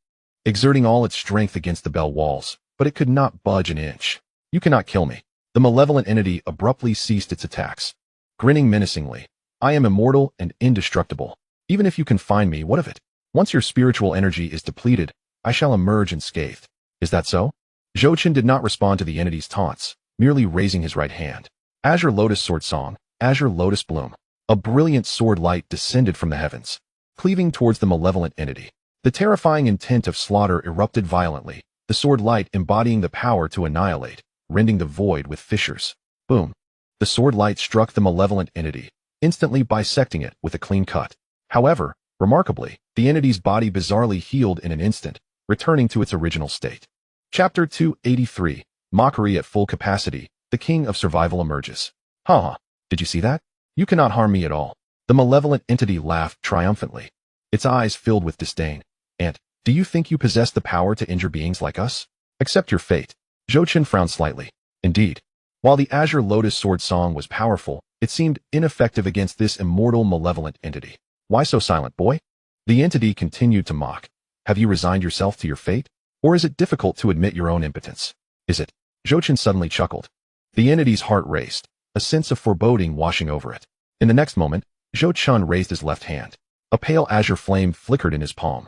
exerting all its strength against the bell walls, but it could not budge an inch. "You cannot kill me." The malevolent entity abruptly ceased its attacks, grinning menacingly. "I am immortal and indestructible. Even if you can find me, what of it? Once your spiritual energy is depleted, I shall emerge unscathed." "Is that so?" Zhou Chen did not respond to the entity's taunts, merely raising his right hand. Azure Lotus Sword Song, Azure Lotus Bloom. A brilliant sword light descended from the heavens, cleaving towards the malevolent entity. The terrifying intent of slaughter erupted violently, the sword light embodying the power to annihilate, rending the void with fissures. Boom. The sword light struck the malevolent entity, instantly bisecting it with a clean cut. However, remarkably, the entity's body bizarrely healed in an instant, returning to its original state. Chapter 283, Mockery at Full Capacity, the King of Survival emerges. "Haha, did you see that? You cannot harm me at all." The malevolent entity laughed triumphantly, its eyes filled with disdain. "And, do you think you possess the power to injure beings like us? Accept your fate." Zhou Chen frowned slightly. Indeed, while the Azure Lotus Sword Song was powerful, it seemed ineffective against this immortal malevolent entity. "Why so silent, boy?" The entity continued to mock. "Have you resigned yourself to your fate? Or is it difficult to admit your own impotence?" "Is it?" Zhou Chen suddenly chuckled. The entity's heart raced, a sense of foreboding washing over it. In the next moment, Zhou Chen raised his left hand. A pale azure flame flickered in his palm.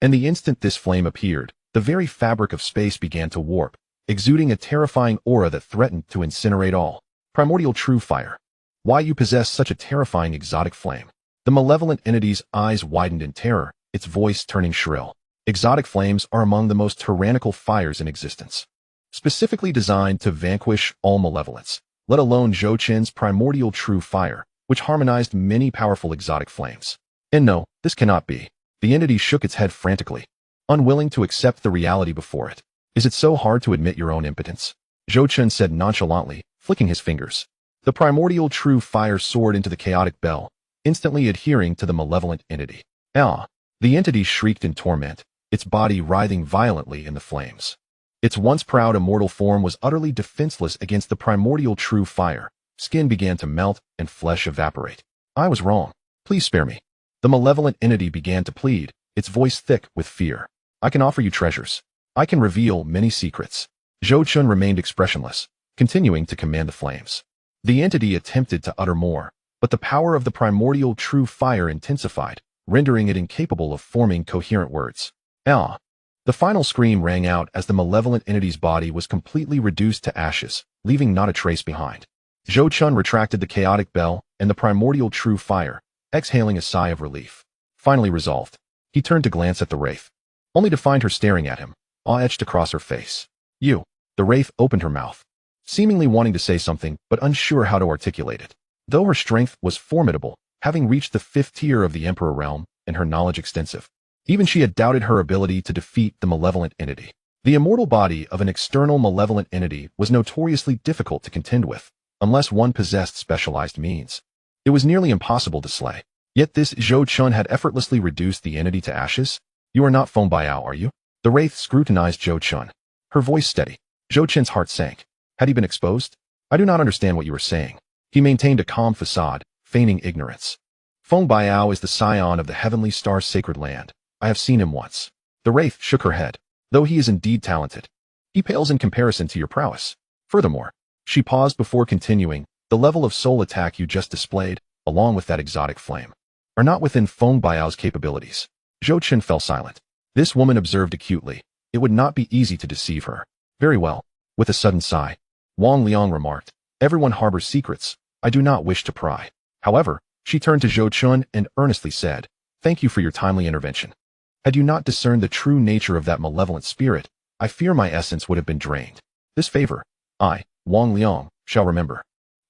And the instant this flame appeared, the very fabric of space began to warp, exuding a terrifying aura that threatened to incinerate all. "Primordial true fire. Why you possess such a terrifying exotic flame?" The malevolent entity's eyes widened in terror, its voice turning shrill. "Exotic flames are among the most tyrannical fires in existence, specifically designed to vanquish all malevolence, let alone Zhou Chen's primordial true fire, which harmonized many powerful exotic flames. And no, this cannot be." The entity shook its head frantically, unwilling to accept the reality before it. "Is it so hard to admit your own impotence?" Zhou Chen said nonchalantly, flicking his fingers. The primordial true fire soared into the chaotic bell, instantly adhering to the malevolent entity. "Ah!" The entity shrieked in torment, its body writhing violently in the flames. Its once proud immortal form was utterly defenseless against the primordial true fire. Skin began to melt and flesh evaporate. "I was wrong. Please spare me." The malevolent entity began to plead, its voice thick with fear. "I can offer you treasures. I can reveal many secrets." Zhou Chen remained expressionless, continuing to command the flames. The entity attempted to utter more, but the power of the primordial true fire intensified, rendering it incapable of forming coherent words. "Ah!" The final scream rang out as the malevolent entity's body was completely reduced to ashes, leaving not a trace behind. Zhou Chen retracted the chaotic bell and the primordial true fire, exhaling a sigh of relief. Finally resolved, he turned to glance at the wraith, only to find her staring at him, awe etched across her face. "You." The wraith opened her mouth, seemingly wanting to say something but unsure how to articulate it. Though her strength was formidable, having reached the 5th tier of the Emperor realm and her knowledge extensive, even she had doubted her ability to defeat the malevolent entity. The immortal body of an external malevolent entity was notoriously difficult to contend with, unless one possessed specialized means. It was nearly impossible to slay. Yet this Zhou Chen had effortlessly reduced the entity to ashes. "You are not Feng Biao, are you?" The wraith scrutinized Zhou Chen, her voice steady. Zhou Chen's heart sank. Had he been exposed? "I do not understand what you are saying." He maintained a calm facade, feigning ignorance. "Feng Biao is the scion of the heavenly star's sacred land. I have seen him once." The wraith shook her head. "Though he is indeed talented, he pales in comparison to your prowess. Furthermore," she paused before continuing, "the level of soul attack you just displayed, along with that exotic flame, are not within Feng Biao's capabilities." Zhou Chen fell silent. This woman observed acutely. It would not be easy to deceive her. "Very well." With a sudden sigh, Wang Liang remarked, "Everyone harbors secrets. I do not wish to pry." However, she turned to Zhou Chen and earnestly said, "Thank you for your timely intervention. Had you not discerned the true nature of that malevolent spirit, I fear my essence would have been drained. This favor, I, Wang Liang, shall remember."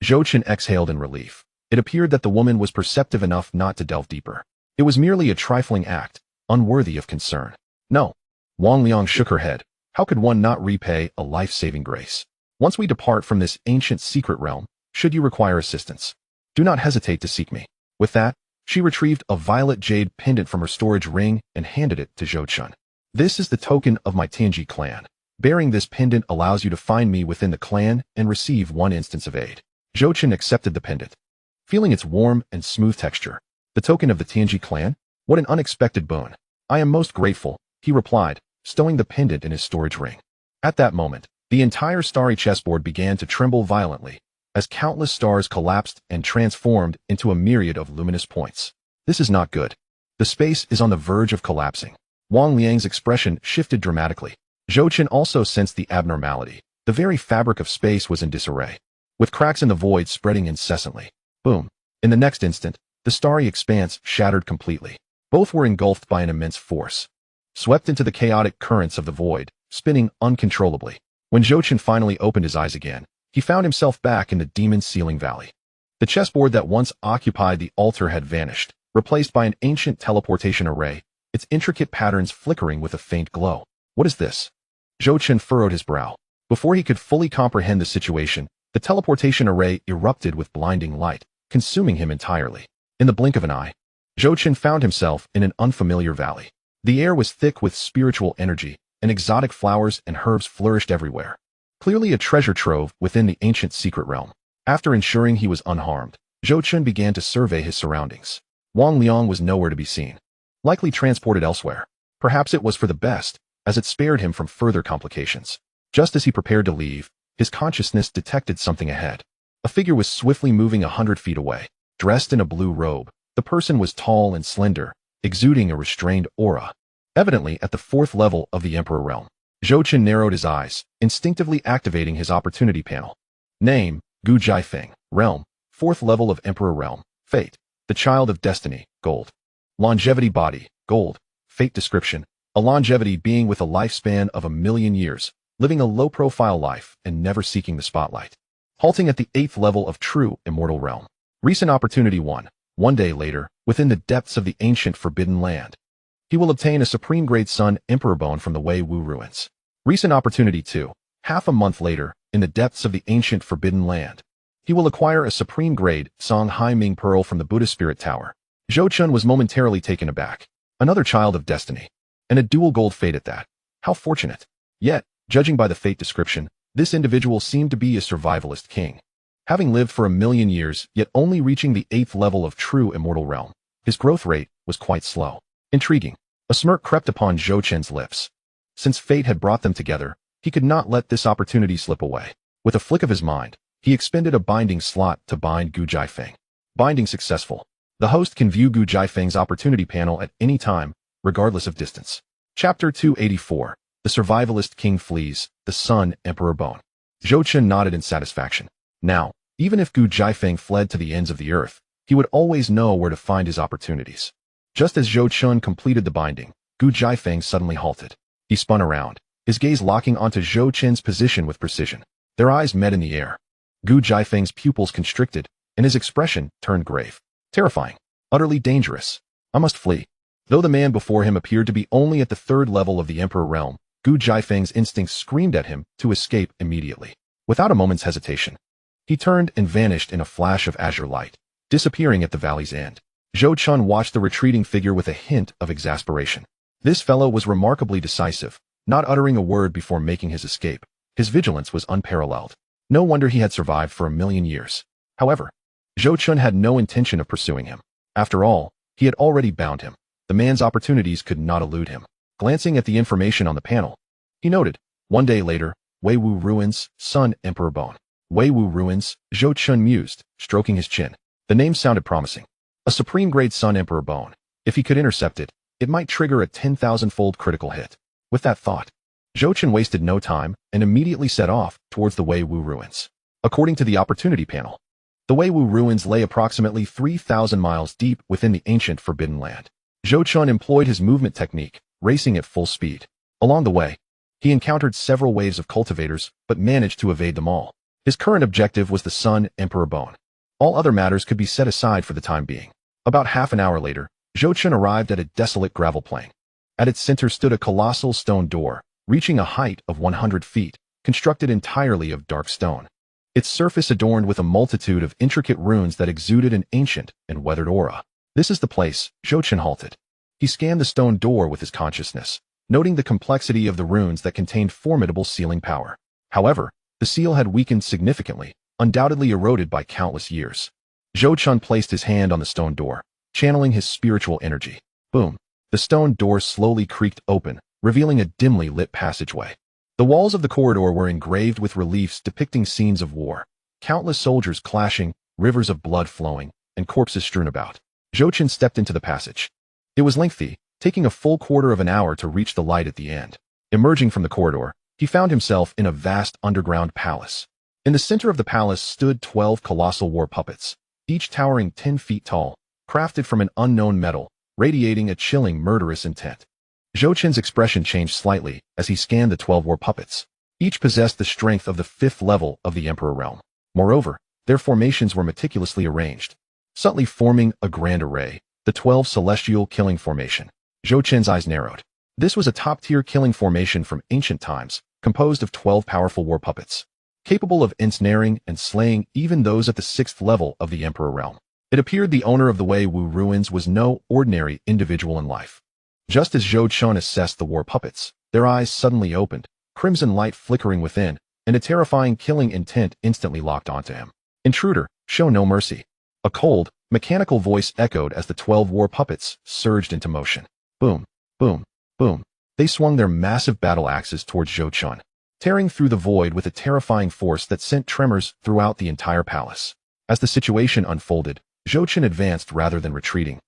Zhou Chen exhaled in relief. It appeared that the woman was perceptive enough not to delve deeper. It was merely a trifling act, unworthy of concern. "No." Wang Liang shook her head. "How could one not repay a life-saving grace? Once we depart from this ancient secret realm, should you require assistance, do not hesitate to seek me." With that, she retrieved a violet jade pendant from her storage ring and handed it to Zhou Chen. "This is the token of my Tianji clan. Bearing this pendant allows you to find me within the clan and receive 1 instance of aid. Zhou Chen accepted the pendant, feeling its warm and smooth texture. The token of the Tianji clan? What an unexpected boon. I am most grateful, he replied, stowing the pendant in his storage ring. At that moment, the entire starry chessboard began to tremble violently, as countless stars collapsed and transformed into a myriad of luminous points. This is not good. The space is on the verge of collapsing. Wang Liang's expression shifted dramatically. Zhou Chen also sensed the abnormality. The very fabric of space was in disarray, with cracks in the void spreading incessantly. Boom. In the next instant, the starry expanse shattered completely. Both were engulfed by an immense force, swept into the chaotic currents of the void, spinning uncontrollably. When Zhou Chen finally opened his eyes again, he found himself back in the Demon Ceiling Valley. The chessboard that once occupied the altar had vanished, replaced by an ancient teleportation array, its intricate patterns flickering with a faint glow. What is this? Zhou Chen furrowed his brow. Before he could fully comprehend the situation, the teleportation array erupted with blinding light, consuming him entirely. In the blink of an eye, Zhou Chen found himself in an unfamiliar valley. The air was thick with spiritual energy, and exotic flowers and herbs flourished everywhere. Clearly a treasure trove within the ancient secret realm. After ensuring he was unharmed, Zhou Chen began to survey his surroundings. Wang Liang was nowhere to be seen, likely transported elsewhere. Perhaps it was for the best, as it spared him from further complications. Just as he prepared to leave, his consciousness detected something ahead. A figure was swiftly moving 100 feet away. Dressed in a blue robe, the person was tall and slender, exuding a restrained aura. Evidently at the 4th level of the Emperor Realm. Zhou Chen narrowed his eyes, instinctively activating his opportunity panel. Name, Gu Jiafeng. Realm, 4th level of Emperor Realm. Fate, the Child of Destiny, Gold. Longevity body, Gold. Fate description, a longevity being with a lifespan of 1,000,000 years, living a low-profile life and never seeking the spotlight. Halting at the 8th level of True Immortal Realm. Recent opportunity 1. 1 day later, within the depths of the ancient Forbidden Land, he will obtain a Supreme Grade Sun Emperor Bone from the Wei Wu Ruins. Recent opportunity 2. Half a month later, in the depths of the ancient Forbidden Land, he will acquire a Supreme Grade Song Hai Ming Pearl from the Buddha Spirit Tower. Zhou Chen was momentarily taken aback. Another Child of Destiny. And a dual gold fate at that. How fortunate. Yet, judging by the fate description, this individual seemed to be a survivalist king. Having lived for 1,000,000 years, yet only reaching the 8th level of True Immortal Realm, his growth rate was quite slow. Intriguing. A smirk crept upon Zhou Chen's lips. Since fate had brought them together, he could not let this opportunity slip away. With a flick of his mind, he expended a binding slot to bind Gu Jiafeng. Binding successful. The host can view Gu Jiafeng's opportunity panel at any time, regardless of distance. Chapter 284. The Survivalist King Flees, the Sun Emperor Bone. Zhou Chen nodded in satisfaction. Now, even if Gu Jiafeng fled to the ends of the earth, he would always know where to find his opportunities. Just as Zhou Chen completed the binding, Gu Jiafeng suddenly halted. He spun around, his gaze locking onto Zhou Chen's position with precision. Their eyes met in the air. Gu Jiafeng's pupils constricted, and his expression turned grave. Terrifying. Utterly dangerous. I must flee. Though the man before him appeared to be only at the 3rd level of the Emperor Realm, Gu Jiafeng's instincts screamed at him to escape immediately. Without a moment's hesitation, he turned and vanished in a flash of azure light, disappearing at the valley's end. Zhou Chen watched the retreating figure with a hint of exasperation. This fellow was remarkably decisive, not uttering a word before making his escape. His vigilance was unparalleled. No wonder he had survived for 1,000,000 years. However, Zhou Chen had no intention of pursuing him. After all, he had already bound him. The man's opportunities could not elude him. Glancing at the information on the panel, he noted, 1 day later, Wei Wu Ruins, Sun Emperor Bone. Wei Wu Ruins, Zhou Chen mused, stroking his chin. The name sounded promising. A Supreme Grade Sun Emperor Bone. If he could intercept it, it might trigger a 10,000-fold critical hit. With that thought, Zhou Chen wasted no time and immediately set off towards the Wei Wu Ruins. According to the opportunity panel, the Wei Wu Ruins lay approximately 3,000 miles deep within the ancient Forbidden Land. Zhou Chen employed his movement technique, racing at full speed. Along the way, he encountered several waves of cultivators, but managed to evade them all. His current objective was the Sun Emperor Bone. All other matters could be set aside for the time being. About half an hour later, Zhou Chen arrived at a desolate gravel plain. At its center stood a colossal stone door, reaching a height of 100 feet, constructed entirely of dark stone. Its surface adorned with a multitude of intricate runes that exuded an ancient and weathered aura. This is the place. Zhou Chen halted. He scanned the stone door with his consciousness, noting the complexity of the runes that contained formidable sealing power. However, the seal had weakened significantly, undoubtedly eroded by countless years. Zhou Chun placed his hand on the stone door, channeling his spiritual energy. Boom! The stone door slowly creaked open, revealing a dimly lit passageway. The walls of the corridor were engraved with reliefs depicting scenes of war, countless soldiers clashing, rivers of blood flowing, and corpses strewn about. Zhou Chun stepped into the passage. It was lengthy, taking a full quarter of an hour to reach the light at the end. Emerging from the corridor, he found himself in a vast underground palace. In the center of the palace stood 12 colossal war puppets, each towering 10 feet tall, crafted from an unknown metal, radiating a chilling, murderous intent. Zhou Chun's expression changed slightly as he scanned the 12 war puppets. Each possessed the strength of the 5th level of the Emperor realm. Moreover, their formations were meticulously arranged, subtly forming a grand array, the 12 celestial killing formation. Zhou Chun's eyes narrowed. This was a top-tier killing formation from ancient times, composed of 12 powerful war puppets, capable of ensnaring and slaying even those at the 6th level of the Emperor realm. It appeared the owner of the Wei Wu ruins was no ordinary individual in life. Just as Zhou Chun assessed the war puppets, their eyes suddenly opened, crimson light flickering within, and a terrifying killing intent instantly locked onto him. Intruder, show no mercy. A cold, mechanical voice echoed as the 12 war puppets surged into motion. Boom, boom, boom. They swung their massive battle axes towards Zhou Chun, tearing through the void with a terrifying force that sent tremors throughout the entire palace. As the situation unfolded, Zhou Chun advanced rather than retreating,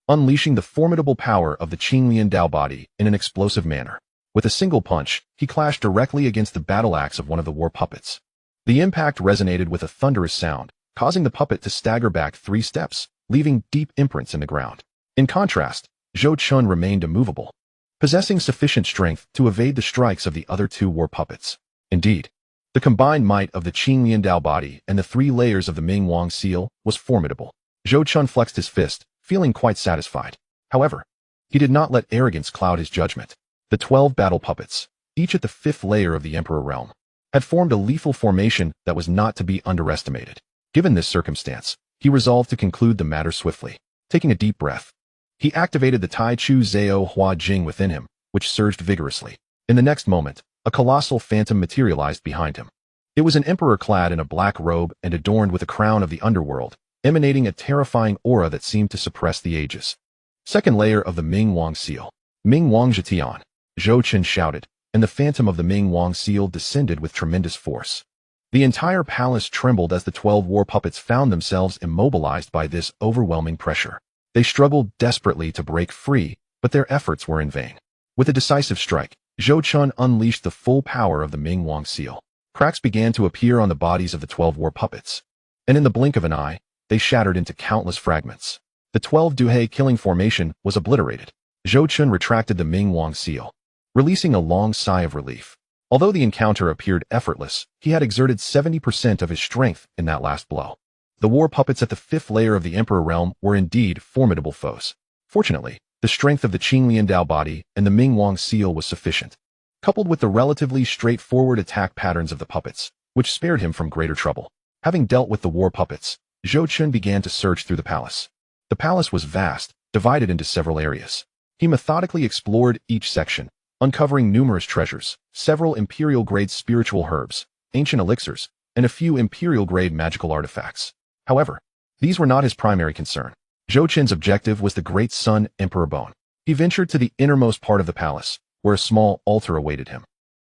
unleashing the formidable power of the Qinglian Dao body in an explosive manner. With a single punch, he clashed directly against the battle axe of one of the war puppets. The impact resonated with a thunderous sound, causing the puppet to stagger back 3 steps, leaving deep imprints in the ground. In contrast, Zhou Chun remained immovable, possessing sufficient strength to evade the strikes of the other 2 war puppets. Indeed, the combined might of the Qinglian Dao body and the 3 layers of the Ming Wang seal was formidable. Zhou Chun flexed his fist, feeling quite satisfied. However, he did not let arrogance cloud his judgment. The 12 battle puppets, each at the 5th layer of the Emperor realm, had formed a lethal formation that was not to be underestimated. Given this circumstance, he resolved to conclude the matter swiftly. Taking a deep breath, he activated the Tai Chu Zhao Hua Jing within him, which surged vigorously. In the next moment, a colossal phantom materialized behind him. It was an emperor clad in a black robe and adorned with a crown of the underworld, emanating a terrifying aura that seemed to suppress the ages. 2nd layer of the Ming Wang seal. Ming Wang Zhetian, Zhou Chun shouted, and the phantom of the Ming Wang seal descended with tremendous force. The entire palace trembled as the 12 war puppets found themselves immobilized by this overwhelming pressure. They struggled desperately to break free, but their efforts were in vain. With a decisive strike, Zhou Chun unleashed the full power of the Ming Wang seal. Cracks began to appear on the bodies of the 12 war puppets, and in the blink of an eye, they shattered into countless fragments. The 12 Duhei killing formation was obliterated. Zhou Chun retracted the Ming Wang seal, releasing a long sigh of relief. Although the encounter appeared effortless, he had exerted 70% of his strength in that last blow. The war puppets at the 5th layer of the Emperor realm were indeed formidable foes. Fortunately, the strength of the Qinglian Dao body and the Ming Wang seal was sufficient, coupled with the relatively straightforward attack patterns of the puppets, which spared him from greater trouble. Having dealt with the war puppets, Zhou Chun began to search through the palace. The palace was vast, divided into several areas. He methodically explored each section, uncovering numerous treasures, several imperial-grade spiritual herbs, ancient elixirs, and a few imperial-grade magical artifacts. However, these were not his primary concern. Zhou Chun's objective was the Great Sun Emperor Bone. He ventured to the innermost part of the palace, where a small altar awaited him.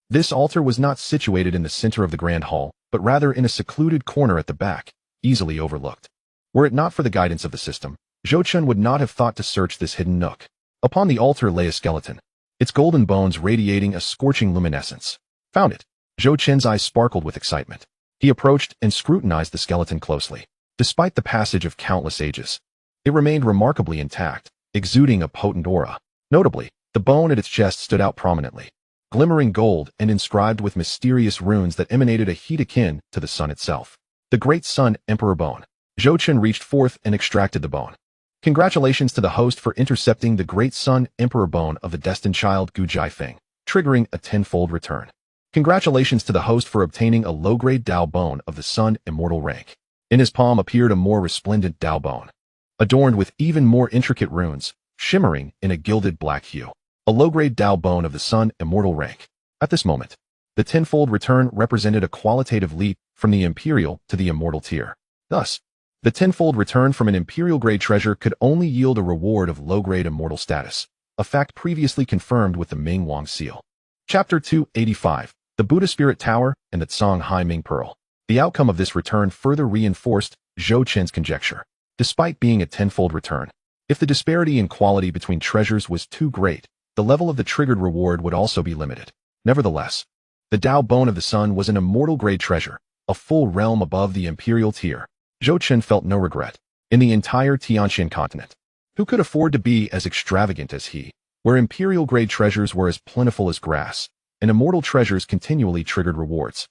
This altar was not situated in the center of the grand hall, but rather in a secluded corner at the back, easily overlooked. Were it not for the guidance of the system, Zhou Chun would not have thought to search this hidden nook. Upon the altar lay a skeleton, its golden bones radiating a scorching luminescence. Found it. Zhou Chun's eyes sparkled with excitement. He approached and scrutinized the skeleton closely. Despite the passage of countless ages, it remained remarkably intact, exuding a potent aura. Notably, the bone at its chest stood out prominently, glimmering gold and inscribed with mysterious runes that emanated a heat akin to the sun itself. The Great Sun Emperor Bone. Zhou Chun reached forth and extracted the bone. Congratulations to the host for intercepting the Great Sun Emperor Bone of the destined child Gu Jiafeng, triggering a tenfold return. Congratulations to the host for obtaining a low-grade Dao Bone of the Sun Immortal rank. In his palm appeared a more resplendent Dao Bone, adorned with even more intricate runes, shimmering in a gilded black hue. a low-grade Dao Bone of the Sun immortal rank. At this moment, the tenfold return represented a qualitative leap from the Imperial to the immortal tier. Thus, the tenfold return from an Imperial-grade treasure could only yield a reward of low-grade immortal status, a fact previously confirmed with the Ming Wang seal. Chapter 285, The Buddha Spirit Tower and the Tsang Hai Ming Pearl. The outcome of this return further reinforced Zhou Qin's conjecture. Despite being a tenfold return, if the disparity in quality between treasures was too great, the level of the triggered reward would also be limited. Nevertheless, the Dao Bone of the Sun was an immortal-grade treasure, a full realm above the Imperial tier. Zhou Qin felt no regret. In the entire Xianxia continent, who could afford to be as extravagant as he? Where Imperial-grade treasures were as plentiful as grass, and immortal treasures continually triggered rewards.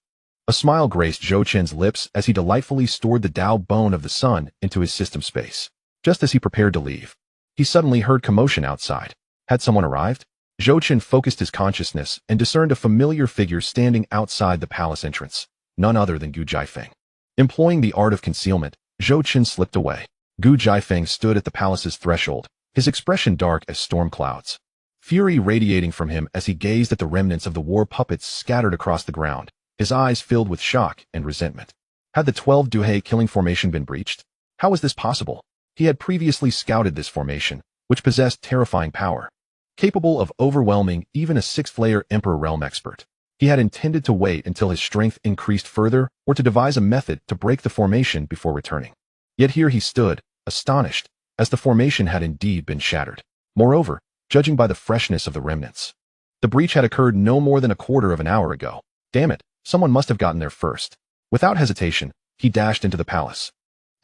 A smile graced Zhou Qin's lips as he delightfully stored the Dao Bone of the Sun into his system space. Just as he prepared to leave, he suddenly heard commotion outside. Had someone arrived? Zhou Qin focused his consciousness and discerned a familiar figure standing outside the palace entrance, none other than Gu Jiafeng. Employing the art of concealment, Zhou Qin slipped away. Gu Jiafeng stood at the palace's threshold, his expression dark as storm clouds. Fury radiating from him as he gazed at the remnants of the war puppets scattered across the ground, his eyes filled with shock and resentment. Had the 12 Duhe killing formation been breached? How was this possible? He had previously scouted this formation, which possessed terrifying power, capable of overwhelming even a 6th-layer Emperor Realm expert. He had intended to wait until his strength increased further or to devise a method to break the formation before returning. Yet here he stood, astonished, as the formation had indeed been shattered. Moreover, judging by the freshness of the remnants, the breach had occurred no more than a quarter of an hour ago. Damn it, someone must have gotten there first. Without hesitation, he dashed into the palace,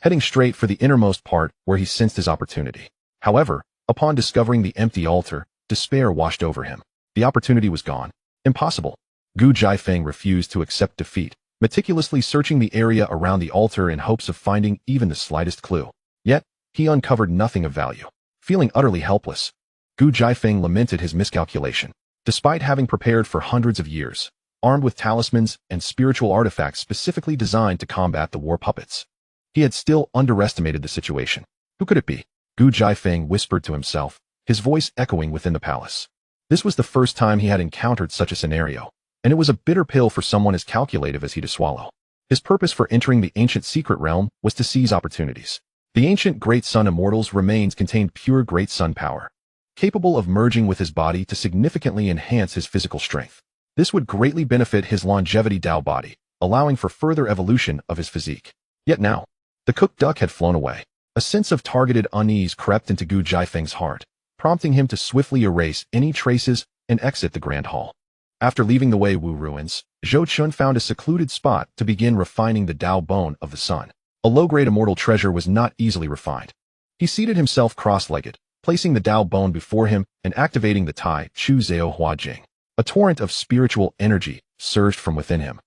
heading straight for the innermost part where he sensed his opportunity. However, upon discovering the empty altar, despair washed over him. The opportunity was gone. Impossible. Gu Jiafeng refused to accept defeat, meticulously searching the area around the altar in hopes of finding even the slightest clue. Yet, he uncovered nothing of value. Feeling utterly helpless, Gu Jiafeng lamented his miscalculation. Despite having prepared for hundreds of years, armed with talismans and spiritual artifacts specifically designed to combat the war puppets, he had still underestimated the situation. Who could it be? Gu Jiafeng whispered to himself, his voice echoing within the palace. This was the first time he had encountered such a scenario, and it was a bitter pill for someone as calculative as he to swallow. His purpose for entering the ancient secret realm was to seize opportunities. The ancient Great Sun Immortal's remains contained pure Great Sun power, capable of merging with his body to significantly enhance his physical strength. This would greatly benefit his longevity Dao body, allowing for further evolution of his physique. Yet now, the cooked duck had flown away. A sense of targeted unease crept into Gu Jiafeng's heart, prompting him to swiftly erase any traces and exit the Grand Hall. After leaving the Wei Wu ruins, Zhou Qin found a secluded spot to begin refining the Dao Bone of the Sun. A low-grade immortal treasure was not easily refined. He seated himself cross-legged, placing the Dao Bone before him and activating the Tai Chu Zhao Hua Jing. A torrent of spiritual energy surged from within him,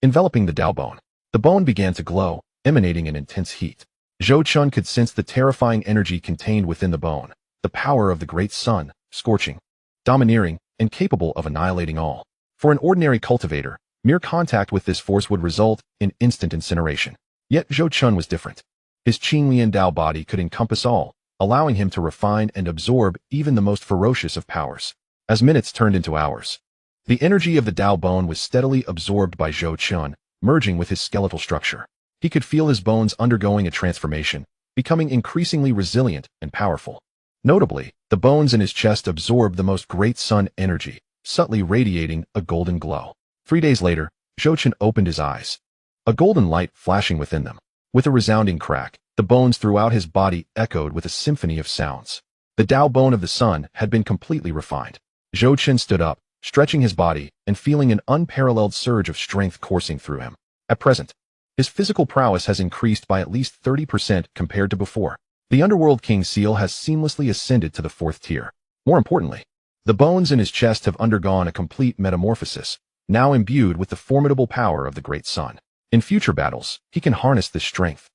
enveloping the Dao Bone. The bone began to glow, emanating an intense heat. Zhou Qin could sense the terrifying energy contained within the bone, the power of the Great Sun, scorching, domineering, and capable of annihilating all. For an ordinary cultivator, mere contact with this force would result in instant incineration. Yet Zhou Qin was different. His Qinglian Dao body could encompass all, allowing him to refine and absorb even the most ferocious of powers. As minutes turned into hours, the energy of the Dao Bone was steadily absorbed by Zhou Qin, merging with his skeletal structure. He could feel his bones undergoing a transformation, becoming increasingly resilient and powerful. Notably, the bones in his chest absorbed the most Great Sun energy, subtly radiating a golden glow. 3 days later, Zhou Qin opened his eyes, a golden light flashing within them. With a resounding crack, the bones throughout his body echoed with a symphony of sounds. The Dao Bone of the Sun had been completely refined. Zhou Qin stood up, stretching his body and feeling an unparalleled surge of strength coursing through him. At present, his physical prowess has increased by at least 30% compared to before. The Underworld King seal has seamlessly ascended to the 4th tier. More importantly, the bones in his chest have undergone a complete metamorphosis, now imbued with the formidable power of the Great Sun. In future battles, he can harness this strength,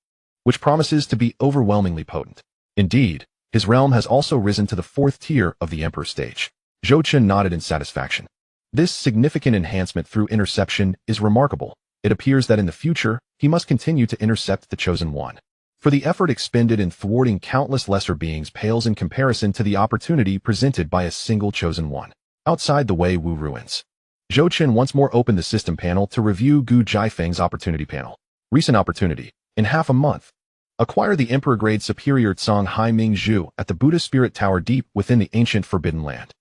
which promises to be overwhelmingly potent. Indeed, his realm has also risen to the 4th tier of the Emperor stage. Zhou Qin nodded in satisfaction. This significant enhancement through interception is remarkable. It appears that in the future, he must continue to intercept the Chosen One. for the effort expended in thwarting countless lesser beings pales in comparison to the opportunity presented by a single chosen one. Outside the Wei Wu ruins, Zhou Chen once more opened the system panel to review Gu Jiafeng's opportunity panel. Recent opportunity. In half a month. Acquire the Emperor-grade superior Tsang Hai Ming Zhu at the Buddha Spirit Tower deep within the ancient Forbidden Land.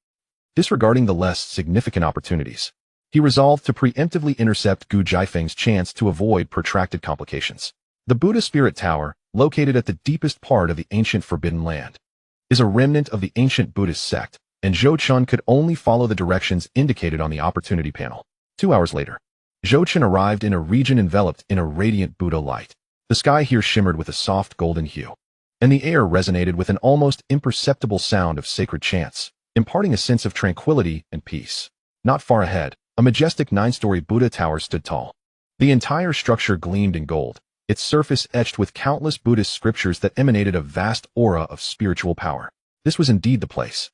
Disregarding the less significant opportunities, he resolved to preemptively intercept Gu Jiafeng's chance to avoid protracted complications. The Buddha Spirit Tower, located at the deepest part of the ancient Forbidden Land, is a remnant of the ancient Buddhist sect, and Zhou Chen could only follow the directions indicated on the opportunity panel. 2 hours later, Zhou Chen arrived in a region enveloped in a radiant Buddha light. The sky here shimmered with a soft golden hue, and the air resonated with an almost imperceptible sound of sacred chants, imparting a sense of tranquility and peace. Not far ahead, a majestic 9-story Buddha tower stood tall. The entire structure gleamed in gold, its surface etched with countless Buddhist scriptures that emanated a vast aura of spiritual power. This was indeed the place.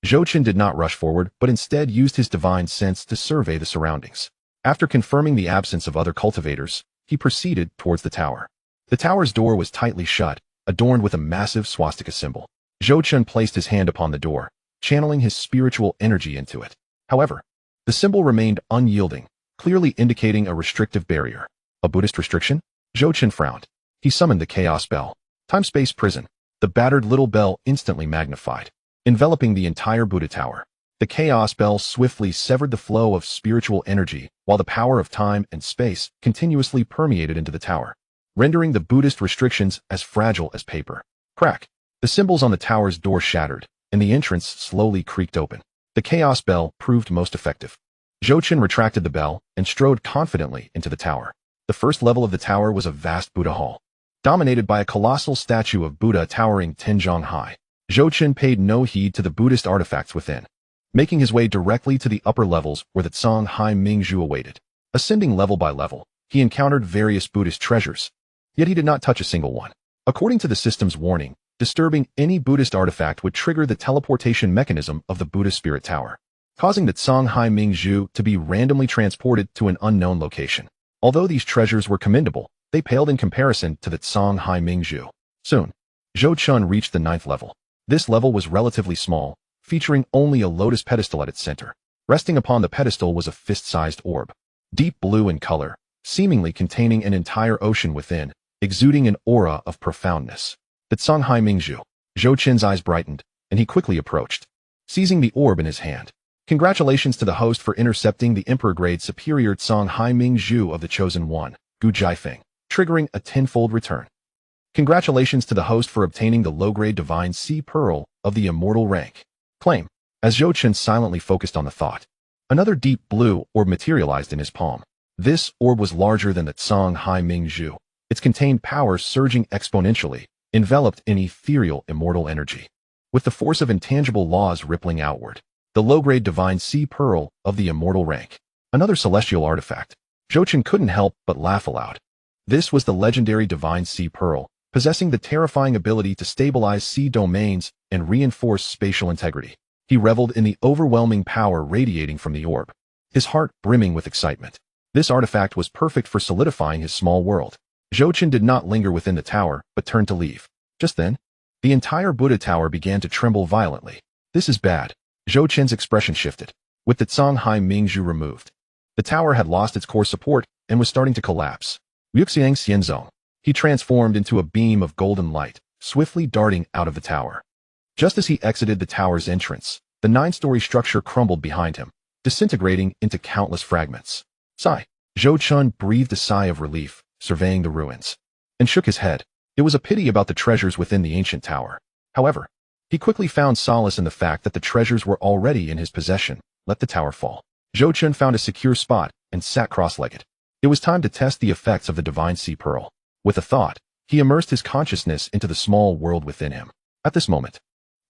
Zhou Chen did not rush forward, but instead used his divine sense to survey the surroundings. After confirming the absence of other cultivators, he proceeded towards the tower. The tower's door was tightly shut, adorned with a massive swastika symbol. Zhou Chen placed his hand upon the door, channeling his spiritual energy into it. However, the symbol remained unyielding, clearly indicating a restrictive barrier. A Buddhist restriction? Zhou Chen frowned. He summoned the chaos bell. Time-space prison. The battered little bell instantly magnified, enveloping the entire Buddha tower. The chaos bell swiftly severed the flow of spiritual energy, while the power of time and space continuously permeated into the tower, rendering the Buddhist restrictions as fragile as paper. Crack. The symbols on the tower's door shattered, and the entrance slowly creaked open. The chaos bell proved most effective. Zhou Chen retracted the bell and strode confidently into the tower. The first level of the tower was a vast Buddha hall, dominated by a colossal statue of Buddha towering 10 zhang high. Zhou Chen paid no heed to the Buddhist artifacts within, making his way directly to the upper levels where the Tsang Hai Ming Zhu awaited. Ascending level by level, he encountered various Buddhist treasures, yet he did not touch a single one. According to the system's warning, disturbing any Buddhist artifact would trigger the teleportation mechanism of the Buddha Spirit Tower, causing the Tsang Hai Ming Zhu to be randomly transported to an unknown location. Although these treasures were commendable, they paled in comparison to the Tsang Hai Ming Zhu. Soon, Zhou Chen reached the 9th level. This level was relatively small, featuring only a lotus pedestal at its center. Resting upon the pedestal was a fist-sized orb, deep blue in color, seemingly containing an entire ocean within, exuding an aura of profoundness. The Tsang Hai Ming Zhu. Zhou Chen's eyes brightened, and he quickly approached, seizing the orb in his hand. Congratulations to the host for intercepting the Emperor-grade superior Tsang Hai Ming Zhu of the Chosen One, Gu Jiafeng, triggering a tenfold return. Congratulations to the host for obtaining the low-grade Divine Sea Pearl of the Immortal rank. Claim. As Zhou Chen silently focused on the thought, another deep blue orb materialized in his palm. This orb was larger than the Tsang Hai Ming Zhu. It contained power surging exponentially, enveloped in ethereal immortal energy, with the force of intangible laws rippling outward. The low-grade Divine Sea Pearl of the Immortal rank. Another celestial artifact. Zhou Chen couldn't help but laugh aloud. This was the legendary Divine Sea Pearl, possessing the terrifying ability to stabilize sea domains and reinforce spatial integrity. He reveled in the overwhelming power radiating from the orb, his heart brimming with excitement. This artifact was perfect for solidifying his small world. Zhou Chen did not linger within the tower, but turned to leave. Just then, the entire Buddha tower began to tremble violently. This is bad. Zhou Chen's expression shifted. With the Tsang Hai Ming Zhu removed, the tower had lost its core support and was starting to collapse. Xianxia. He transformed into a beam of golden light, swiftly darting out of the tower. Just as he exited the tower's entrance, the 9-story structure crumbled behind him, disintegrating into countless fragments. Sigh. Zhou Chen breathed a sigh of relief, surveying the ruins, and shook his head. It was a pity about the treasures within the ancient tower. However, he quickly found solace in the fact that the treasures were already in his possession. Let the tower fall. Zhou Chen found a secure spot and sat cross-legged. It was time to test the effects of the Divine Sea Pearl. With a thought, he immersed his consciousness into the small world within him. At this moment,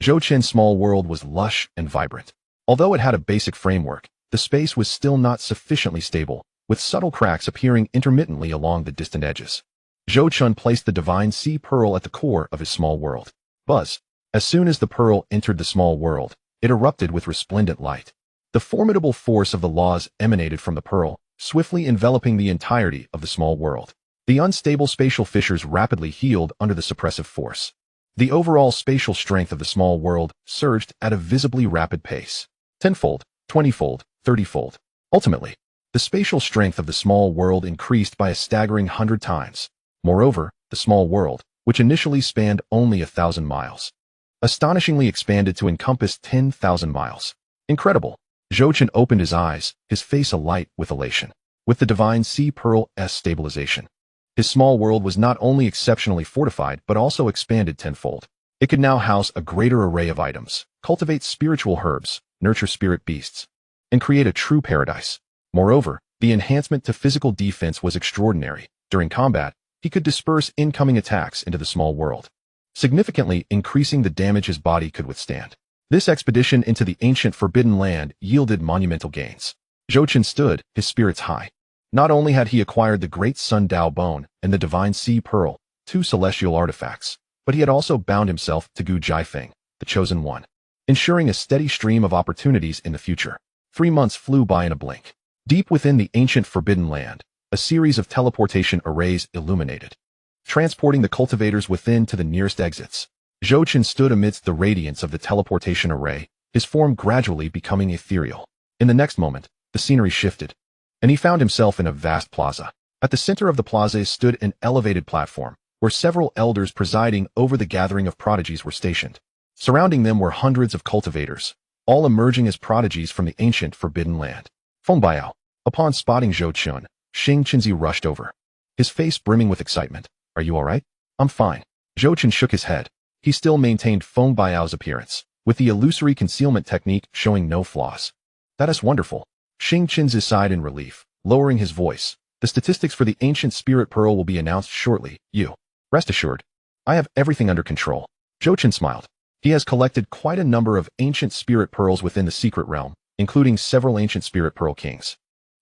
Zhou Chen's small world was lush and vibrant. Although it had a basic framework, the space was still not sufficiently stable, with subtle cracks appearing intermittently along the distant edges. Zhou Chen placed the Divine Sea Pearl at the core of his small world. Buzz. As soon as the pearl entered the small world, it erupted with resplendent light. The formidable force of the laws emanated from the pearl, swiftly enveloping the entirety of the small world. The unstable spatial fissures rapidly healed under the suppressive force. The overall spatial strength of the small world surged at a visibly rapid pace. 10-fold, 20-fold, 30-fold. Ultimately, the spatial strength of the small world increased by a staggering 100 times. Moreover, the small world, which initially spanned only 1,000 miles, astonishingly expanded to encompass 10,000 miles. Incredible. Zhou opened his eyes, his face alight with elation. With the divine Sea Pearl's stabilization, his small world was not only exceptionally fortified but also expanded tenfold. It could now house a greater array of items, cultivate spiritual herbs, nurture spirit beasts, and create a true paradise. Moreover, the enhancement to physical defense was extraordinary. During combat, he could disperse incoming attacks into the small world, significantly increasing the damage his body could withstand. This expedition into the ancient Forbidden Land yielded monumental gains. Zhou stood, his spirits high. Not only had he acquired the Great Sun Dao Bone and the Divine Sea Pearl, two celestial artifacts, but he had also bound himself to Gu Jiafeng, the Chosen One, ensuring a steady stream of opportunities in the future. 3 months flew by in a blink. Deep within the ancient Forbidden Land, a series of teleportation arrays illuminated, transporting the cultivators within to the nearest exits. Zhou stood amidst the radiance of the teleportation array, his form gradually becoming ethereal. In the next moment, the scenery shifted, and he found himself in a vast plaza. At the center of the plaza stood an elevated platform, where several elders presiding over the gathering of prodigies were stationed. Surrounding them were hundreds of cultivators, all emerging as prodigies from the ancient Forbidden Land. Feng Biao. Upon spotting Zhou, Xianxia rushed over, his face brimming with excitement. Are you all right? I'm fine. Zhou shook his head. He still maintained Feng Biao's appearance, with the illusory concealment technique showing no flaws. That is wonderful. Xianxia sighed in relief, lowering his voice. The statistics for the ancient spirit pearl will be announced shortly. You rest assured, I have everything under control. Zhou smiled. He has collected quite a number of ancient spirit pearls within the secret realm, including several ancient spirit pearl kings.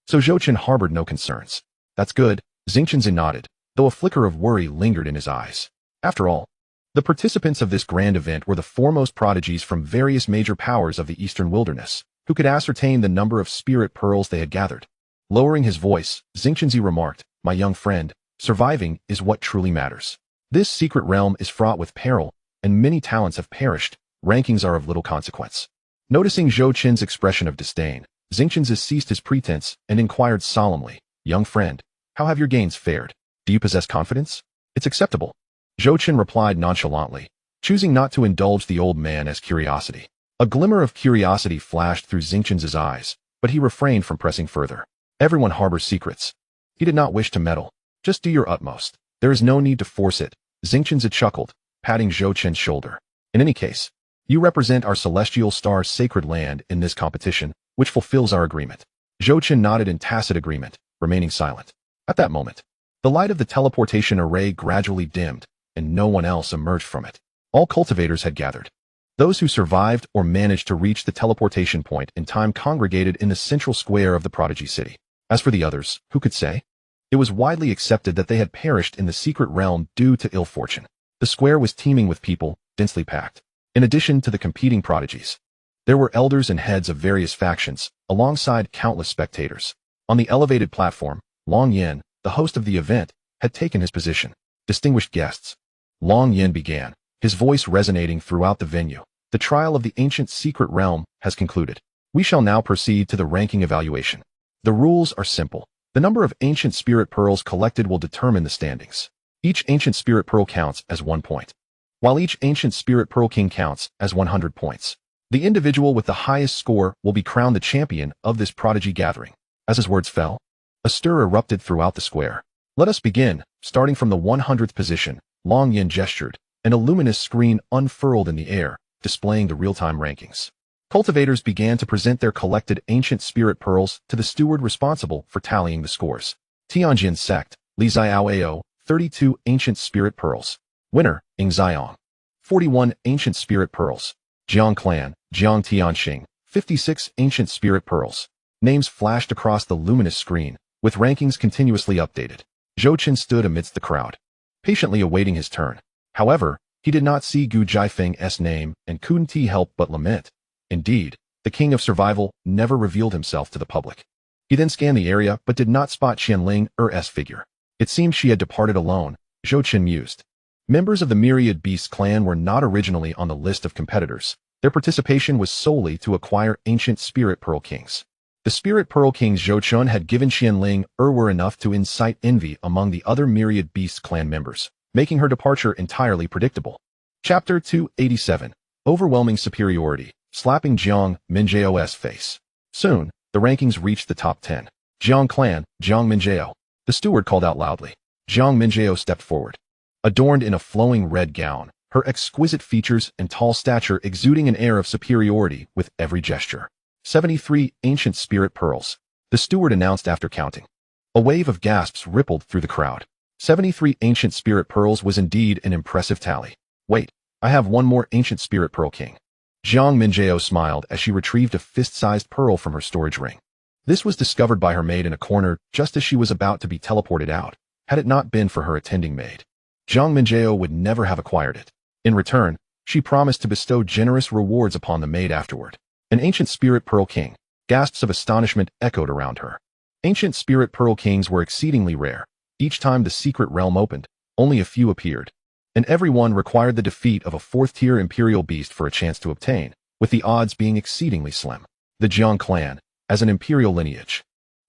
So Zhou harbored no concerns. That's good. Xianxia nodded, though a flicker of worry lingered in his eyes. After all, the participants of this grand event were the foremost prodigies from various major powers of the Eastern Wilderness, who could ascertain the number of spirit pearls they had gathered. Lowering his voice, Xianxia remarked, My young friend, surviving is what truly matters. This secret realm is fraught with peril, and many talents have perished. Rankings are of little consequence. Noticing Zhou expression of disdain, Xianxia ceased his pretense and inquired solemnly, Young friend, how have your gains fared? Do you possess confidence? It's acceptable. Zhou replied nonchalantly, choosing not to indulge the old man as curiosity. A glimmer of curiosity flashed through Xianxia's eyes, but he refrained from pressing further. Everyone harbors secrets. He did not wish to meddle. Just do your utmost. There is no need to force it. Xianxia chuckled, patting Zhou shoulder. In any case, you represent our celestial star's sacred land in this competition, which fulfills our agreement. Zhou nodded in tacit agreement, remaining silent. At that moment, the light of the teleportation array gradually dimmed, and no one else emerged from it. All cultivators had gathered. Those who survived or managed to reach the teleportation point in time congregated in the central square of the prodigy city. As for the others, who could say? It was widely accepted that they had perished in the secret realm due to ill fortune. The square was teeming with people, densely packed. In addition to the competing prodigies, there were elders and heads of various factions, alongside countless spectators. On the elevated platform, Long Yin, the host of the event, had taken his position. Distinguished guests. Long Yin began, his voice resonating throughout the venue. The trial of the ancient secret realm has concluded. We shall now proceed to the ranking evaluation. The rules are simple. The number of ancient spirit pearls collected will determine the standings. Each ancient spirit pearl counts as 1 point, while each ancient spirit pearl king counts as 100 points. The individual with the highest score will be crowned the champion of this prodigy gathering. As his words fell, a stir erupted throughout the square. Let us begin. Starting from the 100th position, Long Yin gestured, and a luminous screen unfurled in the air, displaying the real-time rankings. Cultivators began to present their collected ancient spirit pearls to the steward responsible for tallying the scores. Tianjin Sect, Li Xiaoao, 32 ancient spirit pearls. Winner, Ing Xiong. 41 ancient spirit pearls. Jiang Clan, Jiang Tianxing, 56 ancient spirit pearls. Names flashed across the luminous screen, with rankings continuously updated. Zhou stood amidst the crowd, patiently awaiting his turn. However, he did not see Gu Jiafeng's name and couldn't help but lament. Indeed, the king of survival never revealed himself to the public. He then scanned the area but did not spot Qianling's figure. It seemed she had departed alone, Zhou Qin mused. Members of the Myriad Beasts clan were not originally on the list of competitors. Their participation was solely to acquire ancient Spirit Pearl Kings. The Spirit Pearl Kings Zhou Qin had given Xianling were enough to incite envy among the other Myriad Beasts clan members, making her departure entirely predictable. Chapter 287. Overwhelming Superiority, slapping Jiang Minjiao's face. Soon, the rankings reached the top 10. Jiang Clan, Jiang Minjiao. The steward called out loudly. Jiang Minjiao stepped forward. Adorned in a flowing red gown, her exquisite features and tall stature exuding an air of superiority with every gesture. 73 ancient spirit pearls, the steward announced after counting. A wave of gasps rippled through the crowd. 73 ancient spirit pearls was indeed an impressive tally. Wait, I have one more ancient spirit pearl king. Jiang Minjiao smiled as she retrieved a fist-sized pearl from her storage ring. This was discovered by her maid in a corner just as she was about to be teleported out, had it not been for her attending maid. Jiang Minjiao would never have acquired it. In return, she promised to bestow generous rewards upon the maid afterward. An ancient spirit pearl king. Gasps of astonishment echoed around her. Ancient spirit pearl kings were exceedingly rare. Each time the secret realm opened, only a few appeared. And every one required the defeat of a fourth-tier imperial beast for a chance to obtain, with the odds being exceedingly slim. The Jiang clan, as an imperial lineage,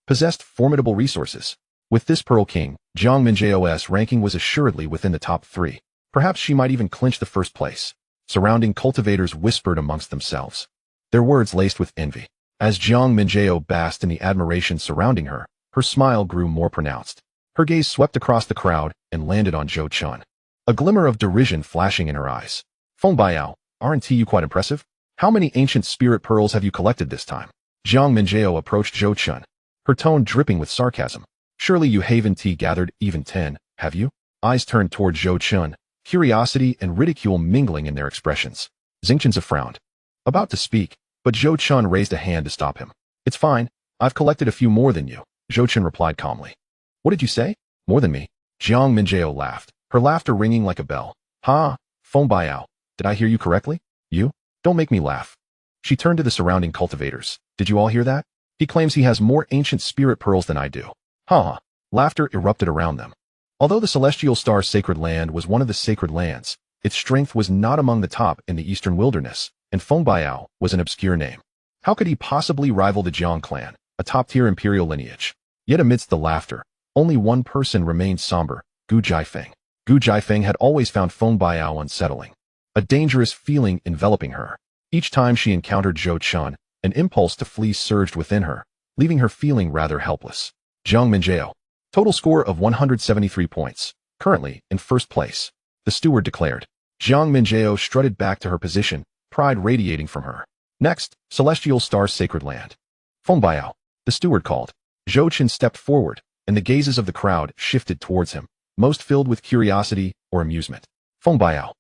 possessed formidable resources. With this Pearl King, Jiang Minjiao's ranking was assuredly within the top 3. Perhaps she might even clinch the first place. Surrounding cultivators whispered amongst themselves, their words laced with envy. As Jiang Minjiao basked in the admiration surrounding her, her smile grew more pronounced. Her gaze swept across the crowd and landed on Zhou Qin. A glimmer of derision flashing in her eyes. Feng Baiao, aren't you quite impressive? How many ancient spirit pearls have you collected this time? Jiang Minjiao approached Zhou Qin, her tone dripping with sarcasm. Surely you haven't gathered even 10, have you? Eyes turned toward Zhou Qin, curiosity and ridicule mingling in their expressions. Xianxia frowned. About to speak, but Zhou Qin raised a hand to stop him. It's fine, I've collected a few more than you, Zhou Qin replied calmly. What did you say? More than me? Jiang Minjiao laughed, her laughter ringing like a bell. Ha, Feng Baiao, did I hear you correctly? You? Don't make me laugh. She turned to the surrounding cultivators. Did you all hear that? He claims he has more ancient spirit pearls than I do. Ha! Laughter erupted around them. Although the Celestial Star Sacred Land was one of the sacred lands, its strength was not among the top in the eastern wilderness, and Feng Baiao was an obscure name. How could he possibly rival the Jiang clan, a top-tier imperial lineage? Yet amidst the laughter, only one person remained somber, Gu Jiafeng. Gu Jiafeng had always found Feng Baiao unsettling. A dangerous feeling enveloping her. Each time she encountered Zhou Qin, an impulse to flee surged within her, leaving her feeling rather helpless. Jiang Minjiao. Total score of 173 points. Currently in first place. The steward declared. Jiang Minjiao strutted back to her position, pride radiating from her. Next, Celestial Star Sacred Land. Feng Baiao. The steward called. Zhou Qin stepped forward, and the gazes of the crowd shifted towards him, most filled with curiosity or amusement. Feng Baiao.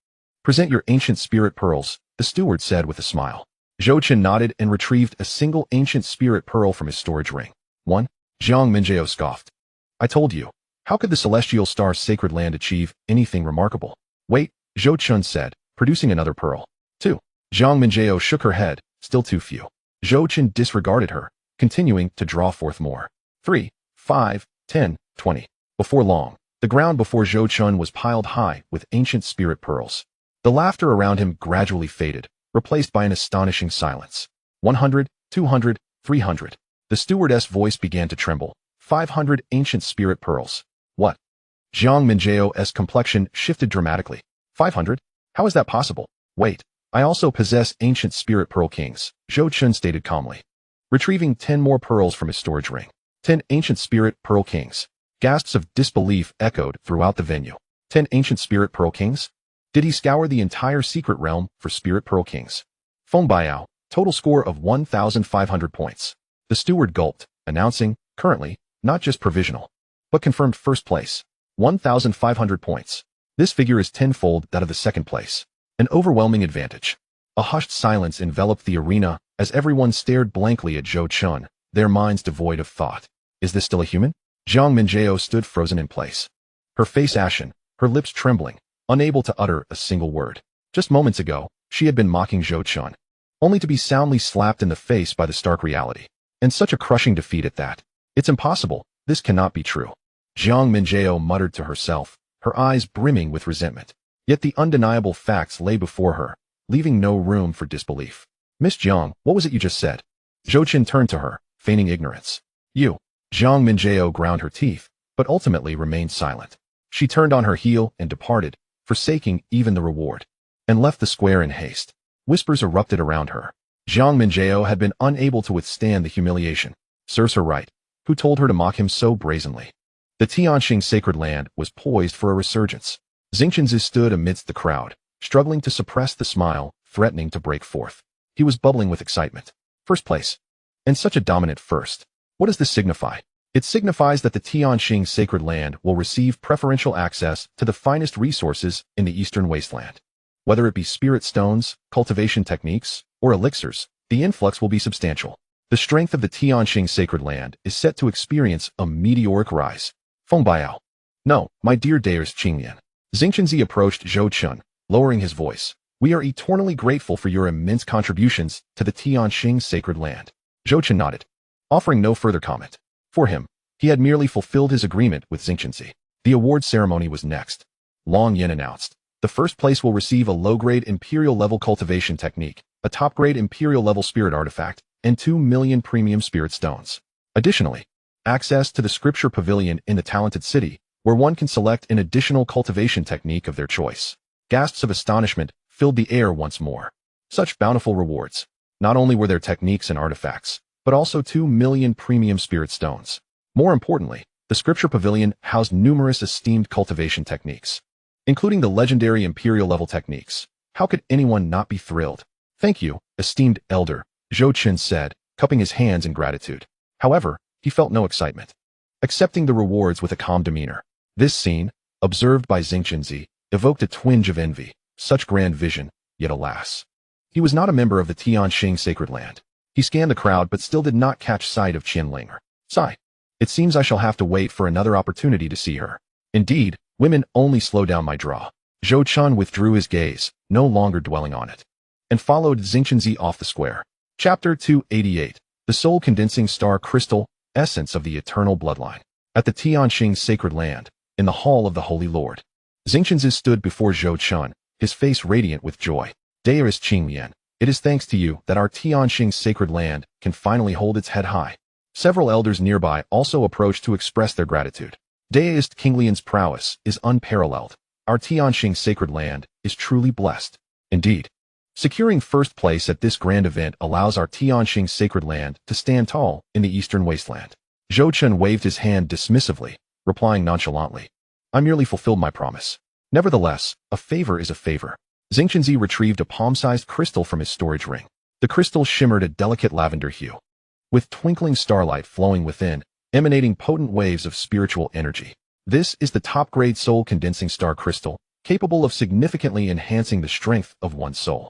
Present your ancient spirit pearls, the steward said with a smile. Zhou Qin nodded and retrieved a single ancient spirit pearl from his storage ring. 1. Jiang Minjiao scoffed. I told you. How could the Celestial Star Sacred Land achieve anything remarkable? Wait, Zhou Qin said, producing another pearl. 2. Jiang Minjiao shook her head, still too few. Zhou Qin disregarded her, continuing to draw forth more. 3, 5, 10, 20. Before long, the ground before Zhou Qin was piled high with ancient spirit pearls. The laughter around him gradually faded, replaced by an astonishing silence. 100, 200, 300. The stewardess' voice began to tremble. 500 ancient spirit pearls. What? Jiang Minjiao's complexion shifted dramatically. 500? How is that possible? Wait, I also possess ancient spirit pearl kings, Zhou Qin stated calmly. Retrieving 10 more pearls from his storage ring. 10 ancient spirit pearl kings. Gasps of disbelief echoed throughout the venue. 10 ancient spirit pearl kings? Did he scour the entire secret realm for spirit pearl kings? Feng Baiao, total score of 1,500 points. The steward gulped, announcing, currently, not just provisional, but confirmed first place. 1,500 points. This figure is tenfold that of the second place. An overwhelming advantage. A hushed silence enveloped the arena as everyone stared blankly at Zhou Qin, their minds devoid of thought. Is this still a human? Jiang Minjiao stood frozen in place. Her face ashen, her lips trembling, unable to utter a single word. Just moments ago, she had been mocking Zhou Qin, only to be soundly slapped in the face by the stark reality. And such a crushing defeat at that. It's impossible, this cannot be true. Jiang Minjiao muttered to herself, her eyes brimming with resentment. Yet the undeniable facts lay before her, leaving no room for disbelief. Miss Jiang, what was it you just said? Zhou Qin turned to her, feigning ignorance. You. Jiang Minjiao ground her teeth, but ultimately remained silent. She turned on her heel and departed, forsaking even the reward, and left the square in haste. Whispers erupted around her. Jiang Minjiao had been unable to withstand the humiliation. Serves her right. Who told her to mock him so brazenly? The Tianxing sacred land was poised for a resurgence. Xianxia stood amidst the crowd, struggling to suppress the smile, threatening to break forth. He was bubbling with excitement. First place. And such a dominant first. What does this signify? It signifies that the Tianxing sacred land will receive preferential access to the finest resources in the eastern wasteland. Whether it be spirit stones, cultivation techniques, or elixirs, the influx will be substantial. The strength of the Tianxing sacred land is set to experience a meteoric rise. Feng Biao. No, my dear dearest Qingyan. Xianxia approached Zhou Chun, lowering his voice. We are eternally grateful for your immense contributions to the Tianxing sacred land. Zhou Chun nodded, offering no further comment. For him, he had merely fulfilled his agreement with Xianxia. The award ceremony was next. Long Yin announced, the first place will receive a low-grade Imperial-level cultivation technique, a top-grade Imperial-level spirit artifact, and 2 million premium spirit stones. Additionally, access to the Scripture Pavilion in the Talented City, where one can select an additional cultivation technique of their choice. Gasps of astonishment filled the air once more. Such bountiful rewards. Not only were there techniques and artifacts, but also 2 million premium spirit stones. More importantly, the Scripture Pavilion housed numerous esteemed cultivation techniques, including the legendary Imperial-level techniques. How could anyone not be thrilled? Thank you, esteemed elder, Zhou Qin said, cupping his hands in gratitude. However, he felt no excitement, accepting the rewards with a calm demeanor. This scene, observed by Xianxia, evoked a twinge of envy. Such grand vision, yet alas. He was not a member of the Tianxing sacred land. He scanned the crowd but still did not catch sight of Qianlinger. Sigh. It seems I shall have to wait for another opportunity to see her. Indeed, women only slow down my draw. Zhou Chun withdrew his gaze, no longer dwelling on it, and followed Xianxia off the square. Chapter 288. The Soul Condensing Star Crystal, Essence of the Eternal Bloodline. At the Tianxing sacred land, in the Hall of the Holy Lord, Xianxia stood before Zhou Chun, his face radiant with joy. Dearest Qingyan, it is thanks to you that our Tianxing sacred land can finally hold its head high. Several elders nearby also approached to express their gratitude. Deist Qinglian's prowess is unparalleled. Our Tianxing sacred land is truly blessed. Indeed, securing first place at this grand event allows our Tianxing sacred land to stand tall in the eastern wasteland. Zhou Chun waved his hand dismissively, replying nonchalantly, I merely fulfilled my promise. Nevertheless, a favor is a favor. Xianxia retrieved a palm-sized crystal from his storage ring. The crystal shimmered a delicate lavender hue, with twinkling starlight flowing within, emanating potent waves of spiritual energy. This is the top-grade soul condensing star crystal, capable of significantly enhancing the strength of one's soul.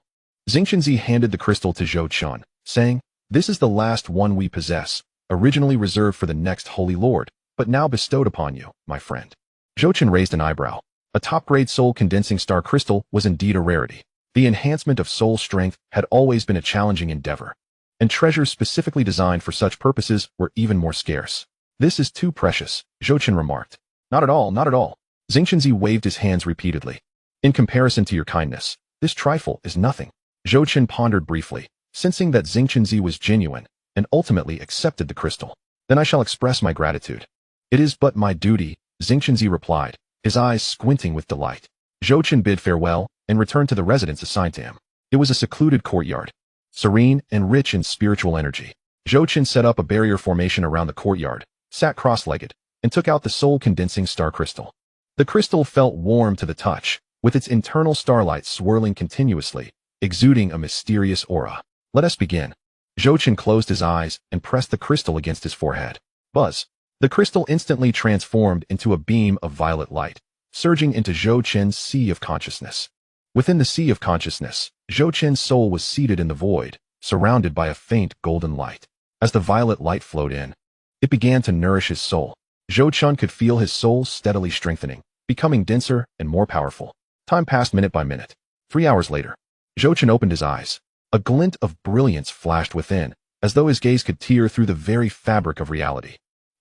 Xianxia handed the crystal to Zhou Chun, saying, This is the last one we possess, originally reserved for the next Holy Lord, but now bestowed upon you, my friend. Zhou Chun raised an eyebrow. A top-grade soul condensing star crystal was indeed a rarity. The enhancement of soul strength had always been a challenging endeavor, and treasures specifically designed for such purposes were even more scarce. This is too precious, Zhou Chun remarked. Not at all, not at all. Xianxia waved his hands repeatedly. In comparison to your kindness, this trifle is nothing. Zhou Chun pondered briefly, sensing that Xianxia was genuine, and ultimately accepted the crystal. Then I shall express my gratitude. It is but my duty, Xianxia replied, his eyes squinting with delight. Zhou Chun bid farewell and returned to the residence assigned to him. It was a secluded courtyard, serene and rich in spiritual energy. Zhou Chun set up a barrier formation around the courtyard, sat cross-legged, and took out the soul-condensing star crystal. The crystal felt warm to the touch, with its internal starlight swirling continuously, exuding a mysterious aura. Let us begin. Zhou Chun closed his eyes and pressed the crystal against his forehead. Buzz. The crystal instantly transformed into a beam of violet light, surging into Zhou Chun's sea of consciousness. Within the sea of consciousness, Zhou Chun's soul was seated in the void, surrounded by a faint golden light. As the violet light flowed in, it began to nourish his soul. Zhou Chun could feel his soul steadily strengthening, becoming denser and more powerful. Time passed minute by minute. 3 hours later, Zhou Chun opened his eyes. A glint of brilliance flashed within, as though his gaze could tear through the very fabric of reality.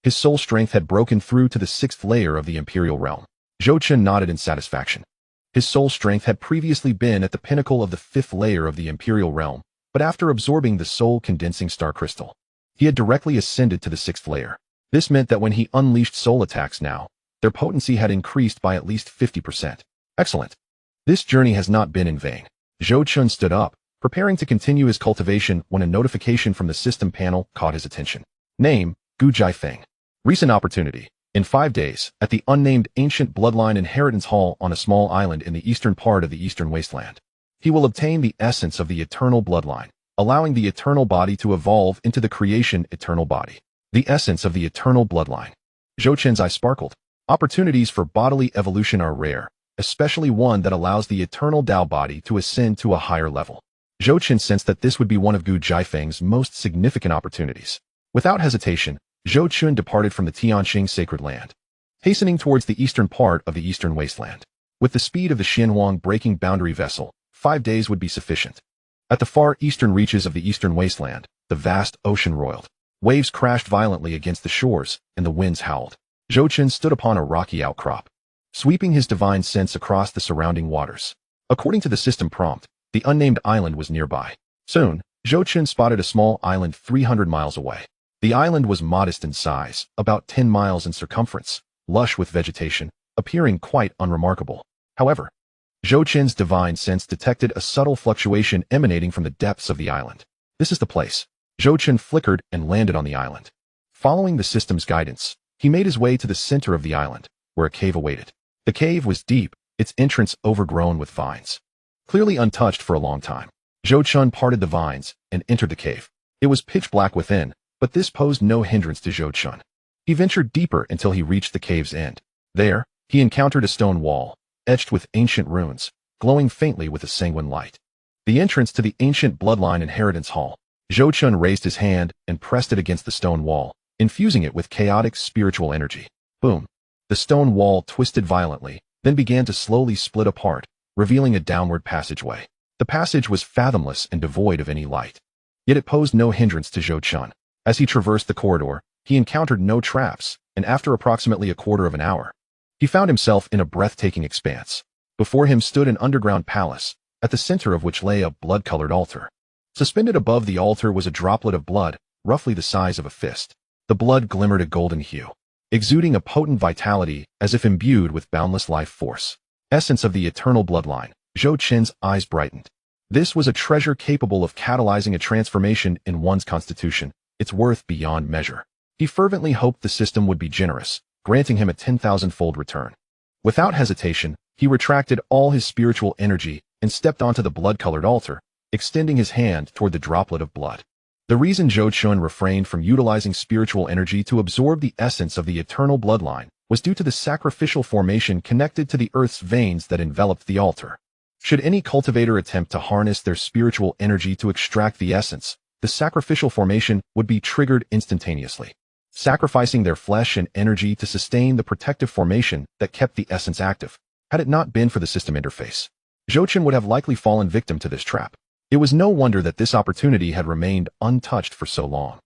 His soul strength had broken through to the 6th layer of the Imperial Realm. Zhou Chen nodded in satisfaction. His soul strength had previously been at the pinnacle of the 5th layer of the Imperial Realm, but after absorbing the soul condensing star crystal, he had directly ascended to the 6th layer. This meant that when he unleashed soul attacks now, their potency had increased by at least 50%. Excellent. This journey has not been in vain. Zhou Chen stood up, preparing to continue his cultivation when a notification from the system panel caught his attention. Name, Gu Jiafeng. Recent opportunity. In 5 days, at the unnamed ancient bloodline inheritance hall on a small island in the eastern part of the eastern wasteland, he will obtain the essence of the eternal bloodline, allowing the eternal body to evolve into the creation eternal body. The essence of the eternal bloodline. Zhou Chen's eye sparkled. Opportunities for bodily evolution are rare, especially one that allows the eternal Tao body to ascend to a higher level. Zhou Chen sensed that this would be one of Gu Jiafeng's most significant opportunities. Without hesitation, Zhou Chen departed from the Tianxing sacred land, hastening towards the eastern part of the eastern wasteland. With the speed of the Xianhuang breaking boundary vessel, 5 days would be sufficient. At the far eastern reaches of the eastern wasteland, the vast ocean roiled. Waves crashed violently against the shores, and the winds howled. Zhou Chen stood upon a rocky outcrop, sweeping his divine sense across the surrounding waters. According to the system prompt, the unnamed island was nearby. Soon, Zhou Chen spotted a small island 300 miles away. The island was modest in size, about 10 miles in circumference, lush with vegetation, appearing quite unremarkable. However, Zhou Chen's divine sense detected a subtle fluctuation emanating from the depths of the island. This is the place. Zhou Chen flickered and landed on the island. Following the system's guidance, he made his way to the center of the island, where a cave awaited. The cave was deep, its entrance overgrown with vines. Clearly untouched for a long time, Zhou Chen parted the vines and entered the cave. It was pitch black within, but this posed no hindrance to Zhou Chen. He ventured deeper until he reached the cave's end. There, he encountered a stone wall, etched with ancient runes, glowing faintly with a sanguine light. The entrance to the ancient bloodline inheritance hall. Zhou Chen raised his hand and pressed it against the stone wall, infusing it with chaotic spiritual energy. Boom! The stone wall twisted violently, then began to slowly split apart, revealing a downward passageway. The passage was fathomless and devoid of any light. Yet it posed no hindrance to Zhou Chen. As he traversed the corridor, he encountered no traps, and after approximately a quarter of an hour, he found himself in a breathtaking expanse. Before him stood an underground palace, at the center of which lay a blood-colored altar. Suspended above the altar was a droplet of blood, roughly the size of a fist. The blood glimmered a golden hue, exuding a potent vitality as if imbued with boundless life force. Essence of the eternal bloodline. Zhou Chen's eyes brightened. This was a treasure capable of catalyzing a transformation in one's constitution, its worth beyond measure. He fervently hoped the system would be generous, granting him a 10,000-fold return. Without hesitation, he retracted all his spiritual energy and stepped onto the blood-colored altar, extending his hand toward the droplet of blood. The reason Zhou Chen refrained from utilizing spiritual energy to absorb the essence of the eternal bloodline was due to the sacrificial formation connected to the earth's veins that enveloped the altar. Should any cultivator attempt to harness their spiritual energy to extract the essence, the sacrificial formation would be triggered instantaneously, sacrificing their flesh and energy to sustain the protective formation that kept the essence active. Had it not been for the system interface, Zhou Chen would have likely fallen victim to this trap. It was no wonder that this opportunity had remained untouched for so long.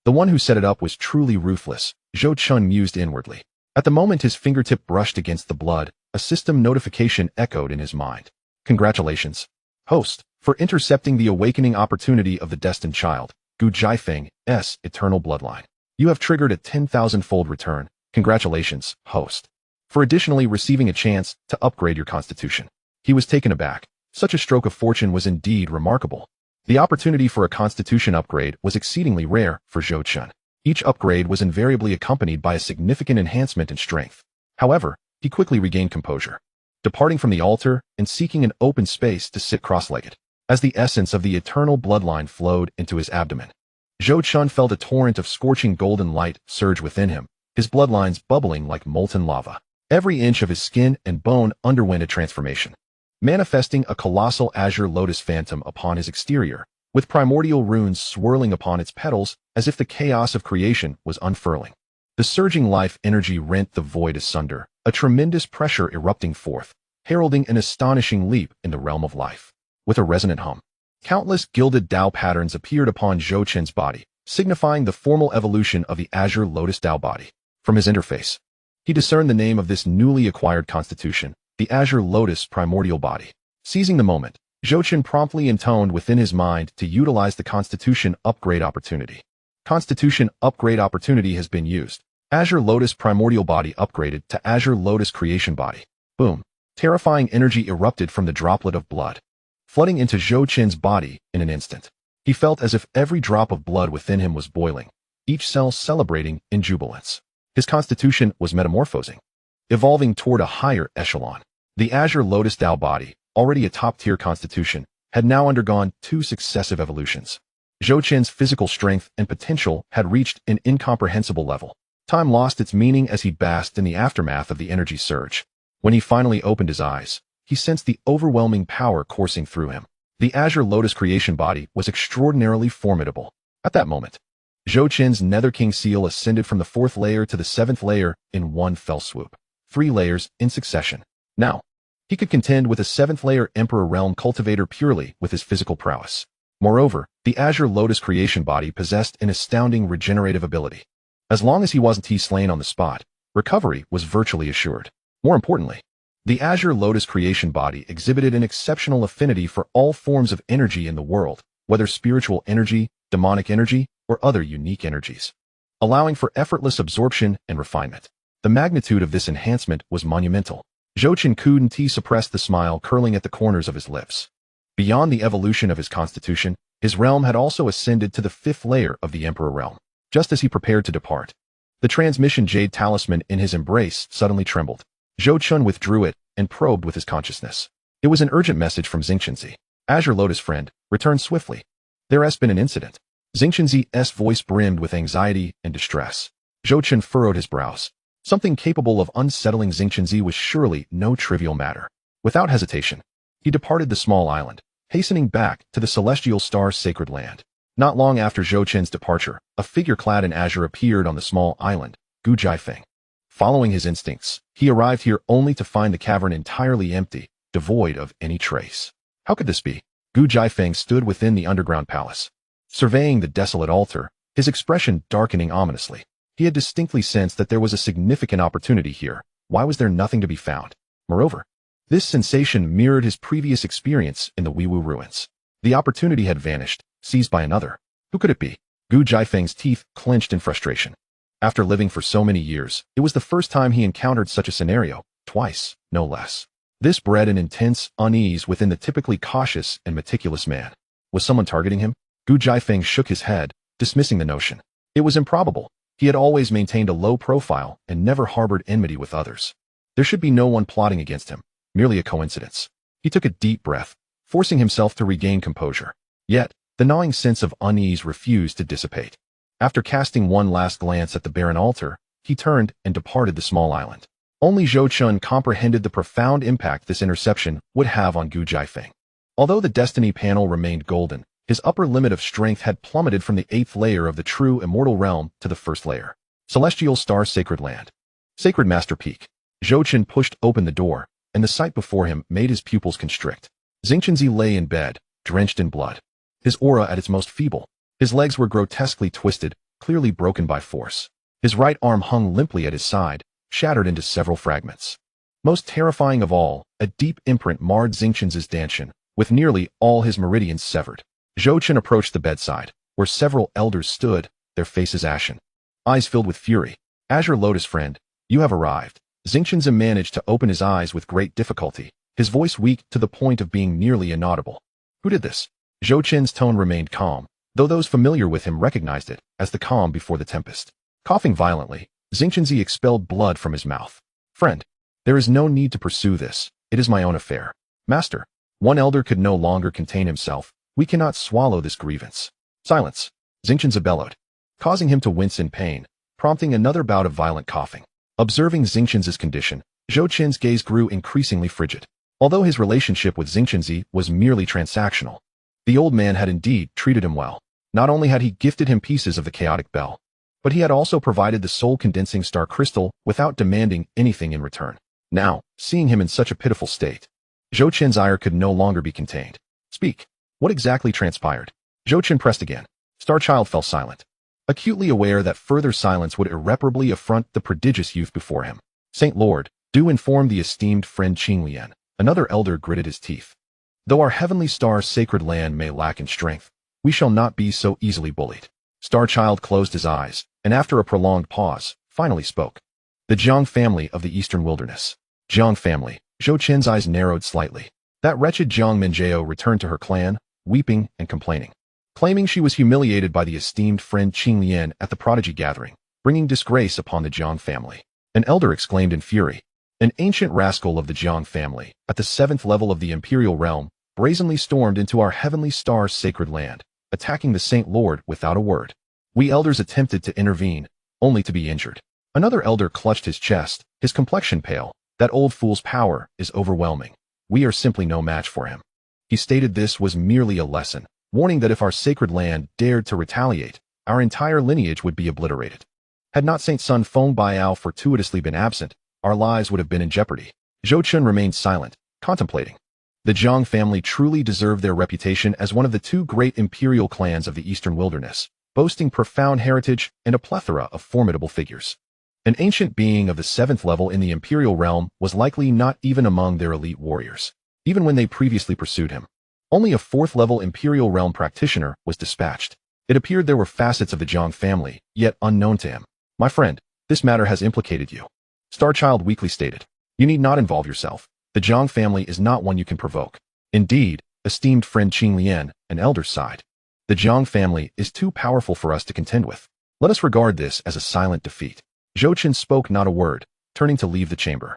The one who set it up was truly ruthless, Zhou Chen mused inwardly. At the moment his fingertip brushed against the blood, a system notification echoed in his mind. Congratulations, host, for intercepting the awakening opportunity of the destined child, Gu Jiafeng's eternal bloodline. You have triggered a 10,000-fold return. Congratulations, host, for additionally receiving a chance to upgrade your constitution. He was taken aback. Such a stroke of fortune was indeed remarkable. The opportunity for a constitution upgrade was exceedingly rare for Zhou Chen. Each upgrade was invariably accompanied by a significant enhancement in strength. However, he quickly regained composure, departing from the altar and seeking an open space to sit cross-legged. As the essence of the eternal bloodline flowed into his abdomen, Zhou Chen felt a torrent of scorching golden light surge within him, his bloodlines bubbling like molten lava. Every inch of his skin and bone underwent a transformation, manifesting a colossal azure lotus phantom upon his exterior, with primordial runes swirling upon its petals as if the chaos of creation was unfurling. The surging life energy rent the void asunder, a tremendous pressure erupting forth, heralding an astonishing leap in the realm of life. With a resonant hum, countless gilded Tao patterns appeared upon Zhou Chen's body, signifying the formal evolution of the Azure Lotus Dao body. From his interface, he discerned the name of this newly acquired constitution, the Azure Lotus Primordial Body. Seizing the moment, Zhou promptly intoned within his mind to utilize the Constitution Upgrade opportunity. Constitution Upgrade opportunity has been used. Azure Lotus Primordial Body upgraded to Azure Lotus Creation Body. Boom. Terrifying energy erupted from the droplet of blood, flooding into Zhou body in an instant. He felt as if every drop of blood within him was boiling, each cell celebrating in jubilance. His constitution was metamorphosing, evolving toward a higher echelon. The Azure Lotus Dao body, already a top-tier constitution, had now undergone 2 successive evolutions. Zhou physical strength and potential had reached an incomprehensible level. Time lost its meaning as he basked in the aftermath of the energy surge. When he finally opened his eyes, he sensed the overwhelming power coursing through him. The Azure Lotus Creation Body was extraordinarily formidable. At that moment, Zhou Nether King seal ascended from the 4th layer to the 7th layer in one fell swoop. 3 layers in succession. Now, he could contend with a 7th layer Emperor Realm Cultivator purely with his physical prowess. Moreover, the Azure Lotus Creation Body possessed an astounding regenerative ability. As long as he wasn't slain on the spot, recovery was virtually assured. More importantly, the Azure Lotus Creation Body exhibited an exceptional affinity for all forms of energy in the world, whether spiritual energy, demonic energy, or other unique energies, allowing for effortless absorption and refinement. The magnitude of this enhancement was monumental. Zhou couldn't suppress the smile curling at the corners of his lips. Beyond the evolution of his constitution, his realm had also ascended to the 5th layer of the Emperor realm. Just as he prepared to depart, the transmission jade talisman in his embrace suddenly trembled. Zhou withdrew it and probed with his consciousness. It was an urgent message from Xianxia. Azure Lotus friend, return swiftly. There has been an incident. Xianxia's voice brimmed with anxiety and distress. Zhou furrowed his brows. Something capable of unsettling Xianxia was surely no trivial matter. Without hesitation, he departed the small island, hastening back to the celestial star's sacred land. Not long after Zhou departure, a figure clad in azure appeared on the small island, Gu Jiafeng. Following his instincts, he arrived here only to find the cavern entirely empty, devoid of any trace. How could this be? Gu Jiafeng stood within the underground palace, surveying the desolate altar, his expression darkening ominously. He had distinctly sensed that there was a significant opportunity here. Why was there nothing to be found? Moreover, this sensation mirrored his previous experience in the Weiwu ruins. The opportunity had vanished, seized by another. Who could it be? Gu Jiafeng's teeth clenched in frustration. After living for so many years, it was the first time he encountered such a scenario, twice, no less. This bred an intense unease within the typically cautious and meticulous man. Was someone targeting him? Gu Jiafeng shook his head, dismissing the notion. It was improbable. He had always maintained a low profile and never harbored enmity with others. There should be no one plotting against him, merely a coincidence. He took a deep breath, forcing himself to regain composure. Yet, the gnawing sense of unease refused to dissipate. After casting one last glance at the barren altar, he turned and departed the small island. Only Zhou comprehended the profound impact this interception would have on Gu Jiafeng. Although the destiny panel remained golden, his upper limit of strength had plummeted from the 8th layer of the true immortal realm to the 1st layer. Celestial Star Sacred Land. Sacred Master Peak. Zhou pushed open the door, and the sight before him made his pupils constrict. Xianxia lay in bed, drenched in blood, his aura at its most feeble. His legs were grotesquely twisted, clearly broken by force. His right arm hung limply at his side, shattered into several fragments. Most terrifying of all, a deep imprint marred Xianxia's dantian, with nearly all his meridians severed. Zhou approached the bedside, where several elders stood, their faces ashen, eyes filled with fury. Azure Lotus friend, you have arrived. Xianxia managed to open his eyes with great difficulty, his voice weak to the point of being nearly inaudible. Who did this? Zhou tone remained calm, though those familiar with him recognized it as the calm before the tempest. Coughing violently, Xianxia expelled blood from his mouth. Friend, there is no need to pursue this. It is my own affair. Master, one elder could no longer contain himself. We cannot swallow this grievance. Silence, Xianxia bellowed, causing him to wince in pain, prompting another bout of violent coughing. Observing Xianxia's condition, Zhou gaze grew increasingly frigid. Although his relationship with Xianxia was merely transactional, the old man had indeed treated him well. Not only had he gifted him pieces of the chaotic bell, but he had also provided the soul-condensing star crystal without demanding anything in return. Now, seeing him in such a pitiful state, Zhou ire could no longer be contained. Speak. What exactly transpired? Zhou pressed again. Starchild fell silent. acutely aware that further silence would irreparably affront the prodigious youth before him. Saint Lord, do inform the esteemed friend Xianxia. Another elder gritted his teeth. Though our heavenly star's sacred land may lack in strength, we shall not be so easily bullied. Starchild closed his eyes, and after a prolonged pause, finally spoke. The Jiang family of the Eastern Wilderness. Jiang family. Zhou Qin's eyes narrowed slightly. That wretched Jiang Minjiao returned to her clan, weeping and complaining, claiming she was humiliated by the esteemed friend Qing Lian at the prodigy gathering, bringing disgrace upon the Jiang family. An elder exclaimed in fury. An ancient rascal of the Jiang family, at the 7th level of the imperial realm, brazenly stormed into our heavenly star's sacred land, attacking the Saint Lord without a word. We elders attempted to intervene, only to be injured. Another elder clutched his chest, his complexion pale. That old fool's power is overwhelming. We are simply no match for him. He stated this was merely a lesson, warning that if our sacred land dared to retaliate, our entire lineage would be obliterated. Had not Saint Sun Feng Biao fortuitously been absent, our lives would have been in jeopardy. Zhou Chun remained silent, contemplating. The Jiang family truly deserved their reputation as one of the 2 great imperial clans of the Eastern Wilderness, boasting profound heritage and a plethora of formidable figures. An ancient being of the 7th level in the imperial realm was likely not even among their elite warriors, even when they previously pursued him. Only a 4th level imperial realm practitioner was dispatched. It appeared there were facets of the Jiang family, yet unknown to him. My friend, this matter has implicated you. Starchild weakly stated. You need not involve yourself. The Jiang family is not one you can provoke. Indeed, esteemed friend Qing Lian, an elder sighed. The Jiang family is too powerful for us to contend with. Let us regard this as a silent defeat. Zhou Chen spoke not a word, turning to leave the chamber.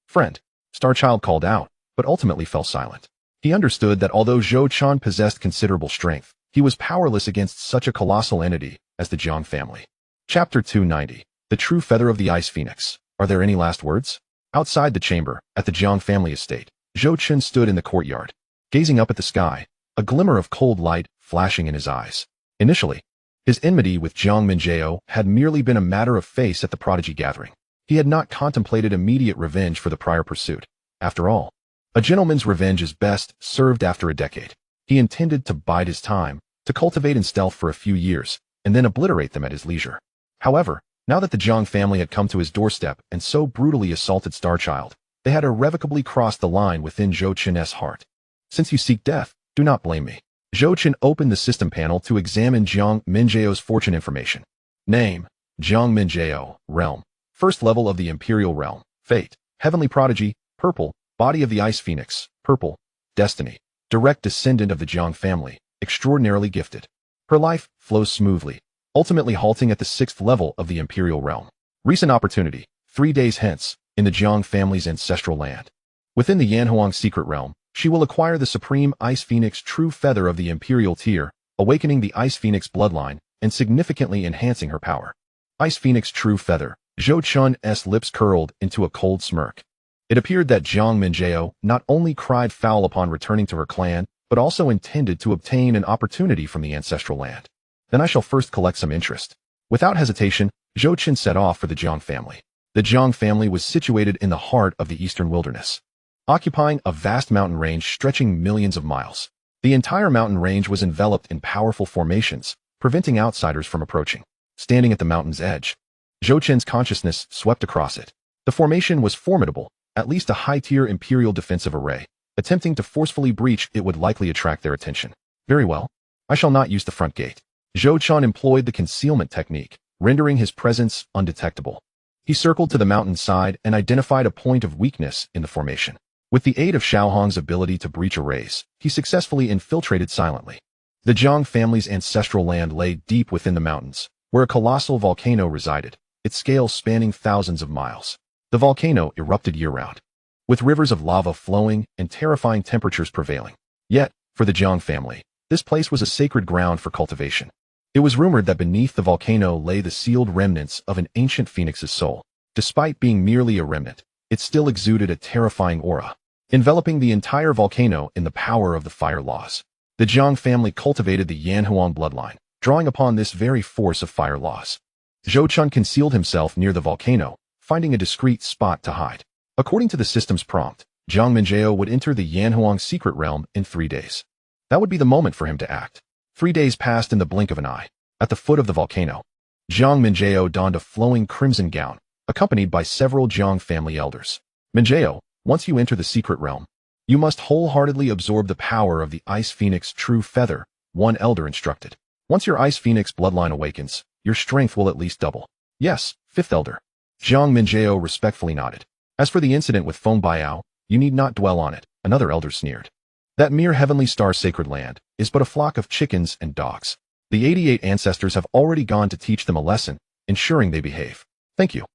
Friend, Starchild called out, but ultimately fell silent. He understood that although Zhou Chen possessed considerable strength, he was powerless against such a colossal entity as the Jiang family. Chapter 290. The True Feather of the Ice Phoenix. Are there any last words? Outside the chamber, at the Jiang family estate, Zhou Chen stood in the courtyard, gazing up at the sky, a glimmer of cold light flashing in his eyes. Initially, his enmity with Jiang Minjiao had merely been a matter of face at the prodigy gathering. He had not contemplated immediate revenge for the prior pursuit. After all, a gentleman's revenge is best served after a decade. He intended to bide his time, to cultivate in stealth for a few years, and then obliterate them at his leisure. However, now that the Jiang family had come to his doorstep and so brutally assaulted Starchild, they had irrevocably crossed the line within Zhou Chen's heart. Since you seek death, do not blame me. Zhou Chen opened the system panel to examine Jiang Minjiao's fortune information. Name, Jiang Minjiao, Realm, 1st level of the Imperial Realm, Fate, Heavenly Prodigy, Purple, Body of the Ice Phoenix, Purple, Destiny, direct descendant of the Jiang family, extraordinarily gifted. Her life flows smoothly, ultimately halting at the 6th level of the Imperial Realm. Recent opportunity, 3 days hence, in the Jiang family's ancestral land. Within the Yanhuang secret realm, she will acquire the supreme Ice Phoenix True Feather of the Imperial tier, awakening the Ice Phoenix bloodline and significantly enhancing her power. Ice Phoenix True Feather. Zhou Chun's lips curled into a cold smirk. It appeared that Jiang Minjiao not only cried foul upon returning to her clan, but also intended to obtain an opportunity from the ancestral land. Then I shall first collect some interest. Without hesitation, Zhou Chen set off for the Jiang family. The Jiang family was situated in the heart of the Eastern Wilderness, occupying a vast mountain range stretching millions of miles. The entire mountain range was enveloped in powerful formations, preventing outsiders from approaching. Standing at the mountain's edge, Zhou Chen's consciousness swept across it. The formation was formidable, at least a high-tier imperial defensive array. Attempting to forcefully breach it would likely attract their attention. Very well. I shall not use the front gate. Zhou Chen employed the concealment technique, rendering his presence undetectable. He circled to the mountain's side and identified a point of weakness in the formation. With the aid of Xiaohong's ability to breach arrays, he successfully infiltrated silently. The Jiang family's ancestral land lay deep within the mountains, where a colossal volcano resided, its scale spanning thousands of miles. The volcano erupted year-round, with rivers of lava flowing and terrifying temperatures prevailing. Yet, for the Jiang family, this place was a sacred ground for cultivation. It was rumored that beneath the volcano lay the sealed remnants of an ancient phoenix's soul. Despite being merely a remnant, it still exuded a terrifying aura, enveloping the entire volcano in the power of the fire laws. The Jiang family cultivated the Yanhuang bloodline, drawing upon this very force of fire laws. Zhou Chen concealed himself near the volcano, finding a discreet spot to hide. According to the system's prompt, Jiang Minjiao would enter the Yanhuang secret realm in 3 days. That would be the moment for him to act. 3 days passed in the blink of an eye. At the foot of the volcano, Jiang Minjao donned a flowing crimson gown, accompanied by several Jiang family elders. Minjao, once you enter the secret realm, you must wholeheartedly absorb the power of the Ice Phoenix True Feather, one elder instructed. Once your Ice Phoenix bloodline awakens, your strength will at least double. Yes, fifth elder. Jiang Minjao respectfully nodded. As for the incident with Feng Biao, you need not dwell on it, another elder sneered. That mere heavenly star sacred land is but a flock of chickens and dogs. The 88 ancestors have already gone to teach them a lesson, ensuring they behave. Thank you,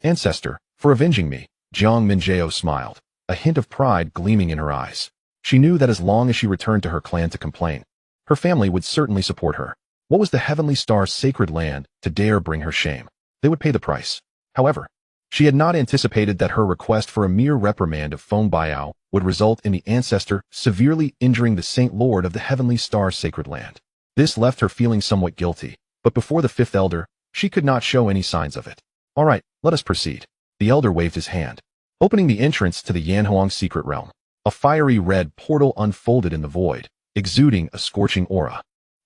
ancestor, for avenging me. Jiang Minjao smiled, a hint of pride gleaming in her eyes. She knew that as long as she returned to her clan to complain, her family would certainly support her. What was the heavenly star sacred land to dare bring her shame? They would pay the price. However, she had not anticipated that her request for a mere reprimand of Feng Biao would result in the ancestor severely injuring the Saint Lord of the heavenly star sacred land. This left her feeling somewhat guilty, but before the fifth elder, she could not show any signs of it. All right, let us proceed. The elder waved his hand, opening the entrance to the Yanhuang secret realm. A fiery red portal unfolded in the void, exuding a scorching aura.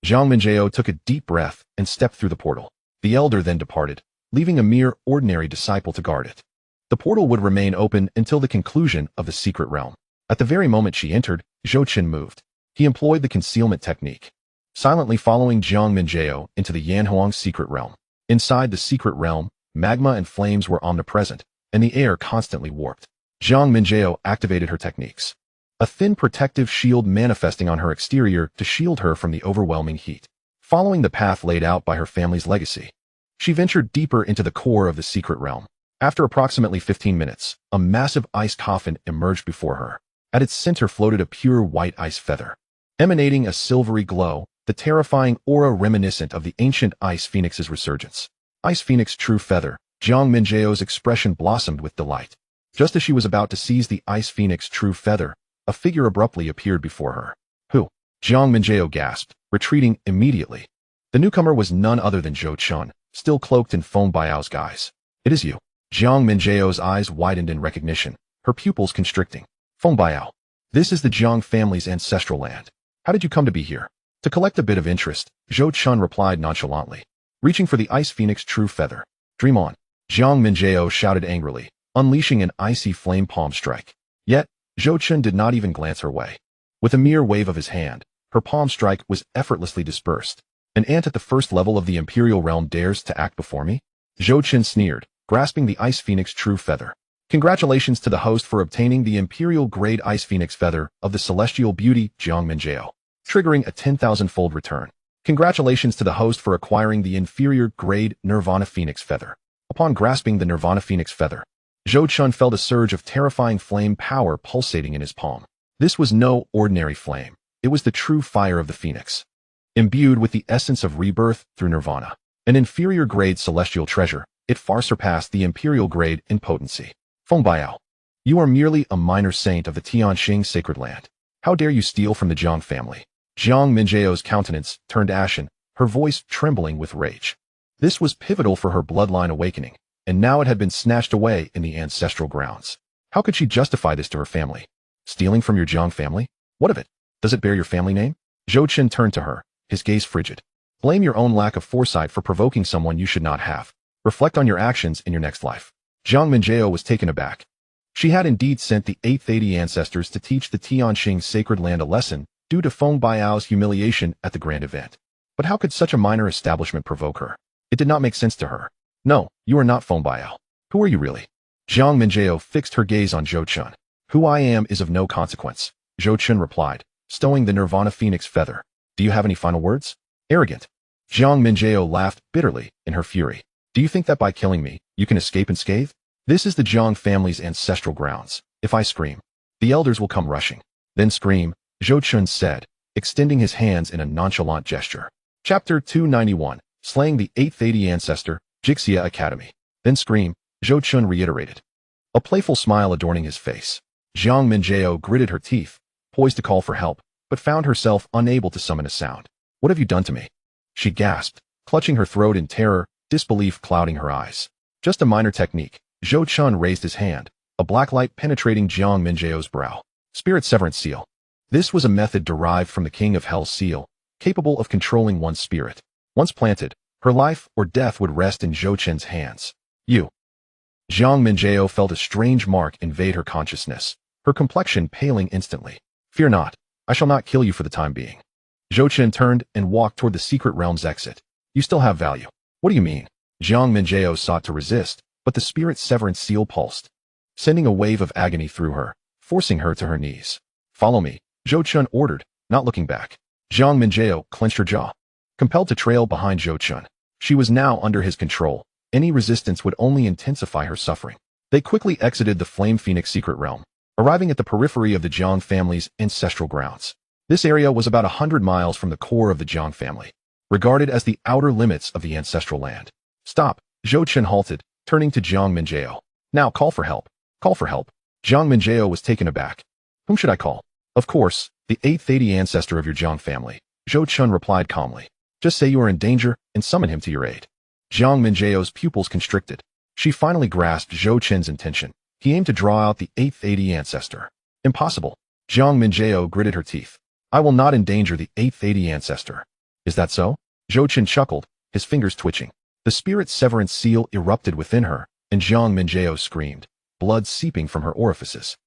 Jiang Minjao took a deep breath and stepped through the portal. The elder then departed, leaving a mere ordinary disciple to guard it. The portal would remain open until the conclusion of the secret realm. At the very moment she entered, Zhou Qin moved. He employed the concealment technique, silently following Jiang Minjao into the Yanhuang secret realm. Inside the secret realm, magma and flames were omnipresent, and the air constantly warped. Jiang Minjao activated her techniques, a thin protective shield manifesting on her exterior to shield her from the overwhelming heat. Following the path laid out by her family's legacy, she ventured deeper into the core of the secret realm. After approximately 15 minutes, a massive ice coffin emerged before her. At its center floated a pure white ice feather, emanating a silvery glow, the terrifying aura reminiscent of the ancient Ice Phoenix's resurgence. Ice Phoenix True Feather. Jiang Minjao's expression blossomed with delight. Just as she was about to seize the Ice Phoenix True Feather, a figure abruptly appeared before her. Who? Jiang Minjao gasped, retreating immediately. The newcomer was none other than Zhou Chun, still cloaked in Feng Biao's guise. It is you. Jiang Minjao's eyes widened in recognition, her pupils constricting. Feng Biao. This is the Jiang family's ancestral land. How did you come to be here? To collect a bit of interest, Zhou Chun replied nonchalantly, reaching for the Ice Phoenix True Feather. Dream on. Jiang Minjao shouted angrily, unleashing an icy flame palm strike. Yet, Zhou Chun did not even glance her way. With a mere wave of his hand, her palm strike was effortlessly dispersed. An ant at the first level of the Imperial Realm dares to act before me? Zhou Chun sneered, grasping the Ice Phoenix True Feather. Congratulations to the host for obtaining the Imperial Grade Ice Phoenix Feather of the Celestial Beauty, Jiang Minjao, triggering a 10,000-fold return. Congratulations to the host for acquiring the Inferior Grade Nirvana Phoenix Feather. Upon grasping the Nirvana Phoenix Feather, Zhou Chun felt a surge of terrifying flame power pulsating in his palm. This was no ordinary flame. It was the true fire of the Phoenix, imbued with the essence of rebirth through Nirvana. An inferior grade celestial treasure, it far surpassed the imperial grade in potency. Feng Biao, you are merely a minor saint of the Tianxing sacred land. How dare you steal from the Jiang family? Jiang Minjao's countenance turned ashen, her voice trembling with rage. This was pivotal for her bloodline awakening, and now it had been snatched away in the ancestral grounds. How could she justify this to her family? Stealing from your Jiang family? What of it? Does it bear your family name? Zhou Qin turned to her, his gaze frigid. Blame your own lack of foresight for provoking someone you should not have. Reflect on your actions in your next life. Jiang Minjao was taken aback. She had indeed sent the 880 ancestors to teach the Tianxing sacred land a lesson due to Feng Biao's humiliation at the grand event. But how could such a minor establishment provoke her? It did not make sense to her. No, you are not Feng Biao. Who are you really? Jiang Minjao fixed her gaze on Zhou Chun. Who I am is of no consequence, Zhou Chun replied, stowing the Nirvana Phoenix Feather. Do you have any final words? Arrogant. Jiang Minjao laughed bitterly in her fury. Do you think that by killing me, you can escape unscathed? This is the Jiang family's ancestral grounds. If I scream, the elders will come rushing. Then scream, Zhou Chun said, extending his hands in a nonchalant gesture. Chapter 291, Slaying the 880 Ancestor, Xianxia Academy. Then scream, Zhou Chun reiterated, a playful smile adorning his face. Jiang Minjao gritted her teeth, poised to call for help, but found herself unable to summon a sound. What have you done to me? She gasped, clutching her throat in terror, disbelief clouding her eyes. Just a minor technique. Zhou Chun raised his hand, a black light penetrating Jiang Minjao's brow. Spirit Severance Seal. This was a method derived from the King of Hell's seal, capable of controlling one's spirit. Once planted, Her life or death would rest in Zhou Qin's hands. You. Jiang Minjiao felt a strange mark invade her consciousness, her complexion paling instantly. Fear not. I shall not kill you for the time being. Zhou Qin turned and walked toward the secret realm's exit. You still have value. What do you mean? Jiang Minjiao sought to resist, but the spirit's severance seal pulsed, sending a wave of agony through her, forcing her to her knees. Follow me, Zhou Qin ordered, not looking back. Jiang Minjiao clenched her jaw, compelled to trail behind Zhou Qin. She was now under his control. Any resistance would only intensify her suffering. They quickly exited the Flame Phoenix secret realm, arriving at the periphery of the Jiang family's ancestral grounds. This area was about 100 miles from the core of the Jiang family, regarded as the outer limits of the ancestral land. Stop, Zhou Qin halted, turning to Jiang Minjiao. Now call for help. Call for help. Jiang Minjiao was taken aback. Whom should I call? Of course, the 8th ancestor of your Jiang family, Zhou Qin replied calmly. Just say you are in danger and summon him to your aid. Jiang Minjiao's pupils constricted. She finally grasped Zhou Qin's intention. He aimed to draw out the 8th ancestor. Impossible. Jiang Minjiao gritted her teeth. I will not endanger the 8th ancestor. Is that so? Zhou Qin chuckled, his fingers twitching. The spirit's severance seal erupted within her, and Jiang Minjiao screamed, blood seeping from her orifices.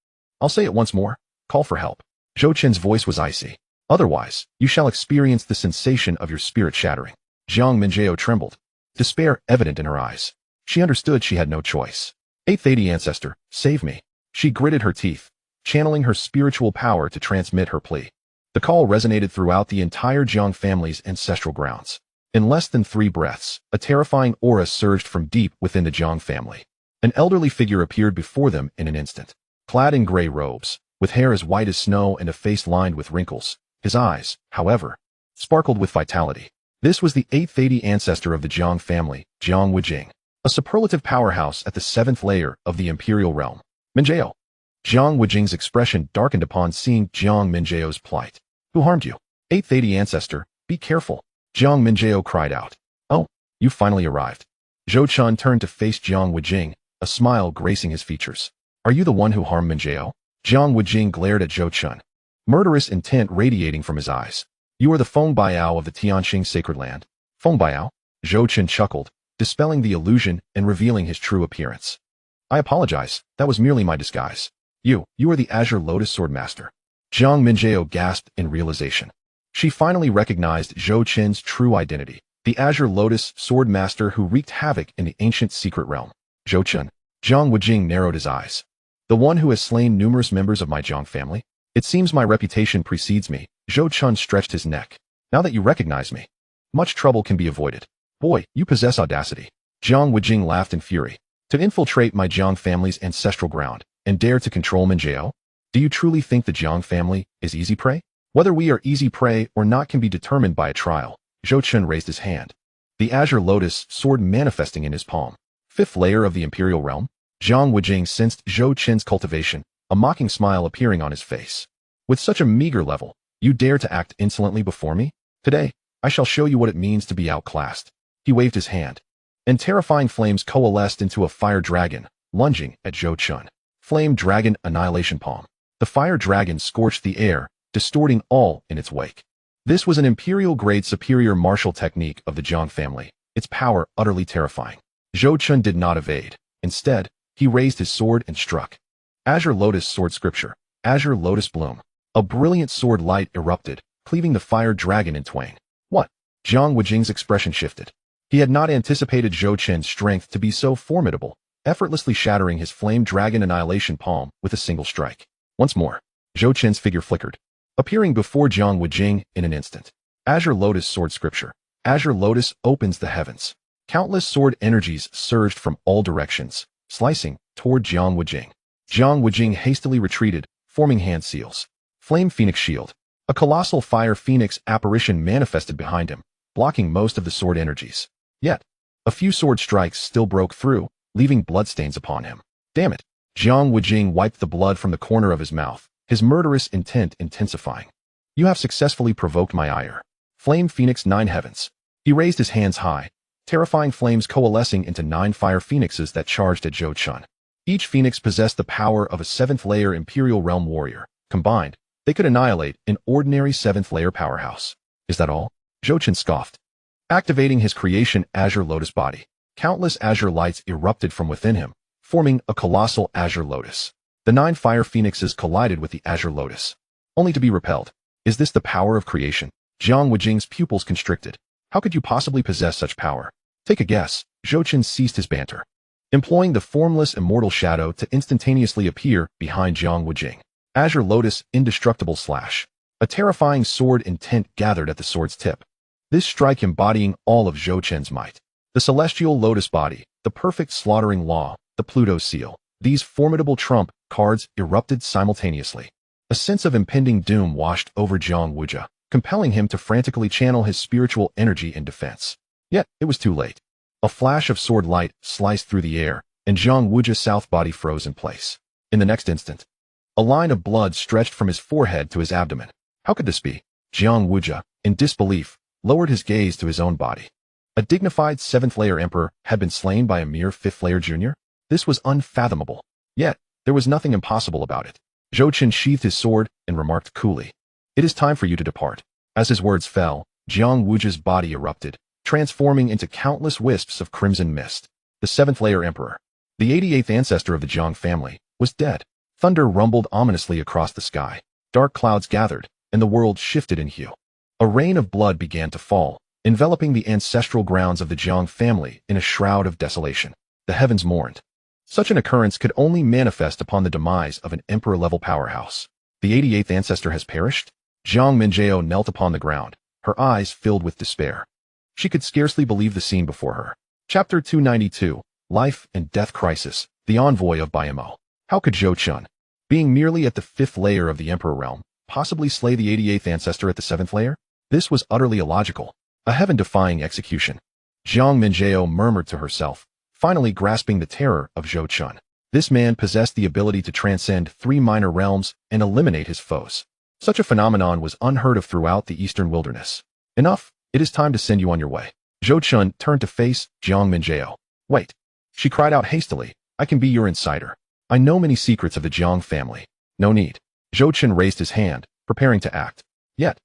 I'll say it once more. Call for help. Zhou Qin's voice was icy. Otherwise, you shall experience the sensation of your spirit shattering. Jiang Minjiao trembled, despair evident in her eyes. She understood she had no choice. 8th ancestor, save me. She gritted her teeth, channeling her spiritual power to transmit her plea. The call resonated throughout the entire Jiang family's ancestral grounds. In less than 3 breaths, a terrifying aura surged from deep within the Jiang family. An elderly figure appeared before them in an instant. Clad in gray robes, with hair as white as snow and a face lined with wrinkles, his eyes, however, sparkled with vitality. This was the 8th ancestor of the Jiang family, Jiang Wujing, a superlative powerhouse at the 7th layer of the imperial realm. Minjiao. Jiang Wujing's expression darkened upon seeing Jiang Minjiao's plight. Who harmed you? 8th ancestor, be careful. Jiang Minjiao cried out. Oh, you finally arrived. Zhou Qin turned to face Jiang Wujing, a smile gracing his features. Are you the one who harmed Minjiao? Jiang Wujing glared at Zhou Qin, murderous intent radiating from his eyes. You are the Feng Biao of the Tianxing sacred land. Feng Biao? Zhou Qin chuckled, dispelling the illusion and revealing his true appearance. I apologize, that was merely my disguise. You are the Azure Lotus Sword Master. Jiang Minjiao gasped in realization. She finally recognized Zhou Qin's true identity, the Azure Lotus Sword Master who wreaked havoc in the ancient secret realm. Zhou Qin. Jiang Wujing narrowed his eyes. The one who has slain numerous members of my Jiang family? It seems my reputation precedes me. Zhou Qin stretched his neck. Now that you recognize me, much trouble can be avoided. Boy, you possess audacity. Jiang Wujing laughed in fury. To infiltrate my Jiang family's ancestral ground, and dare to control Minjiao? Do you truly think the Jiang family is easy prey? Whether we are easy prey or not can be determined by a trial. Zhou Qin raised his hand, the Azure Lotus sword manifesting in his palm. 5th layer of the imperial realm? Jiang Wujing sensed Zhou Qin's cultivation, a mocking smile appearing on his face. With such a meager level, you dare to act insolently before me? Today, I shall show you what it means to be outclassed. He waved his hand, and terrifying flames coalesced into a fire dragon, lunging at Zhou Qin. Flame Dragon Annihilation Palm. The fire dragon scorched the air, distorting all in its wake. This was an imperial-grade superior martial technique of the Jiang family, its power utterly terrifying. Zhou Qin did not evade. Instead, he raised his sword and struck. Azure Lotus Sword Scripture. Azure Lotus Bloom. A brilliant sword light erupted, cleaving the fire dragon in twain. What? Jiang Wujing's expression shifted. He had not anticipated Zhou Qin's strength to be so formidable, effortlessly shattering his Flame Dragon Annihilation Palm with a single strike. Once more, Zhou Qin's figure flickered, appearing before Jiang Wujing in an instant. Azure Lotus Sword Scripture. Azure Lotus opens the heavens. Countless sword energies surged from all directions, slicing toward Jiang Wujing. Jiang Wujing hastily retreated, forming hand seals. Flame Phoenix Shield. A colossal fire phoenix apparition manifested behind him, blocking most of the sword energies. Yet, a few sword strikes still broke through, leaving bloodstains upon him. Damn it! Jiang Wujing wiped the blood from the corner of his mouth, his murderous intent intensifying. You have successfully provoked my ire. Flame Phoenix 9 Heavens. He raised his hands high, terrifying flames coalescing into 9 fire phoenixes that charged at Zhou Qin. Each phoenix possessed the power of a 7th-layer Imperial Realm warrior. Combined, they could annihilate an ordinary 7th-layer powerhouse. Is that all? Zhou Qin scoffed. Activating his creation azure lotus body, countless azure lights erupted from within him, forming a colossal azure lotus. The 9 fire phoenixes collided with the azure lotus, only to be repelled. Is this the power of creation? Jiang Wujing's pupils constricted. How could you possibly possess such power? Take a guess. Zhou Chen ceased his banter, employing the formless immortal shadow to instantaneously appear behind Jiang Wujing. Azure Lotus indestructible slash. A terrifying sword intent gathered at the sword's tip. This strike embodying all of Zhou Chen's might. The celestial lotus body, the perfect slaughtering law, the Pluto seal. These formidable trump cards erupted simultaneously. A sense of impending doom washed over Jiang Wujia, compelling him to frantically channel his spiritual energy in defense. Yet, it was too late. A flash of sword light sliced through the air, and Jiang Wujia's south body froze in place. In the next instant, a line of blood stretched from his forehead to his abdomen. How could this be? Jiang Wujia, in disbelief, lowered his gaze to his own body. A dignified 7th-layer emperor had been slain by a mere 5th-layer junior? This was unfathomable. Yet, there was nothing impossible about it. Zhou Chen sheathed his sword and remarked coolly, "It is time for you to depart." As his words fell, Jiang Wujia's body erupted, transforming into countless wisps of crimson mist. The 7th-layer emperor, the 88th ancestor of the Jiang family, was dead. Thunder rumbled ominously across the sky. Dark clouds gathered, and the world shifted in hue. A rain of blood began to fall, enveloping the ancestral grounds of the Jiang family in a shroud of desolation. The heavens mourned. Such an occurrence could only manifest upon the demise of an emperor-level powerhouse. The 88th ancestor has perished? Jiang Minjiao knelt upon the ground, her eyes filled with despair. She could scarcely believe the scene before her. Chapter 292, Life and Death Crisis, the Envoy of Baiyamo. How could Zhou Chen, being merely at the 5th layer of the Emperor realm, possibly slay the 88th ancestor at the 7th layer? This was utterly illogical. A heaven-defying execution. Jiang Minjiao murmured to herself, finally grasping the terror of Zhou Chen. This man possessed the ability to transcend 3 minor realms and eliminate his foes. Such a phenomenon was unheard of throughout the eastern wilderness. Enough, it is time to send you on your way. Zhou Chen turned to face Jiang Minjiao. Wait. She cried out hastily, I can be your insider. I know many secrets of the Jiang family. No need. Zhou Chen raised his hand, preparing to act. Yet,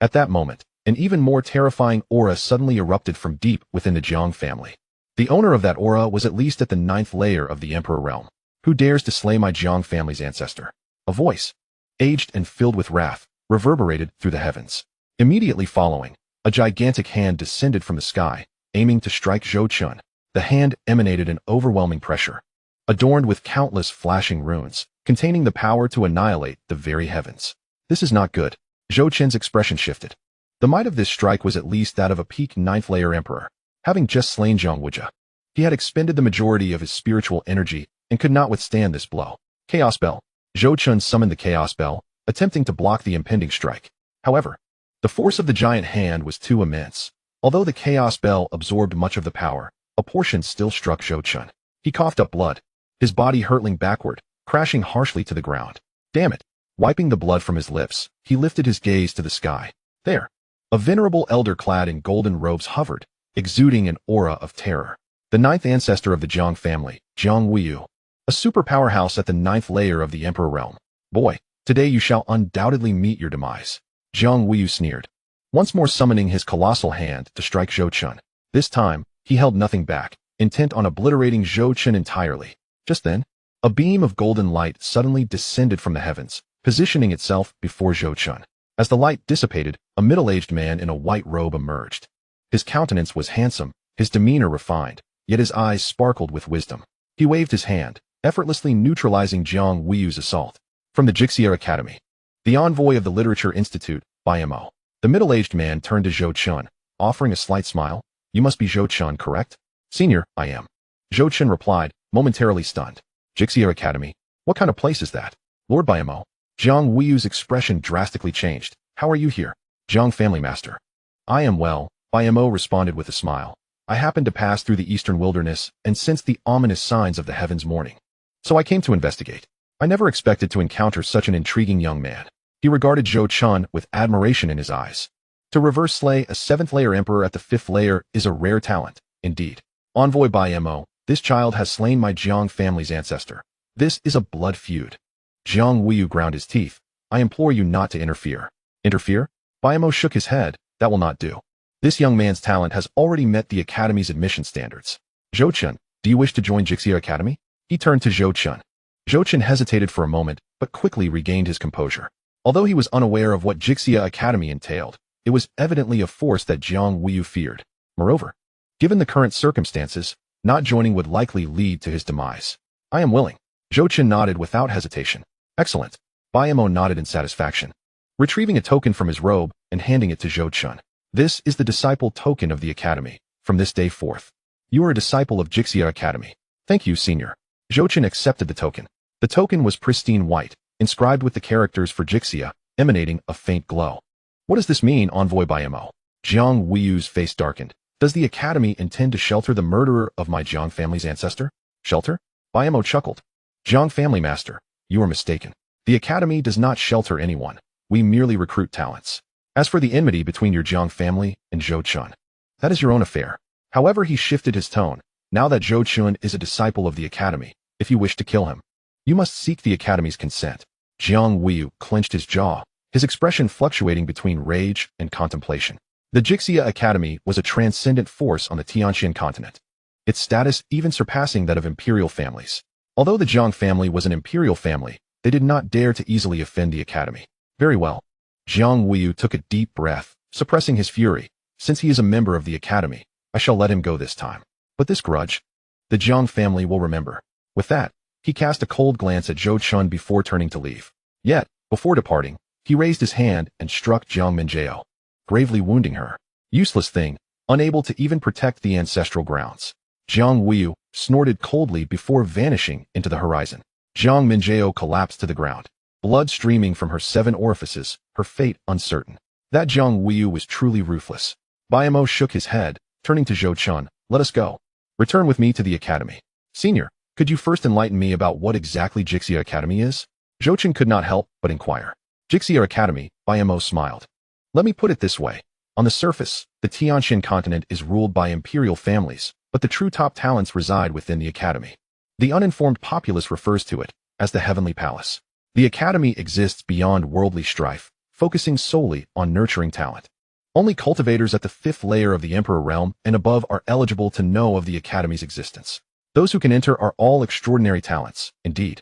at that moment, an even more terrifying aura suddenly erupted from deep within the Jiang family. The owner of that aura was at least at the 9th layer of the Emperor realm. Who dares to slay my Jiang family's ancestor? A voice, aged and filled with wrath, reverberated through the heavens. Immediately following, a gigantic hand descended from the sky, aiming to strike Zhou Chen. The hand emanated an overwhelming pressure, adorned with countless flashing runes, containing the power to annihilate the very heavens. This is not good. Zhou Chen's expression shifted. The might of this strike was at least that of a peak 9th layer emperor. Having just slain Jiang Wujia, he had expended the majority of his spiritual energy and could not withstand this blow. Chaos Bell. Zhou Chen summoned the Chaos Bell, attempting to block the impending strike. However, the force of the giant hand was too immense. Although the Chaos Bell absorbed much of the power, a portion still struck Zhou Chen. He coughed up blood, his body hurtling backward, crashing harshly to the ground. Damn it! Wiping the blood from his lips, he lifted his gaze to the sky. There, a venerable elder clad in golden robes hovered, exuding an aura of terror. The 9th ancestor of the Jiang family, Jiang Wuyu, a superpowerhouse at the 9th layer of the Emperor realm. Boy, today you shall undoubtedly meet your demise. Jiang Wuyu sneered, once more summoning his colossal hand to strike Zhou Chen. This time, he held nothing back, intent on obliterating Zhou Chen entirely. Just then, a beam of golden light suddenly descended from the heavens, positioning itself before Zhou Chen. As the light dissipated, a middle-aged man in a white robe emerged. His countenance was handsome, his demeanor refined, yet his eyes sparkled with wisdom. He waved his hand, effortlessly neutralizing Jiang Wuyu's assault. From the Xianxia Academy, the envoy of the Literature Institute, Baiyamo. The middle-aged man turned to Zhou Chen, offering a slight smile. You must be Zhou Chen, correct? Senior, I am. Zhou Chen replied, momentarily stunned. Xianxia Academy? What kind of place is that? Lord Baiyamo. Jiang Wuyu's expression drastically changed. How are you here? Jiang family master. I am well, Baiyamo responded with a smile. I happened to pass through the eastern wilderness and sensed the ominous signs of the heavens mourning. So I came to investigate. I never expected to encounter such an intriguing young man. He regarded Zhou Chen with admiration in his eyes. To reverse slay a 7th layer emperor at the 5th layer is a rare talent, indeed. Envoy Baiyamo, this child has slain my Jiang family's ancestor. This is a blood feud. Jiang Wuyu ground his teeth. I implore you not to interfere. Interfere? Baiyamo shook his head. That will not do. This young man's talent has already met the Academy's admission standards. Zhou Chun, do you wish to join Xianxia Academy? He turned to Zhou Chun. Zhou Chun hesitated for a moment, but quickly regained his composure. Although he was unaware of what Xianxia Academy entailed, it was evidently a force that Jiang Wuyu feared. Moreover, given the current circumstances, not joining would likely lead to his demise. I am willing. Zhou Chun nodded without hesitation. Excellent. Bayamo nodded in satisfaction, retrieving a token from his robe and handing it to Zhou Chun. This is the disciple token of the Academy. From this day forth, you are a disciple of Xianxia Academy. Thank you, Senior. Zhou Chun accepted the token. The token was pristine white, inscribed with the characters for Xianxia, emanating a faint glow. What does this mean, Envoy Bayamo? Jiang Wuyu's face darkened. Does the Academy intend to shelter the murderer of my Jiang family's ancestor? Shelter? Bayamo chuckled. Jiang family master, you are mistaken. The Academy does not shelter anyone. We merely recruit talents. As for the enmity between your Jiang family and Zhou Chun, that is your own affair. However, he shifted his tone. Now that Zhou Chun is a disciple of the Academy, if you wish to kill him, you must seek the Academy's consent. Jiang Wuyu clenched his jaw, his expression fluctuating between rage and contemplation. The Xianxia Academy was a transcendent force on the Tianxian continent, its status even surpassing that of imperial families. Although the Jiang family was an imperial family, they did not dare to easily offend the Academy. Very well. Jiang Wuyu took a deep breath, suppressing his fury. Since he is a member of the Academy, I shall let him go this time. But this grudge, the Jiang family will remember. With that, he cast a cold glance at Zhou Chun before turning to leave. Yet, before departing, he raised his hand and struck Jiang Minjiao, gravely wounding her. Useless thing, unable to even protect the ancestral grounds. Jiang Wuyu snorted coldly before vanishing into the horizon. Jiang Minjiao collapsed to the ground, blood streaming from her 7 orifices, her fate uncertain. That Jiang Wuyu was truly ruthless. Bayamo shook his head, turning to Zhou Chun. Let us go. Return with me to the Academy. Senior, could you first enlighten me about what exactly Xianxia Academy is? Zhou Chun could not help but inquire. Xianxia Academy, Bayamo smiled. Let me put it this way. On the surface, the Tianxian continent is ruled by imperial families, but the true top talents reside within the Academy. The uninformed populace refers to it as the Heavenly Palace. The Academy exists beyond worldly strife, focusing solely on nurturing talent. Only cultivators at the 5th layer of the Emperor realm and above are eligible to know of the Academy's existence. Those who can enter are all extraordinary talents, indeed.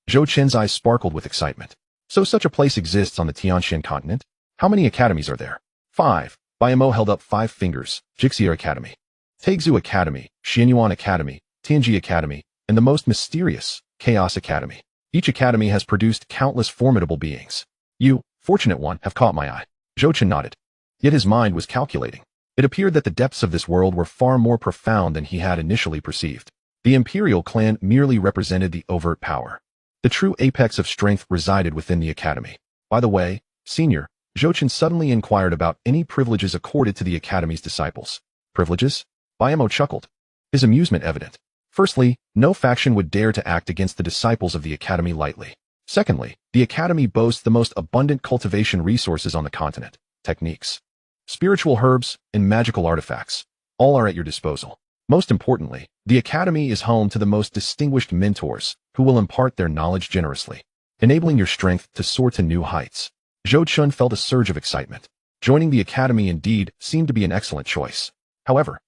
Zhou Chen's eyes sparkled with excitement. So such a place exists on the Tianxian continent? How many academies are there? 5. Bayamo held up 5 fingers. Xianxia Academy, Taixu Academy, Xianyuan Academy, Tianji Academy, and the most mysterious, Chaos Academy. Each academy has produced countless formidable beings. You, fortunate one, have caught my eye. Zhou Chen nodded. Yet his mind was calculating. It appeared that the depths of this world were far more profound than he had initially perceived. The imperial clan merely represented the overt power. The true apex of strength resided within the Academy. By the way, Senior, Zhou Chen suddenly inquired about any privileges accorded to the Academy's disciples. Privileges? Bayamo chuckled, his amusement evident. Firstly, no faction would dare to act against the disciples of the Academy lightly. Secondly, the Academy boasts the most abundant cultivation resources on the continent. Techniques, spiritual herbs, and magical artifacts. All are at your disposal. Most importantly, the Academy is home to the most distinguished mentors who will impart their knowledge generously, enabling your strength to soar to new heights. Zhou Chun felt a surge of excitement. Joining the Academy indeed seemed to be an excellent choice. However,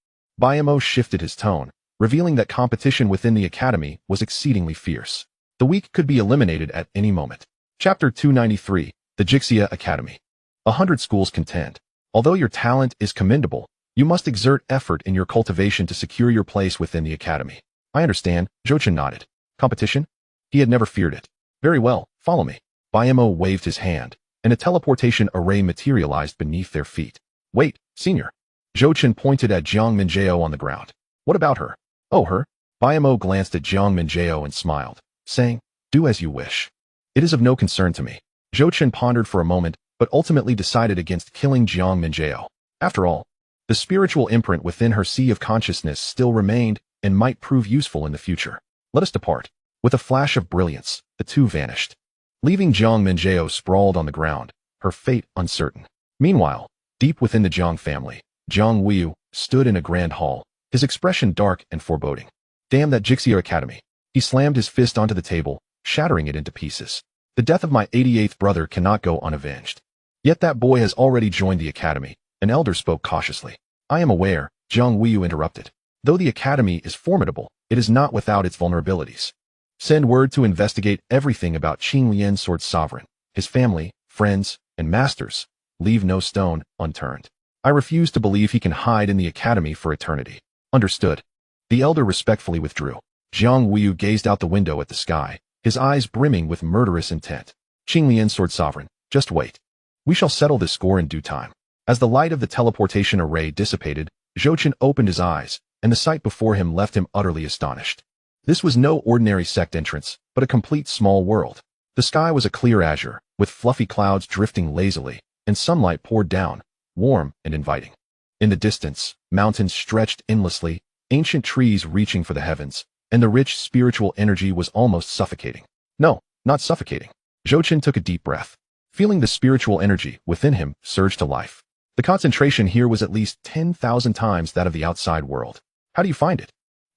Bayamo shifted his tone, revealing that competition within the Academy was exceedingly fierce. The weak could be eliminated at any moment. Chapter 293, The Xianxia Academy. 100 schools contend. Although your talent is commendable, you must exert effort in your cultivation to secure your place within the Academy. I understand, Zhou Chen nodded. Competition? He had never feared it. Very well, follow me. Bayamo waved his hand, and a teleportation array materialized beneath their feet. Wait, Senior. Zhou Chen pointed at Jiang Minjiao on the ground. What about her? Oh, her? Bayamo glanced at Jiang Minjiao and smiled, saying, do as you wish. It is of no concern to me. Zhou Chen pondered for a moment, but ultimately decided against killing Jiang Minjiao. After all, the spiritual imprint within her sea of consciousness still remained and might prove useful in the future. Let us depart. With a flash of brilliance, the two vanished, leaving Jiang Minjiao sprawled on the ground, her fate uncertain. Meanwhile, deep within the Jiang family, Jiang Wuyu stood in a grand hall, his expression dark and foreboding. Damn that Xianxia Academy. He slammed his fist onto the table, shattering it into pieces. The death of my 88th brother cannot go unavenged. Yet that boy has already joined the Academy, An elder spoke cautiously. I am aware, Jiang Weiyu interrupted. Though the academy is formidable, it is not without its vulnerabilities. Send word to investigate everything about Qing Lian's sword sovereign, his family, friends, and masters. Leave no stone unturned. I refuse to believe he can hide in the academy for eternity. Understood. The elder respectfully withdrew. Jiang Weiyu gazed out the window at the sky, his eyes brimming with murderous intent. Qing Lian's sword sovereign, just wait. We shall settle this score in due time. As the light of the teleportation array dissipated, Zhou Chen opened his eyes, and the sight before him left him utterly astonished. This was no ordinary sect entrance, but a complete small world. The sky was a clear azure, with fluffy clouds drifting lazily, and sunlight poured down, warm and inviting. In the distance, mountains stretched endlessly, ancient trees reaching for the heavens, and the rich spiritual energy was almost suffocating. No, not suffocating. Zhou Chen took a deep breath. Feeling the spiritual energy within him surge to life. The concentration here was at least 10,000 times that of the outside world. How do you find it?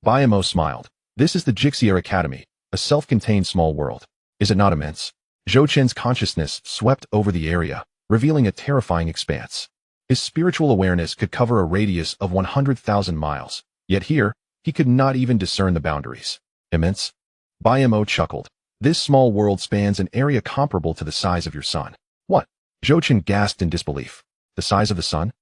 Bayamo smiled. This is the Xianxia Academy, a self-contained small world. Is it not immense? Zhou Chen's consciousness swept over the area, revealing a terrifying expanse. His spiritual awareness could cover a radius of 100,000 miles, yet here, he could not even discern the boundaries. Immense? Bayamo chuckled. This small world spans an area comparable to the size of your sun. What? Zhou Chen gasped in disbelief. The size of the sun?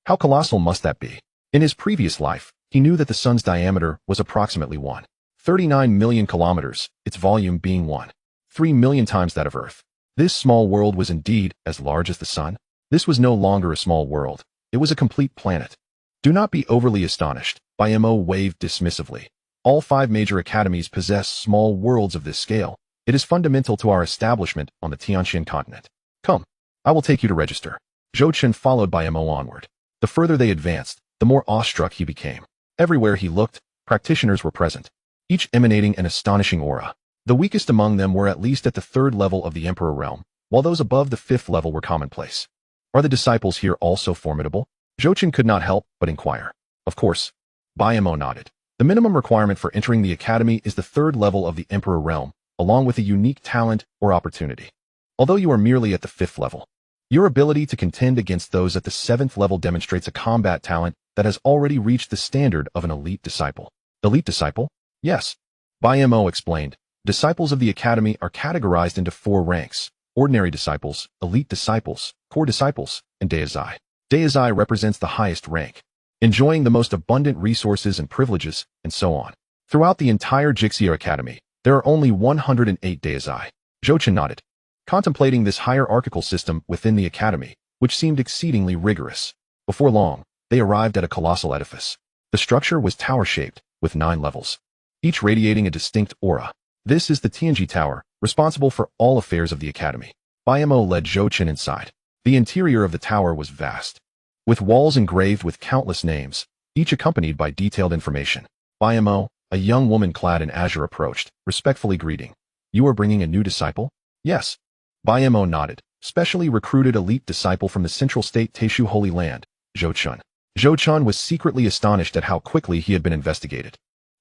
How colossal must that be? In his previous life, he knew that the sun's diameter was approximately 1.39 million kilometers, its volume being 1.3 million times that of Earth. This small world was indeed as large as the sun. This was no longer a small world. It was a complete planet. Do not be overly astonished, Bayamo waved dismissively. All 5 major academies possess small worlds of this scale. It is fundamental to our establishment on the Tianxian continent. Come, I will take you to register. Zhou Chen followed Bayamo onward. The further they advanced, the more awestruck he became. Everywhere he looked, practitioners were present, each emanating an astonishing aura. The weakest among them were at least at the 3rd level of the Emperor realm, while those above the 5th level were commonplace. Are the disciples here also formidable? Zhou Chen could not help but inquire. Of course. Bayamo nodded. The minimum requirement for entering the academy is the 3rd level of the Emperor realm, along with a unique talent or opportunity. Although you are merely at the 5th level, your ability to contend against those at the 7th level demonstrates a combat talent that has already reached the standard of an elite disciple. Elite disciple? Yes. Bayamo explained. Disciples of the academy are categorized into 4 ranks: ordinary disciples, elite disciples, core disciples, and Deizai. Deizai represents the highest rank, enjoying the most abundant resources and privileges, and so on. Throughout the entire Xianxia Academy, there are only 108 Deizai. Zhou Chen nodded, contemplating this hierarchical system within the academy, which seemed exceedingly rigorous. Before long, they arrived at a colossal edifice. The structure was tower-shaped, with 9 levels, each radiating a distinct aura. This is the Tianji Tower, responsible for all affairs of the academy. Bayamo led Zhou Chen inside. The interior of the tower was vast, with walls engraved with countless names, each accompanied by detailed information. Bayamo, a young woman clad in azure, approached, respectfully greeting. You are bringing a new disciple? Yes. Bayamo nodded. Specially recruited elite disciple from the Central State Teishu Holy Land, Zhou Chen. Zhou Chen was secretly astonished at how quickly he had been investigated,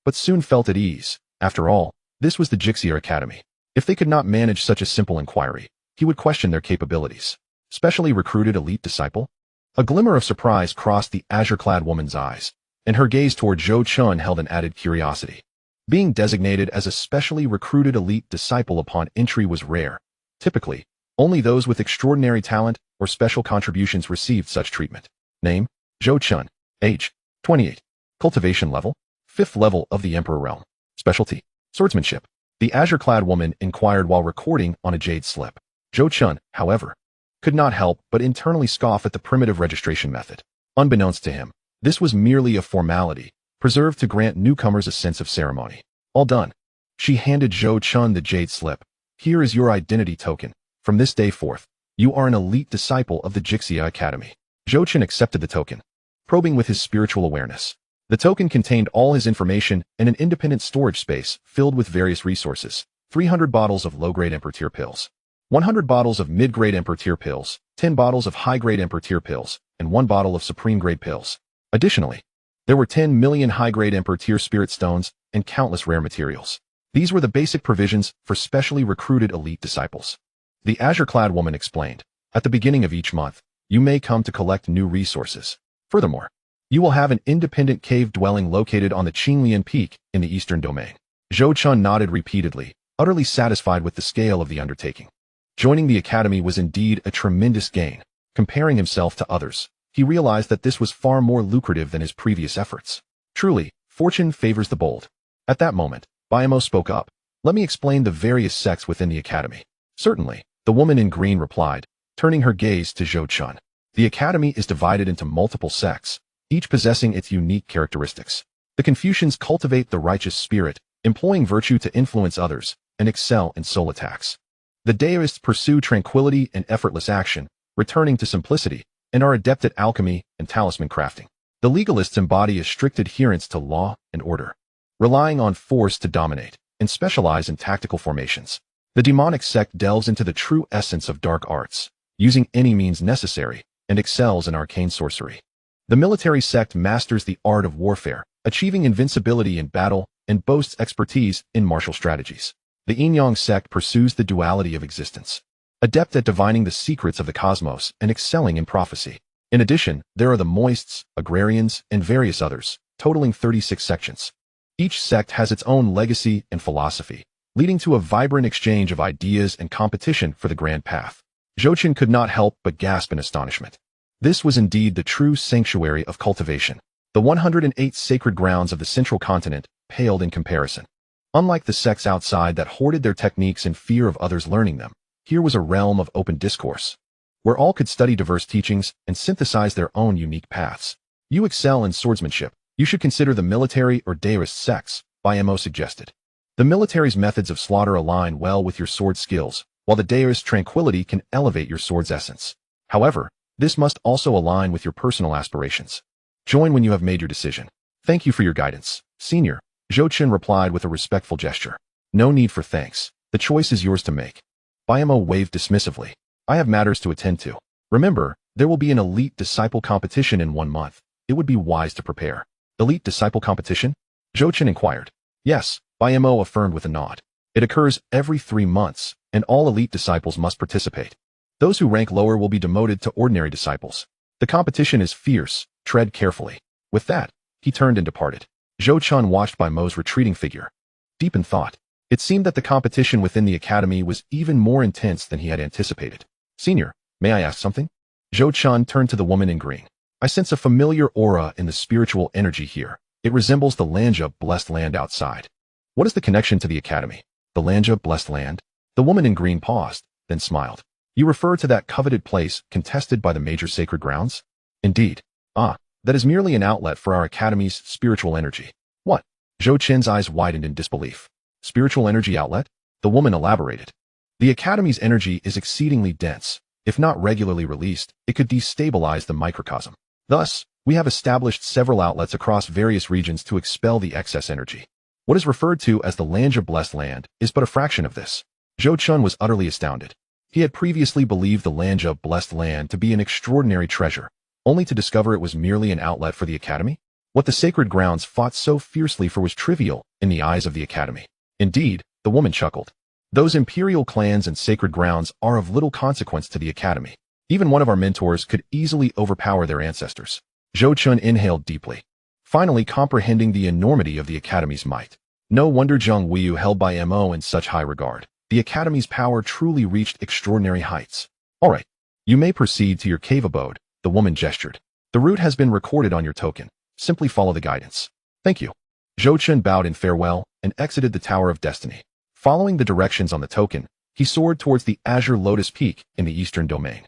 but soon felt at ease. After all, this was the Xianxia Academy. If they could not manage such a simple inquiry, he would question their capabilities. Specially recruited elite disciple? A glimmer of surprise crossed the azure-clad woman's eyes, and her gaze toward Zhou Chen held an added curiosity. Being designated as a specially recruited elite disciple upon entry was rare. Typically, only those with extraordinary talent or special contributions received such treatment. Name: Zhou Chen. Age: 28. Cultivation level: 5th level of the Emperor realm. Specialty: swordsmanship. The azure-clad woman inquired while recording on a jade slip. Zhou Chen, however, could not help but internally scoff at the primitive registration method. Unbeknownst to him, this was merely a formality, preserved to grant newcomers a sense of ceremony. All done. She handed Zhou Chen the jade slip. Here is your identity token. From this day forth, you are an elite disciple of the Xianxia Academy. Zhou Chen accepted the token, probing with his spiritual awareness. The token contained all his information and an independent storage space filled with various resources: 300 bottles of low-grade Emperor tier pills, 100 bottles of mid-grade Emperor tier pills, 10 bottles of high-grade Emperor tier pills, and 1 bottle of supreme-grade pills. Additionally, there were 10 million high-grade Emperor tier spirit stones and countless rare materials. These were the basic provisions for specially recruited elite disciples. The azure-clad woman explained. At the beginning of each month, you may come to collect new resources. Furthermore, you will have an independent cave dwelling located on the Qinglian Peak in the eastern domain. Zhou Chun nodded repeatedly, utterly satisfied with the scale of the undertaking. Joining the academy was indeed a tremendous gain. Comparing himself to others, he realized that this was far more lucrative than his previous efforts. Truly, fortune favors the bold. At that moment, Biamo spoke up. Let me explain the various sects within the academy. Certainly, the woman in green replied, turning her gaze to Zhou Chun. The academy is divided into multiple sects, each possessing its unique characteristics. The Confucians cultivate the righteous spirit, employing virtue to influence others, and excel in soul attacks. The Taoists pursue tranquility and effortless action, returning to simplicity, and are adept at alchemy and talisman crafting. The legalists embody a strict adherence to law and order, relying on force to dominate, and specialize in tactical formations. The demonic sect delves into the true essence of dark arts, using any means necessary, and excels in arcane sorcery. The military sect masters the art of warfare, achieving invincibility in battle, and boasts expertise in martial strategies. The Yin-Yang sect pursues the duality of existence, adept at divining the secrets of the cosmos and excelling in prophecy. In addition, there are the Moists, Agrarians, and various others, totaling 36 sections. Each sect has its own legacy and philosophy, leading to a vibrant exchange of ideas and competition for the grand path. Zhou Chun could not help but gasp in astonishment. This was indeed the true sanctuary of cultivation. The 108 sacred grounds of the central continent paled in comparison. Unlike the sects outside that hoarded their techniques in fear of others learning them, here was a realm of open discourse, where all could study diverse teachings and synthesize their own unique paths. You excel in swordsmanship. You should consider the military or Taoist sects, Biamo suggested. The military's methods of slaughter align well with your sword skills, while the Taoist tranquility can elevate your sword's essence. However, this must also align with your personal aspirations. Join when you have made your decision. Thank you for your guidance, Senior, Zhou Chun replied with a respectful gesture. No need for thanks. The choice is yours to make. Biamo waved dismissively. I have matters to attend to. Remember, there will be an elite disciple competition in 1 month. It would be wise to prepare. Elite disciple competition? Zhou Chun inquired. Yes, Biamo affirmed with a nod. It occurs every 3 months, and all elite disciples must participate. Those who rank lower will be demoted to ordinary disciples. The competition is fierce. Tread carefully. With that, he turned and departed. Zhou Chun watched Biamo's retreating figure. Deep in thought, it seemed that the competition within the academy was even more intense than he had anticipated. Senior, may I ask something? Zhou Chun turned to the woman in green. I sense a familiar aura in the spiritual energy here. It resembles the Xianxia blessed land outside. What is the connection to the academy? The Xianxia blessed land? The woman in green paused, then smiled. You refer to that coveted place contested by the major sacred grounds? Indeed. That is merely an outlet for our academy's spiritual energy. What? Zhou Chun's eyes widened in disbelief. Spiritual energy outlet? The woman elaborated. The academy's energy is exceedingly dense. If not regularly released, it could destabilize the microcosm. Thus, we have established several outlets across various regions to expel the excess energy. What is referred to as the Xianxia blessed land is but a fraction of this. Zhou Chun was utterly astounded. He had previously believed the Xianxia blessed land to be an extraordinary treasure, only to discover it was merely an outlet for the academy. What the sacred grounds fought so fiercely for was trivial in the eyes of the academy. Indeed, the woman chuckled. Those imperial clans and sacred grounds are of little consequence to the academy. Even one of our mentors could easily overpower their ancestors. Zhou Chun inhaled deeply, finally comprehending the enormity of the academy's might. No wonder Zhang Weiyu held by Mo in such high regard. The academy's power truly reached extraordinary heights. All right, you may proceed to your cave abode, the woman gestured. The route has been recorded on your token. Simply follow the guidance. Thank you. Zhou Chun bowed in farewell and exited the Tower of Destiny. Following the directions on the token, he soared towards the Azure Lotus Peak in the eastern domain.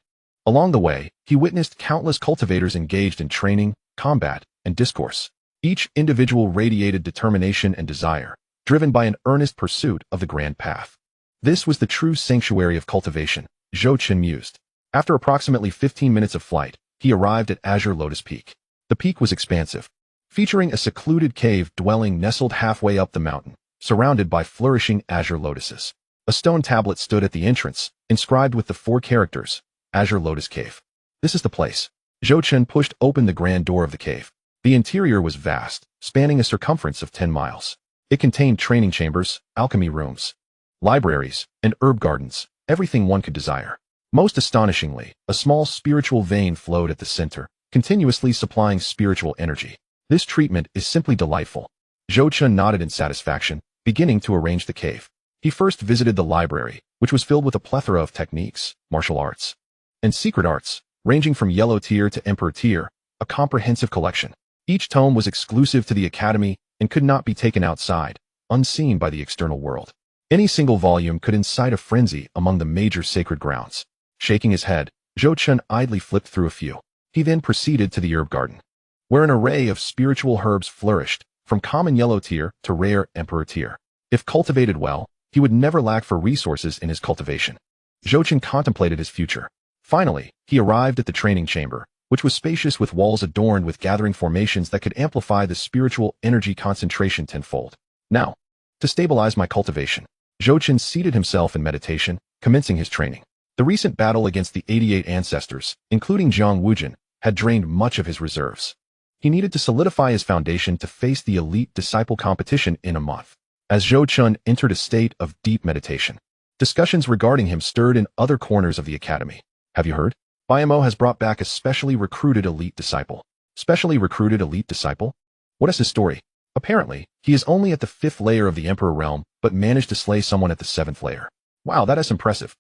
Along the way, he witnessed countless cultivators engaged in training, combat, and discourse. Each individual radiated determination and desire, driven by an earnest pursuit of the grand path. This was the true sanctuary of cultivation, Zhou Chun mused. After approximately 15 minutes of flight, he arrived at Azure Lotus Peak. The peak was expansive, featuring a secluded cave dwelling nestled halfway up the mountain, surrounded by flourishing azure lotuses. A stone tablet stood at the entrance, inscribed with the 4 characters, Azure Lotus Cave. This is the place. Zhou Chun pushed open the grand door of the cave. The interior was vast, spanning a circumference of 10 miles. It contained training chambers, alchemy rooms, libraries, and herb gardens, everything one could desire. Most astonishingly, a small spiritual vein flowed at the center, continuously supplying spiritual energy. This treatment is simply delightful. Zhou Chun nodded in satisfaction, beginning to arrange the cave. He first visited the library, which was filled with a plethora of techniques, martial arts, and secret arts, ranging from yellow tier to emperor tier, a comprehensive collection. Each tome was exclusive to the academy and could not be taken outside, unseen by the external world. Any single volume could incite a frenzy among the major sacred grounds. Shaking his head, Zhou Chun idly flipped through a few. He then proceeded to the herb garden, where an array of spiritual herbs flourished, from common yellow tier to rare emperor tier. If cultivated well, he would never lack for resources in his cultivation. Zhou Chun contemplated his future. Finally, he arrived at the training chamber, which was spacious with walls adorned with gathering formations that could amplify the spiritual energy concentration tenfold. Now, to stabilize my cultivation, Zhou Chun seated himself in meditation, commencing his training. The recent battle against the 88 ancestors, including Zhang Wujin, had drained much of his reserves. He needed to solidify his foundation to face the elite disciple competition in a month. As Zhou Chun entered a state of deep meditation, discussions regarding him stirred in other corners of the academy. Have you heard? BMO has brought back a specially recruited elite disciple. Specially recruited elite disciple? What is his story? Apparently, he is only at the 5th layer of the Emperor realm, but managed to slay someone at the 7th layer. Wow, that is impressive.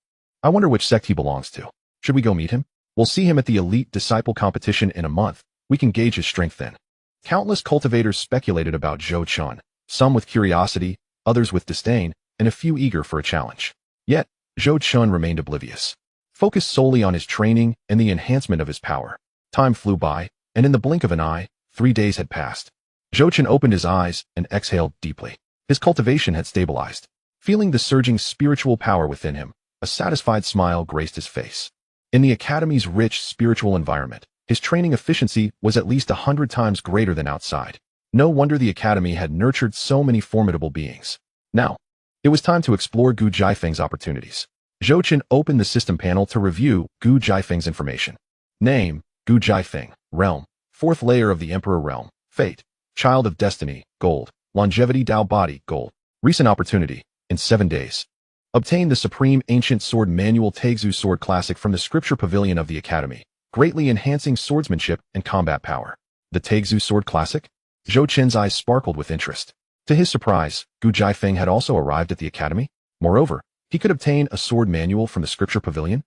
I wonder which sect he belongs to. Should we go meet him? We'll see him at the elite disciple competition in a month. We can gauge his strength then. Countless cultivators speculated about Zhou Chun, some with curiosity, others with disdain, and a few eager for a challenge. Yet, Zhou Chun remained oblivious, focused solely on his training and the enhancement of his power. Time flew by, and in the blink of an eye, 3 days had passed. Zhou Chun opened his eyes and exhaled deeply. His cultivation had stabilized. Feeling the surging spiritual power within him, a satisfied smile graced his face. In the academy's rich spiritual environment, his training efficiency was at least 100 times greater than outside. No wonder the academy had nurtured so many formidable beings. Now, it was time to explore Gu Jiafeng's opportunities. Zhou Chun opened the system panel to review Gu Jiafeng's information. Name, Gu Jiafeng. Realm, 4th layer of the Emperor realm. Fate, Child of Destiny, Gold. Longevity Dao Body, Gold. Recent opportunity, in 7 days. Obtain the Supreme Ancient Sword Manual Taixu Sword Classic from the Scripture Pavilion of the Academy, greatly enhancing swordsmanship and combat power. The Taixu Sword Classic? Zhou Chun's eyes sparkled with interest. To his surprise, Gu Jiafeng had also arrived at the Academy. Moreover, he could obtain a sword manual from the Scripture Pavilion.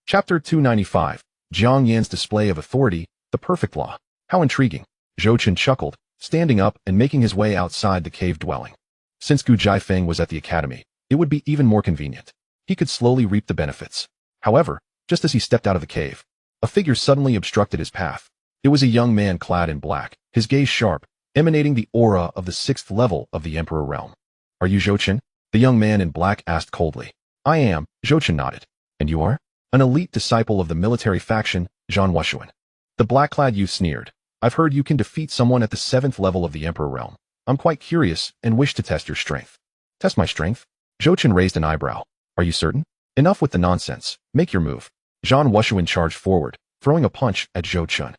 Chapter 295, Jiang Yan's Display of Authority, the Perfect Law. How intriguing. Zhou Chun chuckled, standing up and making his way outside the cave dwelling. Since Gu Jiafeng was at the Academy, it would be even more convenient. He could slowly reap the benefits. However, just as he stepped out of the cave, a figure suddenly obstructed his path. It was a young man clad in black, his gaze sharp, emanating the aura of the 6th level of the Emperor realm. Are you Zhou Chun? The young man in black asked coldly. I am, Zhou Chun nodded. And you are? An elite disciple of the military faction, Zhan Wushuan. The black-clad youth sneered. I've heard you can defeat someone at the 7th level of the Emperor realm. I'm quite curious and wish to test your strength. Test my strength? Zhou Chun raised an eyebrow. Are you certain? Enough with the nonsense. Make your move. Zhan Wushuan charged forward, throwing a punch at Zhou Chun.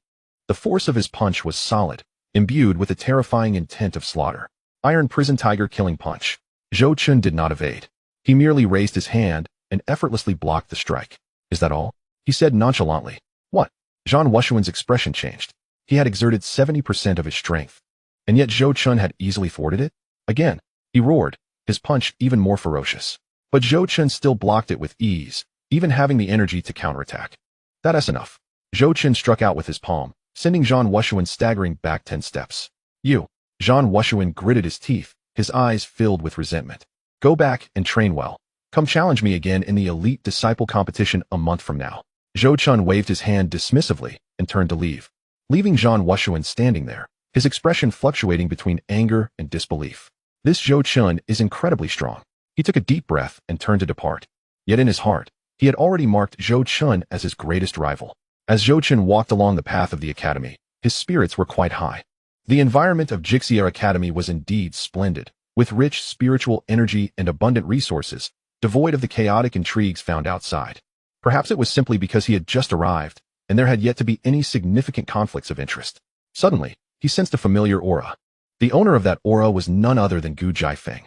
The force of his punch was solid, imbued with a terrifying intent of slaughter. Iron Prison Tiger killing punch. Zhou Chun did not evade. He merely raised his hand and effortlessly blocked the strike. Is that all? He said nonchalantly. What? Zhan Wushuan's expression changed. He had exerted 70% of his strength, and yet Zhou Chun had easily thwarted it? Again, he roared, his punch even more ferocious. But Zhou Chun still blocked it with ease, even having the energy to counterattack. That's enough. Zhou Chun struck out with his palm, sending Zhan Wushuan staggering back 10 steps. You. Zhan Wushuan gritted his teeth, his eyes filled with resentment. Go back and train well. Come challenge me again in the elite disciple competition a month from now. Zhou Chun waved his hand dismissively and turned to leave, leaving Zhan Wushuan standing there, his expression fluctuating between anger and disbelief. This Zhou Chun is incredibly strong. He took a deep breath and turned to depart. Yet in his heart, he had already marked Zhou Chun as his greatest rival. As Zhou Chun walked along the path of the academy, his spirits were quite high. The environment of Xianxia Academy was indeed splendid, with rich spiritual energy and abundant resources, devoid of the chaotic intrigues found outside. Perhaps it was simply because he had just arrived, and there had yet to be any significant conflicts of interest. Suddenly, he sensed a familiar aura. The owner of that aura was none other than Gu Jiafeng.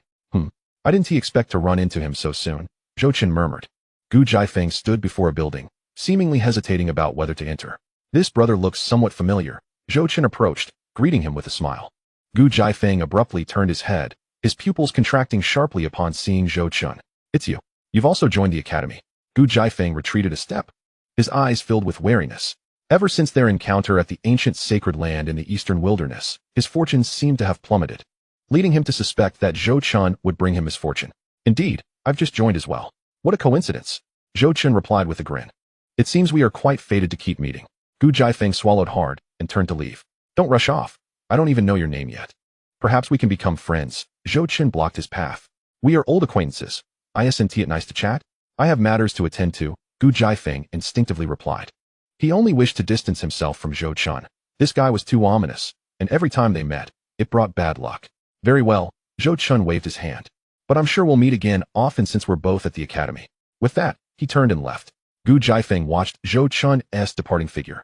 I didn't expect to run into him so soon, Zhou Chun murmured. Gu Jiafeng stood before a building, seemingly hesitating about whether to enter. This brother looks somewhat familiar. Zhou Chen approached, greeting him with a smile. Gu Jiafeng abruptly turned his head, his pupils contracting sharply upon seeing Zhou Chen. It's you. You've also joined the academy. Gu Jiafeng retreated a step, his eyes filled with wariness. Ever since their encounter at the ancient sacred land in the eastern wilderness, his fortunes seemed to have plummeted, leading him to suspect that Zhou Chen would bring him misfortune. Indeed, I've just joined as well. What a coincidence. Zhou Chen replied with a grin. It seems we are quite fated to keep meeting. Gu Jiafeng swallowed hard and turned to leave. Don't rush off. I don't even know your name yet. Perhaps we can become friends. Zhou Chen blocked his path. We are old acquaintances. Isn't it nice to chat? I have matters to attend to, Gu Jiafeng instinctively replied. He only wished to distance himself from Zhou Chen. This guy was too ominous, and every time they met, it brought bad luck. Very well, Zhou Chen waved his hand. But I'm sure we'll meet again often since we're both at the academy. With that, he turned and left. Gu Jiafeng watched Zhou Chen's departing figure,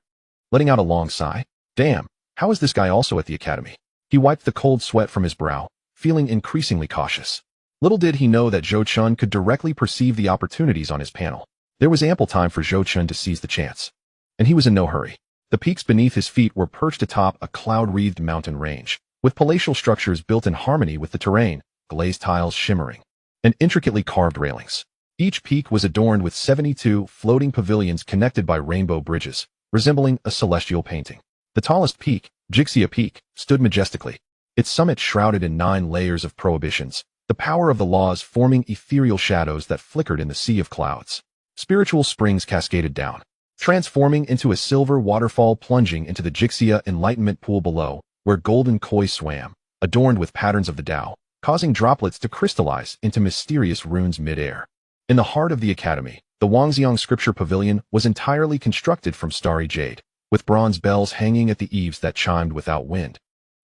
letting out a long sigh. Damn, how is this guy also at the academy? He wiped the cold sweat from his brow, feeling increasingly cautious. Little did he know that Zhou Chen could directly perceive the opportunities on his panel. There was ample time for Zhou Chen to seize the chance. And he was in no hurry. The peaks beneath his feet were perched atop a cloud-wreathed mountain range, with palatial structures built in harmony with the terrain, glazed tiles shimmering, and intricately carved railings. Each peak was adorned with 72 floating pavilions connected by rainbow bridges, resembling a celestial painting. The tallest peak, Xianxia Peak, stood majestically, its summit shrouded in 9 layers of prohibitions, the power of the laws forming ethereal shadows that flickered in the sea of clouds. Spiritual springs cascaded down, transforming into a silver waterfall plunging into the Xianxia enlightenment pool below, where golden koi swam, adorned with patterns of the Tao, causing droplets to crystallize into mysterious runes mid-air. In the heart of the academy, the Wangxiang Scripture Pavilion was entirely constructed from starry jade, with bronze bells hanging at the eaves that chimed without wind,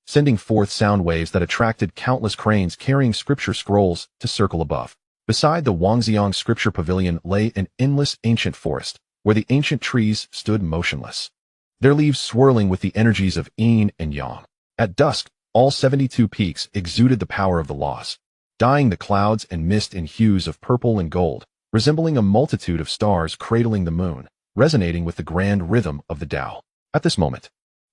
sending forth sound waves that attracted countless cranes carrying scripture scrolls to circle above. Beside the Wangxiang Scripture Pavilion lay an endless ancient forest, where the ancient trees stood motionless, their leaves swirling with the energies of yin and yang. At dusk, all 72 peaks exuded the power of the laws, dyeing the clouds and mist in hues of purple and gold, resembling a multitude of stars cradling the moon, resonating with the grand rhythm of the Tao. At this moment,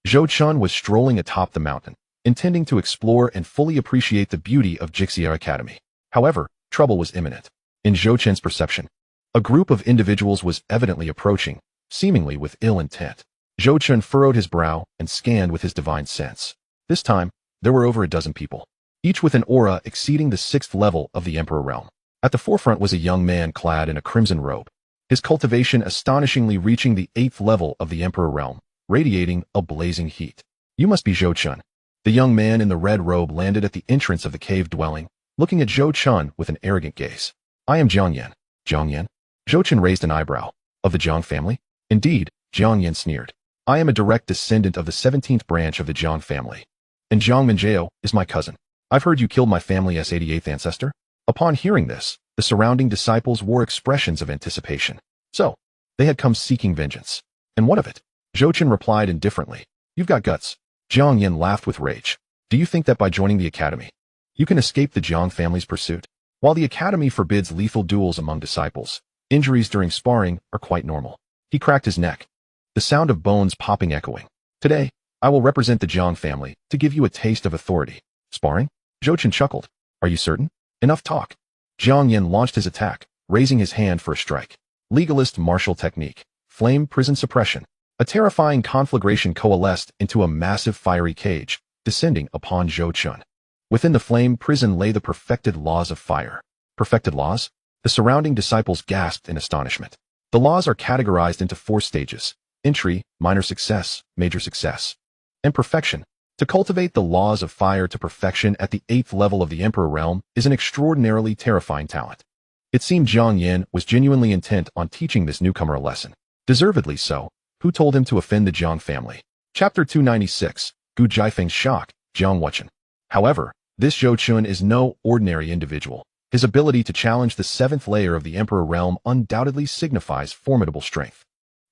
Zhou Chen was strolling atop the mountain, intending to explore and fully appreciate the beauty of Xianxia Academy. However, trouble was imminent. In Zhou Chen's perception, a group of individuals was evidently approaching, seemingly with ill intent. Zhou Chen furrowed his brow and scanned with his divine sense. This time, there were over a dozen people, each with an aura exceeding the 6th level of the Emperor realm. At the forefront was a young man clad in a crimson robe, his cultivation astonishingly reaching the 8th level of the Emperor realm, radiating a blazing heat. You must be Zhou Chen. The young man in the red robe landed at the entrance of the cave dwelling, looking at Zhou Chen with an arrogant gaze. I am Jiang Yan. Jiang Yan? Zhou Chen raised an eyebrow. Of the Jiang family? Indeed, Jiang Yan sneered. I am a direct descendant of the 17th branch of the Jiang family. And Jiang Minjiao is my cousin. I've heard you killed my family's 88th ancestor. Upon hearing this, the surrounding disciples wore expressions of anticipation. So, they had come seeking vengeance. And what of it? Zhou Chen replied indifferently. You've got guts. Jiang Yan laughed with rage. Do you think that by joining the academy, you can escape the Jiang family's pursuit? While the academy forbids lethal duels among disciples, injuries during sparring are quite normal. He cracked his neck, the sound of bones popping echoing. Today, I will represent the Jiang family to give you a taste of authority. Sparring? Zhou Chen chuckled. Are you certain? Enough talk. Jiang Yan launched his attack, raising his hand for a strike. Legalist martial technique. Flame prison suppression. A terrifying conflagration coalesced into a massive fiery cage, descending upon Zhou Chen. Within the flame prison lay the perfected laws of fire. Perfected laws? The surrounding disciples gasped in astonishment. The laws are categorized into 4 stages: entry, minor success, major success, and perfection. To cultivate the laws of fire to perfection at the 8th level of the Emperor realm is an extraordinarily terrifying talent. It seemed Jiang Yan was genuinely intent on teaching this newcomer a lesson. Deservedly so. Who told him to offend the Jiang family? Chapter 296, Gu Jiafeng's shock, Jiang Wuchen. However, this Zhou Chen is no ordinary individual. His ability to challenge the 7th layer of the Emperor realm undoubtedly signifies formidable strength.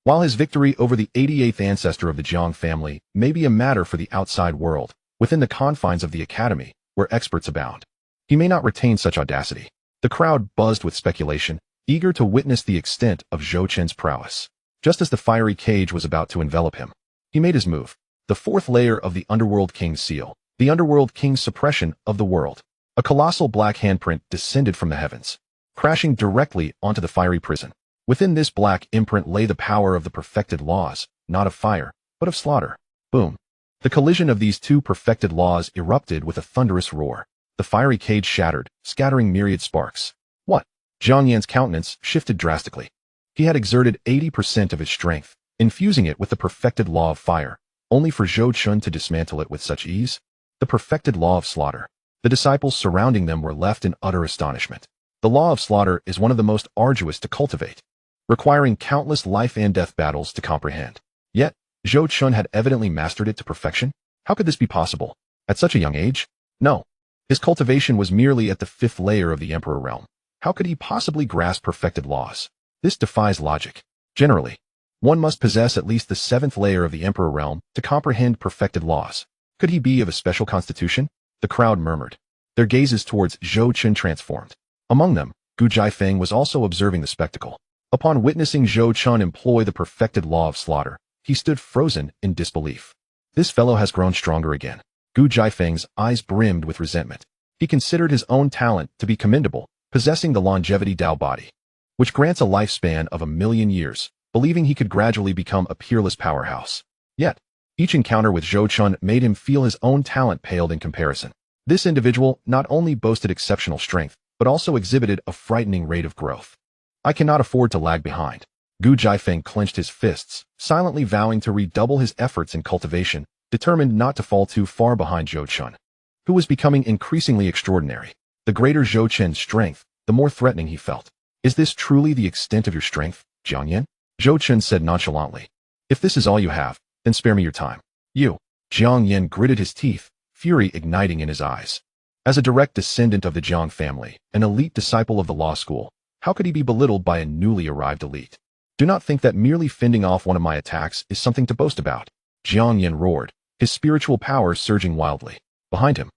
While his victory over the 88th ancestor of the Jiang family may be a matter for the outside world, within the confines of the academy, where experts abound, he may not retain such audacity. The crowd buzzed with speculation, eager to witness the extent of Zhou Qin's prowess. Just as the fiery cage was about to envelop him, he made his move. The fourth layer of the Underworld King's seal, the Underworld King's suppression of the world. A colossal black handprint descended from the heavens, crashing directly onto the fiery prison. Within this black imprint lay the power of the perfected laws, not of fire, but of slaughter. Boom. The collision of these two perfected laws erupted with a thunderous roar. The fiery cage shattered, scattering myriad sparks. What? Jiang Yan's countenance shifted drastically. He had exerted 80% of his strength, infusing it with the perfected law of fire, only for Zhou Qin to dismantle it with such ease. The perfected law of slaughter. The disciples surrounding them were left in utter astonishment. The law of slaughter is one of the most arduous to cultivate, requiring countless life and death battles to comprehend. Yet, Zhou Qin had evidently mastered it to perfection. How could this be possible? At such a young age? No. His cultivation was merely at the 5th layer of the Emperor realm. How could he possibly grasp perfected laws? This defies logic. Generally, one must possess at least the 7th layer of the Emperor realm to comprehend perfected laws. Could he be of a special constitution? The crowd murmured. Their gazes towards Zhou Qin transformed. Among them, Gu Jiafeng was also observing the spectacle. Upon witnessing Zhou Qin employ the perfected law of slaughter, he stood frozen in disbelief. This fellow has grown stronger again. Gu Jiafeng's eyes brimmed with resentment. He considered his own talent to be commendable, possessing the longevity Dao body, which grants a lifespan of 1,000,000 years, believing he could gradually become a peerless powerhouse. Yet, each encounter with Zhou Qin made him feel his own talent paled in comparison. This individual not only boasted exceptional strength, but also exhibited a frightening rate of growth. I cannot afford to lag behind. Gu Jiafeng clenched his fists, silently vowing to redouble his efforts in cultivation, determined not to fall too far behind Zhou Qin, who was becoming increasingly extraordinary. The greater Zhou Qin's strength, the more threatening he felt. Is this truly the extent of your strength, Jiang Yan? Zhou Qin said nonchalantly. If this is all you have, then spare me your time. You. Jiang Yan gritted his teeth, fury igniting in his eyes. As a direct descendant of the Jiang family, an elite disciple of the law school, how could he be belittled by a newly arrived elite? Do not think that merely fending off one of my attacks is something to boast about. Jiang Yan roared, his spiritual power surging wildly. Behind him,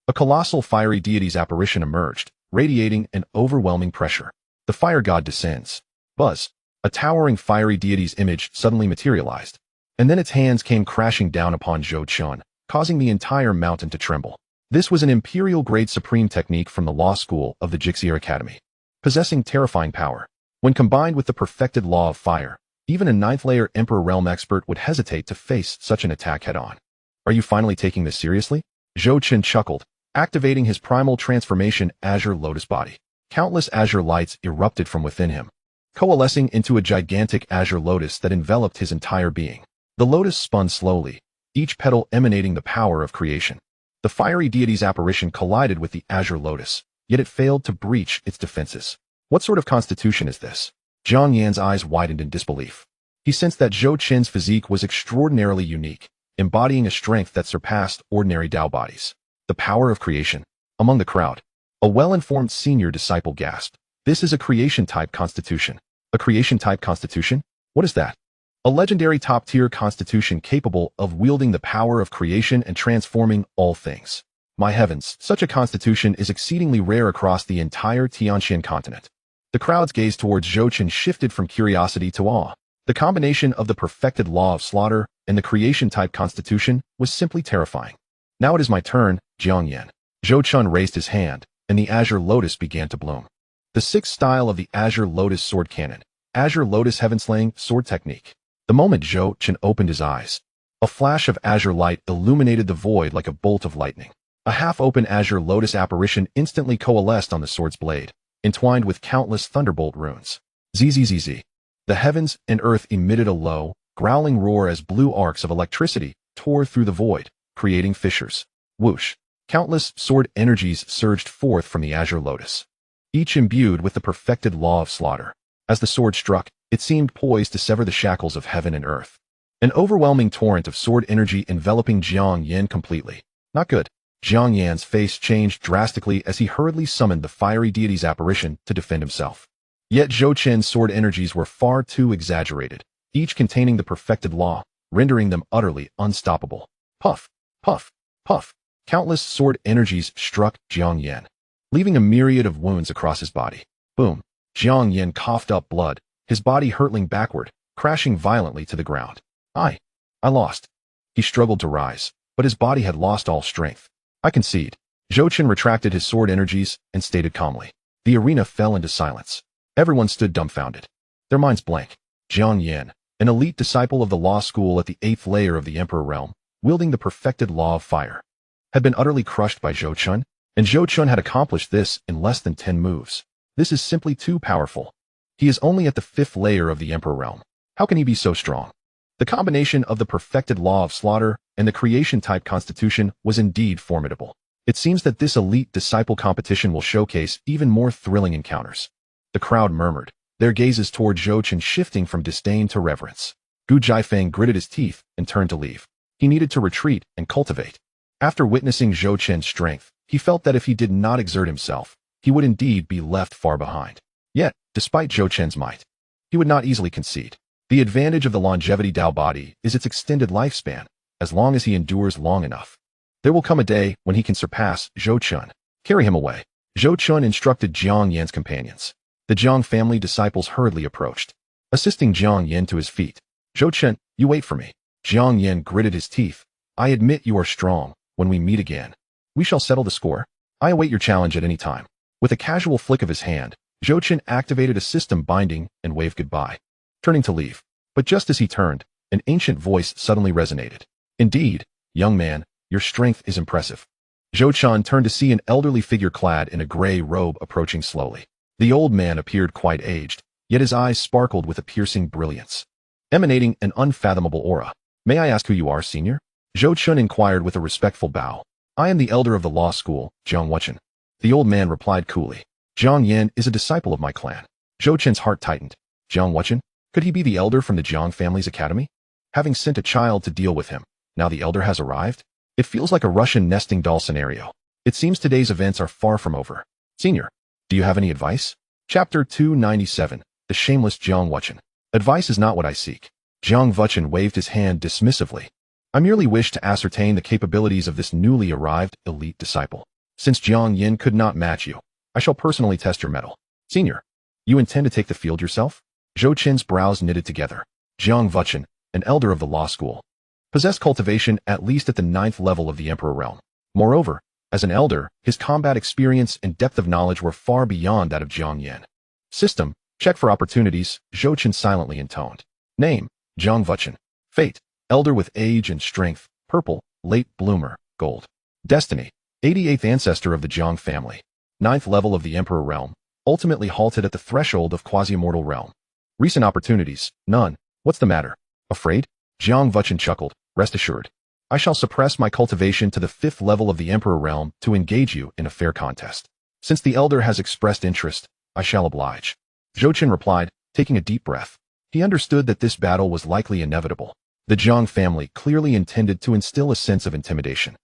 a colossal fiery deity's apparition emerged, radiating an overwhelming pressure. The fire god descends. Buzz. A towering fiery deity's image suddenly materialized, and then its hands came crashing down upon Zhou Qin, causing the entire mountain to tremble. This was an imperial-grade supreme technique from the law school of the Xianxia Academy, possessing terrifying power. When combined with the perfected law of fire, even a 9th-layer Emperor Realm expert would hesitate to face such an attack head-on. Are you finally taking this seriously? Zhou Qin chuckled, activating his primal transformation Azure Lotus body. Countless azure lights erupted from within him, coalescing into a gigantic azure lotus that enveloped his entire being. The lotus spun slowly, each petal emanating the power of creation. The fiery deity's apparition collided with the azure lotus, yet it failed to breach its defenses. What sort of constitution is this? Jiang Yan's eyes widened in disbelief. He sensed that Zhou Qin's physique was extraordinarily unique, embodying a strength that surpassed ordinary Dao bodies. The power of creation. Among the crowd, a well-informed senior disciple gasped. This is a creation-type constitution. A creation-type constitution? What is that? A legendary top-tier constitution capable of wielding the power of creation and transforming all things. My heavens, such a constitution is exceedingly rare across the entire Xianxia continent. The crowd's gaze towards Zhou Qin shifted from curiosity to awe. The combination of the perfected law of slaughter and the creation-type constitution was simply terrifying. Now it is my turn, Jiang Yan. Zhou Qin raised his hand, and the azure lotus began to bloom. The 6th style of the Azure Lotus Sword Cannon, Azure Lotus Heavenslaying Sword Technique. The moment Zhou Qin opened his eyes, a flash of azure light illuminated the void like a bolt of lightning. A half-open azure lotus apparition instantly coalesced on the sword's blade, entwined with countless thunderbolt runes. Zzz. The heavens and earth emitted a low, growling roar as blue arcs of electricity tore through the void, creating fissures. Whoosh. Countless sword energies surged forth from the azure lotus, each imbued with the perfected law of slaughter. As the sword struck, it seemed poised to sever the shackles of heaven and earth. An overwhelming torrent of sword energy enveloping Jiang Yan completely. Not good. Jiang Yan's face changed drastically as he hurriedly summoned the fiery deity's apparition to defend himself. Yet Zhou Qin's sword energies were far too exaggerated, each containing the perfected law, rendering them utterly unstoppable. Puff, puff, puff. Countless sword energies struck Jiang Yan, leaving a myriad of wounds across his body. Boom. Xianxia coughed up blood, his body hurtling backward, crashing violently to the ground. I lost. He struggled to rise, but his body had lost all strength. I concede. Zhou Chen retracted his sword energies and stated calmly. The arena fell into silence. Everyone stood dumbfounded, their minds blank. Xianxia, an elite disciple of the law school at the 8th layer of the Emperor realm, wielding the perfected law of fire, had been utterly crushed by Zhou Chen, and Zhou Chen had accomplished this in less than 10 moves. This is simply too powerful. He is only at the 5th layer of the Emperor realm. How can he be so strong? The combination of the perfected law of slaughter and the creation-type constitution was indeed formidable. It seems that this elite disciple competition will showcase even more thrilling encounters. The crowd murmured, their gazes toward Zhou Chen shifting from disdain to reverence. Gu Jiafeng gritted his teeth and turned to leave. He needed to retreat and cultivate. After witnessing Zhou Chen's strength, he felt that if he did not exert himself, he would indeed be left far behind. Yet, despite Zhou Chen's might, he would not easily concede. The advantage of the longevity Dao body is its extended lifespan, as long as he endures long enough. There will come a day when he can surpass Zhou Chen. Carry him away. Zhou Chen instructed Xianxia's companions. The Jiang family disciples hurriedly approached, assisting Xianxia to his feet. Zhou Chen, you wait for me. Xianxia gritted his teeth. I admit you are strong. When we meet again, we shall settle the score. I await your challenge at any time. With a casual flick of his hand, Zhou Chen activated a system binding and waved goodbye, turning to leave. But just as he turned, an ancient voice suddenly resonated. Indeed, young man, your strength is impressive. Zhou Chen turned to see an elderly figure clad in a gray robe approaching slowly. The old man appeared quite aged, yet his eyes sparkled with a piercing brilliance, emanating an unfathomable aura. May I ask who you are, senior? Zhou Chen inquired with a respectful bow. I am the elder of the law school, Jiang Wuchen. The old man replied coolly. Jiang is a disciple of my clan. Zhou Chen's heart tightened. Jiang Wuchen? Could he be the elder from the Jiang family's academy? Having sent a child to deal with him, now the elder has arrived? It feels like a Russian nesting doll scenario. It seems today's events are far from over. Senior, do you have any advice? Chapter 297, The Shameless Jiang Wuchen. Advice is not what I seek. Jiang Wuchen waved his hand dismissively. I merely wish to ascertain the capabilities of this newly arrived elite disciple. Since Jiang could not match you, I shall personally test your mettle. Senior, you intend to take the field yourself? Zhou Chen's brows knitted together. Jiang Wuchen, an elder of the law school, possessed cultivation at least at the 9th level of the Emperor realm. Moreover, as an elder, his combat experience and depth of knowledge were far beyond that of Jiang. System, check for opportunities, Zhou Chen silently intoned. Name, Jiang Wuchen. Fate, elder with age and strength, purple, late bloomer, gold. Destiny, 88th ancestor of the Jiang family. 9th level of the Emperor realm, ultimately halted at the threshold of quasi-immortal realm. Recent opportunities, none. What's the matter? Afraid? Jiang Wuchen chuckled. Rest assured. I shall suppress my cultivation to the 5th level of the Emperor realm to engage you in a fair contest. Since the elder has expressed interest, I shall oblige. Zhou Chen replied, taking a deep breath. He understood that this battle was likely inevitable. The Jiang family clearly intended to instill a sense of intimidation.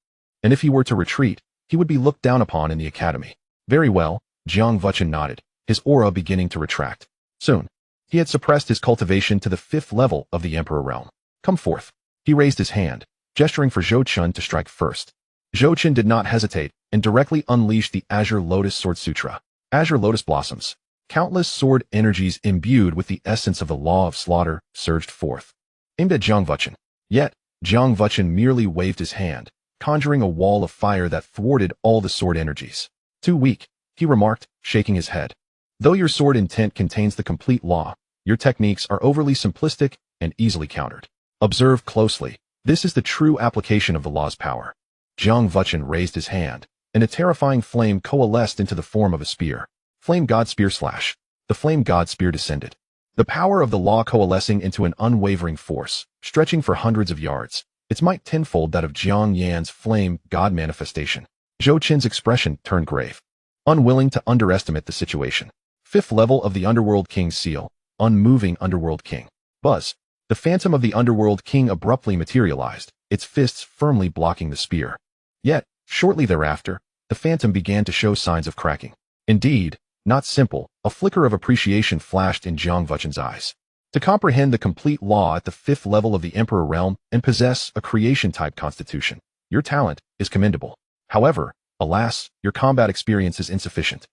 And if he were to retreat, he would be looked down upon in the academy. Very well, Jiang Wuchen nodded, his aura beginning to retract. Soon, he had suppressed his cultivation to the 5th level of the Emperor realm. Come forth. He raised his hand, gesturing for Zhou Chen to strike first. Zhou Chen did not hesitate and directly unleashed the Azure Lotus Sword Sutra. Azure Lotus blossoms. Countless sword energies imbued with the essence of the law of slaughter surged forth, aimed at Jiang Wuchen. Yet, Jiang Wuchen merely waved his hand, conjuring a wall of fire that thwarted all the sword energies. Too weak, he remarked, shaking his head. Though your sword intent contains the complete law, your techniques are overly simplistic and easily countered. Observe closely. This is the true application of the law's power. Jiang Wuchen raised his hand, and a terrifying flame coalesced into the form of a spear. Flame God Spear slash. The Flame God Spear descended. The power of the law coalescing into an unwavering force, stretching for hundreds of yards, its might tenfold that of Jiang Flame God manifestation. Zhou Chen's expression turned grave, unwilling to underestimate the situation. 5th level of the Underworld King's seal, unmoving Underworld King. Buzz. The phantom of the Underworld King abruptly materialized, its fists firmly blocking the spear. Yet, shortly thereafter, the phantom began to show signs of cracking. Indeed, not simple, a flicker of appreciation flashed in Jiang Wuchen's eyes. To comprehend the complete law at the 5th level of the Emperor realm and possess a creation-type constitution, your talent is commendable. However, alas, your combat experience is insufficient.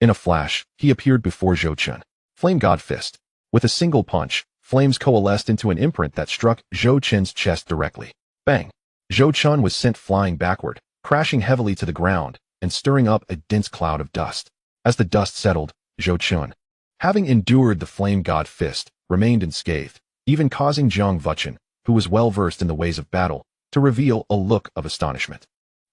In a flash, he appeared before Zhou Chun. Flame God Fist. With a single punch, flames coalesced into an imprint that struck Zhou Chun's chest directly. Bang! Zhou Chun was sent flying backward, crashing heavily to the ground and stirring up a dense cloud of dust. As the dust settled, Zhou Chun, having endured the Flame God Fist, remained unscathed, even causing Jiang Vuchen, who was well-versed in the ways of battle, to reveal a look of astonishment.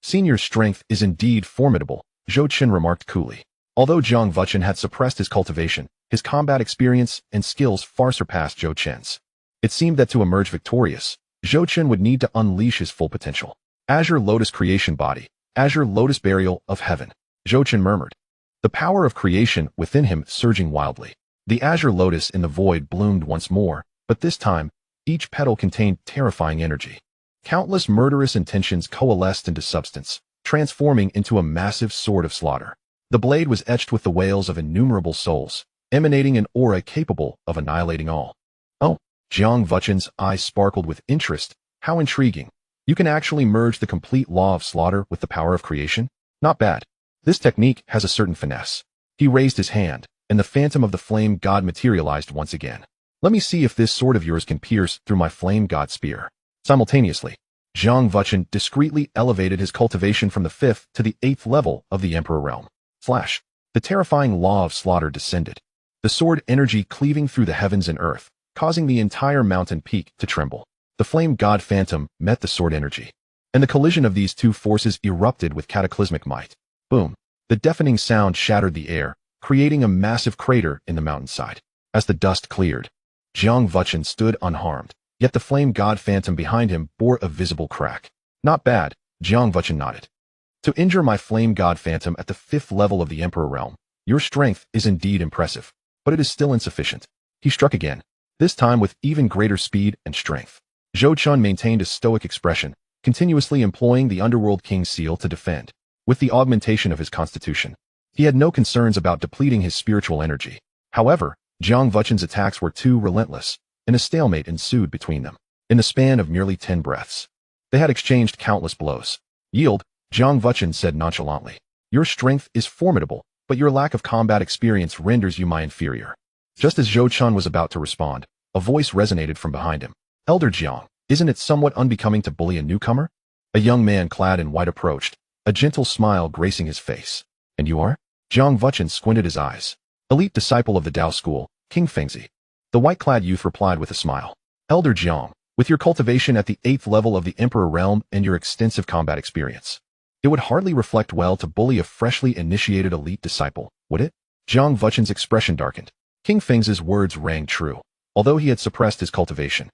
Senior's strength is indeed formidable, Zhou Chun remarked coolly. Although Jiang Vuchen had suppressed his cultivation, his combat experience and skills far surpassed Zhou Chun's. It seemed that to emerge victorious, Zhou Chun would need to unleash his full potential. Azure Lotus Creation Body, Azure Lotus Burial of Heaven, Zhou Chun murmured. The power of creation within him surging wildly. The azure lotus in the void bloomed once more, but this time, each petal contained terrifying energy. Countless murderous intentions coalesced into substance, transforming into a massive sword of slaughter. The blade was etched with the wails of innumerable souls, emanating an aura capable of annihilating all. Oh, Jiang Vuchen's eyes sparkled with interest. How intriguing. You can actually merge the complete law of slaughter with the power of creation? Not bad. This technique has a certain finesse. He raised his hand, and the phantom of the flame god materialized once again. Let me see if this sword of yours can pierce through my flame god spear. Simultaneously, Jiang Vuchen discreetly elevated his cultivation from the 5th to the 8th level of the Emperor realm. Flash. The terrifying law of slaughter descended. The sword energy cleaving through the heavens and earth, causing the entire mountain peak to tremble. The flame god phantom met the sword energy, and the collision of these two forces erupted with cataclysmic might. Boom. The deafening sound shattered the air, creating a massive crater in the mountainside. As the dust cleared, Jiang Vuchen stood unharmed, yet the flame god phantom behind him bore a visible crack. Not bad, Jiang Vuchen nodded. To injure my flame god phantom at the 5th level of the Emperor realm, your strength is indeed impressive, but it is still insufficient. He struck again, this time with even greater speed and strength. Zhou Chun maintained a stoic expression, continuously employing the Underworld King's seal to defend. With the augmentation of his constitution, he had no concerns about depleting his spiritual energy. However, Jiang Vuchen's attacks were too relentless, and a stalemate ensued between them. In the span of nearly 10 breaths, they had exchanged countless blows. Yield, Jiang Vuchen said nonchalantly. Your strength is formidable, but your lack of combat experience renders you my inferior. Just as Zhou Chun was about to respond, a voice resonated from behind him. Elder Jiang, isn't it somewhat unbecoming to bully a newcomer? A young man clad in white approached, a gentle smile gracing his face. And you are? Jiang Vuchen squinted his eyes. Elite disciple of the Dao school, King Fengzi. The white-clad youth replied with a smile. Elder Jiang, with your cultivation at the 8th level of the Emperor realm and your extensive combat experience, it would hardly reflect well to bully a freshly initiated elite disciple, would it? Jiang Vuchen's expression darkened. King Fengzi's words rang true. Although he had suppressed his cultivation,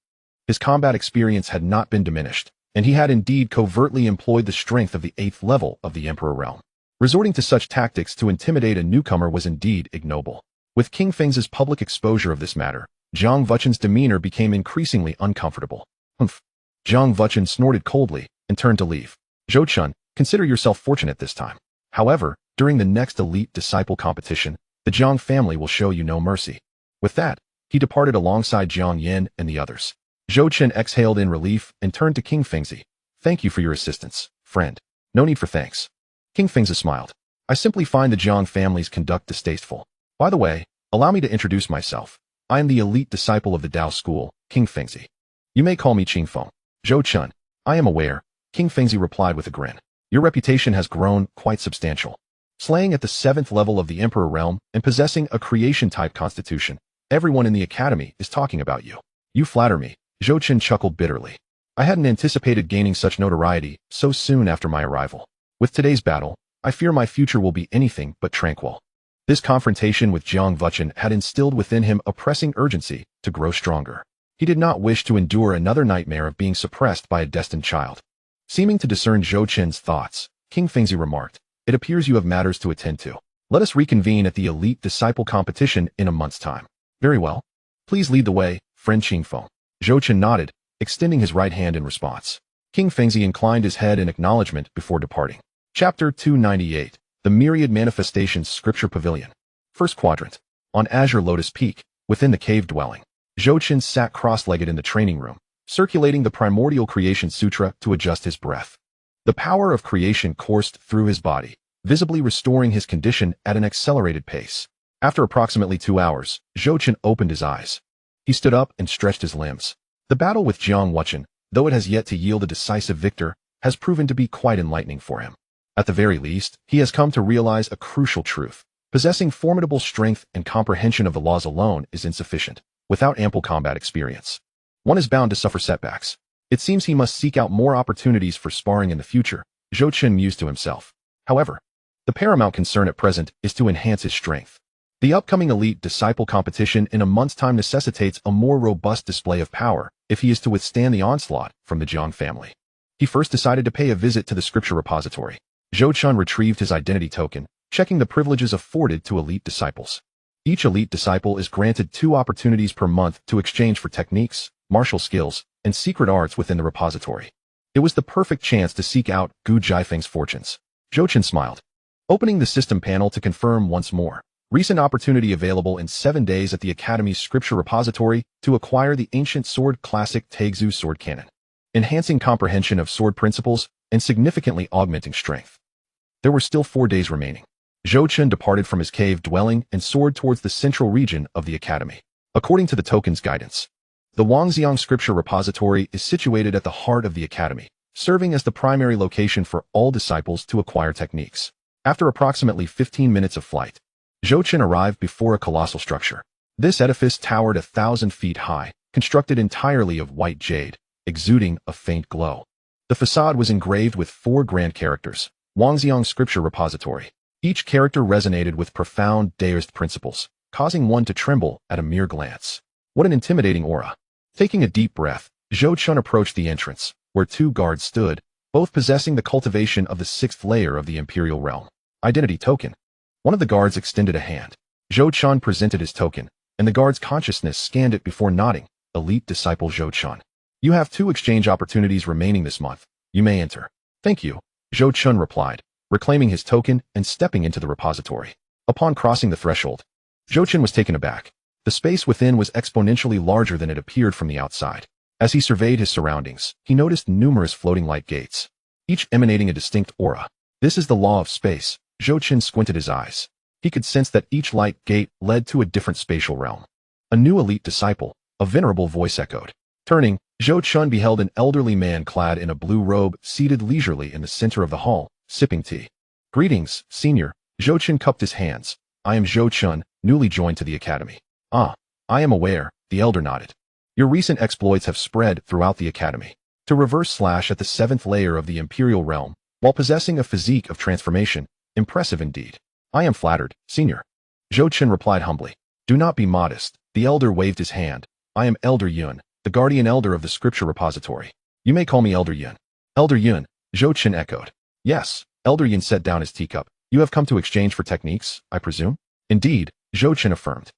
his combat experience had not been diminished, and he had indeed covertly employed the strength of the 8th level of the Emperor realm. Resorting to such tactics to intimidate a newcomer was indeed ignoble. With King Fengzi's public exposure of this matter, Jiang Vuchen's demeanor became increasingly uncomfortable. Humph. Jiang Vuchen snorted coldly and turned to leave. Zhou Chun, consider yourself fortunate this time. However, during the next elite disciple competition, the Jiang family will show you no mercy. With that, he departed alongside Jiang Yin and the others. Zhou Chun exhaled in relief and turned to King Fengzi. Thank you for your assistance, friend. No need for thanks. King Fengzi smiled. I simply find the Jiang family's conduct distasteful. By the way, allow me to introduce myself. I am the elite disciple of the Dao school, King Fengzi. You may call me Qingfeng. Zhou Chun, I am aware, King Fengzi replied with a grin. Your reputation has grown quite substantial. Slaying at the 7th level of the Emperor realm and possessing a creation-type constitution, everyone in the academy is talking about you. You flatter me. Zhou Chun chuckled bitterly. I hadn't anticipated gaining such notoriety so soon after my arrival. With today's battle, I fear my future will be anything but tranquil. This confrontation with Jiang Vuchen had instilled within him a pressing urgency to grow stronger. He did not wish to endure another nightmare of being suppressed by a destined child. Seeming to discern Zhou Chun's thoughts, King Fengzi remarked, it appears you have matters to attend to. Let us reconvene at the elite disciple competition in a month's time. Very well. Please lead the way, friend Qingfeng. Zhou Chun nodded, extending his right hand in response. King Fengzi inclined his head in acknowledgement before departing. Chapter 298, The Myriad Manifestations Scripture Pavilion. First Quadrant. On Azure Lotus Peak, within the cave dwelling, Zhou Chun sat cross-legged in the training room, circulating the Primordial Creation Sutra to adjust his breath. The power of creation coursed through his body, visibly restoring his condition at an accelerated pace. After approximately 2 hours, Zhou Chen opened his eyes. He stood up and stretched his limbs. The battle with Jiang Wuchen, though it has yet to yield a decisive victor, has proven to be quite enlightening for him. At the very least, he has come to realize a crucial truth. Possessing formidable strength and comprehension of the laws alone is insufficient. Without ample combat experience, one is bound to suffer setbacks. It seems he must seek out more opportunities for sparring in the future, Zhou Chen mused to himself. However, the paramount concern at present is to enhance his strength. The upcoming elite disciple competition in a month's time necessitates a more robust display of power if he is to withstand the onslaught from the Jiang family. He first decided to pay a visit to the scripture repository. Zhou Chen retrieved his identity token, checking the privileges afforded to elite disciples. Each elite disciple is granted 2 opportunities per month to exchange for techniques, martial skills, and secret arts within the repository. It was the perfect chance to seek out Gu Jiafeng's fortunes. Zhou Chen smiled, opening the system panel to confirm once more. Recent opportunity available in 7 days at the Academy's scripture repository to acquire the ancient sword classic Taixu sword cannon, enhancing comprehension of sword principles and significantly augmenting strength. There were still 4 days remaining. Zhou Chen departed from his cave dwelling and soared towards the central region of the Academy. According to the token's guidance, the Wangxiang Scripture Repository is situated at the heart of the Academy, serving as the primary location for all disciples to acquire techniques. After approximately 15 minutes of flight, Zhou Chen arrived before a colossal structure. This edifice towered 1,000 feet high, constructed entirely of white jade, exuding a faint glow. The facade was engraved with 4 grand characters, Wangxiang Scripture Repository. Each character resonated with profound Daoist principles, causing one to tremble at a mere glance. What an intimidating aura. Taking a deep breath, Zhou Chen approached the entrance, where 2 guards stood, both possessing the cultivation of the 6th layer of the Imperial Realm. Identity token. One of the guards extended a hand. Zhou Chen presented his token, and the guard's consciousness scanned it before nodding. Elite disciple Zhou Chen. You have 2 exchange opportunities remaining this month. You may enter. Thank you, Zhou Chen replied, reclaiming his token and stepping into the repository. Upon crossing the threshold, Zhou Chen was taken aback. The space within was exponentially larger than it appeared from the outside. As he surveyed his surroundings, he noticed numerous floating light gates, each emanating a distinct aura. This is the law of space. Zhou Chen squinted his eyes. He could sense that each light gate led to a different spatial realm. A new elite disciple, a venerable voice echoed. Turning, Zhou Chen beheld an elderly man clad in a blue robe seated leisurely in the center of the hall, sipping tea. Greetings, senior. Zhou Chen cupped his hands. I am Zhou Chen, newly joined to the Academy. Ah, I am aware, the elder nodded. Your recent exploits have spread throughout the Academy. To reverse slash at the 7th layer of the Imperial Realm, while possessing a physique of transformation, impressive indeed. I am flattered, senior. Zhou Chen replied humbly. Do not be modest. The elder waved his hand. I am Elder Yun, the guardian elder of the scripture repository. You may call me Elder Yun. Elder Yun, Zhou Chen echoed. Yes, Elder Yun set down his teacup. You have come to exchange for techniques, I presume? Indeed, Zhou Chen affirmed.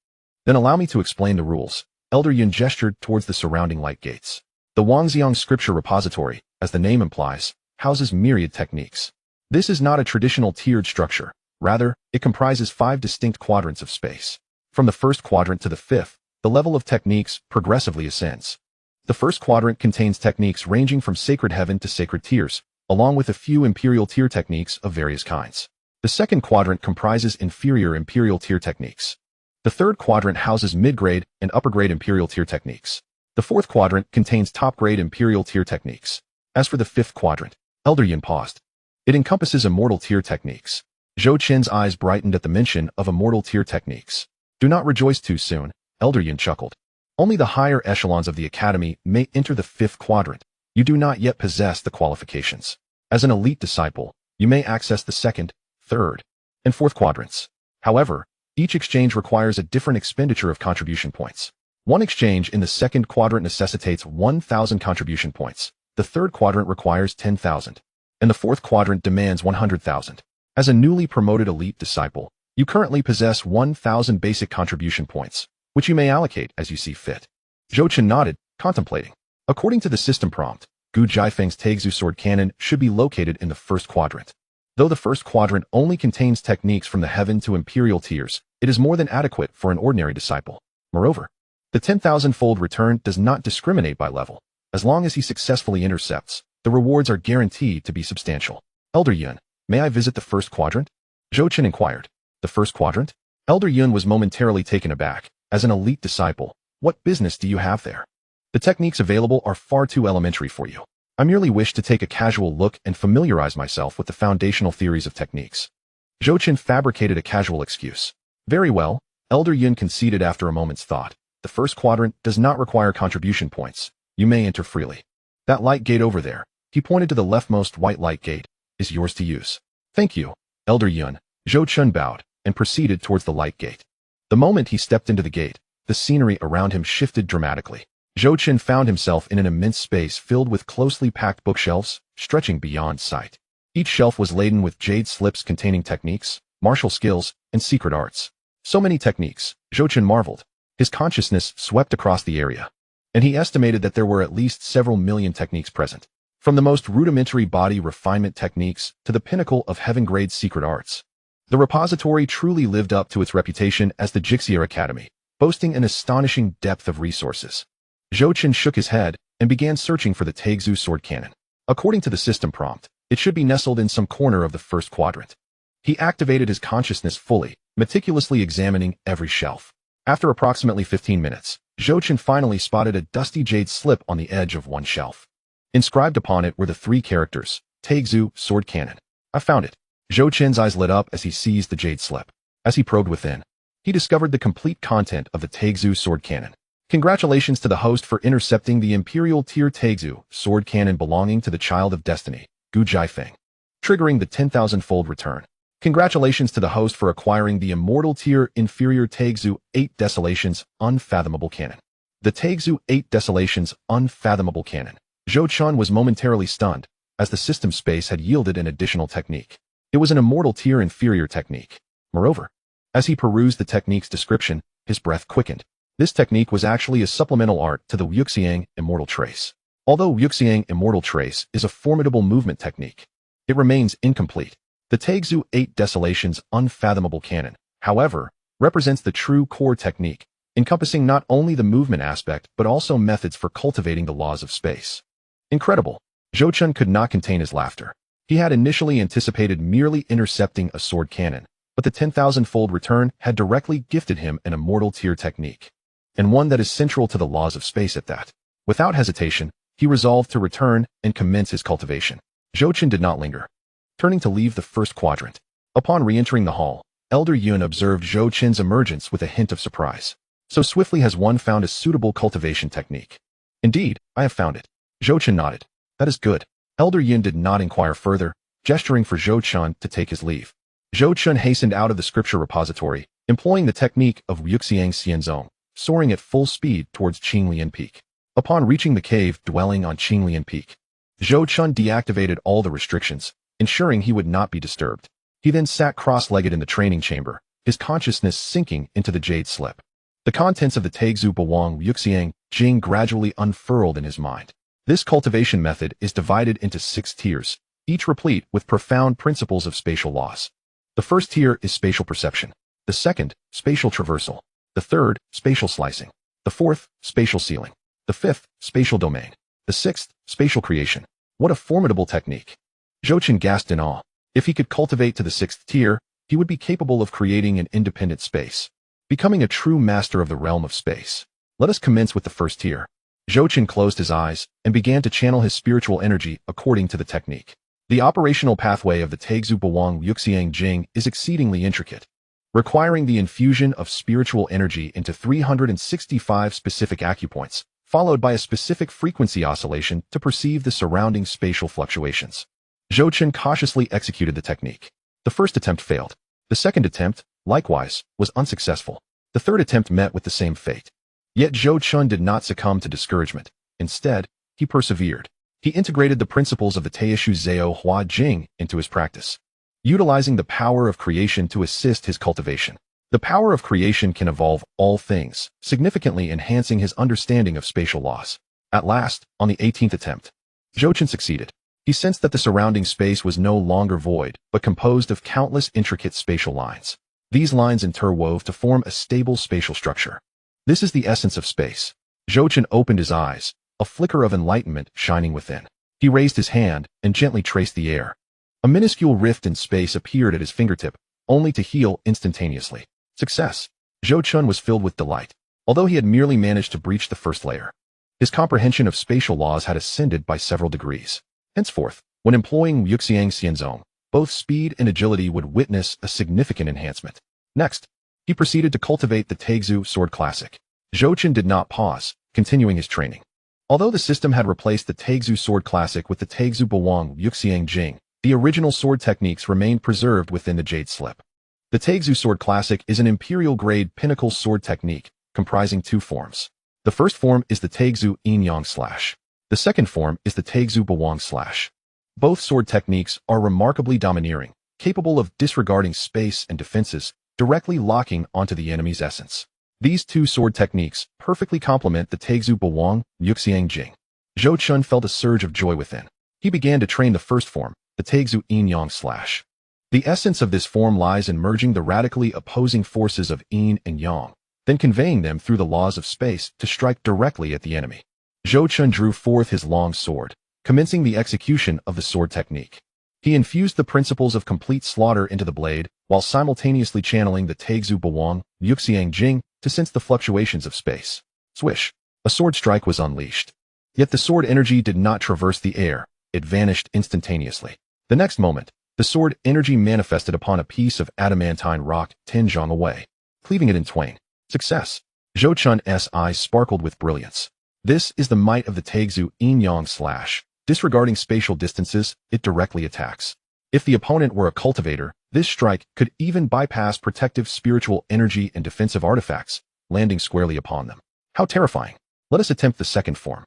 Then allow me to explain the rules. Elder Yun gestured towards the surrounding light gates. The Wangxiang Scripture Repository, as the name implies, houses myriad techniques. This is not a traditional tiered structure. Rather, it comprises 5 distinct quadrants of space. From the 1st quadrant to the 5th, the level of techniques progressively ascends. The 1st quadrant contains techniques ranging from sacred heaven to sacred tears, along with a few imperial tier techniques of various kinds. The 2nd quadrant comprises inferior imperial tier techniques. The 3rd quadrant houses mid-grade and upper-grade imperial tier techniques. The 4th quadrant contains top-grade imperial tier techniques. As for the 5th quadrant, Elder Yin paused. It encompasses immortal tier techniques. Zhou Chen's eyes brightened at the mention of immortal tier techniques. Do not rejoice too soon, Elder Yin chuckled. Only the higher echelons of the Academy may enter the 5th quadrant. You do not yet possess the qualifications. As an elite disciple, you may access the 2nd, 3rd, and 4th quadrants. However, each exchange requires a different expenditure of contribution points. One exchange in the 2nd quadrant necessitates 1,000 contribution points. The 3rd quadrant requires 10,000. And the 4th quadrant demands 100,000. As a newly promoted elite disciple, you currently possess 1,000 basic contribution points, which you may allocate as you see fit. Zhou Chen nodded, contemplating. According to the system prompt, Gu Jiafeng's Taixu sword cannon should be located in the 1st quadrant. Though the 1st quadrant only contains techniques from the heaven to imperial tiers, it is more than adequate for an ordinary disciple. Moreover, the 10,000-fold return does not discriminate by level. As long as he successfully intercepts, the rewards are guaranteed to be substantial. Elder Yun, may I visit the 1st quadrant? Zhou Chen inquired. The first quadrant? Elder Yun was momentarily taken aback. As an elite disciple, what business do you have there? The techniques available are far too elementary for you. I merely wish to take a casual look and familiarize myself with the foundational theories of techniques. Zhou Chen fabricated a casual excuse. Very well, Elder Yun conceded after a moment's thought. The first quadrant does not require contribution points. You may enter freely. That light gate over there, he pointed to the leftmost white light gate, is yours to use. Thank you, Elder Yun. Zhou Chen bowed and proceeded towards the light gate. The moment he stepped into the gate, the scenery around him shifted dramatically. Zhou Chen found himself in an immense space filled with closely packed bookshelves, stretching beyond sight. Each shelf was laden with jade slips containing techniques, martial skills, and secret arts. So many techniques, Zhou Chen marveled. His consciousness swept across the area, and he estimated that there were at least several million techniques present. From the most rudimentary body refinement techniques to the pinnacle of heaven-grade secret arts. The repository truly lived up to its reputation as the Xianxia Academy, boasting an astonishing depth of resources. Zhou Chen shook his head and began searching for the Taixu sword cannon. According to the system prompt, it should be nestled in some corner of the first quadrant. He activated his consciousness fully, meticulously examining every shelf. After approximately 15 minutes, Zhou Chen finally spotted a dusty jade slip on the edge of one shelf. Inscribed upon it were the three characters, Taixu sword cannon. I found it. Zhou Chen's eyes lit up as he seized the jade slip. As he probed within, he discovered the complete content of the Taixu sword cannon. Congratulations to the host for intercepting the Imperial Tier Taixu sword cannon belonging to the Child of Destiny, Gu Jiafeng, triggering the 10,000-fold return. Congratulations to the host for acquiring the Immortal Tier Inferior Taixu 8 Desolations Unfathomable Cannon. The Taixu 8 Desolations Unfathomable Cannon. Zhou Chen was momentarily stunned, as the system space had yielded an additional technique. It was an Immortal Tier Inferior technique. Moreover, as he perused the technique's description, his breath quickened. This technique was actually a supplemental art to the Wuxiang Immortal Trace. Although Wuxiang Immortal Trace is a formidable movement technique, it remains incomplete. The Taixu 8 Desolations Unfathomable Cannon, however, represents the true core technique, encompassing not only the movement aspect but also methods for cultivating the laws of space. Incredible! Zhou Chen could not contain his laughter. He had initially anticipated merely intercepting a sword cannon, but the 10,000-fold return had directly gifted him an Immortal Tier technique, and one that is central to the laws of space at that. Without hesitation, he resolved to return and commence his cultivation. Zhou Chen did not linger. Turning to leave the first quadrant. Upon re-entering the hall, Elder Yun observed Zhou Chen's emergence with a hint of surprise. So swiftly has one found a suitable cultivation technique. Indeed, I have found it. Zhou Chen nodded. That is good. Elder Yun did not inquire further, gesturing for Zhou Chen to take his leave. Zhou Chen hastened out of the scripture repository, employing the technique of Wuxiang Xianzong, soaring at full speed towards Qinglian Peak. Upon reaching the cave dwelling on Qinglian Peak, Zhou Chen deactivated all the restrictions, ensuring he would not be disturbed. He then sat cross-legged in the training chamber, his consciousness sinking into the jade slip. The contents of the Taixu Bawang Wuxiang Jing gradually unfurled in his mind. This cultivation method is divided into 6 tiers, each replete with profound principles of spatial laws. The first tier is spatial perception. The second, spatial traversal. The third, spatial slicing. The fourth, spatial sealing. The fifth, spatial domain. The sixth, spatial creation. What a formidable technique! Zhou Chen gasped in awe. If he could cultivate to the 6th tier, he would be capable of creating an independent space, becoming a true master of the realm of space. Let us commence with the first tier. Zhou Chen closed his eyes and began to channel his spiritual energy according to the technique. The operational pathway of the Taixu Bawang Wuxiang Jing is exceedingly intricate, requiring the infusion of spiritual energy into 365 specific acupoints, followed by a specific frequency oscillation to perceive the surrounding spatial fluctuations. Zhou Chen cautiously executed the technique. The first attempt failed. The second attempt, likewise, was unsuccessful. The third attempt met with the same fate. Yet Zhou Chen did not succumb to discouragement. Instead, he persevered. He integrated the principles of the Taishu Zhao Hua Jing into his practice, utilizing the power of creation to assist his cultivation. The power of creation can evolve all things, significantly enhancing his understanding of spatial laws. At last, on the 18th attempt, Zhou Chen succeeded. He sensed that the surrounding space was no longer void, but composed of countless intricate spatial lines. These lines interwove to form a stable spatial structure. This is the essence of space. Zhou Chen opened his eyes, a flicker of enlightenment shining within. He raised his hand and gently traced the air. A minuscule rift in space appeared at his fingertip, only to heal instantaneously. Success! Zhou Chun was filled with delight. Although he had merely managed to breach the first layer, his comprehension of spatial laws had ascended by several degrees. Henceforth, when employing Xianxia, both speed and agility would witness a significant enhancement. Next, he proceeded to cultivate the Taixu Sword Classic. Zhou Chun did not pause, continuing his training. Although the system had replaced the Taixu Sword Classic with the Taixu Bawang Yuxiang, the original sword techniques remained preserved within the Jade Slip. The Taixu Sword Classic is an imperial-grade pinnacle sword technique, comprising two forms. The first form is the Taixu Yin-Yang Slash. The second form is the Taixu Bawang Slash. Both sword techniques are remarkably domineering, capable of disregarding space and defenses, directly locking onto the enemy's essence. These two sword techniques perfectly complement the Taixu Bawang Yuxiang. Zhou Chun felt a surge of joy within. He began to train the first form, the Taixu Yin-Yang Slash. The essence of this form lies in merging the radically opposing forces of Yin and Yang, then conveying them through the laws of space to strike directly at the enemy. Zhou Chun drew forth his long sword, commencing the execution of the sword technique. He infused the principles of complete slaughter into the blade, while simultaneously channeling the Taixu Bawang Yuxiang to sense the fluctuations of space. Swish! A sword strike was unleashed. Yet the sword energy did not traverse the air, it vanished instantaneously. The next moment, the sword energy manifested upon a piece of adamantine rock 10 zhang away, cleaving it in twain. Success! Zhou Chun's eyes sparkled with brilliance. This is the might of the Taixu Yin-Yang Slash. Disregarding spatial distances, it directly attacks. If the opponent were a cultivator, this strike could even bypass protective spiritual energy and defensive artifacts, landing squarely upon them. How terrifying! Let us attempt the second form.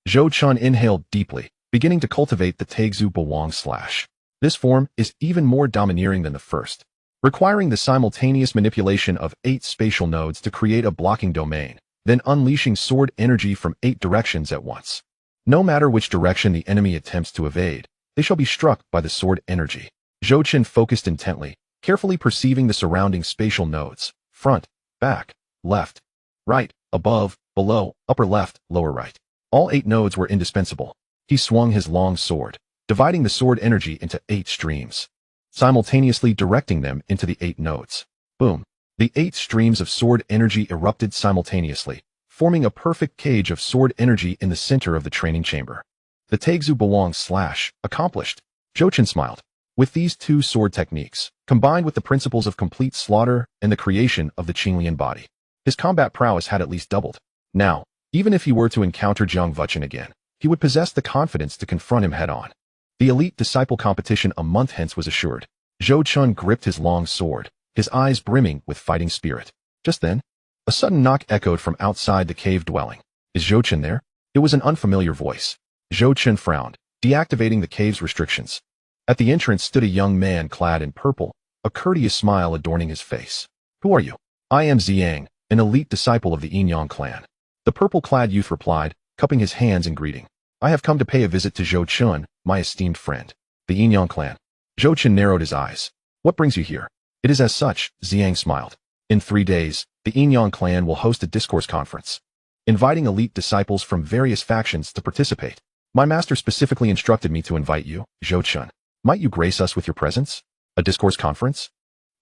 Zhou Chun inhaled deeply, beginning to cultivate the Taixu Bawang Slash. This form is even more domineering than the first, requiring the simultaneous manipulation of 8 spatial nodes to create a blocking domain, then unleashing sword energy from 8 directions at once. No matter which direction the enemy attempts to evade, they shall be struck by the sword energy. Zhou Chun focused intently, carefully perceiving the surrounding spatial nodes: front, back, left, right, above, below, upper left, lower right. All 8 nodes were indispensable. He swung his long sword, dividing the sword energy into 8 streams, simultaneously directing them into the 8 nodes. Boom! The 8 streams of sword energy erupted simultaneously, forming a perfect cage of sword energy in the center of the training chamber. The Taixu Bawang Slash, accomplished. Zhou Chun smiled. With these 2 sword techniques, combined with the principles of complete slaughter and the creation of the Qinglian body, his combat prowess had at least doubled. Now, even if he were to encounter Jiang Vuchen again, he would possess the confidence to confront him head-on. The elite disciple competition a month hence was assured. Zhou Chun gripped his long sword, his eyes brimming with fighting spirit. Just then, a sudden knock echoed from outside the cave dwelling. Is Zhou Chun there? It was an unfamiliar voice. Zhou Chun frowned, deactivating the cave's restrictions. At the entrance stood a young man clad in purple, a courteous smile adorning his face. Who are you? I am Xiang, an elite disciple of the Yin-Yang clan. The purple-clad youth replied, cupping his hands in greeting. I have come to pay a visit to Zhou Chun, my esteemed friend. The Yin-Yang clan. Zhou Chun narrowed his eyes. What brings you here? It is as such, Xiang smiled. In 3 days, the Yin-Yang clan will host a discourse conference, inviting elite disciples from various factions to participate. My master specifically instructed me to invite you, Zhou Chun. Might you grace us with your presence? A discourse conference?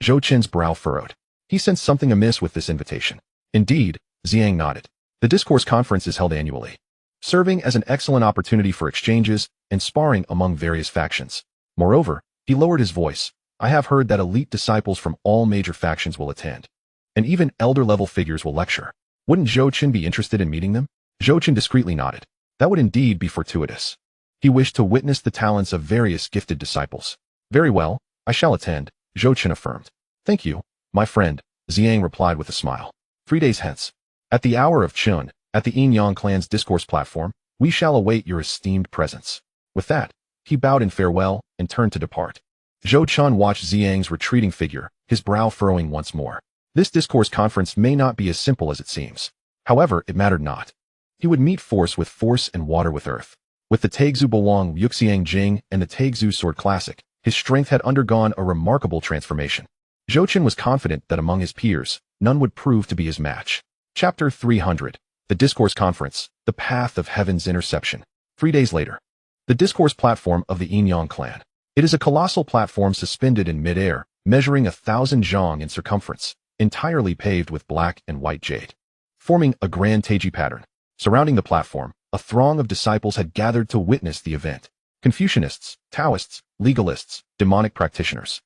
Zhou Chun's brow furrowed. He sensed something amiss with this invitation. Indeed, Xiang nodded. The discourse conference is held annually, serving as an excellent opportunity for exchanges and sparring among various factions. Moreover, he lowered his voice. I have heard that elite disciples from all major factions will attend, and even elder-level figures will lecture. Wouldn't Zhou Chun be interested in meeting them? Zhou Chun discreetly nodded. That would indeed be fortuitous. He wished to witness the talents of various gifted disciples. Very well, I shall attend, Zhou Chun affirmed. Thank you, my friend, Xiang replied with a smile. 3 days hence, at the hour of Chun, at the Yin-Yang clan's discourse platform, we shall await your esteemed presence. With that, he bowed in farewell and turned to depart. Zhou Chun watched Xiang's retreating figure, his brow furrowing once more. This discourse conference may not be as simple as it seems. However, it mattered not. He would meet force with force and water with earth. With the Taixu Bawang Yuxiang and the Taixu Sword Classic, his strength had undergone a remarkable transformation. Zhou Chun was confident that among his peers, none would prove to be his match. Chapter 300. The Discourse Conference, The Path of Heaven's Interception. 3 days later. The discourse platform of the Yin-Yang clan. It is a colossal platform suspended in mid-air, measuring 1,000 zhang in circumference, entirely paved with black and white jade, forming a grand Taiji pattern. Surrounding the platform, a throng of disciples had gathered to witness the event. Confucianists, Taoists, legalists, demonic practitioners,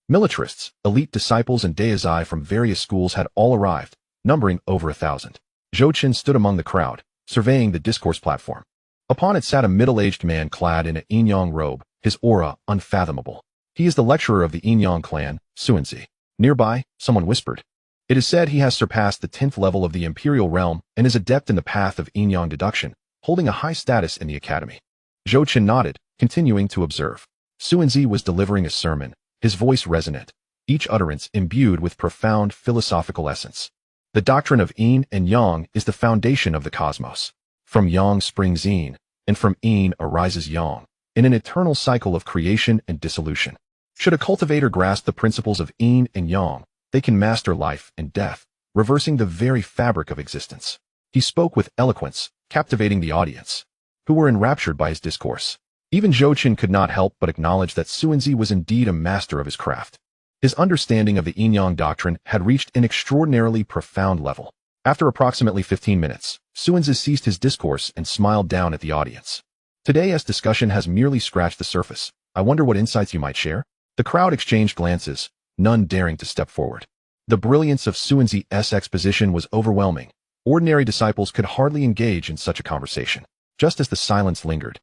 militarists, elite disciples and Daizai from various schools had all arrived, numbering over 1,000. Zhou Qin stood among the crowd, surveying the discourse platform. Upon it sat a middle-aged man clad in a Yinyang robe, his aura unfathomable. He is the lecturer of the Yinyang clan, Xianxia. Nearby, someone whispered. It is said he has surpassed the 10th level of the imperial realm and is adept in the path of Yinyang deduction, holding a high status in the academy. Zhou Qin nodded, continuing to observe. Xianxia was delivering a sermon, his voice resonant, each utterance imbued with profound philosophical essence. The doctrine of yin and yang is the foundation of the cosmos. From yang springs yin, and from yin arises yang, in an eternal cycle of creation and dissolution. Should a cultivator grasp the principles of yin and yang, they can master life and death, reversing the very fabric of existence. He spoke with eloquence, captivating the audience, who were enraptured by his discourse. Even Zhou Qin could not help but acknowledge that Xianxia was indeed a master of his craft. His understanding of the yin-yang doctrine had reached an extraordinarily profound level. After approximately 15 minutes, Xianxia ceased his discourse and smiled down at the audience. Today's discussion has merely scratched the surface. I wonder what insights you might share? The crowd exchanged glances, none daring to step forward. The brilliance of Xianxia's exposition was overwhelming. Ordinary disciples could hardly engage in such a conversation. Just as the silence lingered,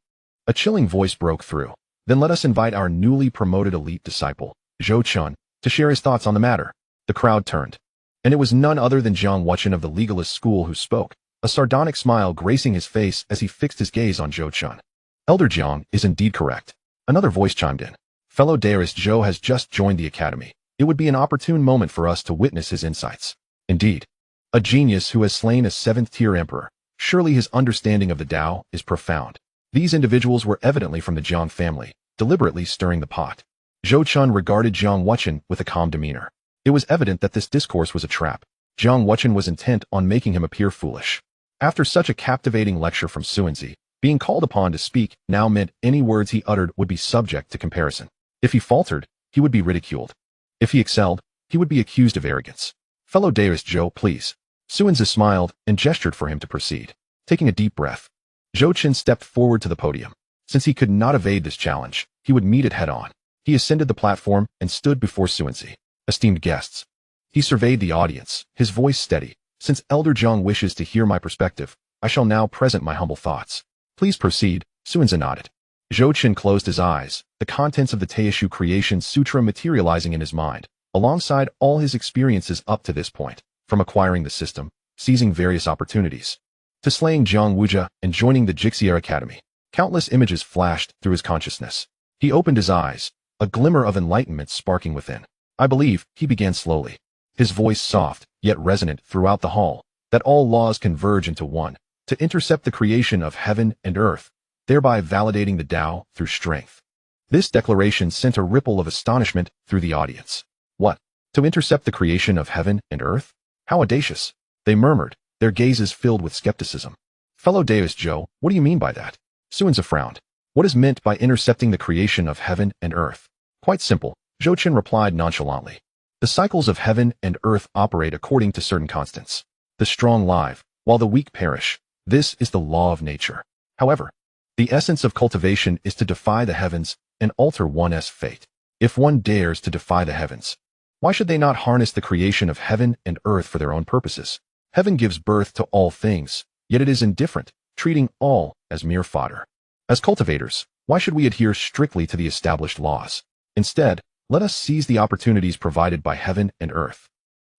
a chilling voice broke through. Then let us invite our newly promoted elite disciple, Zhou Qin, to share his thoughts on the matter. The crowd turned, and it was none other than Jiang Wuchen of the legalist school who spoke, a sardonic smile gracing his face as he fixed his gaze on Zhou Qin. Elder Jiang is indeed correct. Another voice chimed in. Fellow Dairist Zhou has just joined the academy. It would be an opportune moment for us to witness his insights. Indeed, a genius who has slain a 7th-tier emperor. Surely his understanding of the Tao is profound. These individuals were evidently from the Jiang family, deliberately stirring the pot. Zhou Qin regarded Jiang Wuchen with a calm demeanor. It was evident that this discourse was a trap. Jiang Wuchen was intent on making him appear foolish. After such a captivating lecture from Xianxia, being called upon to speak now meant any words he uttered would be subject to comparison. If he faltered, he would be ridiculed. If he excelled, he would be accused of arrogance. Fellow Dairist Zhou, please. Xianxia smiled and gestured for him to proceed. Taking a deep breath, Zhou Qin stepped forward to the podium. Since he could not evade this challenge, he would meet it head-on. He ascended the platform and stood before Xianxia. Esteemed guests. He surveyed the audience, his voice steady. Since Elder Jiang wishes to hear my perspective, I shall now present my humble thoughts. Please proceed. Xianxia nodded. Zhou Qin closed his eyes, the contents of the Teishu Creation Sutra materializing in his mind, alongside all his experiences up to this point, from acquiring the system, seizing various opportunities, to slaying Jiang Wuja and joining the Xianxia Academy. Countless images flashed through his consciousness. He opened his eyes, a glimmer of enlightenment sparking within. I believe, he began slowly, his voice soft, yet resonant throughout the hall, that all laws converge into one, to intercept the creation of heaven and earth, thereby validating the Tao through strength. This declaration sent a ripple of astonishment through the audience. What? To intercept the creation of heaven and earth? How audacious! They murmured, their gazes filled with skepticism. Fellow Dairist Zhou, what do you mean by that? Xianxia frowned. What is meant by intercepting the creation of heaven and earth? Quite simple, Zhou Qin replied nonchalantly. The cycles of heaven and earth operate according to certain constants. The strong live, while the weak perish. This is the law of nature. However, the essence of cultivation is to defy the heavens and alter one's fate. If one dares to defy the heavens, why should they not harness the creation of heaven and earth for their own purposes? Heaven gives birth to all things, yet it is indifferent, treating all as mere fodder. As cultivators, why should we adhere strictly to the established laws? Instead, let us seize the opportunities provided by heaven and earth,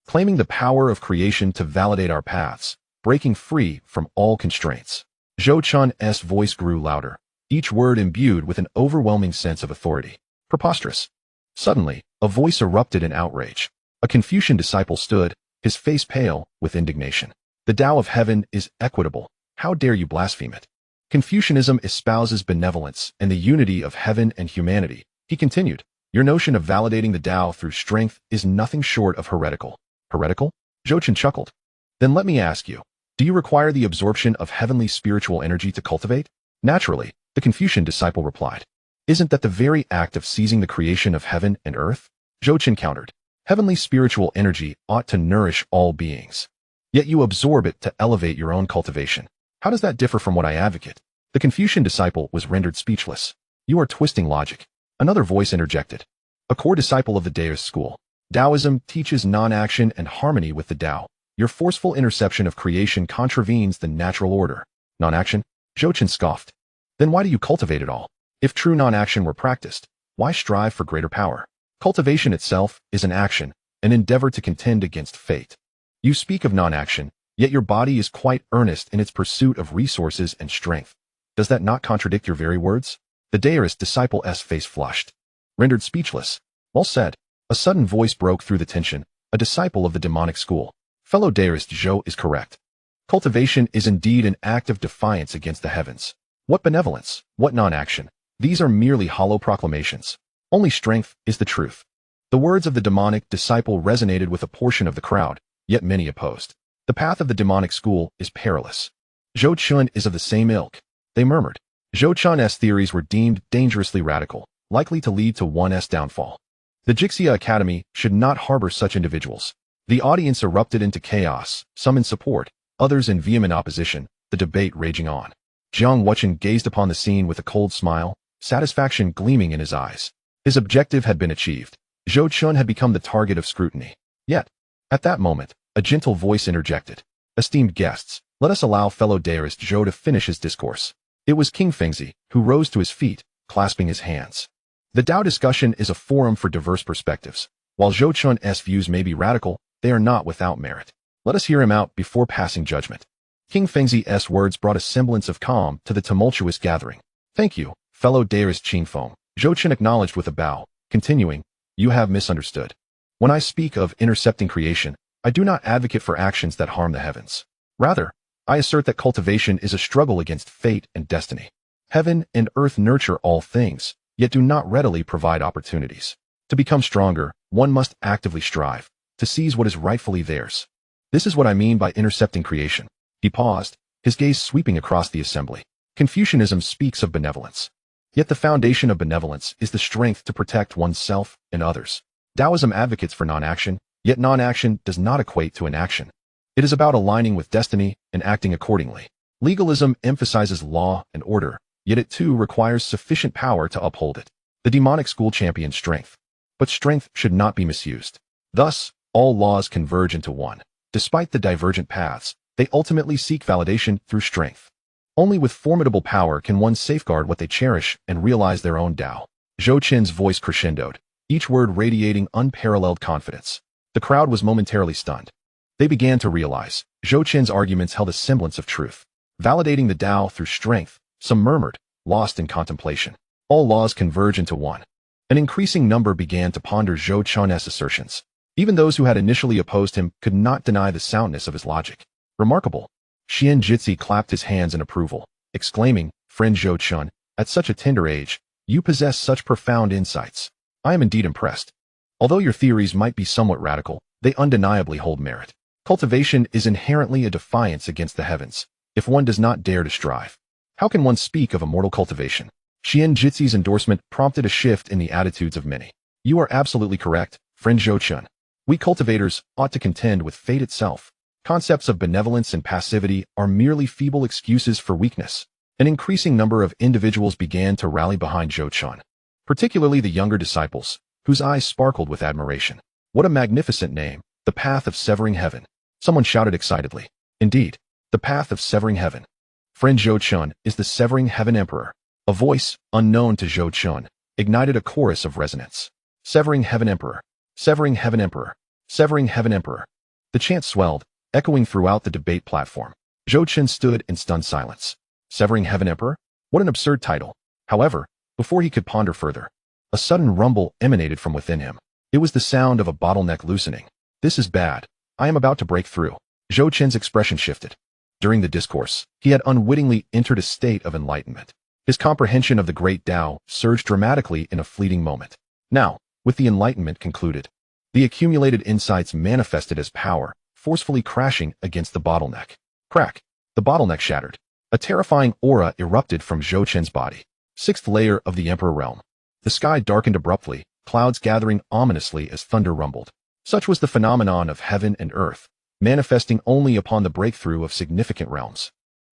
claiming the power of creation to validate our paths, breaking free from all constraints. Zhou Qin's voice grew louder, each word imbued with an overwhelming sense of authority. Preposterous. Suddenly, a voice erupted in outrage. A Confucian disciple stood, his face pale with indignation. The Tao of heaven is equitable. How dare you blaspheme it? Confucianism espouses benevolence and the unity of heaven and humanity. He continued, your notion of validating the Tao through strength is nothing short of heretical. Heretical? Zhou Qin chuckled. Then let me ask you, do you require the absorption of heavenly spiritual energy to cultivate? Naturally, the Confucian disciple replied. Isn't that the very act of seizing the creation of heaven and earth? Zhou Qin countered. Heavenly spiritual energy ought to nourish all beings. Yet you absorb it to elevate your own cultivation. How does that differ from what I advocate? The Confucian disciple was rendered speechless. You are twisting logic. Another voice interjected. A core disciple of the Daoist school. Taoism teaches non-action and harmony with the Tao. Your forceful interception of creation contravenes the natural order. Non-action? Zhou Qin scoffed. Then why do you cultivate it all? If true non-action were practiced, why strive for greater power? Cultivation itself is an action, an endeavor to contend against fate. You speak of non-action, yet your body is quite earnest in its pursuit of resources and strength. Does that not contradict your very words? The Daoist disciple's face flushed. Rendered speechless. Well said. A sudden voice broke through the tension, a disciple of the demonic school. Fellow Daoist Zhou is correct. Cultivation is indeed an act of defiance against the heavens. What benevolence, what non-action. These are merely hollow proclamations. Only strength is the truth. The words of the demonic disciple resonated with a portion of the crowd, yet many opposed. The path of the demonic school is perilous. Zhou Qin is of the same ilk. They murmured. Zhou Qin's theories were deemed dangerously radical, likely to lead to one's downfall. The Xianxia Academy should not harbor such individuals. The audience erupted into chaos, some in support, others in vehement opposition, the debate raging on. Jiang Wuchen gazed upon the scene with a cold smile, satisfaction gleaming in his eyes. His objective had been achieved. Zhou Qin had become the target of scrutiny. Yet, at that moment, a gentle voice interjected. Esteemed guests, let us allow fellow Daoist Zhou to finish his discourse. It was King Fengzi, who rose to his feet, clasping his hands. The Tao discussion is a forum for diverse perspectives. While Zhou Qin's views may be radical, they are not without merit. Let us hear him out before passing judgment. King Fengzi's words brought a semblance of calm to the tumultuous gathering. Thank you, fellow Daoist Qingfeng. Zhou Qin acknowledged with a bow, continuing, you have misunderstood. When I speak of intercepting creation, I do not advocate for actions that harm the heavens. Rather, I assert that cultivation is a struggle against fate and destiny. Heaven and earth nurture all things, yet do not readily provide opportunities. To become stronger, one must actively strive to seize what is rightfully theirs. This is what I mean by intercepting creation. He paused, his gaze sweeping across the assembly. Confucianism speaks of benevolence. Yet the foundation of benevolence is the strength to protect oneself and others. Taoism advocates for non-action, yet non-action does not equate to inaction. It is about aligning with destiny and acting accordingly. Legalism emphasizes law and order, yet it too requires sufficient power to uphold it. The demonic school champions strength. But strength should not be misused. Thus, all laws converge into one. Despite the divergent paths, they ultimately seek validation through strength. Only with formidable power can one safeguard what they cherish and realize their own Tao. Zhou Qin's voice crescendoed, each word radiating unparalleled confidence. The crowd was momentarily stunned. They began to realize Zhou Qin's arguments held a semblance of truth. Validating the Tao through strength, some murmured, lost in contemplation. All laws converge into one. An increasing number began to ponder Zhou Qin's assertions. Even those who had initially opposed him could not deny the soundness of his logic. Remarkable. Xianxia clapped his hands in approval, exclaiming, Friend Zhou Qin, at such a tender age, you possess such profound insights. I am indeed impressed. Although your theories might be somewhat radical, they undeniably hold merit. Cultivation is inherently a defiance against the heavens, if one does not dare to strive. How can one speak of immortal cultivation? Xianxia's endorsement prompted a shift in the attitudes of many. You are absolutely correct, friend Zhou Qin. We cultivators ought to contend with fate itself. Concepts of benevolence and passivity are merely feeble excuses for weakness. An increasing number of individuals began to rally behind Zhou Qin, particularly the younger disciples, whose eyes sparkled with admiration. What a magnificent name, the path of severing heaven. Someone shouted excitedly. Indeed, the path of severing heaven. Friend Zhou Qin is the severing heaven emperor. A voice, unknown to Zhou Qin, ignited a chorus of resonance. Severing heaven emperor. Severing heaven emperor. Severing heaven emperor. The chant swelled, echoing throughout the debate platform. Zhou Qin stood in stunned silence. Severing heaven emperor? What an absurd title. However, before he could ponder further, a sudden rumble emanated from within him. It was the sound of a bottleneck loosening. This is bad. I am about to break through. Zhou Qin's expression shifted. During the discourse, he had unwittingly entered a state of enlightenment. His comprehension of the great Tao surged dramatically in a fleeting moment. Now, with the enlightenment concluded, the accumulated insights manifested as power, forcefully crashing against the bottleneck. Crack! The bottleneck shattered. A terrifying aura erupted from Zhou Qin's body. Sixth layer of the Emperor realm. The sky darkened abruptly, clouds gathering ominously as thunder rumbled. Such was the phenomenon of heaven and earth, manifesting only upon the breakthrough of significant realms.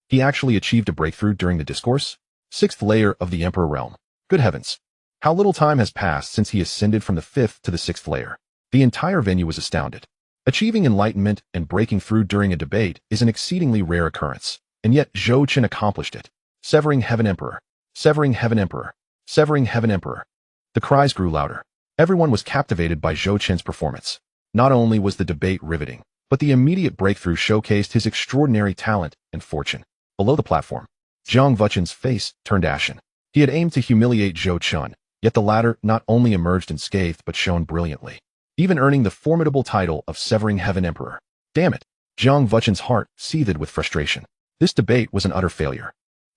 He actually achieved a breakthrough during the discourse? 6th layer of the Emperor realm. Good heavens! How little time has passed since he ascended from the 5th to the 6th layer. The entire venue was astounded. Achieving enlightenment and breaking through during a debate is an exceedingly rare occurrence, and yet Zhou Qin accomplished it. Severing Heaven Emperor. Severing Heaven Emperor. Severing Heaven Emperor. The cries grew louder. Everyone was captivated by Zhou Qin's performance. Not only was the debate riveting, but the immediate breakthrough showcased his extraordinary talent and fortune. Below the platform, Jiang Vuchen's face turned ashen. He had aimed to humiliate Zhou Qin, yet the latter not only emerged unscathed but shone brilliantly, even earning the formidable title of Severing Heaven Emperor. Damn it! Jiang Vuchen's heart seethed with frustration. This debate was an utter failure.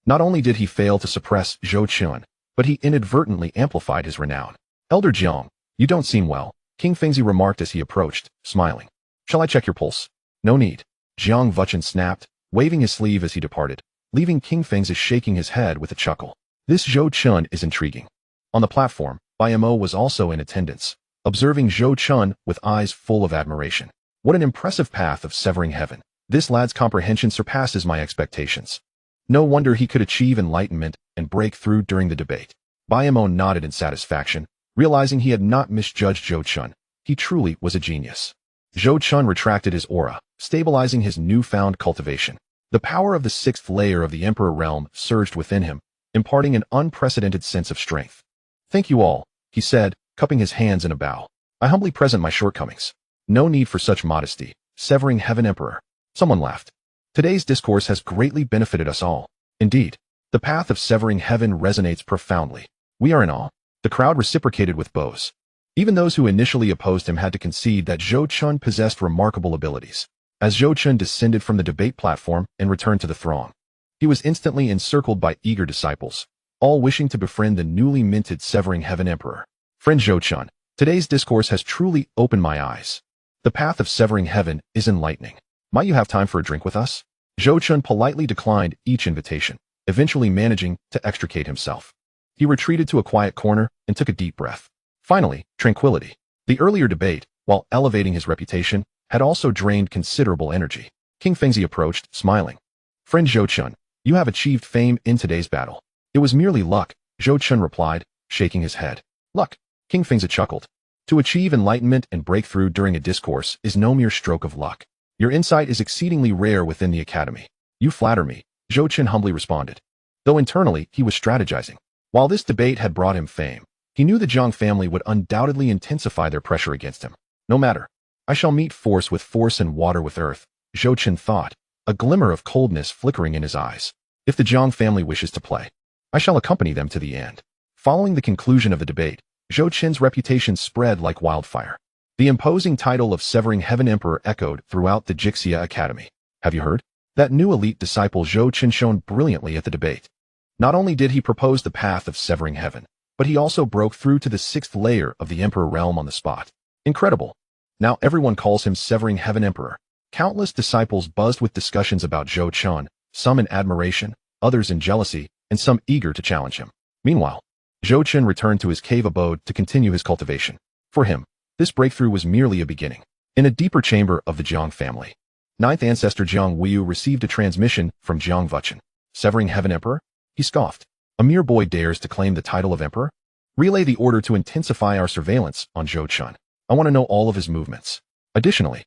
Not only did he fail to suppress Zhou Qin, but he inadvertently amplified his renown. Elder Jiang, you don't seem well, King Fengzi remarked as he approached, smiling. Shall I check your pulse? No need. Jiang Vuchen snapped, waving his sleeve as he departed, leaving King Fengzi shaking his head with a chuckle. This Zhou Qin is intriguing. On the platform, Bai Mo was also in attendance, observing Zhou Qin with eyes full of admiration. What an impressive path of severing heaven. This lad's comprehension surpasses my expectations. No wonder he could achieve enlightenment and break through during the debate. Bai Mo nodded in satisfaction, realizing he had not misjudged Zhou Qin. He truly was a genius. Zhou Qin retracted his aura, stabilizing his newfound cultivation. The power of the 6th layer of the Emperor realm surged within him, imparting an unprecedented sense of strength. Thank you all, he said, cupping his hands in a bow. I humbly present my shortcomings. No need for such modesty. Severing Heaven Emperor. Someone laughed. Today's discourse has greatly benefited us all. Indeed, the path of severing heaven resonates profoundly. We are in awe. The crowd reciprocated with bows. Even those who initially opposed him had to concede that Zhou Qin possessed remarkable abilities. As Zhou Qin descended from the debate platform and returned to the throng, he was instantly encircled by eager disciples, all wishing to befriend the newly minted Severing Heaven Emperor. Friend Zhou Qin, today's discourse has truly opened my eyes. The path of severing heaven is enlightening. Might you have time for a drink with us? Zhou Qin politely declined each invitation, eventually managing to extricate himself. He retreated to a quiet corner and took a deep breath. Finally, tranquility. The earlier debate, while elevating his reputation, had also drained considerable energy. King Fengzi approached, smiling. Friend Zhou Qin, you have achieved fame in today's battle. It was merely luck, Zhou Qin replied, shaking his head. Luck? King Fengzi chuckled. To achieve enlightenment and breakthrough during a discourse is no mere stroke of luck. Your insight is exceedingly rare within the academy. You flatter me, Zhou Qin humbly responded. Though internally, he was strategizing. While this debate had brought him fame, he knew the Jiang family would undoubtedly intensify their pressure against him. No matter. I shall meet force with force and water with earth, Zhou Qin thought, a glimmer of coldness flickering in his eyes. If the Jiang family wishes to play, I shall accompany them to the end. Following the conclusion of the debate, Zhou Qin's reputation spread like wildfire. The imposing title of Severing Heaven Emperor echoed throughout the Xianxia Academy. Have you heard? That new elite disciple Zhou Qin shone brilliantly at the debate. Not only did he propose the path of severing heaven, but he also broke through to the 6th layer of the Emperor realm on the spot. Incredible. Now everyone calls him Severing Heaven Emperor. Countless disciples buzzed with discussions about Zhou Qin, some in admiration, others in jealousy, and some eager to challenge him. Meanwhile, Zhou Qin returned to his cave abode to continue his cultivation. For him, this breakthrough was merely a beginning. In a deeper chamber of the Jiang family, 9th ancestor Jiang Weiyu received a transmission from Jiang Vuchen. Severing Heaven Emperor? He scoffed. A mere boy dares to claim the title of emperor? Relay the order to intensify our surveillance on Zhou Qin. I want to know all of his movements. Additionally,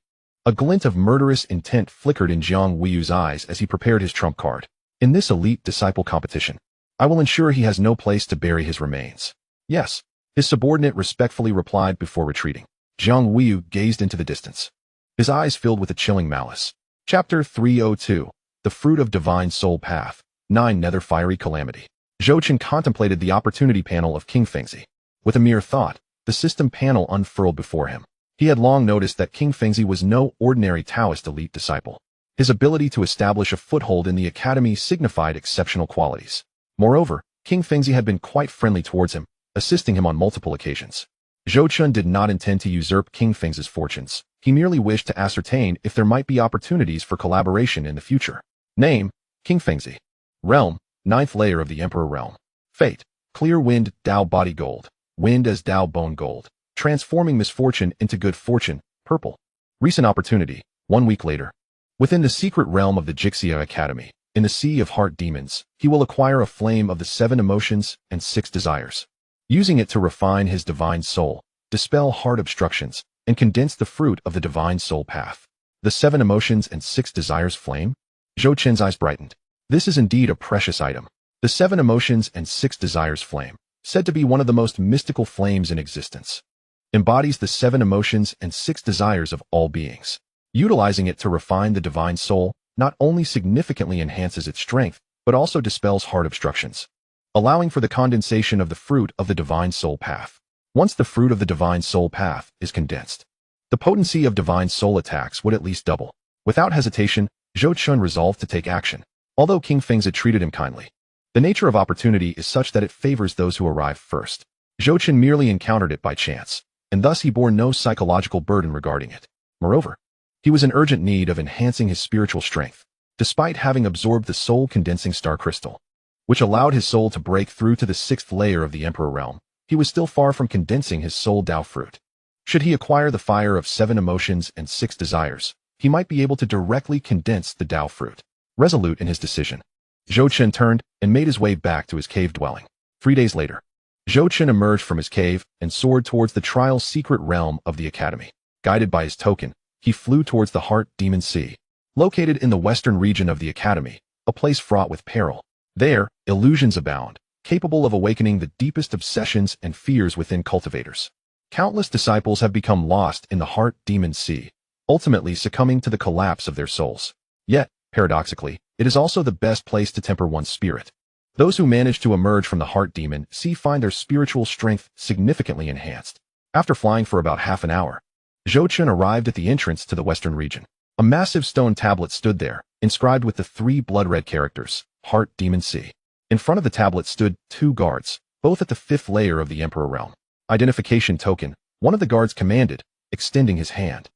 a glint of murderous intent flickered in Jiang Weiyu's eyes as he prepared his trump card. In this elite disciple competition, I will ensure he has no place to bury his remains. Yes, his subordinate respectfully replied before retreating. Jiang Weiyu gazed into the distance, his eyes filled with a chilling malice. Chapter 302, The Fruit of Divine Soul Path, 9 Nether Fiery Calamity. Zhou Qin contemplated the opportunity panel of King Fengzi. With a mere thought, the system panel unfurled before him. He had long noticed that King Fengzi was no ordinary Taoist elite disciple. His ability to establish a foothold in the academy signified exceptional qualities. Moreover, King Fengzi had been quite friendly towards him, assisting him on multiple occasions. Zhou Qin did not intend to usurp King Fengzi's fortunes. He merely wished to ascertain if there might be opportunities for collaboration in the future. Name: King Fengzi. Realm: 9th layer of the Emperor realm. Fate: Clear Wind Dao Body Gold. wind as Dao bone gold, transforming misfortune into good fortune, purple. Recent opportunity, 1 week later. Within the secret realm of the Xianxia Academy, in the sea of heart demons, he will acquire a flame of the 7 emotions and 6 desires, using it to refine his divine soul, dispel heart obstructions, and condense the fruit of the divine soul path. The 7 emotions and 6 desires flame? Zhou Qin's eyes brightened. This is indeed a precious item. The 7 emotions and 6 desires flame, said to be one of the most mystical flames in existence, embodies the 7 emotions and 6 desires of all beings. Utilizing it to refine the divine soul not only significantly enhances its strength, but also dispels heart obstructions, allowing for the condensation of the fruit of the divine soul path. Once the fruit of the divine soul path is condensed, the potency of divine soul attacks would at least double. Without hesitation, Zhou Qin resolved to take action. Although King Feng's had treated him kindly, the nature of opportunity is such that it favors those who arrive first. Zhou Qin merely encountered it by chance, and thus he bore no psychological burden regarding it. Moreover, he was in urgent need of enhancing his spiritual strength, despite having absorbed the soul-condensing star crystal, which allowed his soul to break through to the 6th layer of the Emperor realm. He was still far from condensing his soul Dao fruit. Should he acquire the fire of 7 emotions and 6 desires, he might be able to directly condense the Dao fruit. Resolute in his decision, Zhou Qin turned and made his way back to his cave dwelling. 3 days later, Zhou Qin emerged from his cave and soared towards the trial secret realm of the academy. Guided by his token, he flew towards the Heart Demon Sea, located in the western region of the academy, a place fraught with peril. There, illusions abound, capable of awakening the deepest obsessions and fears within cultivators. Countless disciples have become lost in the Heart Demon Sea, ultimately succumbing to the collapse of their souls. Yet, paradoxically, it is also the best place to temper one's spirit. Those who manage to emerge from the Heart Demon Sea find their spiritual strength significantly enhanced. After flying for about half an hour, Zhou Qin arrived at the entrance to the western region. A massive stone tablet stood there, inscribed with the 3 blood-red characters, Heart Demon Sea. In front of the tablet stood 2 guards, both at the 5th layer of the Emperor realm. Identification token, one of the guards commanded, extending his hand.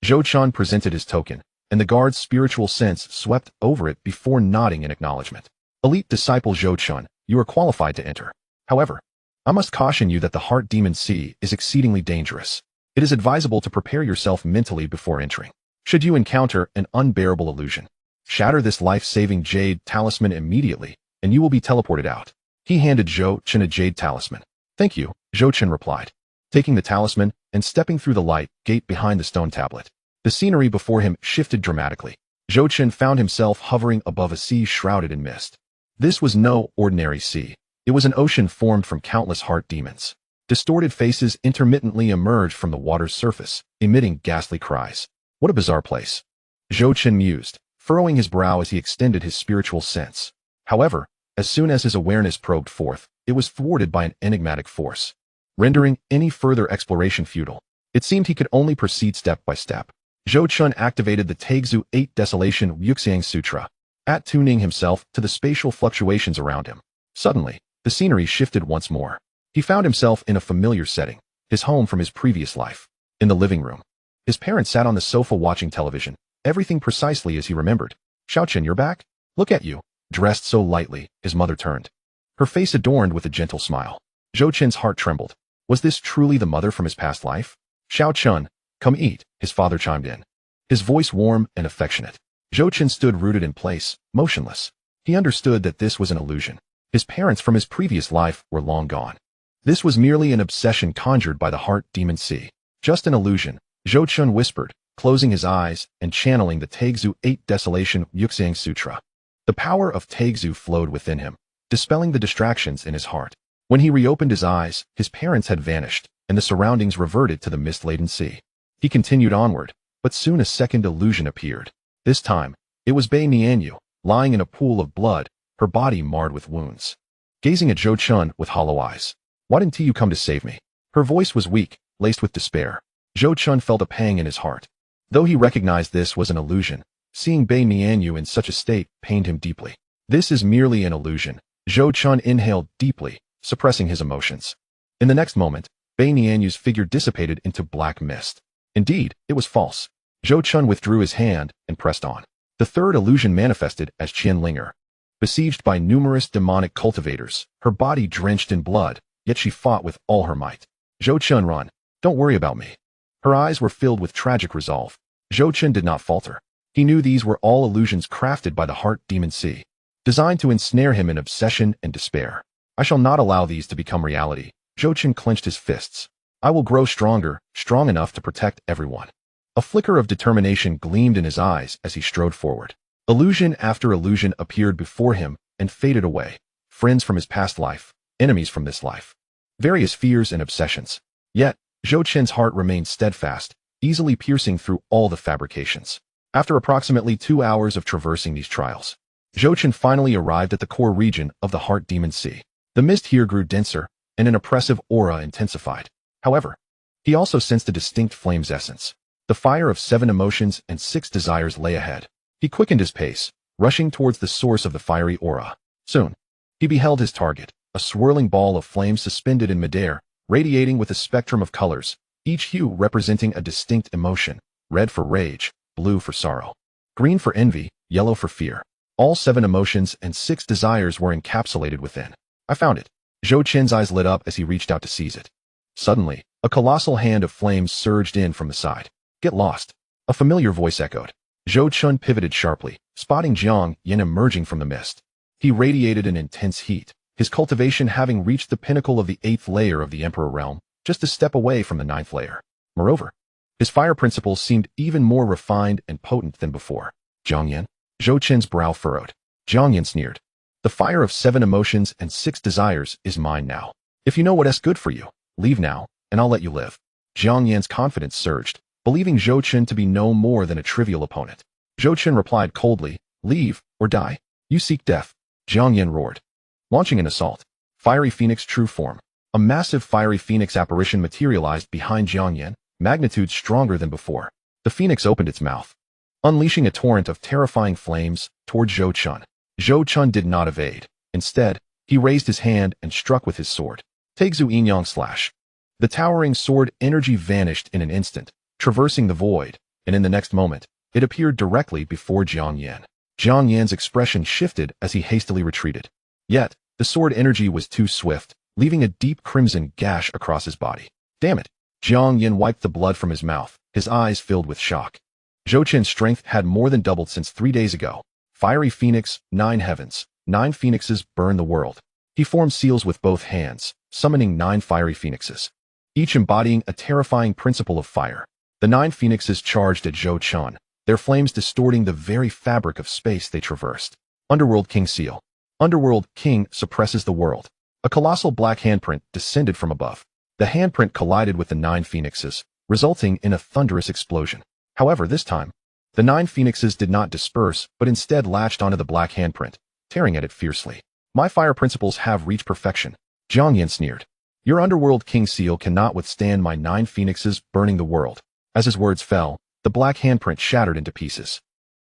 Zhou Qin presented his token, and the guard's spiritual sense swept over it before nodding in acknowledgement. Elite disciple Zhou Qin, you are qualified to enter. However, I must caution you that the Heart Demon Sea is exceedingly dangerous. It is advisable to prepare yourself mentally before entering. Should you encounter an unbearable illusion, shatter this life-saving jade talisman immediately, and you will be teleported out. He handed Zhou Qin a jade talisman. Thank you, Zhou Qin replied, taking the talisman and stepping through the light gate behind the stone tablet. The scenery before him shifted dramatically. Zhou Qin found himself hovering above a sea shrouded in mist. This was no ordinary sea. It was an ocean formed from countless heart demons. Distorted faces intermittently emerged from the water's surface, emitting ghastly cries. What a bizarre place. Zhou Qin mused, furrowing his brow as he extended his spiritual sense. However, as soon as his awareness probed forth, it was thwarted by an enigmatic force, rendering any further exploration futile. It seemed he could only proceed step by step. Zhou Qin activated the Taizhu 8 Desolation Yuxiang Sutra, attuning himself to the spatial fluctuations around him. Suddenly, the scenery shifted once more. He found himself in a familiar setting, his home from his previous life. In the living room, his parents sat on the sofa watching television, everything precisely as he remembered. Xiaoqin, you're back? Look at you. Dressed so lightly, his mother turned, her face adorned with a gentle smile. Zhou Qin's heart trembled. Was this truly the mother from his past life? Xiaoqin, come eat, his father chimed in, his voice warm and affectionate. Zhou Qin stood rooted in place, motionless. He understood that this was an illusion. His parents from his previous life were long gone. This was merely an obsession conjured by the Heart Demon Sea. Just an illusion, Zhou Qin whispered, closing his eyes and channeling the Taizhu 8 Desolation Yuxiang Sutra. The power of Taizhu flowed within him, dispelling the distractions in his heart. When he reopened his eyes, his parents had vanished, and the surroundings reverted to the mist-laden sea. He continued onward, but soon a second illusion appeared. This time, it was Bei Nianyu, lying in a pool of blood, her body marred with wounds, gazing at Zhou Qin with hollow eyes. Why didn't you come to save me? Her voice was weak, laced with despair. Zhou Qin felt a pang in his heart. Though he recognized this was an illusion, seeing Bei Nianyu in such a state pained him deeply. This is merely an illusion. Zhou Qin inhaled deeply, suppressing his emotions. In the next moment, Bei Nianyu's figure dissipated into black mist. Indeed, it was false. Zhou Qin withdrew his hand and pressed on. The third illusion manifested as Qian Linger. Besieged by numerous demonic cultivators, her body drenched in blood, yet she fought with all her might. Zhou Chun, run. Don't worry about me. Her eyes were filled with tragic resolve. Zhou Chun did not falter. He knew these were all illusions crafted by the heart demon sea, designed to ensnare him in obsession and despair. I shall not allow these to become reality. Zhou Chun clenched his fists. I will grow stronger, strong enough to protect everyone. A flicker of determination gleamed in his eyes as he strode forward. Illusion after illusion appeared before him and faded away. Friends from his past life, enemies from this life, various fears and obsessions. Yet, Zhou Chun's heart remained steadfast, easily piercing through all the fabrications. After approximately 2 hours of traversing these trials, Zhou Chun finally arrived at the core region of the Heart Demon Sea. The mist here grew denser, and an oppressive aura intensified. However, he also sensed a distinct flame's essence. The fire of 7 emotions and 6 desires lay ahead. He quickened his pace, rushing towards the source of the fiery aura. Soon, he beheld his target, a swirling ball of flame suspended in midair, radiating with a spectrum of colors, each hue representing a distinct emotion: red for rage, blue for sorrow, green for envy, yellow for fear. All 7 emotions and 6 desires were encapsulated within. I found it. Zhou Chun's eyes lit up as he reached out to seize it. Suddenly, a colossal hand of flames surged in from the side. Get lost. A familiar voice echoed. Zhou Chun pivoted sharply, spotting Xianxia emerging from the mist. He radiated an intense heat, his cultivation having reached the pinnacle of the 8th layer of the Emperor realm, just a step away from the 9th layer. Moreover, his fire principles seemed even more refined and potent than before. Xianxia? Zhou Chun's brow furrowed. Xianxia sneered. The fire of 7 emotions and 6 desires is mine now. If you know what's good for you, leave now, and I'll let you live. Xianxia's confidence surged, believing Zhou Chun to be no more than a trivial opponent. Zhou Chun replied coldly, leave, or die. You seek death. Xianxia roared, launching an assault. Fiery Phoenix true form. A massive fiery phoenix apparition materialized behind Xianxia, magnitude stronger than before. The phoenix opened its mouth, unleashing a torrent of terrifying flames toward Zhou Chun. Zhou Chun did not evade. Instead, he raised his hand and struck with his sword. Taigzu Yinyang slash. The towering sword energy vanished in an instant, traversing the void, and in the next moment, it appeared directly before Xianxia. Xianxia's expression shifted as he hastily retreated. Yet, the sword energy was too swift, leaving a deep crimson gash across his body. Damn it! Xianxia wiped the blood from his mouth, his eyes filled with shock. Zhou Chun's strength had more than doubled since 3 days ago. Fiery Phoenix, 9 heavens, 9 phoenixes burn the world. He formed seals with both hands, summoning 9 fiery phoenixes, each embodying a terrifying principle of fire. The 9 phoenixes charged at Zhou Chun, their flames distorting the very fabric of space they traversed. Underworld King Seal. Underworld King suppresses the world. A colossal black handprint descended from above. The handprint collided with the 9 phoenixes, resulting in a thunderous explosion. However, this time, the 9 phoenixes did not disperse, but instead latched onto the black handprint, tearing at it fiercely. My fire principles have reached perfection. Xianxia sneered. Your Underworld King Seal cannot withstand my 9 phoenixes burning the world. As his words fell, the black handprint shattered into pieces.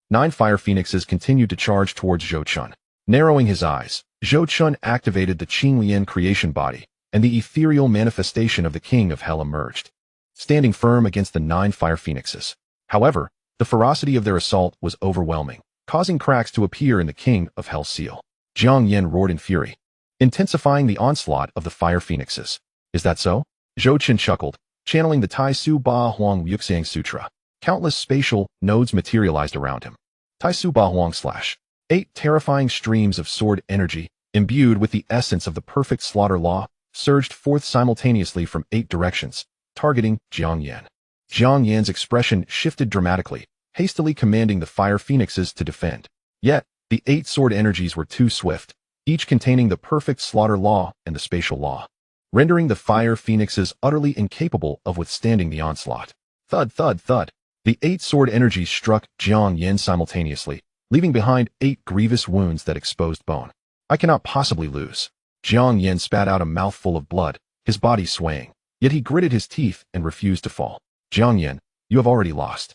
9 fire phoenixes continued to charge towards Zhou Chun. Narrowing his eyes, Zhou Chun activated the Qinglian creation body, and the ethereal manifestation of the King of Hell emerged, standing firm against the 9 fire phoenixes. However, the ferocity of their assault was overwhelming, causing cracks to appear in the King of Hell seal. Xianxia roared in fury, intensifying the onslaught of the fire phoenixes. Is that so? Zhou Chun chuckled, channeling the Tai Su Ba Huang Yuxiang Sutra. Countless spatial nodes materialized around him. Tai Su Ba Huang slash. 8 terrifying streams of sword energy, imbued with the essence of the perfect slaughter law, surged forth simultaneously from 8 directions, targeting Xianxia. Xianxia's expression shifted dramatically, hastily commanding the fire phoenixes to defend. Yet, the 8 sword energies were too swift, each containing the perfect slaughter law and the spatial law, rendering the fire phoenixes utterly incapable of withstanding the onslaught. Thud, thud, thud. The 8 sword energies struck Xianxia simultaneously, leaving behind 8 grievous wounds that exposed bone. I cannot possibly lose. Xianxia spat out a mouthful of blood, his body swaying. Yet he gritted his teeth and refused to fall. Xianxia, you have already lost.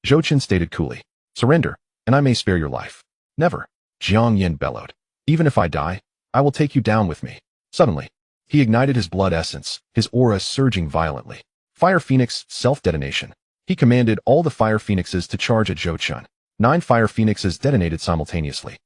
Zhou Chun stated coolly. Surrender, and I may spare your life. Never. Xianxia bellowed. Even if I die, I will take you down with me. Suddenly, he ignited his blood essence, his aura surging violently. Fire Phoenix self-detonation. He commanded all the fire phoenixes to charge at Zhou Chun. 9 fire phoenixes detonated simultaneously,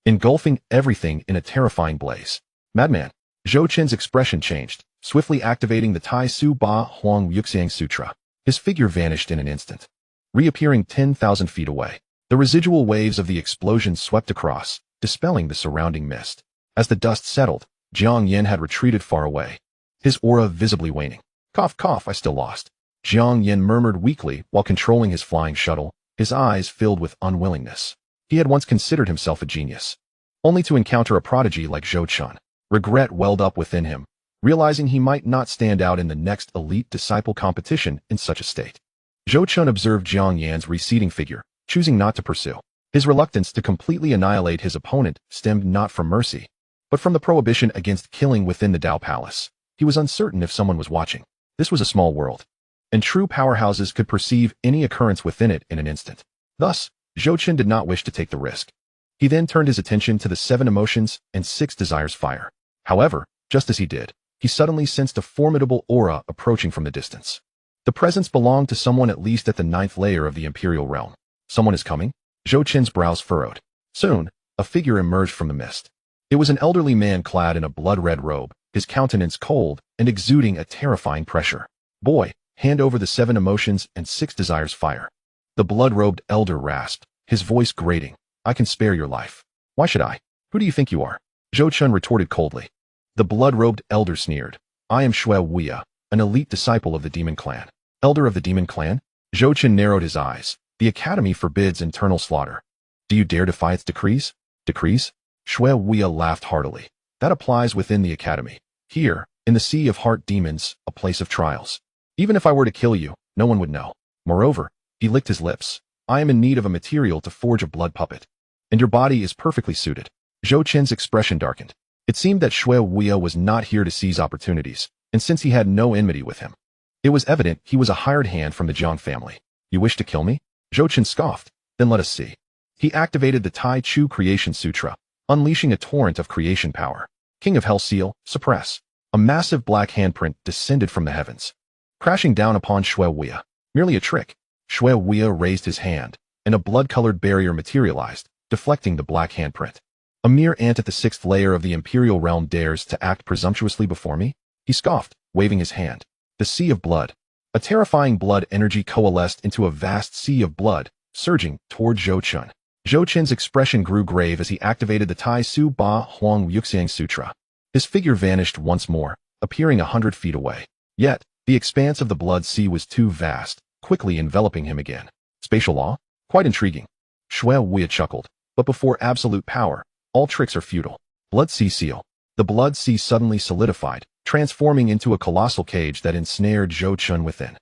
engulfing everything in a terrifying blaze. Madman. Zhou Chun's expression changed, swiftly activating the Tai Su Ba Huang Yuxiang Sutra. His figure vanished in an instant, reappearing 10,000 feet away. The residual waves of the explosion swept across, dispelling the surrounding mist. As the dust settled, Jiang Yin had retreated far away, his aura visibly waning. Cough, cough, I still lost. Jiang Yin murmured weakly while controlling his flying shuttle, his eyes filled with unwillingness. He had once considered himself a genius, only to encounter a prodigy like Zhou Chun. Regret welled up within him, realizing he might not stand out in the next elite disciple competition in such a state. Zhou Chun observed Jiang Yan's receding figure, choosing not to pursue. His reluctance to completely annihilate his opponent stemmed not from mercy, but from the prohibition against killing within the Dao Palace. He was uncertain if someone was watching. This was a small world, and true powerhouses could perceive any occurrence within it in an instant. Thus, Zhou Chun did not wish to take the risk. He then turned his attention to the 7 emotions and 6 desires fire. However, just as he did, he suddenly sensed a formidable aura approaching from the distance. The presence belonged to someone at least at the 9th layer of the Imperial realm. Someone is coming? Zhou Chun's brows furrowed. Soon, a figure emerged from the mist. It was an elderly man clad in a blood-red robe, his countenance cold and exuding a terrifying pressure. Boy, hand over the 7 emotions and 6 desires fire. The blood-robed elder rasped, his voice grating. I can spare your life. Why should I? Who do you think you are? Zhou Chun retorted coldly. The blood-robed elder sneered. I am Xue Wuya, an elite disciple of the Demon Clan. Elder of the Demon Clan? Zhou Chun narrowed his eyes. The Academy forbids internal slaughter. Do you dare defy its decrees? Decrees? Xue Wuya laughed heartily. That applies within the Academy. Here, in the Sea of Heart Demons, a place of trials. Even if I were to kill you, no one would know. Moreover, he licked his lips. I am in need of a material to forge a blood puppet, and your body is perfectly suited. Zhou Chun's expression darkened. It seemed that Xue Wuya was not here to seize opportunities, and since he had no enmity with him, it was evident he was a hired hand from the Jiang family. You wish to kill me? Zhou Chun scoffed. Then let us see. He activated the Tai Chu Creation Sutra, unleashing a torrent of creation power. King of Hell Seal, suppress. A massive black handprint descended from the heavens, crashing down upon Xue Wuya. Merely a trick. Xue Wuya raised his hand, and a blood-colored barrier materialized, deflecting the black handprint. A mere ant at the 6th layer of the Imperial realm dares to act presumptuously before me? He scoffed, waving his hand. The sea of blood. A terrifying blood energy coalesced into a vast sea of blood, surging toward Zhou Chun. Zhou Chun's expression grew grave as he activated the Tai Su Ba Huang Yuxiang Sutra. His figure vanished once more, appearing 100 feet away. Yet, the expanse of the blood sea was too vast, quickly enveloping him again. Spatial law? Quite intriguing. Xue Wuya chuckled. But before absolute power, all tricks are futile. Blood Sea Seal. The blood sea suddenly solidified, transforming into a colossal cage that ensnared Zhou Chun within.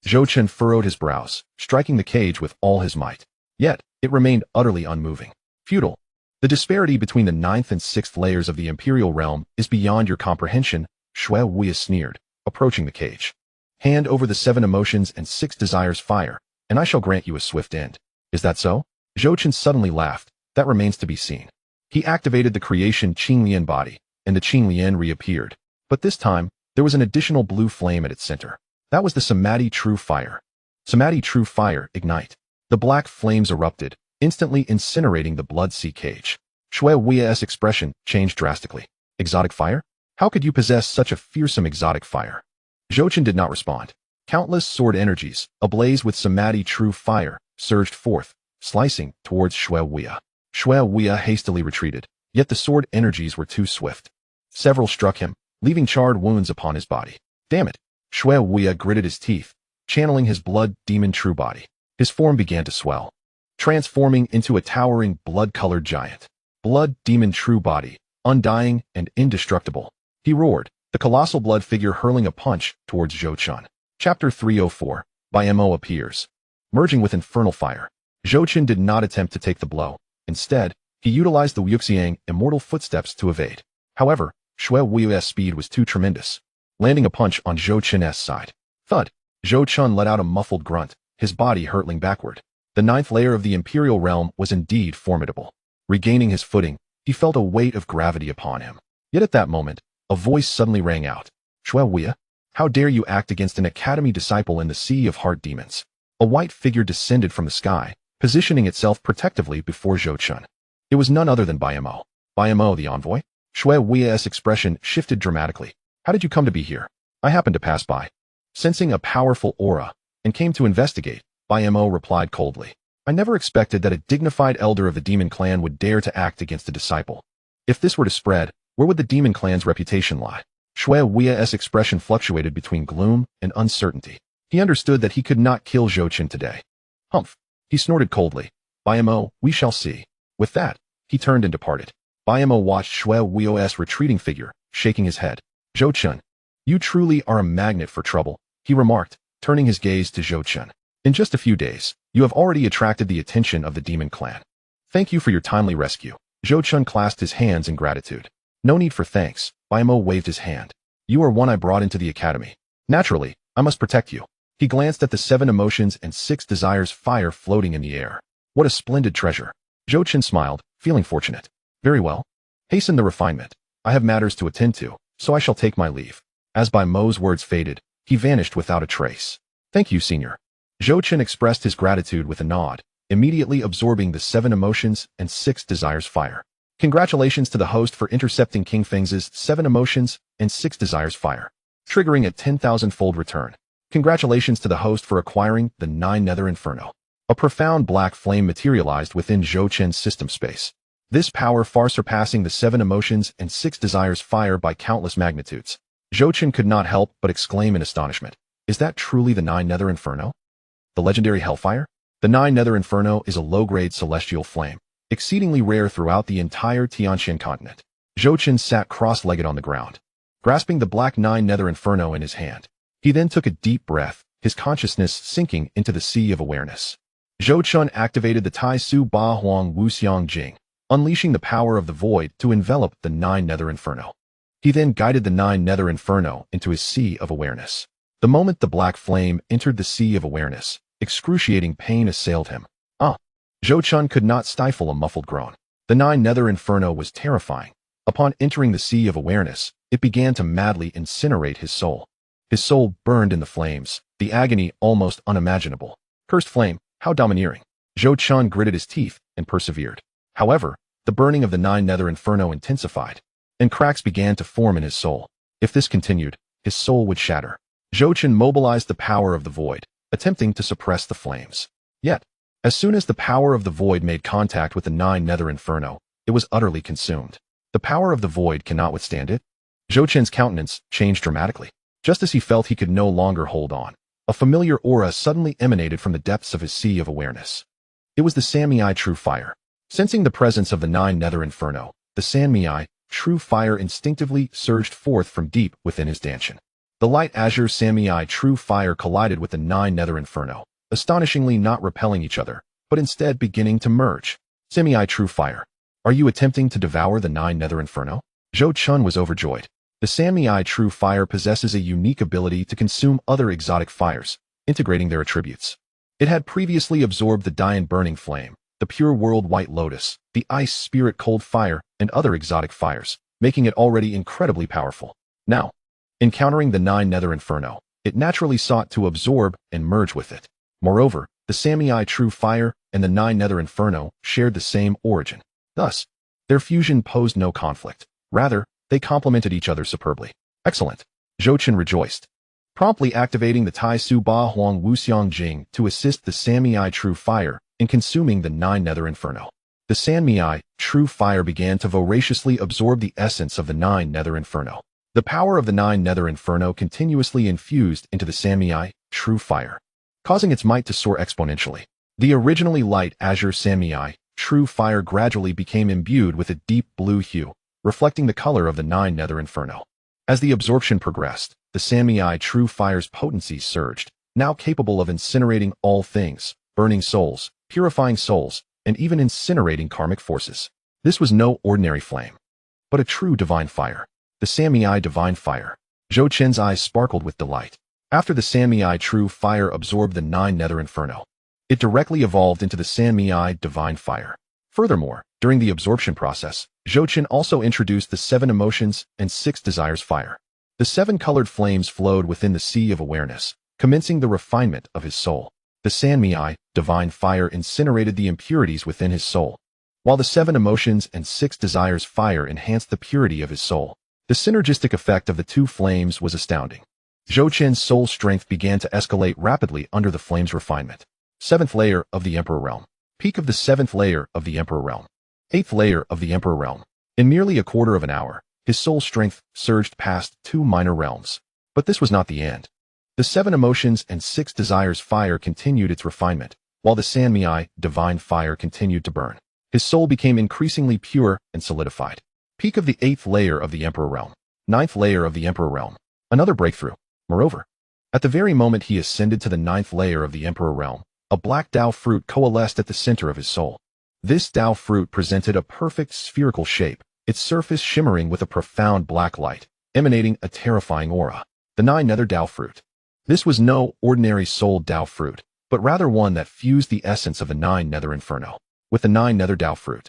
Zhou Chun furrowed his brows, striking the cage with all his might. Yet, it remained utterly unmoving. Futile. The disparity between the 9th and 6th layers of the Imperial realm is beyond your comprehension, Xue Wuya sneered, approaching the cage. Hand over the 7 emotions and 6 desires fire, and I shall grant you a swift end. Is that so? Zhou Chun suddenly laughed. That remains to be seen. He activated the creation Qinglian body, and the Qinglian reappeared. But this time, there was an additional blue flame at its center. That was the Samadhi True Fire. Samadhi True Fire, ignite. The black flames erupted, instantly incinerating the blood sea cage. Xue Wuya's expression changed drastically. Exotic fire? How could you possess such a fearsome exotic fire? Zhou Chun did not respond. Countless sword energies, ablaze with Samadhi True Fire, surged forth, slicing towards Xue Wuya. Xue Wuya hastily retreated, yet the sword energies were too swift. Several struck him, leaving charred wounds upon his body. Damn it! Xue Wuya gritted his teeth, channeling his blood demon true body. His form began to swell, transforming into a towering blood-colored giant. Blood demon true body, undying and indestructible. He roared, the colossal blood figure hurling a punch towards Zhou Chun. Chapter 304. By Mo appears. Merging with infernal fire. Zhou Chun did not attempt to take the blow. Instead, he utilized the Wuxiang immortal footsteps to evade. However, Xue Wuya's speed was too tremendous, landing a punch on Zhou Chun's side. Thud! Zhou Chun let out a muffled grunt, his body hurtling backward. The 9th layer of the Imperial realm was indeed formidable. Regaining his footing, he felt a weight of gravity upon him. Yet at that moment, a voice suddenly rang out. Xue Wuya, how dare you act against an Academy disciple in the Sea of Heart Demons? A white figure descended from the sky, positioning itself protectively before Zhou Chun. It was none other than Mo. Mo, the envoy? Xue Wuya's expression shifted dramatically. How did you come to be here? I happened to pass by, sensing a powerful aura, and came to investigate, Mo replied coldly. I never expected that a dignified elder of the demon clan would dare to act against a disciple. If this were to spread, where would the demon clan's reputation lie? Shui Wei's expression fluctuated between gloom and uncertainty. He understood that he could not kill Zhou Chen today. Humph. He snorted coldly. Mo, we shall see. With that, he turned and departed. Mo watched Shui Wei's retreating figure, shaking his head. Zhou Chen, you truly are a magnet for trouble, he remarked, turning his gaze to Zhou Chen. In just a few days, you have already attracted the attention of the demon clan. Thank you for your timely rescue. Zhou Chen clasped his hands in gratitude. No need for thanks, Mo waved his hand. You are one I brought into the academy. Naturally, I must protect you. He glanced at the 7 emotions and 6 desires fire floating in the air. What a splendid treasure. Zhou Chen smiled, feeling fortunate. Very well. Hasten the refinement. I have matters to attend to, so I shall take my leave. As Mo's words faded, he vanished without a trace. Thank you, senior. Zhou Chen expressed his gratitude with a nod, immediately absorbing the 7 emotions and 6 desires fire. Congratulations to the host for intercepting King Feng's 7 emotions and 6 desires fire, triggering a 10,000-fold return. Congratulations to the host for acquiring the 9 Nether Inferno. A profound black flame materialized within Zhou Chen's system space. This power far surpassing the 7 emotions and 6 desires fire by countless magnitudes. Zhou Chen could not help but exclaim in astonishment. Is that truly the 9 Nether Inferno? The legendary Hellfire? The 9 Nether Inferno is a low-grade celestial flame, exceedingly rare throughout the entire Xianxia continent. Zhou Chen sat cross-legged on the ground, grasping the black 9 Nether Inferno in his hand. He then took a deep breath, his consciousness sinking into the sea of awareness. Zhou Chen activated the Tai Su Ba Huang Wu Xiang Jing, unleashing the power of the void to envelop the 9 Nether Inferno. He then guided the 9 Nether Inferno into his sea of awareness. The moment the black flame entered the sea of awareness, excruciating pain assailed him. Zhou Chen could not stifle a muffled groan. The 9 Nether Inferno was terrifying. Upon entering the sea of awareness, it began to madly incinerate his soul. His soul burned in the flames, the agony almost unimaginable. Cursed flame, how domineering. Zhou Chen gritted his teeth and persevered. However, the burning of the 9 Nether Inferno intensified, and cracks began to form in his soul. If this continued, his soul would shatter. Zhou Chen mobilized the power of the void, attempting to suppress the flames. Yet, as soon as the power of the void made contact with the 9 Nether Inferno, it was utterly consumed. The power of the void cannot withstand it. Zhou Chen's countenance changed dramatically. Just as he felt he could no longer hold on, a familiar aura suddenly emanated from the depths of his sea of awareness. It was the Sanmei True Fire. Sensing the presence of the 9 Nether Inferno, the Sanmei True Fire instinctively surged forth from deep within his Danshan. The light azure Sanmei True Fire collided with the 9 Nether Inferno, astonishingly not repelling each other, but instead beginning to merge. Sanmei True Fire. Are you attempting to devour the 9 Nether Inferno? Zhou Chen was overjoyed. The Sanmei True Fire possesses a unique ability to consume other exotic fires, integrating their attributes. It had previously absorbed the Dian Burning Flame, the Pure World White Lotus, the Ice Spirit Cold Fire, and other exotic fires, making it already incredibly powerful. Now, encountering the 9 Nether Inferno, it naturally sought to absorb and merge with it. Moreover, the Sanmei True Fire and the 9 Nether Inferno shared the same origin. Thus, their fusion posed no conflict. Rather, they complemented each other superbly. Excellent. Zhou Chen rejoiced, promptly activating the Tai Su Ba Huang Wu Xiang Jing to assist the Sanmei True Fire in consuming the 9 Nether Inferno. The Sanmei True Fire began to voraciously absorb the essence of the 9 Nether Inferno. The power of the 9 Nether Inferno continuously infused into the Sanmei True Fire, causing its might to soar exponentially. The originally light azure Sanmei True Fire gradually became imbued with a deep blue hue, reflecting the color of the 9 Nether Inferno. As the absorption progressed, the Sanmei True Fire's potency surged, now capable of incinerating all things, burning souls, purifying souls, and even incinerating karmic forces. This was no ordinary flame, but a true divine fire. The Sanmei Divine Fire. Zhou Chen's eyes sparkled with delight. After the Sanmei True Fire absorbed the 9 Nether Inferno, it directly evolved into the Sanmei Divine Fire. Furthermore, during the absorption process, Zhou Chen also introduced the 7 emotions and 6 desires fire. The 7 colored flames flowed within the sea of awareness, commencing the refinement of his soul. The Sanmei Divine Fire incinerated the impurities within his soul, while the 7 emotions and 6 desires fire enhanced the purity of his soul. The synergistic effect of the two flames was astounding. Zhou Qin's soul strength began to escalate rapidly under the flame's refinement. 7th layer of the Emperor Realm. Peak of the 7th layer of the Emperor Realm. 8th layer of the Emperor Realm. In merely a quarter of an hour, his soul strength surged past 2 minor realms. But this was not the end. The 7 emotions and 6 desires fire continued its refinement, while the Xianxia divine fire continued to burn. His soul became increasingly pure and solidified. Peak of the 8th layer of the Emperor Realm. 9th layer of the Emperor Realm. Another breakthrough. Moreover, at the very moment he ascended to the 9th layer of the Emperor Realm, a black Dao fruit coalesced at the center of his soul. This Dao fruit presented a perfect spherical shape, its surface shimmering with a profound black light, emanating a terrifying aura. The 9 Nether Dao fruit. This was no ordinary soul Dao fruit, but rather one that fused the essence of the 9 Nether Inferno with the 9 Nether Dao fruit.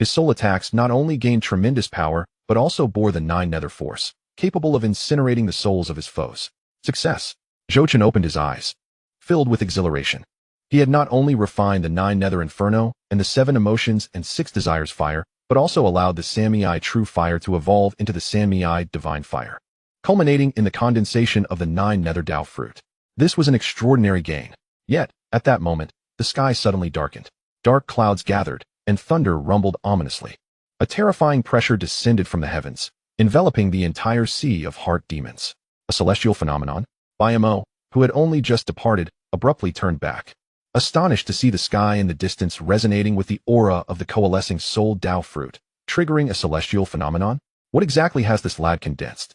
His soul attacks not only gained tremendous power, but also bore the 9 Nether force, capable of incinerating the souls of his foes. Success. Zhou Qin opened his eyes, filled with exhilaration. He had not only refined the 9 Nether Inferno and the 7 emotions and 6 desires fire, but also allowed the Xianxia true fire to evolve into the Xianxia divine fire, culminating in the condensation of the 9 Nether Dao fruit. This was an extraordinary gain. Yet, at that moment, the sky suddenly darkened. Dark clouds gathered, and thunder rumbled ominously. A terrifying pressure descended from the heavens, enveloping the entire sea of heart demons. A celestial phenomenon? Mo, who had only just departed, abruptly turned back, astonished to see the sky in the distance resonating with the aura of the coalescing soul Dao fruit, triggering a celestial phenomenon? What exactly has this lad condensed?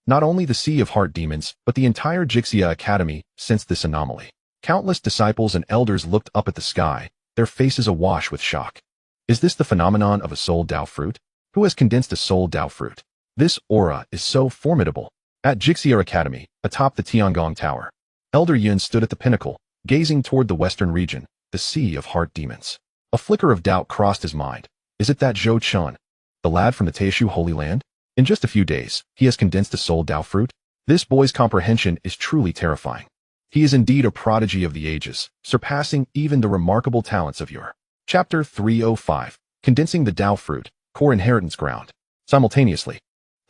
Not only the sea of heart demons, but the entire Xianxia Academy sensed this anomaly. Countless disciples and elders looked up at the sky, their faces awash with shock. Is this the phenomenon of a soul Dao fruit? Who has condensed a soul Dao fruit? This aura is so formidable. At Xianxia Academy, atop the Tiangong Tower, Elder Yun stood at the pinnacle, gazing toward the western region, the sea of heart demons. A flicker of doubt crossed his mind. Is it that Zhou Qin, the lad from the Teishu Holy Land? In just a few days, he has condensed a soul Dao fruit? This boy's comprehension is truly terrifying. He is indeed a prodigy of the ages, surpassing even the remarkable talents of yore. Chapter 305. Condensing the Dao Fruit, Core Inheritance Ground. Simultaneously,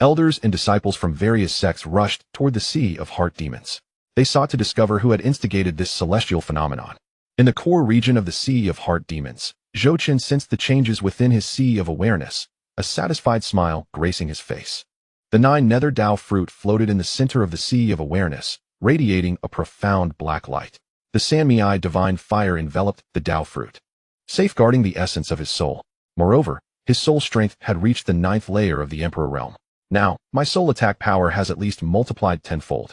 elders and disciples from various sects rushed toward the sea of heart demons. They sought to discover who had instigated this celestial phenomenon. In the core region of the sea of heart demons, Zhou Qin sensed the changes within his sea of awareness, a satisfied smile gracing his face. The 9 Nether Dao fruit floated in the center of the sea of awareness, radiating a profound black light. The Xianxia divine fire enveloped the Dao fruit, safeguarding the essence of his soul. Moreover, his soul strength had reached the 9th layer of the Emperor Realm. Now, my soul attack power has at least multiplied tenfold.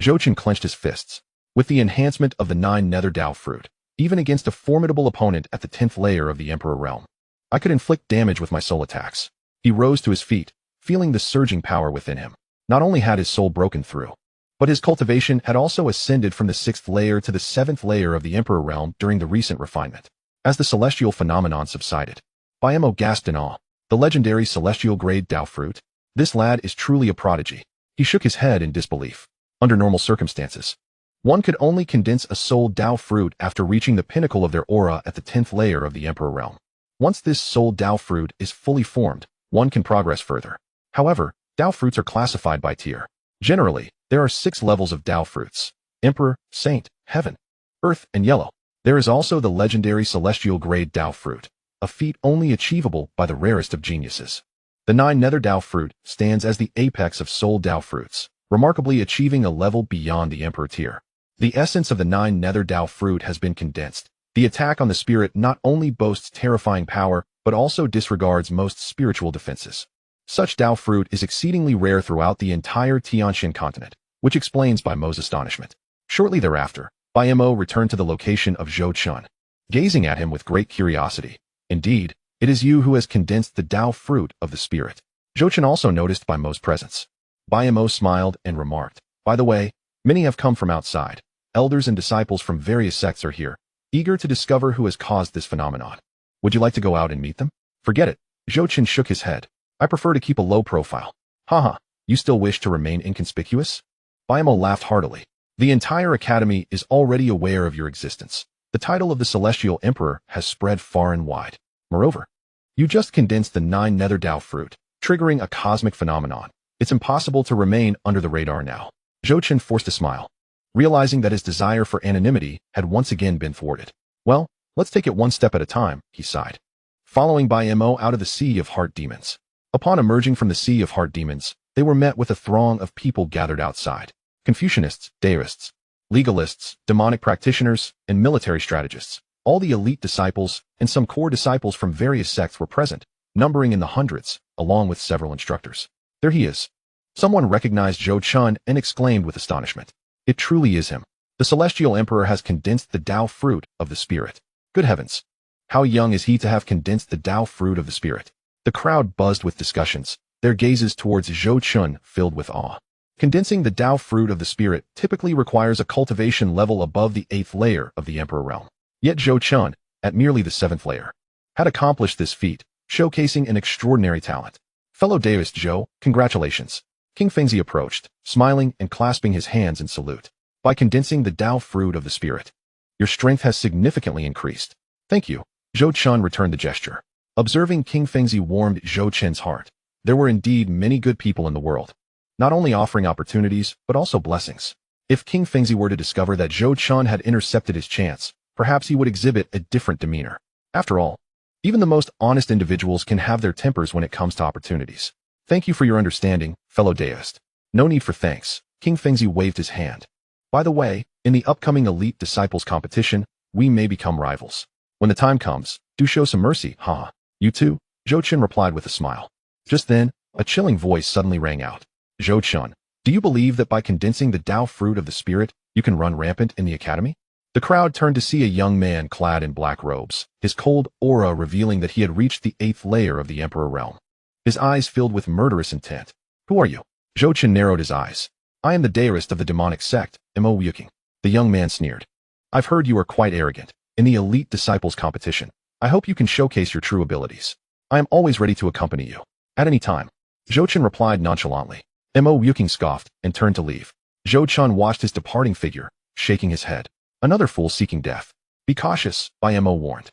Zhou Qin clenched his fists. With the enhancement of the 9 Nether Dao fruit, even against a formidable opponent at the 10th layer of the Emperor Realm, I could inflict damage with my soul attacks. He rose to his feet, feeling the surging power within him. Not only had his soul broken through, but his cultivation had also ascended from the 6th layer to the 7th layer of the Emperor Realm during the recent refinement. As the celestial phenomenon subsided, Mo gasped in awe. The legendary celestial grade Dao fruit? This lad is truly a prodigy. He shook his head in disbelief. Under normal circumstances, one could only condense a soul Dao fruit after reaching the pinnacle of their aura at the 10th layer of the Emperor Realm. Once this soul Dao fruit is fully formed, one can progress further. However, Dao fruits are classified by tier. Generally, there are 6 levels of Dao fruits: Emperor, Saint, Heaven, Earth, and Yellow. There is also the legendary celestial grade Dao fruit, a feat only achievable by the rarest of geniuses. The 9 Nether Dao fruit stands as the apex of soul Dao fruits, remarkably achieving a level beyond the Emperor tier. The essence of the 9 Nether Dao fruit has been condensed. The attack on the spirit not only boasts terrifying power, but also disregards most spiritual defenses. Such Dao fruit is exceedingly rare throughout the entire Xianxia continent, which explains Mo's astonishment. Shortly thereafter, Mo returned to the location of Zhou Qin, gazing at him with great curiosity. Indeed, it is you who has condensed the Dao fruit of the spirit. Zhou Qin also noticed Mo's presence. Mo smiled and remarked, "By the way, many have come from outside. Elders and disciples from various sects are here, eager to discover who has caused this phenomenon. Would you like to go out and meet them?" "Forget it." Zhou Qin shook his head. "I prefer to keep a low profile." "Haha, you still wish to remain inconspicuous?" Mo laughed heartily. "The entire academy is already aware of your existence. The title of the Celestial Emperor has spread far and wide. Moreover, you just condensed the 9 Nether Dao fruit, triggering a cosmic phenomenon. It's impossible to remain under the radar now. Zhou Chen forced a smile, realizing that his desire for anonymity had once again been thwarted. Well, let's take it one step at a time, he sighed. Following by Mo out of the Sea of Heart Demons. Upon emerging from the Sea of Heart Demons, they were met with a throng of people gathered outside. Confucianists, Daoists, legalists, demonic practitioners, and military strategists. All the elite disciples and some core disciples from various sects were present, numbering in the hundreds, along with several instructors. There he is. Someone recognized Zhou Chen and exclaimed with astonishment. It truly is him. The Celestial Emperor has condensed the Tao fruit of the Spirit. Good heavens! How young is he to have condensed the Tao fruit of the Spirit? The crowd buzzed with discussions, their gazes towards Zhou Chen filled with awe. Condensing the Tao fruit of the Spirit typically requires a cultivation level above the 8th layer of the Emperor realm. Yet Zhou Chen, at merely the 7th layer, had accomplished this feat, showcasing an extraordinary talent. Fellow Daoist Zhou, congratulations. King Fengzi approached, smiling and clasping his hands in salute. By condensing the Tao fruit of the Spirit, your strength has significantly increased. Thank you. Zhou Chen returned the gesture. Observing King Fengzi warmed Zhou Chen's heart. There were indeed many good people in the world, not only offering opportunities, but also blessings. If King Fengzi were to discover that Zhou Chen had intercepted his chance, perhaps he would exhibit a different demeanor. After all, even the most honest individuals can have their tempers when it comes to opportunities. Thank you for your understanding, fellow Daoist. No need for thanks. King Fengzi waved his hand. By the way, in the upcoming Elite Disciples competition, we may become rivals. When the time comes, do show some mercy, haha. You too? Zhou Chen replied with a smile. Just then, a chilling voice suddenly rang out. Zhou Chen, do you believe that by condensing the Tao fruit of the Spirit, you can run rampant in the academy? The crowd turned to see a young man clad in black robes, his cold aura revealing that he had reached the 8th layer of the Emperor realm. His eyes filled with murderous intent. Who are you? Zhou Chen narrowed his eyes. I am the Daoist of the demonic sect, Mo Yuking. The young man sneered. I've heard you are quite arrogant. In the Elite Disciples competition, I hope you can showcase your true abilities. I am always ready to accompany you. At any time. Zhou Chen replied nonchalantly. Mo Yuking scoffed and turned to leave. Zhou Chen watched his departing figure, shaking his head. Another fool seeking death. Be cautious, Mo warned.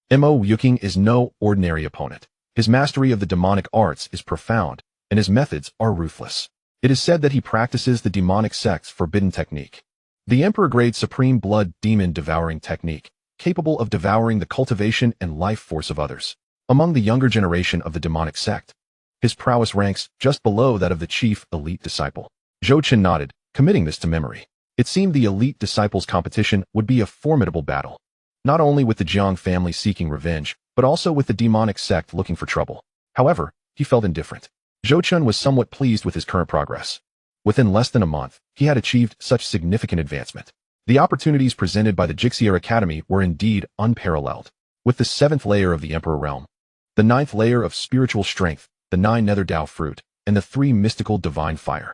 Mo Yuking is no ordinary opponent. His mastery of the demonic arts is profound, and his methods are ruthless. It is said that he practices the demonic sect's forbidden technique. The Emperor-grade supreme blood demon devouring technique, capable of devouring the cultivation and life force of others. Among the younger generation of the demonic sect, his prowess ranks just below that of the chief elite disciple. Zhou Chen nodded, committing this to memory. It seemed the elite disciples competition would be a formidable battle, not only with the Jiang family seeking revenge, but also with the demonic sect looking for trouble. However, he felt indifferent. Zhou Chen was somewhat pleased with his current progress. Within less than a month, he had achieved such significant advancement. The opportunities presented by the Xianxia Academy were indeed unparalleled. With the 7th layer of the Emperor realm, the 9th layer of spiritual strength, the 9 nether Tao fruit, and the 3 mystical divine fire.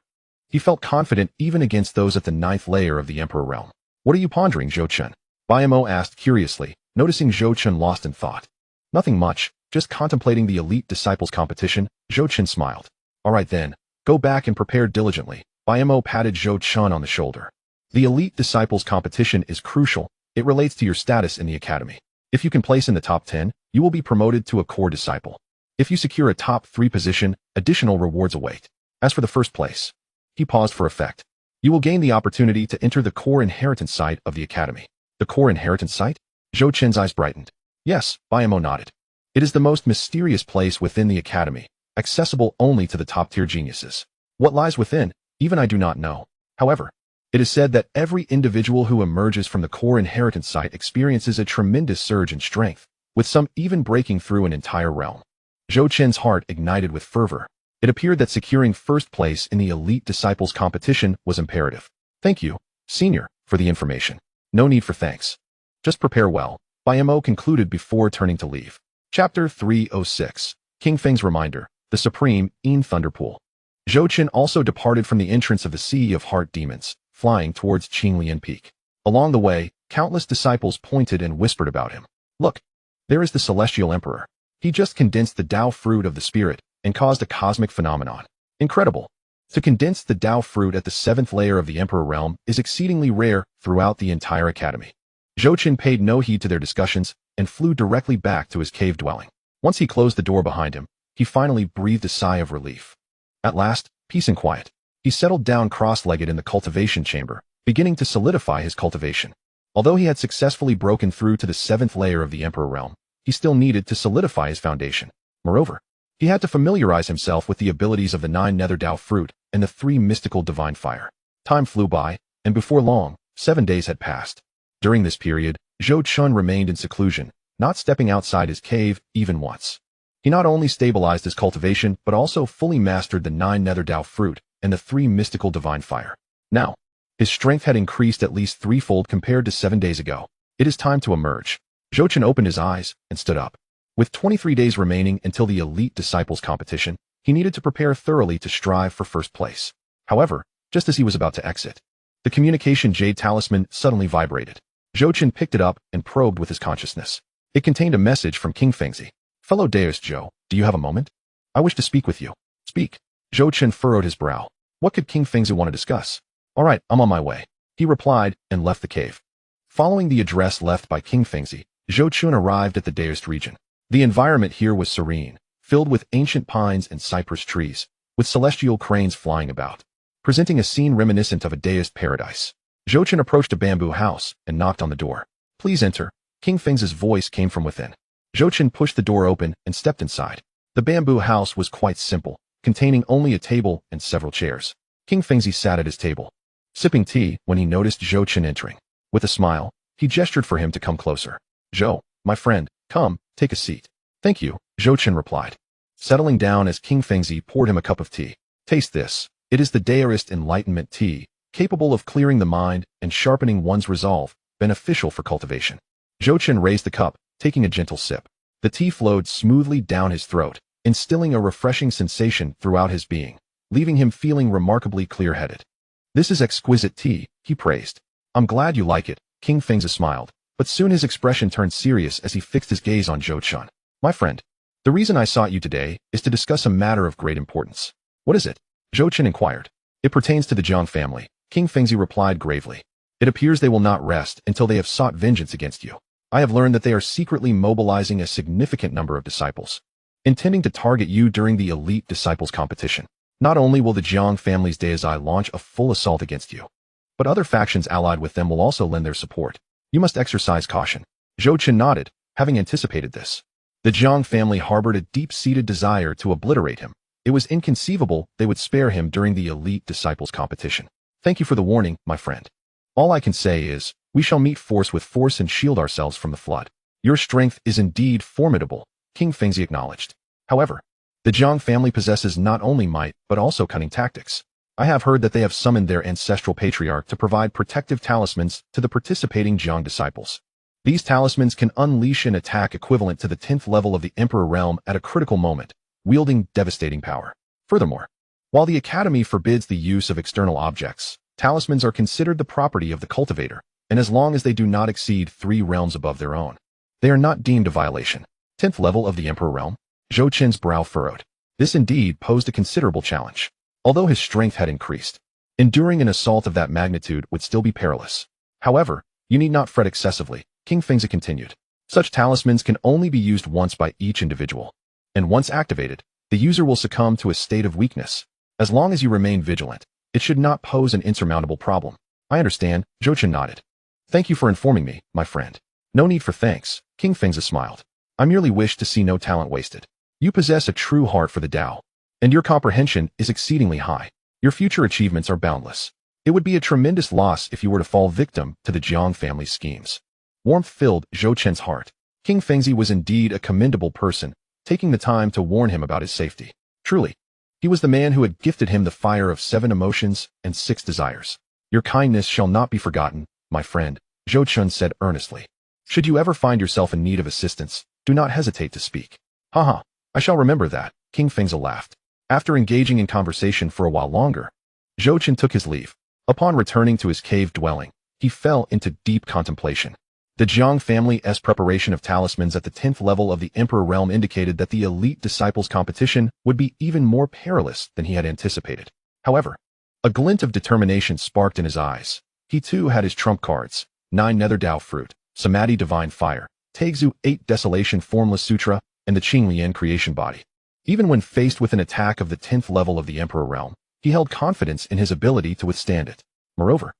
He felt confident even against those at the 9th layer of the Emperor realm. What are you pondering, Zhou Chen? Mo asked curiously, noticing Zhou Chen lost in thought. Nothing much, just contemplating the Elite Disciples competition. Zhou Chen smiled. All right then, go back and prepare diligently. Mo patted Zhou Chen on the shoulder. The Elite Disciples competition is crucial. It relates to your status in the academy. If you can place in the top 10, you will be promoted to a core disciple. If you secure a top 3 position, additional rewards await. As for the first place, he paused for effect. You will gain the opportunity to enter the core inheritance site of the academy. The core inheritance site? Zhou Chen's eyes brightened. Yes, Mo nodded. It is the most mysterious place within the academy, accessible only to the top-tier geniuses. What lies within, even I do not know. However, it is said that every individual who emerges from the core inheritance site experiences a tremendous surge in strength, with some even breaking through an entire realm. Zhou Chen's heart ignited with fervor. It appeared that securing first place in the Elite Disciples competition was imperative. Thank you, Senior, for the information. No need for thanks. Just prepare well. Mo concluded before turning to leave. Chapter 306. King Feng's Reminder, the Supreme In Thunderpool. Zhou Chen also departed from the entrance of the Sea of Heart Demons, flying towards Qinglian Peak. Along the way, countless disciples pointed and whispered about him. Look, there is the Celestial Emperor. He just condensed the Tao fruit of the Spirit and caused a cosmic phenomenon. Incredible. To condense the Tao fruit at the 7th layer of the Emperor realm is exceedingly rare throughout the entire academy. Zhou Chen paid no heed to their discussions and flew directly back to his cave dwelling. Once he closed the door behind him, he finally breathed a sigh of relief. At last, peace and quiet. He settled down cross-legged in the cultivation chamber, beginning to solidify his cultivation. Although he had successfully broken through to the 7th layer of the Emperor realm, he still needed to solidify his foundation. Moreover, he had to familiarize himself with the abilities of the 9 Nether Dao fruit and the 3 mystical divine fire. Time flew by, and before long, 7 days had passed. During this period, Zhou Chun remained in seclusion, not stepping outside his cave even once. He not only stabilized his cultivation, but also fully mastered the 9 Nether Dao fruit and the 3 mystical divine fire. Now, his strength had increased at least threefold compared to 7 days ago. It is time to emerge. Zhou Chun opened his eyes and stood up. With 23 days remaining until the Elite Disciples competition, he needed to prepare thoroughly to strive for first place. However, just as he was about to exit, the communication jade talisman suddenly vibrated. Zhou Chun picked it up and probed with his consciousness. It contained a message from King Fengzi. Fellow Deist Zhou, do you have a moment? I wish to speak with you. Speak. Zhou Chun furrowed his brow. What could King Fengzi want to discuss? All right, I'm on my way, he replied and left the cave. Following the address left by King Fengzi, Zhou Chun arrived at the Deist region. The environment here was serene, filled with ancient pines and cypress trees, with celestial cranes flying about, presenting a scene reminiscent of a Deist paradise. Zhou Chun approached a bamboo house and knocked on the door. Please enter. King Fengzi's voice came from within. Zhou Chun pushed the door open and stepped inside. The bamboo house was quite simple, containing only a table and several chairs. King Fengzi sat at his table, sipping tea when he noticed Zhou Chun entering. With a smile, he gestured for him to come closer. Zhou, my friend, come, take a seat. Thank you, Zhou Chun replied, settling down as King Fengzi poured him a cup of tea. Taste this. It is the Daoist Enlightenment tea, capable of clearing the mind and sharpening one's resolve, beneficial for cultivation. Zhou Chun raised the cup, taking a gentle sip. The tea flowed smoothly down his throat, instilling a refreshing sensation throughout his being, leaving him feeling remarkably clear-headed. This is exquisite tea, he praised. I'm glad you like it, King Fengzi smiled, but soon his expression turned serious as he fixed his gaze on Zhou Chun. My friend, the reason I sought you today is to discuss a matter of great importance. What is it? Zhou Chun inquired. It pertains to the Jiang family, King Fengzi replied gravely. It appears they will not rest until they have sought vengeance against you. I have learned that they are secretly mobilizing a significant number of disciples, intending to target you during the Elite Disciples competition. Not only will the Jiang family's Deizai launch a full assault against you, but other factions allied with them will also lend their support. You must exercise caution. Zhou Chun nodded, having anticipated this. The Jiang family harbored a deep-seated desire to obliterate him. It was inconceivable they would spare him during the Elite Disciples competition. Thank you for the warning, my friend. All I can say is, we shall meet force with force and shield ourselves from the flood. Your strength is indeed formidable, King Fengzi acknowledged. However, the Jiang family possesses not only might, but also cunning tactics. I have heard that they have summoned their ancestral patriarch to provide protective talismans to the participating Jiang disciples. These talismans can unleash an attack equivalent to the 10th level of the Emperor realm at a critical moment, wielding devastating power. Furthermore, while the Academy forbids the use of external objects, talismans are considered the property of the cultivator, and as long as they do not exceed 3 realms above their own, they are not deemed a violation. 10th level of the Emperor realm? Zhou Chun's brow furrowed. This indeed posed a considerable challenge. Although his strength had increased, enduring an assault of that magnitude would still be perilous. However, you need not fret excessively, King Fengzi continued. Such talismans can only be used once by each individual, and once activated, the user will succumb to a state of weakness. As long as you remain vigilant, it should not pose an insurmountable problem. I understand, Zhou Chun nodded. Thank you for informing me, my friend. No need for thanks, King Fengzi smiled. I merely wish to see no talent wasted. You possess a true heart for the Tao, and your comprehension is exceedingly high. Your future achievements are boundless. It would be a tremendous loss if you were to fall victim to the Jiang family's schemes. Warmth filled Zhou Chun's heart. King Fengzi was indeed a commendable person, taking the time to warn him about his safety. Truly, he was the man who had gifted him the fire of 7 emotions and 6 desires. Your kindness shall not be forgotten, my friend, Zhou Chun said earnestly. Should you ever find yourself in need of assistance, do not hesitate to speak. Haha, I shall remember that, King Fengzi laughed. After engaging in conversation for a while longer, Zhou Chun took his leave. Upon returning to his cave dwelling, he fell into deep contemplation. The Jiang family's preparation of talismans at the 10th level of the Emperor realm indicated that the Elite Disciples competition would be even more perilous than he had anticipated. However, a glint of determination sparked in his eyes. He too had his trump cards, 9 Nether Dao fruit, Samadhi Divine Fire, Taixu 8 Desolation Formless Sutra, and the Qinglian Creation Body. Even when faced with an attack of the 10th level of the Emperor realm, he held confidence in his ability to withstand it. Moreover,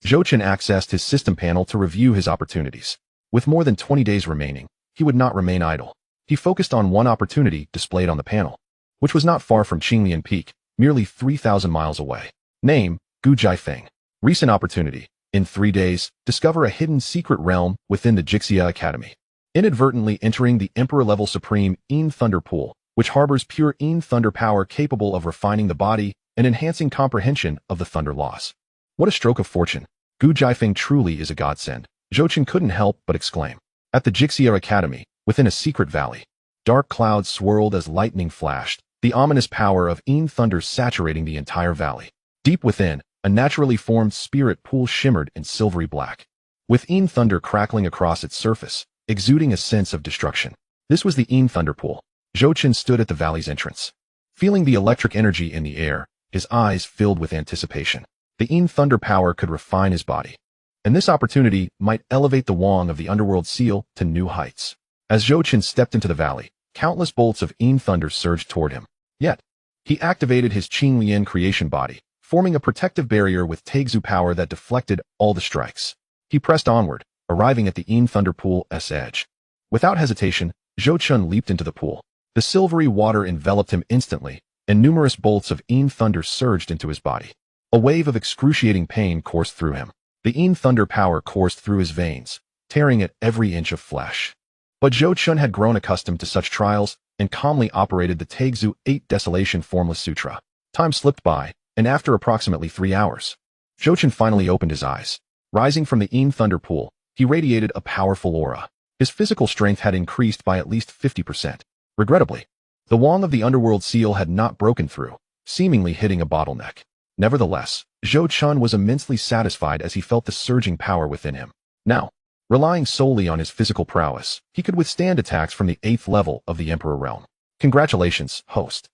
Zhou Chen accessed his system panel to review his opportunities. With more than 20 days remaining, he would not remain idle. He focused on one opportunity displayed on the panel, which was not far from Qinglian Peak, merely 3,000 miles away. Name, Gu Jiafeng. Recent opportunity. In 3 days, discover a hidden secret realm within the Xianxia Academy. Inadvertently entering the Emperor-level Supreme Yin Thunder Pool, which harbors pure Yin Thunder power capable of refining the body and enhancing comprehension of the Thunder laws. What a stroke of fortune. Gu Jiafeng truly is a godsend. Zhou Chen couldn't help but exclaim. At the Xianxia Academy, within a secret valley, dark clouds swirled as lightning flashed, the ominous power of Yin Thunder saturating the entire valley. Deep within, a naturally formed spirit pool shimmered in silvery black, with Yin Thunder crackling across its surface, exuding a sense of destruction. This was the Yin Thunder Pool. Zhou Chen stood at the valley's entrance. Feeling the electric energy in the air, his eyes filled with anticipation. The Yin Thunder power could refine his body, and this opportunity might elevate the Wang of the Underworld Seal to new heights. As Zhou Chen stepped into the valley, countless bolts of Yin Thunder surged toward him. Yet, he activated his Qinglian creation body, forming a protective barrier with Taigzu power that deflected all the strikes. He pressed onward, arriving at the Yin Thunder Pool's edge. Without hesitation, Zhou Chen leaped into the pool. The silvery water enveloped him instantly, and numerous bolts of Yin Thunder surged into his body. A wave of excruciating pain coursed through him. The Yin Thunder power coursed through his veins, tearing at every inch of flesh. But Zhou Chen had grown accustomed to such trials and calmly operated the Taigzu 8 Desolation Formless Sutra. Time slipped by, and after approximately 3 hours, Zhou Chen finally opened his eyes. Rising from the Yin Thunder Pool, he radiated a powerful aura. His physical strength had increased by at least 50%. Regrettably, the Wang of the Underworld Seal had not broken through, seemingly hitting a bottleneck. Nevertheless, Zhou Chen was immensely satisfied as he felt the surging power within him. Now, relying solely on his physical prowess, he could withstand attacks from the 8th level of the Emperor realm. Congratulations, host,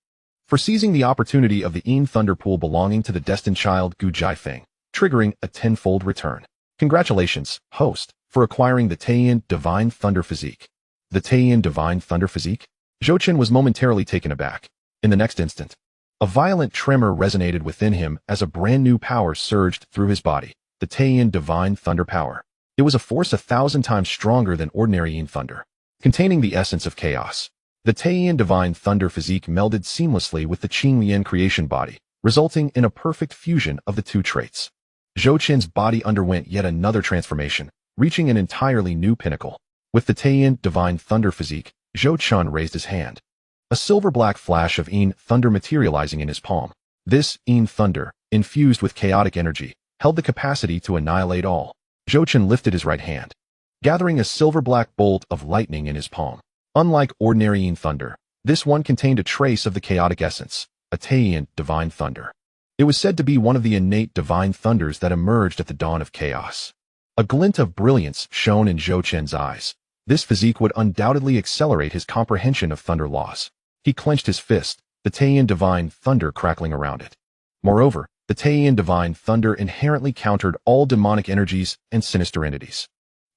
for seizing the opportunity of the Yin Thunder Pool belonging to the destined child Gu Jiafeng, triggering a 10-fold return. Congratulations, host, for acquiring the Taiyin Divine Thunder Physique. The Taiyin Divine Thunder Physique? Zhou Chen was momentarily taken aback. In the next instant, a violent tremor resonated within him as a brand new power surged through his body, the Taiyin Divine Thunder Power. It was a force 1,000 times stronger than ordinary Yin Thunder, containing the essence of chaos. The Taiyin Divine Thunder Physique melded seamlessly with the Qinglian creation body, resulting in a perfect fusion of the two traits. Zhou Chen's body underwent yet another transformation, reaching an entirely new pinnacle. With the Taiyin Divine Thunder Physique, Zhou Chen raised his hand. A silver-black flash of Yin Thunder materializing in his palm. This Yin Thunder, infused with chaotic energy, held the capacity to annihilate all. Zhou Chen lifted his right hand, gathering a silver-black bolt of lightning in his palm. Unlike ordinary Yin Thunder, this one contained a trace of the chaotic essence, a Taiyin Divine Thunder. It was said to be one of the innate divine thunders that emerged at the dawn of chaos. A glint of brilliance shone in Zhou Chen's eyes. This physique would undoubtedly accelerate his comprehension of thunder laws. He clenched his fist, the Taiyin Divine Thunder crackling around it. Moreover, the Taiyin Divine Thunder inherently countered all demonic energies and sinister entities.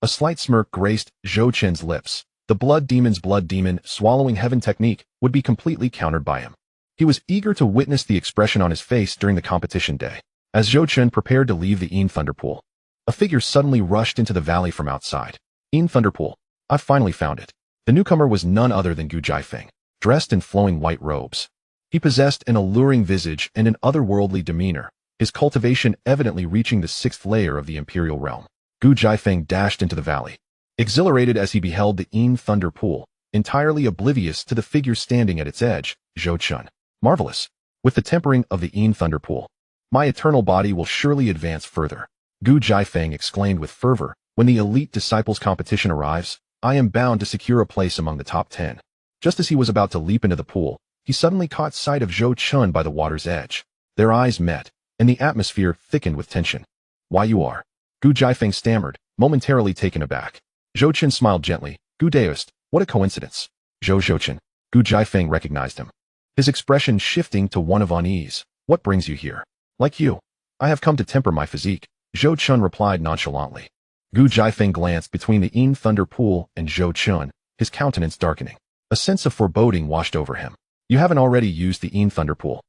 A slight smirk graced Zhou Chen's lips. The blood demon swallowing heaven technique would be completely countered by him. He was eager to witness the expression on his face during the competition day. As Zhou Chen prepared to leave the Yin Thunder Pool, a figure suddenly rushed into the valley from outside. Yin Thunder Pool. I've finally found it. The newcomer was none other than Gu Jiafeng, dressed in flowing white robes. He possessed an alluring visage and an otherworldly demeanor, his cultivation evidently reaching the 6th layer of the Imperial realm. Gu Jiafeng dashed into the valley, exhilarated as he beheld the Yin Thunder Pool, entirely oblivious to the figure standing at its edge, Zhou Chen. Marvelous. With the tempering of the Yin Thunder Pool, my eternal body will surely advance further. Gu Jiafeng exclaimed with fervor, when the elite disciples competition arrives, I am bound to secure a place among the top 10. Just as he was about to leap into the pool, he suddenly caught sight of Zhou Chen by the water's edge. Their eyes met, and the atmosphere thickened with tension. Why you are? Gu Jiafeng stammered, momentarily taken aback. Zhou Chen smiled gently. Gu Daoist, what a coincidence. Zhou Chen. Gu Jiafeng recognized him, his expression shifting to one of unease. What brings you here? Like you, I have come to temper my physique, Zhou Chen replied nonchalantly. Gu Jiafeng glanced between the Yin Thunder Pool and Zhou Chen, his countenance darkening. A sense of foreboding washed over him. You haven't already used the Yin Thunder Pool,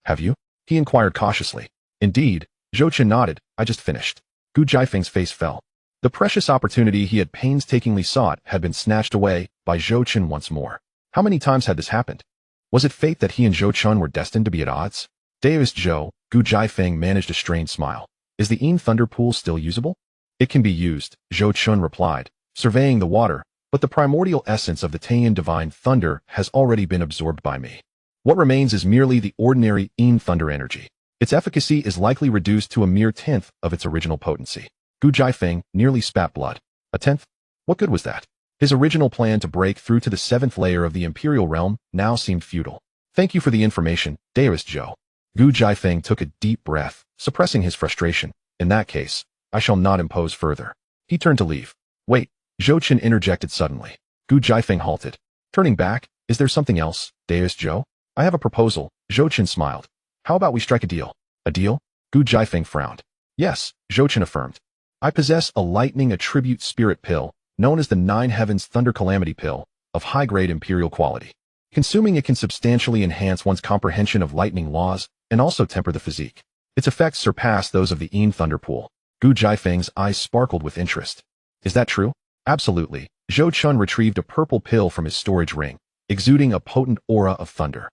have you? He inquired cautiously. Indeed, Zhou Chen nodded. I just finished. Gu Jiafeng's face fell. The precious opportunity he had painstakingly sought had been snatched away by Zhou Chen once more. How many times had this happened? Was it fate that he and Zhou Chen were destined to be at odds? Deus Zhou, Gu Jiafeng managed a strained smile. Is the Yin Thunder Pool still usable? It can be used, Zhou Chen replied, surveying the water, but the primordial essence of the Taiyan divine thunder has already been absorbed by me. What remains is merely the ordinary Yin Thunder energy. Its efficacy is likely reduced to a mere tenth of its original potency. Gu Jiafeng nearly spat blood. A tenth? What good was that? His original plan to break through to the 7th layer of the Imperial Realm now seemed futile. Thank you for the information, Dearest Zhou. Gu Jiafeng took a deep breath, suppressing his frustration. In that case, I shall not impose further. He turned to leave. Wait, Zhou Chen interjected suddenly. Gu Jiafeng halted. Turning back, is there something else, Dearest Zhou? I have a proposal, Zhou Chen smiled. How about we strike a deal? A deal? Gu Jiafeng frowned. Yes, Zhou Chen affirmed. I possess a lightning attribute spirit pill, known as the Nine Heavens Thunder Calamity Pill, of high-grade imperial quality. Consuming it can substantially enhance one's comprehension of lightning laws and also temper the physique. Its effects surpass those of the Yin Thunder Pool. Gu Jiafeng's eyes sparkled with interest. Is that true? Absolutely. Zhou Chen retrieved a purple pill from his storage ring, exuding a potent aura of thunder.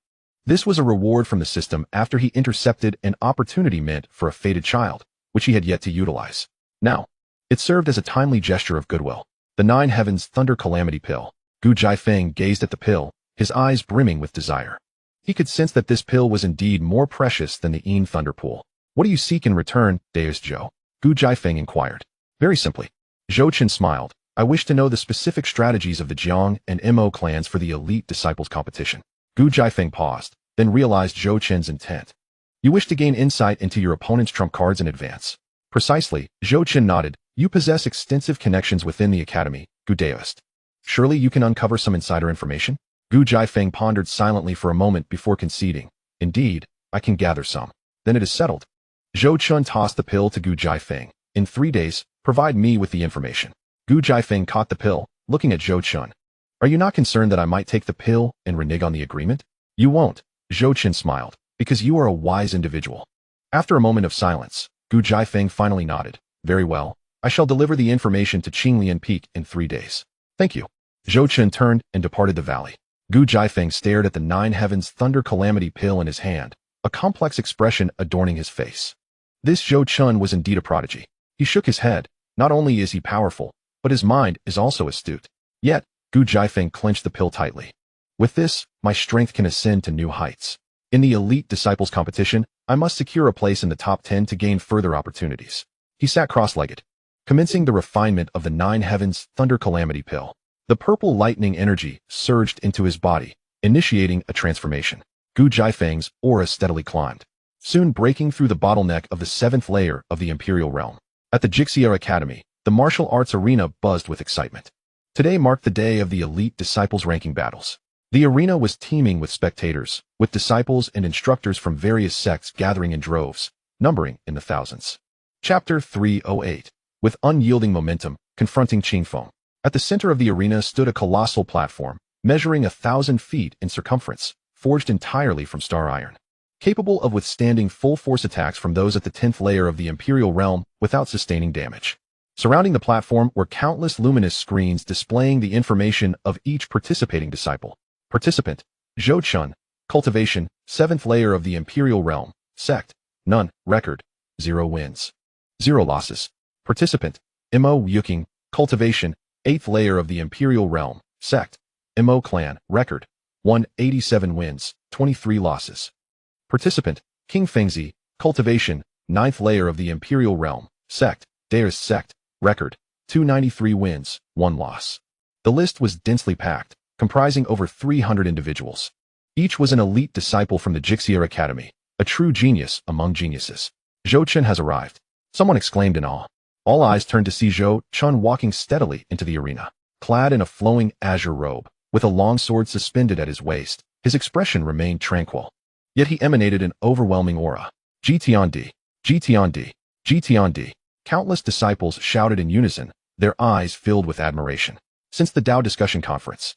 This was a reward from the system after he intercepted an opportunity meant for a fated child, which he had yet to utilize. Now, it served as a timely gesture of goodwill. The Nine Heavens Thunder Calamity Pill. Gu Jiafeng gazed at the pill, his eyes brimming with desire. He could sense that this pill was indeed more precious than the Yin Thunder Pool. What do you seek in return, Deus Zhou? Gu Jiafeng inquired. Very simply. Zhou Chen smiled. I wish to know the specific strategies of the Jiang and Mo clans for the Elite Disciples competition. Gu Jiafeng paused, then realized Zhou Chen's intent. You wish to gain insight into your opponent's trump cards in advance. Precisely, Zhou Chen nodded. You possess extensive connections within the academy, Gu Daoist. Surely you can uncover some insider information? Gu Jiafeng pondered silently for a moment before conceding. Indeed, I can gather some. Then it is settled. Zhou Chen tossed the pill to Gu Jiafeng. In 3 days, provide me with the information. Gu Jiafeng caught the pill, looking at Zhou Chen. Are you not concerned that I might take the pill and renege on the agreement? You won't, Zhou Chen smiled, because you are a wise individual. After a moment of silence, Gu Jiafeng finally nodded. Very well, I shall deliver the information to Qinglian Peak in 3 days. Thank you. Zhou Chen turned and departed the valley. Gu Jiafeng stared at the Nine Heavens Thunder Calamity Pill in his hand, a complex expression adorning his face. This Zhou Chen was indeed a prodigy. He shook his head. Not only is he powerful, but his mind is also astute. Yet, Gu Jiafeng clenched the pill tightly. With this, my strength can ascend to new heights. In the Elite Disciples competition, I must secure a place in the top 10 to gain further opportunities. He sat cross-legged, commencing the refinement of the Nine Heavens Thunder Calamity Pill. The purple lightning energy surged into his body, initiating a transformation. Gu Jiafeng's aura steadily climbed, soon breaking through the bottleneck of the 7th layer of the Imperial Realm. At the Xianxia Academy, the martial arts arena buzzed with excitement. Today marked the day of the Elite Disciples ranking battles. The arena was teeming with spectators, with disciples and instructors from various sects gathering in droves, numbering in the thousands. Chapter 308. With unyielding momentum, confronting Qingfeng. At the center of the arena stood a colossal platform, measuring 1,000 feet in circumference, forged entirely from star iron. Capable of withstanding full-force attacks from those at the 10th layer of the Imperial Realm without sustaining damage. Surrounding the platform were countless luminous screens displaying the information of each participating disciple. Participant, Zhou Chen, Cultivation, 7th layer of the Imperial Realm, Sect, none, record, 0 wins, 0 losses. Participant, Mo Yuking, Cultivation, 8th layer of the Imperial Realm, Sect, Mo Clan, record, 187 wins, 23 losses. Participant, King Fengzi, Cultivation, 9th layer of the Imperial Realm, Sect, Daeris Sect, record, 293 wins, 1 loss. The list was densely packed, comprising over 300 individuals. Each was an elite disciple from the Xianxia Academy, a true genius among geniuses. Zhou Chen has arrived. Someone exclaimed in awe. All eyes turned to see Zhou Chen walking steadily into the arena. Clad in a flowing azure robe, with a long sword suspended at his waist, his expression remained tranquil. Yet he emanated an overwhelming aura. Gtiandi, Gtiandi, Gtiandi. Countless disciples shouted in unison, their eyes filled with admiration. Since the Dao discussion conference,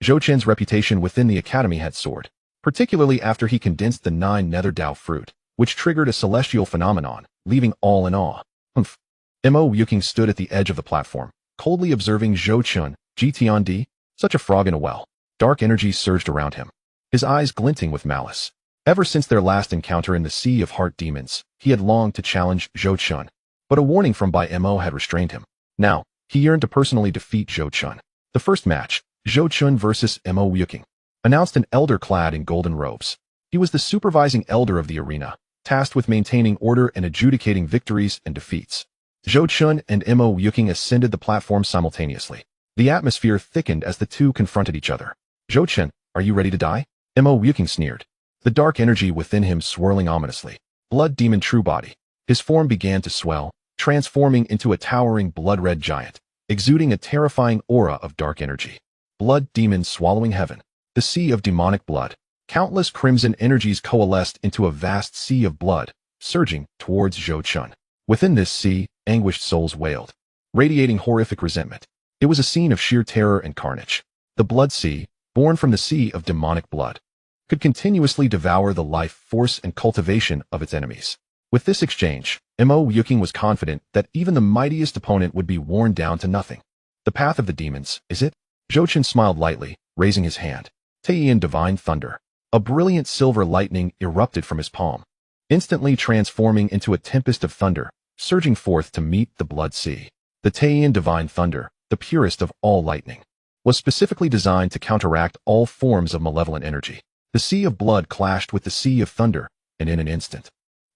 Zhou Chen's reputation within the academy had soared. particularly after he condensed the 9 Nether Dao fruit, which triggered a celestial phenomenon, leaving all in awe. Humph. Mo Yuking stood at the edge of the platform, coldly observing Zhou Chun, GT on D, such a frog in a well. Dark energy surged around him, his eyes glinting with malice. Ever since their last encounter in the Sea of Heart Demons, he had longed to challenge Zhou Chun, but a warning from Bai Mo had restrained him. Now, he yearned to personally defeat Zhou Chun. The first match, Zhou Chun versus Mo Yuking, announced an elder clad in golden robes. He was the supervising elder of the arena, tasked with maintaining order and adjudicating victories and defeats. Zhou Chun and Mo Yuking ascended the platform simultaneously. The atmosphere thickened as the two confronted each other. Zhou Chun, are you ready to die? Mo Yuking sneered, the dark energy within him swirling ominously. Blood demon true body. His form began to swell, transforming into a towering blood-red giant, exuding a terrifying aura of dark energy. Blood demon swallowing heaven. The sea of demonic blood. Countless crimson energies coalesced into a vast sea of blood, surging towards Zhou Chun. Within this sea, anguished souls wailed, radiating horrific resentment. It was a scene of sheer terror and carnage. The blood sea, born from the sea of demonic blood, could continuously devour the life force and cultivation of its enemies. With this exchange, Mo Yuking was confident that even the mightiest opponent would be worn down to nothing. The path of the demons, is it? Zhou Chun smiled lightly, raising his hand. Taiyin Divine Thunder. A brilliant silver lightning erupted from his palm, instantly transforming into a tempest of thunder, surging forth to meet the blood sea. The Taiyin Divine Thunder, the purest of all lightning, was specifically designed to counteract all forms of malevolent energy. The sea of blood clashed with the sea of thunder, and in an instant,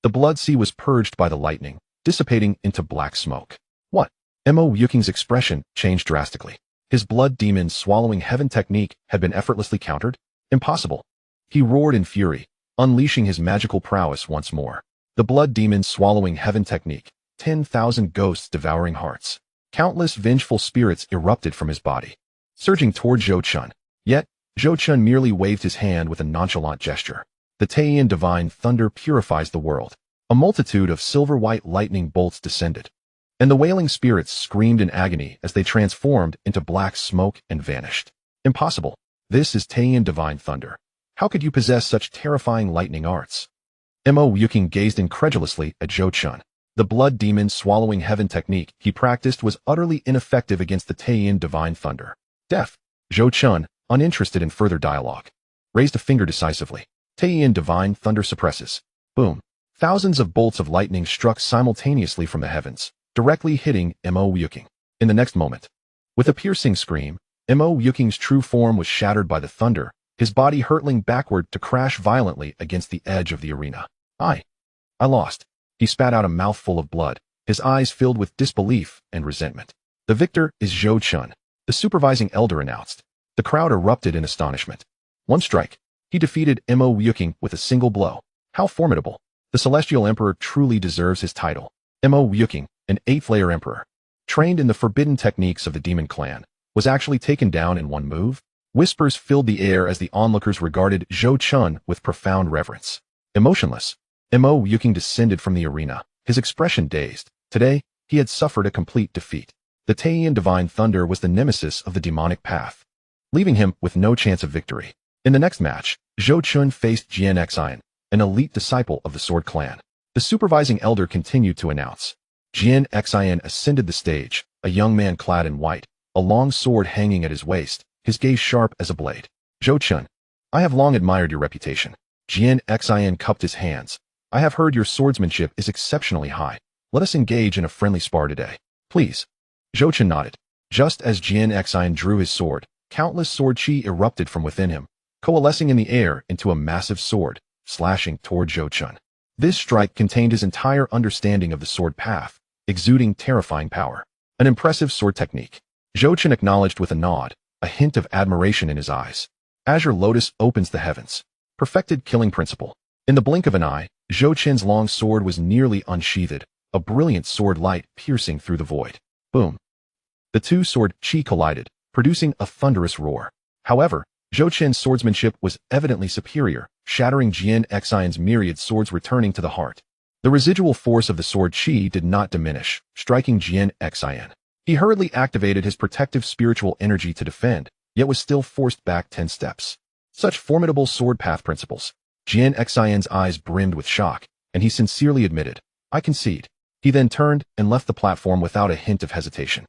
the blood sea was purged by the lightning, dissipating into black smoke. What? Mo Yuking's expression changed drastically. His blood demon swallowing heaven technique had been effortlessly countered? Impossible. He roared in fury, unleashing his magical prowess once more. The blood demon swallowing heaven technique, 10,000 ghosts devouring hearts. Countless vengeful spirits erupted from his body, surging toward Zhou Chun. Yet, Zhou Chun merely waved his hand with a nonchalant gesture. The Taiyin Divine Thunder purifies the world. A multitude of silver-white lightning bolts descended, and the wailing spirits screamed in agony as they transformed into black smoke and vanished. Impossible. This is Taiyin Divine Thunder. How could you possess such terrifying lightning arts? Mo Yuking gazed incredulously at Zhou Chun. The blood demon swallowing heaven technique he practiced was utterly ineffective against the Taiyin Divine Thunder. Deaf. Zhou Chun, uninterested in further dialogue, raised a finger decisively. Taiyin Divine Thunder suppresses. Boom. Thousands of bolts of lightning struck simultaneously from the heavens, directly hitting Mo Yuking. In the next moment, with a piercing scream, Mo Yuking's true form was shattered by the thunder, his body hurtling backward to crash violently against the edge of the arena. I lost. He spat out a mouthful of blood, his eyes filled with disbelief and resentment. The victor is Zhou Chun, the supervising elder announced. The crowd erupted in astonishment. One strike. He defeated Mo Yuking with a single blow. How formidable. The Celestial Emperor truly deserves his title. Mo Yuking, an 8th-layer emperor, trained in the forbidden techniques of the demon clan, was actually taken down in one move? Whispers filled the air as the onlookers regarded Zhou Chun with profound reverence. Emotionless, Mo Yuking descended from the arena, his expression dazed. Today, he had suffered a complete defeat. The Taiyin Divine Thunder was the nemesis of the demonic path, leaving him with no chance of victory. In the next match, Zhou Chun faced Xianxia, an elite disciple of the Sword Clan. The supervising elder continued to announce. Xianxia ascended the stage, a young man clad in white, a long sword hanging at his waist, his gaze sharp as a blade. Zhou Chun, I have long admired your reputation. Xianxia cupped his hands. I have heard your swordsmanship is exceptionally high. Let us engage in a friendly spar today. Please. Zhou Chun nodded. Just as Xianxia drew his sword, countless sword chi erupted from within him, coalescing in the air into a massive sword, slashing toward Zhou Chun. This strike contained his entire understanding of the sword path, exuding terrifying power. An impressive sword technique. Zhou Chun acknowledged with a nod, a hint of admiration in his eyes. Azure Lotus opens the heavens. Perfected killing principle. In the blink of an eye, Zhou Chun's long sword was nearly unsheathed, a brilliant sword light piercing through the void. Boom. The two sword chi collided, producing a thunderous roar. However, Zhou Chun's swordsmanship was evidently superior, shattering Xianxia's myriad swords returning to the heart. The residual force of the sword chi did not diminish, striking Xianxia. He hurriedly activated his protective spiritual energy to defend, yet was still forced back 10 steps. Such formidable sword path principles. Xianxia's eyes brimmed with shock, and he sincerely admitted, I concede. He then turned and left the platform without a hint of hesitation.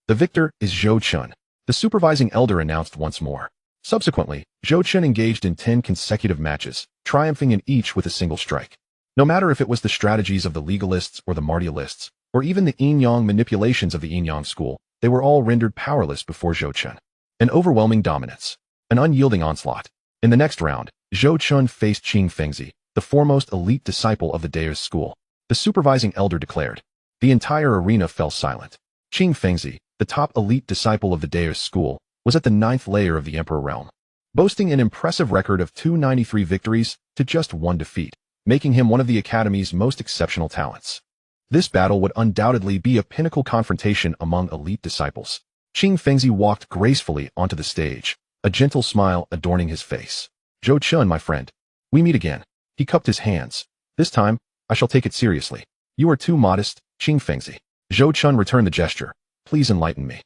The victor is Zhou Chun, the supervising elder announced once more. Subsequently, Zhou Chun engaged in 10 consecutive matches, triumphing in each with a single strike. No matter if it was the strategies of the legalists or the martialists, or even the yin-yang manipulations of the yin-yang school, they were all rendered powerless before Zhou Chun. An overwhelming dominance. An unyielding onslaught. In the next round, Zhou Chun faced Qing Fengzi, the foremost elite disciple of the Daoist school. The supervising elder declared. The entire arena fell silent. Qing Fengzi, the top elite disciple of the Daoist school, was at the 9th layer of the Emperor realm, boasting an impressive record of 293 victories to just 1 defeat, making him one of the Academy's most exceptional talents. This battle would undoubtedly be a pinnacle confrontation among elite disciples. Qing Fengzi walked gracefully onto the stage, a gentle smile adorning his face. Zhou Chun, my friend. We meet again. He cupped his hands. This time, I shall take it seriously. You are too modest, Qing Fengzi. Zhou Chun returned the gesture. Please enlighten me.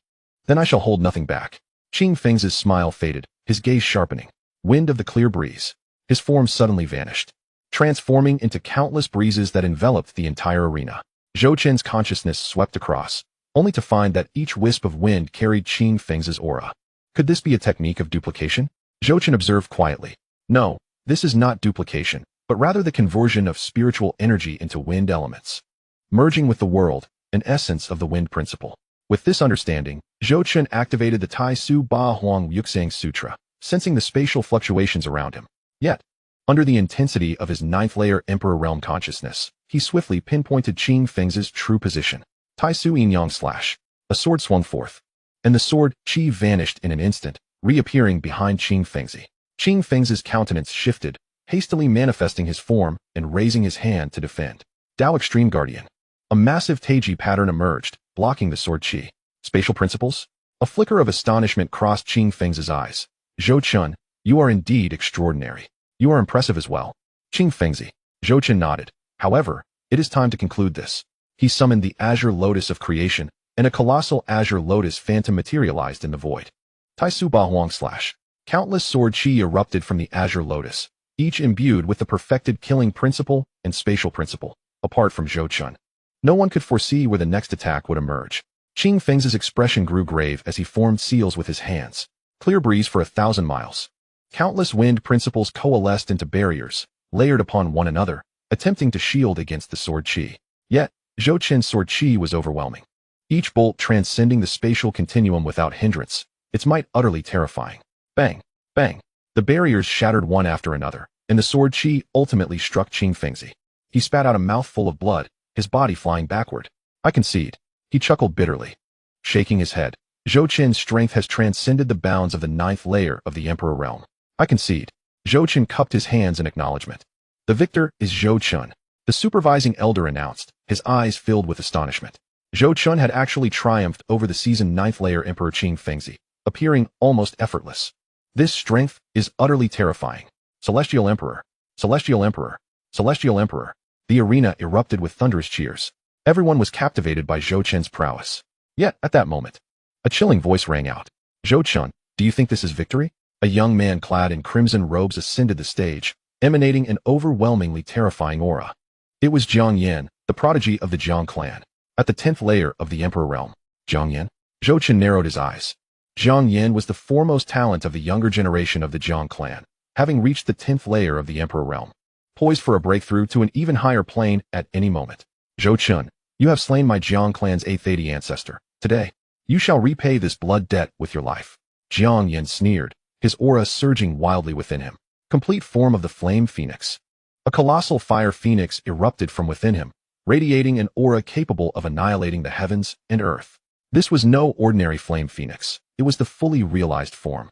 Then I shall hold nothing back. Qing Fengzi's smile faded, his gaze sharpening. Wind of the clear breeze. His form suddenly vanished, transforming into countless breezes that enveloped the entire arena. Zhou Chun's consciousness swept across, only to find that each wisp of wind carried Qing Fengzi's aura. Could this be a technique of duplication? Zhou Chun observed quietly. No, this is not duplication, but rather the conversion of spiritual energy into wind elements, merging with the world, an essence of the wind principle. With this understanding, Zhou Chun activated the Tai Su Ba Huang Yuxing Sutra, sensing the spatial fluctuations around him. Yet, under the intensity of his 9th layer Emperor realm consciousness, he swiftly pinpointed Qing Fengzi's true position. Tai Su Yin Yang slash. A sword swung forth, and the sword Qi vanished in an instant, reappearing behind Qing Fengzi. Qing Fengzi's countenance shifted, hastily manifesting his form and raising his hand to defend. Dao Extreme Guardian. A massive Taiji pattern emerged, blocking the sword Qi. Spatial principles? A flicker of astonishment crossed Qing Fengzi's eyes. Zhou Chun, you are indeed extraordinary. You are impressive as well. Qing Fengzi. Zhou Chun nodded. However, it is time to conclude this. He summoned the Azure Lotus of Creation, and a colossal Azure Lotus phantom materialized in the void. Tai Su Ba Huang slash. Countless sword Qi erupted from the Azure Lotus, each imbued with the perfected killing principle and spatial principle, apart from Zhou Chun. No one could foresee where the next attack would emerge. Qing Fengzi's expression grew grave as he formed seals with his hands. Clear breeze for 1,000 miles. Countless wind principles coalesced into barriers, layered upon one another, attempting to shield against the sword Qi. Yet, Zhou Chun's sword Qi was overwhelming. Each bolt transcending the spatial continuum without hindrance, its might utterly terrifying. Bang! Bang! The barriers shattered one after another, and the sword Qi ultimately struck Qing Fengzi. He spat out a mouthful of blood, his body flying backward. I concede. He chuckled bitterly. Shaking his head, Zhou Chun's strength has transcended the bounds of the 9th layer of the Emperor realm. I concede. Zhou Chun cupped his hands in acknowledgement. The victor is Zhou Chun, the supervising elder announced, his eyes filled with astonishment. Zhou Chun had actually triumphed over the seasoned 9th layer Emperor Qing Fengzi, appearing almost effortless. This strength is utterly terrifying. Celestial Emperor. Celestial Emperor. Celestial Emperor. The arena erupted with thunderous cheers. Everyone was captivated by Zhou Chun's prowess. Yet, at that moment, a chilling voice rang out. Zhou Chun, do you think this is victory? A young man clad in crimson robes ascended the stage, emanating an overwhelmingly terrifying aura. It was Jiang Yan, the prodigy of the Jiang clan, at the 10th layer of the Emperor realm. Jiang Yan? Zhou Chun narrowed his eyes. Jiang Yan was the foremost talent of the younger generation of the Jiang clan, having reached the 10th layer of the Emperor realm, poised for a breakthrough to an even higher plane at any moment. Zhou Chun, you have slain my Jiang clan's 8th AD ancestor. Today, you shall repay this blood debt with your life. Jiang Yan sneered, his aura surging wildly within him. Complete form of the flame phoenix. A colossal fire phoenix erupted from within him, radiating an aura capable of annihilating the heavens and earth. This was no ordinary flame phoenix. It was the fully realized form,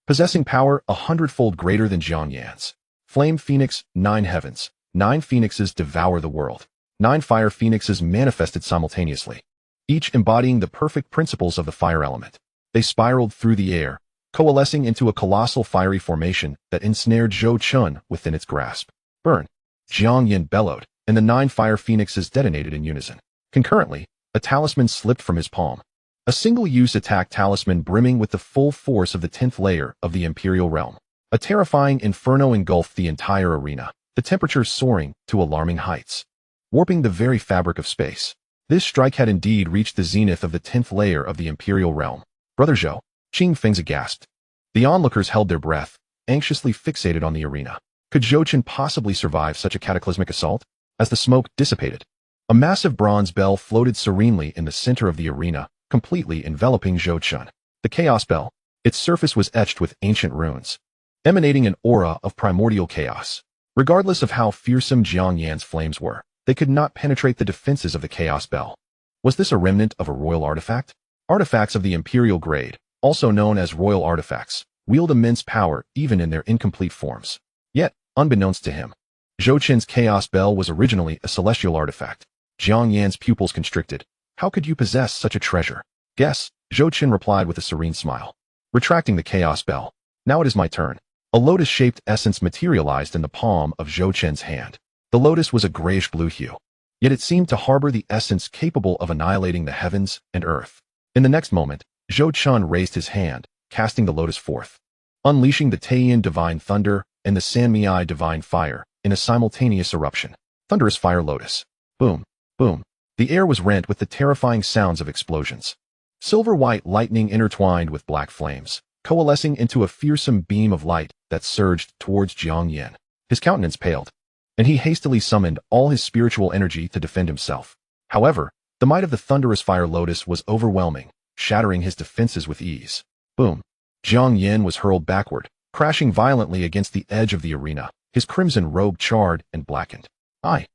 possessing power 100-fold greater than Jiang Yan's. Flame phoenix, 9 heavens. 9 phoenixes devour the world. 9 fire phoenixes manifested simultaneously, each embodying the perfect principles of the fire element. They spiraled through the air, coalescing into a colossal fiery formation that ensnared Zhou Chun within its grasp. Burn! Jiang Yan bellowed, and the 9 fire phoenixes detonated in unison. Concurrently, a talisman slipped from his palm. A single-use attack talisman brimming with the full force of the 10th layer of the Imperial realm. A terrifying inferno engulfed the entire arena, the temperature soaring to alarming heights, warping the very fabric of space. This strike had indeed reached the zenith of the 10th layer of the Imperial realm. Brother Zhou, Xianxia gasped. The onlookers held their breath, anxiously fixated on the arena. Could Zhou Chen possibly survive such a cataclysmic assault? As the smoke dissipated, a massive bronze bell floated serenely in the center of the arena, completely enveloping Zhou Chen. The Chaos Bell. Its surface was etched with ancient runes, emanating an aura of primordial chaos. Regardless of how fearsome Jiangyan's flames were, they could not penetrate the defenses of the Chaos Bell. Was this a remnant of a royal artifact? Artifacts of the Imperial grade, also known as royal artifacts, wield immense power even in their incomplete forms. Yet, unbeknownst to him, Zhou Chen's Chaos Bell was originally a celestial artifact. Jiangyan's pupils constricted. How could you possess such a treasure? Guess, Zhou Chen replied with a serene smile. Retracting the Chaos Bell. Now it is my turn. A lotus-shaped essence materialized in the palm of Zhou Chen's hand. The lotus was a grayish-blue hue, yet it seemed to harbor the essence capable of annihilating the heavens and earth. In the next moment, Zhou Chen raised his hand, casting the lotus forth, unleashing the Taiyan divine thunder and the Sanmiai divine fire in a simultaneous eruption. Thunderous fire lotus. Boom, boom. The air was rent with the terrifying sounds of explosions. Silver-white lightning intertwined with black flames, coalescing into a fearsome beam of light that surged towards Jiangyan. His countenance paled, and he hastily summoned all his spiritual energy to defend himself. However, the might of the thunderous fire lotus was overwhelming, shattering his defenses with ease. Boom. Jiangyan was hurled backward, crashing violently against the edge of the arena, his crimson robe charred and blackened. I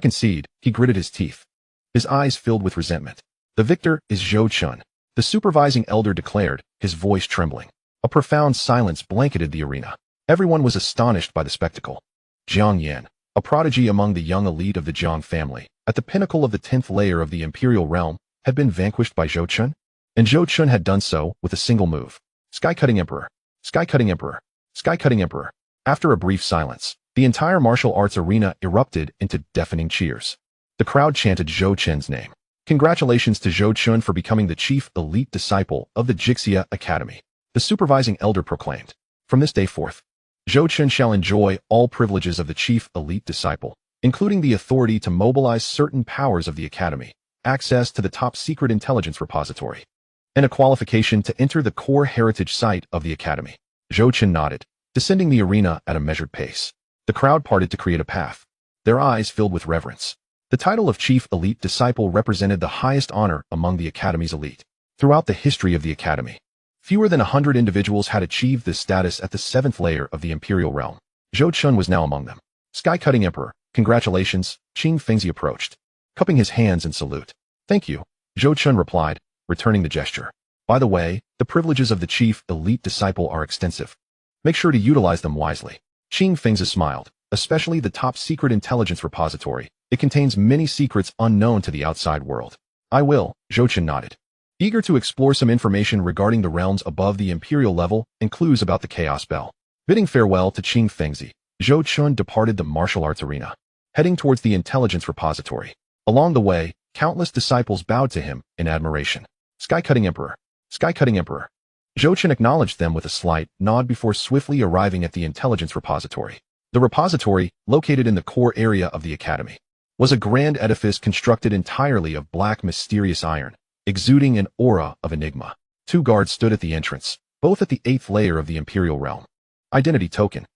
concede, he gritted his teeth, his eyes filled with resentment. The victor is Zhou Chen, the supervising elder declared, his voice trembling. A profound silence blanketed the arena. Everyone was astonished by the spectacle. Jiangyan, a prodigy among the young elite of the Jiang family, at the pinnacle of the 10th layer of the Imperial realm, had been vanquished by Zhou Chen, and Zhou Chen had done so with a single move. Sky-cutting Emperor, Sky-cutting Emperor, Sky-cutting Emperor. After a brief silence, the entire martial arts arena erupted into deafening cheers. The crowd chanted Zhou Chen's name. Congratulations to Zhou Chen for becoming the chief elite disciple of the Xianxia Academy. The supervising elder proclaimed. From this day forth, Zhou Chen shall enjoy all privileges of the chief elite disciple, including the authority to mobilize certain powers of the academy, access to the top secret intelligence repository, and a qualification to enter the core heritage site of the academy. Zhou Chen nodded, descending the arena at a measured pace. The crowd parted to create a path, their eyes filled with reverence. The title of chief elite disciple represented the highest honor among the academy's elite. Throughout the history of the academy, fewer than 100 individuals had achieved this status at the 7th layer of the Imperial realm. Zhou Chen was now among them. Sky-cutting Emperor, congratulations, Xianxia approached, cupping his hands in salute. Thank you, Zhou Chen replied, returning the gesture. By the way, the privileges of the chief elite disciple are extensive. Make sure to utilize them wisely. Xianxia smiled, especially the top secret intelligence repository. It contains many secrets unknown to the outside world. I will, Zhou Chen nodded, eager to explore some information regarding the realms above the Imperial level and clues about the Chaos Bell. Bidding farewell to Xianxia, Zhou Chen departed the martial arts arena, heading towards the intelligence repository. Along the way, countless disciples bowed to him in admiration. Sky-cutting Emperor, Sky-cutting Emperor. Zhou Chen acknowledged them with a slight nod before swiftly arriving at the intelligence repository. The repository, located in the core area of the academy, was a grand edifice constructed entirely of black mysterious iron, exuding an aura of enigma. 2 guards stood at the entrance, both at the 8th layer of the Imperial realm. Identity token.